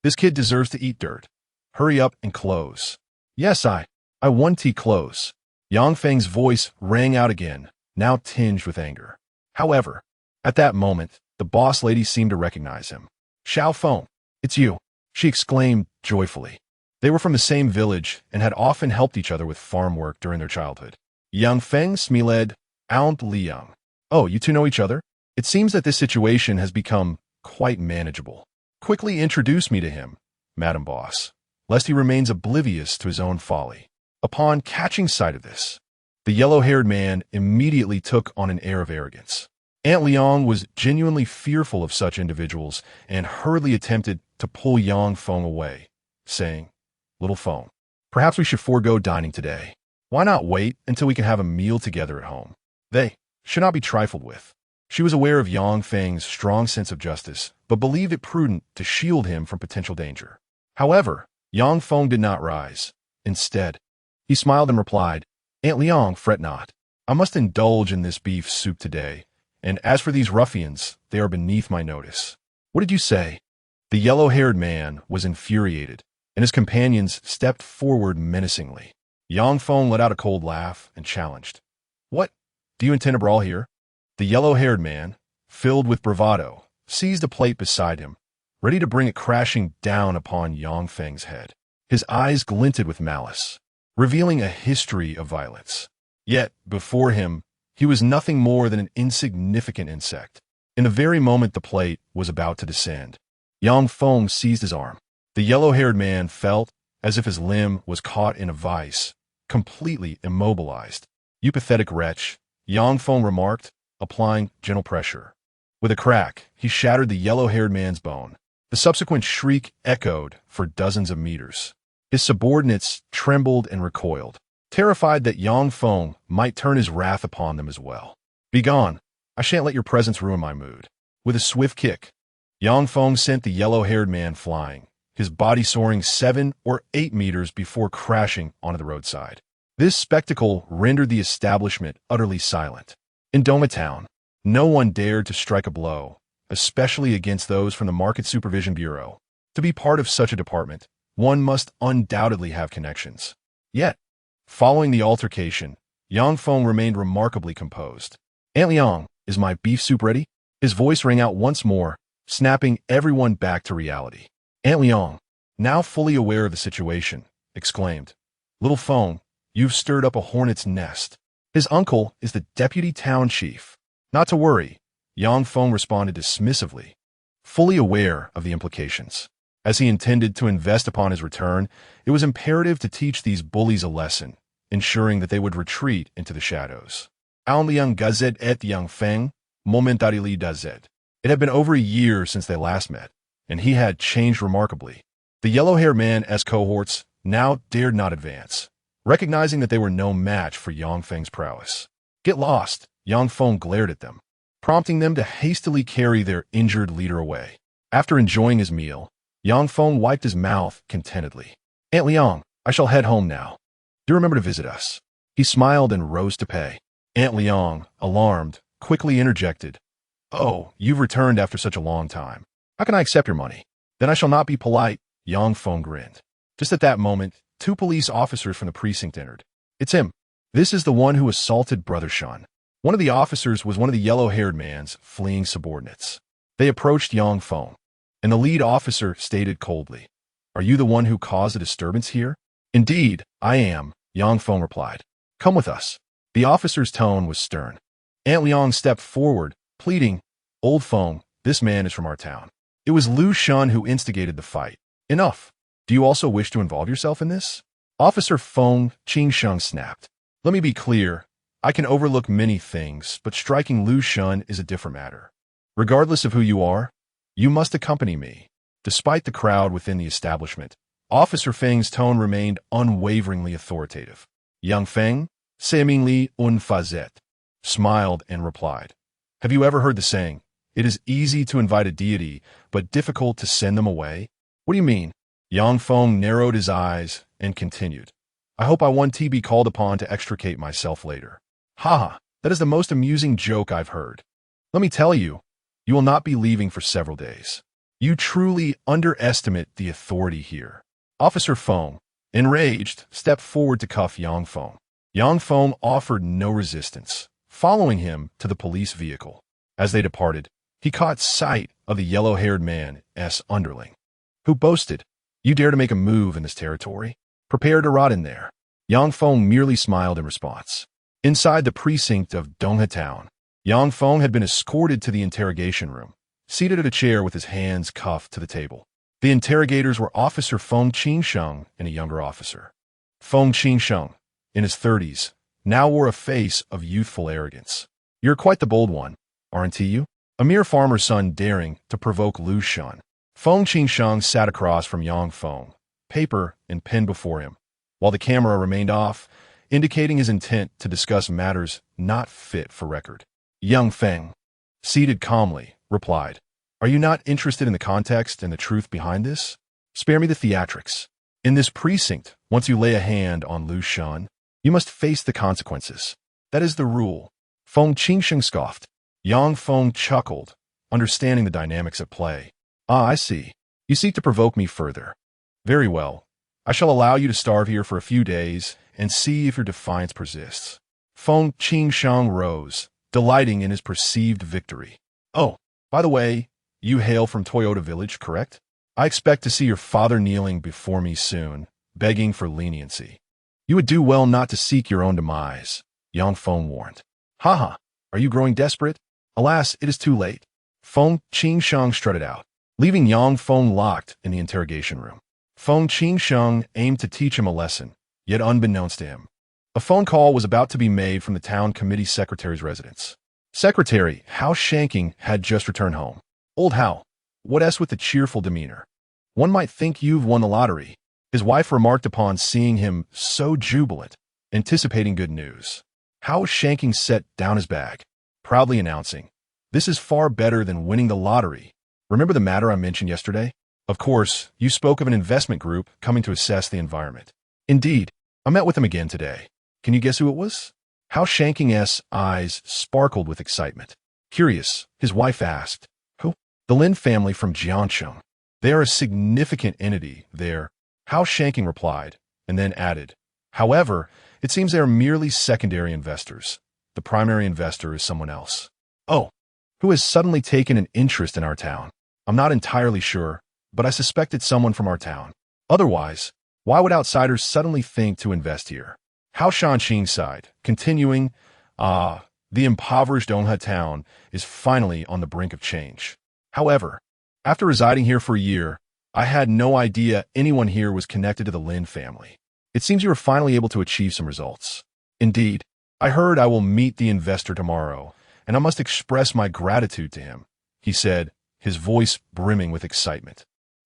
This kid deserves to eat dirt. Hurry up and close. Yes, I want to close. Yang Feng's voice rang out again, now tinged with anger. However, at that moment, the boss lady seemed to recognize him. Xiao Feng, it's you, she exclaimed joyfully. They were from the same village and had often helped each other with farm work during their childhood. Yang Feng smiled, Aunt Liang. Oh, you two know each other? It seems that this situation has become quite manageable. Quickly introduce me to him, Madam Boss, lest he remains oblivious to his own folly. Upon catching sight of this, the yellow-haired man immediately took on an air of arrogance. Aunt Liang was genuinely fearful of such individuals and hurriedly attempted to pull Yang Feng away, saying, "Little Feng, perhaps we should forego dining today. Why not wait until we can have a meal together at home?" They should not be trifled with. She was aware of Yang Feng's strong sense of justice, but believed it prudent to shield him from potential danger. However, Yang Feng did not rise. Instead, he smiled and replied, "Aunt Liang, fret not. I must indulge in this beef soup today, and as for these ruffians, they are beneath my notice." "What did you say?" The yellow-haired man was infuriated, and his companions stepped forward menacingly. Yang Feng let out a cold laugh and challenged, "What? Do you intend to brawl here?" The yellow-haired man, filled with bravado, seized a plate beside him, ready to bring it crashing down upon Yang Feng's head. His eyes glinted with malice, revealing a history of violence. Yet, before him, he was nothing more than an insignificant insect. In the very moment the plate was about to descend, Yang Feng seized his arm. The yellow-haired man felt as if his limb was caught in a vice, completely immobilized. "You pathetic wretch," Yang Feng remarked, applying gentle pressure. With a crack, he shattered the yellow-haired man's bone. The subsequent shriek echoed for dozens of meters. His subordinates trembled and recoiled, terrified that Yang Feng might turn his wrath upon them as well. "Begone! I shan't let your presence ruin my mood." With a swift kick, Yang Feng sent the yellow-haired man flying, his body soaring 7 or 8 meters before crashing onto the roadside. This spectacle rendered the establishment utterly silent. In Doma Town, no one dared to strike a blow, especially against those from the Market Supervision Bureau. To be part of such a department, one must undoubtedly have connections. Yet, following the altercation, Yang Feng remained remarkably composed. "Aunt Liang, is my beef soup ready?" His voice rang out once more, snapping everyone back to reality. Aunt Liang, now fully aware of the situation, exclaimed, "Little Feng, you've stirred up a hornet's nest. His uncle is the deputy town chief." "Not to worry," Yang Feng responded dismissively, fully aware of the implications. As he intended to invest upon his return, it was imperative to teach these bullies a lesson, ensuring that they would retreat into the shadows. Aunt Liang Gazette et Yang Feng, momentarily dazed. It had been over a year since they last met, and he had changed remarkably. The yellow-haired man's cohorts now dared not advance, recognizing that they were no match for Yang Feng's prowess. "Get lost!" Yang Feng glared at them, prompting them to hastily carry their injured leader away. After enjoying his meal, Yang Feng wiped his mouth contentedly. "Aunt Liang, I shall head home now. Do remember to visit us." He smiled and rose to pay. Aunt Liang, alarmed, quickly interjected, "Oh, you've returned after such a long time. How can I accept your money?" "Then I shall not be polite," Yang Feng grinned. Just at that moment, 2 police officers from the precinct entered. "It's him. This is the one who assaulted Brother Shun." One of the officers was one of the yellow-haired man's fleeing subordinates. They approached Yang Feng, and the lead officer stated coldly, "Are you the one who caused a disturbance here?" "Indeed, I am," Yang Feng replied. "Come with us." The officer's tone was stern. Aunt Liang stepped forward, pleading, "Old Feng, this man is from our town. It was Lu Shun who instigated the fight. Enough. Do you also wish to involve yourself in this?" Officer Feng Qingsheng snapped. "Let me be clear. I can overlook many things, but striking Lu Shun is a different matter. Regardless of who you are, you must accompany me." Despite the crowd within the establishment, Officer Feng's tone remained unwaveringly authoritative. Yang Feng, seemingly unfazet, smiled and replied, "Have you ever heard the saying, 'It is easy to invite a deity, but difficult to send them away'?" "What do you mean?" Yang Feng narrowed his eyes and continued, "I hope I won't be called upon to extricate myself later." "Ha! That is the most amusing joke I've heard. Let me tell you, you will not be leaving for several days. You truly underestimate the authority here." Officer Feng, enraged, stepped forward to cuff Yang Feng. Yang Feng offered no resistance, following him to the police vehicle. As they departed, he caught sight of the yellow-haired man's underling, who boasted, "You dare to make a move in this territory? Prepare to rot in there." Yang Feng merely smiled in response. Inside the precinct of Dongha Town, Yang Feng had been escorted to the interrogation room, seated at a chair with his hands cuffed to the table. The interrogators were Officer Feng Qingsheng and a younger officer. Feng Qingsheng, in his 30s, now wore a face of youthful arrogance. "You're quite the bold one, aren't you? A mere farmer's son daring to provoke Lu Shan." Feng Qingsheng sat across from Yang Feng, paper and pen before him, while the camera remained off, indicating his intent to discuss matters not fit for record. Yang Feng, seated calmly, replied, "Are you not interested in the context and the truth behind this? Spare me the theatrics. In this precinct, once you lay a hand on Lu Shan, you must face the consequences. That is the rule." Feng Qingsheng scoffed. Yang Feng chuckled, understanding the dynamics at play. "Ah, I see. You seek to provoke me further. Very well. I shall allow you to starve here for a few days and see if your defiance persists." Feng Qingsheng rose, delighting in his perceived victory. "Oh, by the way, you hail from Toyota Village, correct? I expect to see your father kneeling before me soon, begging for leniency. You would do well not to seek your own demise," Yang Feng warned. "Haha, are you growing desperate? Alas, it is too late." Feng Qingsheng strutted out, leaving Yang Feng locked in the interrogation room. Feng Qingsheng aimed to teach him a lesson, yet unbeknownst to him, a phone call was about to be made from the town committee secretary's residence. Secretary Hao Shanking had just returned home. "Old Hao, what with the cheerful demeanor? One might think you've won the lottery," his wife remarked upon seeing him so jubilant, anticipating good news. Hao Shanking set down his bag, proudly announcing, "This is far better than winning the lottery. Remember the matter I mentioned yesterday? Of course, you spoke of an investment group coming to assess the environment. Indeed, I met with them again today. Can you guess who it was?" Hao Shanking's eyes sparkled with excitement. Curious, his wife asked, "Who?" "The Lin family from Jiangcheng. They are a significant entity there," Hao Shanking replied, and then added, "However, it seems they are merely secondary investors. The primary investor is someone else." "Oh, who has suddenly taken an interest in our town? I'm not entirely sure, but I suspect it's someone from our town. Otherwise, why would outsiders suddenly think to invest here?" Hao Shanqing sighed, continuing, the impoverished Donghe town is finally on the brink of change. However, after residing here for a year, I had no idea anyone here was connected to the Lin family. It seems you are finally able to achieve some results." "Indeed, I heard I will meet the investor tomorrow, and I must express my gratitude to him," he said, his voice brimming with excitement.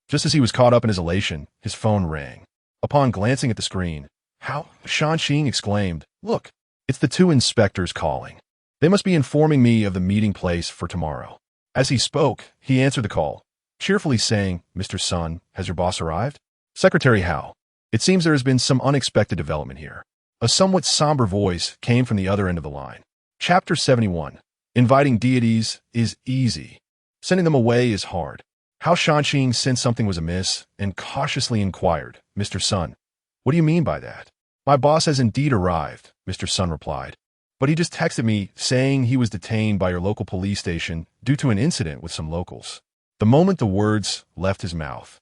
Just as he was caught up in his elation, his phone rang. Upon glancing at the screen, Hao Shanqing exclaimed, "Look, it's the two inspectors calling. They must be informing me of the meeting place for tomorrow." As he spoke, he answered the call, cheerfully saying, "Mr. Sun, has your boss arrived?" "Secretary Hao, it seems there has been some unexpected development here." A somewhat somber voice came from the other end of the line. Chapter 71. Inviting deities is easy. Sending them away is hard. Hao Shanqing sensed something was amiss and cautiously inquired, "Mr. Sun, what do you mean by that?" "My boss has indeed arrived," Mr. Sun replied, "but he just texted me saying he was detained by your local police station due to an incident with some locals." The moment the words left his mouth,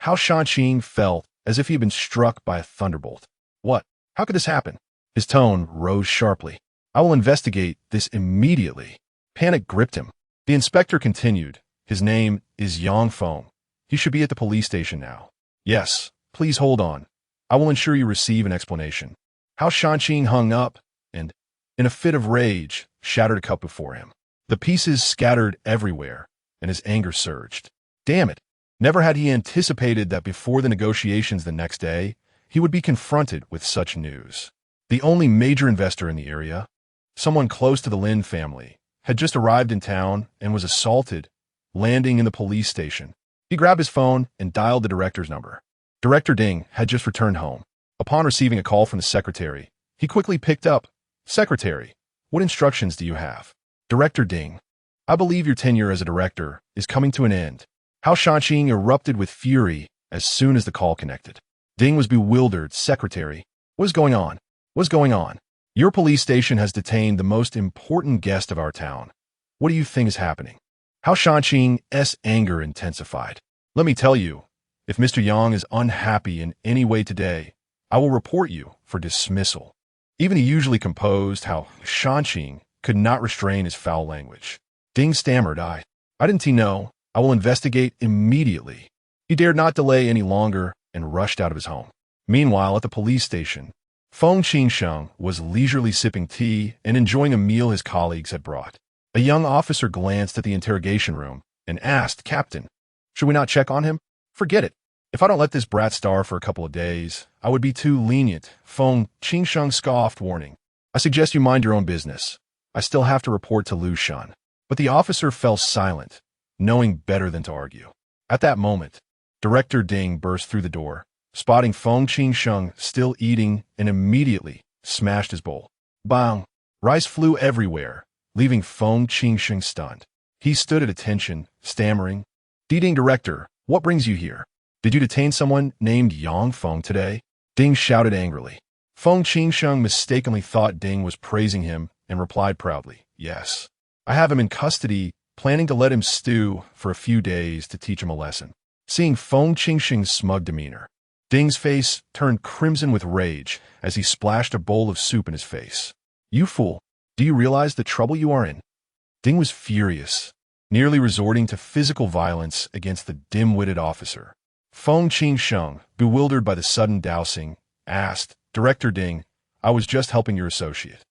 Hao Shanqing felt as if he had been struck by a thunderbolt. "What? How could this happen?" His tone rose sharply. "I will investigate this immediately." Panic gripped him. The inspector continued, "His name is Yang Feng. He should be at the police station now." "Yes, please hold on. I will ensure you receive an explanation." Hao Shanqing hung up and, in a fit of rage, shattered a cup before him. The pieces scattered everywhere, and his anger surged. Damn it! Never had he anticipated that before the negotiations the next day, he would be confronted with such news. The only major investor in the area, someone close to the Lin family, had just arrived in town and was assaulted, landing in the police station. He grabbed his phone and dialed the director's number. Director Ding had just returned home. Upon receiving a call from the secretary, he quickly picked up. "Secretary, what instructions do you have?" "Director Ding, I believe your tenure as a director is coming to an end." Hao Shanqing erupted with fury as soon as the call connected. Ding was bewildered. "Secretary, what is going on? What is going on? Your police station has detained the most important guest of our town. What do you think is happening?" Hao Shanqing's anger intensified. "Let me tell you, if Mr. Yang is unhappy in any way today, I will report you for dismissal." Even the usually composed Hao Shanqing could not restrain his foul language. Ding stammered, I didn't know. I will investigate immediately. He dared not delay any longer and rushed out of his home. Meanwhile, at the police station, Feng Qingsheng was leisurely sipping tea and enjoying a meal his colleagues had brought. A young officer glanced at the interrogation room and asked, Captain, should we not check on him? Forget it. If I don't let this brat starve for a couple of days, I would be too lenient. Feng Qingsheng scoffed, warning, I suggest you mind your own business. I still have to report to Lu Shan. But the officer fell silent, knowing better than to argue. At that moment, Director Ding burst through the door, spotting Feng Qingsheng still eating, and immediately smashed his bowl. Bang! Rice flew everywhere, leaving Feng Qingsheng stunned. He stood at attention, stammering, Ding Director, what brings you here? Did you detain someone named Yang Feng today? Ding shouted angrily. Feng Qingsheng mistakenly thought Ding was praising him and replied proudly, Yes. I have him in custody, planning to let him stew for a few days to teach him a lesson. Seeing Feng Qingsheng's smug demeanor, Ding's face turned crimson with rage as he splashed a bowl of soup in his face. You fool! Do you realize the trouble you are in? Ding was furious, nearly resorting to physical violence against the dim-witted officer. Feng Qingsheng, bewildered by the sudden dousing, asked, Director Ding, I was just helping your associate.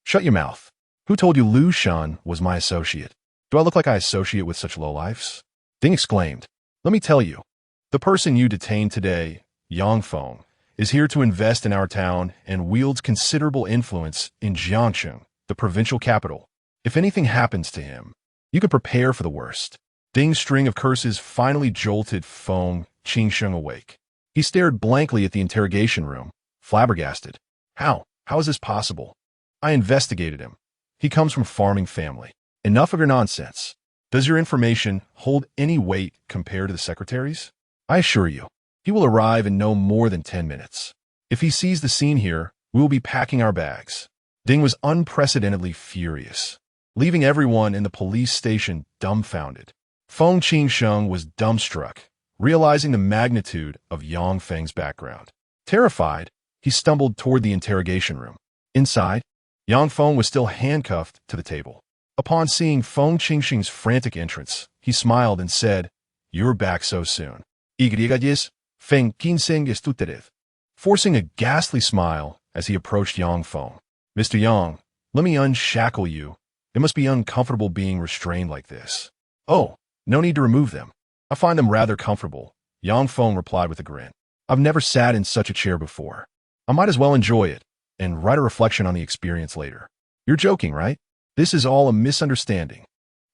Shut your mouth. Who told you Lu Shan was my associate? Do I look like I associate with such lowlifes? Ding exclaimed, Let me tell you, the person you detained today, Yang Feng, is here to invest in our town and wields considerable influence in Jiangcheng, the provincial capital. If anything happens to him, you can prepare for the worst. Ding's string of curses finally jolted Feng Qingsheng awake. He stared blankly at the interrogation room, flabbergasted. How is this possible? I investigated him. He comes from a farming family. Enough of your nonsense. Does your information hold any weight compared to the secretary's? I assure you, he will arrive in no more than 10 minutes. If he sees the scene here, we will be packing our bags. Ding was unprecedentedly furious, leaving everyone in the police station dumbfounded. Feng Qingsheng was dumbstruck, realizing the magnitude of Yang Feng's background. Terrified, he stumbled toward the interrogation room. Inside, Yang Feng was still handcuffed to the table. Upon seeing Feng Qingsheng's frantic entrance, he smiled and said, You're back so soon. Feng Qingsheng estuterev. Forcing a ghastly smile as he approached Yang Feng. Mr. Yang, let me unshackle you. It must be uncomfortable being restrained like this. Oh, no need to remove them. I find them rather comfortable, Yang Feng replied with a grin. I've never sat in such a chair before. I might as well enjoy it and write a reflection on the experience later. You're joking, right? This is all a misunderstanding.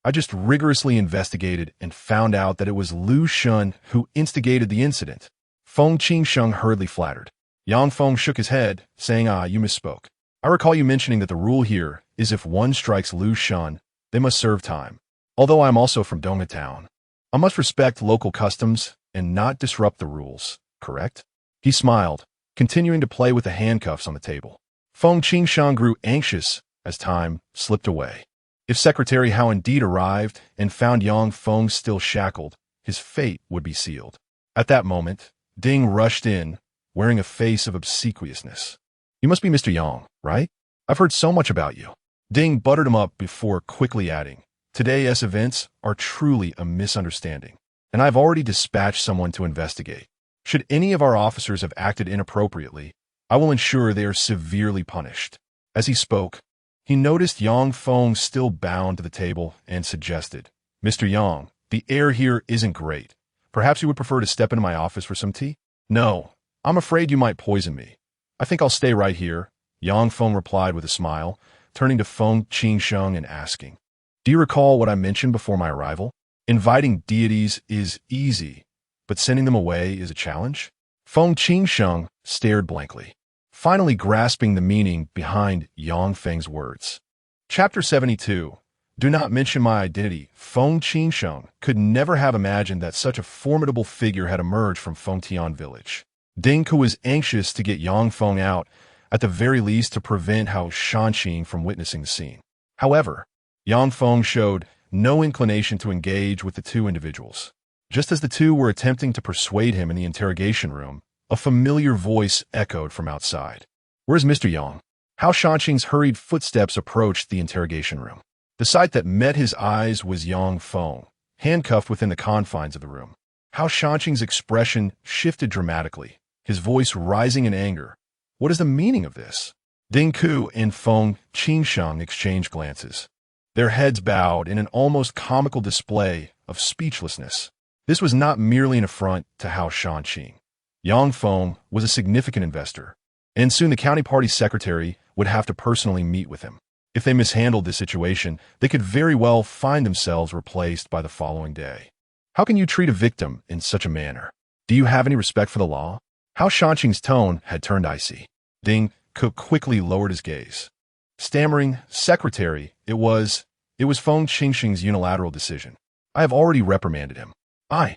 I just rigorously investigated and found out that it was Lu Shan who instigated the incident. Feng Qingsheng hurriedly flattered. Yang Feng shook his head, saying, You misspoke. I recall you mentioning that the rule here is if one strikes Lu Shan, they must serve time. Although I am also from Dongha Town, I must respect local customs and not disrupt the rules, correct? He smiled, continuing to play with the handcuffs on the table. Feng Qingsheng grew anxious as time slipped away. If Secretary Hao indeed arrived and found Yang Feng still shackled, his fate would be sealed. At that moment, Ding rushed in, wearing a face of obsequiousness. You must be Mr. Yang, right? I've heard so much about you. Ding buttered him up before quickly adding, Today's events are truly a misunderstanding, and I've already dispatched someone to investigate. Should any of our officers have acted inappropriately, I will ensure they are severely punished. As he spoke, he noticed Yang Feng still bound to the table and suggested, Mr. Yang, the air here isn't great. Perhaps you would prefer to step into my office for some tea? No, I'm afraid you might poison me. I think I'll stay right here, Yang Feng replied with a smile, turning to Feng Qingsheng and asking, Do you recall what I mentioned before my arrival? Inviting deities is easy, but sending them away is a challenge? Feng Qingsheng stared blankly, finally grasping the meaning behind Yang Feng's words. Chapter 72. Do not mention my identity. Feng Qingsheng could never have imagined that such a formidable figure had emerged from Fengtian village. Ding Ke was anxious to get Yang Feng out, at the very least to prevent Hao Shanqing from witnessing the scene. However, Yang Feng showed no inclination to engage with the two individuals. Just as the two were attempting to persuade him in the interrogation room, a familiar voice echoed from outside. Where's Mr. Yang? How Shanqing's hurried footsteps approached the interrogation room. The sight that met his eyes was Yang Feng, handcuffed within the confines of the room. How Shanqing's expression shifted dramatically, his voice rising in anger. What is the meaning of this? Ding Ku and Feng Qingsheng exchanged glances. Their heads bowed in an almost comical display of speechlessness. This was not merely an affront to Hao Shanqing. Yang Feng was a significant investor, and soon the county party secretary would have to personally meet with him. If they mishandled this situation, they could very well find themselves replaced by the following day. How can you treat a victim in such a manner? Do you have any respect for the law? Hao Shanqing's tone had turned icy. Ding Ku quickly lowered his gaze. Stammering, "Secretary, it was Feng Qingxing's unilateral decision. I have already reprimanded him. I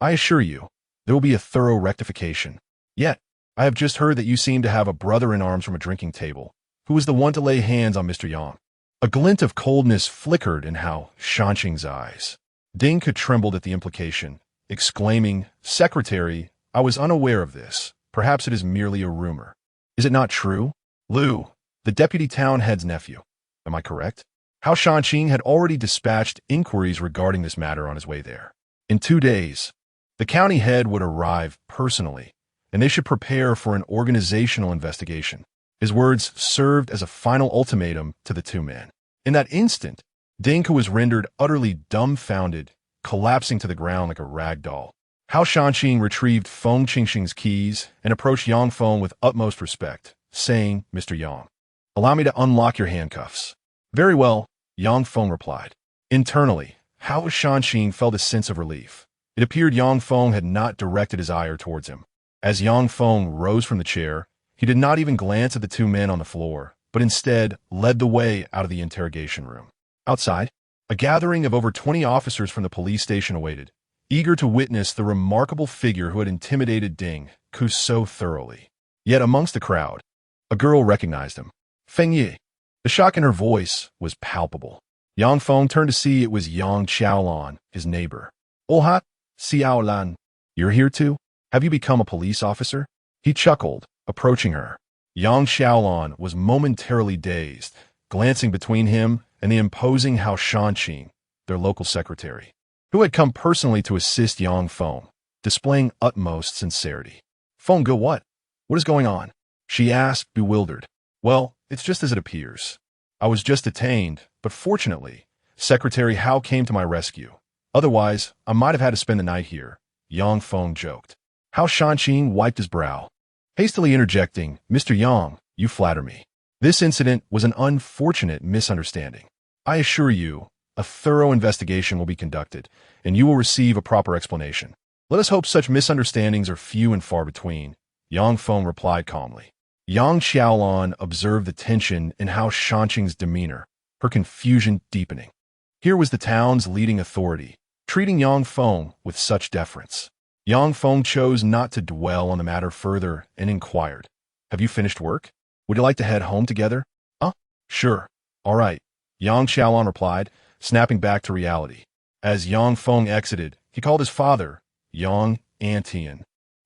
assure you, there will be a thorough rectification. Yet, I have just heard that you seem to have a brother-in-arms from a drinking table, who was the one to lay hands on Mr. Yang." A glint of coldness flickered in Hao Shanqing's eyes. Ding Ku trembled at the implication, exclaiming, "Secretary, I was unaware of this. Perhaps it is merely a rumor. Is it not true? Lu, the deputy town head's nephew. Am I correct?" Hao Shanqing had already dispatched inquiries regarding this matter on his way there. In 2 days, the county head would arrive personally, and they should prepare for an organizational investigation. His words served as a final ultimatum to the two men. In that instant, Ding Ku was rendered utterly dumbfounded, collapsing to the ground like a rag doll. Hao Shanqing retrieved Feng Qingxing's keys and approached Yang Feng with utmost respect, saying, "Mr. Yang, allow me to unlock your handcuffs." "Very well," Yang Feng replied. Internally, Hao Shanqing felt a sense of relief. It appeared Yang Feng had not directed his ire towards him. As Yang Feng rose from the chair, he did not even glance at the two men on the floor, but instead led the way out of the interrogation room. Outside, a gathering of over 20 officers from the police station awaited, eager to witness the remarkable figure who had intimidated Ding Ku so thoroughly. Yet amongst the crowd, a girl recognized him. Feng Yi. The shock in her voice was palpable. Yang Feng turned to see it was Yang Xiaolan, his neighbor. "Olhat, Xiaolan, you're here too? Have you become a police officer?" He chuckled, approaching her. Yang Xiaolan was momentarily dazed, glancing between him and the imposing Hao Shanqing, their local secretary, who had come personally to assist Yang Feng, displaying utmost sincerity. "Feng Ge, what is going on?" she asked, bewildered. "Well, it's just as it appears. I was just detained, but fortunately, Secretary Hao came to my rescue. Otherwise, I might have had to spend the night here," Yang Feng joked. Hao Shanqing wiped his brow, hastily interjecting, "Mr. Yang, you flatter me. This incident was an unfortunate misunderstanding. I assure you, a thorough investigation will be conducted, and you will receive a proper explanation. Let us hope such misunderstandings are few and far between," Yang Feng replied calmly. Yang Xiaolan observed the tension in Hao Shanqing's demeanor, her confusion deepening. Here was the town's leading authority, treating Yang Feng with such deference. Yang Feng chose not to dwell on the matter further and inquired, "Have you finished work? Would you like to head home together?" Sure. All right," Yang Xiaolan replied, snapping back to reality. As Yang Feng exited, he called his father, Yang Antian,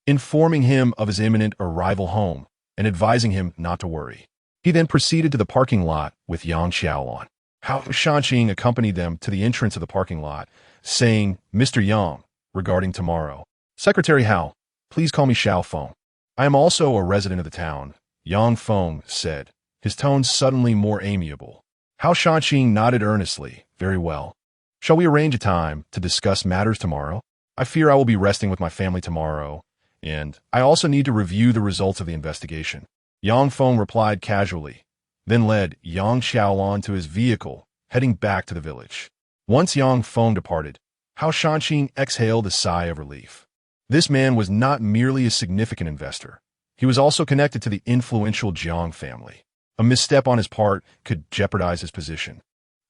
informing him of his imminent arrival home and advising him not to worry. He then proceeded to the parking lot with Yang Xiaolan. Hao Shanqing accompanied them to the entrance of the parking lot, saying, "Mr. Yang, regarding tomorrow. Secretary Hao, please call me Xiao Feng. I am also a resident of the town," Yang Feng said, his tone suddenly more amiable. Hao Shanqing nodded earnestly. "Very well. Shall we arrange a time to discuss matters tomorrow? I fear I will be resting with my family tomorrow, and I also need to review the results of the investigation," Yang Feng replied casually, then led Yang Xiaolan to his vehicle, heading back to the village. Once Yang Feng departed, Hao Shanqing exhaled a sigh of relief. This man was not merely a significant investor. He was also connected to the influential Jiang family. A misstep on his part could jeopardize his position.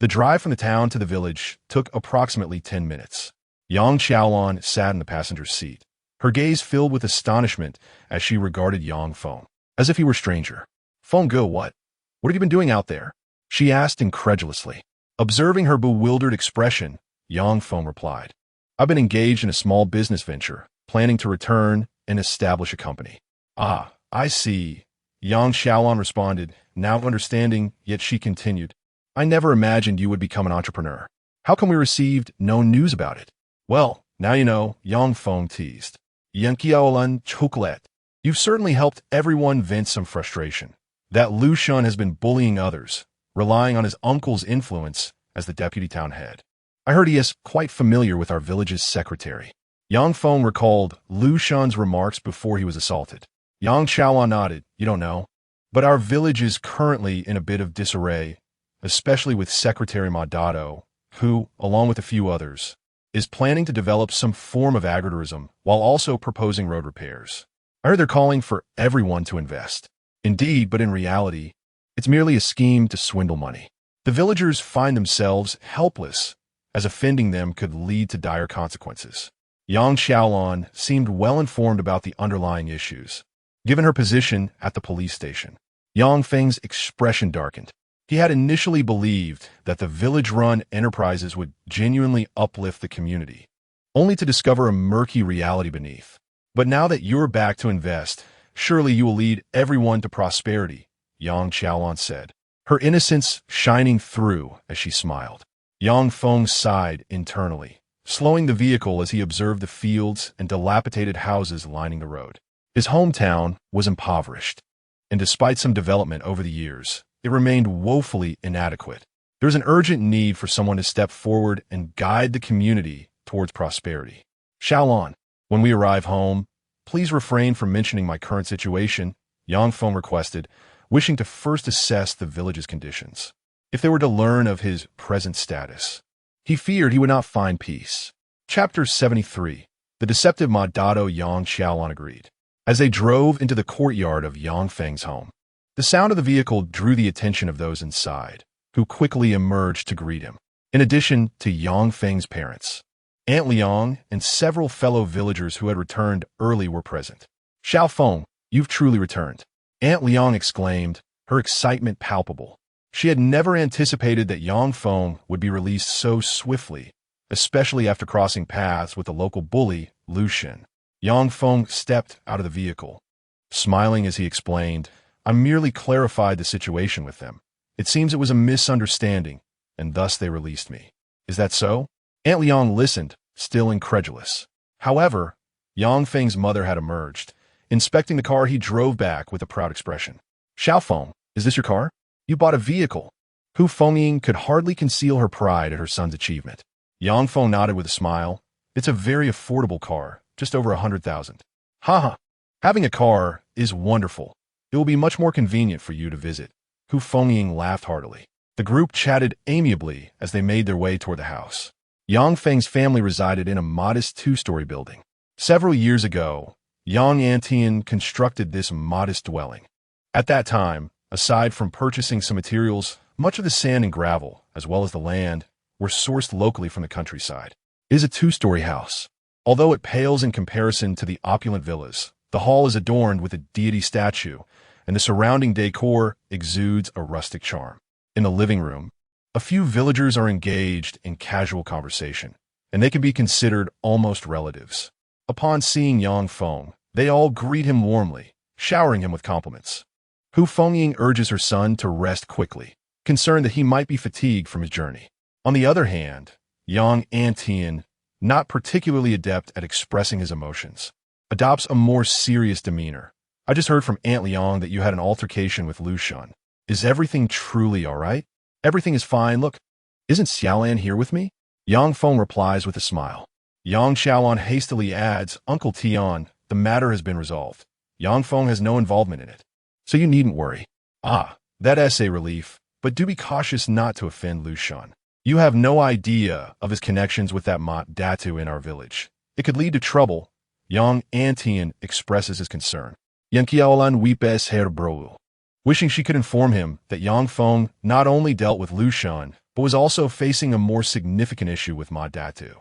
The drive from the town to the village took approximately 10 minutes. Yang Xiaolan sat in the passenger's seat, her gaze filled with astonishment as she regarded Yang Feng, as if he were a stranger. "Feng Ge, what have you been doing out there?" she asked incredulously. Observing her bewildered expression, Yang Feng replied, "I've been engaged in a small business venture, planning to return and establish a company." "Ah, I see," Yang Xiaolan responded, now understanding, yet she continued. I never imagined you would become an entrepreneur. How come we received no news about it? Well, now you know, Yang Feng teased. Yanqiaolan chocolate. You've certainly helped everyone vent some frustration. That Lu Shun has been bullying others, relying on his uncle's influence as the deputy town head. I heard he is quite familiar with our village's secretary. Yang Feng recalled Lu Shun's remarks before he was assaulted. Yang Xiaolan nodded. You don't know. But our village is currently in a bit of disarray, especially with Secretary Modesty, who, along with a few others, is planning to develop some form of agritourism while also proposing road repairs. I heard they're calling for everyone to invest. Indeed, but in reality, it's merely a scheme to swindle money. The villagers find themselves helpless, as offending them could lead to dire consequences. Yang Xiaolan seemed well informed about the underlying issues. Given her position at the police station, Yang Feng's expression darkened. He had initially believed that the village-run enterprises would genuinely uplift the community, only to discover a murky reality beneath. But now that you're back to invest, surely you will lead everyone to prosperity, Yang Xiaolan said, her innocence shining through as she smiled. Yang Feng sighed internally, slowing the vehicle as he observed the fields and dilapidated houses lining the road. His hometown was impoverished, and despite some development over the years, it remained woefully inadequate. There's an urgent need for someone to step forward and guide the community towards prosperity. Xiaolan, when we arrive home, please refrain from mentioning my current situation, Yang Feng requested, wishing to first assess the village's conditions. If they were to learn of his present status, he feared he would not find peace. Chapter 73. The deceptive Modesty. Yang Xiaolan agreed. As they drove into the courtyard of Yang Feng's home, the sound of the vehicle drew the attention of those inside, who quickly emerged to greet him. In addition to Yang Feng's parents, Aunt Liang and several fellow villagers who had returned early were present. Xiao Feng, you've truly returned, Aunt Liang exclaimed, her excitement palpable. She had never anticipated that Yang Feng would be released so swiftly, especially after crossing paths with the local bully, Lu Shen. Yang Feng stepped out of the vehicle, smiling as he explained, I merely clarified the situation with them. It seems it was a misunderstanding, and thus they released me. Is that so? Aunt Liang listened, still incredulous. However, Yang Feng's mother had emerged. Inspecting the car, he drove back with a proud expression. Xiao Feng, is this your car? You bought a vehicle. Hu Fengying could hardly conceal her pride at her son's achievement. Yang Feng nodded with a smile. It's a very affordable car, just over 100,000. Haha, having a car is wonderful. It will be much more convenient for you to visit. Hu Fengying laughed heartily. The group chatted amiably as they made their way toward the house. Yang Feng's family resided in a modest two-story building. Several years ago, Yang Antian constructed this modest dwelling. At that time, aside from purchasing some materials, much of the sand and gravel, as well as the land, were sourced locally from the countryside. It is a two-story house. Although it pales in comparison to the opulent villas, the hall is adorned with a deity statue, and the surrounding decor exudes a rustic charm. In the living room, a few villagers are engaged in casual conversation, and they can be considered almost relatives. Upon seeing Yang Feng, they all greet him warmly, showering him with compliments. Hu Fengying urges her son to rest quickly, concerned that he might be fatigued from his journey. On the other hand, Yang Antian, not particularly adept at expressing his emotions, adopts a more serious demeanor. I just heard from Aunt Liang that you had an altercation with Lu Shun. Is everything truly all right? Everything is fine. Look, isn't Xiaolan here with me? Yang Feng replies with a smile. Yang Xiaolan hastily adds, Uncle Tian, the matter has been resolved. Yang Feng has no involvement in it, so you needn't worry. Ah, that's a relief, but do be cautious not to offend Lu Shun. You have no idea of his connections with that Datu in our village. It could lead to trouble. Yang Antian expresses his concern. Yanqiaolan weepes her bro. Wishing she could inform him that Yang Feng not only dealt with Lu Shun, but was also facing a more significant issue with Datu.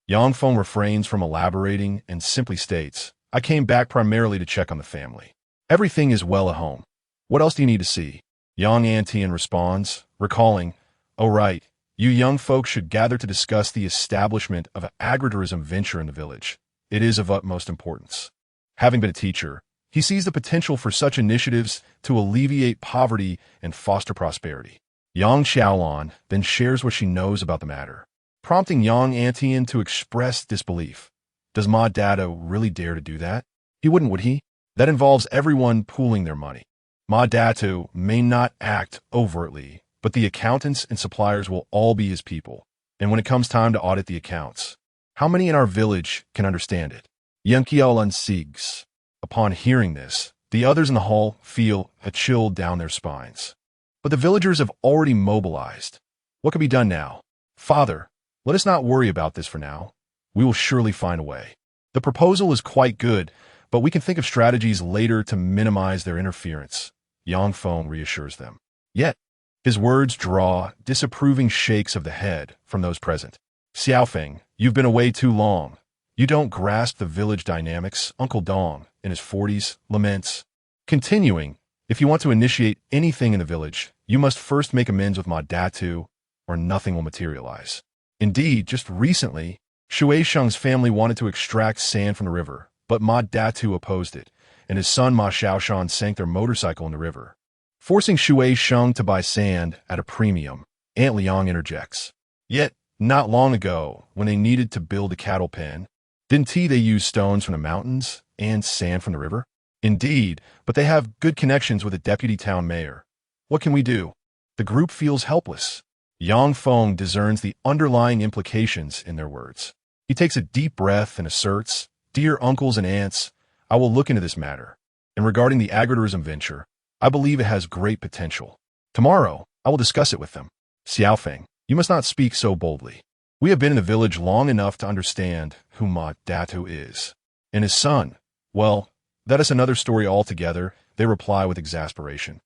Yang Feng refrains from elaborating and simply states, I came back primarily to check on the family. Everything is well at home. What else do you need to see? Yang Antian responds, recalling, Oh right, you young folks should gather to discuss the establishment of an agritourism venture in the village. It is of utmost importance. Having been a teacher, He sees the potential for such initiatives to alleviate poverty and foster prosperity. Yang Xiaolan then shares what she knows about the matter, prompting Yang Antian to express disbelief. Does Ma Dado really dare to do that? He wouldn't, would he? That involves everyone pooling their money. Ma Dado may not act overtly, but the accountants and suppliers will all be his people. And when it comes time to audit the accounts, how many in our village can understand it? Yang Qiaolan sigs. Upon hearing this, the others in the hall feel a chill down their spines. But the villagers have already mobilized. What can be done now? Father, let us not worry about this for now. We will surely find a way. The proposal is quite good, but we can think of strategies later to minimize their interference. Yang Feng reassures them. Yet, his words draw disapproving shakes of the head from those present. Xiaofeng, you've been away too long. You don't grasp the village dynamics, Uncle Dong, in his 40s, laments. Continuing, if you want to initiate anything in the village, you must first make amends with Ma Datu, or nothing will materialize. Indeed, just recently, Shui Sheng's family wanted to extract sand from the river, but Ma Datu opposed it, and his son Ma Xiaoshan sank their motorcycle in the river, forcing Shui Sheng to buy sand at a premium. Aunt Liang interjects. Yet, not long ago, when they needed to build a cattle pen, didn't they use stones from the mountains and sand from the river? Indeed, but they have good connections with a deputy town mayor. What can we do? The group feels helpless. Yang Feng discerns the underlying implications in their words. He takes a deep breath and asserts, Dear uncles and aunts, I will look into this matter. And regarding the agritourism venture, I believe it has great potential. Tomorrow, I will discuss it with them. Xiaofeng, you must not speak so boldly. We have been in the village long enough to understand who Ma Datu is. And his son, well, that is another story altogether, they reply with exasperation.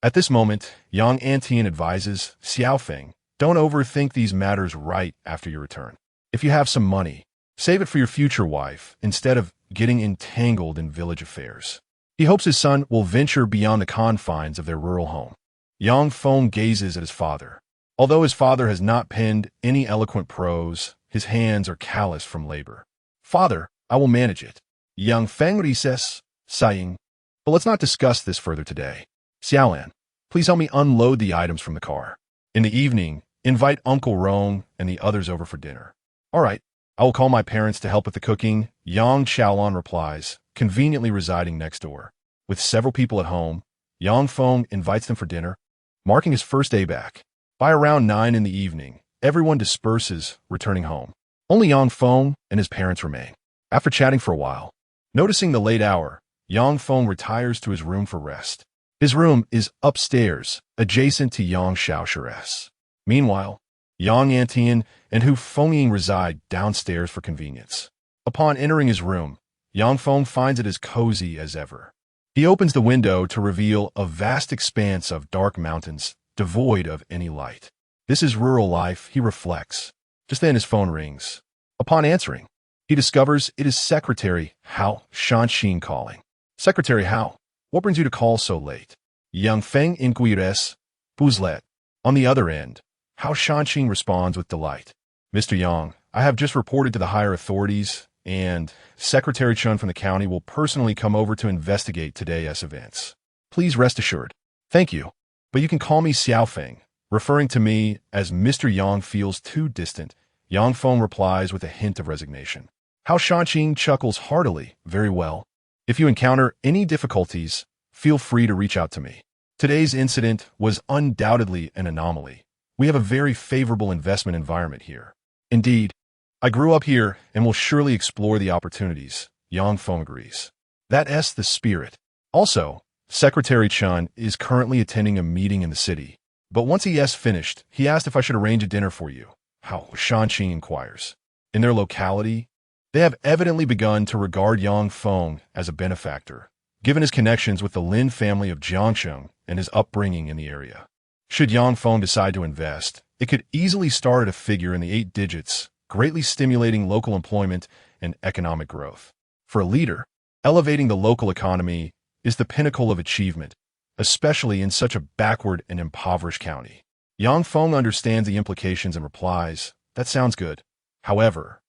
At this moment, Yang Antian advises, Xiaofeng, don't overthink these matters right after your return. If you have some money, save it for your future wife instead of getting entangled in village affairs. He hopes his son will venture beyond the confines of their rural home. Yang Feng gazes at his father. Although his father has not penned any eloquent prose, his hands are calloused from labor. Father, I will manage it. Yang Feng recess, sighing. But let's not discuss this further today. Xiaolan, please help me unload the items from the car. In the evening, invite Uncle Rong and the others over for dinner. All right, I will call my parents to help with the cooking, Yang Xiaolan replies, conveniently residing next door. With several people at home, Yang Feng invites them for dinner, marking his first day back. By around 9 in the evening, everyone disperses, returning home. Only Yang Feng and his parents remain. After chatting for a while, noticing the late hour, Yang Feng retires to his room for rest. His room is upstairs, adjacent to Yang Xiaoshu's. Meanwhile, Yang Antian and Hu Fengying reside downstairs for convenience. Upon entering his room, Yang Feng finds it as cozy as ever. He opens the window to reveal a vast expanse of dark mountains, devoid of any light. This is rural life, he reflects. Just then his phone rings. Upon answering, he discovers it is Secretary Hao Shanxin calling. Secretary Hao, what brings you to call so late? Yang Feng inquires, Buzlet. On the other end, Hao Shanxin responds with delight. Mr. Yang, I have just reported to the higher authorities, and Secretary Chun from the county will personally come over to investigate today's events. Please rest assured. Thank you. But you can call me Xiaofeng. Referring to me as Mr. Yang feels too distant, Yang Feng replies with a hint of resignation. Hao Shanxin chuckles heartily. Very well. If you encounter any difficulties, feel free to reach out to me. Today's incident was undoubtedly an anomaly. We have a very favorable investment environment here. Indeed, I grew up here and will surely explore the opportunities, Yang Feng agrees. That's the spirit. Also, Secretary Chun is currently attending a meeting in the city. But once he has finished, he asked if I should arrange a dinner for you. Hao Shanxin inquires. In their locality, they have evidently begun to regard Yang Feng as a benefactor, given his connections with the Lin family of Jiangsheng and his upbringing in the area. Should Yang Feng decide to invest, it could easily start at a figure in the 8 digits, greatly stimulating local employment and economic growth. For a leader, elevating the local economy is the pinnacle of achievement, especially in such a backward and impoverished county. Yang Feng understands the implications and replies, that sounds good. However,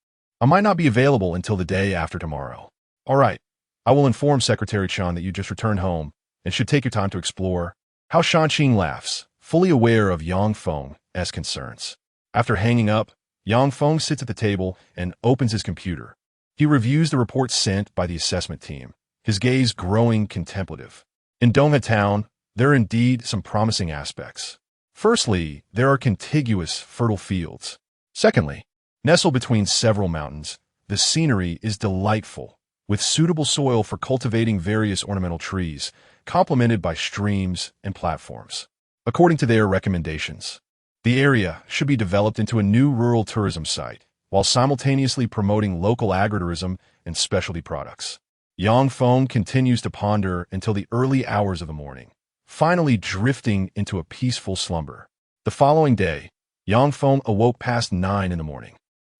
I might not be available until the day after tomorrow. All right, I will inform Secretary Chan that you just returned home and should take your time to explore. How Shanqing laughs, fully aware of Yang Feng's concerns. After hanging up, Yang Feng sits at the table and opens his computer. He reviews the report sent by the assessment team, his gaze growing contemplative. In Dongha Town, there are indeed some promising aspects. Firstly, there are contiguous, fertile fields. Secondly, nestled between several mountains, the scenery is delightful, with suitable soil for cultivating various ornamental trees, complemented by streams and platforms. According to their recommendations, the area should be developed into a new rural tourism site, while simultaneously promoting local agritourism and specialty products. Yang Feng continues to ponder until the early hours of the morning, finally drifting into a peaceful slumber. The following day, Yang Feng awoke past 9 in the morning.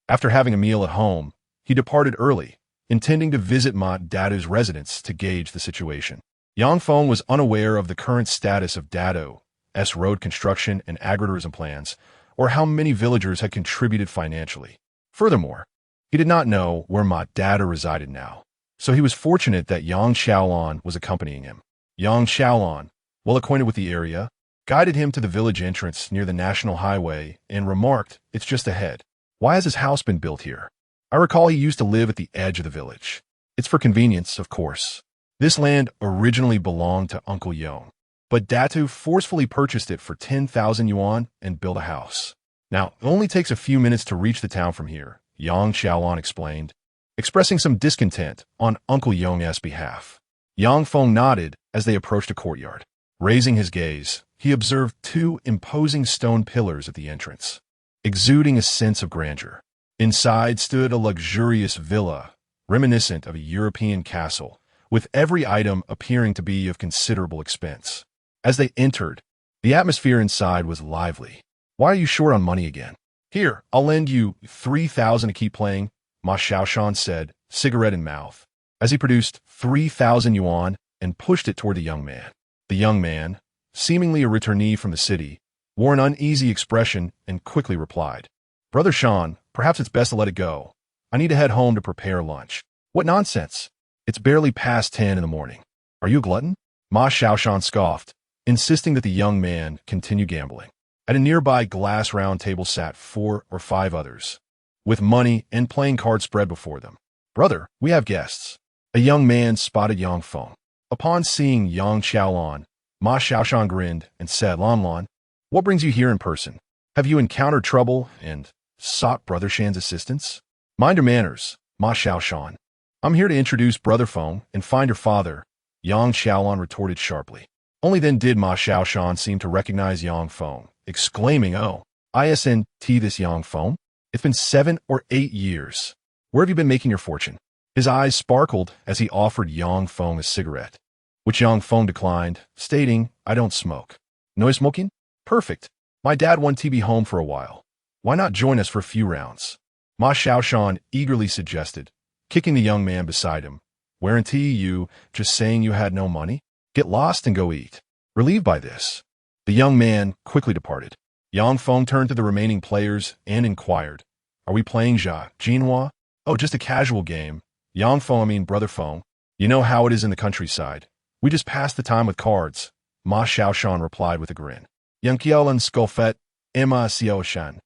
After having a meal at home, he departed early, intending to visit Ma Dadu's residence to gauge the situation. Yang Feng was unaware of the current status of Dadu's road construction and agritourism plans, or how many villagers had contributed financially. Furthermore, he did not know where Ma Dadu resided now, so he was fortunate that Yang Xiaolan was accompanying him. Yang Xiaolan, well acquainted with the area, guided him to the village entrance near the national highway and remarked, "It's just ahead. Why has his house been built here? I recall he used to live at the edge of the village. It's for convenience, of course. This land originally belonged to Uncle Yong, but Datu forcefully purchased it for 10,000 yuan and built a house. Now, it only takes a few minutes to reach the town from here," Yang Xiaolan explained, expressing some discontent on Uncle Yong's behalf. Yang Feng nodded as they approached a courtyard. Raising his gaze, he observed 2 imposing stone pillars at the entrance, exuding a sense of grandeur. Inside stood a luxurious villa, reminiscent of a European castle, with every item appearing to be of considerable expense. As they entered, the atmosphere inside was lively. "Why are you short on money again?" "Here, I'll lend you 3,000 to keep playing," Ma Xiaoshan said, cigarette in mouth, as he produced 3,000 yuan and pushed it toward the young man. The young man, seemingly a returnee from the city, wore an uneasy expression and quickly replied, "Brother Shan, perhaps it's best to let it go. I need to head home to prepare lunch." "What nonsense! It's barely past 10 in the morning. Are you a glutton?" Ma Xiaoshan scoffed, insisting that the young man continue gambling. At a nearby glass round table sat 4 or 5 others, with money and playing cards spread before them. "Brother, we have guests." A young man spotted Yang Feng. Upon seeing Yang Xiaolan, Ma Xiaoshan grinned and said, "Lan Lan, what brings you here in person? Have you encountered trouble and sought Brother Shan's assistance?" "Mind your manners, Ma Xiaoshan. I'm here to introduce Brother Feng and find your father," Yang Xiaolan retorted sharply. Only then did Ma Xiaoshan seem to recognize Yang Feng, exclaiming, "Oh, isn't this Yang Feng? It's been 7 or 8 years. Where have you been making your fortune?" His eyes sparkled as he offered Yang Feng a cigarette, which Yang Feng declined, stating, "I don't smoke." "No smoking? Perfect. My dad wanted to be home for a while. Why not join us for a few rounds?" Ma Xiaoshan eagerly suggested, kicking the young man beside him. "Weren't you just saying you had no money? Get lost and go eat." Relieved by this, the young man quickly departed. Yang Feng turned to the remaining players and inquired, "Are we playing Jinhua?" "Oh, just a casual game. Yang Feng, Brother Feng. You know how it is in the countryside. We just pass the time with cards," Ma Xiaoshan replied with a grin. "Yang Qiaolan Skolfet, Emma Xiaoshan.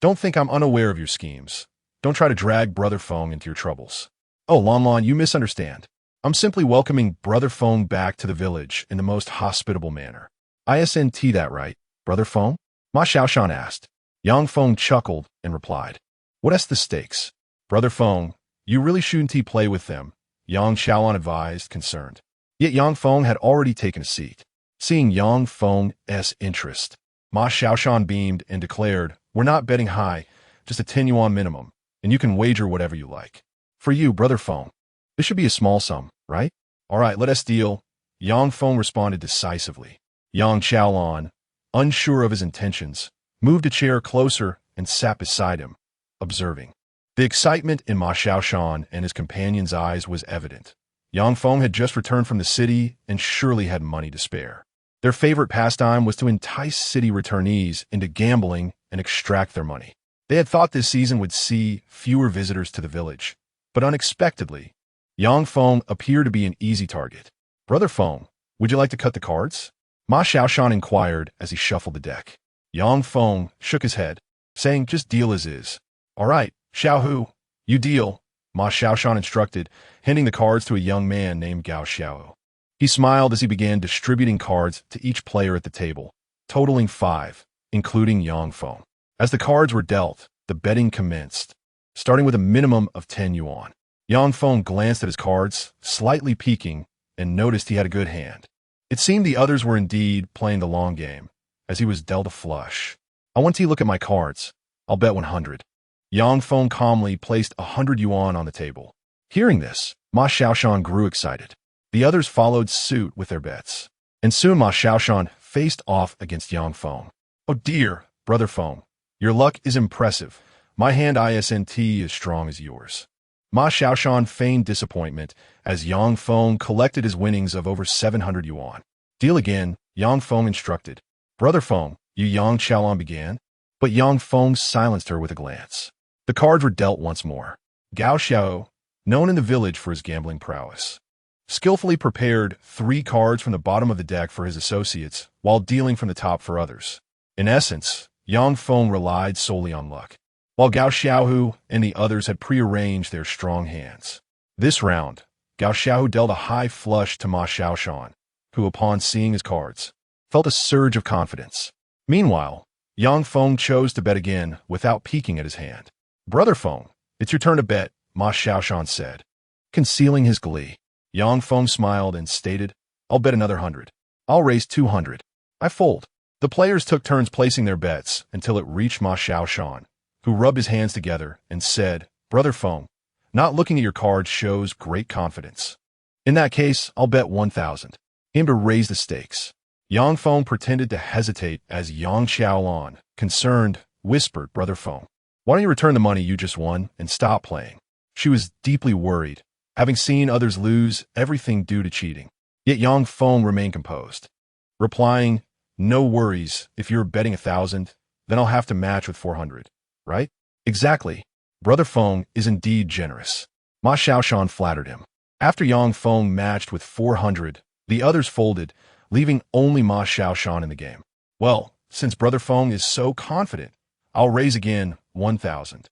Don't think I'm unaware of your schemes. Don't try to drag Brother Feng into your troubles." "Oh, Lan Lan, you misunderstand. I'm simply welcoming Brother Feng back to the village in the most hospitable manner." "Isn't that right, Brother Feng?" Ma Xiaoshan asked. Yang Feng chuckled and replied, "What's the stakes? Brother Feng, you really shouldn't play with them," Yang Xiaolan advised, concerned. Yet Yang Feng had already taken a seat. Seeing Yang Feng's interest, Ma Xiaoshan beamed and declared, "We're not betting high, just a 10 yuan minimum, and you can wager whatever you like. For you, Brother Feng, this should be a small sum, right?" "All right, let us deal," Yang Feng responded decisively. Yang Xiaolan, unsure of his intentions, moved a chair closer and sat beside him, observing. The excitement in Ma Xiaoshan and his companion's eyes was evident. Yang Feng had just returned from the city and surely had money to spare. Their favorite pastime was to entice city returnees into gambling and extract their money. They had thought this season would see fewer visitors to the village, but unexpectedly, Yang Feng appeared to be an easy target. Brother Feng, would you like to cut the cards? Ma Xiaoshan inquired as he shuffled the deck. Yang Feng shook his head, saying, just deal as is. All right, Xiaohu, you deal, Ma Xiaoshan instructed, handing the cards to a young man named Gao Xiao. He smiled as he began distributing cards to each player at the table, totaling 5, including Yang Feng. As the cards were dealt, the betting commenced, starting with a minimum of 10 yuan. Yang Feng glanced at his cards, slightly peeking, and noticed he had a good hand. It seemed the others were indeed playing the long game, as he was dealt a flush. I want to look at my cards. I'll bet 100. Yang Feng calmly placed 100 yuan on the table. Hearing this, Ma Xiaoshan grew excited. The others followed suit with their bets, and soon Ma Xiaoshan faced off against Yang Feng. Oh dear, Brother Feng, your luck is impressive. My hand isn't as strong as yours. Ma Xiaoshan feigned disappointment as Yang Feng collected his winnings of over 700 yuan. Deal again, Yang Feng instructed. Brother Feng, you Yang Xiaolan began, but Yang Feng silenced her with a glance. The cards were dealt once more. Gao Xiao, known in the village for his gambling prowess, skillfully prepared 3 cards from the bottom of the deck for his associates while dealing from the top for others. In essence, Yang Feng relied solely on luck, while Gao Xiaohu and the others had prearranged their strong hands. This round, Gao Xiaohu dealt a high flush to Ma Xiaoshan, who, upon seeing his cards, felt a surge of confidence. Meanwhile, Yang Feng chose to bet again without peeking at his hand. Brother Feng, it's your turn to bet, Ma Xiaoshan said. Concealing his glee, Yang Feng smiled and stated, I'll bet another 100. I'll raise 200. I fold. The players took turns placing their bets until it reached Ma Xiaoshan, who rubbed his hands together and said, Brother Feng, not looking at your cards shows great confidence. In that case, I'll bet 1,000. Aim to raise the stakes. Yang Feng pretended to hesitate as Yang Xiaolan, concerned, whispered, Brother Feng, why don't you return the money you just won and stop playing? She was deeply worried, having seen others lose everything due to cheating. Yet Yang Feng remained composed, replying, no worries, if you're betting 1,000, then I'll have to match with 400. Right? Exactly. Brother Feng is indeed generous. Ma Xiaoshan flattered him. After Yang Feng matched with 400, the others folded, leaving only Ma Xiaoshan in the game. Well, since Brother Feng is so confident, I'll raise again 1,000.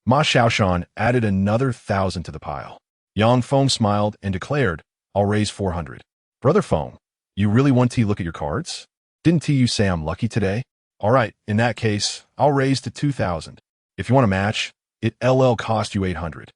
Ma Xiaoshan added another 1,000 to the pile. Yang Feng smiled and declared, I'll raise 400. Brother Feng, you really want to look at your cards? Didn't you say I'm lucky today? All right, in that case, I'll raise to 2,000. If you want a match, it'll cost you 800.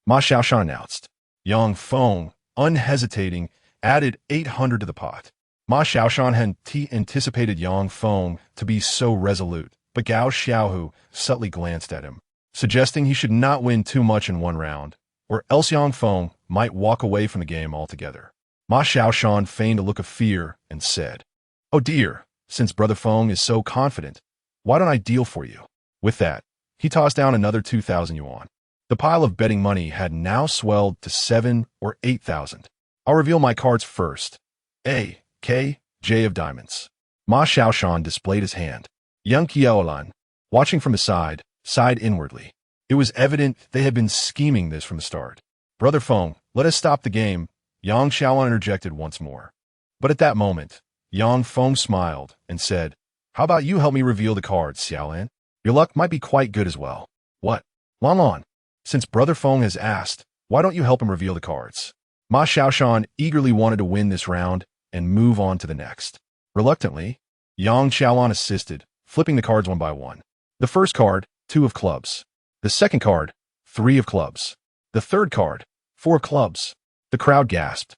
Ma Xiaoshan announced. Yang Feng, unhesitating, added 800 to the pot. Ma Xiaoshan had anticipated Yang Feng to be so resolute, but Gao Xiaohu subtly glanced at him, suggesting he should not win too much in one round, or else Yang Feng might walk away from the game altogether. Ma Xiaoshan feigned a look of fear and said, Oh dear, since Brother Feng is so confident, why don't I deal for you? With that, he tossed down another 2,000 yuan. The pile of betting money had now swelled to 7 or 8,000. I'll reveal my cards first. A, K, J of diamonds. Ma Xiaoshan displayed his hand. Yang Qiaolan, watching from the side, sighed inwardly. It was evident they had been scheming this from the start. Brother Feng, let us stop the game, Yang Xiaolan interjected once more. But at that moment, Yang Feng smiled and said, How about you help me reveal the cards, Xiaolan? Your luck might be quite good as well. What? Lan Lan, since Brother Feng has asked, why don't you help him reveal the cards? Ma Xiaoshan eagerly wanted to win this round and move on to the next. Reluctantly, Yang Xiaolan assisted, flipping the cards one by one. The first card, 2 of clubs. The second card, 3 of clubs. The third card, 4 of clubs. The crowd gasped,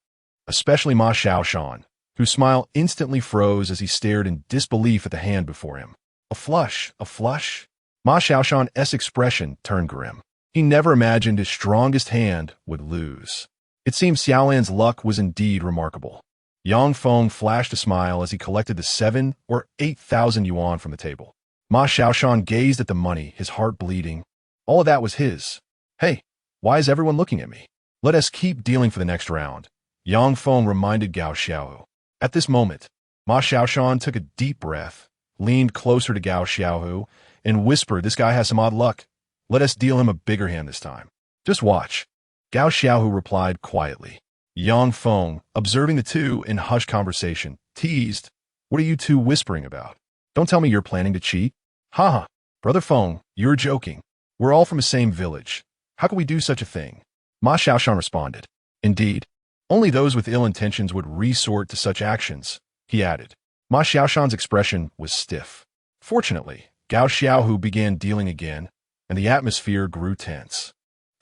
especially Ma Xiaoshan, whose smile instantly froze as he stared in disbelief at the hand before him. A flush, a flush? Ma Xiaoshan's expression turned grim. He never imagined his strongest hand would lose. It seemed Xiaolan's luck was indeed remarkable. Yang Feng flashed a smile as he collected the 7 or 8,000 yuan from the table. Ma Xiaoshan gazed at the money, his heart bleeding. All of that was his. Hey, why is everyone looking at me? Let us keep dealing for the next round, Yang Feng reminded Gao Xiao. At this moment, Ma Xiaoshan took a deep breath, leaned closer to Gao Xiaohu, and whispered, This guy has some odd luck. Let us deal him a bigger hand this time. Just watch. Gao Xiaohu replied quietly. Yang Feng, observing the two in hushed conversation, teased, "What are you two whispering about? Don't tell me you're planning to cheat?" "Haha, Brother Feng, you're joking. We're all from the same village. How could we do such a thing?" Ma Xiaoshan responded. "Indeed, only those with ill intentions would resort to such actions," he added. Ma Xiaoshan's expression was stiff. Fortunately, Gao Xiaohu began dealing again, and the atmosphere grew tense.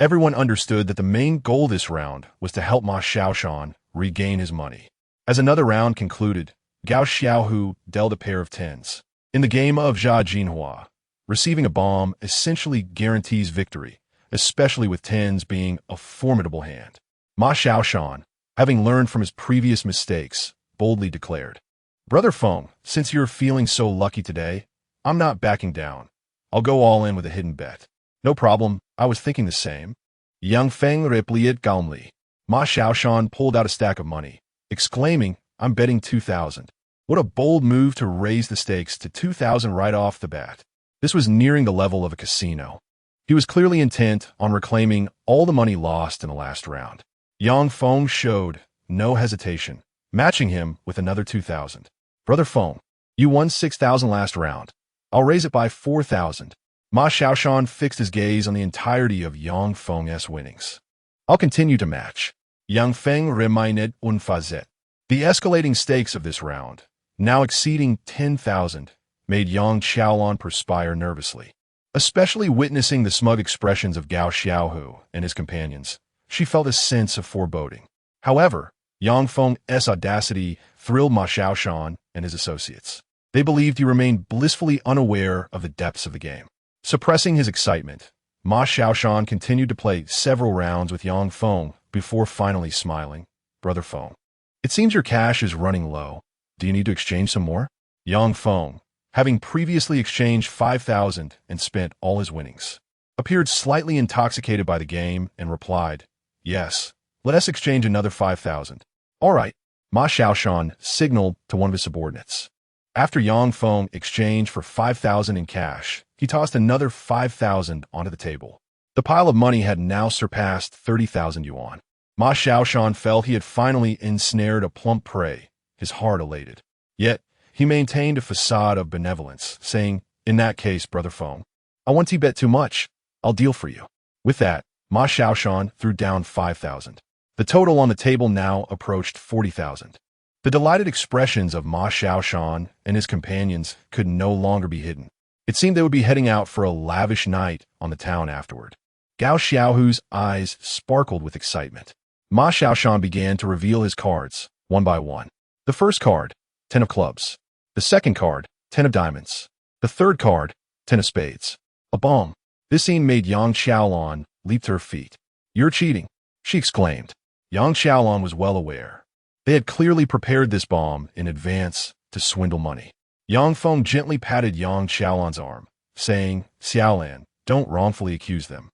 Everyone understood that the main goal this round was to help Ma Xiaoshan regain his money. As another round concluded, Gao Xiaohu dealt a pair of tens. In the game of Jia Jinhua, receiving a bomb essentially guarantees victory, especially with tens being a formidable hand. Ma Xiaoshan, having learned from his previous mistakes, boldly declared, "Brother Feng, since you're feeling so lucky today, I'm not backing down. I'll go all in with a hidden bet." "No problem, I was thinking the same." Yang Feng replied calmly. Ma Xiaoshan pulled out a stack of money, exclaiming, "I'm betting 2,000. What a bold move to raise the stakes to 2,000 right off the bat. This was nearing the level of a casino. He was clearly intent on reclaiming all the money lost in the last round. Yang Feng showed no hesitation, matching him with another 2,000. "Brother Feng, you won 6,000 last round. I'll raise it by 4,000. Ma Xiaoshan fixed his gaze on the entirety of Yang Feng's winnings. "I'll continue to match." Yang Feng reminded unfazet. The escalating stakes of this round, now exceeding 10,000, made Yang Xiaolan perspire nervously. Especially witnessing the smug expressions of Gao Xiaohu and his companions, she felt a sense of foreboding. However, Yang Feng's audacity thrilled Ma Xiaoshan and his associates. They believed he remained blissfully unaware of the depths of the game. Suppressing his excitement, Ma Xiaoshan continued to play several rounds with Yang Feng before finally smiling. "Brother Feng, it seems your cash is running low. Do you need to exchange some more?" Yang Feng, having previously exchanged 5,000 and spent all his winnings, appeared slightly intoxicated by the game and replied, "Yes, let us exchange another 5,000. "All right," Ma Xiaoshan signaled to one of his subordinates. After Yang Feng exchanged for 5,000 in cash, he tossed another 5,000 onto the table. The pile of money had now surpassed 30,000 yuan. Ma Xiaoshan felt he had finally ensnared a plump prey, his heart elated. Yet, he maintained a facade of benevolence, saying, "In that case, Brother Feng, I want you bet too much. I'll deal for you." With that, Ma Xiaoshan threw down 5,000. The total on the table now approached 40,000. The delighted expressions of Ma Xiaoshan and his companions could no longer be hidden. It seemed they would be heading out for a lavish night on the town afterward. Gao Xiaohu's eyes sparkled with excitement. Ma Xiaoshan began to reveal his cards, one by one. The first card, 10 of clubs. The second card, 10 of diamonds. The third card, 10 of spades. A bomb. This scene made Yang Xiaolan leap to her feet. "You're cheating," she exclaimed. Yang Xiaolan was well aware. They had clearly prepared this bomb in advance to swindle money. Yang Feng gently patted Yang Xiaolan's arm, saying, "Xiaolan, don't wrongfully accuse them.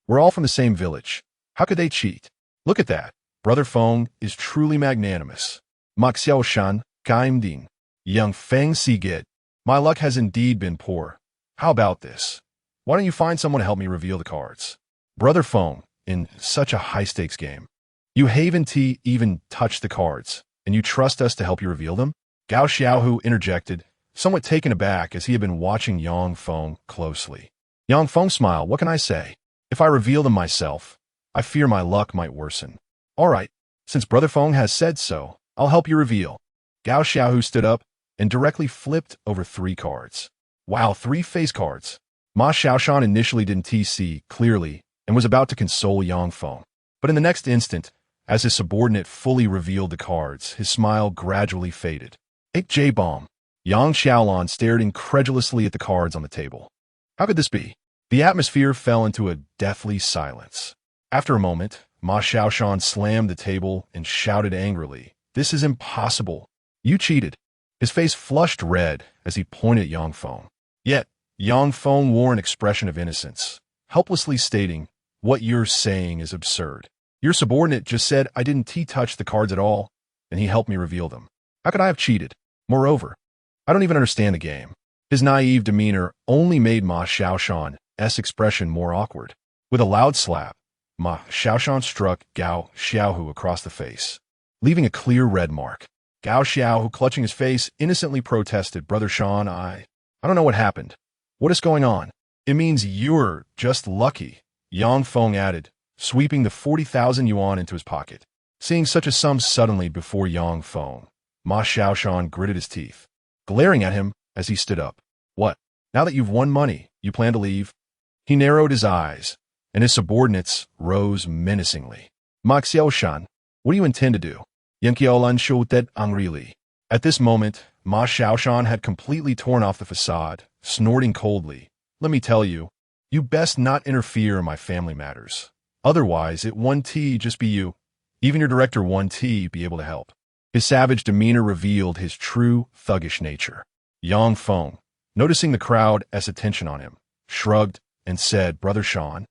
We're all from the same village. How could they cheat? Look at that. Brother Feng is truly magnanimous." "Ma Xiaoshan, Gaim Ding." Yang Feng sighed. "My luck has indeed been poor. How about this? Why don't you find someone to help me reveal the cards?" "Brother Feng, in such a high-stakes game, you haven't even touched the cards, and you trust us to help you reveal them?" Gao Xiaohu interjected, somewhat taken aback as he had been watching Yang Feng closely. Yang Feng smiled. "What can I say? If I reveal them myself, I fear my luck might worsen." "All right, since Brother Feng has said so, I'll help you reveal." Gao Xiaohu stood up and directly flipped over 3 cards. "Wow, 3 face cards." Ma Xiaoshan initially didn't see clearly and was about to console Yang Feng. But in the next instant, as his subordinate fully revealed the cards, his smile gradually faded. J-bomb. Yang Xiaolan stared incredulously at the cards on the table. How could this be? The atmosphere fell into a deathly silence. After a moment, Ma Xiaoshan slammed the table and shouted angrily, "This is impossible. You cheated." His face flushed red as he pointed at Yang Feng. Yet, Yang Feng wore an expression of innocence, helplessly stating, "What you're saying is absurd. Your subordinate just said I didn't touch the cards at all, and he helped me reveal them. How could I have cheated? Moreover, I don't even understand the game." His naive demeanor only made Ma Xiaoshan's expression more awkward. With a loud slap, Ma Xiaoshan struck Gao Xiaohu across the face, leaving a clear red mark. Gao Xiaohu, clutching his face, innocently protested, Brother Sean, I don't know what happened. What is going on? It means you're just lucky, Yang Feng added, sweeping the 40,000 yuan into his pocket. Seeing such a sum suddenly before Yang Feng, Ma Xiaoshan gritted his teeth, glaring at him as he stood up. What? Now that you've won money, you plan to leave? He narrowed his eyes, and his subordinates rose menacingly. Ma Xiaoshan, what do you intend to do? Yanqiaolan shouted angrily. At this moment, Ma Xiaoshan had completely torn off the facade, snorting coldly. Let me tell you, you best not interfere in my family matters. Otherwise, it won't just be you. Even your director won't be able to help. His savage demeanor revealed his true thuggish nature. Yang Feng, noticing the crowd's attention on him, shrugged and said, Brother Sean,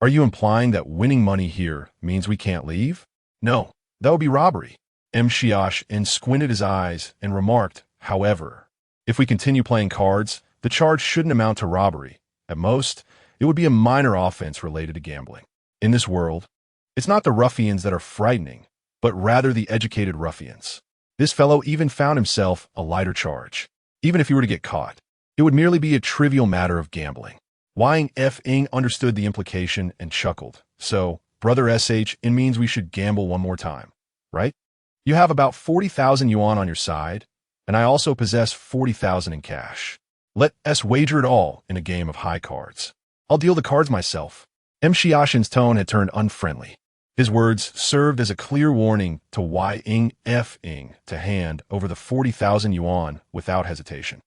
are you implying that winning money here means we can't leave? No, that would be robbery. Xiaoshan squinted his eyes and remarked, however, if we continue playing cards, the charge shouldn't amount to robbery. At most, it would be a minor offense related to gambling. In this world, it's not the ruffians that are frightening, but rather the educated ruffians. This fellow even found himself a lighter charge. Even if he were to get caught, it would merely be a trivial matter of gambling. Yang Feng understood the implication and chuckled. So, Brother Sh, it means we should gamble one more time, right? You have about 40,000 yuan on your side, and I also possess 40,000 in cash. Let us wager it all in a game of high cards. I'll deal the cards myself. Xiaoshan's tone had turned unfriendly. His words served as a clear warning to Yang Feng to hand over the 40,000 yuan without hesitation.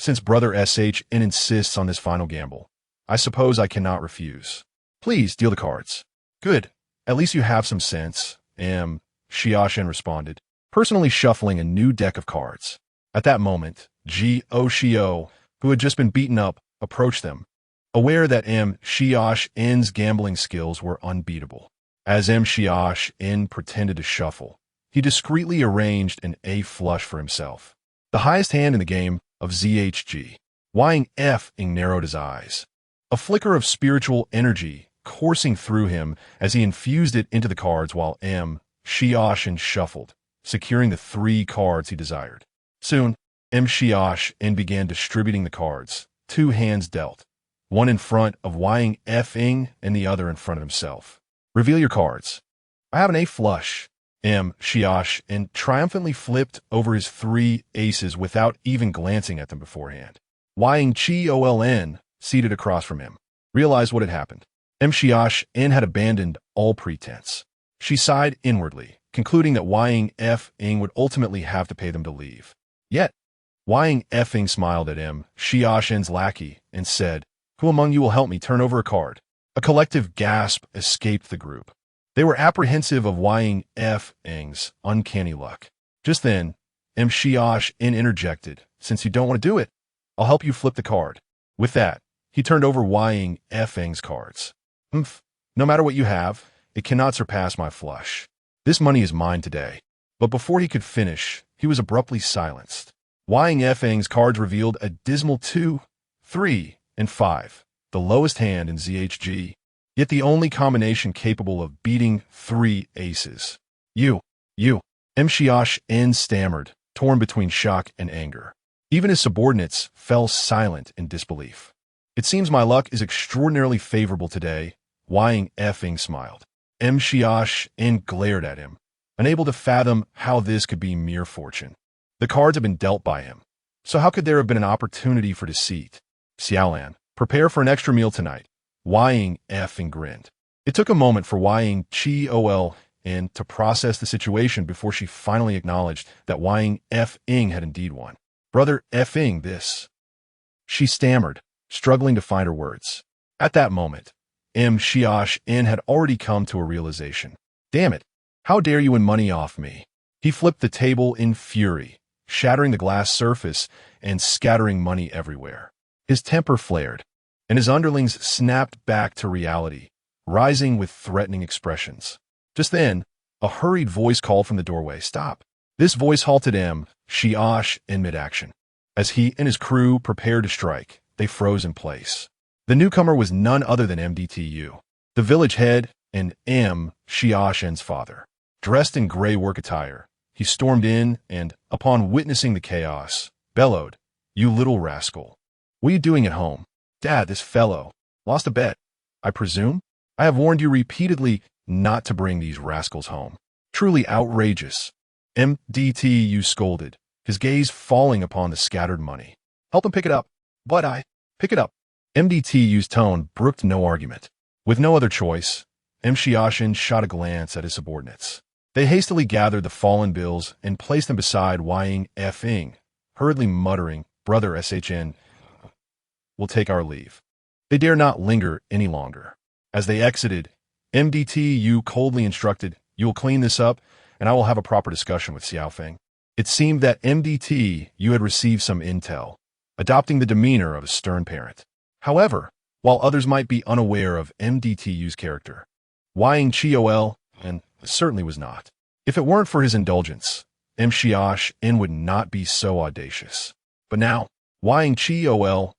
Since Brother Sh insists on this final gamble, I suppose I cannot refuse. Please deal the cards. Good. At least you have some sense, Xiaoshan responded, personally shuffling a new deck of cards. At that moment, Xiao, who had just been beaten up, approached them, aware that Xiaoshan's gambling skills were unbeatable. As Xiaoshan pretended to shuffle, he discreetly arranged an A flush for himself, the highest hand in the game of ZHG. Yang Feng narrowed his eyes, a flicker of spiritual energy coursing through him as he infused it into the cards while Xiaoshan shuffled, securing the 3 cards he desired. Soon, Xiaoshan began distributing the cards, 2 hands dealt, one in front of Yang Feng and the other in front of himself. Reveal your cards. I have an A flush. Xiaoshan triumphantly flipped over his 3 aces without even glancing at them beforehand. Yang Qioln, seated across from him, realized what had happened. Xiaoshan had abandoned all pretense. She sighed inwardly, concluding that Yang Feng would ultimately have to pay them to leave. Yet, Yang Feng smiled at Xiaoshan's lackey and said, Who among you will help me turn over a card? A collective gasp escaped the group. They were apprehensive of Yang Feng's uncanny luck. Just then, Xiaoshan interjected, Since you don't want to do it, I'll help you flip the card. With that, he turned over Yang Feng's cards. No matter what you have, it cannot surpass my flush. This money is mine today. But before he could finish, he was abruptly silenced. Yang Feng's cards revealed a dismal 2, 3, and 5, the lowest hand in ZHG, yet the only combination capable of beating 3 aces. You. Xiaoshan stammered, torn between shock and anger. Even his subordinates fell silent in disbelief. It seems my luck is extraordinarily favorable today, Yang Feng smiled. Xiaoshan glared at him, unable to fathom how this could be mere fortune. The cards had been dealt by him, so how could there have been an opportunity for deceit? Xiaolan, prepare for an extra meal tonight. Yang Feng grinned. It took a moment for Yang Qioln to process the situation before she finally acknowledged that Yang Feng had indeed won. Brother Feng, this. She stammered, struggling to find her words. At that moment, Xiaoshan had already come to a realization. Damn it, how dare you win money off me? He flipped the table in fury, shattering the glass surface and scattering money everywhere. His temper flared, and his underlings snapped back to reality, rising with threatening expressions. Just then, a hurried voice called from the doorway, Stop! This voice halted Xiaoshan in mid-action. As he and his crew prepared to strike, they froze in place. The newcomer was none other than MDTU, the village head and Xiaoshen's father. Dressed in gray work attire, he stormed in and, upon witnessing the chaos, bellowed, "You little rascal! What are you doing at home? Dad, this fellow. Lost a bet, I presume? I have warned you repeatedly not to bring these rascals home. Truly outrageous." MDTU scolded, his gaze falling upon the scattered money. "Help him pick it up." "But I pick it up." MDTU's tone brooked no argument. With no other choice, Xiaoshen shot a glance at his subordinates. They hastily gathered the fallen bills and placed them beside Yang Feng, hurriedly muttering, "Brother SHN, we'll take our leave." They dare not linger any longer. As they exited, MDTU coldly instructed, "You will clean this up, and I will have a proper discussion with Xiao Feng." It seemed that MDTU had received some intel, adopting the demeanor of a stern parent. However, while others might be unaware of MDTU's character, Yang Chol and certainly was not. If it weren't for his indulgence, Xiaoshen would not be so audacious. But now, Yang Chol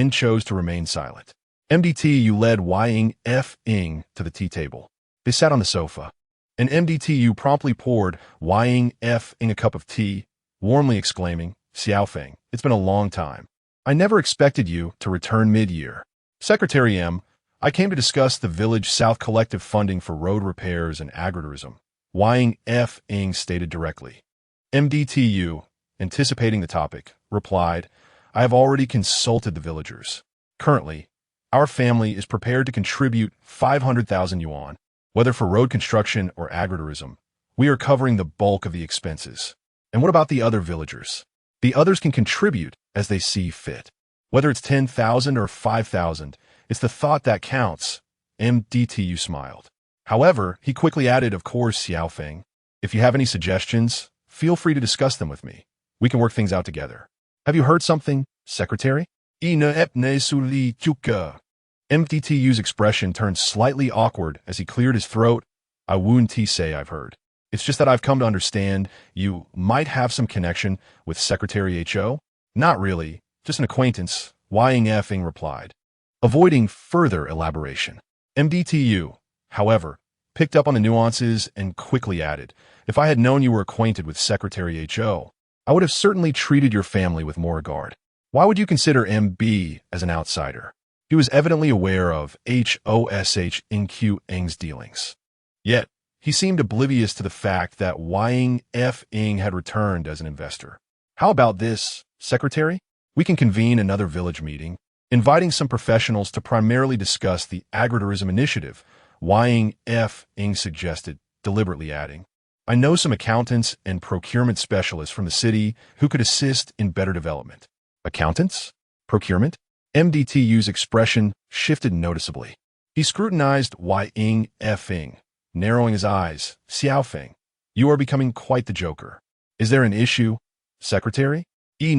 chose to remain silent. MDTU led Yang Feng to the tea table. They sat on the sofa, and MDTU promptly poured Yang Feng a cup of tea, warmly exclaiming, "Xiao Feng, it's been a long time. I never expected you to return mid-year. Secretary M, I came to discuss the Village South collective funding for road repairs and agritourism," Yang Feng stated directly. MDTU, anticipating the topic, replied, "I have already consulted the villagers. Currently, our family is prepared to contribute 500,000 yuan, whether for road construction or agritourism. We are covering the bulk of the expenses. And what about the other villagers? The others can contribute as they see fit. Whether it's 10,000 or 5,000, it's the thought that counts." MDTU smiled. However, he quickly added, "Of course, Xiao Feng. If you have any suggestions, feel free to discuss them with me. We can work things out together. Have you heard something, Secretary?" MDTU's expression turned slightly awkward as he cleared his throat. "I wouldn't say I've heard. It's just that I've come to understand you might have some connection with Secretary Ho? "Not really, just an acquaintance," Yang Feng replied, avoiding further elaboration. MDTU, however, picked up on the nuances and quickly added, "If I had known you were acquainted with Secretary Ho, I would have certainly treated your family with more regard. Why would you consider MB as an outsider?" He was evidently aware of Hoshnq's dealings. Yet, he seemed oblivious to the fact that Yang Feng had returned as an investor. "How about this, Secretary? We can convene another village meeting, inviting some professionals to primarily discuss the agritourism initiative," Yang Feng suggested, deliberately adding, "I know some accountants and procurement specialists from the city who could assist in better development." Accountants? Procurement? MDTU's expression shifted noticeably. He scrutinized Yang Feng, narrowing his eyes. "Xiao Feng, you are becoming quite the joker. Is there an issue, Secretary? Who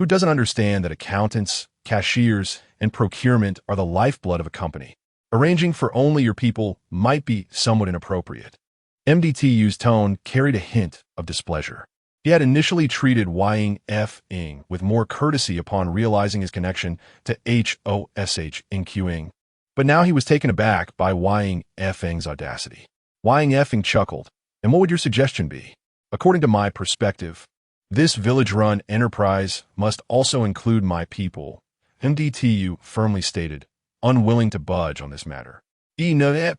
doesn't understand that accountants, cashiers, and procurement are the lifeblood of a company? Arranging for only your people might be somewhat inappropriate." MDTU's tone carried a hint of displeasure. He had initially treated Yang Feng with more courtesy upon realizing his connection to Hoshnq, but now he was taken aback by Yang Feng's audacity. Yang Feng chuckled, "And what would your suggestion be?" "According to my perspective, this village-run enterprise must also include my people," MDTU firmly stated, unwilling to budge on this matter. I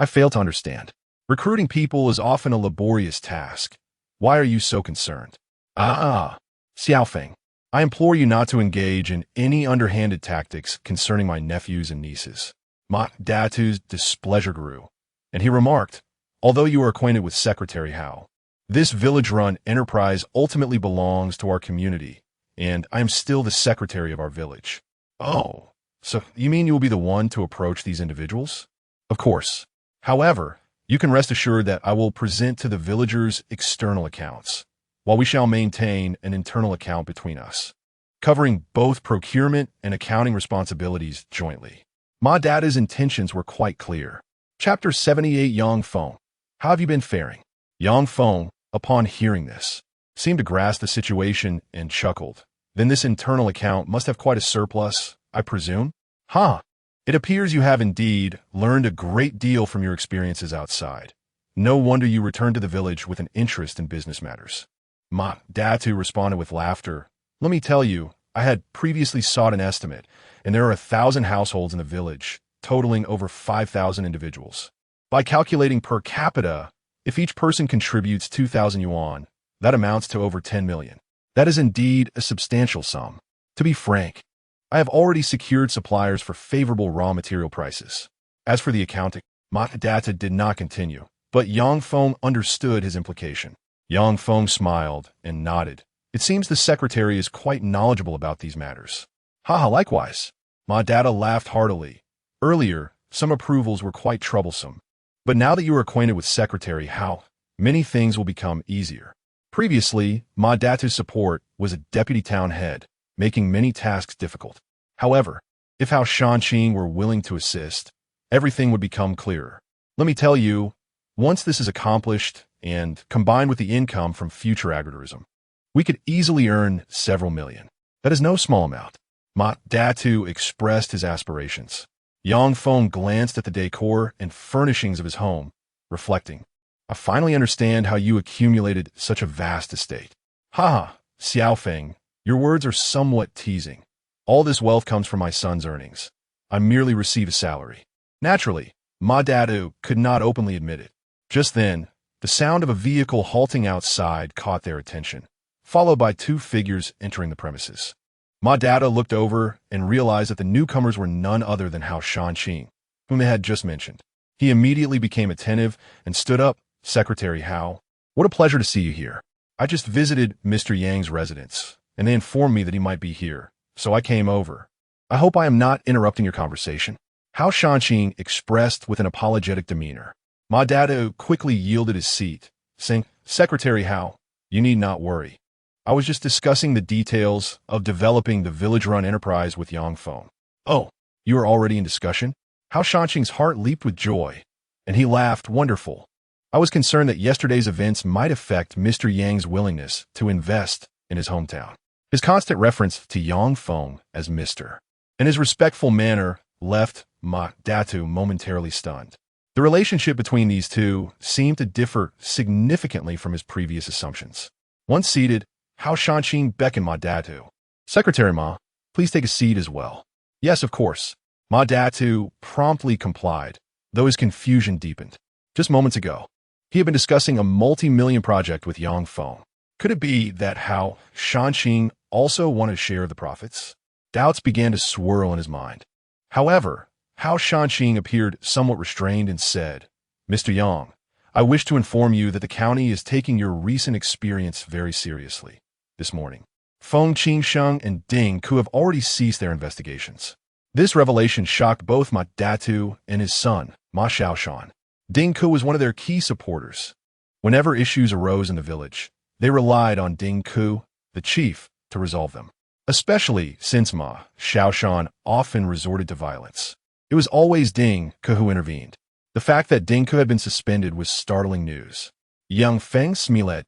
fail to understand. Recruiting people is often a laborious task. Why are you so concerned? Xiao Feng, I implore you not to engage in any underhanded tactics concerning my nephews and nieces. Ma Datu's displeasure grew, and he remarked, "Although you are acquainted with Secretary Hao, this village-run enterprise ultimately belongs to our community, and I am still the secretary of our village." "Oh, so you mean you will be the one to approach these individuals?" "Of course. However, you can rest assured that I will present to the villagers external accounts, while we shall maintain an internal account between us, covering both procurement and accounting responsibilities jointly." Ma Dada's intentions were quite clear. Chapter 78. Yang Feng. How have you been faring? Yang Feng, upon hearing this, seemed to grasp the situation and chuckled. Then this internal account must have quite a surplus, I presume? Huh. It appears you have indeed learned a great deal from your experiences outside. No wonder you returned to the village with an interest in business matters. Ma Datu responded with laughter. Let me tell you, I had previously sought an estimate, and there are 1,000 households in the village, totaling over 5,000 individuals. By calculating per capita, if each person contributes 2,000 yuan, that amounts to over 10 million. That is indeed a substantial sum. To be frank, I have already secured suppliers for favorable raw material prices. As for the accounting, Ma Datu did not continue, but Yang Feng understood his implication. Yang Feng smiled and nodded. It seems the secretary is quite knowledgeable about these matters. Haha, likewise. Ma Datu laughed heartily. Earlier, some approvals were quite troublesome. But now that you are acquainted with Secretary Hao, many things will become easier. Previously, Ma Datu's support was a deputy town head, making many tasks difficult. However, if Hao Shanqing were willing to assist, everything would become clearer. Let me tell you, once this is accomplished and combined with the income from future agritourism, we could easily earn several million. That is no small amount. Ma Datu expressed his aspirations. Yang Feng glanced at the decor and furnishings of his home, reflecting, I finally understand how you accumulated such a vast estate. Haha, Xiao Feng, your words are somewhat teasing. All this wealth comes from my son's earnings. I merely receive a salary. Naturally, Ma Datu could not openly admit it. Just then, the sound of a vehicle halting outside caught their attention, followed by two figures entering the premises. Ma Datu looked over and realized that the newcomers were none other than Hao Shanqing, whom they had just mentioned. He immediately became attentive and stood up. Secretary Hao, what a pleasure to see you here. I just visited Mr. Yang's residence, and they informed me that he might be here, so I came over. I hope I am not interrupting your conversation. Hao Shanqing expressed with an apologetic demeanor. Ma Datu quickly yielded his seat, saying, Secretary Hao, you need not worry. I was just discussing the details of developing the village-run enterprise with Yang Feng. Oh, you are already in discussion? Hao Shanqing's heart leaped with joy, and he laughed, wonderful. I was concerned that yesterday's events might affect Mr. Yang's willingness to invest in his hometown. His constant reference to Yang Feng as Mr. and his respectful manner left Ma Datu momentarily stunned. The relationship between these two seemed to differ significantly from his previous assumptions. Once seated, Hao Shanqing beckoned Ma Datu. Secretary Ma, please take a seat as well. Yes, of course. Ma Datu promptly complied, though his confusion deepened. Just moments ago, he had been discussing a multi-million project with Yang Feng. Could it be that Hao Shanqing also wanted a share of the profits? Doubts began to swirl in his mind. However, Hao Shanqing appeared somewhat restrained and said, Mr. Yang, I wish to inform you that the county is taking your recent experience very seriously. This morning, Feng Qingsheng and Ding Ku have already ceased their investigations. This revelation shocked both Ma Datu and his son, Ma Xiaoshan. Ding Ku was one of their key supporters. Whenever issues arose in the village, they relied on Ding Ku, the chief, to resolve them. Especially since Ma Xiaoshan often resorted to violence. It was always Ding Ku who intervened. The fact that Ding Ku had been suspended was startling news. Yang Feng smiled.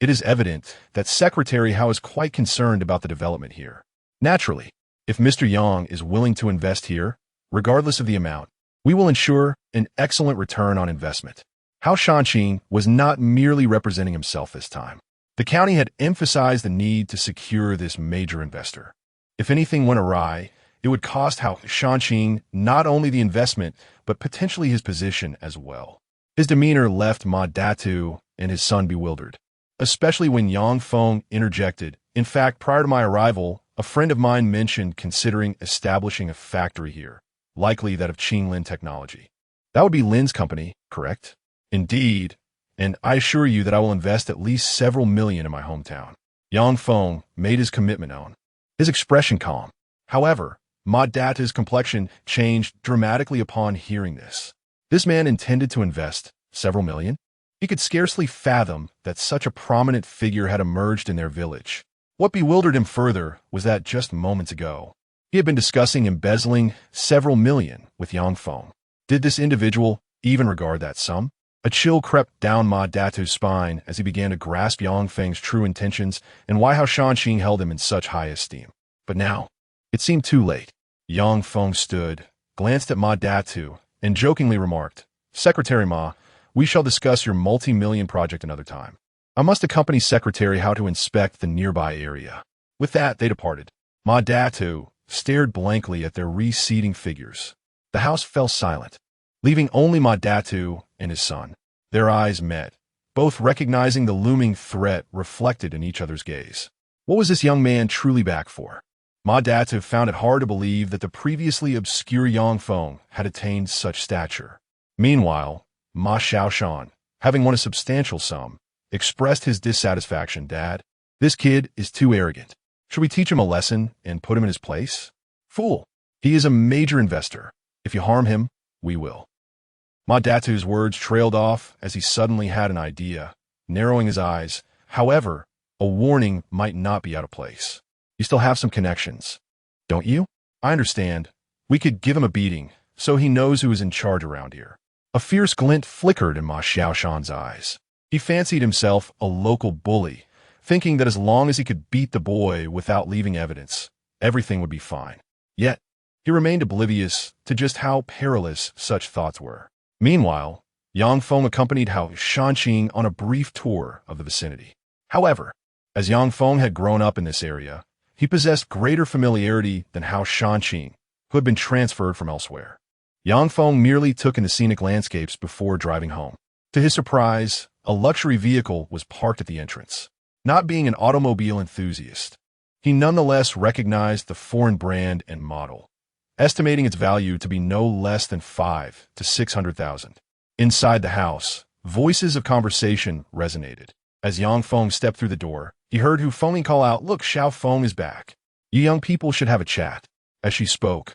It is evident that Secretary Hao is quite concerned about the development here. Naturally, if Mr. Yang is willing to invest here, regardless of the amount, we will ensure an excellent return on investment. Hao Shanqing was not merely representing himself this time. The county had emphasized the need to secure this major investor. If anything went awry, it would cost Hao Shanqing not only the investment, but potentially his position as well. His demeanor left Ma Datu and his son bewildered, especially when Yang Feng interjected. In fact, prior to my arrival, a friend of mine mentioned considering establishing a factory here, likely that of Qinglin Technology. That would be Lin's company, correct? Indeed, and I assure you that I will invest at least several million in my hometown. Yang Feng made his commitment known, his expression calm. However, Ma Datu's complexion changed dramatically upon hearing this. This man intended to invest several million? He could scarcely fathom that such a prominent figure had emerged in their village. What bewildered him further was that just moments ago, he had been discussing embezzling several million with Yang Feng. Did this individual even regard that sum? A chill crept down Ma Datu's spine as he began to grasp Yang Feng's true intentions and why how Shanxing held him in such high esteem. But now, it seemed too late. Yang Feng stood, glanced at Ma Datu, and jokingly remarked, "Secretary Ma, we shall discuss your multi-million project another time. I must accompany Secretary how to inspect the nearby area." With that, they departed. Ma Datu stared blankly at their receding figures. The house fell silent, leaving only Ma Datu and his son. Their eyes met, both recognizing the looming threat reflected in each other's gaze. What was this young man truly back for? Ma Datu found it hard to believe that the previously obscure Yang Feng had attained such stature. Meanwhile, Ma Xiaoshan, having won a substantial sum, expressed his dissatisfaction. "Dad, this kid is too arrogant. Should we teach him a lesson and put him in his place? Fool, he is a major investor. If you harm him, we will." Ma Datu's words trailed off as he suddenly had an idea, narrowing his eyes. However, a warning might not be out of place. "You still have some connections, don't you?" "I understand. We could give him a beating, so he knows who is in charge around here." A fierce glint flickered in Ma Xiaoshan's eyes. He fancied himself a local bully, thinking that as long as he could beat the boy without leaving evidence, everything would be fine. Yet, he remained oblivious to just how perilous such thoughts were. Meanwhile, Yang Feng accompanied Hao Shanqing on a brief tour of the vicinity. However, as Yang Feng had grown up in this area, he possessed greater familiarity than Hao Shanqing, who had been transferred from elsewhere. Yang Feng merely took in the scenic landscapes before driving home. To his surprise, a luxury vehicle was parked at the entrance. Not being an automobile enthusiast, he nonetheless recognized the foreign brand and model, estimating its value to be no less than 5 to 600,000. Inside the house, voices of conversation resonated. As Yang Feng stepped through the door, he heard Hu Fengling call out, "Look, Xiao Feng is back. You young people should have a chat." As she spoke,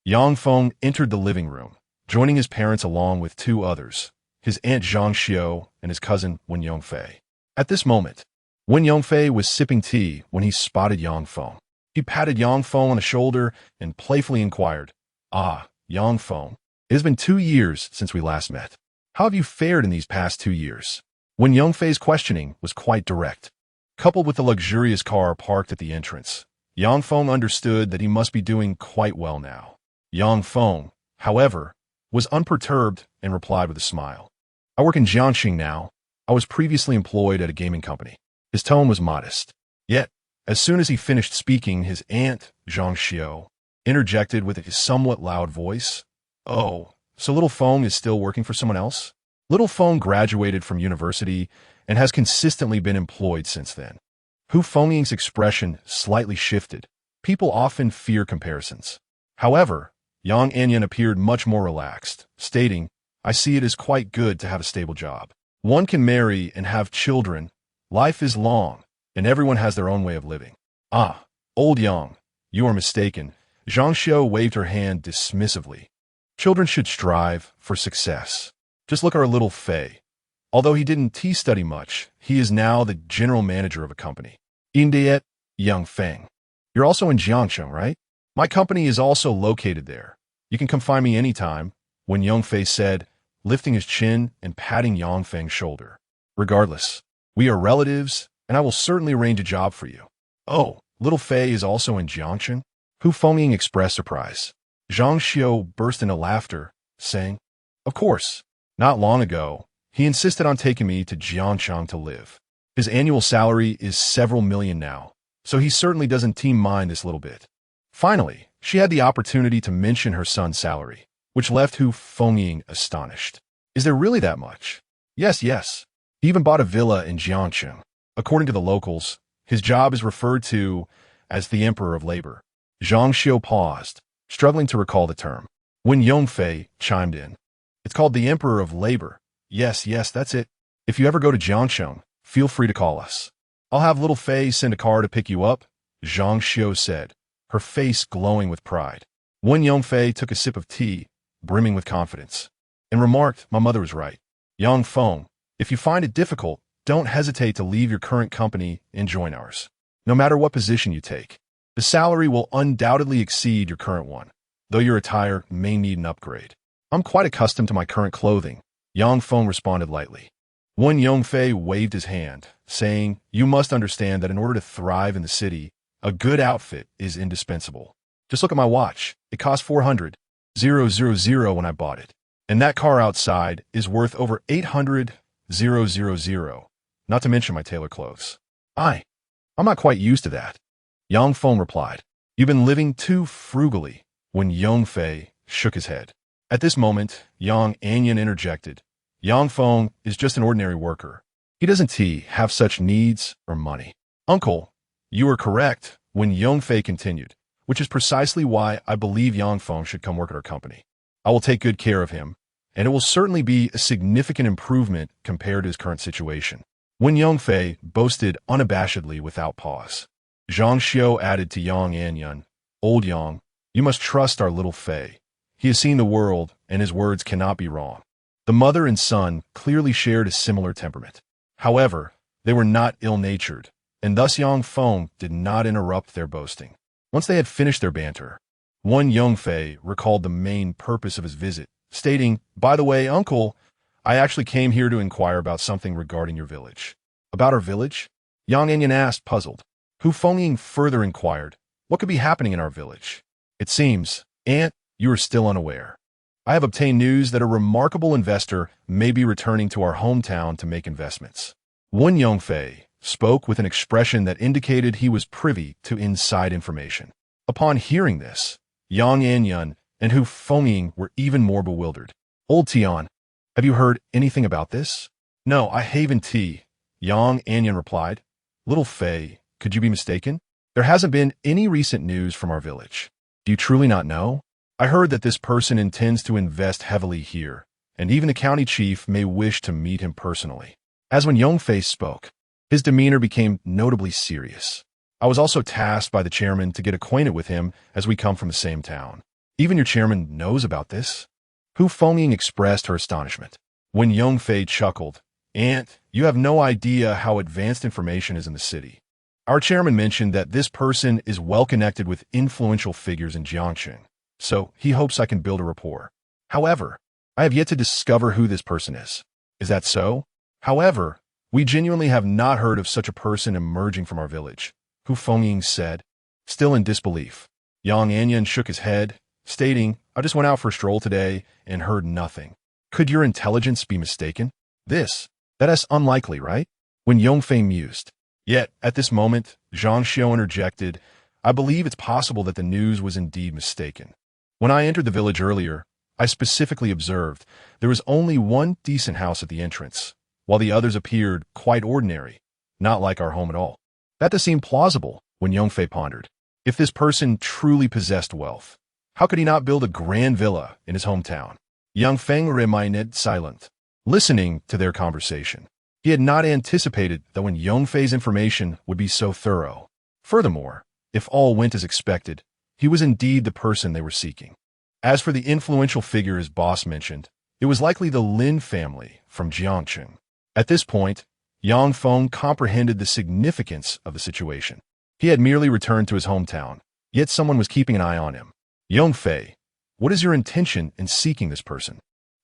Yang Feng entered the living room, joining his parents along with two others, his aunt Zhang Xiao and his cousin Wen Yongfei. At this moment, Wen Yongfei was sipping tea when he spotted Yang Feng. He patted Yang Feng on the shoulder and playfully inquired, "Ah, Yang Feng, it has been 2 years since we last met. How have you fared in these past 2 years?" Wen Yongfei's questioning was quite direct. Coupled with the luxurious car parked at the entrance, Yang Feng understood that he must be doing quite well now. Yang Feng, however, was unperturbed and replied with a smile, "I work in Jiangxing now. I was previously employed at a gaming company." His tone was modest. Yet, as soon as he finished speaking, his aunt, Zhang Xiao, interjected with a somewhat loud voice, "Oh, so little Feng is still working for someone else?" Little Feng graduated from university and has consistently been employed since then. Hu Fengling's expression slightly shifted. People often fear comparisons. However, Yang Anyan appeared much more relaxed, stating, "I see it as quite good to have a stable job. One can marry and have children. Life is long, and everyone has their own way of living." "Ah, old Yang, you are mistaken." Zhang Xiao waved her hand dismissively. "Children should strive for success. Just look at our little Fei. Although he didn't study much, he is now the general manager of a company. Indeed, Yang Feng. You're also in Jiangcheng, right? My company is also located there. You can come find me anytime," Wen Yongfei said, lifting his chin and patting Yang Feng's shoulder. "Regardless, we are relatives, and I will certainly arrange a job for you." "Oh, little Fei is also in Jiangcheng?" Hu Fenglin expressed surprise. Zhang Xiao burst into laughter, saying, "Of course. Not long ago, he insisted on taking me to Jiangcheng to live. His annual salary is several million now, so he certainly doesn't mind this little bit." Finally, she had the opportunity to mention her son's salary, which left Hu Fenglin astonished. "Is there really that much?" Yes. He even bought a villa in Jiangcheng. According to the locals, his job is referred to as the Emperor of Labor." Zhang Xiao paused, struggling to recall the term. Wen Yongfei chimed in. "It's called the Emperor of Labor. Yes, that's it. If you ever go to Jiangcheng, feel free to call us. I'll have little Fei send a car to pick you up," Zhang Xiao said, her face glowing with pride. Wen Yongfei took a sip of tea, brimming with confidence, and remarked, "My mother was right. Yang Feng, if you find it difficult, don't hesitate to leave your current company and join ours. No matter what position you take, the salary will undoubtedly exceed your current one, though your attire may need an upgrade. I'm quite accustomed to my current clothing, Yang Feng responded lightly. One Yongfei waved his hand, saying, You must understand that in order to thrive in the city, a good outfit is indispensable. Just look at my watch. It cost 400,000 when I bought it. And that car outside is worth over 800,000, not to mention my tailor clothes. I'm not quite used to that. Yang Feng replied. You've been living too frugally, when Yongfei shook his head. At this moment, Yang Anyan interjected. Yang Feng is just an ordinary worker. He doesn't have such needs or money. Uncle, you are correct, when Yongfei continued, which is precisely why I believe Yang Feng should come work at our company. I will take good care of him, and it will certainly be a significant improvement compared to his current situation. When Yongfei boasted unabashedly without pause. Zhang Xiu added to Yang Anyan, Old Yang, you must trust our little Fei. He has seen the world, and his words cannot be wrong. The mother and son clearly shared a similar temperament. However, they were not ill-natured, and thus Yang Feng did not interrupt their boasting. Once they had finished their banter, one Yongfei recalled the main purpose of his visit, stating, By the way, uncle, I actually came here to inquire about something regarding your village. About our village? Yang Anyan asked, puzzled. Hu Fengying further inquired, What could be happening in our village? It seems, Aunt, you are still unaware. I have obtained news that a remarkable investor may be returning to our hometown to make investments. One Yongfei spoke with an expression that indicated he was privy to inside information. Upon hearing this, Yang Anyan and Hu Fengying were even more bewildered. Old Tian, have you heard anything about this? No, I haven't. Yang Anyan replied. Little Fei, could you be mistaken? There hasn't been any recent news from our village. Do you truly not know? I heard that this person intends to invest heavily here, and even the county chief may wish to meet him personally. As when Yongfei spoke, his demeanor became notably serious. I was also tasked by the chairman to get acquainted with him as we come from the same town. Even your chairman knows about this? Hu Fengying expressed her astonishment. When Yongfei chuckled, Aunt, you have no idea how advanced information is in the city. Our chairman mentioned that this person is well connected with influential figures in Jiangxing, so he hopes I can build a rapport. However, I have yet to discover who this person is. Is that so? However, we genuinely have not heard of such a person emerging from our village, Hu Fengying said, still in disbelief. Yang Anyan shook his head, stating, I just went out for a stroll today and heard nothing. Could your intelligence be mistaken? That is unlikely, right? When Yongfei mused. Yet, at this moment, Zhang Xiu interjected, I believe it's possible that the news was indeed mistaken. When I entered the village earlier, I specifically observed there was only one decent house at the entrance, while the others appeared quite ordinary, not like our home at all. That does seem plausible, when Yongfei pondered. If this person truly possessed wealth, how could he not build a grand villa in his hometown? Yang Feng remained silent, listening to their conversation. He had not anticipated that when Yongfei's information would be so thorough. Furthermore, if all went as expected, he was indeed the person they were seeking. As for the influential figure his boss mentioned, it was likely the Lin family from Jiangxing. At this point, Yang Feng comprehended the significance of the situation. He had merely returned to his hometown, yet someone was keeping an eye on him. Yongfei, what is your intention in seeking this person?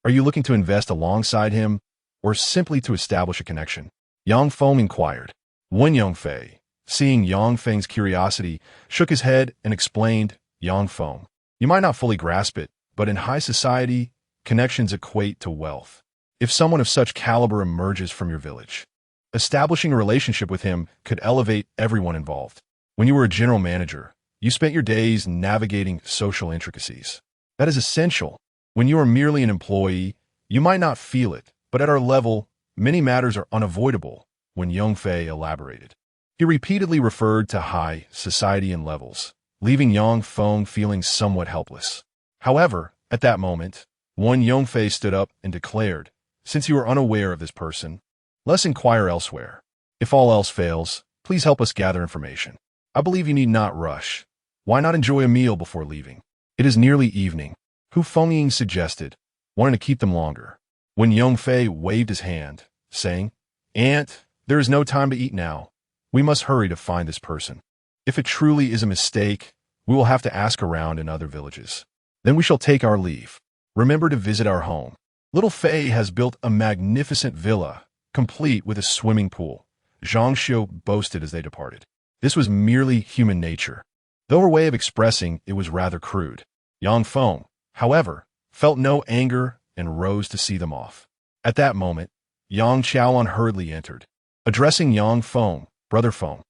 Are you looking to invest alongside him, or simply to establish a connection? Yang Feng inquired. When Yongfei, seeing Yang Feng's curiosity, shook his head and explained, Yang Feng, you might not fully grasp it, but in high society, connections equate to wealth. If someone of such caliber emerges from your village, establishing a relationship with him could elevate everyone involved. When you were a general manager, you spent your days navigating social intricacies. That is essential. When you are merely an employee, you might not feel it, but at our level, many matters are unavoidable, when Yongfei elaborated. He repeatedly referred to high society and levels, leaving Yang Feng feeling somewhat helpless. However, at that moment, one Yongfei stood up and declared, Since you are unaware of this person, let's inquire elsewhere. If all else fails, please help us gather information. I believe you need not rush. Why not enjoy a meal before leaving? It is nearly evening, Hu Fengying suggested, wanting to keep them longer. When Yongfei waved his hand, saying, Aunt, there is no time to eat now. We must hurry to find this person. If it truly is a mistake, we will have to ask around in other villages. Then we shall take our leave. Remember to visit our home. Little Fei has built a magnificent villa, complete with a swimming pool, Zhang Xiu boasted as they departed. This was merely human nature, though her way of expressing it was rather crude. Yang Feng, however, felt no anger and rose to see them off. At that moment, Yang Qiaolan hurriedly entered, addressing Yang Feng, Brother Feng.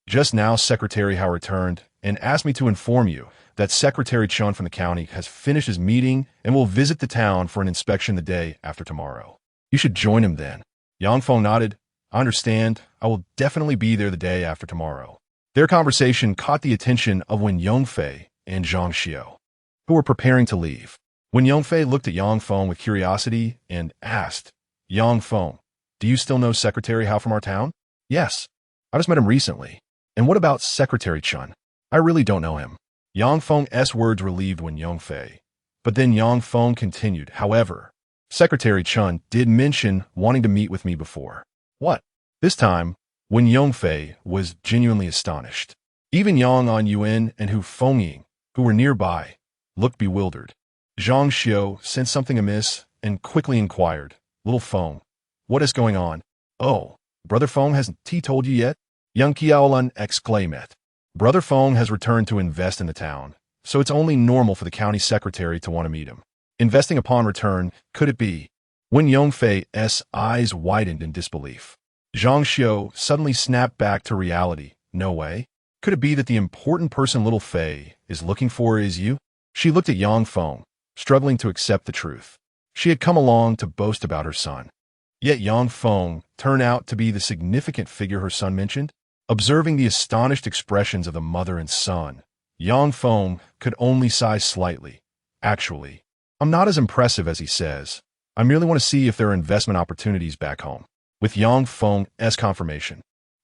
Just now Secretary Hao returned and asked me to inform you that Secretary Chun from the county has finished his meeting and will visit the town for an inspection the day after tomorrow. You should join him then. Yang Feng nodded. I understand. I will definitely be there the day after tomorrow. Their conversation caught the attention of Wen Yongfei and Zhang Xiu, who were preparing to leave. Wen Yongfei looked at Yang Feng with curiosity and asked, Yang Feng, do you still know Secretary Hao from our town? Yes. I just met him recently. And what about Secretary Chun? I really don't know him. Yang Feng's words relieved Wen Yongfei. But then Yang Feng continued, however, Secretary Chun did mention wanting to meet with me before. What? This time, Wen Yongfei was genuinely astonished. Even Yang Anyuan and Hu Fengying, who were nearby, looked bewildered. Zhang Xiu sensed something amiss and quickly inquired, Little Feng, what is going on? Oh, Brother Feng hasn't he told you yet? Yang Qiaolan exclaimed. Brother Feng has returned to invest in the town, so it's only normal for the county secretary to want to meet him. Investing upon return, could it be? Wen Yongfei's eyes widened in disbelief. Zhang Xiu suddenly snapped back to reality. No way. Could it be that the important person Little Fei is looking for is you? She looked at Yang Feng, struggling to accept the truth. She had come along to boast about her son. Yet Yang Feng turned out to be the significant figure her son mentioned. Observing the astonished expressions of the mother and son, Yang Feng could only sigh slightly. Actually, I'm not as impressive as he says. I merely want to see if there are investment opportunities back home. With Yang Feng's confirmation,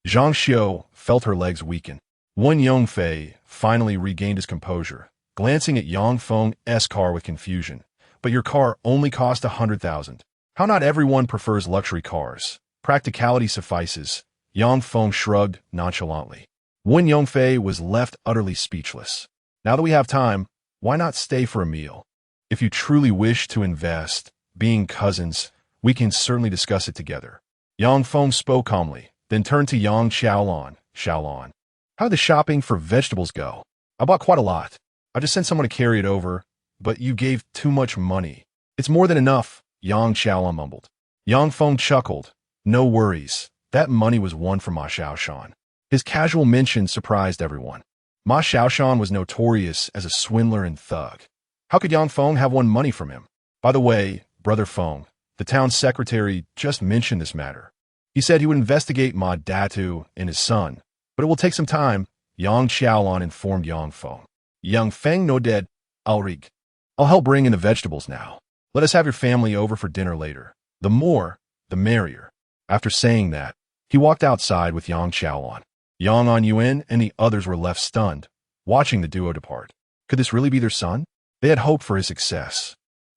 Zhang Xiu felt her legs weaken. Wen Yongfei finally regained his composure, glancing at Yang Feng's car with confusion. But your car only cost 100,000. How not everyone prefers luxury cars. Practicality suffices. Yang Feng shrugged nonchalantly. Wen Yongfei was left utterly speechless. Now that we have time, why not stay for a meal? If you truly wish to invest, being cousins, we can certainly discuss it together. Yang Feng spoke calmly, then turned to Yang Qiaolan. Xiaolan, how did the shopping for vegetables go? I bought quite a lot. I just sent someone to carry it over, but you gave too much money. It's more than enough, Yang Qiaolan mumbled. Yang Feng chuckled. No worries. That money was won from Ma Xiaoshan. His casual mention surprised everyone. Ma Xiaoshan was notorious as a swindler and thug. How could Yang Feng have won money from him? By the way, Brother Feng, the town secretary just mentioned this matter. He said he would investigate Ma Datu and his son, but it will take some time, Yang Qiaolan informed Yang Feng. Yang Feng nodded. I'll help bring in the vegetables now. Let us have your family over for dinner later. The more, the merrier. After saying that, he walked outside with Yang Qiaolan. Yang Anyuan and the others were left stunned, watching the duo depart. Could this really be their son? They had hoped for his success.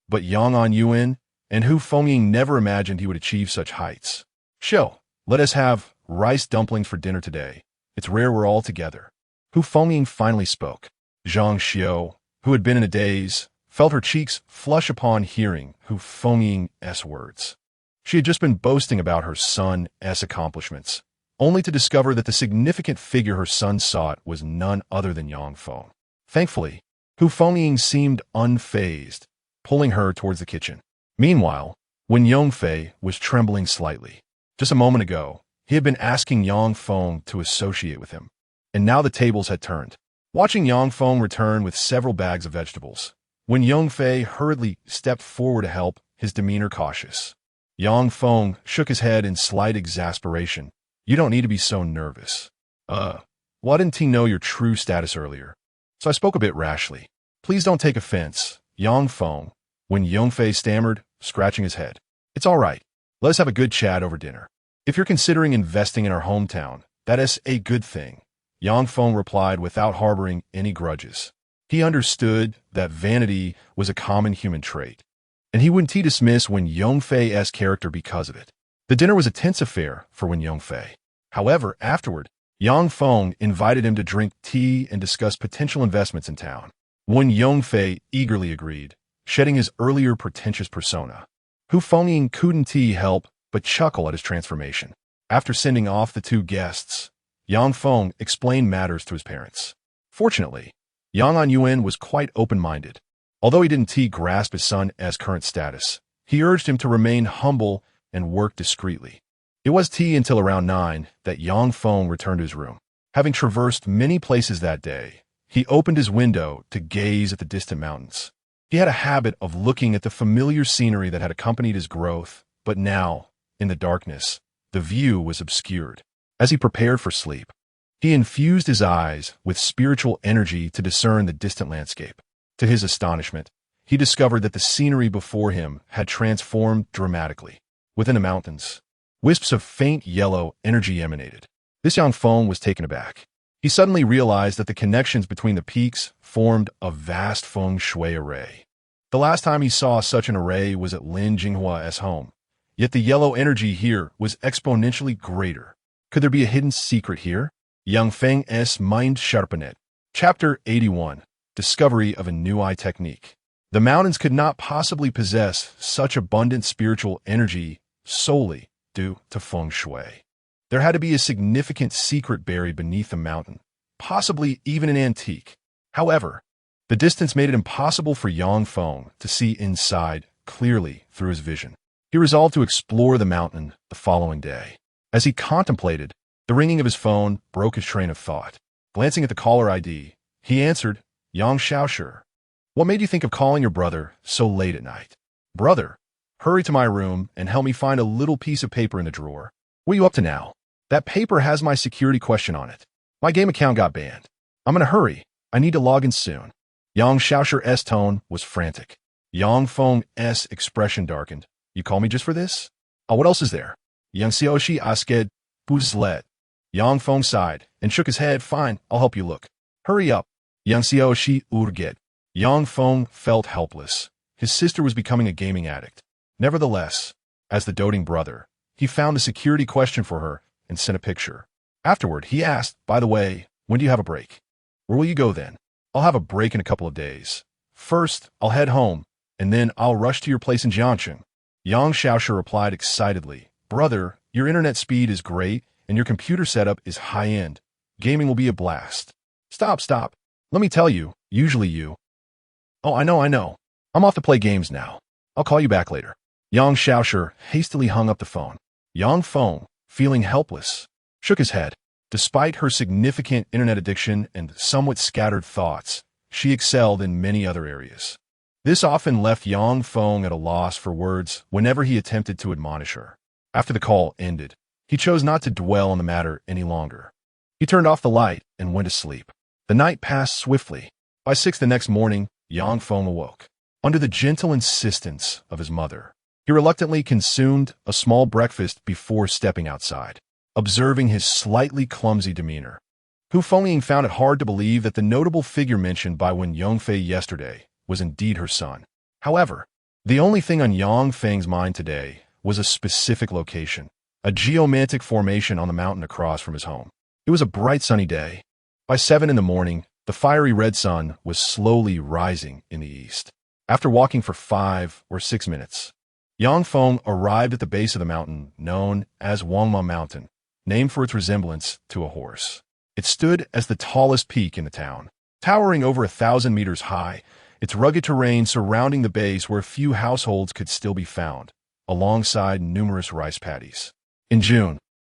But Yang Anyuan and Hu Fengying never imagined he would achieve such heights. Show, let us have rice dumplings for dinner today. It's rare we're all together. Hu Fengying finally spoke. Zhang Xiu, who had been in a daze, felt her cheeks flush upon hearing Hu Fengying's words. She had just been boasting about her son's accomplishments, only to discover that the significant figure her son sought was none other than Yang Feng. Thankfully, Hu Fengying seemed unfazed, pulling her towards the kitchen. Meanwhile, Wen Yongfei was trembling slightly. Just a moment ago, he had been asking Yang Feng to associate with him, and now the tables had turned. Watching Yang Feng return with several bags of vegetables, Wen Yongfei hurriedly stepped forward to help, his demeanor cautious. Yang Feng shook his head in slight exasperation. You don't need to be so nervous. Why didn't he know your true status earlier? So I spoke a bit rashly. Please don't take offense, Yang Feng, Wen Yongfei stammered, scratching his head. It's all right. Let us have a good chat over dinner. If you're considering investing in our hometown, that is a good thing, Yang Feng replied without harboring any grudges. He understood that vanity was a common human trait, and he wouldn't dismiss Wen Yongfei's character because of it. The dinner was a tense affair for Wen Yongfei. However, afterward, Yang Feng invited him to drink tea and discuss potential investments in town. Wen Yongfei eagerly agreed, shedding his earlier pretentious persona. Hu Fengying couldn't help but chuckle at his transformation. After sending off the two guests, Yang Feng explained matters to his parents. Fortunately, Yang Anyuan was quite open-minded. Although he didn't grasp his son's current status, he urged him to remain humble and work discreetly. It was until around 9 that Yang Feng returned to his room. Having traversed many places that day, he opened his window to gaze at the distant mountains. He had a habit of looking at the familiar scenery that had accompanied his growth, but now, in the darkness, the view was obscured. As he prepared for sleep, he infused his eyes with spiritual energy to discern the distant landscape. To his astonishment, he discovered that the scenery before him had transformed dramatically. Within the mountains, wisps of faint yellow energy emanated. This Yang Feng was taken aback. He suddenly realized that the connections between the peaks formed a vast feng shui array. The last time he saw such an array was at Lin Jinghua's home. Yet the yellow energy here was exponentially greater. Could there be a hidden secret here? Yang Feng's mind sharpened. Chapter 81. Discovery of a new eye technique. The mountains could not possibly possess such abundant spiritual energy solely due to feng shui. There had to be a significant secret buried beneath the mountain, possibly even an antique. However, the distance made it impossible for Yang Feng to see inside clearly through his vision. He resolved to explore the mountain the following day. As he contemplated, the ringing of his phone broke his train of thought. Glancing at the caller ID, he answered, Yang Xiaoshi. What made you think of calling your brother so late at night? Brother, hurry to my room and help me find a little piece of paper in the drawer. What are you up to now? That paper has my security question on it. My game account got banned. I'm in a hurry. I need to log in soon. Yang Xiaoshi's tone was frantic. Yang Feng's expression darkened. You call me just for this? Oh, what else is there? Yang Xiaoshi asked, Buzlet. Yang Feng sighed and shook his head. Fine, I'll help you look. Hurry up. Yang Xiaoshi urged. Yang Feng felt helpless. His sister was becoming a gaming addict. Nevertheless, as the doting brother, he found a security question for her and sent a picture. Afterward, he asked, by the way, when do you have a break? Where will you go then? I'll have a break in a couple of days. First, I'll head home, and then I'll rush to your place in Jiangcheng. Yang Xiaoshi replied excitedly, Brother, your internet speed is great, and your computer setup is high-end. Gaming will be a blast. Stop. Let me tell you, usually you. Oh, I know. I'm off to play games now. I'll call you back later. Yang Xiaoshi hastily hung up the phone. Yang Feng, feeling helpless, shook his head. Despite her significant internet addiction and somewhat scattered thoughts, she excelled in many other areas. This often left Yang Feng at a loss for words whenever he attempted to admonish her. After the call ended, he chose not to dwell on the matter any longer. He turned off the light and went to sleep. The night passed swiftly. By 6 the next morning, Yang Feng awoke. Under the gentle insistence of his mother, he reluctantly consumed a small breakfast before stepping outside. Observing his slightly clumsy demeanor, Hu Fengying found it hard to believe that the notable figure mentioned by Wen Yongfei yesterday was indeed her son. However, the only thing on Yang Feng's mind today was a specific location, a geomantic formation on the mountain across from his home. It was a bright sunny day. By 7 in the morning, the fiery red sun was slowly rising in the east. After walking for 5 or 6 minutes, Yang Feng arrived at the base of the mountain known as Wangma Mountain, named for its resemblance to a horse. It stood as the tallest peak in the town, towering over 1,000 meters high, its rugged terrain surrounding the base where a few households could still be found, alongside numerous rice paddies. In June,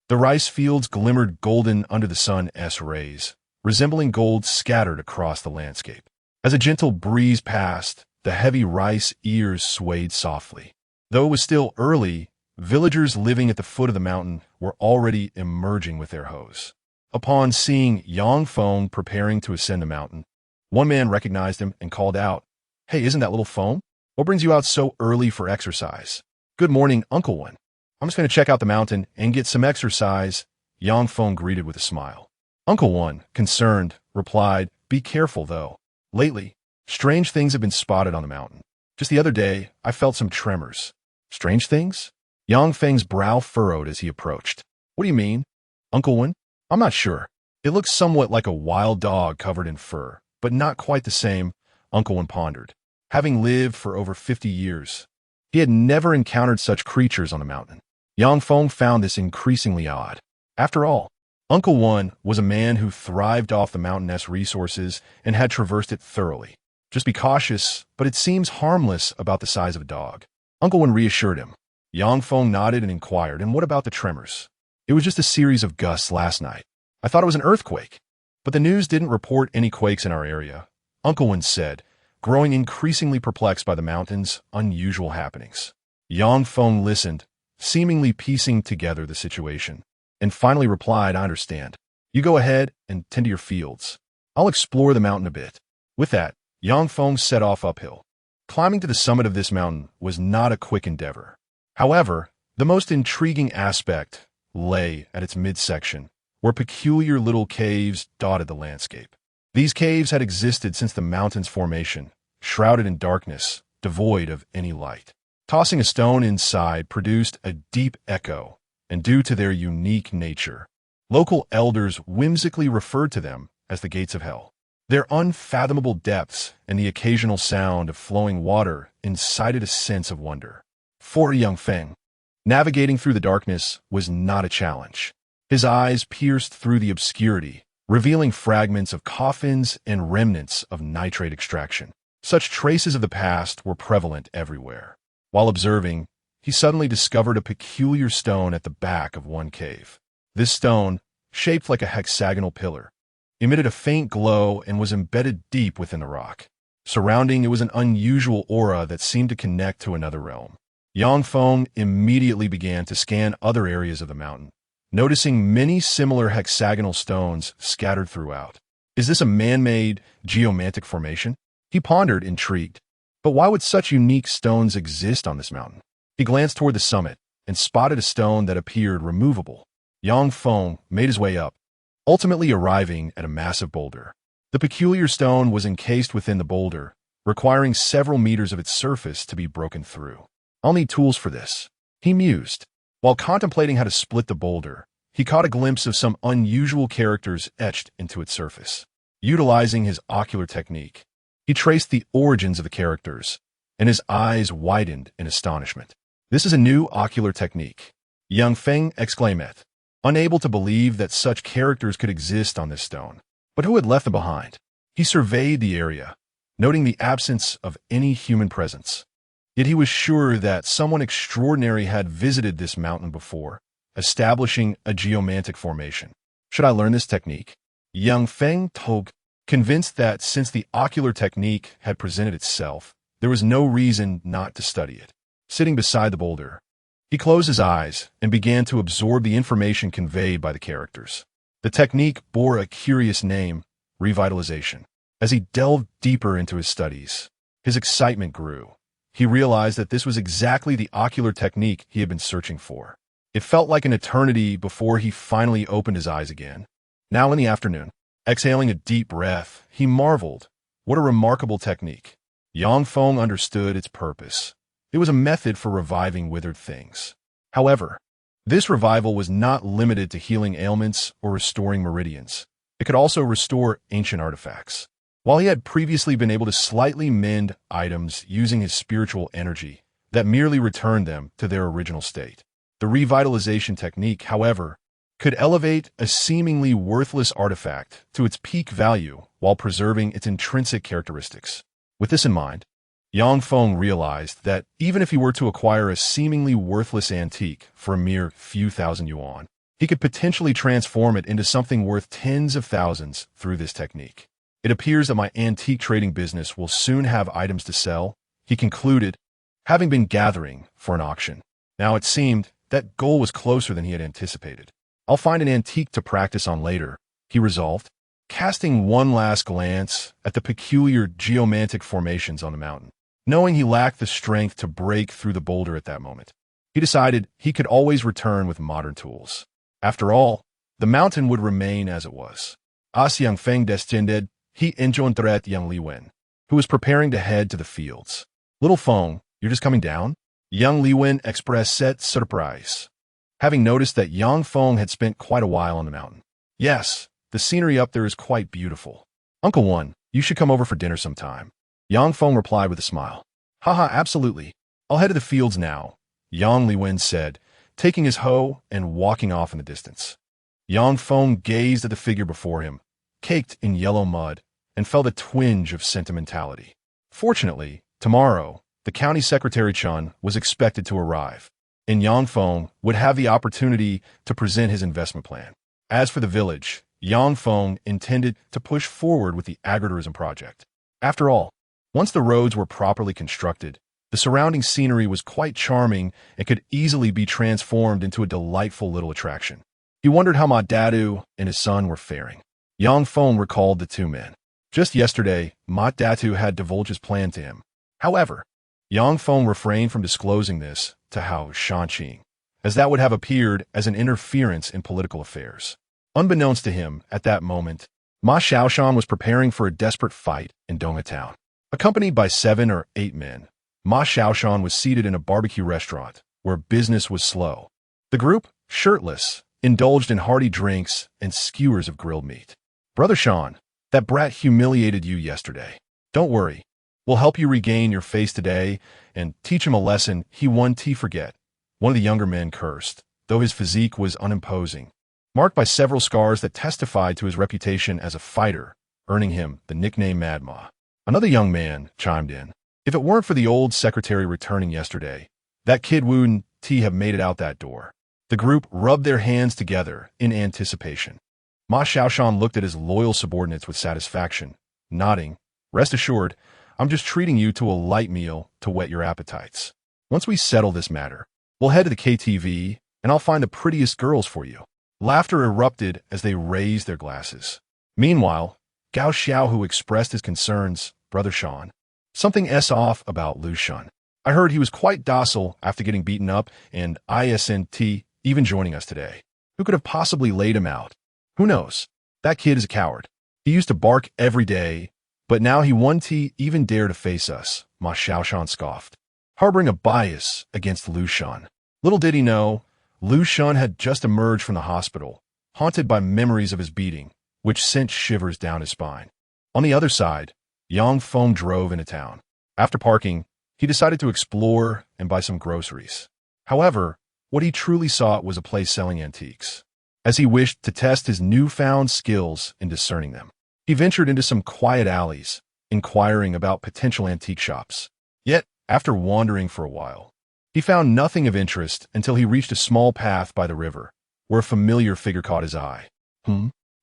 the rice fields glimmered golden under the sun's rays, resembling gold scattered across the landscape. As a gentle breeze passed, the heavy rice ears swayed softly. Though it was still early, villagers living at the foot of the mountain were already emerging with their hoes. Upon seeing Yang Feng preparing to ascend the mountain, one man recognized him and called out, Hey, isn't that little Feng? What brings you out so early for exercise? Good morning, Uncle One. I'm just going to check out the mountain and get some exercise, Yang Feng greeted with a smile. Uncle One, concerned, replied, Be careful, though. Lately, strange things have been spotted on the mountain. Just the other day, I felt some tremors. Strange things? Yang Feng's brow furrowed as he approached. What do you mean? Uncle One? I'm not sure. It looks somewhat like a wild dog covered in fur, but not quite the same, Uncle One pondered. Having lived for over 50 years, He had never encountered such creatures on the mountain. Yang Feng found this increasingly odd. After all, Uncle One was a man who thrived off the mountainous resources and had traversed it thoroughly. Just be cautious, but it seems harmless about the size of a dog. Uncle One reassured him. Yang Feng nodded and inquired, and what about the tremors? It was just a series of gusts last night. I thought it was an earthquake. But the news didn't report any quakes in our area, Uncle One said, growing increasingly perplexed by the mountain's unusual happenings. Yang Feng listened, seemingly piecing together the situation, and finally replied, I understand. You go ahead and tend to your fields. I'll explore the mountain a bit. With that, Yang Feng set off uphill. Climbing to the summit of this mountain was not a quick endeavor. However, the most intriguing aspect lay at its midsection, where peculiar little caves dotted the landscape. These caves had existed since the mountain's formation, shrouded in darkness, devoid of any light. Tossing a stone inside produced a deep echo, and due to their unique nature, local elders whimsically referred to them as the gates of hell. Their unfathomable depths and the occasional sound of flowing water incited a sense of wonder. For Yang Feng, navigating through the darkness was not a challenge. His eyes pierced through the obscurity, revealing fragments of coffins and remnants of nitrate extraction. Such traces of the past were prevalent everywhere. While observing, he suddenly discovered a peculiar stone at the back of one cave. This stone, shaped like a hexagonal pillar, emitted a faint glow and was embedded deep within the rock. Surrounding it was an unusual aura that seemed to connect to another realm. Yang Feng immediately began to scan other areas of the mountain, noticing many similar hexagonal stones scattered throughout. Is this a man-made geomantic formation? He pondered, intrigued. But why would such unique stones exist on this mountain? He glanced toward the summit and spotted a stone that appeared removable. Yang Feng made his way up, ultimately arriving at a massive boulder. The peculiar stone was encased within the boulder, requiring several meters of its surface to be broken through. I'll need tools for this, he mused. While contemplating how to split the boulder, he caught a glimpse of some unusual characters etched into its surface. Utilizing his ocular technique, he traced the origins of the characters, and his eyes widened in astonishment. This is a new ocular technique, Yang Feng exclaimed, unable to believe that such characters could exist on this stone. But who had left them behind? He surveyed the area, noting the absence of any human presence. Yet he was sure that someone extraordinary had visited this mountain before, establishing a geomantic formation. Should I learn this technique? Yang Feng told, convinced that since the ocular technique had presented itself, there was no reason not to study it. Sitting beside the boulder, he closed his eyes and began to absorb the information conveyed by the characters. The technique bore a curious name, revitalization. As he delved deeper into his studies, his excitement grew. He realized that this was exactly the ocular technique he had been searching for. It felt like an eternity before he finally opened his eyes again. Now in the afternoon, exhaling a deep breath, he marveled. What a remarkable technique. Yang Feng understood its purpose. It was a method for reviving withered things. However, this revival was not limited to healing ailments or restoring meridians. It could also restore ancient artifacts. While he had previously been able to slightly mend items using his spiritual energy that merely returned them to their original state, the revitalization technique, however, could elevate a seemingly worthless artifact to its peak value while preserving its intrinsic characteristics. With this in mind, Yang Feng realized that even if he were to acquire a seemingly worthless antique for a mere few thousand yuan, he could potentially transform it into something worth tens of thousands through this technique. It appears that my antique trading business will soon have items to sell, he concluded, having been gathering for an auction. Now it seemed that goal was closer than he had anticipated. I'll find an antique to practice on later, he resolved, casting one last glance at the peculiar geomantic formations on the mountain. Knowing he lacked the strength to break through the boulder at that moment, he decided he could always return with modern tools. After all, the mountain would remain as it was. As Yang Feng descended, he encountered Yang Liwen, who was preparing to head to the fields. Little Feng, you're just coming down? Yang Liwen expressed surprise, having noticed that Yang Feng had spent quite a while on the mountain. Yes, the scenery up there is quite beautiful. Uncle One, you should come over for dinner sometime. Yang Feng replied with a smile. Haha, absolutely. I'll head to the fields now, Yang Liwen said, taking his hoe and walking off in the distance. Yang Feng gazed at the figure before him, caked in yellow mud, and felt a twinge of sentimentality. Fortunately, tomorrow, the county secretary Chun was expected to arrive, and Yang Feng would have the opportunity to present his investment plan. As for the village, Yang Feng intended to push forward with the agritourism project. After all, once the roads were properly constructed, the surrounding scenery was quite charming and could easily be transformed into a delightful little attraction. He wondered how Ma Datu and his son were faring. Yang Feng recalled the two men. Just yesterday, Ma Datu had divulged his plan to him. However, Yang Feng refrained from disclosing this to Hao Shanqing, as that would have appeared as an interference in political affairs. Unbeknownst to him, at that moment, Ma Xiaoshan was preparing for a desperate fight in Donga Town. Accompanied by 7 or 8 men, Ma Xiaoshan was seated in a barbecue restaurant where business was slow. The group, shirtless, indulged in hearty drinks and skewers of grilled meat. Brother Sean, that brat humiliated you yesterday. Don't worry. We'll help you regain your face today and teach him a lesson he won't forget. One of the younger men cursed, though his physique was unimposing, marked by several scars that testified to his reputation as a fighter, earning him the nickname Mad Ma. Another young man chimed in. If it weren't for the old secretary returning yesterday, that kid wouldn't have made it out that door. The group rubbed their hands together in anticipation. Ma Xiaoshan looked at his loyal subordinates with satisfaction, nodding. Rest assured, I'm just treating you to a light meal to whet your appetites. Once we settle this matter, we'll head to the KTV, and I'll find the prettiest girls for you. Laughter erupted as they raised their glasses. Meanwhile, Gao Xiao, who expressed his concerns, Brother Sean, something off about Lu Shun. I heard he was quite docile after getting beaten up, and isn't even joining us today. Who could have possibly laid him out? Who knows? That kid is a coward. He used to bark every day, but now he won't even dare to face us, Ma Xiaoshan scoffed, harboring a bias against Lu Shun. Little did he know, Lu Shun had just emerged from the hospital, haunted by memories of his beating, which sent shivers down his spine. On the other side, Yang Feng drove into town. After parking, he decided to explore and buy some groceries. However, what he truly sought was a place selling antiques, as he wished to test his newfound skills in discerning them. He ventured into some quiet alleys, inquiring about potential antique shops. Yet, after wandering for a while, he found nothing of interest until he reached a small path by the river, where a familiar figure caught his eye.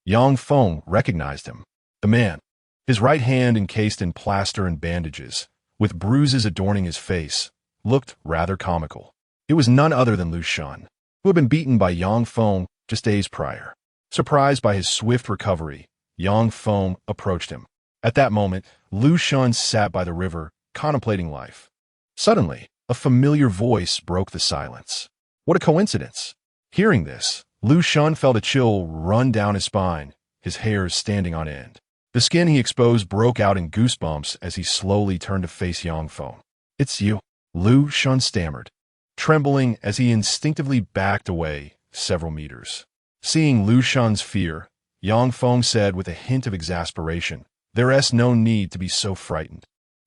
Yang Feng recognized him. The man, his right hand encased in plaster and bandages, with bruises adorning his face, looked rather comical. It was none other than Lu Shun, who had been beaten by Yang Feng just days prior. Surprised by his swift recovery, Yang Feng approached him. At that moment, Lu Shun sat by the river, contemplating life. Suddenly, a familiar voice broke the silence. What a coincidence! Hearing this, Lu Shun felt a chill run down his spine, his hairs standing on end. The skin he exposed broke out in goosebumps as he slowly turned to face Yang Feng. It's you, Lu Shun stammered, trembling as he instinctively backed away several meters. Seeing Lu Shun's fear, Yang Feng said with a hint of exasperation, "There's no need to be so frightened.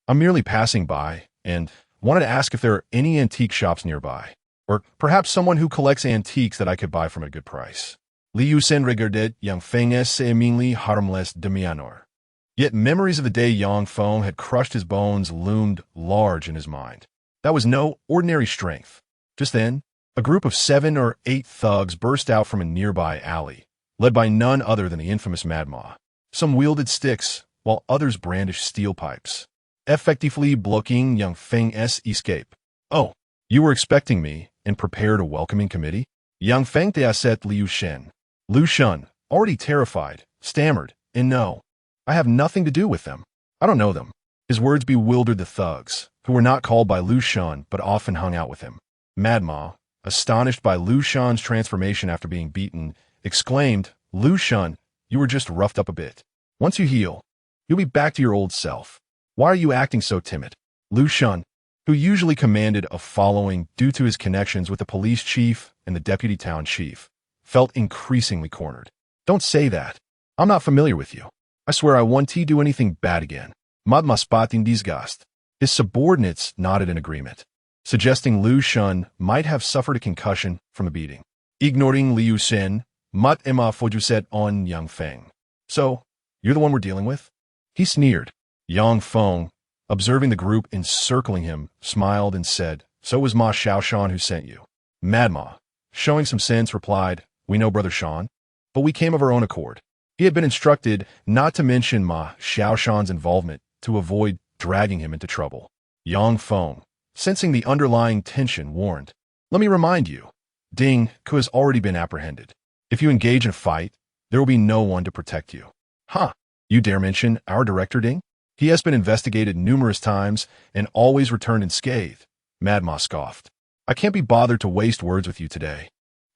I'm merely passing by, and wanted to ask if there are any antique shops nearby, or perhaps someone who collects antiques that I could buy from a good price." Liu Sen regarded Yang Feng as seemingly harmless demianor. Yet memories of the day Yang Feng had crushed his bones loomed large in his mind. That was no ordinary strength. Just then, a group of 7 or 8 thugs burst out from a nearby alley, led by none other than the infamous Mad Ma. Some wielded sticks, while others brandished steel pipes, effectively blocking Yang Feng's escape. "Oh, you were expecting me and prepared a welcoming committee?" Yang Feng asked Liu Shen. Lu Shun, already terrified, stammered, "And no, I have nothing to do with them. I don't know them." His words bewildered the thugs, who were not called by Lu Shun but often hung out with him. Mad Ma, astonished by Lu Shun's transformation after being beaten, exclaimed, "Lu Shun, you were just roughed up a bit. Once you heal, you'll be back to your old self. Why are you acting so timid?" Lu Shun, who usually commanded a following due to his connections with the police chief and the deputy town chief, felt increasingly cornered. "Don't say that. I'm not familiar with you. I swear I won't do anything bad again." Mad Ma spat in disgust. His subordinates nodded in agreement. suggesting Liu Shun might have suffered a concussion from the beating. Ignoring Liu Shen, Mat Emma focuset on Yang Feng. So, you're the one we're dealing with? He sneered. Yang Feng, observing the group encircling him, smiled and said, so was Ma Xiaoshan who sent you. Mad Ma, showing some sense, replied, we know Brother Shan, but we came of our own accord. He had been instructed not to mention Ma Xiaoshan's involvement to avoid dragging him into trouble. Yang Feng, sensing the underlying tension, warned, let me remind you, Ding Ku has already been apprehended. If you engage in a fight, there will be no one to protect you. Huh, you dare mention our director Ding? He has been investigated numerous times and always returned unscathed. Mad Ma scoffed. I can't be bothered to waste words with you today.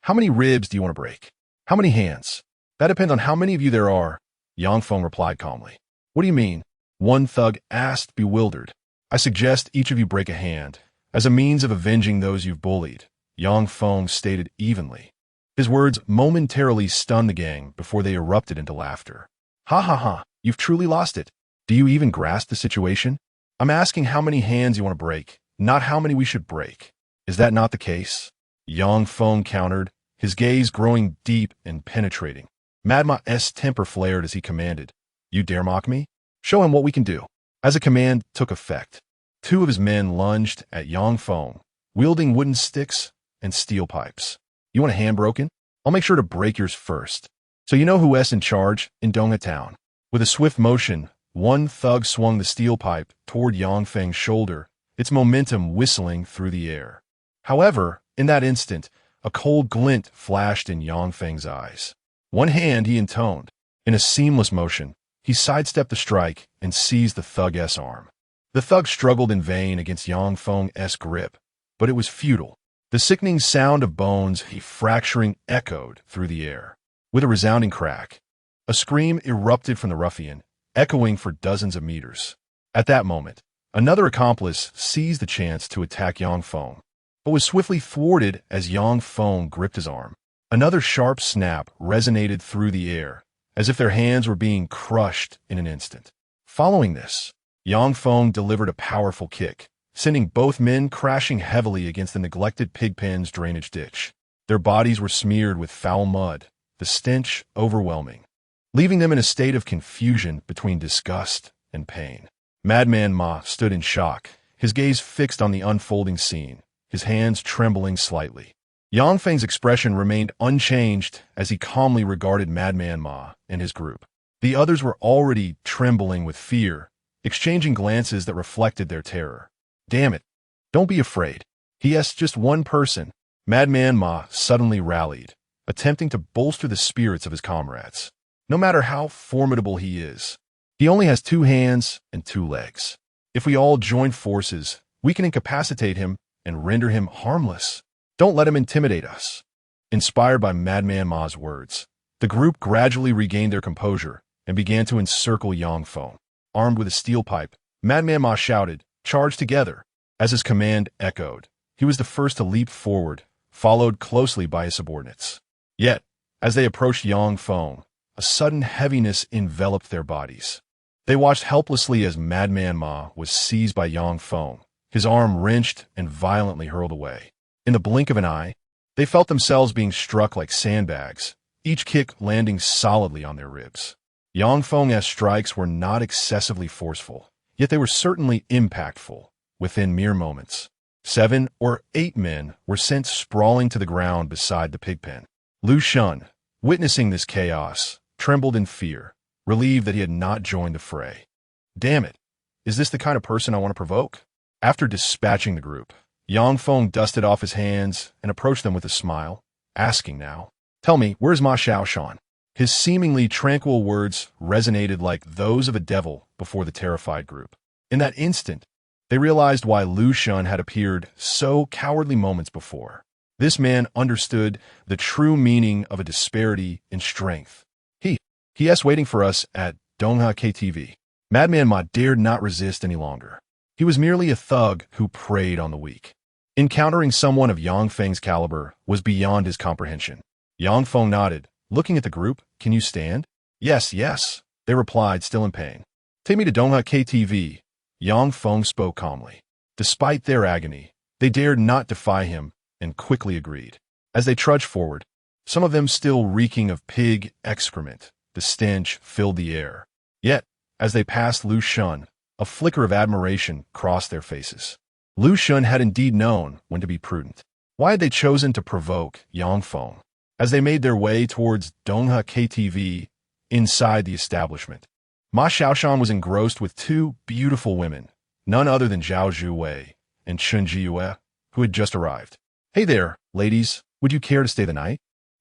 How many ribs do you want to break? How many hands? That depends on how many of you there are, Yang Feng replied calmly. What do you mean? One thug asked, bewildered. I suggest each of you break a hand, as a means of avenging those you've bullied, Yang Feng stated evenly. His words momentarily stunned the gang before they erupted into laughter. Ha ha ha, you've truly lost it. Do you even grasp the situation? I'm asking how many hands you want to break, not how many we should break. Is that not the case? Yang Feng countered, his gaze growing deep and penetrating. Mad Ma's temper flared as he commanded, you dare mock me? Show him what we can do. As a command took effect, two of his men lunged at Yang Feng, wielding wooden sticks and steel pipes. You want a hand broken? I'll make sure to break yours first. So you know who's in charge in Dongha Town. With a swift motion, one thug swung the steel pipe toward Yang Feng's shoulder, its momentum whistling through the air. However, in that instant, a cold glint flashed in Yang Feng's eyes. One hand he intoned. In a seamless motion, he sidestepped the strike and seized the thug's arm. The thug struggled in vain against Yang Feng's grip, but it was futile. The sickening sound of bones he fracturing echoed through the air. With a resounding crack, a scream erupted from the ruffian, echoing for dozens of meters. At that moment, another accomplice seized the chance to attack Yang Feng, but was swiftly thwarted as Yang Feng gripped his arm. Another sharp snap resonated through the air, as if their hands were being crushed in an instant. Following this, Yang Feng delivered a powerful kick, sending both men crashing heavily against the neglected pigpen's drainage ditch. Their bodies were smeared with foul mud, the stench overwhelming, leaving them in a state of confusion between disgust and pain. Madman Ma stood in shock, his gaze fixed on the unfolding scene, his hands trembling slightly. Yang Feng's expression remained unchanged as he calmly regarded Madman Ma and his group. The others were already trembling with fear, exchanging glances that reflected their terror. Damn it, don't be afraid. He.S. just one person. Madman Ma suddenly rallied, attempting to bolster the spirits of his comrades. No matter how formidable he is, he only has 2 hands and 2 legs. If we all join forces, we can incapacitate him and render him harmless. Don't let him intimidate us. Inspired by Madman Ma's words, the group gradually regained their composure and began to encircle Yang Feng. Armed with a steel pipe, Madman Ma shouted, charge together. As his command echoed, he was the first to leap forward, followed closely by his subordinates. Yet, as they approached Yang Feng, a sudden heaviness enveloped their bodies. They watched helplessly as Madman Ma was seized by Yang Feng, his arm wrenched and violently hurled away. In the blink of an eye, they felt themselves being struck like sandbags, each kick landing solidly on their ribs. Yang Feng's strikes were not excessively forceful, yet they were certainly impactful. Within mere moments, 7 or 8 men were sent sprawling to the ground beside the pigpen. Liu Shun, witnessing this chaos, trembled in fear, relieved that he had not joined the fray. Damn it, is this the kind of person I want to provoke? After dispatching the group, Yang Feng dusted off his hands and approached them with a smile, asking now, tell me, where's Ma Xiaoshan? His seemingly tranquil words resonated like those of a devil before the terrified group. In that instant, they realized why Liu Shun had appeared so cowardly moments before. This man understood the true meaning of a disparity in strength. He's waiting for us at Dongha KTV. Madman Ma dared not resist any longer. He was merely a thug who preyed on the weak. Encountering someone of Yang Feng's caliber was beyond his comprehension. Yang Feng nodded, looking at the group. Can you stand? Yes, they replied, still in pain. Take me to Dongha KTV. Yang Feng spoke calmly. Despite their agony, They dared not defy him and quickly agreed. As they trudged forward, some of them still reeking of pig excrement, the stench filled the air. Yet, as they passed Lu Shun, a flicker of admiration crossed their faces. Lu Shun had indeed known when to be prudent. Why had they chosen to provoke Yang Feng? As they made their way towards Dongha KTV inside the establishment, Ma Xiaoshan was engrossed with two beautiful women, none other than Zhao Zhuwei and Chun Jiyue, who had just arrived. "Hey there, ladies, would you care to stay the night?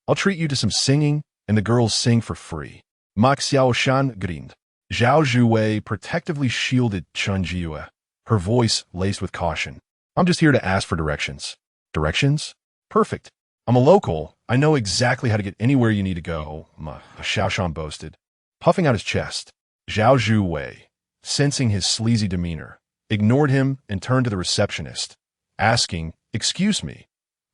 I'll treat you to some singing, and the girls sing for free." Ma Xiaoshan grinned. Zhao Zhuwei protectively shielded Chun Jiyue, her voice laced with caution. "I'm just here to ask for directions." "Directions? Perfect. I'm a local. I know exactly how to get anywhere you need to go," Ma Xiaoshan boasted. Puffing out his chest, Zhao Zhuwei, sensing his sleazy demeanor, ignored him and turned to the receptionist, asking, "Excuse me,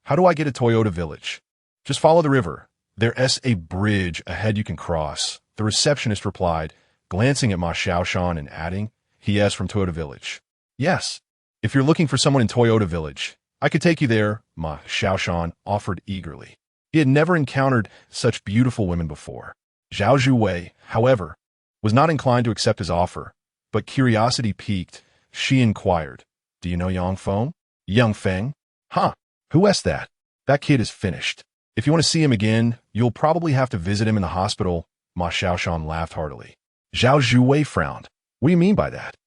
how do I get to Toyota Village?" "Just follow the river. There's a bridge ahead you can cross," the receptionist replied, glancing at Ma Xiaoshan and adding, "He is from Toyota Village." "Yes, if you're looking for someone in Toyota Village, I could take you there," Ma Xiaoshan offered eagerly. He had never encountered such beautiful women before. Zhao Zhuwei, however, was not inclined to accept his offer, but curiosity piqued. She inquired, "Do you know Yang Feng?" "Yang Feng? Huh, who is that? That kid is finished. If you want to see him again, you'll probably have to visit him in the hospital." Ma Xiaoshan laughed heartily. Zhao Zhuwei frowned. "What do you mean by that?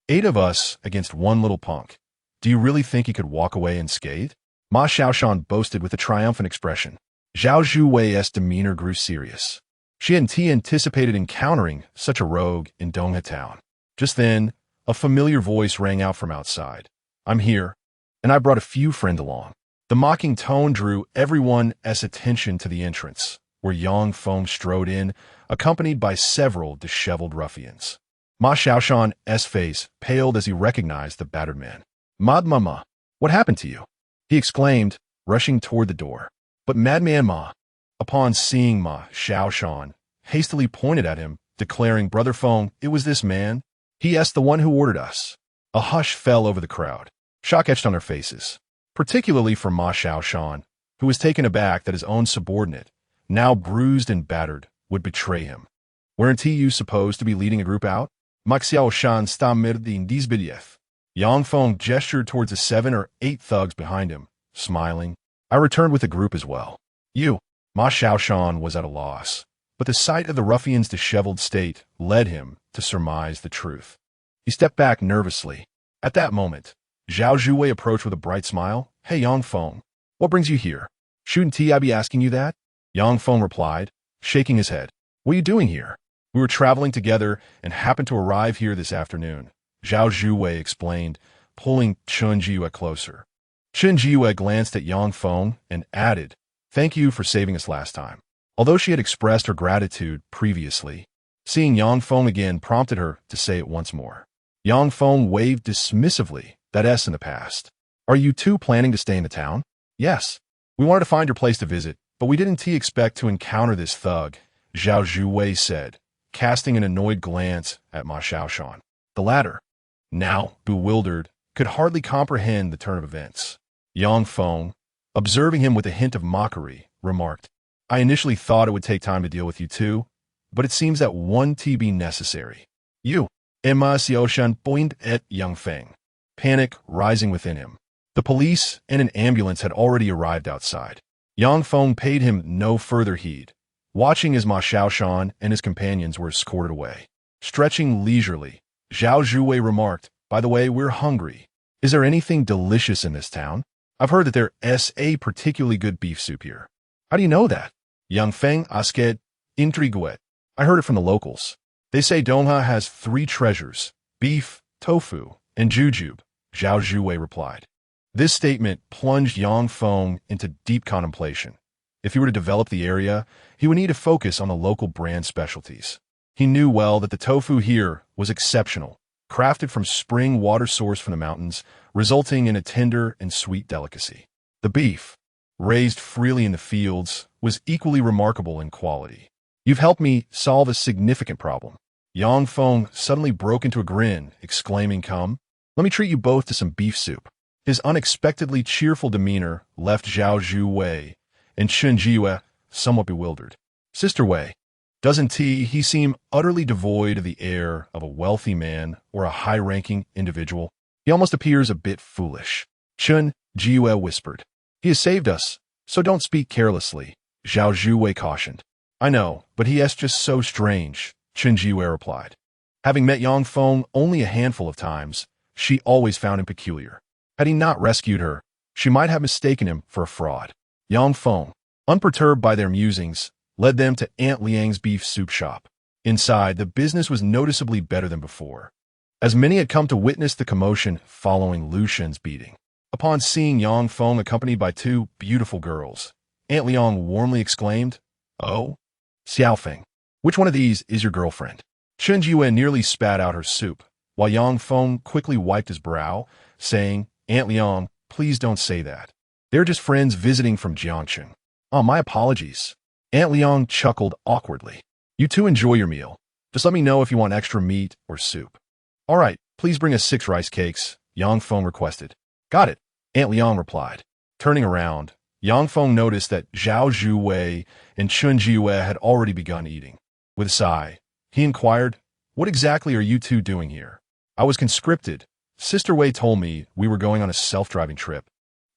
8 of us against one little punk. Do you really think he could walk away unscathed?" Ma Xiaoshan boasted with a triumphant expression. Zhao Zhuwei's demeanor grew serious. She hadn't anticipated encountering such a rogue in Dongha Town. Just then, a familiar voice rang out from outside. "I'm here, and I brought a few friends along." The mocking tone drew everyone's attention to the entrance, where Yang Feng strode in, accompanied by several disheveled ruffians. Ma Xiaoshan's face paled as he recognized the battered man. "Mama, what happened to you?" he exclaimed, rushing toward the door. But Madman Ma, upon seeing Ma Xiaoshan, hastily pointed at him, declaring, "Brother Feng, it was this man. He is the one who ordered us." A hush fell over the crowd, shock etched on their faces, particularly for Ma Xiaoshan, who was taken aback that his own subordinate, now bruised and battered, would betray him. "Weren't you supposed to be leading a group out?" Ma Xiaoshan stammered in disbelief. Yang Feng gestured towards the 7 or 8 thugs behind him, smiling. "I returned with the group as well." "You?" Ma Xiaoshan was at a loss, but the sight of the ruffian's disheveled state led him to surmise the truth. He stepped back nervously. At that moment, Zhao Zhuwei approached with a bright smile. "Hey, Yang Feng, what brings you here?" "Shouldn't I be asking you that?" Yang Feng replied, shaking his head. "What are you doing here?" "We were traveling together and happened to arrive here this afternoon," Zhao Zhuwei explained, pulling Chun Jiyue closer. Chun Jiyue glanced at Yang Feng and added, "Thank you for saving us last time." Although she had expressed her gratitude previously, seeing Yang Feng again prompted her to say it once more. Yang Feng waved dismissively, "That S in the past. Are you two planning to stay in the town?" "Yes. We wanted to find your place to visit, but we didn't expect to encounter this thug," Zhao Zhuwei said, casting an annoyed glance at Ma Xiaoshan. The latter, now bewildered, could hardly comprehend the turn of events. Yang Feng, observing him with a hint of mockery, remarked, "I initially thought it would take time to deal with you two, but it seems that one be necessary." "You?" Ma Xiaoshan pointed at Yang Feng, panic rising within him. The police and an ambulance had already arrived outside. Yang Feng paid him no further heed, watching as Ma Xiaoshan and his companions were escorted away. Stretching leisurely, Zhao Zhuwei remarked, "By the way, we're hungry. Is there anything delicious in this town? I've heard that there's a particularly good beef soup here." "How do you know that?" Yang Feng asked, intrigued. "I heard it from the locals. They say Dongha has 3 treasures, beef, tofu, and jujube," Zhao Zhuwei replied. This statement plunged Yang Feng into deep contemplation. If he were to develop the area, he would need to focus on the local brand specialties. He knew well that the tofu here was exceptional, crafted from spring water source from the mountains, resulting in a tender and sweet delicacy. The beef, raised freely in the fields, was equally remarkable in quality. "You've helped me solve a significant problem." Yang Feng suddenly broke into a grin, exclaiming, "Come, let me treat you both to some beef soup." His unexpectedly cheerful demeanor left Zhao Zhuwei and Chen Jiyue somewhat bewildered. Sister Wei, doesn't he seem utterly devoid of the air of a wealthy man or a high-ranking individual? He almost appears a bit foolish. Chen Jiyue whispered. He has saved us, so don't speak carelessly, Zhao Zhuwei cautioned. I know, but he is just so strange, Chen Jiyue replied. Having met Yang Feng only a handful of times, she always found him peculiar. Had he not rescued her, she might have mistaken him for a fraud. Yang Feng, unperturbed by their musings, led them to Aunt Liang's beef soup shop. Inside, the business was noticeably better than before, as many had come to witness the commotion following Lu Shen's beating. Upon seeing Yang Feng accompanied by two beautiful girls, Aunt Liang warmly exclaimed, "Oh, Xiao Feng, which one of these is your girlfriend?" Chen Jiyue nearly spat out her soup, while Yang Feng quickly wiped his brow, saying, "Aunt Liang, please don't say that. They're just friends visiting from Jiangcheng." "Oh, my apologies." Aunt Liang chuckled awkwardly. "You two enjoy your meal. Just let me know if you want extra meat or soup." "All right, please bring us 6 rice cakes," Yang Feng requested. "Got it," Aunt Liang replied. Turning around, Yang Feng noticed that Zhao Zhuwei and Chen Jiyue had already begun eating. With a sigh, he inquired, "What exactly are you two doing here?" "I was conscripted. Sister Wei told me we were going on a self-driving trip,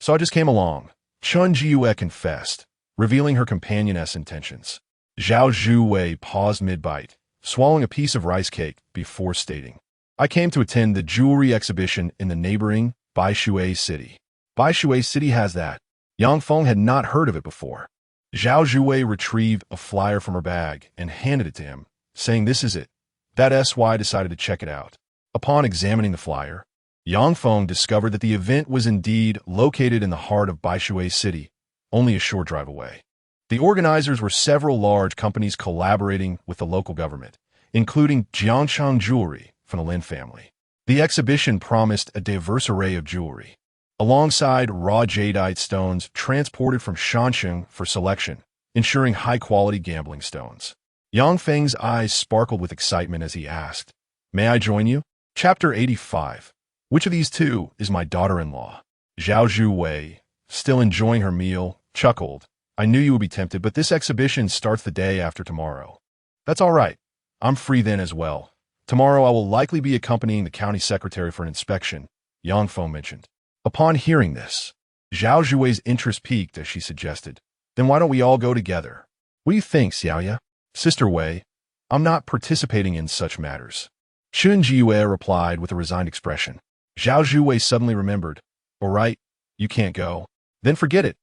so I just came along," Chen Jiyue confessed, revealing her companioness' intentions. Zhao Zhuwei paused mid-bite, swallowing a piece of rice cake before stating, "I came to attend the jewelry exhibition in the neighboring Baishui City." Baishui City has that? Yang Feng had not heard of it before. Zhao Zhuwei retrieved a flyer from her bag and handed it to him, saying, "This is it." That SY decided to check it out. Upon examining the flyer, Yang Feng discovered that the event was indeed located in the heart of Baishui City, only a short drive away. The organizers were several large companies collaborating with the local government, including Jiangcheng Jewelry from the Lin family. The exhibition promised a diverse array of jewelry, alongside raw jadeite stones transported from Shansheng for selection, ensuring high-quality gambling stones. Yang Feng's eyes sparkled with excitement as he asked, "May I join you?" Chapter 85. Which of these two is my daughter-in-law? Zhao Zhuwei, still enjoying her meal, chuckled. "I knew you would be tempted, but this exhibition starts the day after tomorrow." "That's all right. I'm free then as well. Tomorrow I will likely be accompanying the county secretary for an inspection," Yang Feng mentioned. Upon hearing this, Zhao Zhuwei's interest piqued as she suggested, "Then why don't we all go together?" "What do you think, Xiaoya?" "Sister Wei, I'm not participating in such matters," Chen Jiyue replied with a resigned expression. Zhao Zhuwei suddenly remembered, "All right, you can't go. Then forget it.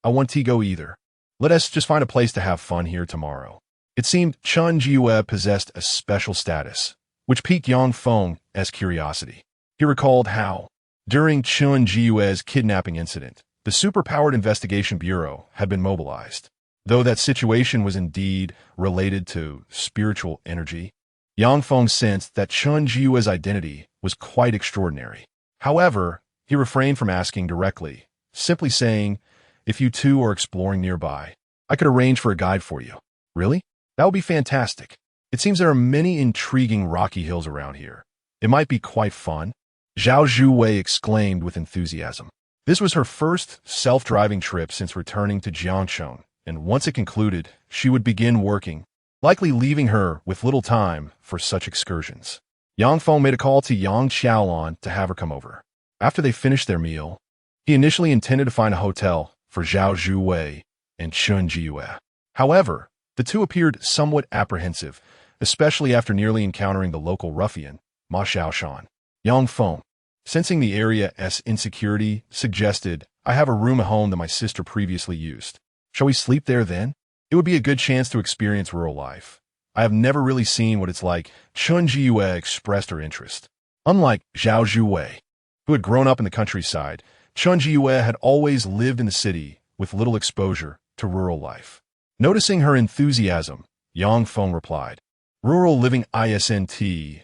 I won't go either. Let us just find a place to have fun here tomorrow." It seemed Chen Jiyue possessed a special status, which piqued Yang Feng's curiosity. He recalled how, during Chen Jiyue's kidnapping incident, the Superpowered Investigation Bureau had been mobilized. Though that situation was indeed related to spiritual energy, Yang Feng sensed that Chen Jiyue's identity was quite extraordinary. However, he refrained from asking directly, simply saying, "If you two are exploring nearby, I could arrange for a guide for you." "Really? That would be fantastic. It seems there are many intriguing rocky hills around here. It might be quite fun," Zhao Zhuwei exclaimed with enthusiasm. This was her first self-driving trip since returning to Jiangcheng, and once it concluded, she would begin working, likely leaving her with little time for such excursions. Yang Feng made a call to Yang Xiaolon to have her come over. After they finished their meal, he initially intended to find a hotel for Zhao Zhuwei and Chen Jiyue. However, the two appeared somewhat apprehensive, especially after nearly encountering the local ruffian, Ma Xiaoshan. Yang Feng, sensing the area's insecurity, suggested, "I have a room at home that my sister previously used. Shall we sleep there then? It would be a good chance to experience rural life. I have never really seen what it's like." Chen Jiyue expressed her interest. Unlike Zhao Zhuwei, who had grown up in the countryside, Chen Jiyue had always lived in the city with little exposure to rural life. Noticing her enthusiasm, Yang Feng replied, "Rural living isn't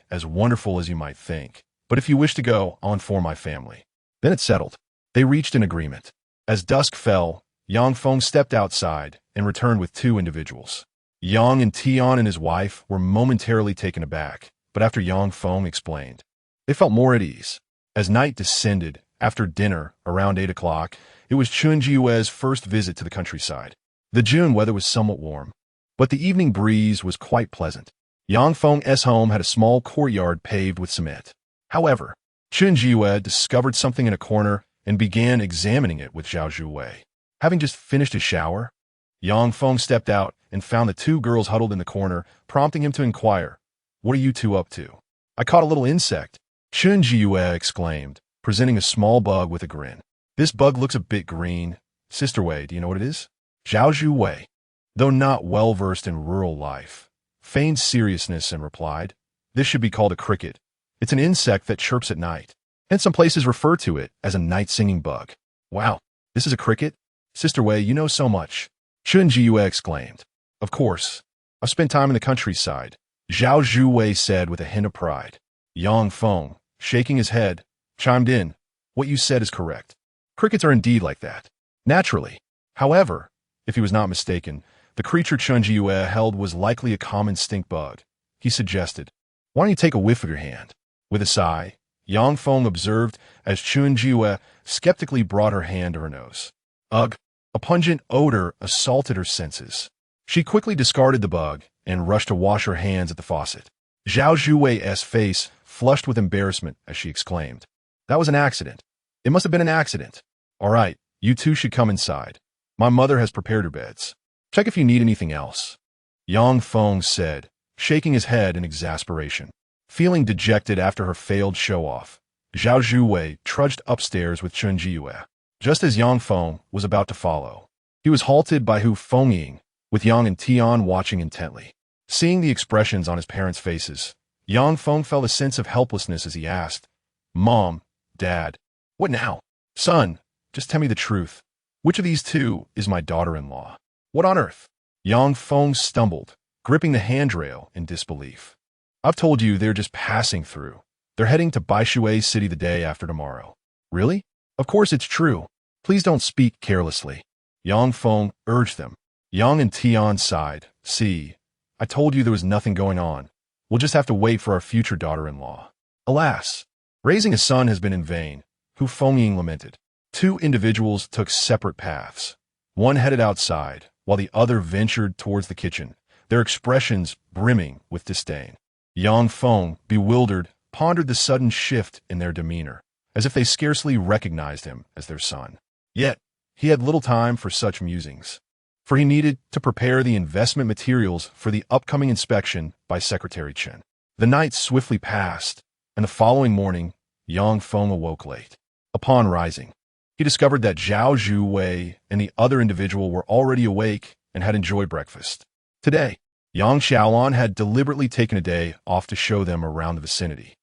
as wonderful as you might think. But if you wish to go, I'll inform my family." Then it's settled. They reached an agreement. As dusk fell, Yang Feng stepped outside and returned with 2 individuals. Yang and Tian and his wife were momentarily taken aback, but after Yang Feng explained, they felt more at ease. As night descended After dinner, around 8 o'clock, it was Chun Jiue's first visit to the countryside. The June weather was somewhat warm, but the evening breeze was quite pleasant. Yang Feng's home had a small courtyard paved with cement. However, Chun Jiue discovered something in a corner and began examining it with Zhao Zhuwei. Having just finished his shower, Yang Feng stepped out and found the two girls huddled in the corner, prompting him to inquire, "What are you two up to?" "I caught a little insect," Chun Jiue exclaimed, presenting a small bug with a grin. "This bug looks a bit green. Sister Wei, do you know what it is?" Zhao Zhuwei, though not well-versed in rural life, feigned seriousness and replied, "This should be called a cricket. It's an insect that chirps at night, and some places refer to it as a night-singing bug." "Wow, this is a cricket? Sister Wei, you know so much," Chun Jiue exclaimed. "Of course. I've spent time in the countryside," Zhao Zhuwei said with a hint of pride. Yang Feng, shaking his head, chimed in, "What you said is correct. Crickets are indeed like that. Naturally. However, if he was not mistaken, the creature Chun Jiue held was likely a common stink bug. He suggested, "Why don't you take a whiff of your hand?" With a sigh, Yang Feng observed as Chun Jiue skeptically brought her hand to her nose. Ugh! A pungent odor assaulted her senses. She quickly discarded the bug and rushed to wash her hands at the faucet. Zhao Zhuwei's face flushed with embarrassment as she exclaimed, "That was an accident. It must have been an accident. All right, you two should come inside. My mother has prepared your beds. Check if you need anything else," Yang Feng said, shaking his head in exasperation. Feeling dejected after her failed show-off, Zhao Zhuwei trudged upstairs with Chun Jiue. Just as Yang Feng was about to follow, he was halted by Hu Fengying, with Yang and Tian watching intently. Seeing the expressions on his parents' faces, Yang Feng felt a sense of helplessness as he asked, "Mom, Dad, what now? Son, just tell me the truth. Which of these two is my daughter-in-law?" "What on earth?" Yang Feng stumbled, gripping the handrail in disbelief. "I've told you they're just passing through. They're heading to Baishui City the day after tomorrow." "Really?" "Of course it's true. Please don't speak carelessly," Yang Feng urged them. Yang and Tian sighed. "See, I told you there was nothing going on. We'll just have to wait for our future daughter-in-law." "Alas, raising a son has been in vain," Hu Fengying lamented. Two individuals took separate paths. One headed outside, while the other ventured towards the kitchen, their expressions brimming with disdain. Yang Feng, bewildered, pondered the sudden shift in their demeanor, as if they scarcely recognized him as their son. Yet, he had little time for such musings, for he needed to prepare the investment materials for the upcoming inspection by Secretary Chen. The night swiftly passed, and the following morning, Yang Feng awoke late. Upon rising, he discovered that Zhao Zhuwei and the other individual were already awake and had enjoyed breakfast. Today, Yang Xiaolan had deliberately taken a day off to show them around the vicinity.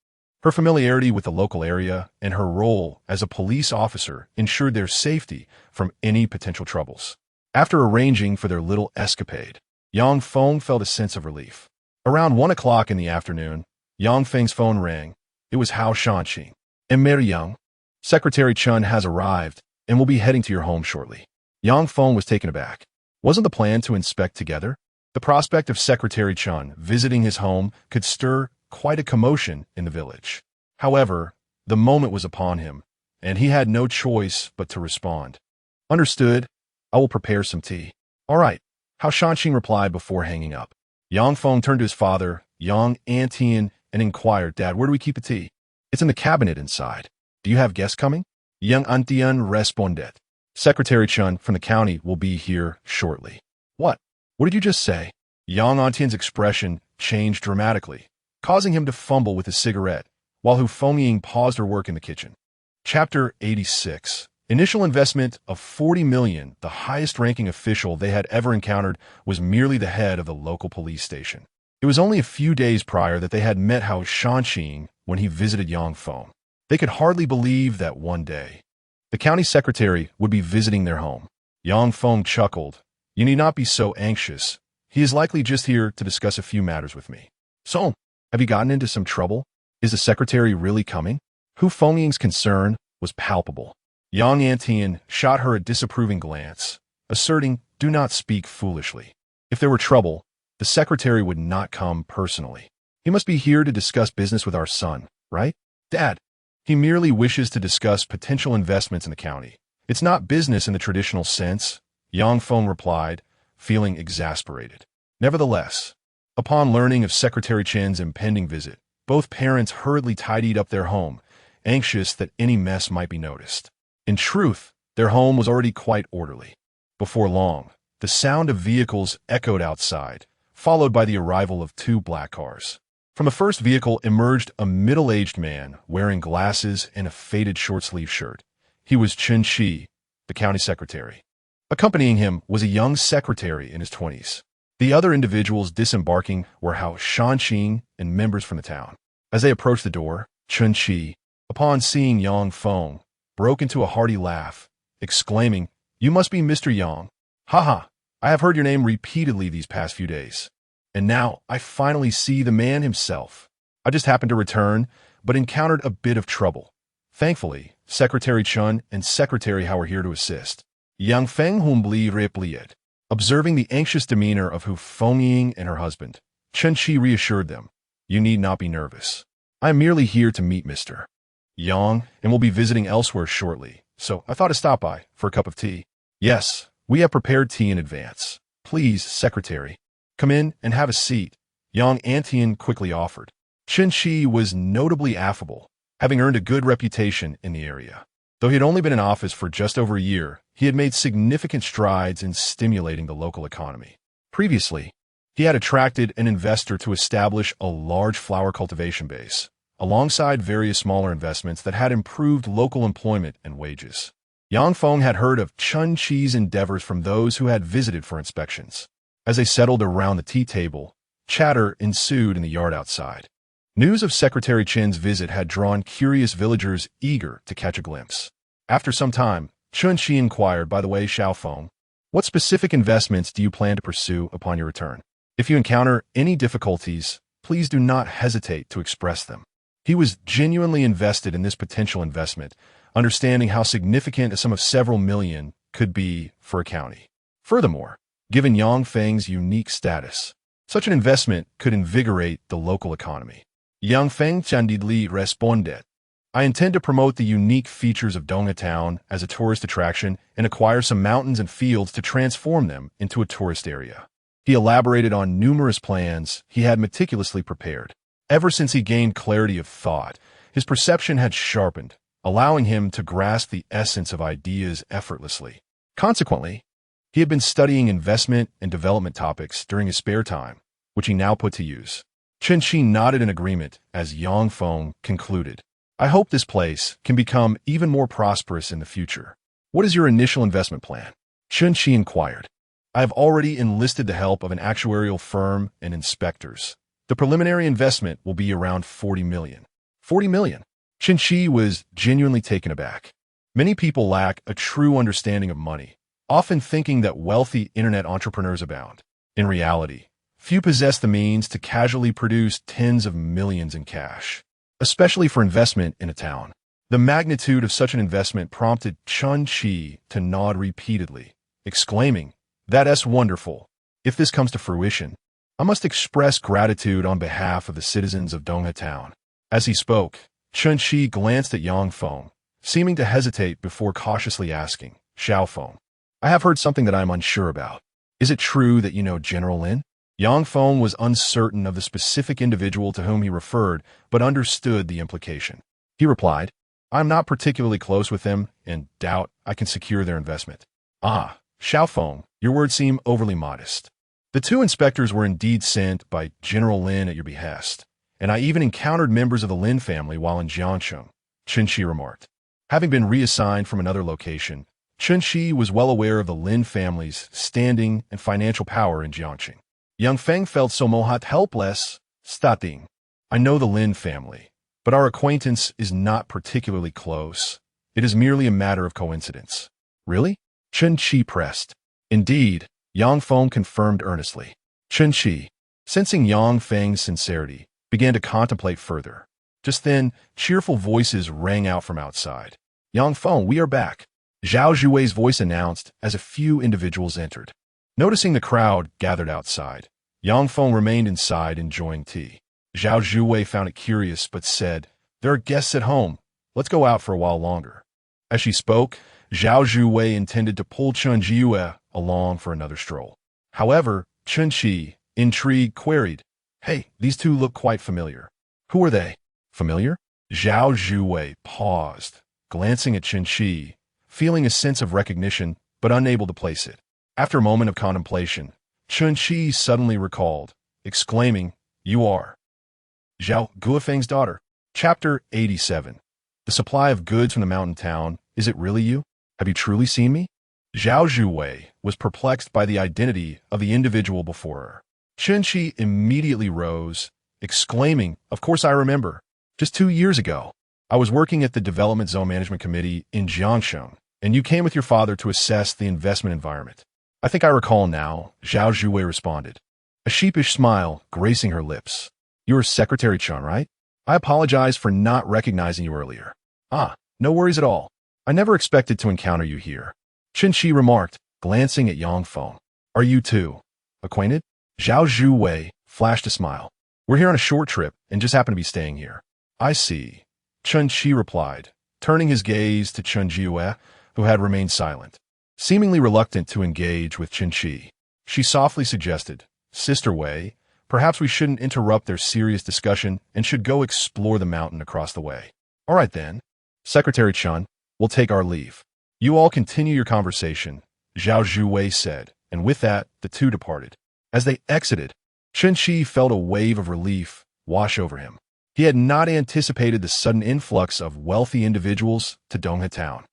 Her familiarity with the local area and her role as a police officer ensured their safety from any potential troubles. After arranging for their little escapade, Yang Feng felt a sense of relief. Around 1 o'clock in the afternoon, Yang Feng's phone rang. It was Hao Shanqing. "Emir Yang, Secretary Chen has arrived and will be heading to your home shortly." Yang Feng was taken aback. Wasn't the plan to inspect together? The prospect of Secretary Chen visiting his home could stir quite a commotion in the village. However, the moment was upon him, and he had no choice but to respond. "Understood. I will prepare some tea." "All right," Hao Shanqing replied before hanging up. Yang Feng turned to his father, Yang Antian, and inquired, "Dad, where do we keep the tea?" "It's in the cabinet inside." "Do you have guests coming?" Yang Antian responded. "Secretary Chen from the county will be here shortly." "What? What did you just say?" Yang Antian's expression changed dramatically, causing him to fumble with his cigarette, while Hu Fengying paused her work in the kitchen. Chapter 86. Initial investment of 40 million, the highest-ranking official they had ever encountered was merely the head of the local police station. It was only a few days prior that they had met Hao Shanqing when he visited Yang Feng. They could hardly believe that one day the county secretary would be visiting their home. Yang Feng chuckled. "You need not be so anxious. He is likely just here to discuss a few matters with me." "So, have you gotten into some trouble? Is the secretary really coming?" Hu Fengying's concern was palpable. Yang Antian shot her a disapproving glance, asserting, "Do not speak foolishly. If there were trouble, the secretary would not come personally. He must be here to discuss business with our son, right?" "Dad, He merely wishes to discuss potential investments in the county. It's not business in the traditional sense, Yang Feng replied, feeling exasperated. Nevertheless, upon learning of Secretary Chen's impending visit, both parents hurriedly tidied up their home, anxious that any mess might be noticed. In truth, their home was already quite orderly. Before long, the sound of vehicles echoed outside, followed by the arrival of two black cars. From the first vehicle emerged a middle-aged man wearing glasses and a faded short-sleeve shirt. He was Chen Shi, the county secretary. Accompanying him was a young secretary in his 20s. The other individuals disembarking were Hao Shanqing and members from the town. As they approached the door, Chen Shi, upon seeing Yang Feng, broke into a hearty laugh, exclaiming, "You must be Mr. Yang. Haha, I have heard your name repeatedly these past few days. And now I finally see the man himself. I just happened to return, but encountered a bit of trouble. Thankfully, Secretary Chen and Secretary Hao are here to assist." Yang Feng humbly replied. Observing the anxious demeanor of Hu Fengying and her husband, Chen Shi reassured them, "You need not be nervous. I am merely here to meet Mr. Yang and will be visiting elsewhere shortly, so I thought to stop by for a cup of tea." "Yes, we have prepared tea in advance. Please, Secretary, come in and have a seat," Yang Antian quickly offered. Chen Shi was notably affable, having earned a good reputation in the area. Though he had only been in office for just over a year, he had made significant strides in stimulating the local economy. Previously, he had attracted an investor to establish a large flower cultivation base, alongside various smaller investments that had improved local employment and wages. Yang Feng had heard of Chen Shi's endeavors from those who had visited for inspections. As they settled around the tea table, chatter ensued in the yard outside. News of Secretary Chen's visit had drawn curious villagers eager to catch a glimpse. After some time, Chen Shi inquired, "By the way, Xiaofeng, what specific investments do you plan to pursue upon your return? If you encounter any difficulties, please do not hesitate to express them." He was genuinely invested in this potential investment, understanding how significant a sum of several million could be for a county. Furthermore, given Yang Feng's unique status, such an investment could invigorate the local economy. Yang Feng candidly responded, "I intend to promote the unique features of Dongha Town as a tourist attraction and acquire some mountains and fields to transform them into a tourist area." He elaborated on numerous plans he had meticulously prepared. Ever since he gained clarity of thought, his perception had sharpened, allowing him to grasp the essence of ideas effortlessly. Consequently, he had been studying investment and development topics during his spare time, which he now put to use. Chen Shi nodded in agreement as Yang Feng concluded, "I hope this place can become even more prosperous in the future. What is your initial investment plan?" Chen Shi inquired. "I have already enlisted the help of an actuarial firm and inspectors. The preliminary investment will be around 40 million. 40 million? Chen Shi was genuinely taken aback. Many people lack a true understanding of money, often thinking that wealthy internet entrepreneurs abound. In reality, few possess the means to casually produce tens of millions in cash, especially for investment in a town. The magnitude of such an investment prompted Chen Shi to nod repeatedly, exclaiming, "That's wonderful. If this comes to fruition, I must express gratitude on behalf of the citizens of Dongha Town." As he spoke, Chen Shi glanced at Yang Feng, seeming to hesitate before cautiously asking, "Xiaofeng, I have heard something that I am unsure about. Is it true that you know General Lin?" Yang Feng was uncertain of the specific individual to whom he referred, but understood the implication. He replied, "I am not particularly close with them and doubt I can secure their investment." "Ah, Xiaofeng, your words seem overly modest. The two inspectors were indeed sent by General Lin at your behest, and I even encountered members of the Lin family while in Jiangcheng," Chen Shi remarked. Having been reassigned from another location, Chen Shi was well aware of the Lin family's standing and financial power in Jiangcheng. Yang Feng felt somewhat helpless, stating, "I know the Lin family, but our acquaintance is not particularly close. It is merely a matter of coincidence." "Really?" Chen Shi pressed. "Indeed," Yang Feng confirmed earnestly. Chen Shi, sensing Yang Feng's sincerity, began to contemplate further. Just then, cheerful voices rang out from outside. "Yang Feng, we are back," Zhao Zhuwei's voice announced as a few individuals entered. Noticing the crowd gathered outside, Yang Feng remained inside enjoying tea. Zhao Zhuwei found it curious but said, "There are guests at home. Let's go out for a while longer. As she spoke, Zhao Zhuwei intended to pull Chen Jiyue along for another stroll. However, Chen Qi, intrigued, queried, "Hey, these two look quite familiar. Who are they?" "Familiar?" Zhao Zhuwei paused, glancing at Chen Qi, feeling a sense of recognition but unable to place it. After a moment of contemplation, Chen Qi suddenly recalled, exclaiming, "You are Zhao Guofeng's daughter." Chapter 87. The supply of goods from the mountain town. Is it really you? Have you truly seen me? Zhao Zhuwei was perplexed by the identity of the individual before her. Chen Qi immediately rose, exclaiming, "Of course I remember. Just 2 years ago, I was working at the Development Zone Management Committee in Jiangsheng, and you came with your father to assess the investment environment." "I think I recall now," Zhao Zhuwei responded, a sheepish smile gracing her lips. "You are Secretary Chen, right? I apologize for not recognizing you earlier." "Ah, no worries at all. I never expected to encounter you here," Chen Qi remarked, glancing at Yang Feng. "Are you two acquainted?" Zhao Zhuwei flashed a smile. "We're here on a short trip and just happen to be staying here." "I see," Chen Qi replied, turning his gaze to Chen Jiyue, who had remained silent. Seemingly reluctant to engage with Chen Qi, she softly suggested, "Sister Wei, perhaps we shouldn't interrupt their serious discussion and should go explore the mountain across the way." "All right then, Secretary Chen, we'll take our leave. You all continue your conversation," Zhao Zhuwei said, and with that, the two departed. As they exited, Chen Qi felt a wave of relief wash over him. He had not anticipated the sudden influx of wealthy individuals to Donghe Town.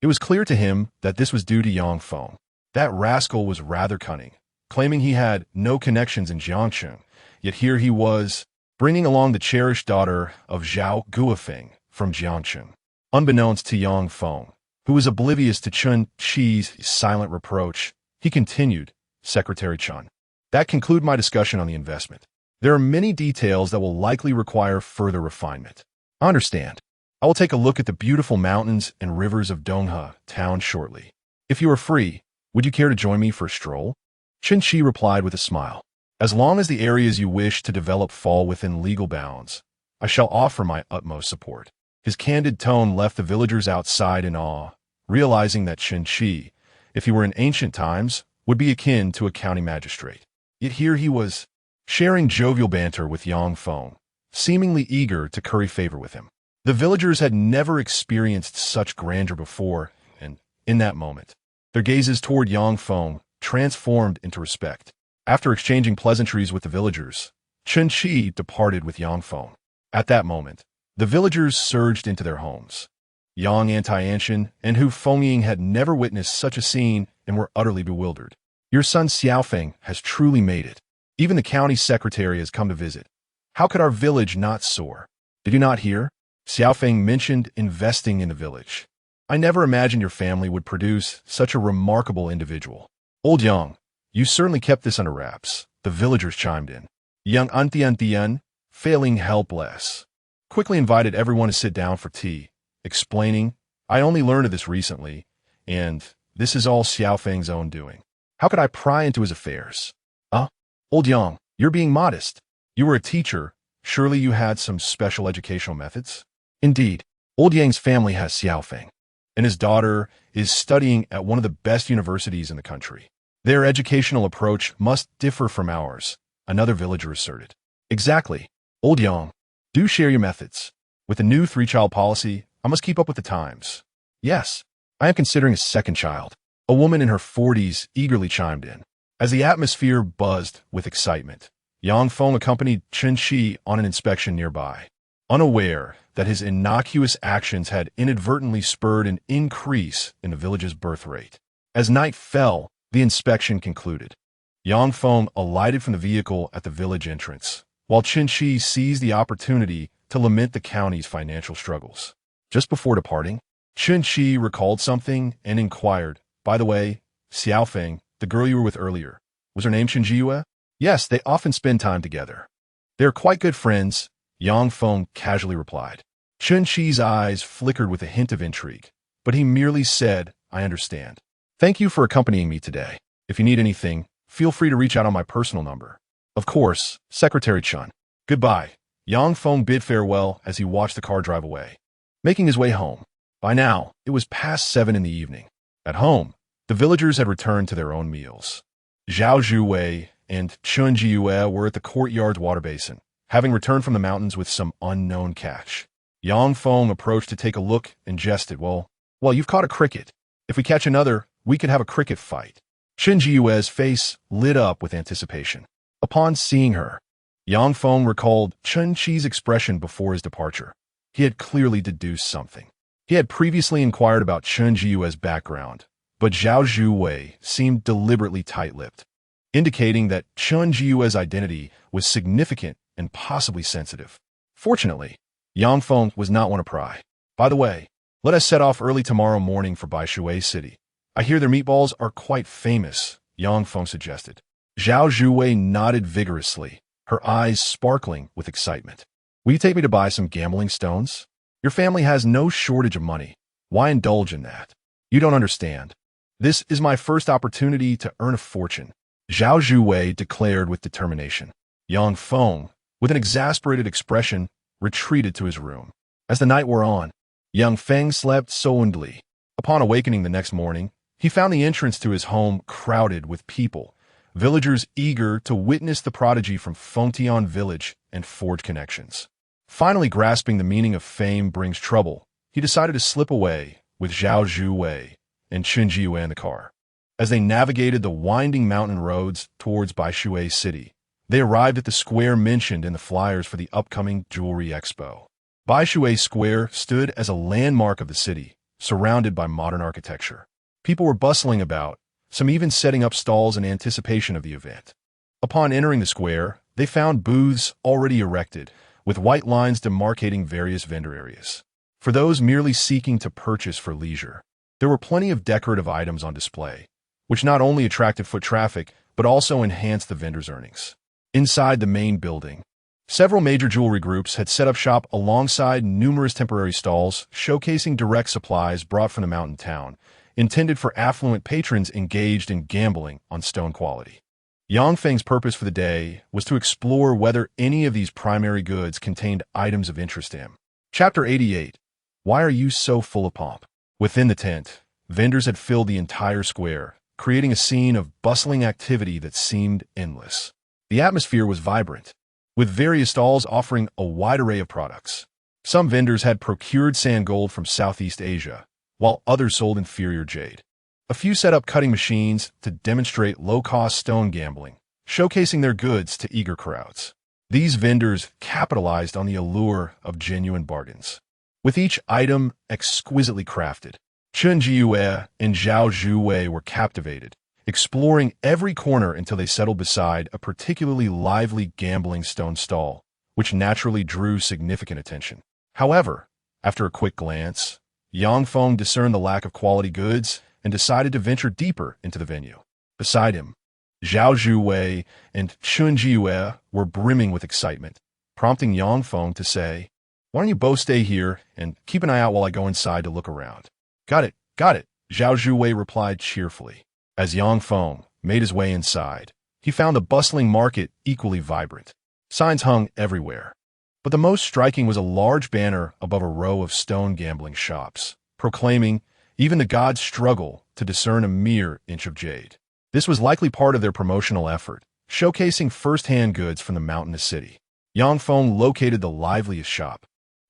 It was clear to him that this was due to Yang Feng. That rascal was rather cunning, claiming he had no connections in Jiangsheng, yet here he was, bringing along the cherished daughter of Zhao Guofeng from Jiangsheng. Unbeknownst to Yang Feng, who was oblivious to Chen Qi's silent reproach, he continued, "Secretary Chen, that concludes my discussion on the investment. There are many details that will likely require further refinement. I understand. I will take a look at the beautiful mountains and rivers of Donghe Town shortly. If you are free, would you care to join me for a stroll?" Chen Qi replied with a smile. "As long as the areas you wish to develop fall within legal bounds, I shall offer my utmost support." His candid tone left the villagers outside in awe, realizing that Chen Qi, if he were in ancient times, would be akin to a county magistrate. Yet here he was, sharing jovial banter with Yang Feng, seemingly eager to curry favor with him. The villagers had never experienced such grandeur before, and, in that moment, their gazes toward Yang Feng transformed into respect. After exchanging pleasantries with the villagers, Chen Qi departed with Yang Feng. At that moment, the villagers surged into their homes. Yang Antianshan and Hu Fengying had never witnessed such a scene and were utterly bewildered. "Your son Xiaofeng has truly made it. Even the county secretary has come to visit. How could our village not soar? Did you not hear? Xiaofeng mentioned investing in the village. I never imagined your family would produce such a remarkable individual." "Old Yang, you certainly kept this under wraps," the villagers chimed in. Yang Antian, feeling helpless, quickly invited everyone to sit down for tea, explaining, "I only learned of this recently, and this is all Xiaofeng's own doing. How could I pry into his affairs?" "Old Yang, you're being modest. You were a teacher. Surely you had some special educational methods?" "Indeed, Old Yang's family has Xiaofeng, and his daughter is studying at one of the best universities in the country. Their educational approach must differ from ours," another villager asserted. "Exactly. Old Yang, do share your methods. With the new three-child policy, I must keep up with the times." "Yes, I am considering a second child," a woman in her 40s eagerly chimed in. As the atmosphere buzzed with excitement, Yang Feng accompanied Chen Qi on an inspection nearby, unaware that his innocuous actions had inadvertently spurred an increase in the village's birth rate. As night fell, the inspection concluded. Yang Feng alighted from the vehicle at the village entrance, while Chen Qi seized the opportunity to lament the county's financial struggles. Just before departing, Chen Qi recalled something and inquired, "By the way, Xiaofeng, the girl you were with earlier, was her name Chen Jiyue?" "Yes, they often spend time together. They are quite good friends," Yang Feng casually replied. Chen Qi's eyes flickered with a hint of intrigue, but he merely said, "I understand. Thank you for accompanying me today. If you need anything, feel free to reach out on my personal number." "Of course, Secretary Chen. Goodbye." Yang Feng bid farewell as he watched the car drive away. making his way home. By now, it was past 7 in the evening. At home, the villagers had returned to their own meals. Zhao Zhuwei and Chun Jiyue were at the courtyard's water basin, having returned from the mountains with some unknown catch. Yang Feng approached to take a look and jested, Well, you've caught a cricket. If we catch another, we could have a cricket fight. Chun Jiyue's face lit up with anticipation. Upon seeing her, Yang Feng recalled Chun Chi's expression before his departure. He had clearly deduced something. He had previously inquired about Chun Jiyue's background, but Zhao Zhuwei seemed deliberately tight-lipped, indicating that Chun Jiyue's identity was significant and possibly sensitive. Fortunately, Yang Feng was not one to pry. By the way, let us set off early tomorrow morning for Baishui City. I hear their meatballs are quite famous, Yang Feng suggested. Zhao Zhuwei nodded vigorously, her eyes sparkling with excitement. Will you take me to buy some gambling stones? Your family has no shortage of money. Why indulge in that? You don't understand. This is my first opportunity to earn a fortune, Zhao Zhuwei declared with determination. Yang Feng, with an exasperated expression, retreated to his room. As the night wore on, Yang Feng slept soundly. Upon awakening the next morning, he found the entrance to his home crowded with people, villagers eager to witness the prodigy from Fengtian village and forge connections. Finally grasping the meaning of fame brings trouble, he decided to slip away with Zhao Zhuwei and Chun Jiyue in the car. As they navigated the winding mountain roads towards Baishui City, they arrived at the square mentioned in the flyers for the upcoming Jewelry Expo. Baishui Square stood as a landmark of the city, surrounded by modern architecture. People were bustling about, some even setting up stalls in anticipation of the event. Upon entering the square, they found booths already erected, with white lines demarcating various vendor areas. For those merely seeking to purchase for leisure, there were plenty of decorative items on display, which not only attracted foot traffic, but also enhanced the vendors' earnings. Inside the main building, several major jewelry groups had set up shop alongside numerous temporary stalls showcasing direct supplies brought from the mountain town, intended for affluent patrons engaged in gambling on stone quality. Yang Feng's purpose for the day was to explore whether any of these primary goods contained items of interest to him. Chapter 88. Why are you so full of pomp? Within the tent, vendors had filled the entire square, creating a scene of bustling activity that seemed endless. The atmosphere was vibrant, with various stalls offering a wide array of products. Some vendors had procured sand gold from Southeast Asia, while others sold inferior jade. A few set up cutting machines to demonstrate low-cost stone gambling, showcasing their goods to eager crowds. These vendors capitalized on the allure of genuine bargains, with each item exquisitely crafted. Chun Jiyue and Zhao Zhuwei were captivated, exploring every corner until they settled beside a particularly lively gambling stone stall, which naturally drew significant attention. However, after a quick glance, Yang Feng discerned the lack of quality goods and decided to venture deeper into the venue. Beside him, Zhao Zhuwei and Chun Jiyue were brimming with excitement, prompting Yang Feng to say, "Why don't you both stay here and keep an eye out while I go inside to look around?" Got it, Zhao Zhuwei replied cheerfully. As Yang Feng made his way inside, he found the bustling market equally vibrant. Signs hung everywhere, but the most striking was a large banner above a row of stone gambling shops, proclaiming, "Even the gods struggle to discern a mere inch of jade." This was likely part of their promotional effort, showcasing first-hand goods from the mountainous city. Yang Feng located the liveliest shop,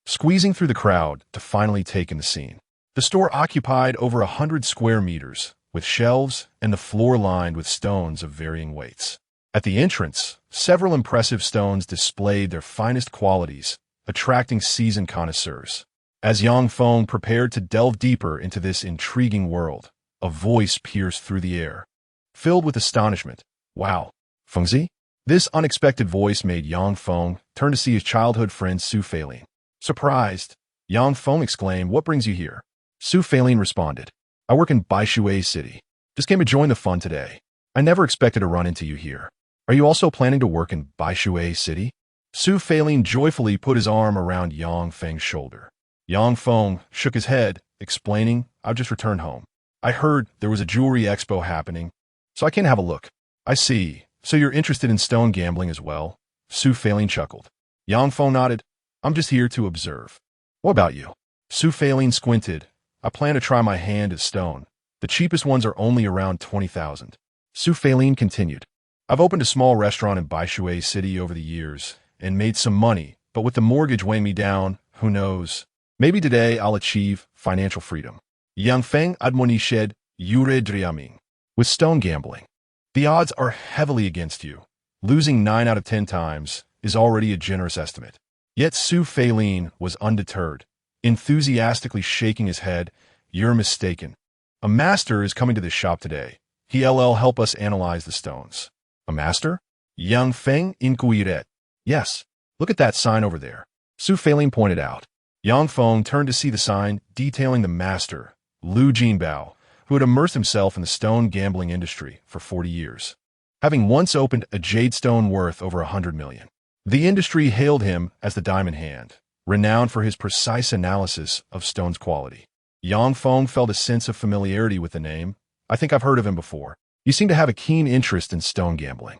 squeezing through the crowd to finally take in the scene. The store occupied over 100 square meters, with shelves and the floor lined with stones of varying weights. At the entrance, several impressive stones displayed their finest qualities, attracting seasoned connoisseurs. As Yang Feng prepared to delve deeper into this intriguing world, a voice pierced through the air, filled with astonishment. "Wow, Fengzi?" This unexpected voice made Yang Feng turn to see his childhood friend Su Feilin. Surprised, Yang Feng exclaimed, "What brings you here?" Su Feilin responded, "I work in Baishui City. Just came to join the fun today. I never expected to run into you here. Are you also planning to work in Baishui City?" Su Feilin joyfully put his arm around Yang Feng's shoulder. Yang Feng shook his head, explaining, "I've just returned home. I heard there was a jewelry expo happening, so I came to have a look." "I see. So you're interested in stone gambling as well?" Su Feilin chuckled. Yang Feng nodded. "I'm just here to observe. What about you? Su Feilin squinted. I plan to try my hand at stone. The cheapest ones are only around 20,000. Su Feilin continued. I've opened a small restaurant in Baishui City over the years and made some money, but with the mortgage weighing me down, who knows? Maybe today I'll achieve financial freedom. Yang Feng admonished Yure Driaming. With stone gambling, the odds are heavily against you. Losing 9 out of 10 times is already a generous estimate. Yet Su Feilin was undeterred, enthusiastically shaking his head. You're mistaken. A master is coming to this shop today. He'll help us analyze the stones. A master? Yang Feng inquired. Yes. Look at that sign over there. Su Feilin pointed out. Yang Feng turned to see the sign detailing the master, Lu Jinbao, who had immersed himself in the stone gambling industry for 40 years, having once opened a jade stone worth over 100 million. The industry hailed him as the diamond hand, renowned for his precise analysis of stone's quality. Yang Feng felt a sense of familiarity with the name. I think I've heard of him before. You seem to have a keen interest in stone gambling.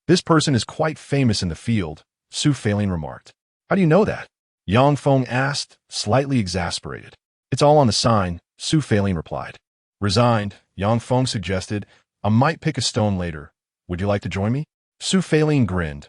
This person is quite famous in the field, Su Feilin remarked. How do you know that? Yang Feng asked, slightly exasperated. It's all on the sign, Su Feilin replied. Resigned, Yang Feng suggested, I might pick a stone later. Would you like to join me? Su Feilin grinned.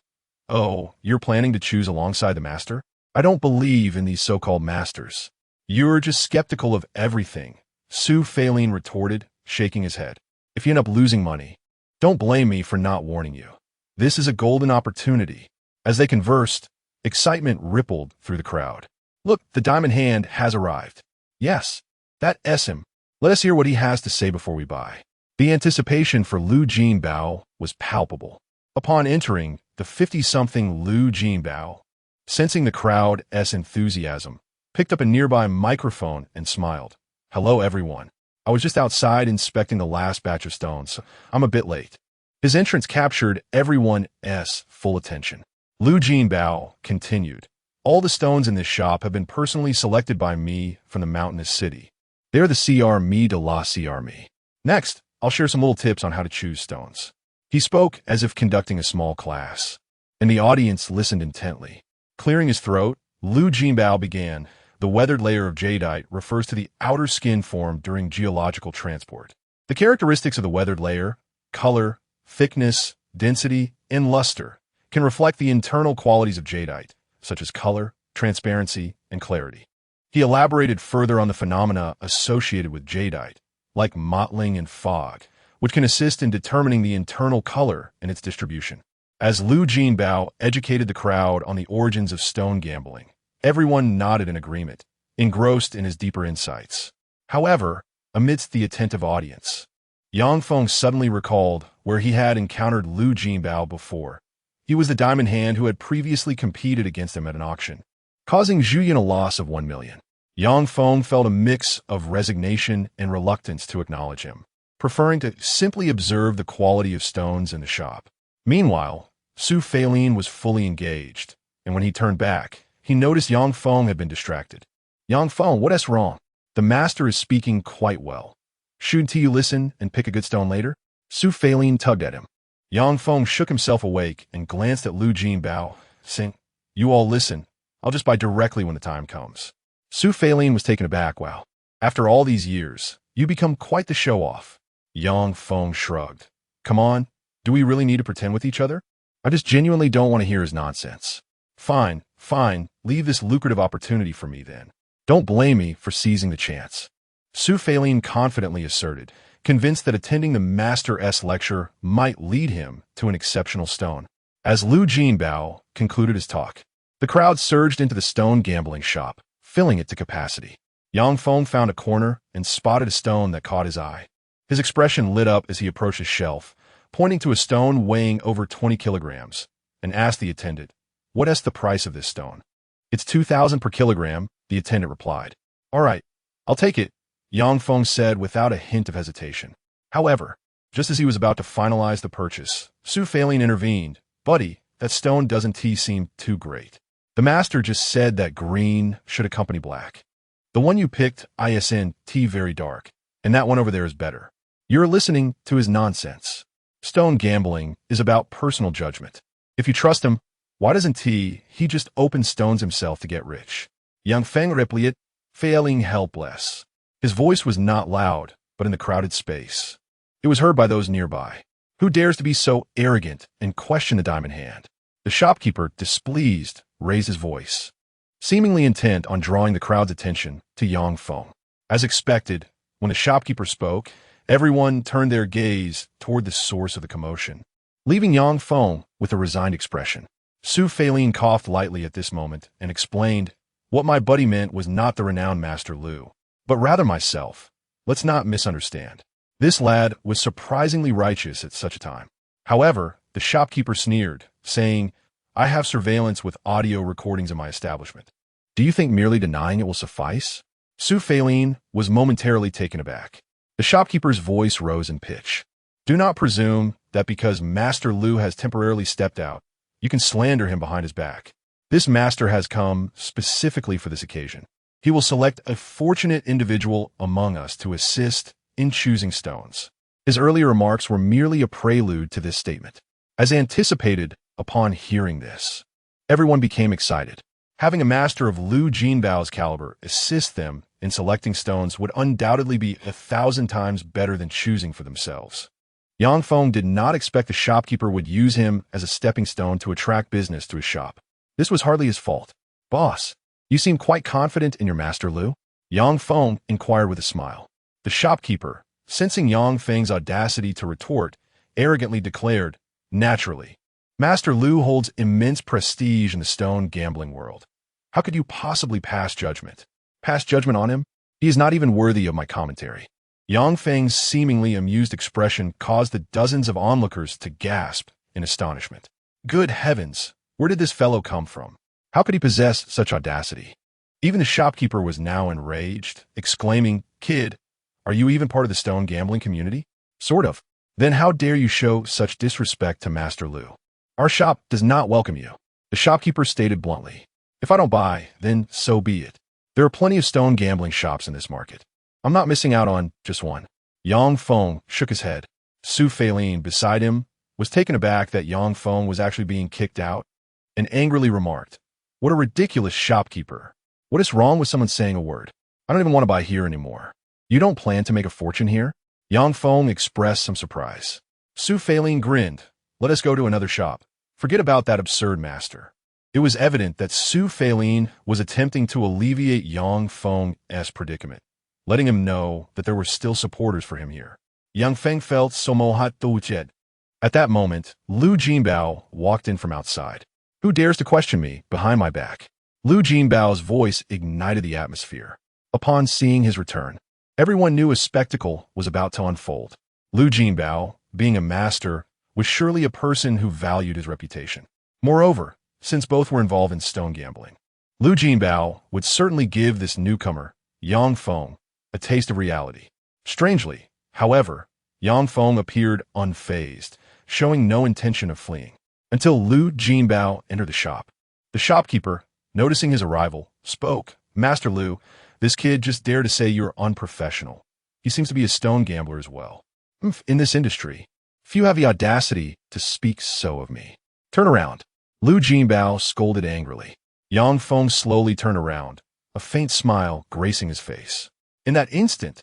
Oh, you're planning to choose alongside the master? I don't believe in these so-called masters. You're just skeptical of everything, Su Feilin retorted, shaking his head. If you end up losing money, don't blame me for not warning you. This is a golden opportunity. As they conversed, excitement rippled through the crowd. Look, the diamond hand has arrived. Yes, that him. Let us hear what he has to say before we buy. The anticipation for Lu Jinbao was palpable. Upon entering, the 50-something Lu Jinbao, sensing the crowd's enthusiasm, picked up a nearby microphone and smiled. Hello, everyone. I was just outside inspecting the last batch of stones. I'm a bit late. His entrance captured everyone's full attention. Lu Jinbao continued. All the stones in this shop have been personally selected by me from the mountainous city. They are the CR me de la CR me. Next, I'll share some little tips on how to choose stones. He spoke as if conducting a small class, and the audience listened intently. Clearing his throat, Lu Jinbao began. The weathered layer of jadeite refers to the outer skin formed during geological transport. The characteristics of the weathered layer, color, thickness, density, and luster, can reflect the internal qualities of jadeite, such as color, transparency, and clarity. He elaborated further on the phenomena associated with jadeite, like mottling and fog, which can assist in determining the internal color and its distribution. As Lu Jinbao educated the crowd on the origins of stone gambling, everyone nodded in agreement, engrossed in his deeper insights. However, amidst the attentive audience, Yang Feng suddenly recalled where he had encountered Lu Jinbao before. He was the diamond hand who had previously competed against him at an auction, causing Zhuyin a loss of 1 million. Yang Feng felt a mix of resignation and reluctance to acknowledge him, preferring to simply observe the quality of stones in the shop. Meanwhile, Su Feilin was fully engaged, and when he turned back, he noticed Yang Feng had been distracted. Yang Feng, what's wrong? The master is speaking quite well. Shouldn't you listen and pick a good stone later? Su Feilin tugged at him. Yang Feng shook himself awake and glanced at Lu Jinbao, saying, You all listen. I'll just buy directly when the time comes. Su Feilin was taken aback. Wow. After all these years, you become quite the show-off. Yang Feng shrugged. Come on, do we really need to pretend with each other? I just genuinely don't want to hear his nonsense. Fine, leave this lucrative opportunity for me then. Don't blame me for seizing the chance. Su Feilin confidently asserted, convinced that attending the master's lecture might lead him to an exceptional stone. As Lu Jinbao concluded his talk, the crowd surged into the stone gambling shop, filling it to capacity. Yang Feng found a corner and spotted a stone that caught his eye. His expression lit up as he approached a shelf, pointing to a stone weighing over 20 kilograms, and asked the attendant, What's the price of this stone? It's 2,000 per kilogram, the attendant replied. All right, I'll take it, Yang Feng said without a hint of hesitation. However, just as he was about to finalize the purchase, Su Feilin intervened. Buddy, that stone doesn't seem too great. The master just said that green should accompany black. The one you picked isn't very dark, and that one over there is better. You're listening to his nonsense. Stone gambling is about personal judgment. If you trust him, why doesn't he just open stones himself to get rich? Yang Feng replied, failing helpless. His voice was not loud, but in the crowded space. It was heard by those nearby. Who dares to be so arrogant and question the diamond hand? The shopkeeper, displeased, raised his voice, seemingly intent on drawing the crowd's attention to Yang Feng. As expected, when the shopkeeper spoke, everyone turned their gaze toward the source of the commotion, leaving Yang Feng with a resigned expression. Su Feilin coughed lightly at this moment and explained, "What my buddy meant was not the renowned Master Lu, but rather myself. Let's not misunderstand." This lad was surprisingly righteous at such a time. However, the shopkeeper sneered, saying, "I have surveillance with audio recordings in my establishment. Do you think merely denying it will suffice?" Su Feilin was momentarily taken aback. The shopkeeper's voice rose in pitch. "Do not presume that because Master Lu has temporarily stepped out, you can slander him behind his back. This master has come specifically for this occasion. He will select a fortunate individual among us to assist in choosing stones." His earlier remarks were merely a prelude to this statement. As anticipated, upon hearing this, everyone became excited. Having a master of Lu Jinbao's caliber assist them in selecting stones would undoubtedly be 1,000 times better than choosing for themselves. Yang Feng did not expect the shopkeeper would use him as a stepping stone to attract business to his shop. This was hardly his fault. "Boss, you seem quite confident in your master Lu?" Yang Feng inquired with a smile. The shopkeeper, sensing Yang Feng's audacity to retort, arrogantly declared, "Naturally. Master Lu holds immense prestige in the stone gambling world. How could you possibly pass judgment? Pass judgment on him? He is not even worthy of my commentary." Yang Feng's seemingly amused expression caused the dozens of onlookers to gasp in astonishment. Good heavens, where did this fellow come from? How could he possess such audacity? Even the shopkeeper was now enraged, exclaiming, "Kid, are you even part of the stone gambling community?" "Sort of." "Then how dare you show such disrespect to Master Lu? Our shop does not welcome you." The shopkeeper stated bluntly, "If I don't buy, then so be it. There are plenty of stone gambling shops in this market. I'm not missing out on just one." Yang Feng shook his head. Su Feilin, beside him, was taken aback that Yang Feng was actually being kicked out, and angrily remarked, "What a ridiculous shopkeeper. What is wrong with someone saying a word? I don't even want to buy here anymore. You don't plan to make a fortune here?" Yang Feng expressed some surprise. Su Feilin grinned. "Let us go to another shop. Forget about that absurd master." It was evident that Su Feilin was attempting to alleviate Yang Feng's predicament, letting him know that there were still supporters for him here. Yang Feng felt somohat douchet. At that moment, Lu Jinbao walked in from outside. "Who dares to question me behind my back?" Lu Jinbao's voice ignited the atmosphere. Upon seeing his return, everyone knew a spectacle was about to unfold. Lu Jinbao, being a master, was surely a person who valued his reputation. Moreover, since both were involved in stone gambling, Lu Jinbao would certainly give this newcomer, Yang Feng, a taste of reality. Strangely, however, Yang Feng appeared unfazed, showing no intention of fleeing, until Lu Jinbao entered the shop. The shopkeeper, noticing his arrival, spoke, "Master Lu, this kid just dared to say you're unprofessional. He seems to be a stone gambler as well. In this industry, few have the audacity to speak so of me. Turn around." Lu Jinbao scolded angrily. Yang Feng slowly turned around, a faint smile gracing his face. In that instant,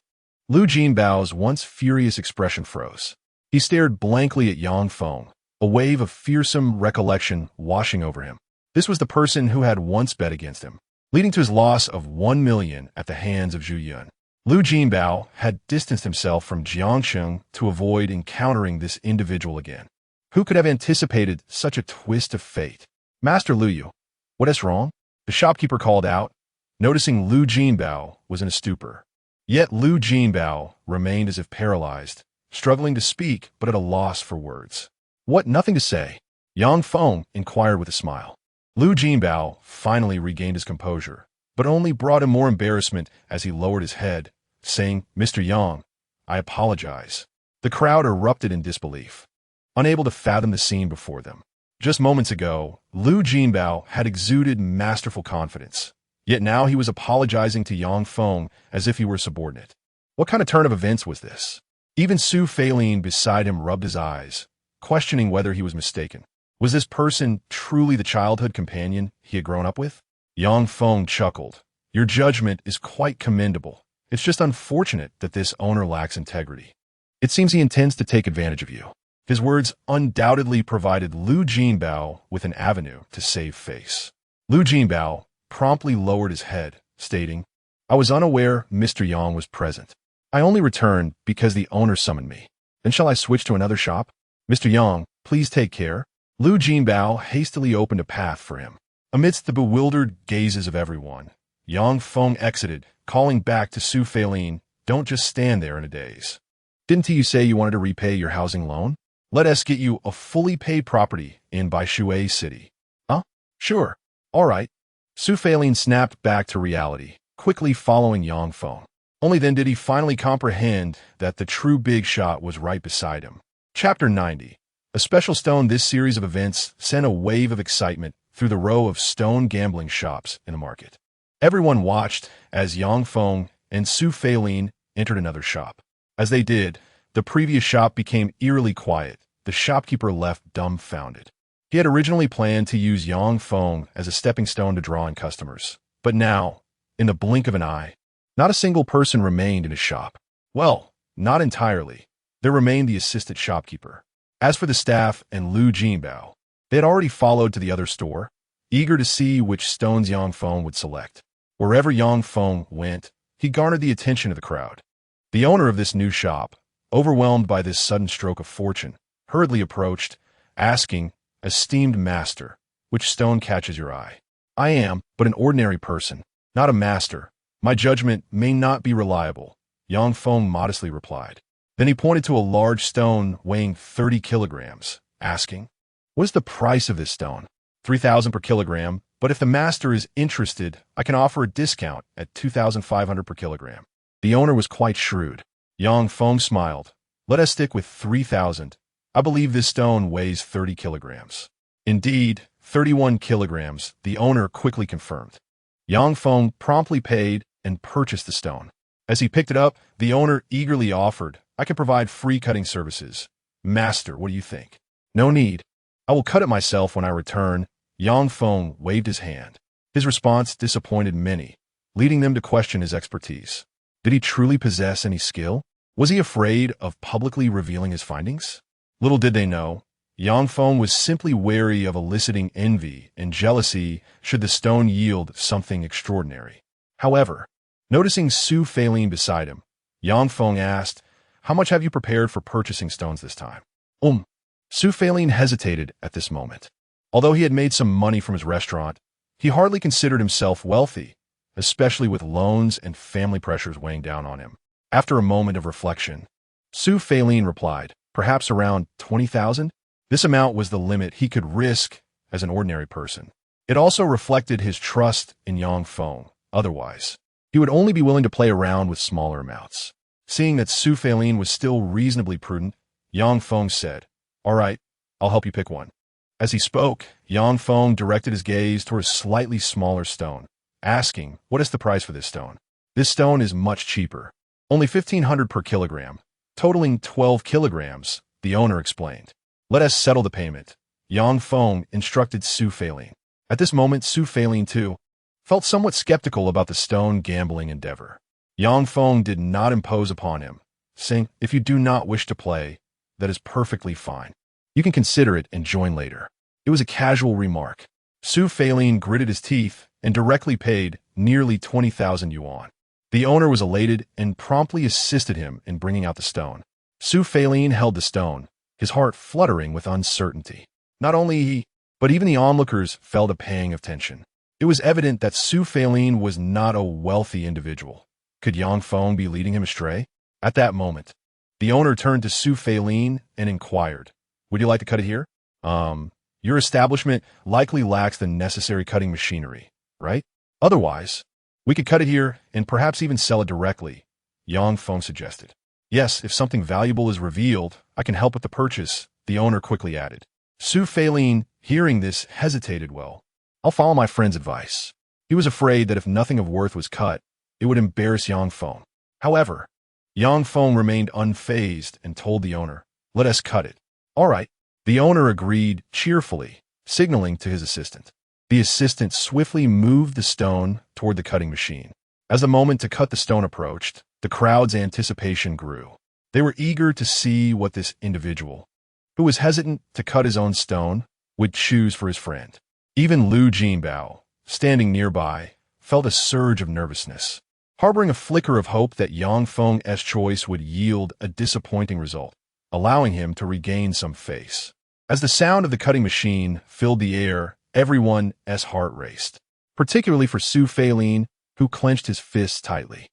Lu Jinbao's once furious expression froze. He stared blankly at Yang Feng, a wave of fearsome recollection washing over him. This was the person who had once bet against him, leading to his loss of 1 million at the hands of Zhu Yun. Lu Jinbao had distanced himself from Jiangsheng to avoid encountering this individual again. Who could have anticipated such a twist of fate? "Master Lu Yu, what is wrong?" the shopkeeper called out, noticing Lu Jinbao was in a stupor. Yet Lu Jinbao remained as if paralyzed, struggling to speak but at a loss for words. "What, nothing to say?" Yang Feng inquired with a smile. Lu Jinbao finally regained his composure, but only brought him more embarrassment as he lowered his head, saying, "Mr. Yang, I apologize." The crowd erupted in disbelief, unable to fathom the scene before them. Just moments ago, Lu Jinbao had exuded masterful confidence, yet now he was apologizing to Yang Feng as if he were subordinate. What kind of turn of events was this? Even Su Feilin beside him rubbed his eyes, questioning whether he was mistaken. Was this person truly the childhood companion he had grown up with? Yang Feng chuckled, Your judgment is quite commendable. It's just unfortunate that this owner lacks integrity. It seems he intends to take advantage of you." His words undoubtedly provided Lu Jinbao with an avenue to save face. Lu Jinbao promptly lowered his head, stating, "I was unaware Mr. Yang was present. I only returned because the owner summoned me. Then shall I switch to another shop? Mr. Yang, please take care." Lu Jinbao hastily opened a path for him. Amidst the bewildered gazes of everyone, Yang Feng exited, calling back to Su Feilin, "Don't just stand there in a daze. Didn't you say you wanted to repay your housing loan? Let us get you a fully paid property in Baishui City." "Huh? Sure. All right." Su Feilin snapped back to reality, quickly following Yang Feng. Only then did he finally comprehend that the true big shot was right beside him. Chapter 90. A special stone. This series of events sent a wave of excitement through the row of stone gambling shops in the market. Everyone watched as Yang Feng and Su Feilin entered another shop. As they did, the previous shop became eerily quiet. The shopkeeper left dumbfounded. He had originally planned to use Yang Feng as a stepping stone to draw in customers. But now, in the blink of an eye, not a single person remained in his shop. Well, not entirely. There remained the assistant shopkeeper. As for the staff and Lu Jinbao, they had already followed to the other store, eager to see which stones Yang Feng would select. Wherever Yang Feng went, he garnered the attention of the crowd. The owner of this new shop, overwhelmed by this sudden stroke of fortune, hurriedly approached, asking, "Esteemed master, which stone catches your eye?" "I am but an ordinary person, not a master. My judgment may not be reliable," Yang Feng modestly replied. Then he pointed to a large stone weighing 30 kilograms, asking, "What is the price of this stone?" 3,000 per kilogram, but if the master is interested, I can offer a discount at 2,500 per kilogram." The owner was quite shrewd. Yang Feng smiled. "Let us stick with 3,000. I believe this stone weighs 30 kilograms. Indeed, 31 kilograms, the owner quickly confirmed. Yang Feng promptly paid and purchased the stone. As he picked it up, the owner eagerly offered, "I can provide free cutting services. Master, what do you think?" "No need. I will cut it myself when I return." Yang Feng waved his hand. His response disappointed many, leading them to question his expertise. Did he truly possess any skill? Was he afraid of publicly revealing his findings? Little did they know, Yang Feng was simply wary of eliciting envy and jealousy should the stone yield something extraordinary. However, noticing Su Feilin beside him, Yang Feng asked, "How much have you prepared for purchasing stones this time?" Su Feilin hesitated at this moment. Although he had made some money from his restaurant, he hardly considered himself wealthy, especially with loans and family pressures weighing down on him. After a moment of reflection, Su Feilin replied, "Perhaps around 20,000? This amount was the limit he could risk as an ordinary person. It also reflected his trust in Yang Feng. Otherwise, he would only be willing to play around with smaller amounts." Seeing that Su Feilin was still reasonably prudent, Yang Feng said, "All right, I'll help you pick one." As he spoke, Yang Feng directed his gaze toward a slightly smaller stone, asking, "What is the price for this stone?" "This stone is much cheaper. Only 1,500 per kilogram, totaling 12 kilograms, the owner explained. "Let us settle the payment," Yang Feng instructed Su Feilin. At this moment, Su Feilin, too, felt somewhat skeptical about the stone gambling endeavor. Yang Feng did not impose upon him, saying, "If you do not wish to play, that is perfectly fine. You can consider it and join later." It was a casual remark. Su Feilin gritted his teeth and directly paid nearly 20,000 yuan. The owner was elated and promptly assisted him in bringing out the stone. Su Feilin held the stone, his heart fluttering with uncertainty. Not only he, but even the onlookers felt a pang of tension. It was evident that Su Feilin was not a wealthy individual. Could Yang Feng be leading him astray? At that moment, the owner turned to Su Feilin and inquired, "Would you like to cut it here? Your establishment likely lacks the necessary cutting machinery, right? Otherwise, we could cut it here and perhaps even sell it directly," Yang Feng suggested. "Yes, if something valuable is revealed, I can help with the purchase," the owner quickly added. Su Feilin, hearing this, hesitated. "Well, I'll follow my friend's advice." He was afraid that if nothing of worth was cut, it would embarrass Yang Feng. However, Yang Feng remained unfazed and told the owner, "Let us cut it." "All right." The owner agreed cheerfully, signaling to his assistant. The assistant swiftly moved the stone toward the cutting machine. As the moment to cut the stone approached, the crowd's anticipation grew. They were eager to see what this individual, who was hesitant to cut his own stone, would choose for his friend. Even Lu Jinbao, standing nearby, felt a surge of nervousness, harboring a flicker of hope that Yang Feng's choice would yield a disappointing result, allowing him to regain some face. As the sound of the cutting machine filled the air, everyone's heart raced, particularly for Su Feilin, who clenched his fists tightly.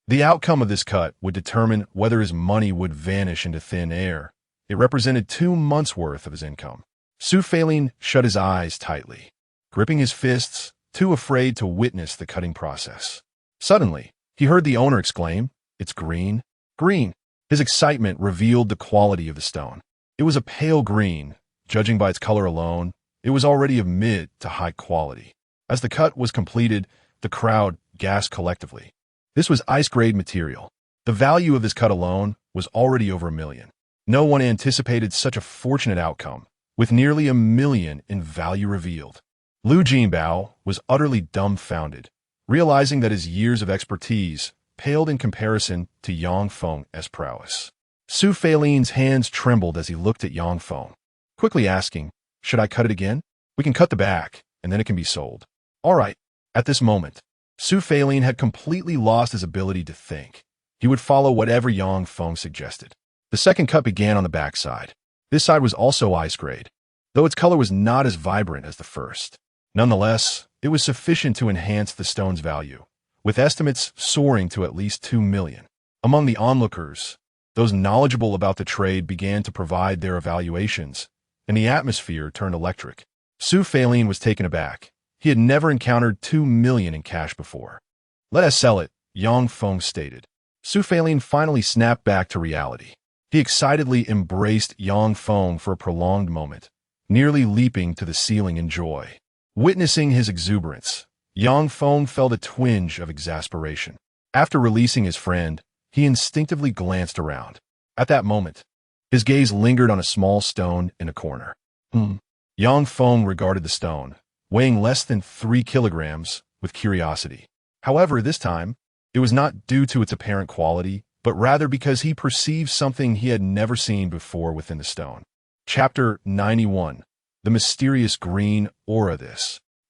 The outcome of this cut would determine whether his money would vanish into thin air. It represented 2 months' worth of his income. Su Feilin shut his eyes tightly, gripping his fists, too afraid to witness the cutting process. Suddenly, he heard the owner exclaim, "It's green! Green!" His excitement revealed the quality of the stone. It was a pale green. Judging by its color alone, it was already of mid to high quality. As the cut was completed, the crowd gasped collectively. This was ice-grade material. The value of this cut alone was already over $1 million. No one anticipated such a fortunate outcome, with nearly $1 million in value revealed. Lu Jinbao was utterly dumbfounded, realizing that his years of expertise paled in comparison to Yang Feng's prowess. Su Feilin's hands trembled as he looked at Yang Feng, quickly asking, "Should I cut it again? We can cut the back, and then it can be sold." "All right." At this moment, Su Feilin had completely lost his ability to think. He would follow whatever Yang Feng suggested. The second cut began on the backside. This side was also ice-grade, though its color was not as vibrant as the first. Nonetheless, it was sufficient to enhance the stone's value, with estimates soaring to at least $2 million. Among the onlookers, those knowledgeable about the trade began to provide their evaluations, and the atmosphere turned electric. Su Feilin was taken aback. He had never encountered $2 million in cash before. "Let us sell it," Yang Feng stated. Su Feilin finally snapped back to reality. He excitedly embraced Yang Feng for a prolonged moment, nearly leaping to the ceiling in joy. Witnessing his exuberance, Yang Feng felt a twinge of exasperation. After releasing his friend, he instinctively glanced around. At that moment, his gaze lingered on a small stone in a corner. Yang Feng regarded the stone, weighing less than 3 kilograms, with curiosity. However, this time, it was not due to its apparent quality, but rather because he perceived something he had never seen before within the stone. Chapter 91. The mysterious green aura.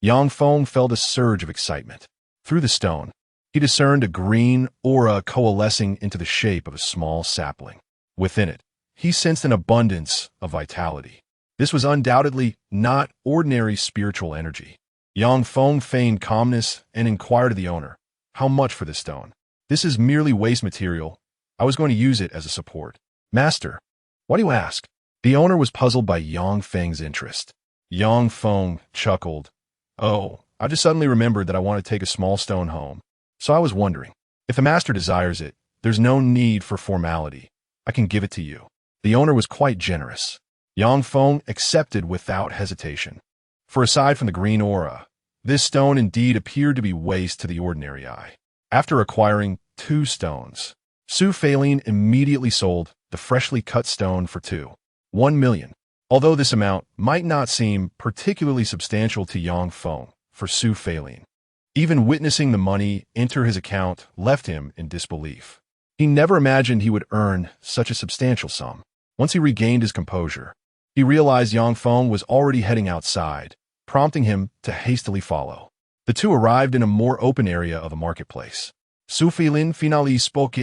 Yang Feng felt a surge of excitement. Through the stone, he discerned a green aura coalescing into the shape of a small sapling. Within it, he sensed an abundance of vitality. This was undoubtedly not ordinary spiritual energy. Yang Feng feigned calmness and inquired of the owner, "How much for this stone?" "This is merely waste material. I was going to use it as a support." "Master, why do you ask?" The owner was puzzled by Yang Feng's interest. Yang Feng chuckled. "Oh, I just suddenly remembered that I want to take a small stone home. So I was wondering, if the master desires it, there's no need for formality. I can give it to you." The owner was quite generous. Yang Feng accepted without hesitation. For aside from the green aura, this stone indeed appeared to be waste to the ordinary eye. After acquiring 2 stones, Su Feilin immediately sold the freshly cut stone for $1 million. Although this amount might not seem particularly substantial to Yang Feng, for Su Feilin, even witnessing the money enter his account left him in disbelief. He never imagined he would earn such a substantial sum. Once he regained his composure, he realized Yang Feng was already heading outside, prompting him to hastily follow. The two arrived in a more open area of the marketplace. Su Feilin finally spoke.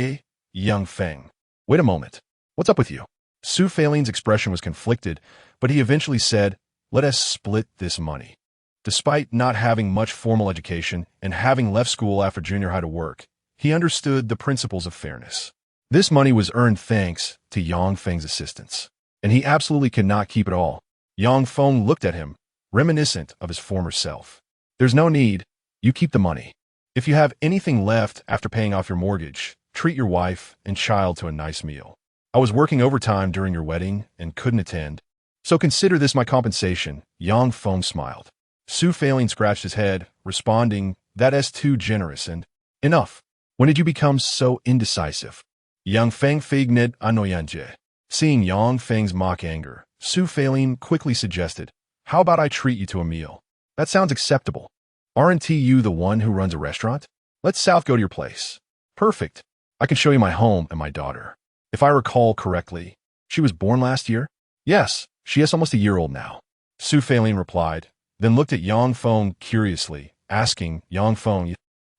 Yang Feng. "Wait a moment. What's up with you?" Su Feilin's expression was conflicted, but he eventually said, "Let us split this money." Despite not having much formal education and having left school after junior high to work, he understood the principles of fairness. This money was earned thanks to Yang Feng's assistance, and he absolutely could not keep it all. Yang Feng looked at him, reminiscent of his former self. "There's no need. You keep the money. If you have anything left after paying off your mortgage, treat your wife and child to a nice meal. I was working overtime during your wedding and couldn't attend, so consider this my compensation." Yang Feng smiled. Su Feilin scratched his head, responding, "That's too generous and enough. When did you become so indecisive?" Yang Feng feigned annoyance. Seeing Yang Feng's mock anger, Su Feilin quickly suggested, "How about I treat you to a meal? That sounds acceptable. Aren't you the one who runs a restaurant? Let's south go to your place. Perfect. I can show you my home and my daughter. If I recall correctly, she was born last year? Yes, she is almost a year old now. Su Feilin replied, then looked at Yang Feng curiously, asking, Yang Feng,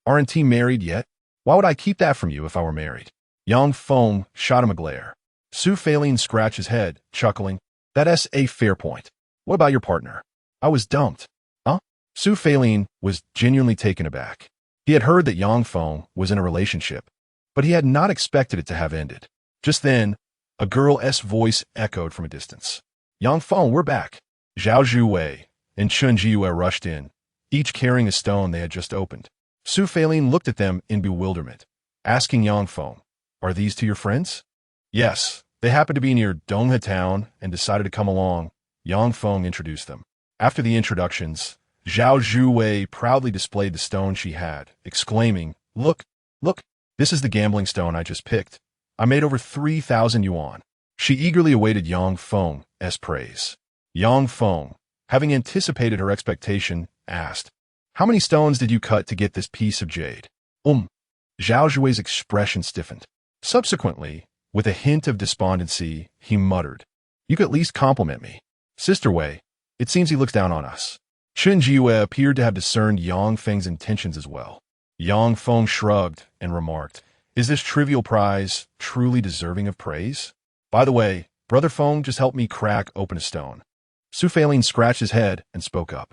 aren't you married yet? Why would I keep that from you if I were married? Yang Feng shot him a glare. Su Feilin scratched his head, chuckling, that's a fair point. What about your partner? I was dumped. Huh? Su Feilin was genuinely taken aback. He had heard that Yang Feng was in a relationship, but he had not expected it to have ended. Just then, a girl's voice echoed from a distance. Yang Feng, we're back. Zhao Zhuwei and Chun Jiyue rushed in, each carrying a stone they had just opened. Su Feilin looked at them in bewilderment, asking Yang Feng, are these two your friends? Yes, they happened to be near Donghe town and decided to come along. Yang Feng introduced them. After the introductions, Zhao Zhuwei proudly displayed the stone she had, exclaiming, look, this is the gambling stone I just picked. I made over 3,000 yuan. She eagerly awaited Yang Feng's praise. Yang Feng, having anticipated her expectation, asked, how many stones did you cut to get this piece of jade? Zhao Zhuwei's expression stiffened. Subsequently, with a hint of despondency, he muttered, you could at least compliment me. Sister Wei, it seems he looks down on us. Chun Jiyue appeared to have discerned Yang Feng's intentions as well. Yang Feng shrugged and remarked, is this trivial prize truly deserving of praise? By the way, Brother Feng just helped me crack open a stone. Su Feilin scratched his head and spoke up.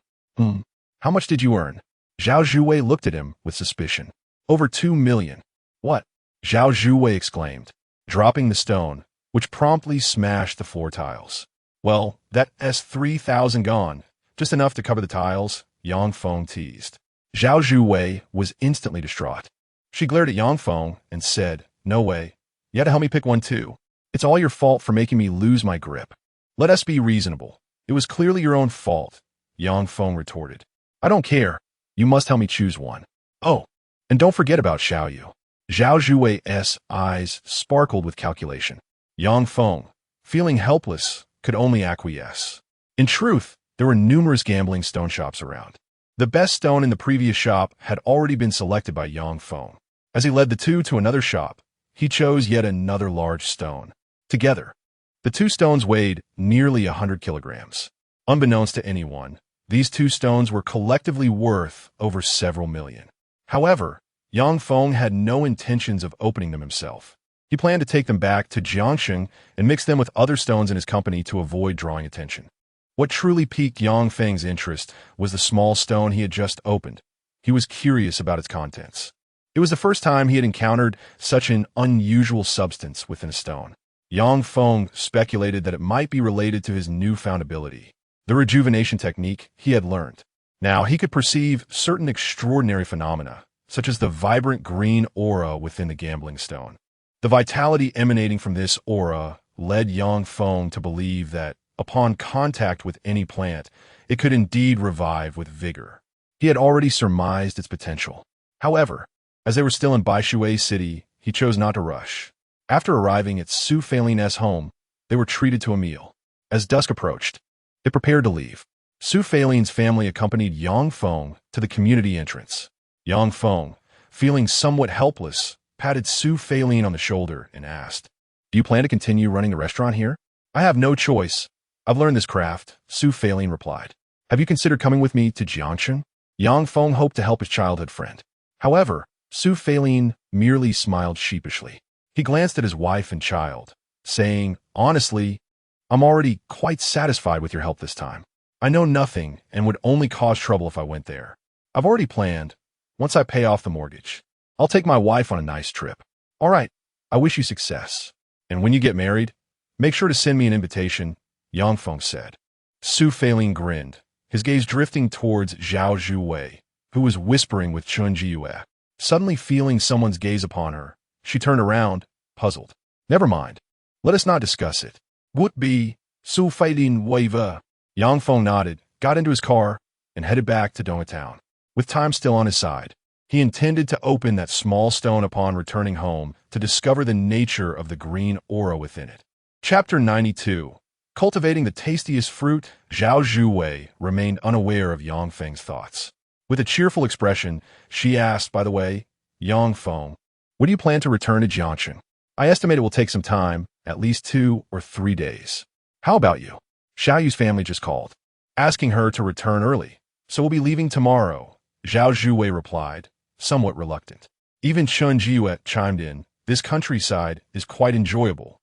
How much did you earn? Zhao Zhuwei looked at him with suspicion. Over 2 million. What? Zhao Zhuwei exclaimed, dropping the stone, which promptly smashed the floor tiles. Well, that's 3,000 gone, just enough to cover the tiles, Yang Feng teased. Zhao Zhuwei was instantly distraught. She glared at Yang Feng and said, no way. You had to help me pick one too. It's all your fault for making me lose my grip. Let us be reasonable. It was clearly your own fault, Yang Feng retorted. I don't care. You must help me choose one. Oh, and don't forget about Xiaoyu. Zhao Zhuwei's eyes sparkled with calculation. Yang Feng, feeling helpless, could only acquiesce. In truth, there were numerous gambling stone shops around. The best stone in the previous shop had already been selected by Yang Feng. As he led the two to another shop, he chose yet another large stone. Together, the two stones weighed nearly 100 kilograms. Unbeknownst to anyone, these two stones were collectively worth over several million. However, Yang Feng had no intentions of opening them himself. He planned to take them back to Jiangsheng and mix them with other stones in his company to avoid drawing attention. What truly piqued Yang Feng's interest was the small stone he had just opened. He was curious about its contents. It was the first time he had encountered such an unusual substance within a stone. Yang Feng speculated that it might be related to his newfound ability, the rejuvenation technique he had learned. Now he could perceive certain extraordinary phenomena, such as the vibrant green aura within the gambling stone. The vitality emanating from this aura led Yang Feng to believe that, upon contact with any plant, it could indeed revive with vigor. He had already surmised its potential. However, as they were still in Baishui City, he chose not to rush. After arriving at Su Feilin's home, they were treated to a meal. As dusk approached, they prepared to leave. Su Feilin's family accompanied Yang Feng to the community entrance. Yang Feng, feeling somewhat helpless, patted Su Feilin on the shoulder and asked, do you plan to continue running the restaurant here? I have no choice. I've learned this craft, Su Feilin replied. Have you considered coming with me to Jiangsheng? Yang Feng hoped to help his childhood friend. However, Su Feilin merely smiled sheepishly. He glanced at his wife and child, saying, honestly, I'm already quite satisfied with your help this time. I know nothing and would only cause trouble if I went there. I've already planned. Once I pay off the mortgage, I'll take my wife on a nice trip. All right, I wish you success. And when you get married, make sure to send me an invitation, Yang Feng said. Su Feilin grinned, his gaze drifting towards Zhao Zhuwei, who was whispering with Chun Jiyue. Suddenly feeling someone's gaze upon her, she turned around, puzzled. Never mind. Let us not discuss it. Would be Su Feilin waiver. Yang Feng nodded, got into his car, and headed back to Donghe town. With time still on his side, he intended to open that small stone upon returning home to discover the nature of the green aura within it. Chapter 92. Cultivating the tastiest fruit, Zhao Zhuwei remained unaware of Yang Feng's thoughts. With a cheerful expression, she asked, by the way, Yang Feng, when do you plan to return to Jiangchen? I estimate it will take some time, at least 2 or 3 days. How about you? Xiao Yu's family just called, asking her to return early, so we'll be leaving tomorrow, Zhao Zhuwei replied, somewhat reluctant. Even Chun Jiuet chimed in, this countryside is quite enjoyable,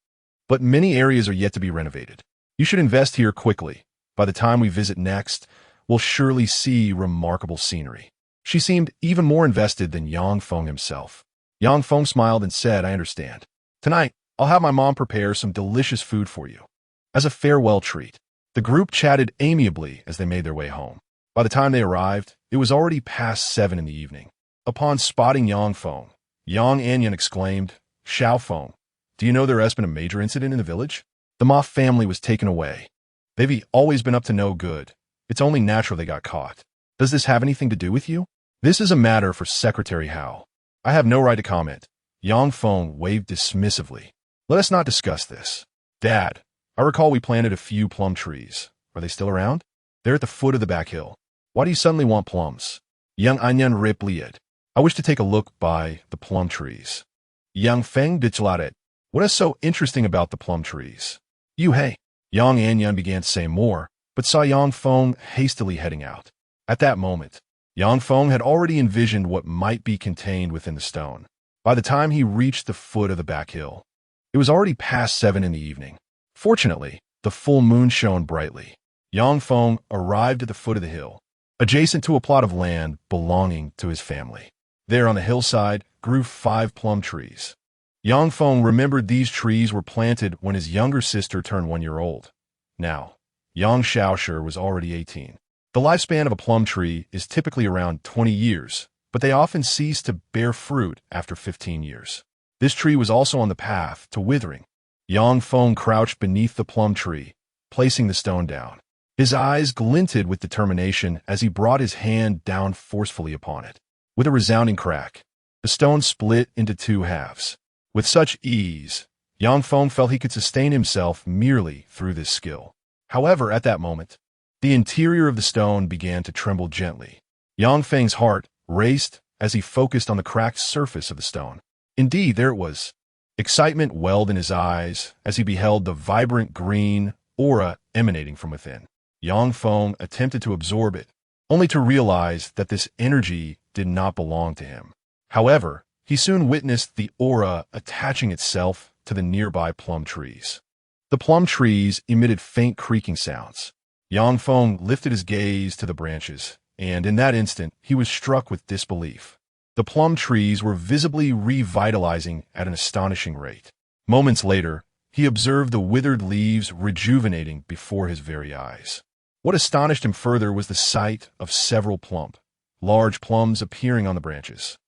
but many areas are yet to be renovated. You should invest here quickly. By the time we visit next, we'll surely see remarkable scenery. She seemed even more invested than Yang Feng himself. Yang Feng smiled and said, I understand. Tonight, I'll have my mom prepare some delicious food for you. As a farewell treat, the group chatted amiably as they made their way home. By the time they arrived, it was already past 7 in the evening. Upon spotting Yang Feng, Yang Anyan exclaimed, Xiao Feng, do you know there has been a major incident in the village? The Ma family was taken away. They've always been up to no good. It's only natural they got caught. Does this have anything to do with you? This is a matter for Secretary Hao. I have no right to comment. Yang Feng waved dismissively. Let us not discuss this. Dad, I recall we planted a few plum trees. Are they still around? They're at the foot of the back hill. Why do you suddenly want plums? Yang Anyan replied. I wish to take a look by the plum trees. Yang Feng declared. What is so interesting about the plum trees? You hey. Yang Anyan began to say more, but saw Yang Feng hastily heading out. At that moment, Yang Feng had already envisioned what might be contained within the stone. By the time he reached the foot of the back hill, it was already past 7 in the evening. Fortunately, the full moon shone brightly. Yang Feng arrived at the foot of the hill, adjacent to a plot of land belonging to his family. There on the hillside grew 5 plum trees. Yang Feng remembered these trees were planted when his younger sister turned 1 year old. Now, Yang Shaoshi was already 18. The lifespan of a plum tree is typically around 20 years, but they often cease to bear fruit after 15 years. This tree was also on the path to withering. Yang Feng crouched beneath the plum tree, placing the stone down. His eyes glinted with determination as he brought his hand down forcefully upon it. With a resounding crack, the stone split into 2 halves. With such ease, Yang Feng felt he could sustain himself merely through this skill. However, at that moment, the interior of the stone began to tremble gently. Yang Feng's heart raced as he focused on the cracked surface of the stone. Indeed, there it was. Excitement welled in his eyes as he beheld the vibrant green aura emanating from within. Yang Feng attempted to absorb it, only to realize that this energy did not belong to him. However, he soon witnessed the aura attaching itself to the nearby plum trees. The plum trees emitted faint creaking sounds. Yang Feng lifted his gaze to the branches, and in that instant, he was struck with disbelief. The plum trees were visibly revitalizing at an astonishing rate. Moments later, he observed the withered leaves rejuvenating before his very eyes. What astonished him further was the sight of several plump, large plums appearing on the branches.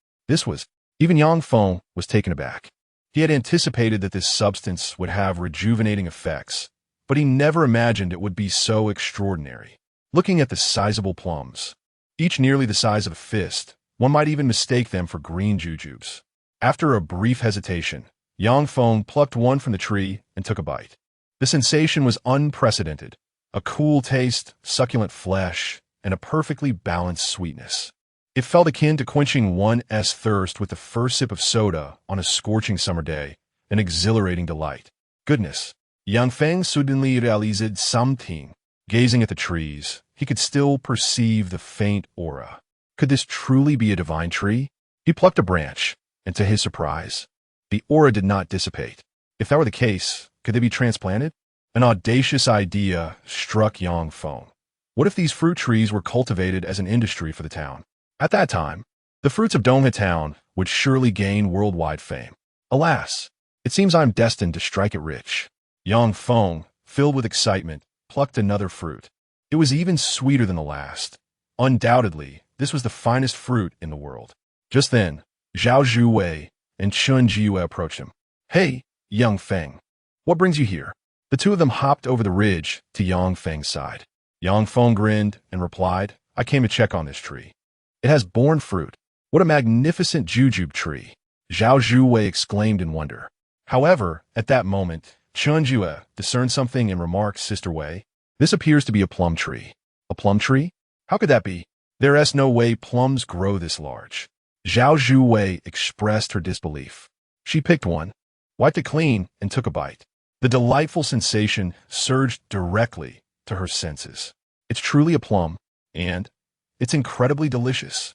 Even Yang Feng was taken aback. He had anticipated that this substance would have rejuvenating effects, but he never imagined it would be so extraordinary. Looking at the sizable plums, each nearly the size of a fist, one might even mistake them for green jujubes. After a brief hesitation, Yang Feng plucked one from the tree and took a bite. The sensation was unprecedented. A cool taste, succulent flesh, and a perfectly balanced sweetness. It felt akin to quenching one's thirst with the first sip of soda on a scorching summer day, an exhilarating delight. Goodness! Yang Feng suddenly realized something. Gazing at the trees, he could still perceive the faint aura. Could this truly be a divine tree? He plucked a branch, and to his surprise, the aura did not dissipate. If that were the case, could they be transplanted? An audacious idea struck Yang Feng. What if these fruit trees were cultivated as an industry for the town? At that time, the fruits of Donghe Town would surely gain worldwide fame. Alas, it seems I'm destined to strike it rich. Yang Feng, filled with excitement, plucked another fruit. It was even sweeter than the last. Undoubtedly, this was the finest fruit in the world. Just then, Zhao Zhuwei and Chun Jiuwei approached him. Hey, Yang Feng, what brings you here? The two of them hopped over the ridge to Yang Feng's side. Yang Feng grinned and replied, I came to check on this tree. It has borne fruit. What a magnificent jujube tree! Zhao Zhuwei exclaimed in wonder. However, at that moment, Chunjue discerned something and remarked Sister Wei. This appears to be a plum tree. A plum tree? How could that be? There is no way plums grow this large. Zhao Zhuwei expressed her disbelief. She picked one, wiped it clean, and took a bite. The delightful sensation surged directly to her senses. It's truly a plum, and it's incredibly delicious.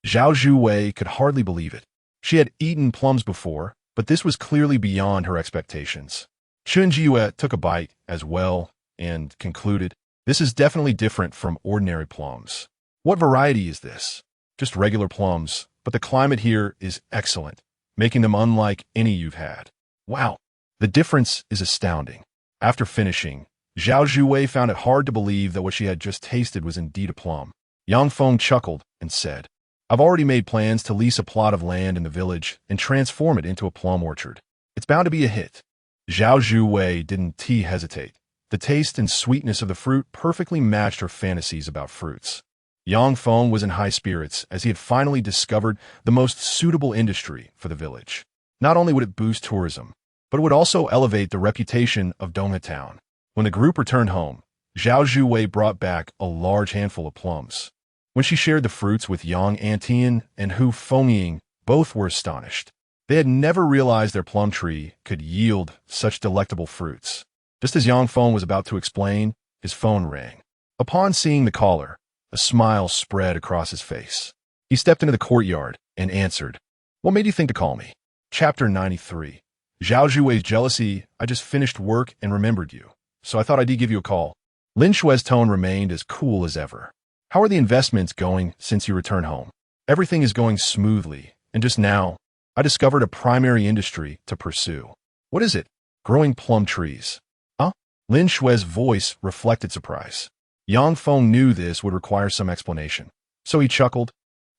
Zhao Zhuwei could hardly believe it. She had eaten plums before, but this was clearly beyond her expectations. Chunjue took a bite as well and concluded, "This is definitely different from ordinary plums. What variety is this?" "Just regular plums, but the climate here is excellent, making them unlike any you've had." "Wow, the difference is astounding." After finishing, Zhao Zhuwei found it hard to believe that what she had just tasted was indeed a plum. Yang Feng chuckled and said, "I've already made plans to lease a plot of land in the village and transform it into a plum orchard. It's bound to be a hit." Zhao Zhuwei didn't hesitate. The taste and sweetness of the fruit perfectly matched her fantasies about fruits. Yang Feng was in high spirits as he had finally discovered the most suitable industry for the village. Not only would it boost tourism, but it would also elevate the reputation of Dongha Town. When the group returned home, Zhao Zhuwei brought back a large handful of plums. When she shared the fruits with Yang Antian and Hu Fengying, both were astonished. They had never realized their plum tree could yield such delectable fruits. Just as Yang Feng was about to explain, his phone rang. Upon seeing the caller, a smile spread across his face. He stepped into the courtyard and answered, "What made you think to call me?" Chapter 93. Zhao Zhuwei's jealousy. "I just finished work and remembered you, so I thought I'd give you a call." Lin Shue's tone remained as cool as ever. "How are the investments going since you returned home?" "Everything is going smoothly, and just now, I discovered a primary industry to pursue." "What is it?" "Growing plum trees." "Huh?" Lin Shue's voice reflected surprise. Yang Feng knew this would require some explanation, so he chuckled.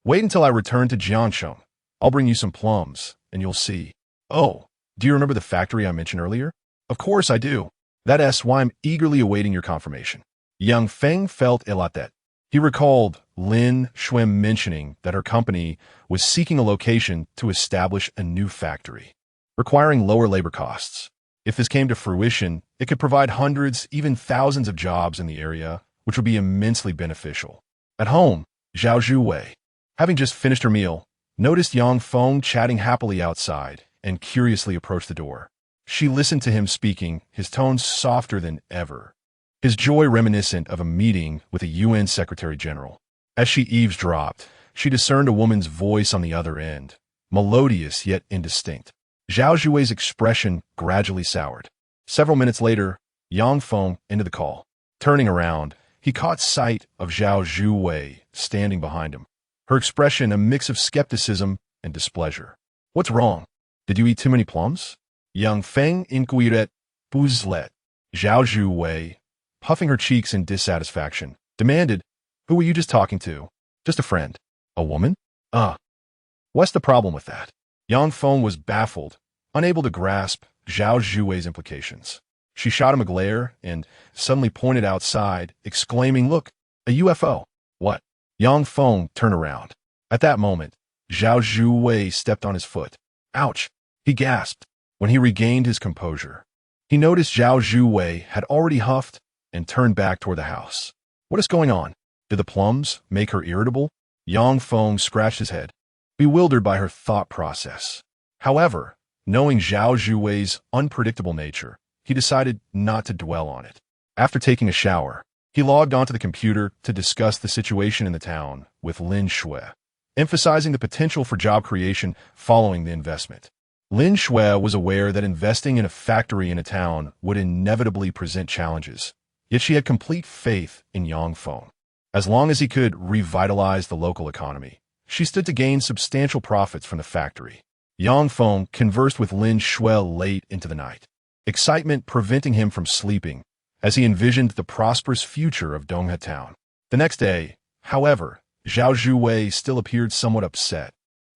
"Wait until I return to Jiangsheng. I'll bring you some plums, and you'll see." "Oh, do you remember the factory I mentioned earlier?" "Of course I do. That's why I'm eagerly awaiting your confirmation." Yang Feng felt ill at that. He recalled Lin Shui mentioning that her company was seeking a location to establish a new factory, requiring lower labor costs. If this came to fruition, it could provide hundreds, even thousands of jobs in the area, which would be immensely beneficial. At home, Zhao Zhuwei, having just finished her meal, noticed Yang Feng chatting happily outside and curiously approached the door. She listened to him speaking, his tone softer than ever, his joy reminiscent of a meeting with a UN Secretary General. As she eavesdropped, she discerned a woman's voice on the other end, melodious yet indistinct. Zhao Zhuwei's expression gradually soured. Several minutes later, Yang Feng ended the call. Turning around, he caught sight of Zhao Zhuwei standing behind him, her expression a mix of skepticism and displeasure. "What's wrong? Did you eat too many plums?" Yang Feng inquired. "Bouzlet." Zhao Zhuwei, puffing her cheeks in dissatisfaction, demanded, "Who were you just talking to?" "Just a friend." "A woman?" What's the problem with that?" Yang Feng was baffled, unable to grasp Zhao Zhuwei's implications. She shot him a glare and suddenly pointed outside, exclaiming, "Look, a UFO." "What?" Yang Feng turned around. At that moment, Zhao Zhuwei stepped on his foot. "Ouch!" he gasped. When he regained his composure, he noticed Zhao Zhuwei had already huffed and turned back toward the house. "What is going on? Did the plums make her irritable?" Yang Feng scratched his head, bewildered by her thought process. However, knowing Zhao Zhuwei's unpredictable nature, he decided not to dwell on it. After taking a shower, he logged onto the computer to discuss the situation in the town with Lin Shui, emphasizing the potential for job creation following the investment. Lin Shui was aware that investing in a factory in a town would inevitably present challenges, yet she had complete faith in Yang Feng. As long as he could revitalize the local economy, she stood to gain substantial profits from the factory. Yang Feng conversed with Lin Shui late into the night, excitement preventing him from sleeping as he envisioned the prosperous future of Dongha Town. The next day, however, Zhao Zhuwei still appeared somewhat upset,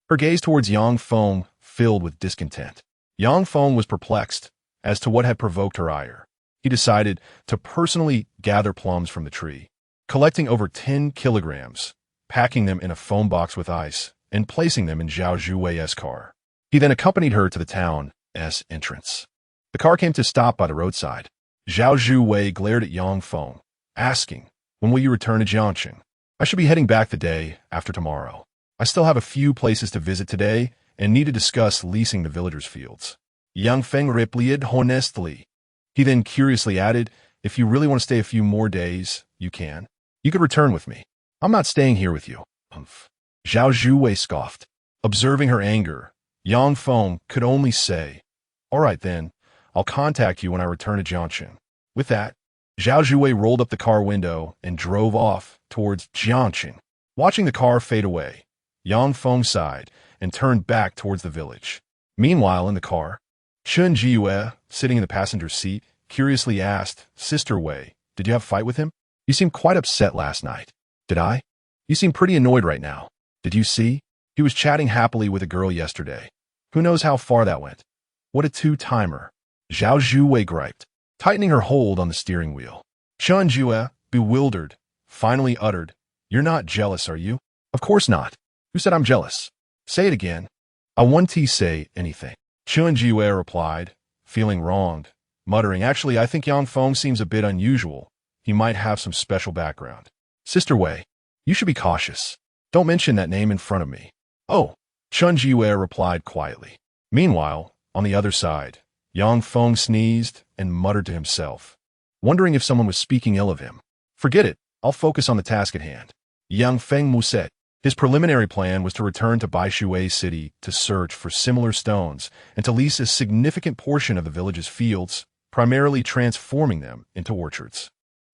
her gaze towards Yang Feng filled with discontent. Yang Feng was perplexed as to what had provoked her ire. He decided to personally gather plums from the tree, collecting over 10 kilograms, packing them in a foam box with ice, and placing them in Zhao Zhuwei's car. He then accompanied her to the town's entrance. The car came to stop by the roadside. Zhao Zhuwei glared at Yang Feng, asking, "When will you return to Jiangxing?" "I should be heading back the day after tomorrow. I still have a few places to visit today and need to discuss leasing the villagers' fields." Yang Feng replied honestly. He then curiously added, "If you really want to stay a few more days, you can. You could return with me." "I'm not staying here with you." Humph. Zhao Zhuwei scoffed. Observing her anger, Yang Feng could only say, "All right then, I'll contact you when I return to Jiangxing." With that, Zhao Zhuwei rolled up the car window and drove off towards Jiangxing. Watching the car fade away, Yang Feng sighed and turned back towards the village. Meanwhile, in the car, Chun Jiyue, sitting in the passenger seat, curiously asked, "Sister Wei, did you have a fight with him? You seemed quite upset last night." "Did I? You seem pretty annoyed right now. Did you see? He was chatting happily with a girl yesterday. Who knows how far that went? What a two-timer." Zhao Zhuwei griped, tightening her hold on the steering wheel. Chun Jiyue, bewildered, finally uttered, "You're not jealous, are you?" "Of course not. Who said I'm jealous? Say it again." "I won't say anything." Chun Jiyue replied, feeling wronged, muttering, "Actually, I think Yang Feng seems a bit unusual. He might have some special background." "Sister Wei, you should be cautious. Don't mention that name in front of me." "Oh," Chun Jiyue replied quietly. Meanwhile, on the other side, Yang Feng sneezed and muttered to himself, wondering if someone was speaking ill of him. "Forget it. I'll focus on the task at hand." Yang Feng muset. His preliminary plan was to return to Baishui City to search for similar stones and to lease a significant portion of the village's fields, primarily transforming them into orchards.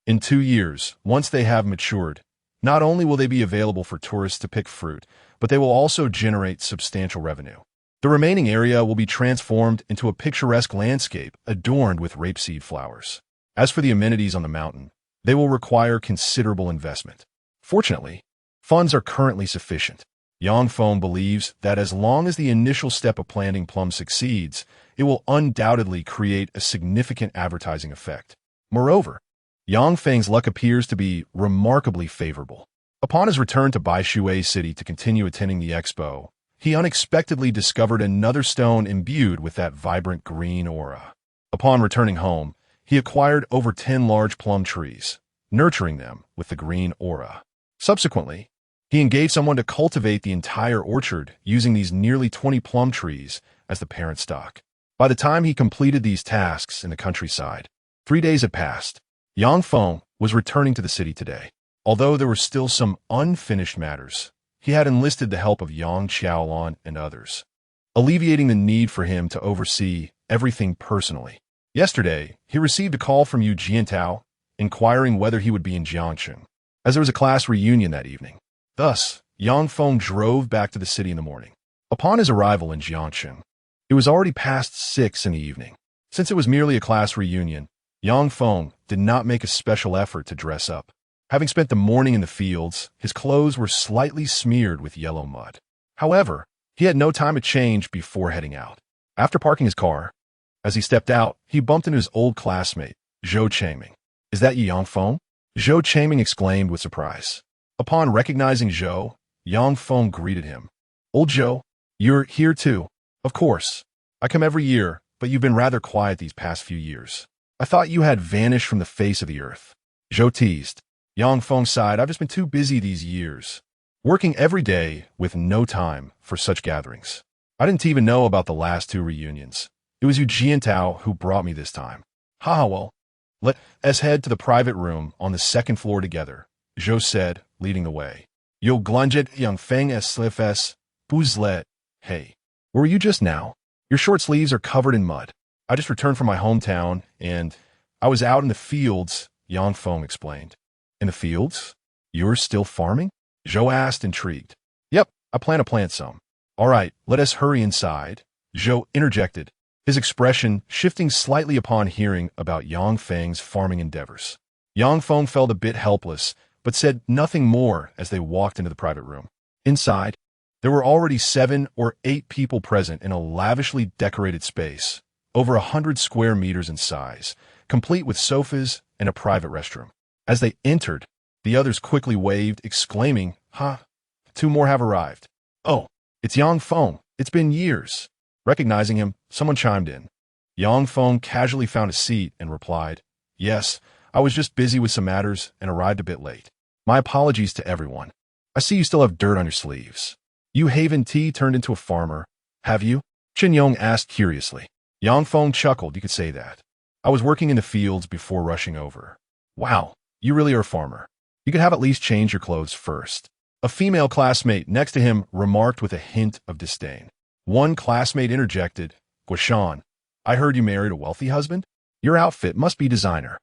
In 2 years, once they have matured, not only will they be available for tourists to pick fruit, but they will also generate substantial revenue. The remaining area will be transformed into a picturesque landscape adorned with rapeseed flowers. As for the amenities on the mountain, they will require considerable investment. Fortunately, funds are currently sufficient. Yang Feng believes that as long as the initial step of planting plums succeeds, it will undoubtedly create a significant advertising effect. Moreover, Yang Feng's luck appears to be remarkably favorable. Upon his return to Baishui City to continue attending the expo, he unexpectedly discovered another stone imbued with that vibrant green aura. Upon returning home, he acquired over 10 large plum trees, nurturing them with the green aura. Subsequently, he engaged someone to cultivate the entire orchard using these nearly 20 plum trees as the parent stock. By the time he completed these tasks in the countryside, 3 days had passed. Yang Feng was returning to the city today. Although there were still some unfinished matters, he had enlisted the help of Yang Qiaolon and others, alleviating the need for him to oversee everything personally. Yesterday, he received a call from Yu Jiantao, inquiring whether he would be in Jiangxing, as there was a class reunion that evening. Thus, Yang Feng drove back to the city in the morning. Upon his arrival in Jiangxing, it was already past 6 in the evening. Since it was merely a class reunion, Yang Feng did not make a special effort to dress up. Having spent the morning in the fields, his clothes were slightly smeared with yellow mud. However, he had no time to change before heading out. After parking his car, as he stepped out, he bumped into his old classmate, Zhou Changming. "Is that you, Yang Feng?" Zhou Changming exclaimed with surprise. Upon recognizing Zhou, Yang Feng greeted him. "Old Zhou, you're here too." "Of course. I come every year, but you've been rather quiet these past few years. I thought you had vanished from the face of the earth." Zhou teased. Yang Feng sighed. "I've just been too busy these years, working every day with no time for such gatherings. I didn't even know about the last 2 reunions. It was Yu Jiantao who brought me this time." "Ha, well, let us head to the private room on the 2nd floor together," Zhou said, leading the way. "Yo glunjet Yang Feng es slifes, buzlet. Hey, where were you just now? Your short sleeves are covered in mud." "I just returned from my hometown, and I was out in the fields," Yang Feng explained. "In the fields? You're still farming?" Zhou asked, intrigued. "Yep, I plan to plant some." "All right, let us hurry inside," Zhou interjected, his expression shifting slightly upon hearing about Yang Feng's farming endeavors. Yang Feng felt a bit helpless, but said nothing more as they walked into the private room. Inside, there were already 7 or 8 people present in a lavishly decorated space, over 100 square meters in size, complete with sofas and a private restroom. As they entered, the others quickly waved, exclaiming, "Ha, 2 more have arrived." "Oh, it's Yang Feng. It's been years." Recognizing him, someone chimed in. Yang Feng casually found a seat and replied, "Yes, I was just busy with some matters and arrived a bit late. My apologies to everyone. I see you still have dirt on your sleeves. You Haven Tea turned into a farmer, have you?" Chen Yong asked curiously. Yang Feng chuckled. "You could say that. I was working in the fields before rushing over." "Wow, you really are a farmer. You could have at least changed your clothes first." A female classmate next to him remarked with a hint of disdain. One classmate interjected, "Guashan, I heard you married a wealthy husband? Your outfit must be designer."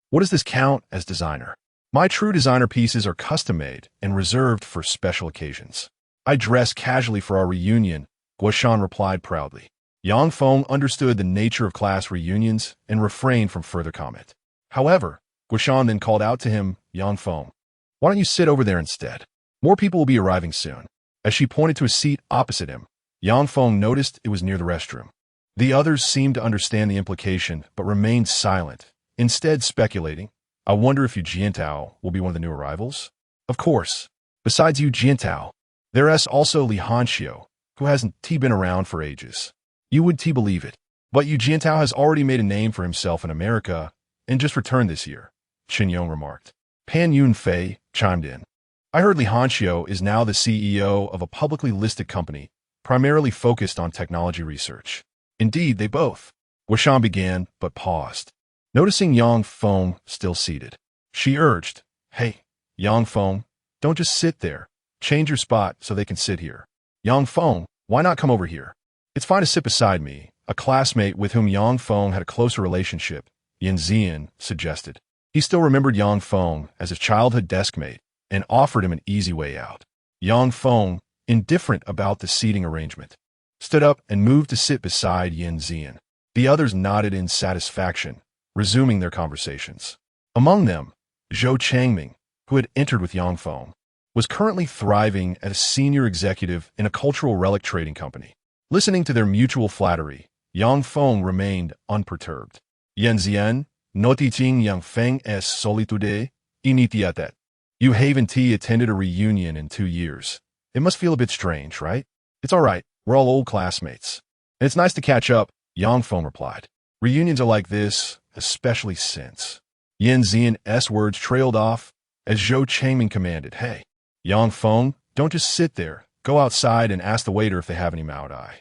"What does this count as designer? My true designer pieces are custom-made and reserved for special occasions. I dress casually for our reunion," Guashan replied proudly. Yang Feng understood the nature of class reunions and refrained from further comment. However, Guashan then called out to him, "Yang Feng, why don't you sit over there instead? More people will be arriving soon." As she pointed to a seat opposite him, Yang Feng noticed it was near the restroom. The others seemed to understand the implication but remained silent, instead speculating, "I wonder if Yu Jiantao will be one of the new arrivals?" Of course. Besides Yu Jiantao, there's also Li Hanxiu, who hasn't been around for ages. You would believe it. But Yu Jiantao has already made a name for himself in America and just returned this year, Chen Yong remarked. Pan Yunfei chimed in. "I heard Li Hanxiu is now the CEO of a publicly listed company, primarily focused on technology research." "Indeed, they both." Guashan began, but paused. Noticing Yang Feng still seated, she urged, "Hey, Yang Feng, don't just sit there. Change your spot so they can sit here." "Yang Feng, why not come over here? It's fine to sit beside me," a classmate with whom Yang Feng had a closer relationship, Yan Zian, suggested. He still remembered Yang Feng as his childhood deskmate and offered him an easy way out. Yang Feng, indifferent about the seating arrangement, stood up and moved to sit beside Yan Zian. The others nodded in satisfaction, resuming their conversations. Among them, Zhou Changming, who had entered with Yang Feng, was currently thriving as a senior executive in a cultural relic trading company. Listening to their mutual flattery, Yang Feng remained unperturbed. "Yan Zian, no teaching Yang Feng es solitude, initiatet. You haven't attended a reunion in 2 years. It must feel a bit strange, right?" "It's all right. We're all old classmates. And it's nice to catch up," Yang Feng replied. "Reunions are like this, especially since." Yan Zian's words trailed off as Zhou Changming commanded, "Hey, Yang Feng, don't just sit there. Go outside and ask the waiter if they have any Maodai.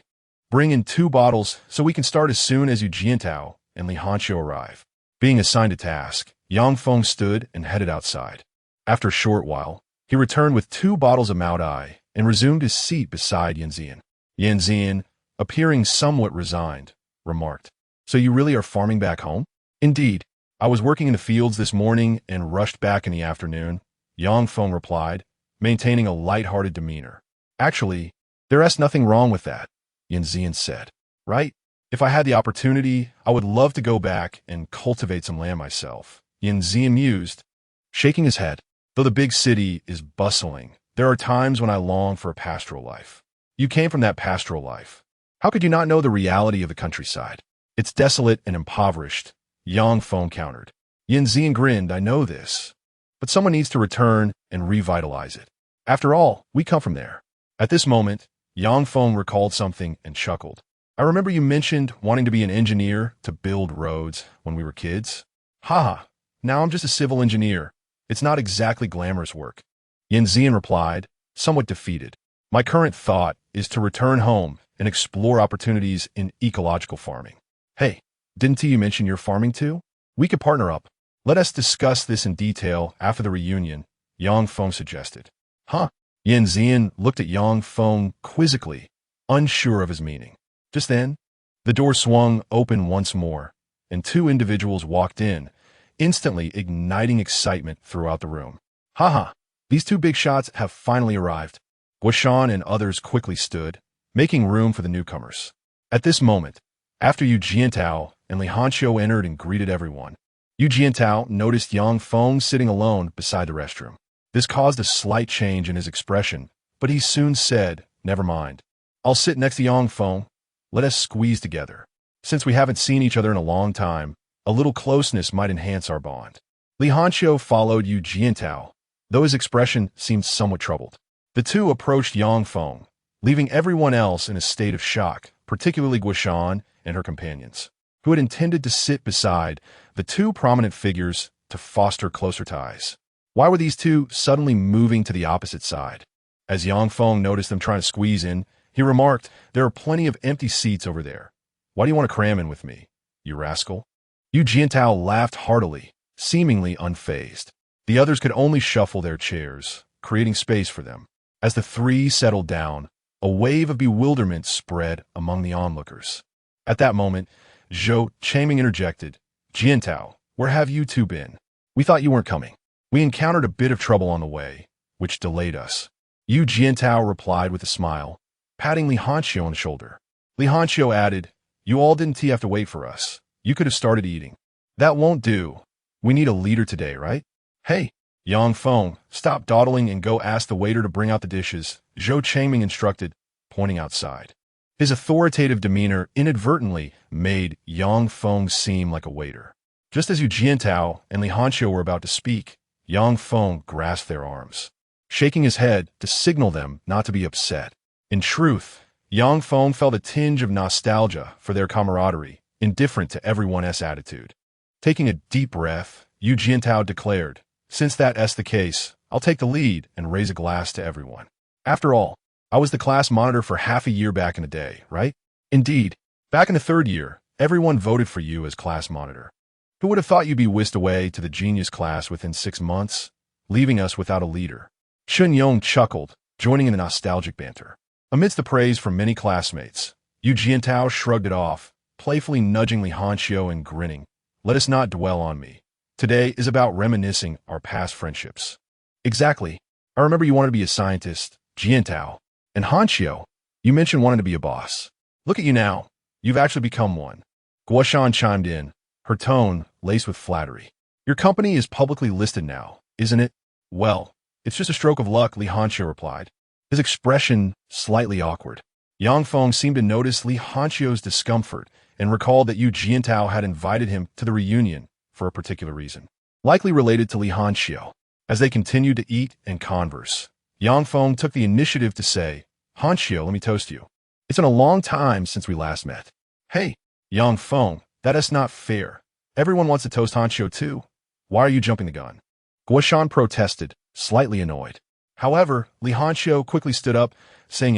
Bring in 2 bottles so we can start as soon as Yu Jiantao and Li Hanxiu arrive." Being assigned a task, Yang Feng stood and headed outside. After a short while, he returned with 2 bottles of Maodai and resumed his seat beside Yan Zian. Yan Zian, appearing somewhat resigned, remarked, "So you really are farming back home?" "Indeed. I was working in the fields this morning and rushed back in the afternoon," Yang Feng replied, maintaining a light-hearted demeanor. "Actually, there's nothing wrong with that," Yan Zian said. "Right? If I had the opportunity, I would love to go back and cultivate some land myself," Yan Zian mused, shaking his head. "Though the big city is bustling, there are times when I long for a pastoral life." "You came from that pastoral life. How could you not know the reality of the countryside? It's desolate and impoverished," Yang Feng countered. Yan Zian grinned. "I know this. But someone needs to return and revitalize it. After all, we come from there." At this moment, Yang Feng recalled something and chuckled. "I remember you mentioned wanting to be an engineer to build roads when we were kids." "Haha, now I'm just a civil engineer. It's not exactly glamorous work," Yan Zian replied, somewhat defeated. "My current thought is to return home and explore opportunities in ecological farming." "Hey, didn't you mention you're farming too? We could partner up. Let us discuss this in detail after the reunion," Yang Feng suggested. "Huh?" Yan Zian looked at Yang Feng quizzically, unsure of his meaning. Just then, the door swung open once more, and 2 individuals walked in, instantly igniting excitement throughout the room. "Haha, these 2 big shots have finally arrived." Guashan and others quickly stood, making room for the newcomers. At this moment, after Yu Jiantao and Li Hanxiu entered and greeted everyone, Yu Jiantao noticed Yang Feng sitting alone beside the restroom. This caused a slight change in his expression, but he soon said, "Never mind. I'll sit next to Yang Feng. Let us squeeze together. Since we haven't seen each other in a long time, a little closeness might enhance our bond." Li Hanxiu followed Yu Jiantao, though his expression seemed somewhat troubled. The 2 approached Yang Feng, leaving everyone else in a state of shock, particularly Guashan and her companions. who had intended to sit beside the two prominent figures to foster closer ties. Why were these two suddenly moving to the opposite side? As Yang Feng noticed them trying to squeeze in, he remarked, "There are plenty of empty seats over there. Why do you want to cram in with me, you rascal?" Yu Jiantao laughed heartily, seemingly unfazed. The others could only shuffle their chairs, creating space for them. As the three settled down, a wave of bewilderment spread among the onlookers. At that moment, Zhou Changming interjected, "Jiantao, where have you two been? We thought you weren't coming. We encountered a bit of trouble on the way, which delayed us." Yu Jiantao replied with a smile, patting Li Hanxiu on the shoulder. Li Hanxiu added, "You all didn't have to wait for us. You could have started eating." "That won't do. We need a leader today, right?" "Hey, Yang Feng, stop dawdling and go ask the waiter to bring out the dishes," Zhou Changming instructed, pointing outside. His authoritative demeanor inadvertently made Yang Feng seem like a waiter. Just as Yu Jiantao and Li Hanxiu were about to speak, Yang Feng grasped their arms, shaking his head to signal them not to be upset. In truth, Yang Feng felt a tinge of nostalgia for their camaraderie, indifferent to everyone's attitude. Taking a deep breath, Yu Jiantao declared, "Since that's the case, I'll take the lead and raise a glass to everyone. After all, I was the class monitor for half a year back in the day, right?" "Indeed. Back in the third year, everyone voted for you as class monitor. Who would have thought you'd be whisked away to the genius class within 6 months, leaving us without a leader?" Chun Yong chuckled, joining in the nostalgic banter. Amidst the praise from many classmates, Yu Jiantao shrugged it off, playfully nudging Li Hanxiu and grinning. "Let us not dwell on me. Today is about reminiscing our past friendships." "Exactly. I remember you wanted to be a scientist, Jiantao. And Hanxiu, you mentioned wanting to be a boss. Look at you now. You've actually become one." Guoshan chimed in, her tone laced with flattery. "Your company is publicly listed now, isn't it?" "Well, it's just a stroke of luck," Li Hanxiu replied, his expression slightly awkward. Yang Feng seemed to notice Li Hanxiu's discomfort and recalled that Yu Jiantao had invited him to the reunion for a particular reason, likely related to Li Hanxiu. As they continued to eat and converse, Yang Feng took the initiative to say, "Hanxiu, let me toast you. It's been a long time since we last met." "Hey, Yang Feng, that is not fair. Everyone wants to toast Hanxiu too. Why are you jumping the gun?" Guoshan protested, slightly annoyed. However, Li Hanxiu quickly stood up, saying,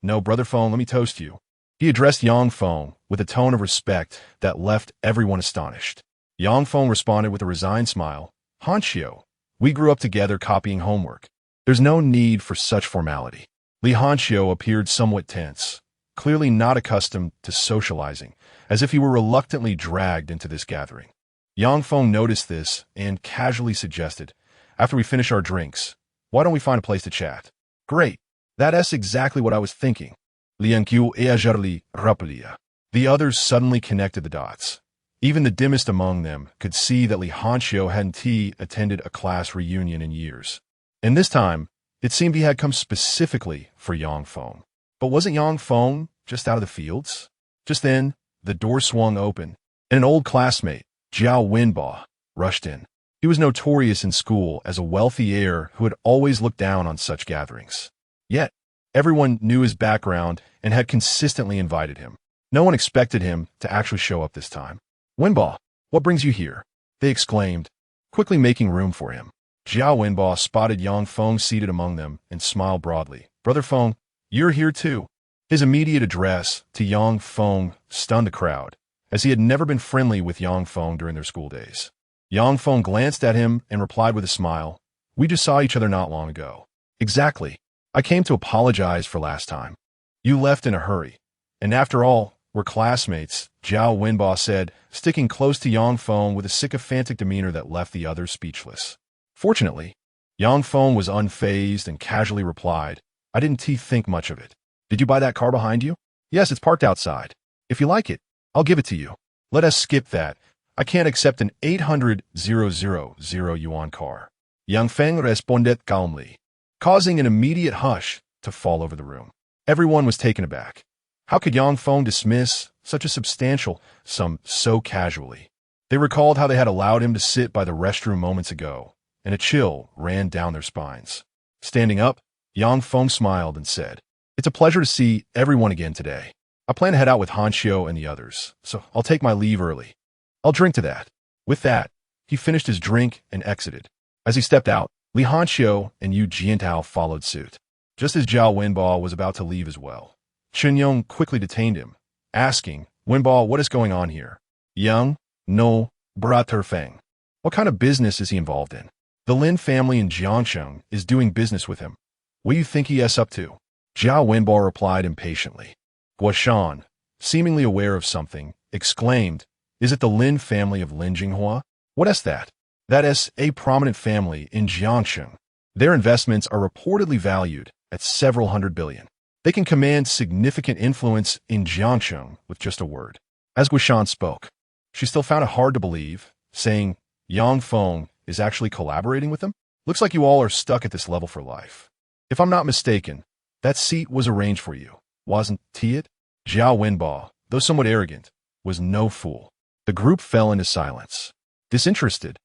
"No, Brother Feng, let me toast you." He addressed Yang Feng with a tone of respect that left everyone astonished. Yang Feng responded with a resigned smile, "Hanxiu, we grew up together copying homework. There's no need for such formality." Li Hanxiu appeared somewhat tense, clearly not accustomed to socializing, as if he were reluctantly dragged into this gathering. Yang Feng noticed this and casually suggested, "After we finish our drinks, why don't we find a place to chat?" "Great. That's exactly what I was thinking." Lianqiu Eajarli Rapalia. The others suddenly connected the dots. Even the dimmest among them could see that Li Hanxiu hadn't attended a class reunion in years. And this time, it seemed he had come specifically for Yang Feng. But wasn't Yang Feng just out of the fields? Just then, the door swung open, and an old classmate, Jiao Wenbo, rushed in. He was notorious in school as a wealthy heir who had always looked down on such gatherings. Yet, everyone knew his background and had consistently invited him. No one expected him to actually show up this time. "Wenbo, what brings you here?" they exclaimed, quickly making room for him. Jiao Wenbo spotted Yang Feng seated among them and smiled broadly. "Brother Feng, you're here too." His immediate address to Yang Feng stunned the crowd, as he had never been friendly with Yang Feng during their school days. Yang Feng glanced at him and replied with a smile, "We just saw each other not long ago." "Exactly. I came to apologize for last time. You left in a hurry. And after all, we're classmates," Jiao Wenbo said, sticking close to Yang Feng with a sycophantic demeanor that left the others speechless. Fortunately, Yang Feng was unfazed and casually replied, "I didn't think much of it. Did you buy that car behind you?" "Yes, it's parked outside. If you like it, I'll give it to you." "Let us skip that. I can't accept an 800,000 yuan car," Yang Feng responded calmly, causing an immediate hush to fall over the room. Everyone was taken aback. How could Yang Feng dismiss such a substantial sum so casually? They recalled how they had allowed him to sit by the restroom moments ago, and a chill ran down their spines. Standing up, Yang Feng smiled and said, "It's a pleasure to see everyone again today. I plan to head out with Hanxiu and the others, so I'll take my leave early. I'll drink to that. With that, he finished his drink and exited. As he stepped out, Li Hanxiu and Yu Jiantao followed suit. Just as Zhao Wenbo was about to leave as well, Chen Yong quickly detained him, asking, Wenbo, what is going on here? Yang, no, brother Feng. What kind of business is he involved in? The Lin family in Jiangsheng is doing business with him. What do you think he is up to? Zhao Wenbo replied impatiently. Guoshan, seemingly aware of something, exclaimed, is it the Lin family of Lin Jinghua? What is that? That is a prominent family in Jiangsheng. Their investments are reportedly valued at several hundred billion. They can command significant influence in Jiangsheng with just a word. As Guoshan spoke, she still found it hard to believe, saying, Yang Feng is actually collaborating with them? Looks like you all are stuck at this level for life. If I'm not mistaken, that seat was arranged for you, wasn't it? Zhao Wenbo, though somewhat arrogant, was no fool. The group fell into silence. Disinterested,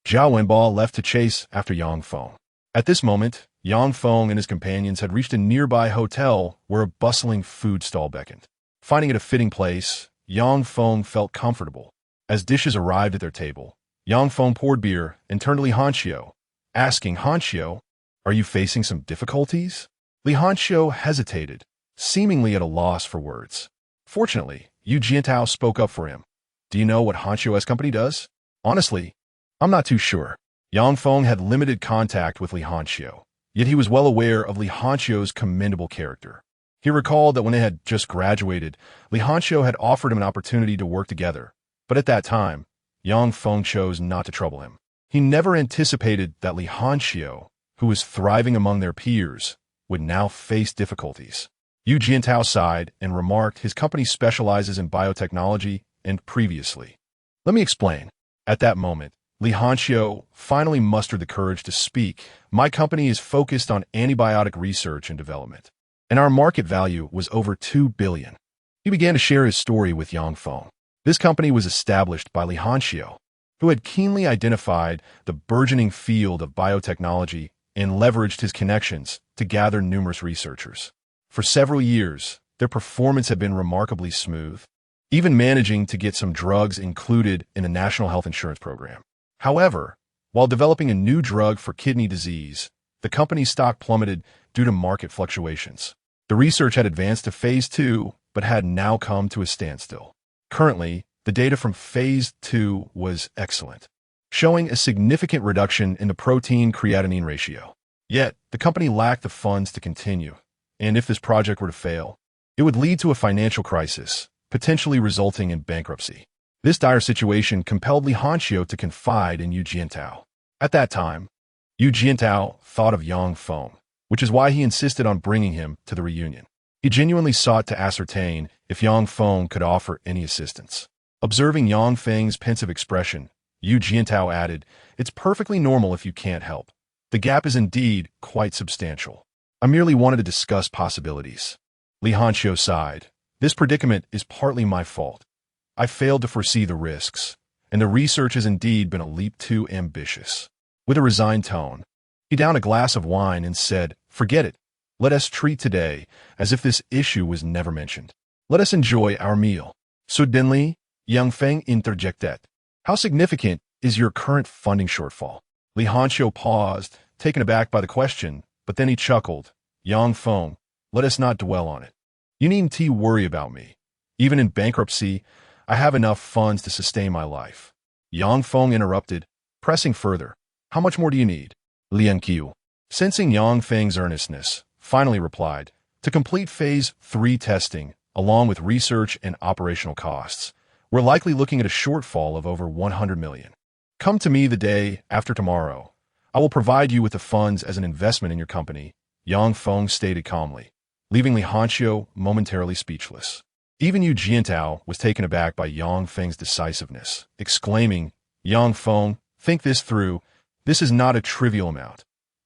Zhao Wenbo left to chase after Yang Feng. At this moment, Yang Feng and his companions had reached a nearby hotel where a bustling food stall beckoned. Finding it a fitting place, Yang Feng felt comfortable. As dishes arrived at their table, Yang Feng poured beer and turned to Li Hanxiu, asking Hanxiu, are you facing some difficulties? Li Hanxiu hesitated, seemingly at a loss for words. Fortunately, Yu Jiantao spoke up for him. Do you know what Hanxiu's company does? Honestly, I'm not too sure. Yang Feng had limited contact with Li Hanxiu, yet he was well aware of Li Hanxiu's commendable character. He recalled that when they had just graduated, Li Hanxiu had offered him an opportunity to work together, but at that time, Yang Feng chose not to trouble him. He never anticipated that Li Hanxiu, who was thriving among their peers, would now face difficulties. Yu Jiantao sighed and remarked his company specializes in biotechnology and previously. Let me explain. At that moment, Li Hanxiu finally mustered the courage to speak. My company is focused on antibiotic research and development, and our market value was over 2 billion. He began to share his story with Yang Feng. This company was established by Li Hanxiu, who had keenly identified the burgeoning field of biotechnology and leveraged his connections to gather numerous researchers. For several years, their performance had been remarkably smooth, even managing to get some drugs included in the National Health Insurance Program. However, while developing a new drug for kidney disease, the company's stock plummeted due to market fluctuations. The research had advanced to phase 2, but had now come to a standstill. Currently, the data from phase 2 was excellent, showing a significant reduction in the protein-creatinine ratio. Yet, the company lacked the funds to continue, and if this project were to fail, it would lead to a financial crisis, potentially resulting in bankruptcy. This dire situation compelled Li Hanxiu to confide in Yu Jiantao. At that time, Yu Jiantao thought of Yang Feng, which is why he insisted on bringing him to the reunion. He genuinely sought to ascertain if Yang Feng could offer any assistance. Observing Yang Feng's pensive expression, Yu Jiantao added, it's perfectly normal if you can't help. The gap is indeed quite substantial. I merely wanted to discuss possibilities. Li Hanxiu sighed. This predicament is partly my fault. I failed to foresee the risks, and the research has indeed been a leap too ambitious. With a resigned tone, he downed a glass of wine and said, forget it. Let us treat today as if this issue was never mentioned. Let us enjoy our meal. Suddenly, Yang Feng interjected. How significant is your current funding shortfall? Li Hanxiu paused, taken aback by the question, but then he chuckled. Yang Feng, let us not dwell on it. You needn't worry about me. Even in bankruptcy, I have enough funds to sustain my life. Yang Feng interrupted, pressing further. How much more do you need? Lian Qiu, sensing Yang Feng's earnestness, finally replied, to complete phase 3 testing, along with research and operational costs, we're likely looking at a shortfall of over 100 million. Come to me the day after tomorrow. I will provide you with the funds as an investment in your company, Yang Feng stated calmly, leaving Li Hanxiu momentarily speechless. Even Yu Jiantao was taken aback by Yang Feng's decisiveness, exclaiming, Yang Feng, think this through. This is not a trivial amount.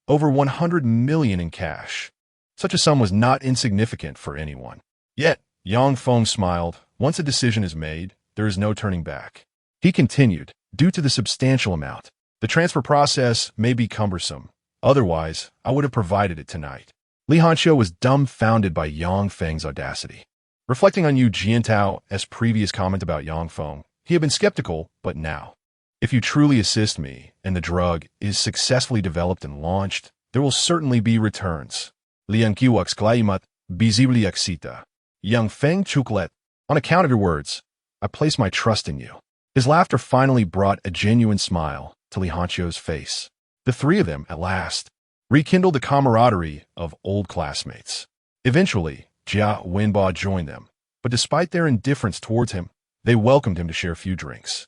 Over 100 million in cash. Such a sum was not insignificant for anyone. Yet, Yang Feng smiled. Once a decision is made, there is no turning back. He continued, due to the substantial amount, the transfer process may be cumbersome. Otherwise, I would have provided it tonight. Li Hanxiu was dumbfounded by Yang Feng's audacity. Reflecting on Yu Jiantao's previous comment about Yang Feng, he had been skeptical, but now, if you truly assist me and the drug is successfully developed and launched, there will certainly be returns. Liang Qiwux Glaimat Bizibli Exita. Yang Feng Chuklet. On account of your words, I place my trust in you. His laughter finally brought a genuine smile to Li Hanqiu's face. The three of them, at last, rekindled the camaraderie of old classmates. Eventually, Jia Wenba joined them, but despite their indifference towards him, they welcomed him to share a few drinks.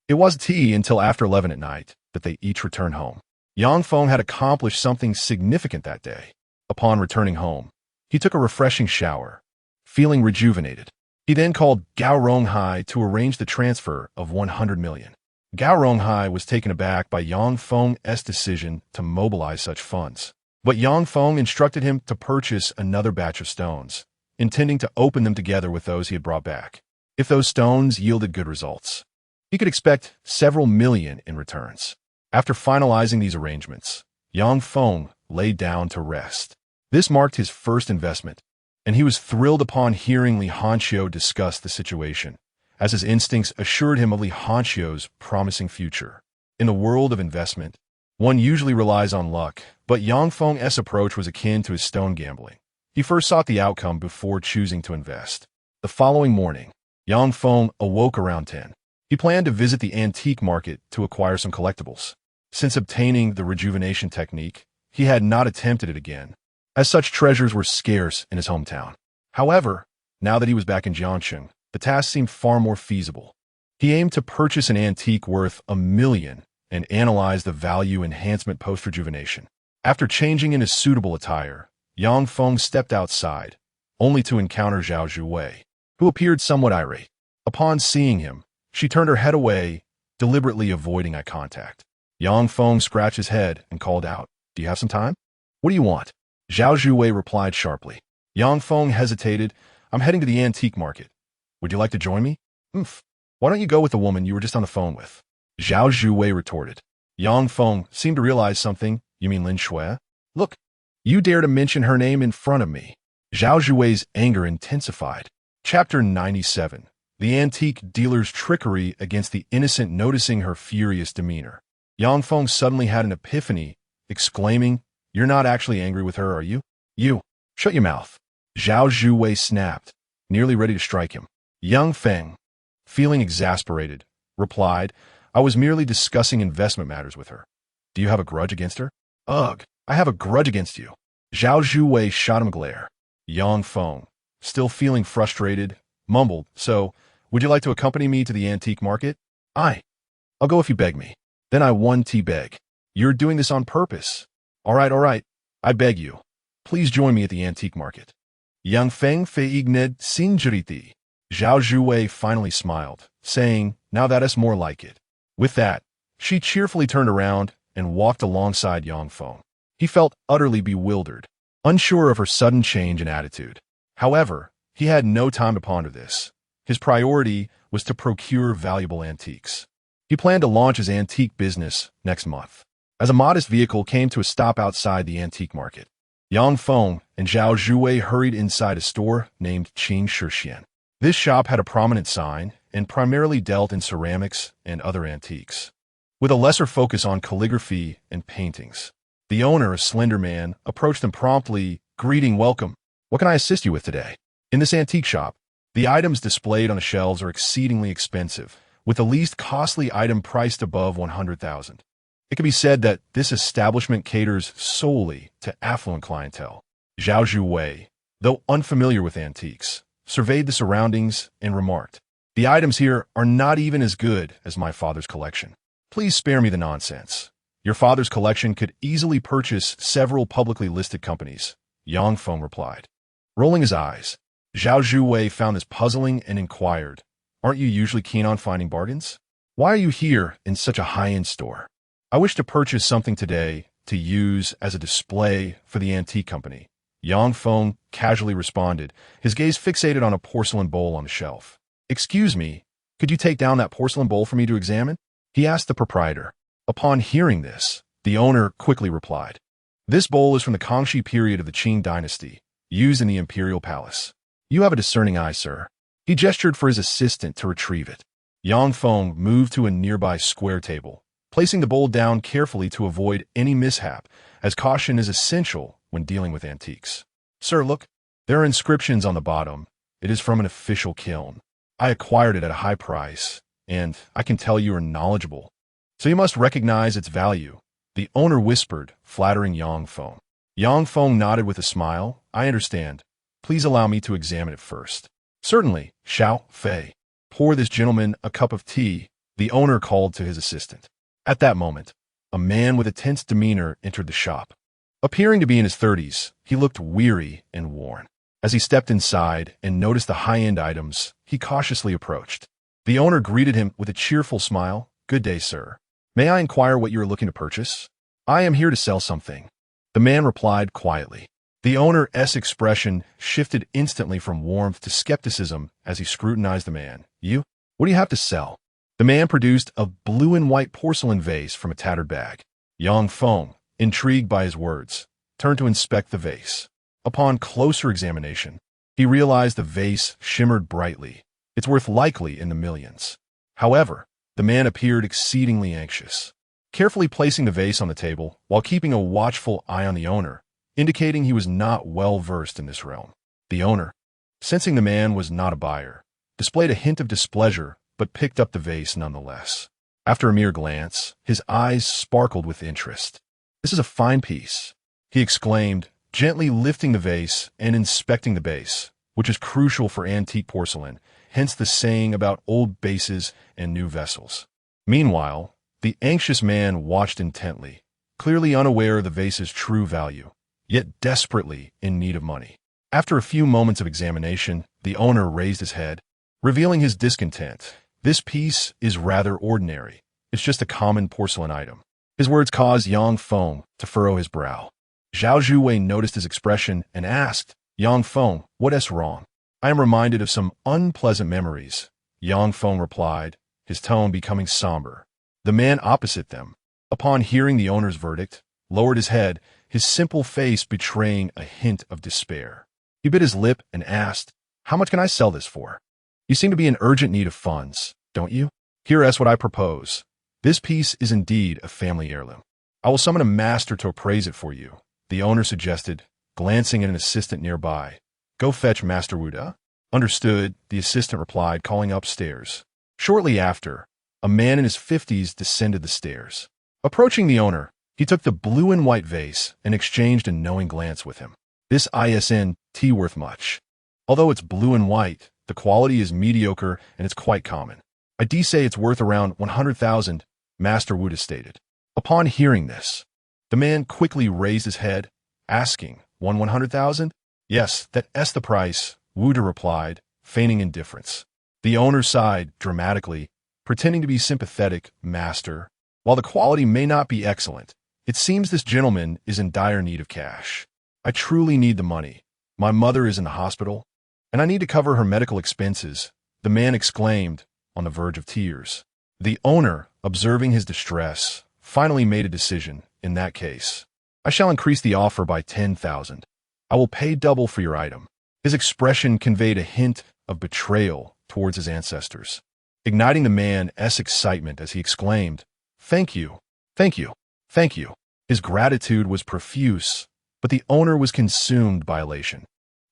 It was tea until after 11 at night that they each returned home. Yang Feng had accomplished something significant that day. Upon returning home, he took a refreshing shower, feeling rejuvenated. He then called Gao Ronghai to arrange the transfer of 100 million. Gao Ronghai was taken aback by Yang Feng's decision to mobilize such funds. But Yang Feng instructed him to purchase another batch of stones, intending to open them together with those he had brought back. If those stones yielded good results, he could expect several million in returns. After finalizing these arrangements, Yang Feng lay down to rest. This marked his first investment, and he was thrilled upon hearing Li Hanqiu discuss the situation, as his instincts assured him of Li Hanqiu's promising future. In the world of investment, one usually relies on luck, but Yang Feng's approach was akin to his stone gambling. He first sought the outcome before choosing to invest. The following morning, Yang Feng awoke around 10. He planned to visit the antique market to acquire some collectibles. Since obtaining the rejuvenation technique, he had not attempted it again, as such treasures were scarce in his hometown. However, now that he was back in Jiangcheng, the task seemed far more feasible. He aimed to purchase an antique worth 1 million and analyze the value enhancement post-rejuvenation. After changing into suitable attire, Yang Feng stepped outside, only to encounter Zhao Zhuwei, who appeared somewhat irate. Upon seeing him, she turned her head away, deliberately avoiding eye contact. Yang Feng scratched his head and called out, "Do you have some time?" "What do you want?" Zhao Zhuwei replied sharply. Yang Feng hesitated. "I'm heading to the antique market. Would you like to join me?" Why don't you go with the woman you were just on the phone with?" Zhao Zhuwei retorted. Yang Feng seemed to realize something. "You mean Lin Shui? Look, you dare to mention her name in front of me." Zhao Zhuwei's anger intensified. Chapter 97. The antique dealer's trickery against the innocent. Noticing her furious demeanor, Yang Feng suddenly had an epiphany, exclaiming, "You're not actually angry with her, are you?" "You, shut your mouth." Zhao Zhuwei snapped, nearly ready to strike him. Yang Feng, feeling exasperated, replied, "I was merely discussing investment matters with her." "Do you have a grudge against her?" "Ugh, I have a grudge against you." Zhao Zhuwei shot him a glare. Yang Feng, still feeling frustrated, mumbled, "So, would you like to accompany me to the antique market?" I'll go if you beg me." "Then I won tea beg." "You're doing this on purpose." All right. I beg you. Please join me at the antique market." Yang Feng feigned sincerity. Zhao Zhuwei finally smiled, saying, "Now that is more like it." With that, she cheerfully turned around and walked alongside Yang Feng. He felt utterly bewildered, unsure of her sudden change in attitude. However, he had no time to ponder this. His priority was to procure valuable antiques. He planned to launch his antique business next month. As a modest vehicle came to a stop outside the antique market, Yang Feng and Zhao Zhuwei hurried inside a store named Qing Shixian. This shop had a prominent sign and primarily dealt in ceramics and other antiques, with a lesser focus on calligraphy and paintings. The owner, a slender man, approached them promptly, greeting, "Welcome. What can I assist you with today?" In this antique shop, the items displayed on the shelves are exceedingly expensive, with the least costly item priced above 100,000. It can be said that this establishment caters solely to affluent clientele. Zhao Zhuwei, though unfamiliar with antiques, surveyed the surroundings and remarked, "The items here are not even as good as my father's collection. Please spare me the nonsense. Your father's collection could easily purchase several publicly listed companies," Yang Feng replied. Rolling his eyes, Zhao Zhuwei found this puzzling and inquired, "Aren't you usually keen on finding bargains? Why are you here in such a high-end store?" "I wish to purchase something today to use as a display for the antique company," Yang Feng casually responded, his gaze fixated on a porcelain bowl on the shelf. "Excuse me, could you take down that porcelain bowl for me to examine?" he asked the proprietor. Upon hearing this, the owner quickly replied, "This bowl is from the Kangxi period of the Qing dynasty, used in the imperial palace. You have a discerning eye, sir. He gestured for his assistant to retrieve it. Yang Feng moved to a nearby square table, placing the bowl down carefully to avoid any mishap, as caution is essential when dealing with antiques. Sir, look. There are inscriptions on the bottom. It is from an official kiln. I acquired it at a high price, and I can tell you are knowledgeable. So you must recognize its value, the owner whispered, flattering Yang Feng. Yang Feng nodded with a smile. I understand. Please allow me to examine it first. Certainly, Xiao Fei. Pour this gentleman a cup of tea, the owner called to his assistant. At that moment, a man with a tense demeanor entered the shop. Appearing to be in his 30s, he looked weary and worn. As he stepped inside and noticed the high-end items, he cautiously approached. The owner greeted him with a cheerful smile. Good day, sir. May I inquire what you are looking to purchase? I am here to sell something. The man replied quietly. The owner's expression shifted instantly from warmth to skepticism as he scrutinized the man. You? What do you have to sell? The man produced a blue and white porcelain vase from a tattered bag. Yang Feng, intrigued by his words, turned to inspect the vase. Upon closer examination, he realized the vase shimmered brightly. It's worth likely in the millions. However, the man appeared exceedingly anxious, carefully placing the vase on the table while keeping a watchful eye on the owner, indicating he was not well versed in this realm. The owner, sensing the man was not a buyer, displayed a hint of displeasure but picked up the vase nonetheless. After a mere glance, his eyes sparkled with interest. This is a fine piece, he exclaimed, gently lifting the vase and inspecting the base, which is crucial for antique porcelain, hence the saying about old bases and new vessels. Meanwhile, the anxious man watched intently, clearly unaware of the vase's true value, yet desperately in need of money. After a few moments of examination, the owner raised his head, revealing his discontent. This piece is rather ordinary. It's just a common porcelain item. His words caused Yang Feng to furrow his brow. Zhao Zhuwei noticed his expression and asked, Yang Feng, what's wrong? I am reminded of some unpleasant memories. Yang Feng replied, his tone becoming somber. The man opposite them, upon hearing the owner's verdict, lowered his head, his simple face betraying a hint of despair. He bit his lip and asked, how much can I sell this for? You seem to be in urgent need of funds, don't you? Here's what I propose. This piece is indeed a family heirloom. I will summon a master to appraise it for you, the owner suggested, glancing at an assistant nearby. Go fetch Master Wuda. Understood, the assistant replied, calling upstairs. Shortly after, a man in his 50s descended the stairs. Approaching the owner, he took the blue and white vase and exchanged a knowing glance with him. This isn't worth much. Although it's blue and white, the quality is mediocre and it's quite common. I say it's worth around 100,000, Master Wuda stated. Upon hearing this, the man quickly raised his head, asking, 100,000? Yes, that's the price, Wuda replied, feigning indifference. The owner sighed dramatically, pretending to be sympathetic. Master, while the quality may not be excellent, it seems this gentleman is in dire need of cash. I truly need the money. My mother is in the hospital, and I need to cover her medical expenses, the man exclaimed, on the verge of tears. The owner, observing his distress, finally made a decision. In that case, I shall increase the offer by 10,000. I will pay double for your item. His expression conveyed a hint of betrayal towards his ancestors, igniting the man's excitement as he exclaimed, Thank you, thank you, thank you. His gratitude was profuse, but the owner was consumed by elation.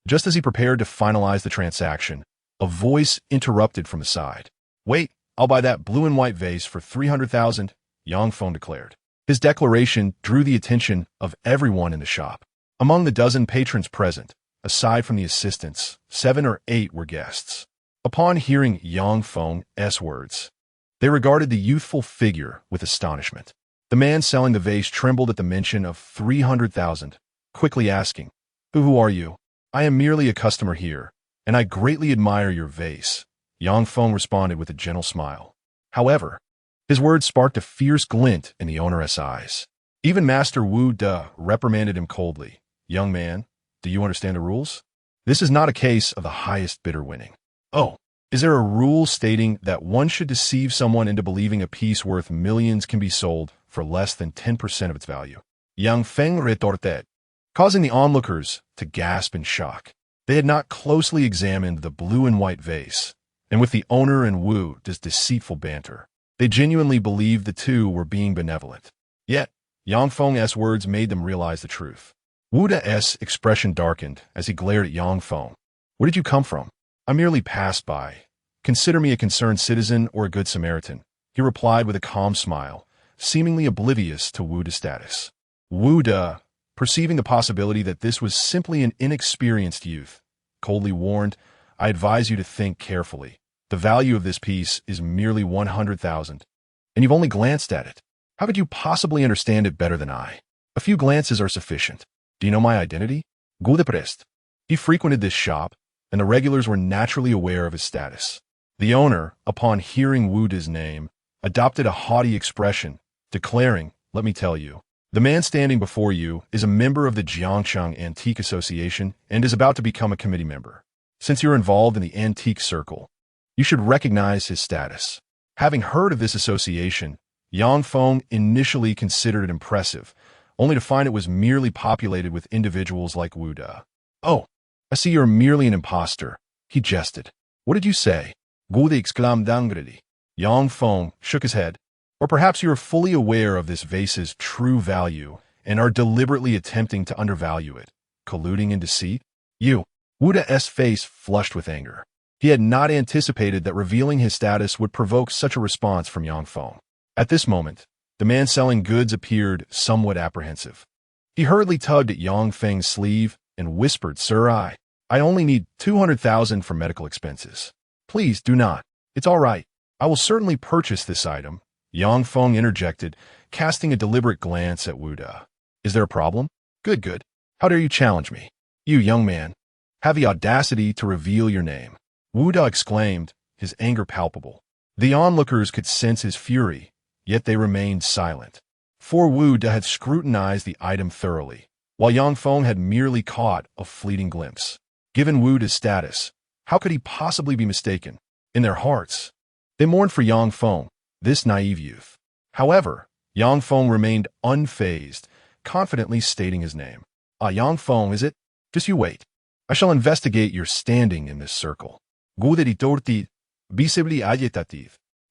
Just as he prepared to finalize the transaction, a voice interrupted from the side. Wait, I'll buy that blue and white vase for 300,000, Yang Feng declared. His declaration drew the attention of everyone in the shop. Among the dozen patrons present, aside from the assistants, 7 or 8 were guests. Upon hearing Yang Feng's words, they regarded the youthful figure with astonishment. The man selling the vase trembled at the mention of 300,000, quickly asking, Who are you? I am merely a customer here, and I greatly admire your vase. Yang Feng responded with a gentle smile. However, his words sparked a fierce glint in the owner's eyes. Even Master Wu De reprimanded him coldly. Young man, do you understand the rules? This is not a case of the highest bidder winning. Oh, is there a rule stating that one should deceive someone into believing a piece worth millions can be sold for less than 10% of its value? Yang Feng retorted, causing the onlookers to gasp in shock. They had not closely examined the blue and white vase, and with the owner and Wu Da's deceitful banter, they genuinely believed the two were being benevolent. Yet, Yang Feng's words made them realize the truth. Wu Da's expression darkened as he glared at Yang Feng. Where did you come from? I merely passed by. Consider me a concerned citizen or a good Samaritan, he replied with a calm smile, seemingly oblivious to Wu Da's status. Wu Da, perceiving the possibility that this was simply an inexperienced youth, coldly warned, I advise you to think carefully. The value of this piece is merely 100,000, and you've only glanced at it. How could you possibly understand it better than I? A few glances are sufficient. Do you know my identity? Richest. He frequented this shop, and the regulars were naturally aware of his status. The owner, upon hearing Wu Da's name, adopted a haughty expression, declaring, let me tell you, the man standing before you is a member of the Jiangcheng Antique Association and is about to become a committee member. Since you're involved in the antique circle, you should recognize his status. Having heard of this association, Yang Feng initially considered it impressive, only to find it was merely populated with individuals like Wu Da. Oh, I see you're merely an imposter, he jested. What did you say? Wu Da exclaimed angrily. Yang Feng shook his head. Or perhaps you are fully aware of this vase's true value and are deliberately attempting to undervalue it, colluding in deceit? You. Wu Da's face flushed with anger. He had not anticipated that revealing his status would provoke such a response from Yang Feng. At this moment, the man selling goods appeared somewhat apprehensive. He hurriedly tugged at Yang Feng's sleeve and whispered, Sir, I only need 200,000 for medical expenses. Please do not. It's all right. I will certainly purchase this item. Yang Feng interjected, casting a deliberate glance at Wu Da. Is there a problem? Good, good. How dare you challenge me? You, young man, have the audacity to reveal your name. Wu Da exclaimed, his anger palpable. The onlookers could sense his fury, yet they remained silent. For Wu Da had scrutinized the item thoroughly, while Yang Feng had merely caught a fleeting glimpse. Given Wu Da's status, how could he possibly be mistaken? In their hearts, they mourned for Yang Feng, this naive youth. However, Yang Feng remained unfazed, confidently stating his name. Yang Feng, is it? Just you wait. I shall investigate your standing in this circle.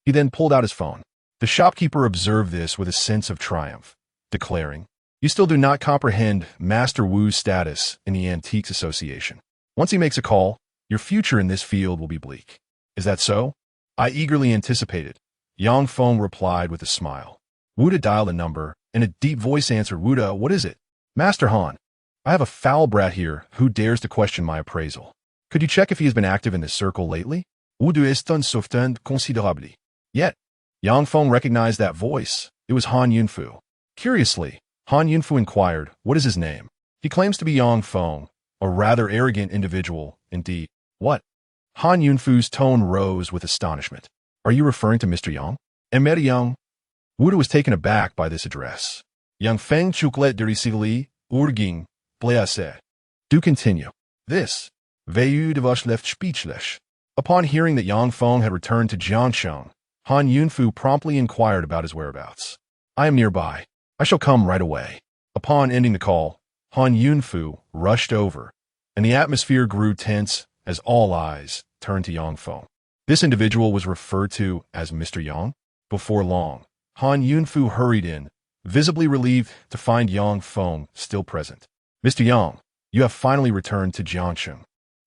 He then pulled out his phone. The shopkeeper observed this with a sense of triumph, declaring, You still do not comprehend Master Wu's status in the Antiques Association. Once he makes a call, your future in this field will be bleak. Is that so? I eagerly anticipated. Yang Feng replied with a smile. Wu Da dialed a number, and a deep voice answered, Wu Da, what is it? Master Han, I have a foul brat here who dares to question my appraisal. Could you check if he has been active in this circle lately? Wu Da est un sauvetant considérable. Yet, Yang Feng recognized that voice. It was Han Yunfu. Curiously, Han Yunfu inquired, what is his name? He claims to be Yang Feng, a rather arrogant individual, indeed. What? Han Yunfu's tone rose with astonishment. Are you referring to Mr. Yang? Emir Yang? Wu Da was taken aback by this address. Yang Feng chuklet diricili, urging, blase. Do continue. This, Veu de was left speechless. Upon hearing that Yang Feng had returned to Jiangcheng, Han Yunfu promptly inquired about his whereabouts. I am nearby. I shall come right away. Upon ending the call, Han Yunfu rushed over, and the atmosphere grew tense as all eyes turned to Yang Feng. This individual was referred to as Mr. Yang. Before long, Han Yunfu hurried in, visibly relieved to find Yang Feng still present. Mr. Yang, you have finally returned to Jiangcheng.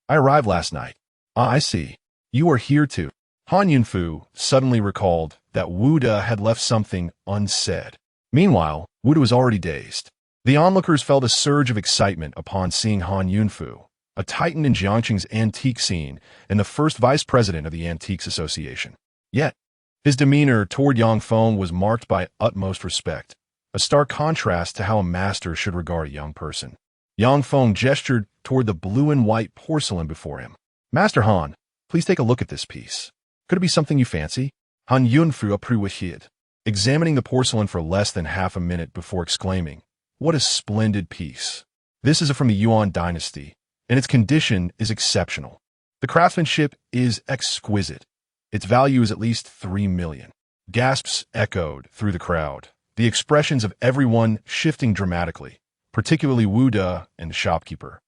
I arrived last night. I see. You are here too. Han Yunfu suddenly recalled that Wu Da had left something unsaid. Meanwhile, Wu Da was already dazed. The onlookers felt a surge of excitement upon seeing Han Yunfu, a titan in Jiangcheng's antique scene and the first vice president of the Antiques Association. Yet, his demeanor toward Yang Feng was marked by utmost respect, a stark contrast to how a master should regard a young person. Yang Feng gestured toward the blue and white porcelain before him. Master Han, please take a look at this piece. Could it be something you fancy? Han Yunfu apprécied, examining the porcelain for less than half a minute before exclaiming, What a splendid piece. This is from the Yuan dynasty, and its condition is exceptional. The craftsmanship is exquisite. Its value is at least 3 million. Gasps echoed through the crowd, the expressions of everyone shifting dramatically, particularly Wu Da and the shopkeeper,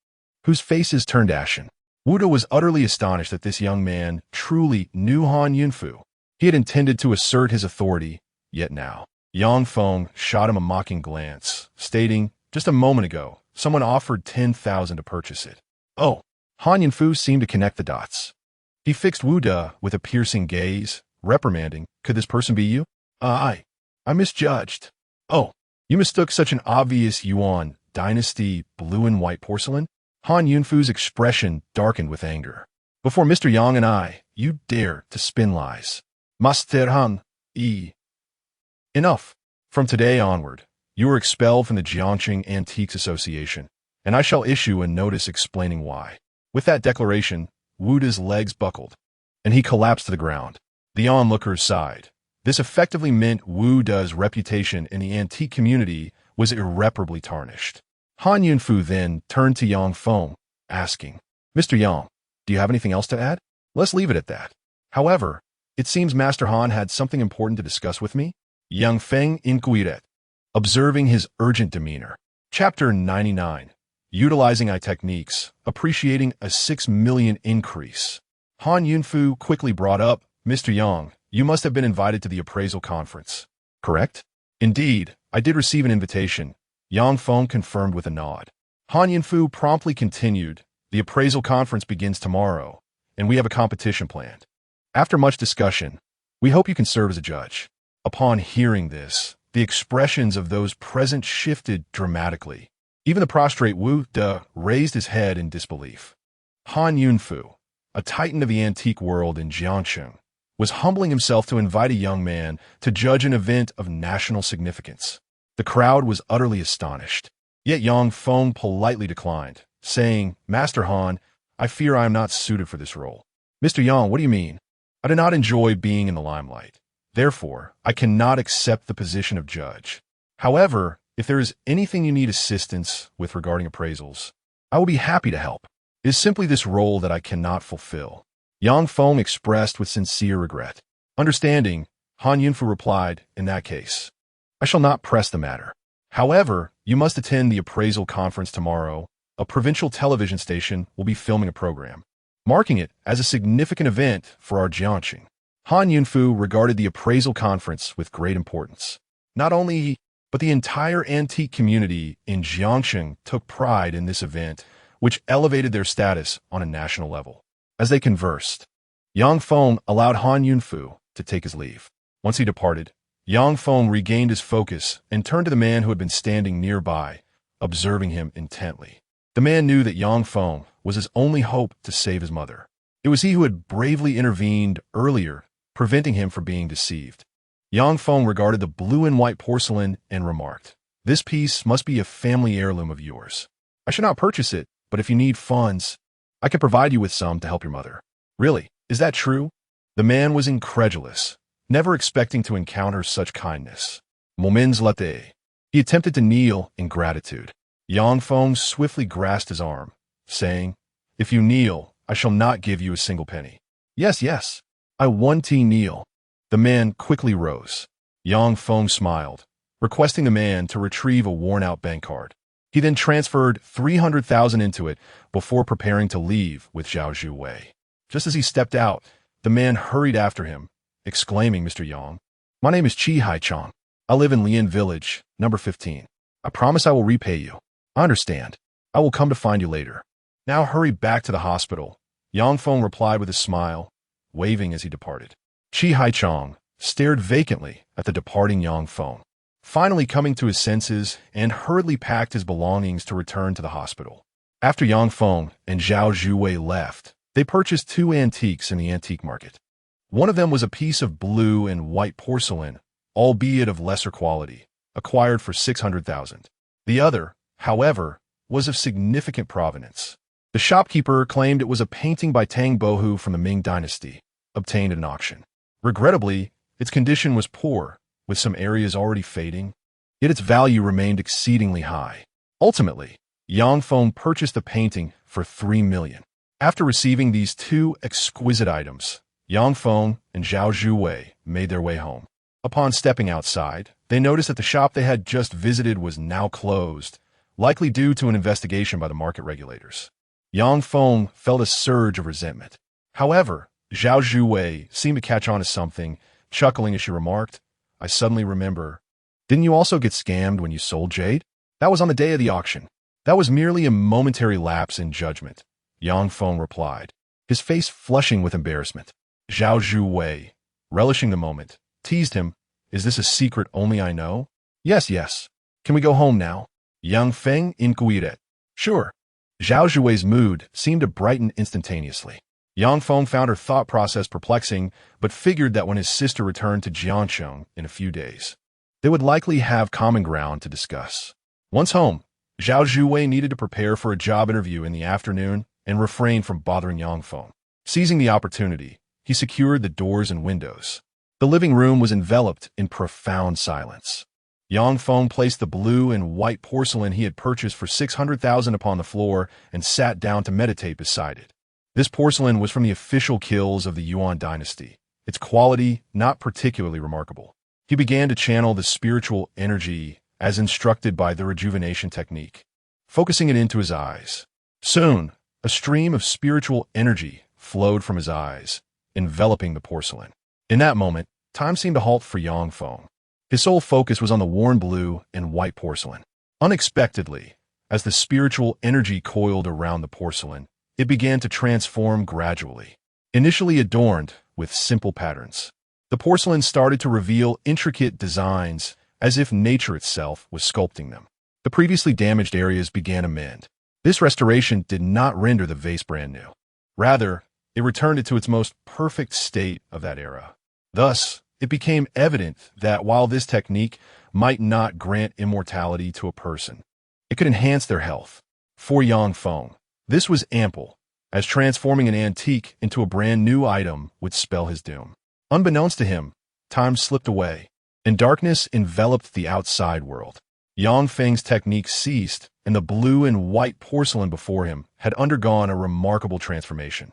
whose faces turned ashen. Wu was utterly astonished that this young man truly knew Han Yunfu. He had intended to assert his authority, yet now. Yang Feng shot him a mocking glance, stating, just a moment ago, someone offered 10,000 to purchase it. Oh, Han Yunfu seemed to connect the dots. He fixed Wu De with a piercing gaze, reprimanding, could this person be you? I misjudged. Oh, you mistook such an obvious Yuan dynasty blue and white porcelain? Han Yunfu's expression darkened with anger. Before Mr. Yang and I, you dare to spin lies. Master Han, Enough. From today onward, you are expelled from the Jiangqing Antiques Association, and I shall issue a notice explaining why. With that declaration, Wu De's legs buckled, and he collapsed to the ground. The onlookers sighed. This effectively meant Wu De's reputation in the antique community was irreparably tarnished. Han Yunfu then turned to Yang Feng, asking, Mr. Yang, do you have anything else to add? Let's leave it at that. However, it seems Master Han had something important to discuss with me. Yang Feng inquired, observing his urgent demeanor. Chapter 99. Utilizing AI techniques, appreciating a 6 million increase. Han Yunfu quickly brought up, Mr. Yang, you must have been invited to the appraisal conference. Correct? Indeed, I did receive an invitation. Yang Feng confirmed with a nod. Han Yunfu promptly continued, the appraisal conference begins tomorrow, and we have a competition planned. After much discussion, we hope you can serve as a judge. Upon hearing this, the expressions of those present shifted dramatically. Even the prostrate Wu De raised his head in disbelief. Han Yunfu, a titan of the antique world in Jiangqing, was humbling himself to invite a young man to judge an event of national significance. The crowd was utterly astonished. Yet Yang Feng politely declined, saying, Master Han, I fear I am not suited for this role. Mr. Yang, what do you mean? I do not enjoy being in the limelight. Therefore, I cannot accept the position of judge. However, if there is anything you need assistance with regarding appraisals, I will be happy to help. It is simply this role that I cannot fulfill. Yang Feng expressed with sincere regret. Understanding, Han Yunfu replied, in that case, I shall not press the matter. However, you must attend the appraisal conference tomorrow. A provincial television station will be filming a program, marking it as a significant event for our Jiangqing. Han Yunfu regarded the appraisal conference with great importance. Not only he, but the entire antique community in Jiangqing took pride in this event, which elevated their status on a national level. As they conversed, Yang Feng allowed Han Yunfu to take his leave. Once he departed, Yang Feng regained his focus and turned to the man who had been standing nearby, observing him intently. The man knew that Yang Feng was his only hope to save his mother. It was he who had bravely intervened earlier, preventing him from being deceived. Yang Feng regarded the blue and white porcelain and remarked, this piece must be a family heirloom of yours. I should not purchase it, but if you need funds, I can provide you with some to help your mother. Really, is that true? The man was incredulous, never expecting to encounter such kindness. Moments latte. He attempted to kneel in gratitude. Yang Feng swiftly grasped his arm, saying, if you kneel, I shall not give you a single penny. Yes, I want to kneel. The man quickly rose. Yang Feng smiled, requesting the man to retrieve a worn-out bank card. He then transferred 300,000 into it before preparing to leave with Zhao Zhuwei. Just as he stepped out, the man hurried after him, exclaiming, Mr. Yang, my name is Chi Haichang. I live in Lian Village, number 15. I promise I will repay you. I understand. I will come to find you later. Now hurry back to the hospital. Yang Feng replied with a smile, waving as he departed. Chi Haichang stared vacantly at the departing Yang Feng, finally coming to his senses and hurriedly packed his belongings to return to the hospital. After Yang Feng and Zhao Zhuwei left, they purchased 2 antiques in the antique market. One of them was a piece of blue and white porcelain, albeit of lesser quality, acquired for 600,000. The other, however, was of significant provenance. The shopkeeper claimed it was a painting by Tang Bohu from the Ming dynasty, obtained at an auction. Regrettably, its condition was poor, with some areas already fading, yet its value remained exceedingly high. Ultimately, Yang Feng purchased the painting for 3 million. After receiving these 2 exquisite items, Yang Feng and Zhao Zhuwei made their way home. Upon stepping outside, they noticed that the shop they had just visited was now closed, likely due to an investigation by the market regulators. Yang Feng felt a surge of resentment. However, Zhao Zhuwei seemed to catch on to something, chuckling as she remarked, I suddenly remember. Didn't you also get scammed when you sold jade? That was on the day of the auction. That was merely a momentary lapse in judgment, Yang Feng replied, his face flushing with embarrassment. Zhao Zhuwei, relishing the moment, teased him, is this a secret only I know? Yes, yes. Can we go home now? Yang Feng inquired. Sure. Zhao Zhuwei's mood seemed to brighten instantaneously. Yang Feng found her thought process perplexing, but figured that when his sister returned to Jiancheng in a few days, they would likely have common ground to discuss. Once home, Zhao Zhuwei needed to prepare for a job interview in the afternoon and refrain from bothering Yang Feng. Seizing the opportunity, he secured the doors and windows. The living room was enveloped in profound silence. Yang Feng placed the blue and white porcelain he had purchased for 600,000 upon the floor and sat down to meditate beside it. This porcelain was from the official kilns of the Yuan dynasty, its quality not particularly remarkable. He began to channel the spiritual energy as instructed by the rejuvenation technique, focusing it into his eyes. Soon, a stream of spiritual energy flowed from his eyes, enveloping the porcelain. In that moment, time seemed to halt for Yang Feng. His sole focus was on the worn blue and white porcelain. Unexpectedly, as the spiritual energy coiled around the porcelain, it began to transform gradually. Initially adorned with simple patterns, the porcelain started to reveal intricate designs as if nature itself was sculpting them. The previously damaged areas began to mend. This restoration did not render the vase brand new. Rather, it returned it to its most perfect state of that era. Thus, it became evident that while this technique might not grant immortality to a person, it could enhance their health. For Yang Feng, this was ample, as transforming an antique into a brand new item would spell his doom. Unbeknownst to him, time slipped away, and darkness enveloped the outside world. Yang Feng's technique ceased, and the blue and white porcelain before him had undergone a remarkable transformation.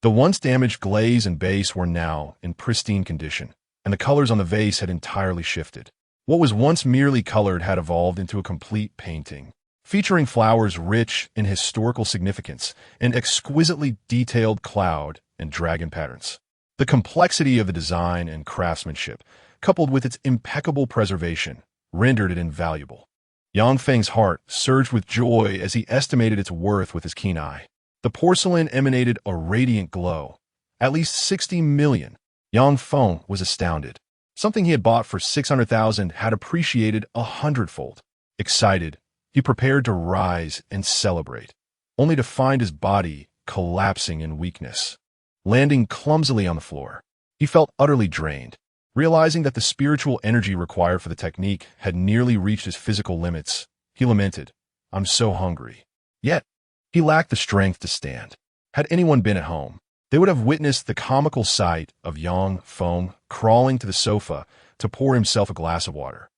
The once damaged glaze and base were now in pristine condition, and the colors on the vase had entirely shifted. What was once merely colored had evolved into a complete painting, featuring flowers rich in historical significance and exquisitely detailed cloud and dragon patterns. The complexity of the design and craftsmanship, coupled with its impeccable preservation, rendered it invaluable. Yang Feng's heart surged with joy as he estimated its worth with his keen eye. The porcelain emanated a radiant glow, at least 60 million. Yang Feng was astounded. Something he had bought for 600,000 had appreciated 100-fold. Excited, he prepared to rise and celebrate, only to find his body collapsing in weakness. Landing clumsily on the floor, he felt utterly drained. Realizing that the spiritual energy required for the technique had nearly reached his physical limits, he lamented, I'm so hungry. Yet, he lacked the strength to stand. Had anyone been at home, they would have witnessed the comical sight of Yang Feng crawling to the sofa to pour himself a glass of water.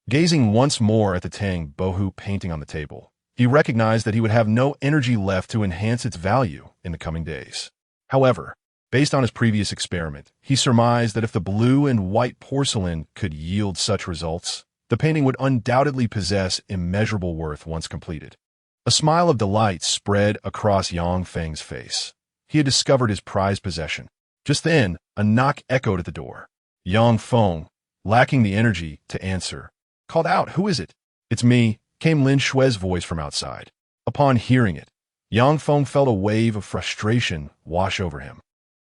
Gazing once more at the Tang Bohu painting on the table, he recognized that he would have no energy left to enhance its value in the coming days. However, based on his previous experiment, he surmised that if the blue and white porcelain could yield such results, the painting would undoubtedly possess immeasurable worth once completed. A smile of delight spread across Yang Feng's face. He had discovered his prized possession. Just then, a knock echoed at the door. Yang Feng, lacking the energy to answer, called out, Who is it? It's me, came Lin Shui's voice from outside. Upon hearing it, Yang Feng felt a wave of frustration wash over him.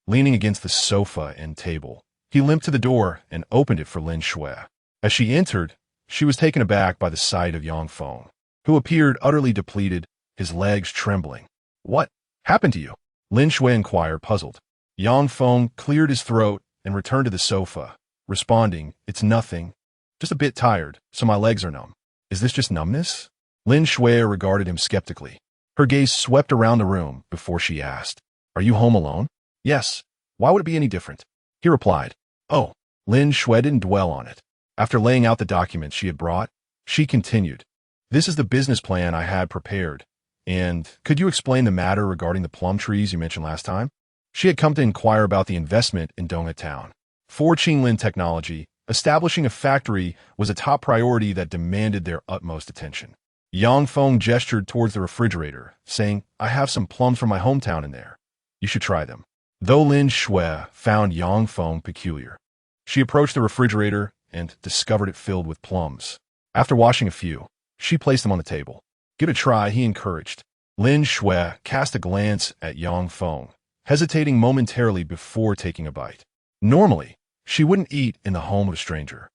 Leaning against the sofa and table, he limped to the door and opened it for Lin Shui. As she entered, she was taken aback by the sight of Yang Feng, who appeared utterly depleted, his legs trembling. What happened to you? Lin Shui inquired, puzzled. Yang Feng cleared his throat and returned to the sofa, responding, It's nothing. Just a bit tired, so my legs are numb. Is this just numbness? Lin Shui regarded him skeptically. Her gaze swept around the room before she asked, Are you home alone? Yes. Why would it be any different? He replied. Oh. Lin Shui didn't dwell on it. After laying out the documents she had brought, she continued. This is the business plan I had prepared. And could you explain the matter regarding the plum trees you mentioned last time? She had come to inquire about the investment in Dongha Town. For Qinglin Technology, establishing a factory was a top priority that demanded their utmost attention. Yang Feng gestured towards the refrigerator, saying, I have some plums from my hometown in there. You should try them. Though Lin Shui found Yang Feng peculiar, she approached the refrigerator and discovered it filled with plums. After washing a few, she placed them on the table. Give it a try, he encouraged. Lin Shui cast a glance at Yang Feng, hesitating momentarily before taking a bite. Normally, she wouldn't eat in the home of a stranger,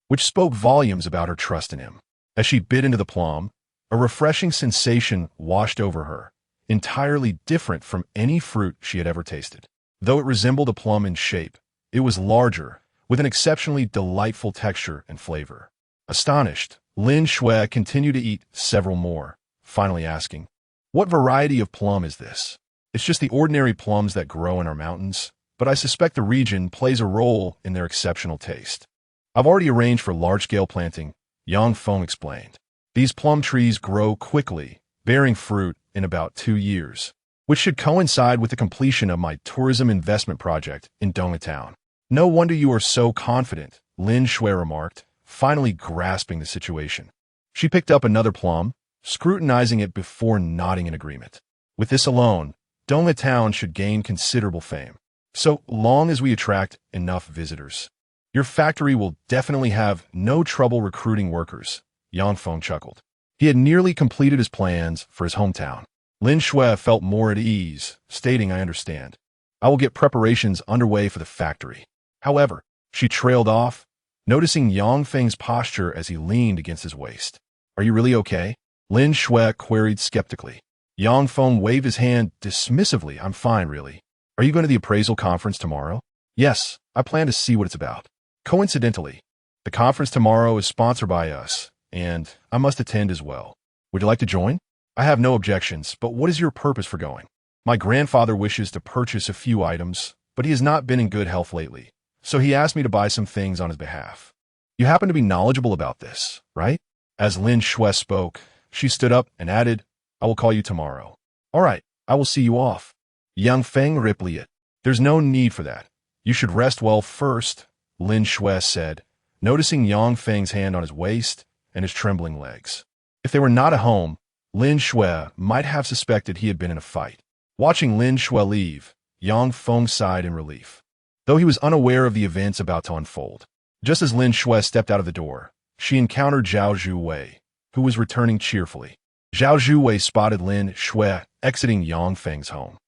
which spoke volumes about her trust in him. As she bit into the plum, a refreshing sensation washed over her, entirely different from any fruit she had ever tasted. Though it resembled a plum in shape, it was larger, with an exceptionally delightful texture and flavor. Astonished, Lin Shui continued to eat several more, finally asking, What variety of plum is this? It's just the ordinary plums that grow in our mountains, but I suspect the region plays a role in their exceptional taste. I've already arranged for large-scale planting, Yang Feng explained. These plum trees grow quickly, bearing fruit in about 2 years, which should coincide with the completion of my tourism investment project in Dongatown. No wonder you are so confident, Lin Shui remarked, finally grasping the situation. She picked up another plum, scrutinizing it before nodding in agreement. With this alone, Dongatown should gain considerable fame, so long as we attract enough visitors. Your factory will definitely have no trouble recruiting workers, Yang Feng chuckled. He had nearly completed his plans for his hometown. Lin Shui felt more at ease, stating, I understand. I will get preparations underway for the factory. However, she trailed off, noticing Yang Feng's posture as he leaned against his waist. Are you really okay? Lin Shui queried skeptically. Yang Feng waved his hand dismissively. I'm fine, really. Are you going to the appraisal conference tomorrow? Yes, I plan to see what it's about. Coincidentally, the conference tomorrow is sponsored by us, and I must attend as well. Would you like to join? I have no objections, but what is your purpose for going? My grandfather wishes to purchase a few items, but he has not been in good health lately, so he asked me to buy some things on his behalf. You happen to be knowledgeable about this, right? As Lin Shui spoke, she stood up and added, I will call you tomorrow. All right, I will see you off. Yang Feng replied. There's no need for that. You should rest well first, Lin Shui said, noticing Yang Feng's hand on his waist and his trembling legs. If they were not at home, Lin Shui might have suspected he had been in a fight. Watching Lin Shui leave, Yang Feng sighed in relief, though he was unaware of the events about to unfold. Just as Lin Shui stepped out of the door, she encountered Zhao Zhuwei, who was returning cheerfully. Zhao Zhuwei spotted Lin Shui exiting Yang Feng's home.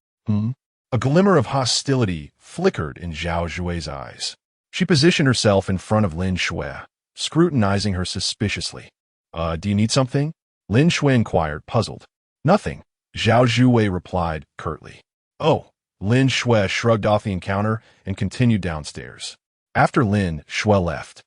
A glimmer of hostility flickered in Zhao Zhuwei's eyes. She positioned herself in front of Lin Shui, scrutinizing her suspiciously. Do you need something? Lin Shui inquired, puzzled. Nothing, Zhao Zhuwei replied curtly. Oh, Lin Shui shrugged off the encounter and continued downstairs. After Lin Shui left,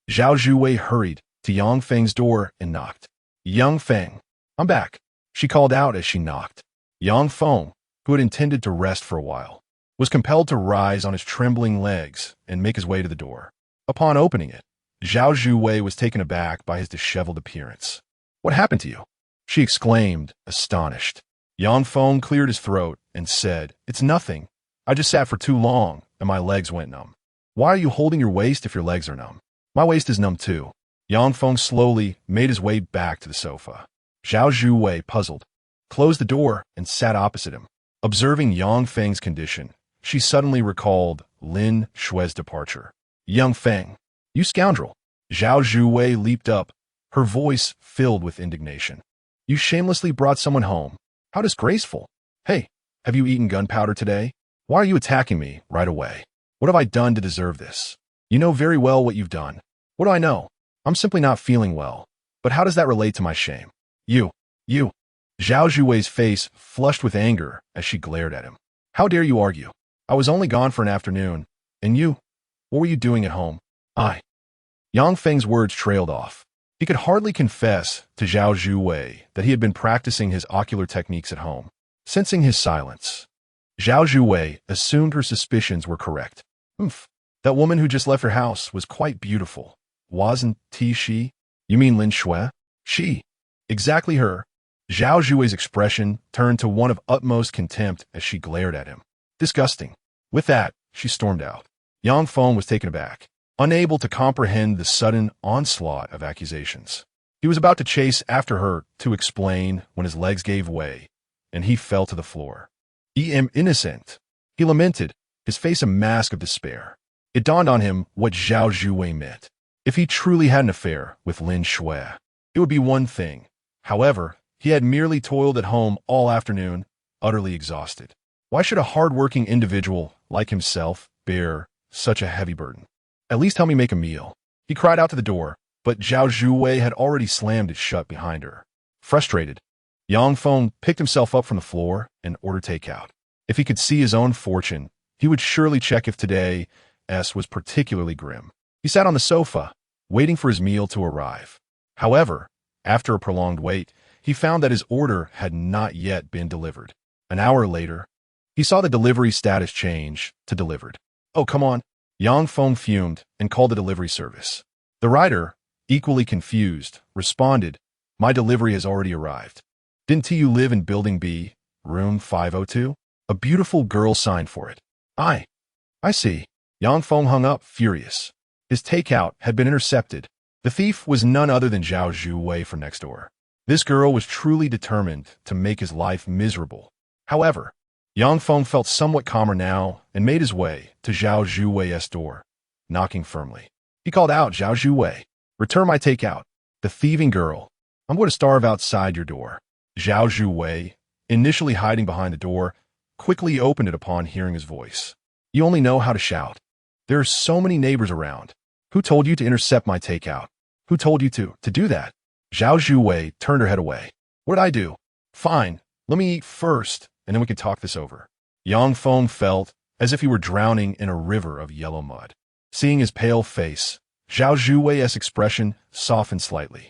Zhao Zhuwei hurried to Yang Feng's door and knocked. Yang Feng, I'm back, she called out as she knocked. Yang Feng, who had intended to rest for a while, was compelled to rise on his trembling legs and make his way to the door. Upon opening it, Zhao Zhuwei was taken aback by his disheveled appearance. What happened to you? She exclaimed, astonished. Yang Feng cleared his throat and said, It's nothing. I just sat for too long and my legs went numb. Why are you holding your waist if your legs are numb? My waist is numb too. Yang Feng slowly made his way back to the sofa. Zhao Zhuwei, puzzled, closed the door and sat opposite him. Observing Yang Feng's condition, she suddenly recalled Lin Shui's departure. Yang Feng, you scoundrel! Zhao Zhuwei leaped up, her voice filled with indignation. You shamelessly brought someone home. How disgraceful! Hey, have you eaten gunpowder today? Why are you attacking me right away? What have I done to deserve this? You know very well what you've done. What do I know? I'm simply not feeling well. But how does that relate to my shame? You. Zhao Zhuwei's face flushed with anger as she glared at him. How dare you argue? I was only gone for an afternoon. And you? What were you doing at home? Yang Feng's words trailed off. He could hardly confess to Zhao Zhuwei that he had been practicing his ocular techniques at home. Sensing his silence, Zhao Zhuwei assumed her suspicions were correct. That woman who just left her house was quite beautiful. Wasn't she? You mean Lin Shui? She. Exactly her. Zhao Zhuwei's expression turned to one of utmost contempt as she glared at him. Disgusting. With that, she stormed out. Yang Feng was taken aback, unable to comprehend the sudden onslaught of accusations. He was about to chase after her to explain when his legs gave way, and he fell to the floor. "I am innocent," he lamented, his face a mask of despair. It dawned on him what Zhao Zhuwei meant. If he truly had an affair with Lin Shui, it would be one thing. However, he had merely toiled at home all afternoon, utterly exhausted. Why should a hard-working individual like himself bear such a heavy burden? "At least help me make a meal," he cried out to the door, but Zhao Zhuwei had already slammed it shut behind her. Frustrated, Yang Feng picked himself up from the floor and ordered takeout. If he could see his own fortune, he would surely check if today's was particularly grim. He sat on the sofa, waiting for his meal to arrive. However, after a prolonged wait, he found that his order had not yet been delivered. An hour later, he saw the delivery status change to delivered. "Oh, come on." Yang Feng fumed and called the delivery service. The rider, equally confused, responded, "My delivery has already arrived." "Didn't you live in Building B, room 502? A beautiful girl signed for it." I see." Yang Feng hung up, furious. His takeout had been intercepted. The thief was none other than Zhao Zhuwei from next door. This girl was truly determined to make his life miserable. However, Yang Feng felt somewhat calmer now and made his way to Zhao Zhuwei's door, knocking firmly. He called out, "Zhao Zhuwei, return my takeout." "The thieving girl, I'm going to starve outside your door." Zhao Zhuwei, initially hiding behind the door, quickly opened it upon hearing his voice. "You only know how to shout. There are so many neighbors around. Who told you to intercept my takeout? Who told you to do that?" Zhao Zhuwei turned her head away. "What did I do?" "Fine, let me eat first, and then we can talk this over." Yang Feng felt as if he were drowning in a river of yellow mud. Seeing his pale face, Zhao Zhuwei's expression softened slightly.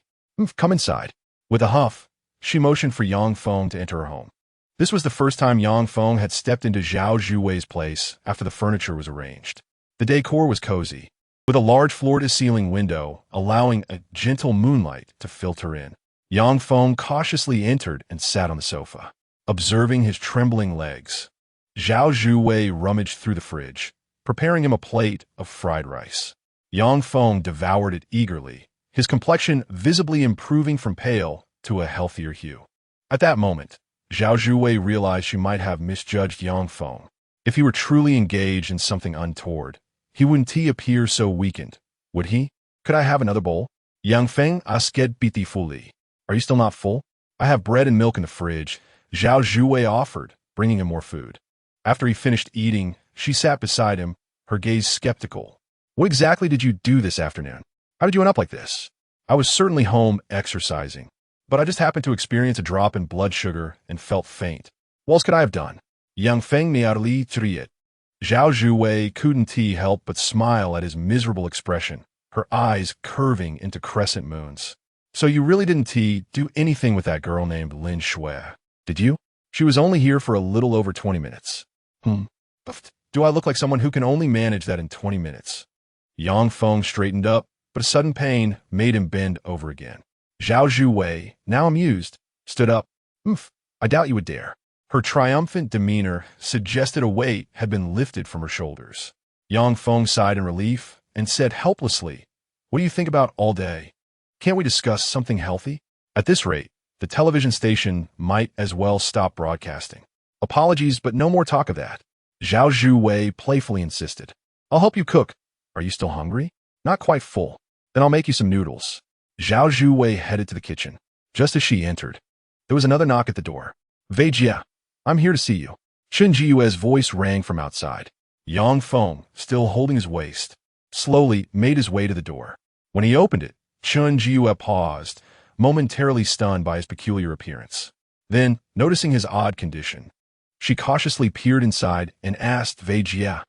"Come inside." With a huff, she motioned for Yang Feng to enter her home. This was the first time Yang Feng had stepped into Zhao Zhuwei's place after the furniture was arranged. The decor was cozy, with a large floor-to-ceiling window allowing a gentle moonlight to filter in. Yang Feng cautiously entered and sat on the sofa, observing his trembling legs. Zhao Zhuwei rummaged through the fridge, preparing him a plate of fried rice. Yang Feng devoured it eagerly, his complexion visibly improving from pale to a healthier hue. At that moment, Zhao Zhuwei realized she might have misjudged Yang Feng. If he were truly engaged in something untoward, he wouldn't appear so weakened, would he? "Could I have another bowl?" Yang Feng asked pitifully. "Are you still not full?" "I have bread and milk in the fridge," Zhao Zhuwei offered, bringing him more food. After he finished eating, she sat beside him, her gaze skeptical. "What exactly did you do this afternoon? How did you end up like this?" "I was certainly home exercising, but I just happened to experience a drop in blood sugar and felt faint. What else could I have done?" Yang Feng merely tried. Zhao Zhuwei couldn't help but smile at his miserable expression, her eyes curving into crescent moons. "So you really didn't do anything with that girl named Lin Shui, did you? She was only here for a little over 20 minutes. Do I look like someone who can only manage that in 20 minutes? Yang Feng straightened up, but a sudden pain made him bend over again. Zhao Zhuwei, now amused, stood up. I doubt you would dare." Her triumphant demeanor suggested a weight had been lifted from her shoulders. Yang Feng sighed in relief and said helplessly, "What do you think about all day? Can't we discuss something healthy?" At this rate, the television station might as well stop broadcasting. "Apologies, but no more talk of that," Zhao Zhuwei playfully insisted. "I'll help you cook. Are you still hungry?" "Not quite full. Then I'll make you some noodles." Zhao Zhuwei headed to the kitchen. Just as she entered, there was another knock at the door. "Wei Jia, I'm here to see you." Chen Jiu's voice rang from outside. Yang Feng, still holding his waist, slowly made his way to the door. When he opened it, Chen Jiu paused, momentarily stunned by his peculiar appearance. Then, noticing his odd condition, she cautiously peered inside and asked Wei Jia,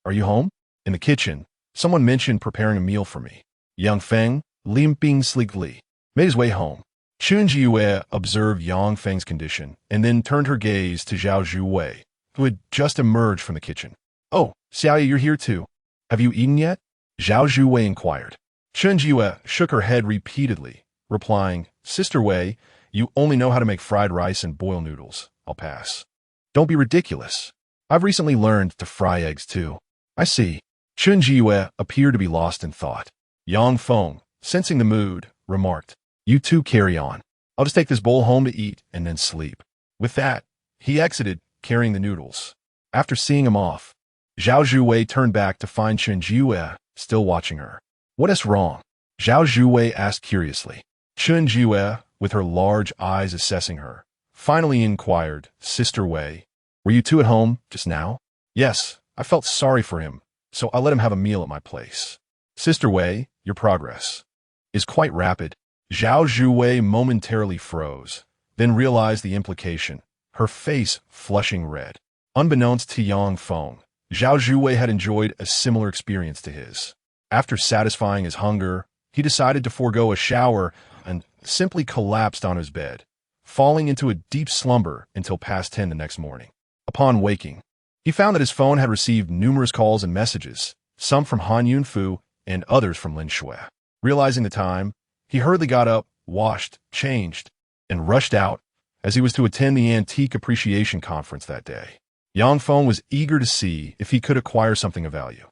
"Are you home?" In the kitchen, someone mentioned preparing a meal for me. Yang Feng, limping sleekly, made his way home. Chen Jiu observed Yang Feng's condition and then turned her gaze to Zhao Zhuwei, who had just emerged from the kitchen. "Oh, Xiaoye, you're here too. Have you eaten yet?" Zhao Zhuwei inquired. Chen Jiu shook her head repeatedly, replying, "Sister Wei, you only know how to make fried rice and boil noodles. I'll pass." "Don't be ridiculous. I've recently learned to fry eggs too." "I see." Chen Jiu appeared to be lost in thought. Yang Feng, sensing the mood, remarked, You two carry on. I'll just take this bowl home to eat and then sleep. With that, he exited, carrying the noodles. After seeing him off, Zhao Zhuwei turned back to find Chen Jiwei still watching her. What is wrong? Zhao Zhuwei asked curiously. Chen Jiwei, with her large eyes assessing her, finally inquired, Sister Wei, were you two at home just now? Yes, I felt sorry for him, so I let him have a meal at my place. Sister Wei, your progress is quite rapid. Zhao Zhuwei momentarily froze, then realized the implication, her face flushing red. Unbeknownst to Yang Feng, Zhao Zhuwei had enjoyed a similar experience to his. After satisfying his hunger, he decided to forego a shower and simply collapsed on his bed, falling into a deep slumber until past 10 the next morning. Upon waking, he found that his phone had received numerous calls and messages, some from Han Yunfu and others from Lin Shui. Realizing the time, he hurriedly got up, washed, changed, and rushed out as he was to attend the Antique Appreciation Conference that day. Yang Feng was eager to see if he could acquire something of value.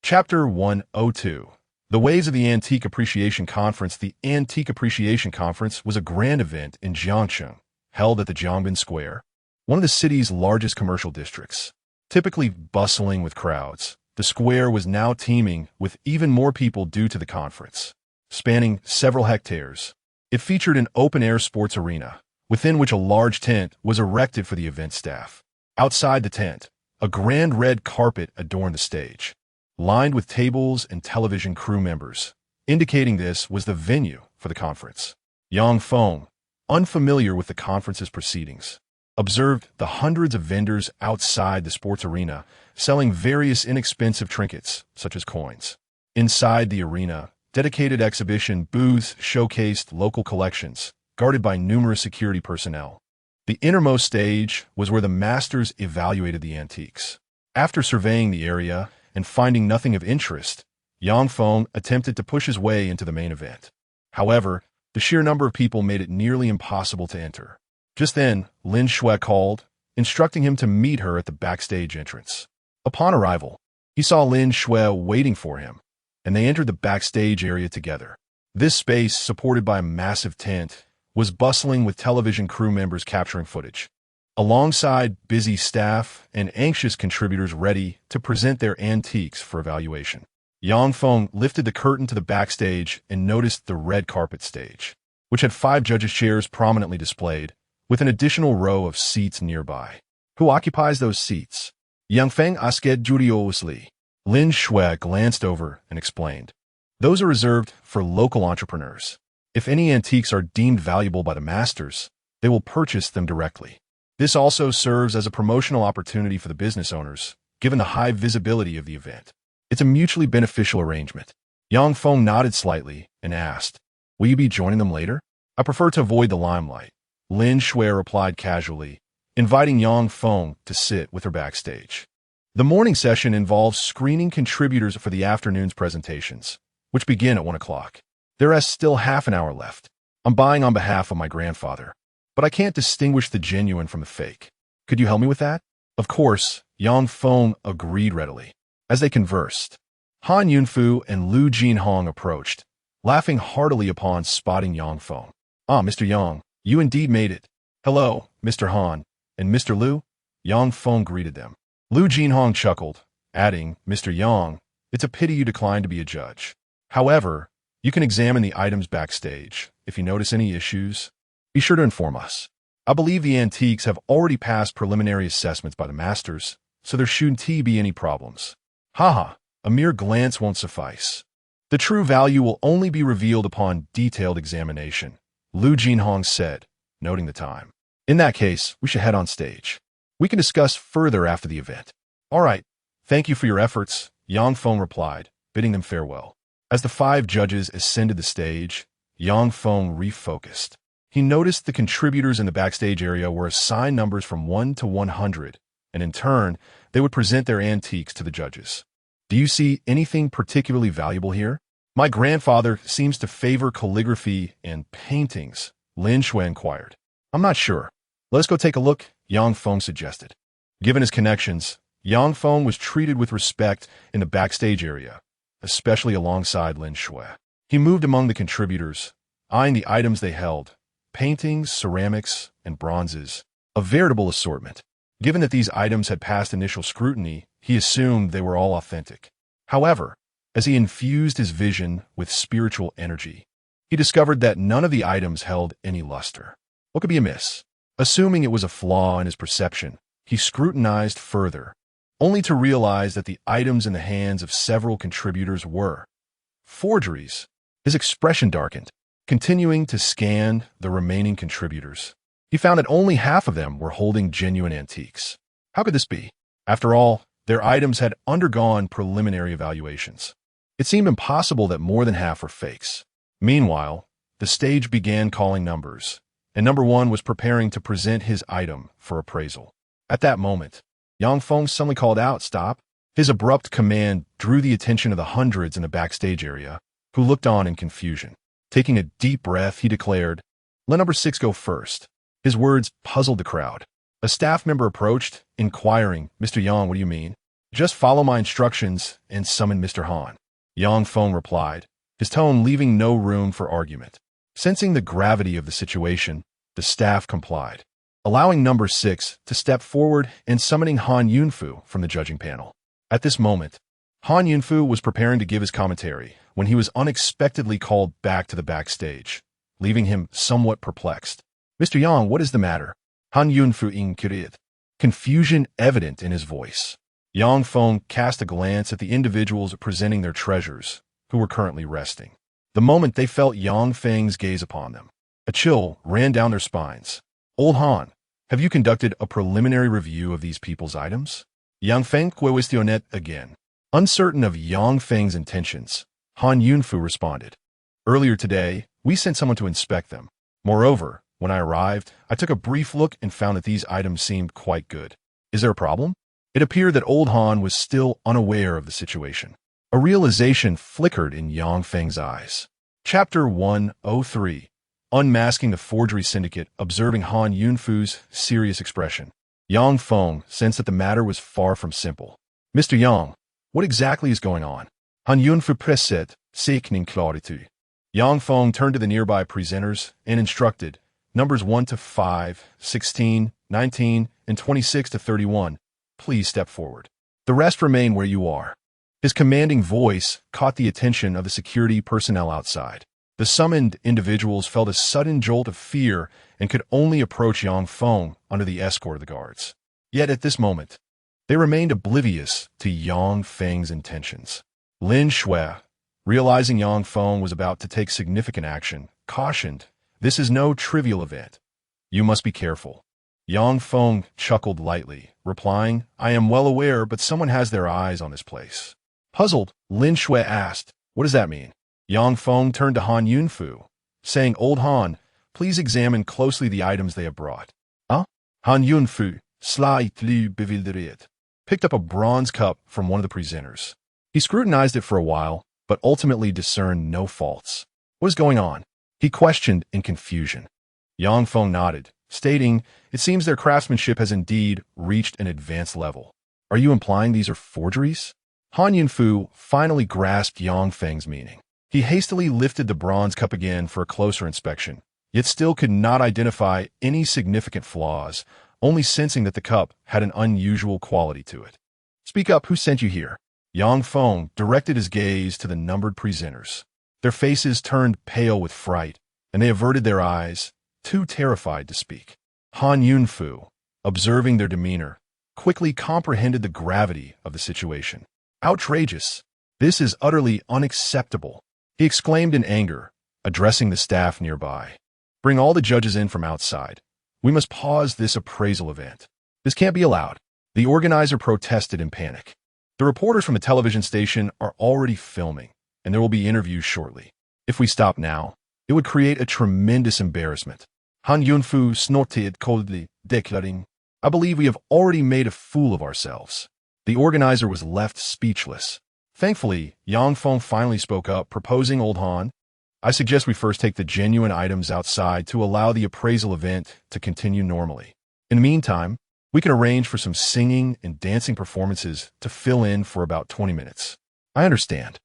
Chapter 102. The Ways of the Antique Appreciation Conference. The Antique Appreciation Conference was a grand event in Jiangcheng, held at the Jiangbin Square, one of the city's largest commercial districts. Typically bustling with crowds, the square was now teeming with even more people due to the conference. Spanning several hectares, it featured an open-air sports arena, within which a large tent was erected for the event staff. Outside the tent, a grand red carpet adorned the stage, lined with tables and television crew members, indicating this was the venue for the conference. Yang Feng, unfamiliar with the conference's proceedings, observed the hundreds of vendors outside the sports arena selling various inexpensive trinkets, such as coins. Inside the arena, dedicated exhibition booths showcased local collections, guarded by numerous security personnel. The innermost stage was where the masters evaluated the antiques. After surveying the area and finding nothing of interest, Yang Feng attempted to push his way into the main event. However, the sheer number of people made it nearly impossible to enter. Just then, Lin Shui called, instructing him to meet her at the backstage entrance. Upon arrival, he saw Lin Shui waiting for him, and they entered the backstage area together. This space, supported by a massive tent, was bustling with television crew members capturing footage, alongside busy staff and anxious contributors ready to present their antiques for evaluation. Yang Feng lifted the curtain to the backstage and noticed the red carpet stage, which had 5 judges' chairs prominently displayed, with an additional row of seats nearby. Who occupies those seats? Yang Feng asked judiciously. Lin Shui glanced over and explained. Those are reserved for local entrepreneurs. If any antiques are deemed valuable by the masters, they will purchase them directly. This also serves as a promotional opportunity for the business owners, given the high visibility of the event. It's a mutually beneficial arrangement. Yang Feng nodded slightly and asked, will you be joining them later? I prefer to avoid the limelight. Lin Shui replied casually, inviting Yang Feng to sit with her backstage. The morning session involves screening contributors for the afternoon's presentations, which begin at 1 o'clock. There is still half an hour left. I'm buying on behalf of my grandfather, but I can't distinguish the genuine from the fake. Could you help me with that? Of course, Yang Feng agreed readily. As they conversed, Han Yunfu and Lu Jinhong approached, laughing heartily upon spotting Yang Feng. Ah, Mr. Yang, you indeed made it. Hello, Mr. Han, and Mr. Lu? Yang Feng greeted them. Lu Jinhong chuckled, adding, Mr. Yang, it's a pity you declined to be a judge. However, you can examine the items backstage. If you notice any issues, be sure to inform us. I believe the antiques have already passed preliminary assessments by the masters, so there shouldn't be any problems. Haha, a mere glance won't suffice. The true value will only be revealed upon detailed examination, Lu Jinhong said, noting the time. In that case, we should head on stage. We can discuss further after the event. All right, thank you for your efforts, Yang Feng replied, bidding them farewell. As the 5 judges ascended the stage, Yang Feng refocused. He noticed the contributors in the backstage area were assigned numbers from 1 to 100, and in turn, they would present their antiques to the judges. Do you see anything particularly valuable here? My grandfather seems to favor calligraphy and paintings, Lin Shui inquired. I'm not sure. Let's go take a look, Yang Feng suggested. Given his connections, Yang Feng was treated with respect in the backstage area, especially alongside Lin Shui. He moved among the contributors, eyeing the items they held: paintings, ceramics, and bronzes. A veritable assortment. Given that these items had passed initial scrutiny, he assumed they were all authentic. However, as he infused his vision with spiritual energy, he discovered that none of the items held any luster. What could be amiss? Assuming it was a flaw in his perception, he scrutinized further, only to realize that the items in the hands of several contributors were forgeries. His expression darkened. Continuing to scan the remaining contributors, he found that only half of them were holding genuine antiques. How could this be? After all, their items had undergone preliminary evaluations. It seemed impossible that more than half were fakes. Meanwhile, the stage began calling numbers, and number 1 was preparing to present his item for appraisal. At that moment, Yang Feng suddenly called out, "Stop!" His abrupt command drew the attention of the hundreds in the backstage area, who looked on in confusion. Taking a deep breath, he declared, "Let number 6 go first." His words puzzled the crowd. A staff member approached, inquiring, "Mr. Yang, what do you mean?" "Just follow my instructions and summon Mr. Han," Yang Feng replied, his tone leaving no room for argument. Sensing the gravity of the situation, the staff complied, allowing number 6 to step forward and summoning Han Yunfu from the judging panel. At this moment, Han Yunfu was preparing to give his commentary when he was unexpectedly called back to the backstage, leaving him somewhat perplexed. "Mr. Yang, what is the matter?" Han Yunfu inquired, confusion evident in his voice. Yang Feng cast a glance at the individuals presenting their treasures, who were currently resting. The moment they felt Yang Feng's gaze upon them, a chill ran down their spines. "Old Han, have you conducted a preliminary review of these people's items?" Yang Feng questioned again. Uncertain of Yang Feng's intentions, Han Yunfu responded, "Earlier today, we sent someone to inspect them. Moreover, when I arrived, I took a brief look and found that these items seemed quite good. Is there a problem?" It appeared that old Han was still unaware of the situation. A realization flickered in Yang Feng's eyes. Chapter 103. Unmasking the Forgery Syndicate. Observing Han Yunfu's serious expression, Yang Feng sensed that the matter was far from simple. "Mr. Yang, what exactly is going on?" Han Yunfu pressed, seeking clarity. Yang Feng turned to the nearby presenters and instructed, "Numbers 1 to 5, 16, 19, and 26 to 31. Please step forward. The rest remain where you are." His commanding voice caught the attention of the security personnel outside. The summoned individuals felt a sudden jolt of fear and could only approach Yang Feng under the escort of the guards. Yet at this moment, they remained oblivious to Yang Feng's intentions. Lin Shui, realizing Yang Feng was about to take significant action, cautioned, "This is no trivial event. You must be careful." Yang Feng chuckled lightly, replying, "I am well aware, but someone has their eyes on this place." Puzzled, Lin Shui asked, "What does that mean?" Yang Feng turned to Han Yunfu, saying, "Old Han, please examine closely the items they have brought." "Huh?" Han Yunfu, slightly bewildered, picked up a bronze cup from one of the presenters. He scrutinized it for a while, but ultimately discerned no faults. "What is going on?" he questioned in confusion. Yang Feng nodded, stating, "It seems their craftsmanship has indeed reached an advanced level." "Are you implying these are forgeries?" Han Yunfu finally grasped Yang Feng's meaning. He hastily lifted the bronze cup again for a closer inspection, yet still could not identify any significant flaws, only sensing that the cup had an unusual quality to it. "Speak up, who sent you here?" Yang Feng directed his gaze to the numbered presenters. Their faces turned pale with fright, and they averted their eyes, too terrified to speak. Han Yunfu, observing their demeanor, quickly comprehended the gravity of the situation. "Outrageous! This is utterly unacceptable," he exclaimed in anger, addressing the staff nearby. "Bring all the judges in from outside. We must pause this appraisal event. This can't be allowed." The organizer protested in panic. "The reporters from the television station are already filming, and there will be interviews shortly. If we stop now, it would create a tremendous embarrassment." Han Yunfu snorted coldly, declaring, "I believe we have already made a fool of ourselves." The organizer was left speechless. Thankfully, Yang Feng finally spoke up, proposing, "Old Han, I suggest we first take the genuine items outside to allow the appraisal event to continue normally. In the meantime, we can arrange for some singing and dancing performances to fill in for about 20 minutes. "I understand."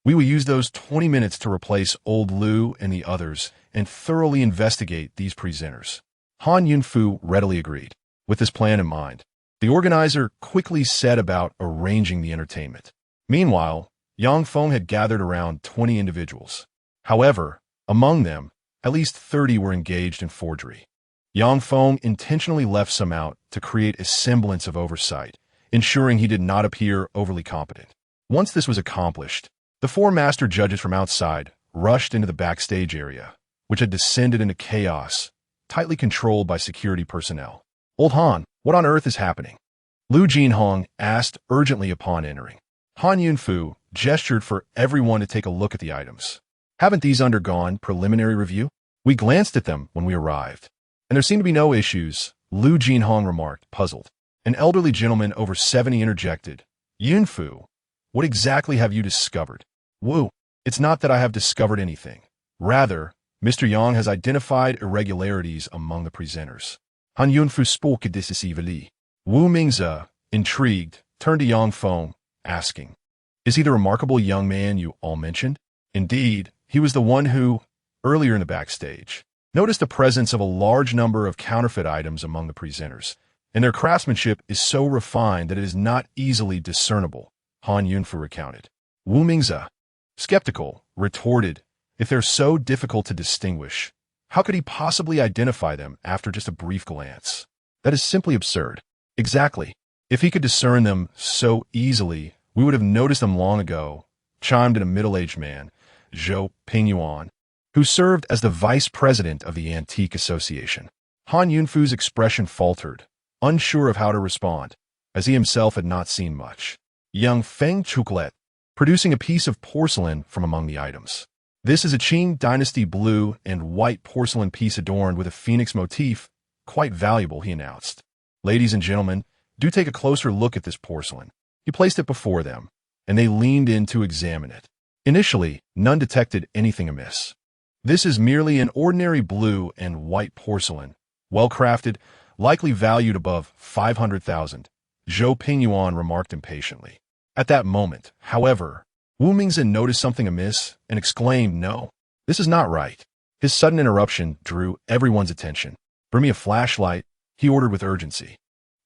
We will use those 20 minutes to replace old Lu and the others and thoroughly investigate these presenters. Han Yunfu readily agreed. With this plan in mind, the organizer quickly set about arranging the entertainment. Meanwhile, Yang Feng had gathered around 20 individuals. However, among them, at least 30 were engaged in forgery. Yang Feng intentionally left some out to create a semblance of oversight, ensuring he did not appear overly competent. Once this was accomplished, the four master judges from outside rushed into the backstage area, which had descended into chaos, tightly controlled by security personnel. "Old Han, what on earth is happening?" Lu Jinhong asked urgently upon entering. Han Yunfu gestured for everyone to take a look at the items. "Haven't these undergone preliminary review? We glanced at them when we arrived, and there seem to be no issues," Lu Jinhong remarked, puzzled. An elderly gentleman over 70 interjected, "Yunfu, what exactly have you discovered?" "Wu, it's not that I have discovered anything. Rather, Mr. Yang has identified irregularities among the presenters." Han Yunfu spoke decisively. Wu Mingze, intrigued, turned to Yang Feng, asking, "Is he the remarkable young man you all mentioned?" Indeed, he was the one who, earlier in the backstage, noticed the presence of a large number of counterfeit items among the presenters, and their craftsmanship is so refined that it is not easily discernible, Han Yunfu recounted. Wu Mingze, skeptical, retorted, "If they're so difficult to distinguish, how could he possibly identify them after just a brief glance? That is simply absurd." "Exactly. If he could discern them so easily, we would have noticed them long ago," chimed in a middle-aged man, Zhou Pingyuan, who served as the vice president of the Antique Association. Han Yunfu's expression faltered, unsure of how to respond, as he himself had not seen much. Yang Feng chocolate, producing a piece of porcelain from among the items. "This is a Qing dynasty blue and white porcelain piece adorned with a phoenix motif, quite valuable," he announced. "Ladies and gentlemen, do take a closer look at this porcelain." He placed it before them, and they leaned in to examine it. Initially, none detected anything amiss. "This is merely an ordinary blue and white porcelain, well-crafted, likely valued above 500,000, Zhou Pingyuan remarked impatiently. At that moment, however, Wu Mingze noticed something amiss and exclaimed, "No, this is not right." His sudden interruption drew everyone's attention. "Bring me a flashlight," he ordered with urgency.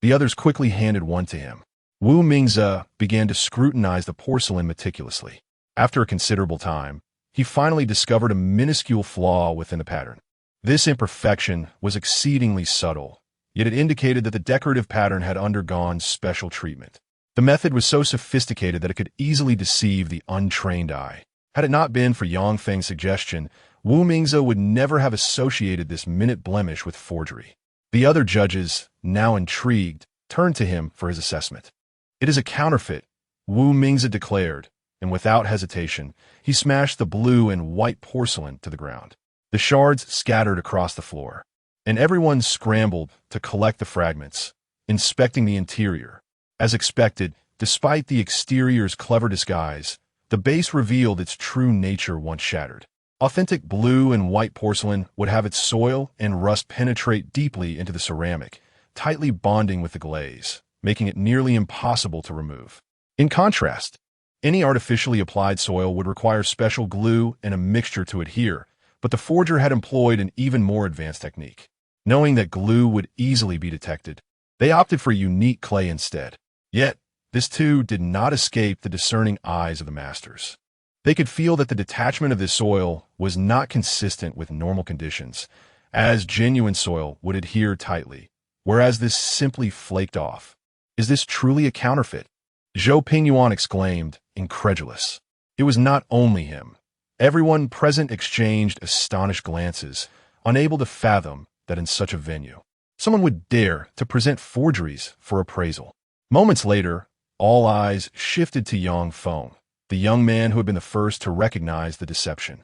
The others quickly handed one to him. Wu Mingze began to scrutinize the porcelain meticulously. After a considerable time, he finally discovered a minuscule flaw within the pattern. This imperfection was exceedingly subtle, yet it indicated that the decorative pattern had undergone special treatment. The method was so sophisticated that it could easily deceive the untrained eye. Had it not been for Yang Feng's suggestion, Wu Mingze would never have associated this minute blemish with forgery. The other judges, now intrigued, turned to him for his assessment. "It is a counterfeit," Wu Mingze declared, and without hesitation, he smashed the blue and white porcelain to the ground. The shards scattered across the floor, and everyone scrambled to collect the fragments, inspecting the interior. As expected, despite the exterior's clever disguise, the base revealed its true nature once shattered. Authentic blue and white porcelain would have its soil and rust penetrate deeply into the ceramic, tightly bonding with the glaze, making it nearly impossible to remove. In contrast, any artificially applied soil would require special glue and a mixture to adhere, but the forger had employed an even more advanced technique. Knowing that glue would easily be detected, they opted for unique clay instead. Yet, this too did not escape the discerning eyes of the masters. They could feel that the detachment of this soil was not consistent with normal conditions, as genuine soil would adhere tightly, whereas this simply flaked off. "Is this truly a counterfeit?" Zhou Pingyuan exclaimed, incredulous. It was not only him. Everyone present exchanged astonished glances, unable to fathom that in such a venue, someone would dare to present forgeries for appraisal. Moments later, all eyes shifted to Yang Feng, the young man who had been the first to recognize the deception.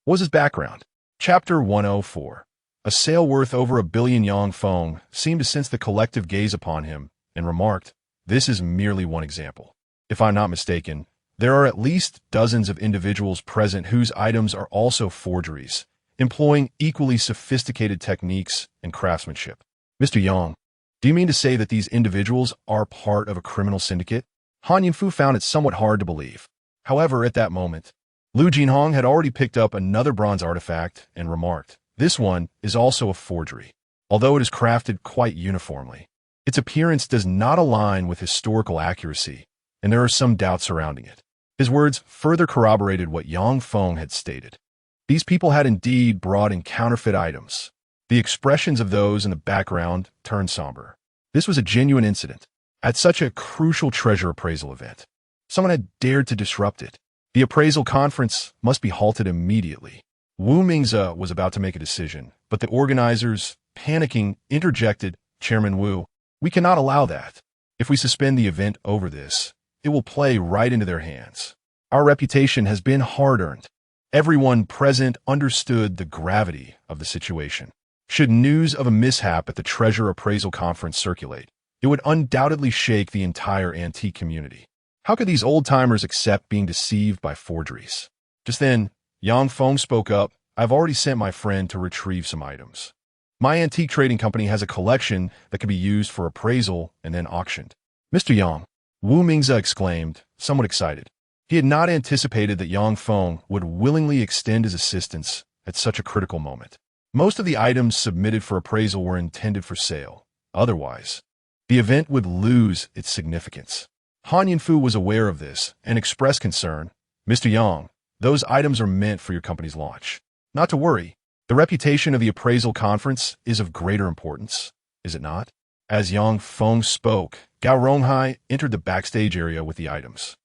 What was his background? Chapter 104. A sale worth over 1 billion. Yang Feng seemed to sense the collective gaze upon him and remarked, "This is merely one example. If I'm not mistaken, there are at least dozens of individuals present whose items are also forgeries, employing equally sophisticated techniques and craftsmanship." "Mr. Yang, do you mean to say that these individuals are part of a criminal syndicate?" Han Yunfu found it somewhat hard to believe. However, at that moment, Lu Jinhong had already picked up another bronze artifact and remarked, "This one is also a forgery, although it is crafted quite uniformly. Its appearance does not align with historical accuracy, and there are some doubts surrounding it." His words further corroborated what Yang Feng had stated. These people had indeed brought in counterfeit items. The expressions of those in the background turned somber. This was a genuine incident. At such a crucial treasure appraisal event, someone had dared to disrupt it. The appraisal conference must be halted immediately. Wu Mingze was about to make a decision, but the organizers, panicking, interjected, "Chairman Wu, we cannot allow that. If we suspend the event over this, it will play right into their hands. Our reputation has been hard-earned." Everyone present understood the gravity of the situation. Should news of a mishap at the treasure appraisal conference circulate, it would undoubtedly shake the entire antique community. How could these old-timers accept being deceived by forgeries? Just then, Yang Feng spoke up. "I've already sent my friend to retrieve some items. My antique trading company has a collection that could be used for appraisal and then auctioned." "Mr. Yang," Wu Mingze exclaimed, somewhat excited. He had not anticipated that Yang Feng would willingly extend his assistance at such a critical moment. Most of the items submitted for appraisal were intended for sale. Otherwise, the event would lose its significance. Han Yunfu was aware of this and expressed concern. "Mr. Yang, those items are meant for your company's launch. Not to worry. The reputation of the appraisal conference is of greater importance, is it not?" As Yang Feng spoke, Gao Ronghai entered the backstage area with the items.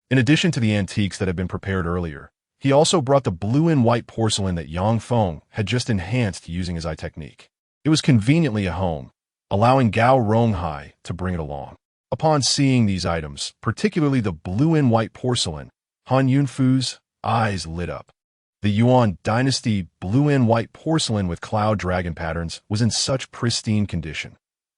In addition to the antiques that had been prepared earlier, he also brought the blue and white porcelain that Yang Feng had just enhanced using his eye technique. It was conveniently at home, allowing Gao Ronghai to bring it along. Upon seeing these items, particularly the blue and white porcelain, Han Yunfu's eyes lit up. The Yuan dynasty blue and white porcelain with cloud dragon patterns was in such pristine condition.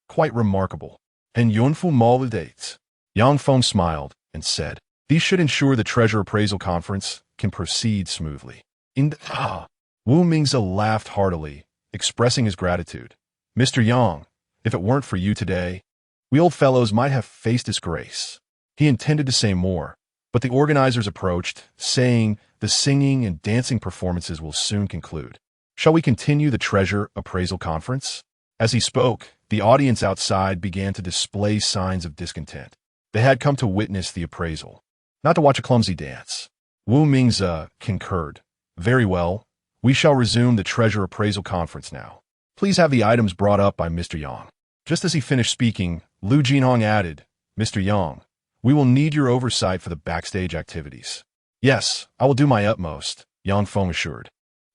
Quite remarkable. "And Yunfu dates." Yang Feng smiled and said, "These should ensure the treasure appraisal conference can proceed smoothly." Wu Mingze laughed heartily, expressing his gratitude. "Mr. Yang, if it weren't for you today, we old fellows might have faced disgrace." He intended to say more, but the organizers approached, saying, "The singing and dancing performances will soon conclude. Shall we continue the treasure appraisal conference?" As he spoke, the audience outside began to display signs of discontent. They had come to witness the appraisal, not to watch a clumsy dance. Wu Mingze concurred. "Very well. We shall resume the treasure appraisal conference now. Please have the items brought up by Mr. Yang." Just as he finished speaking, Lu Jinhong added, "Mr. Yang, we will need your oversight for the backstage activities." "Yes, I will do my utmost," Yang Feng assured.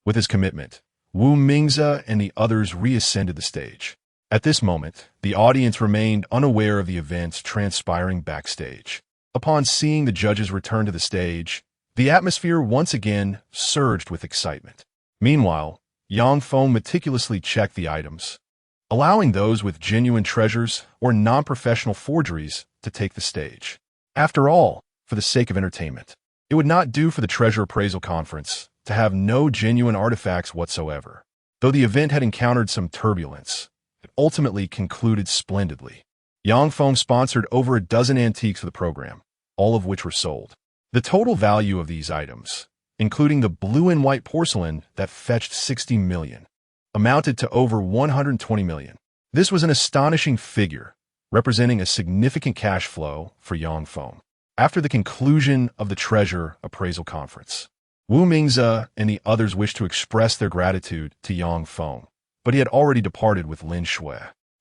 With his commitment, Wu Mingze and the others reascended the stage. At this moment, the audience remained unaware of the events transpiring backstage. Upon seeing the judges return to the stage, the atmosphere once again surged with excitement. Meanwhile, Yang Feng meticulously checked the items, allowing those with genuine treasures or non-professional forgeries to take the stage. After all, for the sake of entertainment, it would not do for the treasure appraisal conference to have no genuine artifacts whatsoever. Though the event had encountered some turbulence, it ultimately concluded splendidly. Yang Feng sponsored over a dozen antiques for the program, all of which were sold. The total value of these items, including the blue and white porcelain that fetched 60 million, amounted to over 120 million. This was an astonishing figure, representing a significant cash flow for Yang Feng. After the conclusion of the treasure appraisal conference, Wu Mingze and the others wished to express their gratitude to Yang Feng, but he had already departed with Lin Shui.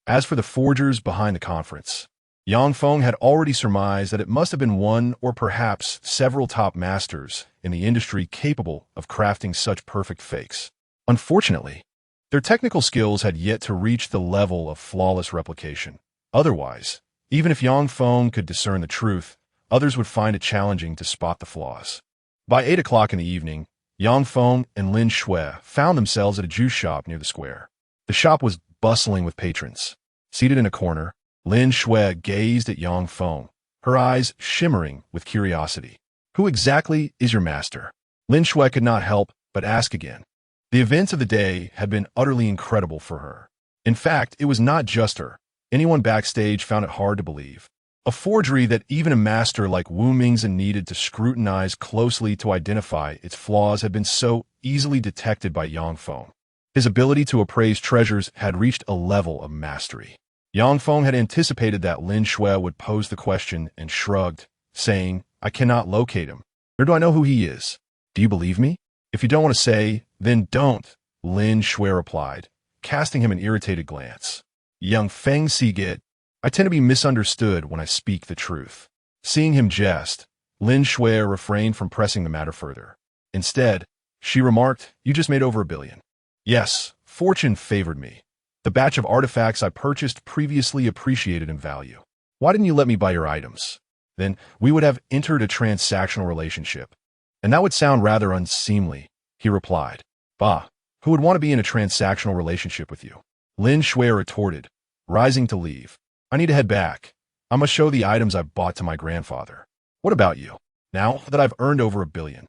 As for the forgers behind the conference, Yang Feng had already surmised that it must have been one or perhaps several top masters in the industry capable of crafting such perfect fakes. Unfortunately, their technical skills had yet to reach the level of flawless replication. Otherwise, even if Yang Feng could discern the truth, others would find it challenging to spot the flaws. By 8 o'clock in the evening, Yang Feng and Lin Shui found themselves at a juice shop near the square. The shop was bustling with patrons. Seated in a corner, Lin Shui gazed at Yang Feng, her eyes shimmering with curiosity. "Who exactly is your master?" Lin Shui could not help but ask again. The events of the day had been utterly incredible for her. In fact, it was not just her. Anyone backstage found it hard to believe. A forgery that even a master like Wu Mingzhen needed to scrutinize closely to identify its flaws had been so easily detected by Yang Feng. His ability to appraise treasures had reached a level of mastery. Yang Feng had anticipated that Lin Shui would pose the question and shrugged, saying, "I cannot locate him, nor do I know who he is. Do you believe me? If you don't want to say, then don't," Lin Shui replied, casting him an irritated glance. "Yang Feng sighed. I tend to be misunderstood when I speak the truth." Seeing him jest, Lin Shui refrained from pressing the matter further. Instead, she remarked, "You just made over $1 billion. Yes, fortune favored me. The batch of artifacts I purchased previously appreciated in value. Why didn't you let me buy your items? Then we would have entered a transactional relationship. And that would sound rather unseemly," he replied. "Bah, who would want to be in a transactional relationship with you?" Lin Shui retorted, rising to leave. "I need to head back. I must show the items I bought to my grandfather. What about you? Now that I've earned over $1 billion,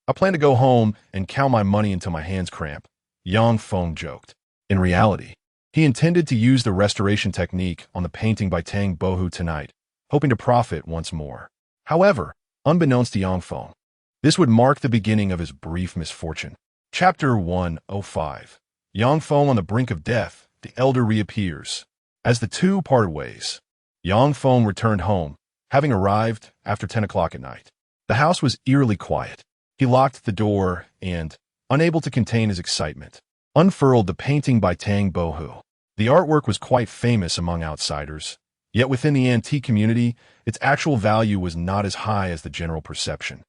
I plan to go home and count my money until my hands cramp," Yang Feng joked. In reality, he intended to use the restoration technique on the painting by Tang Bohu tonight, hoping to profit once more. However, unbeknownst to Yang Feng, this would mark the beginning of his brief misfortune. Chapter 105. Yang Feng on the brink of death, the elder reappears. As the two parted ways, Yang Feng returned home, having arrived after 10 o'clock at night. The house was eerily quiet. He locked the door and, unable to contain his excitement, unfurled the painting by Tang Bohu. The artwork was quite famous among outsiders, yet within the antique community, its actual value was not as high as the general perception.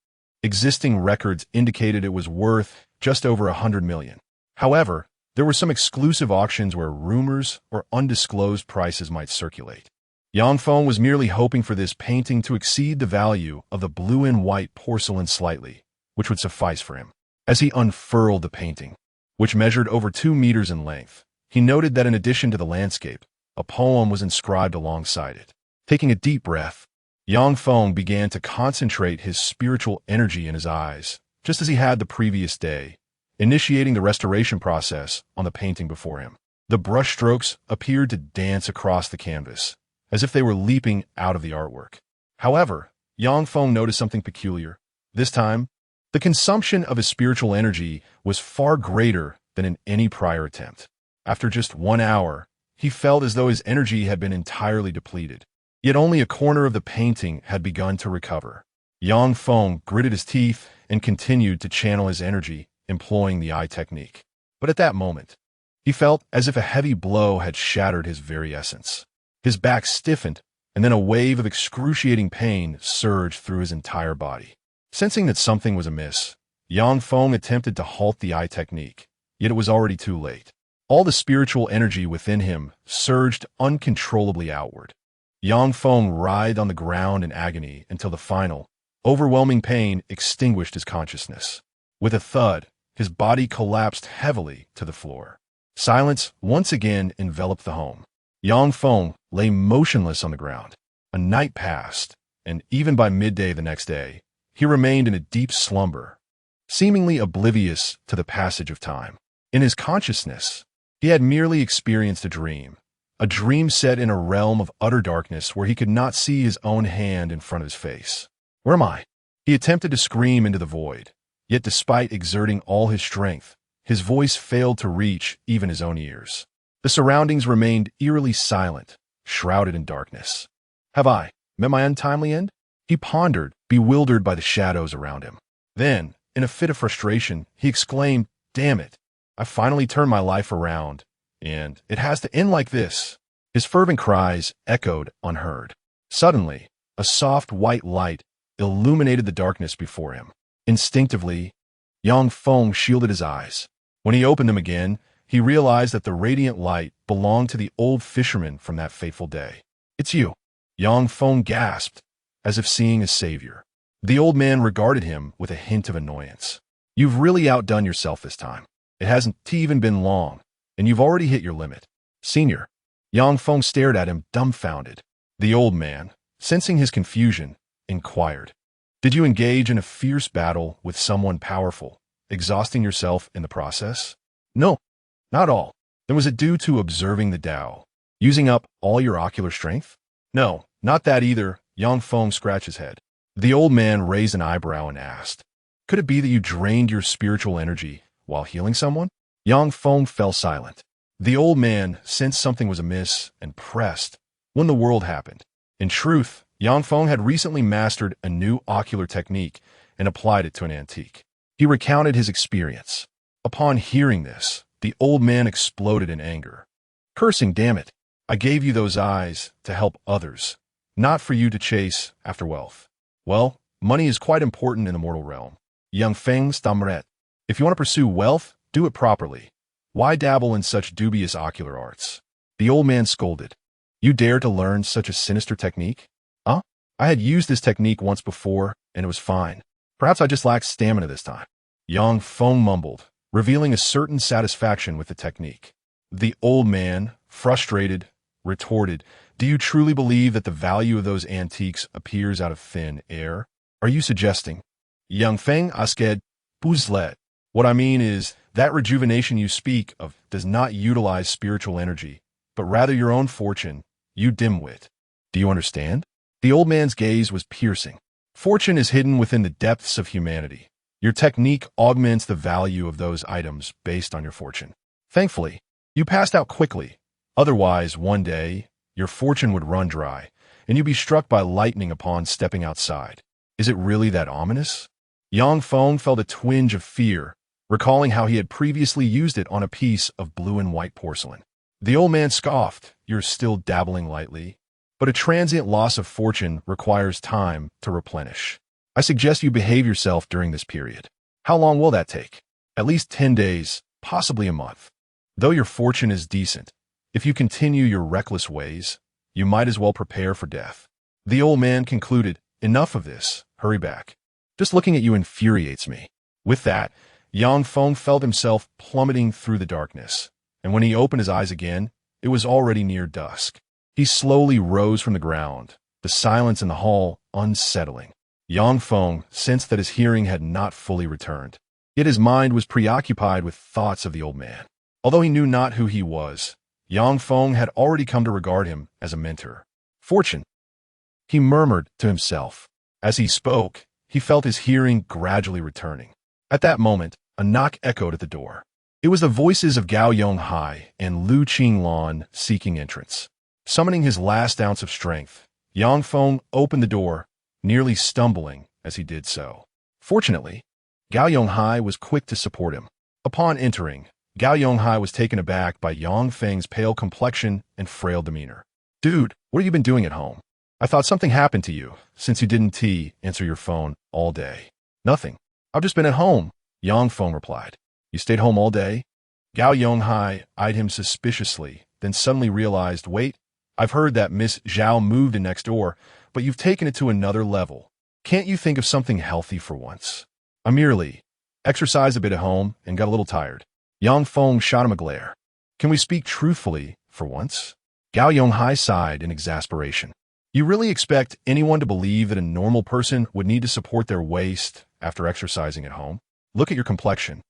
Existing records indicated it was worth just over $100 million. However, there were some exclusive auctions where rumors or undisclosed prices might circulate. Yang Feng was merely hoping for this painting to exceed the value of the blue and white porcelain slightly, which would suffice for him. As he unfurled the painting, which measured over 2 meters in length, he noted that in addition to the landscape, a poem was inscribed alongside it. Taking a deep breath, Yang Feng began to concentrate his spiritual energy in his eyes, just as he had the previous day, initiating the restoration process on the painting before him. The brushstrokes appeared to dance across the canvas, as if they were leaping out of the artwork. However, Yang Feng noticed something peculiar. This time, the consumption of his spiritual energy was far greater than in any prior attempt. After just 1 hour, he felt as though his energy had been entirely depleted. Yet only a corner of the painting had begun to recover. Yang Feng gritted his teeth and continued to channel his energy, employing the eye technique. But at that moment, he felt as if a heavy blow had shattered his very essence. His back stiffened, and then a wave of excruciating pain surged through his entire body. Sensing that something was amiss, Yang Feng attempted to halt the eye technique, yet it was already too late. All the spiritual energy within him surged uncontrollably outward. Yang Feng writhed on the ground in agony until the final, overwhelming pain extinguished his consciousness. With a thud, his body collapsed heavily to the floor. Silence once again enveloped the home. Yang Feng lay motionless on the ground. A night passed, and even by midday the next day, he remained in a deep slumber, seemingly oblivious to the passage of time. In his consciousness, he had merely experienced a dream set in a realm of utter darkness where he could not see his own hand in front of his face. "Where am I?" He attempted to scream into the void, yet despite exerting all his strength, his voice failed to reach even his own ears. The surroundings remained eerily silent, shrouded in darkness. "Have I met my untimely end?" He pondered, bewildered by the shadows around him. Then, in a fit of frustration, he exclaimed, "Damn it! I finally turned my life around, and it has to end like this." His fervent cries echoed unheard. Suddenly, a soft white light illuminated the darkness before him. Instinctively, Yang Feng shielded his eyes. When he opened them again, he realized that the radiant light belonged to the old fisherman from that fateful day. "It's you," Yang Feng gasped, as if seeing his savior. The old man regarded him with a hint of annoyance. "You've really outdone yourself this time. It hasn't even been long, and you've already hit your limit." "Senior." Yang Feng stared at him, dumbfounded. The old man, sensing his confusion, inquired, "Did you engage in a fierce battle with someone powerful, exhausting yourself in the process?" "No, not all. Then was it due to observing the Tao, using up all your ocular strength?" No, not that either. Yang Feng scratched his head. The old man raised an eyebrow and asked, could it be that you drained your spiritual energy while healing someone? Yang Feng fell silent. The old man sensed something was amiss and pressed when the world happened. In truth, Yang Feng had recently mastered a new ocular technique and applied it to an antique. He recounted his experience. Upon hearing this, the old man exploded in anger. Cursing, damn it! I gave you those eyes to help others, not for you to chase after wealth. Well, money is quite important in the mortal realm. Yang Feng stammered. If you want to pursue wealth, do it properly. Why dabble in such dubious ocular arts? The old man scolded. You dare to learn such a sinister technique? Huh? I had used this technique once before, and it was fine. Perhaps I just lacked stamina this time. Yang Feng mumbled, revealing a certain satisfaction with the technique. The old man, frustrated, retorted, do you truly believe that the value of those antiques appears out of thin air? Are you suggesting? Yang Feng asked, Buzlet. What I mean is, that rejuvenation you speak of does not utilize spiritual energy, but rather your own fortune, you dimwit. Do you understand? The old man's gaze was piercing. Fortune is hidden within the depths of humanity. Your technique augments the value of those items based on your fortune. Thankfully, you passed out quickly. Otherwise, one day, your fortune would run dry, and you'd be struck by lightning upon stepping outside. Is it really that ominous? Yang Feng felt a twinge of fear, recalling how he had previously used it on a piece of blue and white porcelain. The old man scoffed, you're still dabbling lightly, but a transient loss of fortune requires time to replenish. I suggest you behave yourself during this period. How long will that take? At least 10 days, possibly a month. Though your fortune is decent, if you continue your reckless ways, you might as well prepare for death. The old man concluded, enough of this, hurry back. Just looking at you infuriates me. With that, Yang Feng felt himself plummeting through the darkness, and when he opened his eyes again, it was already near dusk. He slowly rose from the ground, the silence in the hall unsettling. Yang Feng sensed that his hearing had not fully returned, yet his mind was preoccupied with thoughts of the old man. Although he knew not who he was, Yang Feng had already come to regard him as a mentor. Fortune, he murmured to himself. As he spoke, he felt his hearing gradually returning. At that moment, a knock echoed at the door. It was the voices of Gao Yonghai and Lu Qinglan seeking entrance. Summoning his last ounce of strength, Yang Feng opened the door, nearly stumbling as he did so. Fortunately, Gao Yonghai was quick to support him. Upon entering, Gao Yonghai was taken aback by Yang Feng's pale complexion and frail demeanor. Dude, what have you been doing at home? I thought something happened to you, since you didn't answer your phone all day. Nothing. I've just been at home, Yang Feng replied. You stayed home all day? Gao Yonghai eyed him suspiciously, then suddenly realized, wait, I've heard that Miss Zhao moved in next door, but you've taken it to another level. Can't you think of something healthy for once? I merely exercised a bit at home and got a little tired. Yang Feng shot him a glare. Can we speak truthfully for once? Gao Yonghai sighed in exasperation. You really expect anyone to believe that a normal person would need to support their waist after exercising at home? Look at your complexion.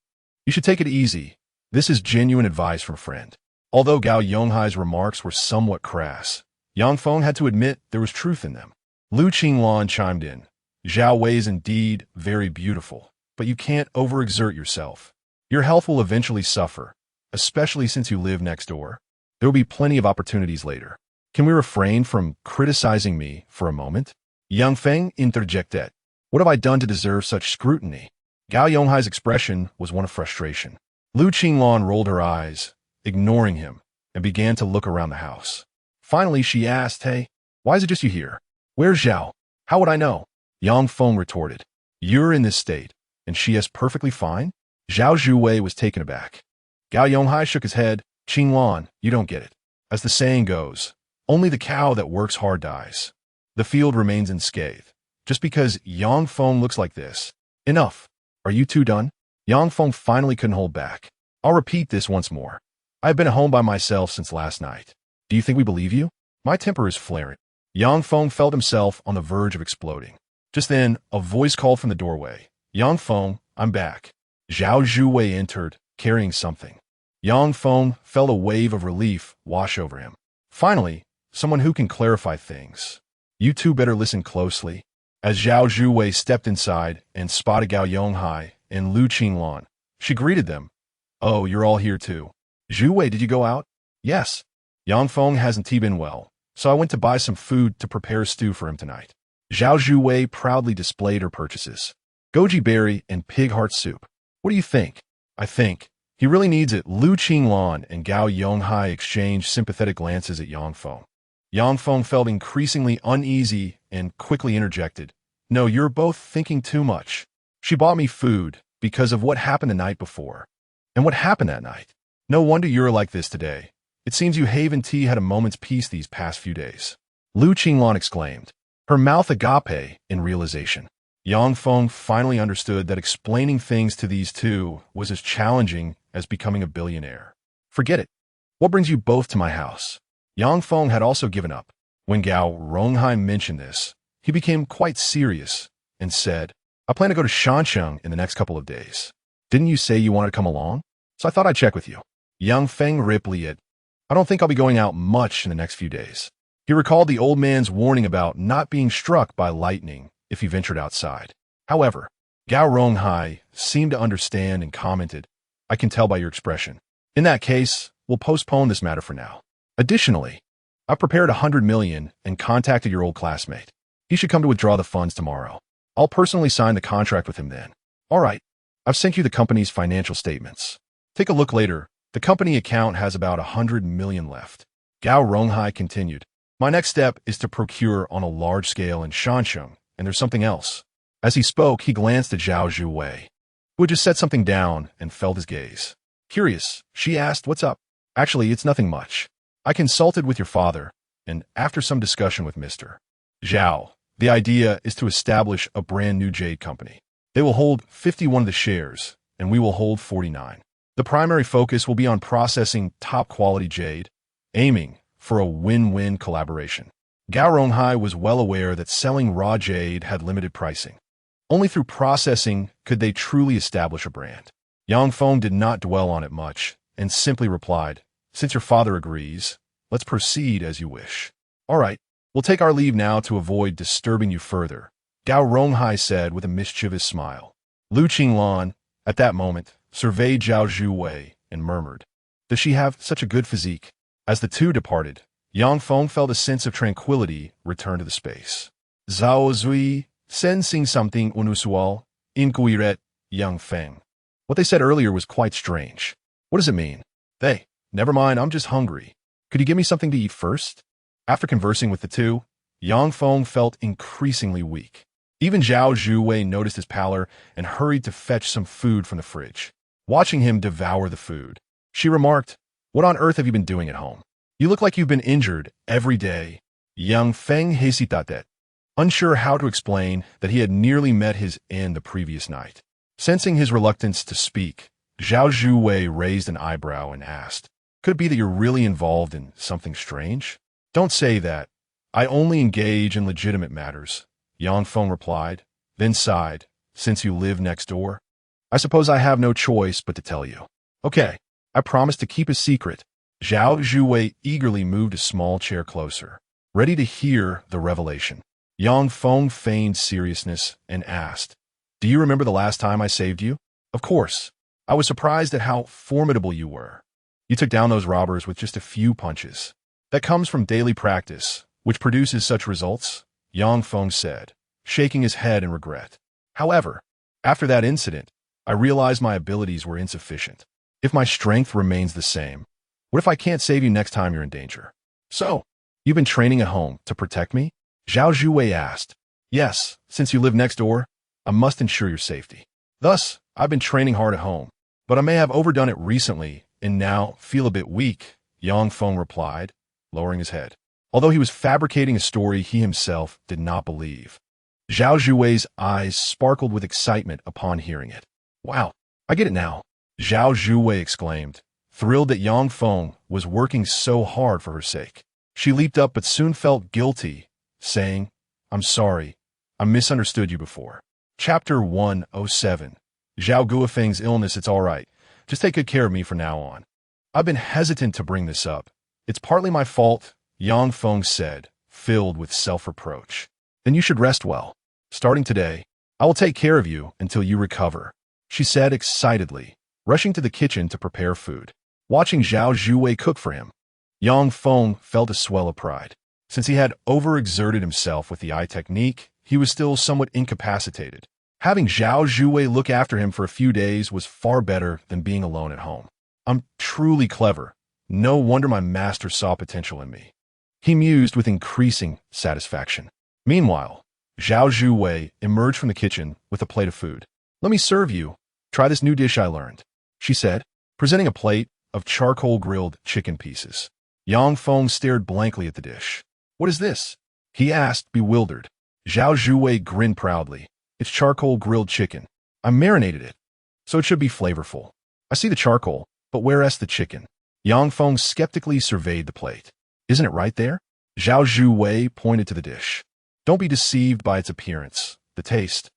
You should take it easy. This is genuine advice from a friend. Although Gao Yonghai's remarks were somewhat crass, Yang Feng had to admit there was truth in them. Lu Qinglan chimed in. Zhao Wei is indeed very beautiful, but you can't overexert yourself. Your health will eventually suffer, especially since you live next door. There will be plenty of opportunities later. Can we refrain from criticizing me for a moment? Yang Feng interjected. What have I done to deserve such scrutiny? Gao Yonghai's expression was one of frustration. Lu Qinglan rolled her eyes, ignoring him, and began to look around the house. Finally, she asked, hey, why is it just you here? Where's Zhao? How would I know? Yang Feng retorted. You're in this state, and she is perfectly fine? Zhao Zhuwei was taken aback. Gao Yonghai shook his head. Qinglan, you don't get it. As the saying goes, only the cow that works hard dies. The field remains unscathed. Just because Yang Feng looks like this. Enough. Are you two done? Yang Feng finally couldn't hold back. I'll repeat this once more. I've been at home by myself since last night. Do you think we believe you? My temper is flaring. Yang Feng felt himself on the verge of exploding. Just then, a voice called from the doorway. Yang Feng, I'm back. Zhao Zhuwei entered, carrying something. Yang Feng felt a wave of relief wash over him. Finally, someone who can clarify things. You two better listen closely. As Zhao Zhuwei stepped inside and spotted Gao Yonghai and Lu Qinglan, she greeted them. Oh, you're all here too. Zhuwei, did you go out? Yes. Yang Feng hasn't been well, so I went to buy some food to prepare a stew for him tonight. Zhao Zhuwei proudly displayed her purchases. Goji berry and pig heart soup. What do you think? I think he really needs it. Lu Qinglan and Gao Yonghai exchanged sympathetic glances at Yang Feng. Yang Feng felt increasingly uneasy and quickly interjected. No, you're both thinking too much. She bought me food because of what happened the night before. And what happened that night? No wonder you're like this today. It seems you haven't had a moment's peace these past few days. Lu Qinglan exclaimed, her mouth agape in realization. Yang Feng finally understood that explaining things to these two was as challenging as becoming a billionaire. Forget it. What brings you both to my house? Yang Feng had also given up. When Gao Ronghai mentioned this, he became quite serious and said, I plan to go to Shansheng in the next couple of days. Didn't you say you wanted to come along? So I thought I'd check with you. Yang Feng replied, I don't think I'll be going out much in the next few days. He recalled the old man's warning about not being struck by lightning if he ventured outside. However, Gao Ronghai seemed to understand and commented, I can tell by your expression. In that case, we'll postpone this matter for now. Additionally, I've prepared 100 million and contacted your old classmate. He should come to withdraw the funds tomorrow. I'll personally sign the contract with him then. All right, I've sent you the company's financial statements. Take a look later. The company account has about 100 million left. Gao Ronghai continued, my next step is to procure on a large scale in Shansheng, and there's something else. As he spoke, he glanced at Zhao Zhuwei, who had just set something down and felt his gaze. Curious, she asked, what's up? Actually, it's nothing much. I consulted with your father, and after some discussion with Mr. Zhao, the idea is to establish a brand new jade company. They will hold 51 of the shares, and we will hold 49. The primary focus will be on processing top-quality jade, aiming for a win-win collaboration. Gao Ronghai was well aware that selling raw jade had limited pricing. Only through processing could they truly establish a brand. Yang Feng did not dwell on it much, and simply replied, since your father agrees, let's proceed as you wish. All right, we'll take our leave now to avoid disturbing you further, Gao Ronghai said with a mischievous smile. Lu Qinglan, at that moment, surveyed Zhao Zhuwei and murmured, does she have such a good physique? As the two departed, Yang Feng felt a sense of tranquility return to the space. Zhao Zui, sensing something unusual, inquired Yang Feng. What they said earlier was quite strange. What does it mean? Never mind, I'm just hungry. Could you give me something to eat first? After conversing with the two, Yang Feng felt increasingly weak. Even Zhao Zhuwei noticed his pallor and hurried to fetch some food from the fridge. Watching him devour the food, she remarked, what on earth have you been doing at home? You look like you've been injured every day. Yang Feng hesitated, unsure how to explain that he had nearly met his end the previous night. Sensing his reluctance to speak, Zhao Zhuwei raised an eyebrow and asked, could it be that you're really involved in something strange? Don't say that. I only engage in legitimate matters, Yang Feng replied, then sighed, since you live next door. I suppose I have no choice but to tell you. Okay, I promise to keep a secret. Zhao Zhuwei eagerly moved a small chair closer, ready to hear the revelation. Yang Feng feigned seriousness and asked, do you remember the last time I saved you? Of course. I was surprised at how formidable you were. You took down those robbers with just a few punches. That comes from daily practice, which produces such results, Yang Feng said, shaking his head in regret. However, after that incident, I realized my abilities were insufficient. If my strength remains the same, what if I can't save you next time you're in danger? So, you've been training at home to protect me? Zhao Zhuwei asked. Yes, since you live next door, I must ensure your safety. Thus, I've been training hard at home, but I may have overdone it recently and now feel a bit weak, Yang Feng replied, lowering his head. Although he was fabricating a story he himself did not believe. Zhao Zhuwei's eyes sparkled with excitement upon hearing it. Wow, I get it now, Zhao Zhuwei exclaimed, thrilled that Yang Feng was working so hard for her sake. She leaped up but soon felt guilty, saying, I'm sorry, I misunderstood you before. Chapter 107. Zhao Guofeng's illness. It's all right. Just take good care of me from now on. I've been hesitant to bring this up. It's partly my fault, Yang Feng said, filled with self-reproach. Then you should rest well. Starting today, I will take care of you until you recover, she said excitedly, rushing to the kitchen to prepare food. Watching Zhao Zhuwei cook for him, Yang Feng felt a swell of pride. Since he had overexerted himself with the eye technique, he was still somewhat incapacitated. Having Zhao Zhuwei look after him for a few days was far better than being alone at home. I'm truly clever. No wonder my master saw potential in me, he mused with increasing satisfaction. Meanwhile, Zhao Zhuwei emerged from the kitchen with a plate of food. Let me serve you. Try this new dish I learned, she said, presenting a plate of charcoal-grilled chicken pieces. Yang Feng stared blankly at the dish. What is this? He asked, bewildered. Zhao Zhuwei grinned proudly. It's charcoal-grilled chicken. I marinated it, so it should be flavorful. I see the charcoal, but where's the chicken? Yang Feng skeptically surveyed the plate. Isn't it right there? Zhao Zhuwei pointed to the dish. Don't be deceived by its appearance. The taste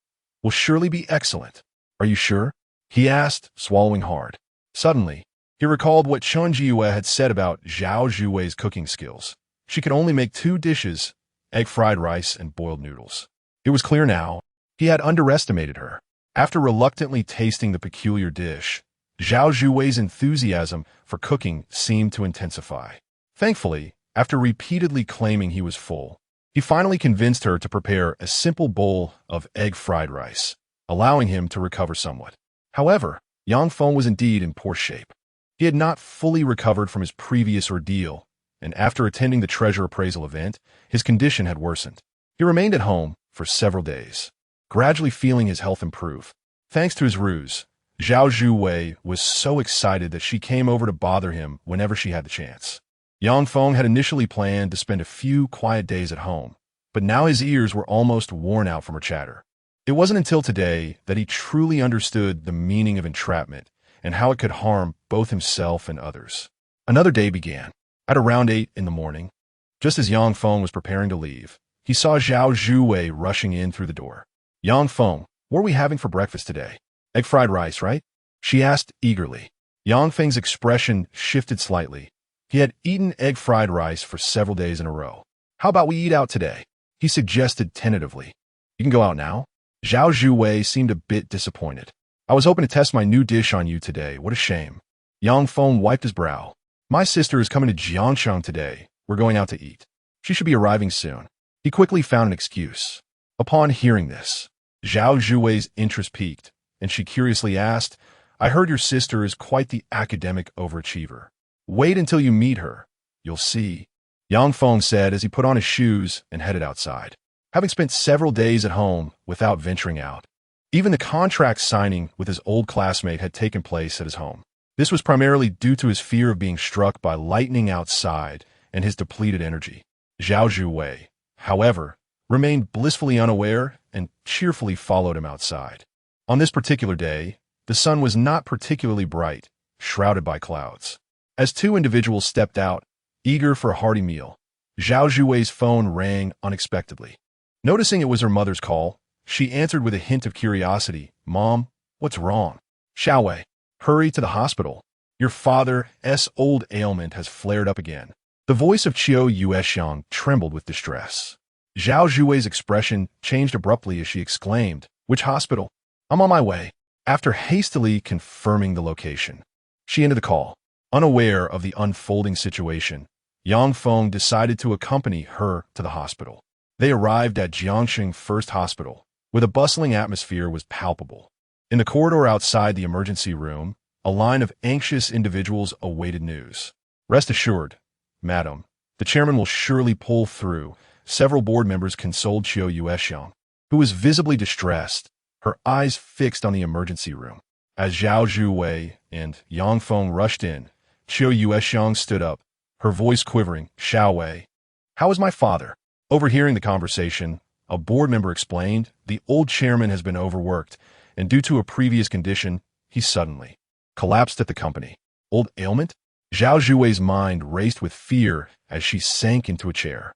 will surely be excellent. Are you sure? He asked, swallowing hard. Suddenly, he recalled what Chen Jiyue had said about Zhao Zhuwei's cooking skills. She could only make 2 dishes, egg fried rice and boiled noodles. It was clear now, he had underestimated her. After reluctantly tasting the peculiar dish, Zhao Zhuwei's enthusiasm for cooking seemed to intensify. Thankfully, after repeatedly claiming he was full, he finally convinced her to prepare a simple bowl of egg fried rice, allowing him to recover somewhat. However, Yang Feng was indeed in poor shape. He had not fully recovered from his previous ordeal, and after attending the treasure appraisal event, his condition had worsened. He remained at home for several days, gradually feeling his health improve. Thanks to his ruse, Zhao Zhuwei was so excited that she came over to bother him whenever she had the chance. Yang Feng had initially planned to spend a few quiet days at home, but now his ears were almost worn out from her chatter. It wasn't until today that he truly understood the meaning of entrapment and how it could harm both himself and others. Another day began. At around 8 in the morning, just as Yang Feng was preparing to leave, he saw Zhao Zhuwei rushing in through the door. Yang Feng, what are we having for breakfast today? Egg fried rice, right? She asked eagerly. Yang Feng's expression shifted slightly. He had eaten egg fried rice for several days in a row. How about we eat out today? He suggested tentatively. You can go out now? Zhao Zhuwei seemed a bit disappointed. I was hoping to test my new dish on you today. What a shame. Yang Feng wiped his brow. My sister is coming to Jiangshang today. We're going out to eat. She should be arriving soon. He quickly found an excuse. Upon hearing this, Zhao Zhuwei's interest piqued, and she curiously asked, I heard your sister is quite the academic overachiever. Wait until you meet her. You'll see, Yang Feng said as he put on his shoes and headed outside. Having spent several days at home without venturing out, even the contract signing with his old classmate had taken place at his home. This was primarily due to his fear of being struck by lightning outside and his depleted energy. Zhao Zhuwei, however, remained blissfully unaware and cheerfully followed him outside. On this particular day, the sun was not particularly bright, shrouded by clouds. As 2 individuals stepped out, eager for a hearty meal, Zhao Zhuwei's phone rang unexpectedly. Noticing it was her mother's call, she answered with a hint of curiosity. Mom, what's wrong? Xiaowei, hurry to the hospital. Your father's old ailment has flared up again. The voice of Qiu Yuexiang trembled with distress. Zhao Zhuwei's expression changed abruptly as she exclaimed, Which hospital? I'm on my way. After hastily confirming the location, she ended the call. Unaware of the unfolding situation, Yang Feng decided to accompany her to the hospital. They arrived at Jiangsheng First Hospital, where the bustling atmosphere was palpable. In the corridor outside the emergency room, a line of anxious individuals awaited news. Rest assured, madam, the chairman will surely pull through. Several board members consoled Qiu Yuexiang, who was visibly distressed, her eyes fixed on the emergency room. As Zhao Zhuwei and Yang Feng rushed in, Qiu Yuexiang stood up, her voice quivering. Xiaowei, how is my father? Overhearing the conversation, a board member explained, the old chairman has been overworked, and due to a previous condition, he suddenly collapsed at the company. Old ailment? Zhao Zhuwei's mind raced with fear as she sank into a chair,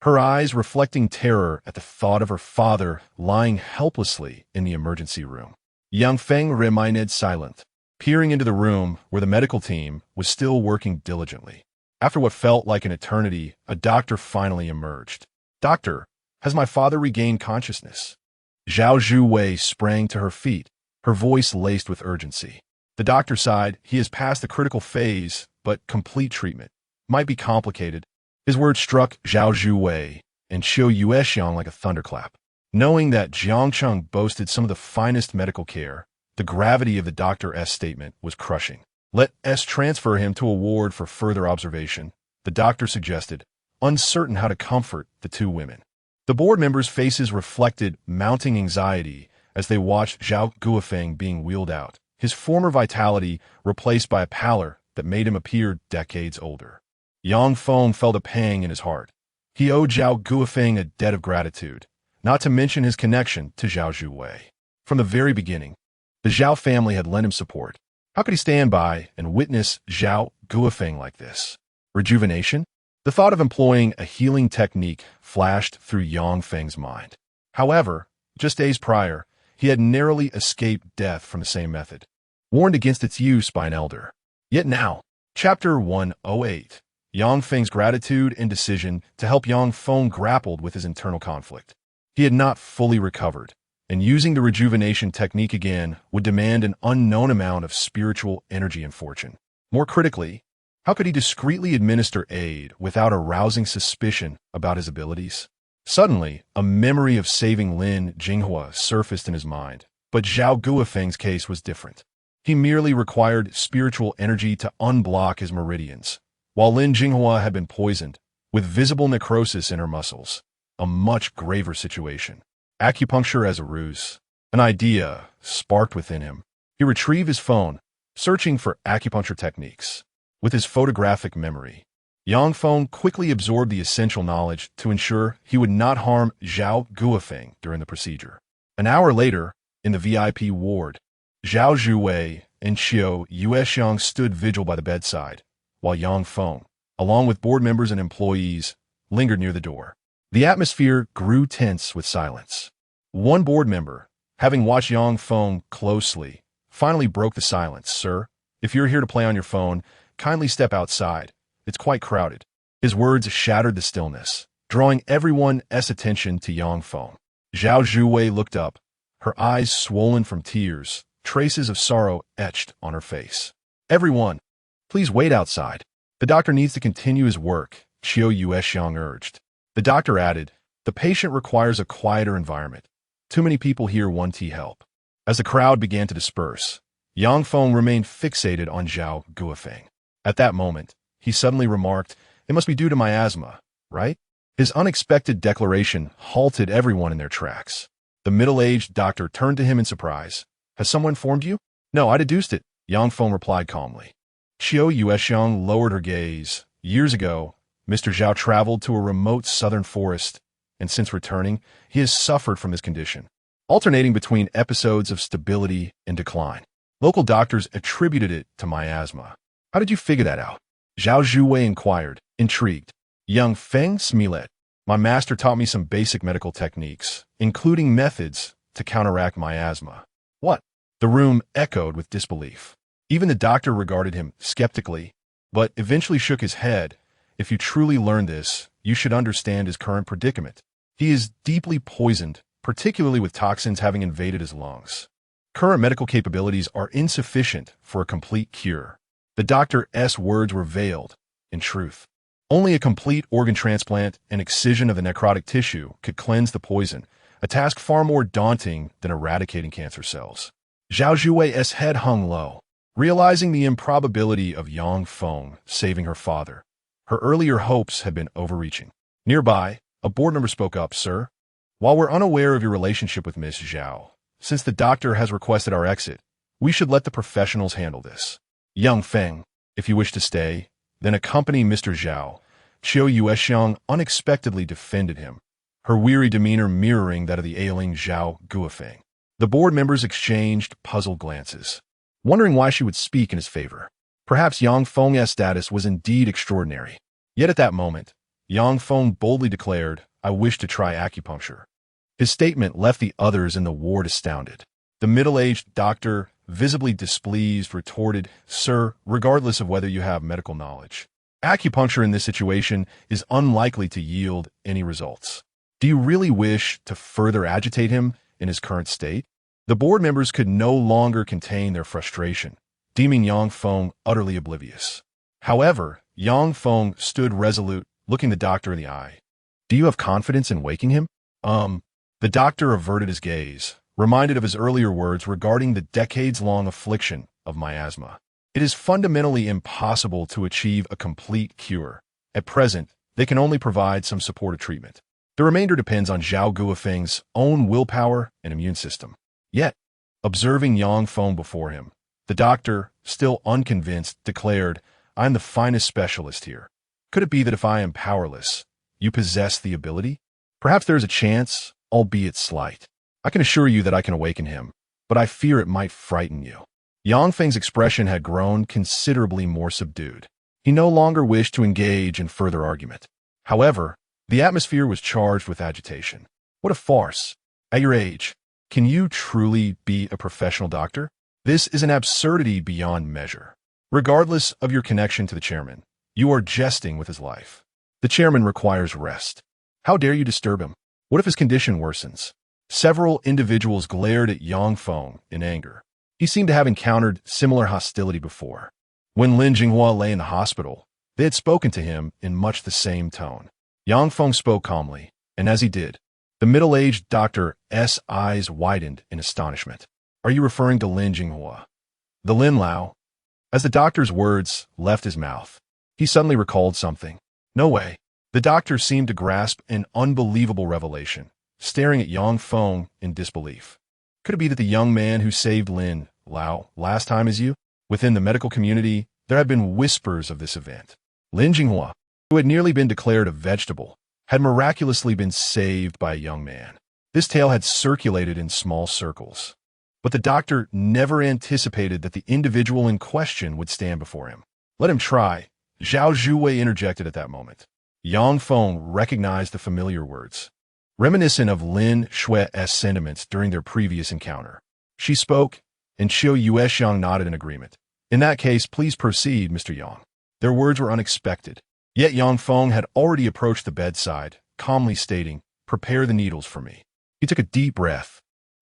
her eyes reflecting terror at the thought of her father lying helplessly in the emergency room. Yang Feng remained silent, peering into the room where the medical team was still working diligently. After what felt like an eternity, a doctor finally emerged. "Doctor, has my father regained consciousness?" Zhao Zhuwei sprang to her feet, her voice laced with urgency. The doctor sighed. "He has passed the critical phase, but complete treatment might be complicated." His words struck Zhao Zhuwei and Qiu Yuexiang like a thunderclap. Knowing that Jiangcheng boasted some of the finest medical care, the gravity of the doctor's statement was crushing. "Let us transfer him to a ward for further observation," the doctor suggested, uncertain how to comfort the two women. The board members' faces reflected mounting anxiety as they watched Zhao Guofeng being wheeled out, his former vitality replaced by a pallor that made him appear decades older. Yang Feng felt a pang in his heart. He owed Zhao Guofeng a debt of gratitude, not to mention his connection to Zhao Zhuwei. From the very beginning, the Zhao family had lent him support. How could he stand by and witness Zhao Guofeng like this? Rejuvenation? The thought of employing a healing technique flashed through Yang Feng's mind. However, just days prior, he had narrowly escaped death from the same method, warned against its use by an elder. Yet now, Chapter 108, Yang Feng's gratitude and decision to help Yang Feng grappled with his internal conflict. He had not fully recovered, and using the rejuvenation technique again would demand an unknown amount of spiritual energy and fortune. More critically, how could he discreetly administer aid without arousing suspicion about his abilities? Suddenly, a memory of saving Lin Jinghua surfaced in his mind, but Zhao Guofeng's case was different. He merely required spiritual energy to unblock his meridians, while Lin Jinghua had been poisoned, with visible necrosis in her muscles. A much graver situation. Acupuncture as a ruse. An idea sparked within him. He retrieved his phone, searching for acupuncture techniques. With his photographic memory, Yang Feng quickly absorbed the essential knowledge to ensure he would not harm Zhao Guofeng during the procedure. An hour later, in the VIP ward, Zhao Zhuwei and Qiu Yuexiang stood vigil by the bedside, while Yang Feng, along with board members and employees, lingered near the door. The atmosphere grew tense with silence. One board member, having watched Yang Feng closely, finally broke the silence. "Sir, if you're here to play on your phone, kindly step outside. It's quite crowded." His words shattered the stillness, drawing everyone's attention to Yang Feng. Zhao Zhuwei looked up, her eyes swollen from tears, traces of sorrow etched on her face. "Everyone, please wait outside. The doctor needs to continue his work," Qiu Yuexiang urged. The doctor added, "The patient requires a quieter environment. Too many people here want tea help." As the crowd began to disperse, Yang Feng remained fixated on Zhao Guofeng. At that moment, he suddenly remarked, "It must be due to my asthma, right?" His unexpected declaration halted everyone in their tracks. The middle-aged doctor turned to him in surprise. "Has someone informed you?" "No, I deduced it," Yang Feng replied calmly. Qiu Yuexiang lowered her gaze. "Years ago, Mr. Zhao traveled to a remote southern forest, and since returning, he has suffered from this condition, alternating between episodes of stability and decline. Local doctors attributed it to miasma." "How did you figure that out?" Zhao Zhuwei inquired, intrigued. Yang Feng smiled. "My master taught me some basic medical techniques, including methods to counteract miasma." "What?" The room echoed with disbelief. Even the doctor regarded him skeptically, but eventually shook his head. "If you truly learn this, you should understand his current predicament. He is deeply poisoned, particularly with toxins having invaded his lungs. Current medical capabilities are insufficient for a complete cure." The doctor's words were veiled in truth. Only a complete organ transplant and excision of the necrotic tissue could cleanse the poison, a task far more daunting than eradicating cancer cells. Zhao Zhuwei's head hung low, realizing the improbability of Yang Feng saving her father. Her earlier hopes had been overreaching. Nearby, a board member spoke up. "Sir, while we're unaware of your relationship with Miss Zhao, since the doctor has requested our exit, we should let the professionals handle this. Yang Feng, if you wish to stay, then accompany Mr. Zhao." Qiu Yuexiang unexpectedly defended him, her weary demeanor mirroring that of the ailing Zhao Guofeng. The board members exchanged puzzled glances, wondering why she would speak in his favor. Perhaps Yang Feng's status was indeed extraordinary. Yet at that moment, Yang Feng boldly declared, "I wish to try acupuncture." His statement left the others in the ward astounded. The middle-aged doctor, visibly displeased, retorted, "Sir, regardless of whether you have medical knowledge, Acupuncture in this situation is unlikely to yield any results. Do you really wish to further agitate him in his current state? The board members could no longer contain their frustration, deeming Yang Feng utterly oblivious. However, Yang Feng stood resolute, looking the doctor in the eye. Do you have confidence in waking him? The doctor averted his gaze, reminded of his earlier words regarding the decades-long affliction of miasma. It is fundamentally impossible to achieve a complete cure. At present, they can only provide some supportive treatment. The remainder depends on Zhao Guofeng's own willpower and immune system. Yet, observing Yang Feng before him, the doctor, still unconvinced, declared, "I am the finest specialist here. Could it be that if I am powerless, you possess the ability? Perhaps there is a chance, albeit slight. I can assure you that I can awaken him, but I fear it might frighten you." Yang Feng's expression had grown considerably more subdued. He no longer wished to engage in further argument. However, the atmosphere was charged with agitation. What a farce! At your age, can you truly be a professional doctor? This is an absurdity beyond measure. Regardless of your connection to the chairman, you are jesting with his life. The chairman requires rest. How dare you disturb him? What if his condition worsens? Several individuals glared at Yang Feng in anger. He seemed to have encountered similar hostility before. When Lin Jinghua lay in the hospital, they had spoken to him in much the same tone. Yang Feng spoke calmly, and as he did, the middle-aged doctor's eyes widened in astonishment. Are you referring to Lin Jinghua? The Lin Lao? As the doctor's words left his mouth, he suddenly recalled something. No way. The doctor seemed to grasp an unbelievable revelation, staring at Yang Feng in disbelief. Could it be that the young man who saved Lin Lao last time is you? Within the medical community, there had been whispers of this event. Lin Jinghua, who had nearly been declared a vegetable, had miraculously been saved by a young man. This tale had circulated in small circles. But the doctor never anticipated that the individual in question would stand before him. Let him try, Zhao Zhuwei interjected at that moment. Yang Feng recognized the familiar words, reminiscent of Lin Shui's sentiments during their previous encounter. She spoke, and Qiu Yuexiang nodded in agreement. In that case, please proceed, Mr. Yang. Their words were unexpected. Yet Yang Feng had already approached the bedside, calmly stating, "Prepare the needles for me." He took a deep breath,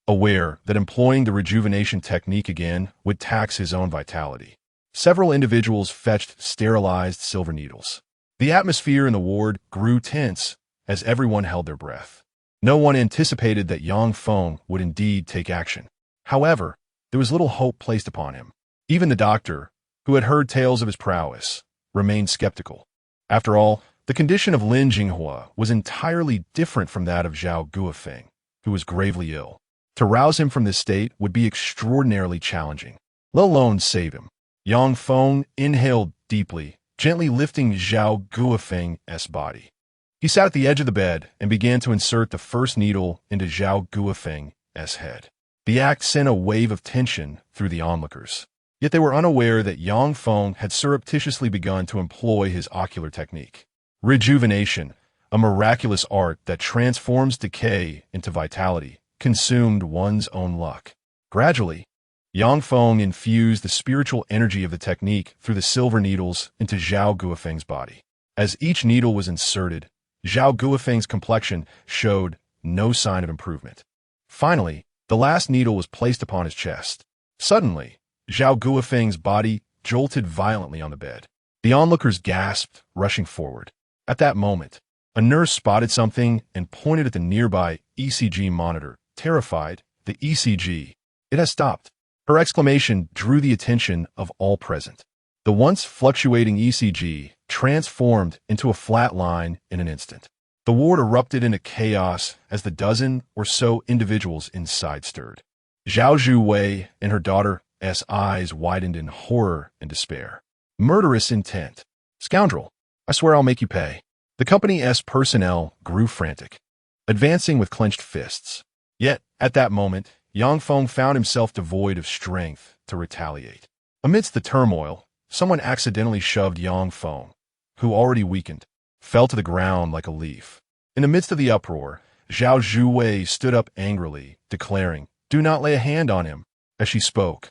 aware that employing the rejuvenation technique again would tax his own vitality. Several individuals fetched sterilized silver needles. The atmosphere in the ward grew tense as everyone held their breath. No one anticipated that Yang Feng would indeed take action. However, there was little hope placed upon him. Even the doctor, who had heard tales of his prowess, remained skeptical. After all, the condition of Lin Jinghua was entirely different from that of Zhao Guofeng, who was gravely ill. To rouse him from this state would be extraordinarily challenging, let alone save him. Yang Feng inhaled deeply, gently lifting Zhao Guofeng's body. He sat at the edge of the bed and began to insert the first needle into Zhao Guofeng's head. The act sent a wave of tension through the onlookers. Yet they were unaware that Yang Feng had surreptitiously begun to employ his ocular technique. Rejuvenation, a miraculous art that transforms decay into vitality, consumed one's own luck. Gradually, Yang Feng infused the spiritual energy of the technique through the silver needles into Zhao Guofeng's body. As each needle was inserted, Zhao Guofeng's complexion showed no sign of improvement. Finally, the last needle was placed upon his chest. Suddenly, Zhao Guofeng's body jolted violently on the bed. The onlookers gasped, rushing forward. At that moment, a nurse spotted something and pointed at the nearby ECG monitor. Terrified, the ECG. It has stopped. Her exclamation drew the attention of all present. The once fluctuating ECG transformed into a flat line in an instant. The ward erupted into chaos as the dozen or so individuals inside stirred. Zhao Zhuwei and her daughter's eyes widened in horror and despair. Murderous intent. Scoundrel, I swear I'll make you pay. The company's personnel grew frantic, advancing with clenched fists. Yet, at that moment, Yang Feng found himself devoid of strength to retaliate. Amidst the turmoil, someone accidentally shoved Yang Feng, who already weakened, fell to the ground like a leaf. In the midst of the uproar, Zhao Zhuwei stood up angrily, declaring, "Do not lay a hand on him." As she spoke,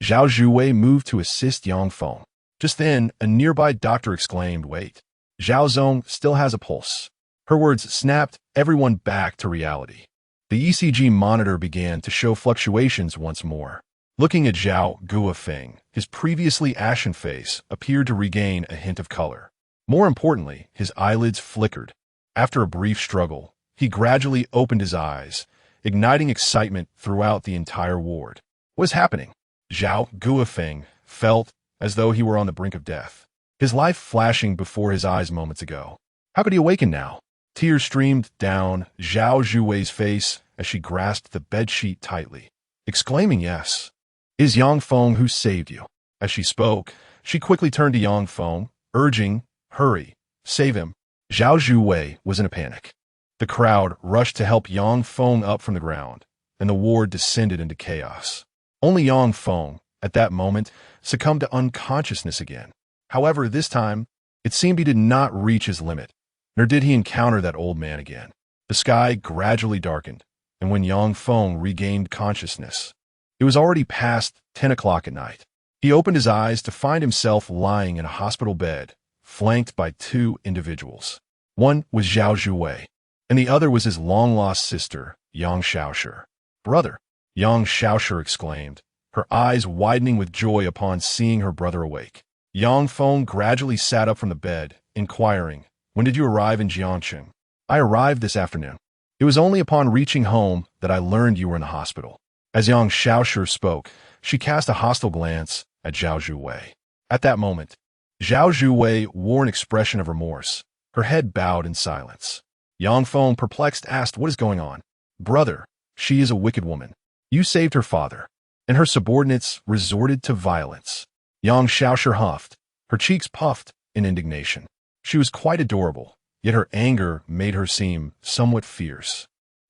Zhao Zhuwei moved to assist Yang Feng. Just then, a nearby doctor exclaimed, "Wait, Zhao Zong still has a pulse." Her words snapped everyone back to reality. The ECG monitor began to show fluctuations once more. Looking at Zhao Guofeng, his previously ashen face appeared to regain a hint of color. More importantly, his eyelids flickered. After a brief struggle, he gradually opened his eyes, igniting excitement throughout the entire ward. What was happening? Zhao Guofeng felt as though he were on the brink of death, his life flashing before his eyes moments ago. How could he awaken now? Tears streamed down Zhao Zhuwei's face as she grasped the bedsheet tightly, exclaiming, "Yes, it is Yang Feng who saved you." As she spoke, she quickly turned to Yang Feng, urging, "Hurry, save him." Zhao Zhuwei was in a panic. The crowd rushed to help Yang Feng up from the ground, and the ward descended into chaos. Only Yang Feng, at that moment, succumbed to unconsciousness again. However, this time, it seemed he did not reach his limit, nor did he encounter that old man again. The sky gradually darkened, and when Yang Feng regained consciousness, it was already past 10 o'clock at night. He opened his eyes to find himself lying in a hospital bed, flanked by two individuals. One was Zhao Zhuwei, and the other was his long-lost sister, Yang Shaoshi. "Brother!" Yang Shaoshi exclaimed, her eyes widening with joy upon seeing her brother awake. Yang Feng gradually sat up from the bed, inquiring, "When did you arrive in Jiangcheng?" "I arrived this afternoon. It was only upon reaching home that I learned you were in the hospital." As Yang Shaoshi spoke, she cast a hostile glance at Zhao Zhuwei. At that moment, Zhao Zhuwei wore an expression of remorse, her head bowed in silence. Yang Feng, perplexed, asked, "What is going on?" "Brother, she is a wicked woman. You saved her father, and her subordinates resorted to violence." Yang Shaoshi huffed, her cheeks puffed in indignation. She was quite adorable, yet her anger made her seem somewhat fierce,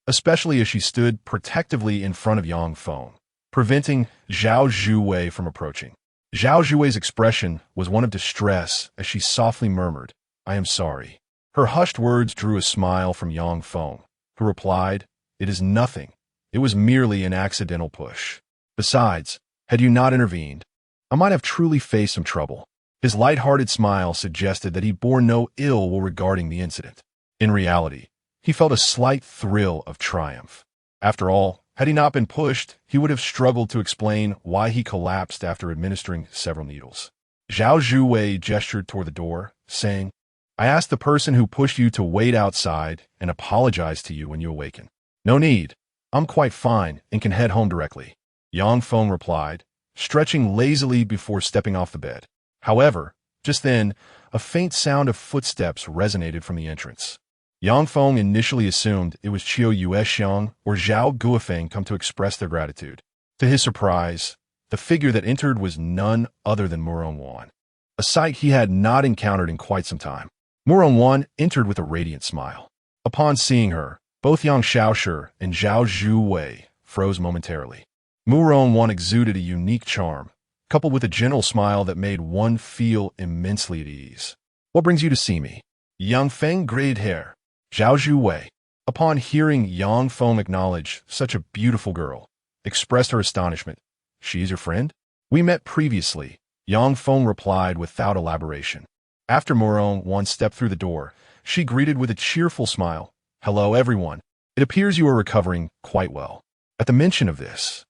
especially as she stood protectively in front of Yang Feng, preventing Zhao Zhuwei from approaching. Zhao Zhuwei's expression was one of distress as she softly murmured, "I am sorry." Her hushed words drew a smile from Yang Feng, who replied, "It is nothing. It was merely an accidental push. Besides, had you not intervened, I might have truly faced some trouble." His light-hearted smile suggested that he bore no ill will regarding the incident. In reality, he felt a slight thrill of triumph. After all, had he not been pushed, he would have struggled to explain why he collapsed after administering several needles. Zhao Zhuwei gestured toward the door, saying, "I asked the person who pushed you to wait outside and apologize to you when you awaken." "No need. I'm quite fine and can head home directly," Yang Feng replied, stretching lazily before stepping off the bed. However, just then, a faint sound of footsteps resonated from the entrance. Yang Feng initially assumed it was Qiu Yuexiang or Zhao Guofeng come to express their gratitude. To his surprise, the figure that entered was none other than Muronwan, a sight he had not encountered in quite some time. Muronwan entered with a radiant smile. Upon seeing her, both Yang Shaoshi and Zhao Zhuwei froze momentarily. Muronwan exuded a unique charm, coupled with a gentle smile that made one feel immensely at ease. "What brings you to see me?" Yang Feng grayed hair. Zhao Zhuwei, upon hearing Yang Feng acknowledge such a beautiful girl, expressed her astonishment. "She is your friend?" "We met previously," Yang Feng replied without elaboration. After Muronwan stepped through the door, she greeted with a cheerful smile, "Hello, everyone. It appears you are recovering quite well." At the mention of this,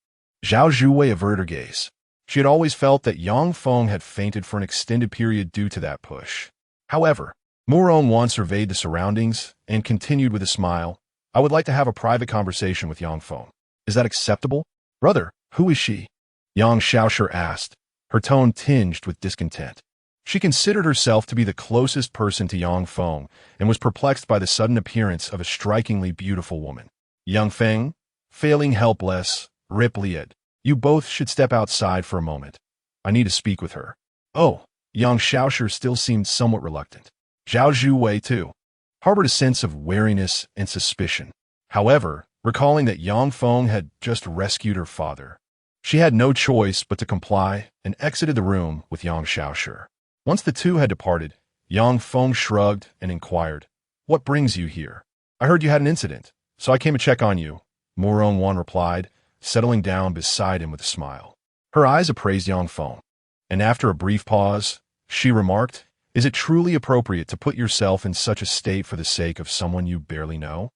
Zhao Zhuwei averted her gaze. She had always felt that Yang Feng had fainted for an extended period due to that push. However, Muronwan surveyed the surroundings and continued with a smile, "I would like to have a private conversation with Yang Feng. Is that acceptable?" "Brother, who is she?" Yang Shaoshi asked, her tone tinged with discontent. She considered herself to be the closest person to Yang Feng and was perplexed by the sudden appearance of a strikingly beautiful woman. Yang Feng, failing helpless, replied, "You both should step outside for a moment. I need to speak with her." "Oh," Yang Shaoshi still seemed somewhat reluctant. Zhao Zhuwei, too, harbored a sense of wariness and suspicion. However, recalling that Yang Feng had just rescued her father, she had no choice but to comply and exited the room with Yang Shaoshi. Once the two had departed, Yang Feng shrugged and inquired, "What brings you here?" "I heard you had an incident, so I came to check on you," Muronwan replied, settling down beside him with a smile. Her eyes appraised Yang Feng, and after a brief pause, She remarked, "Is it truly appropriate to put yourself in such a state for the sake of someone you barely know?"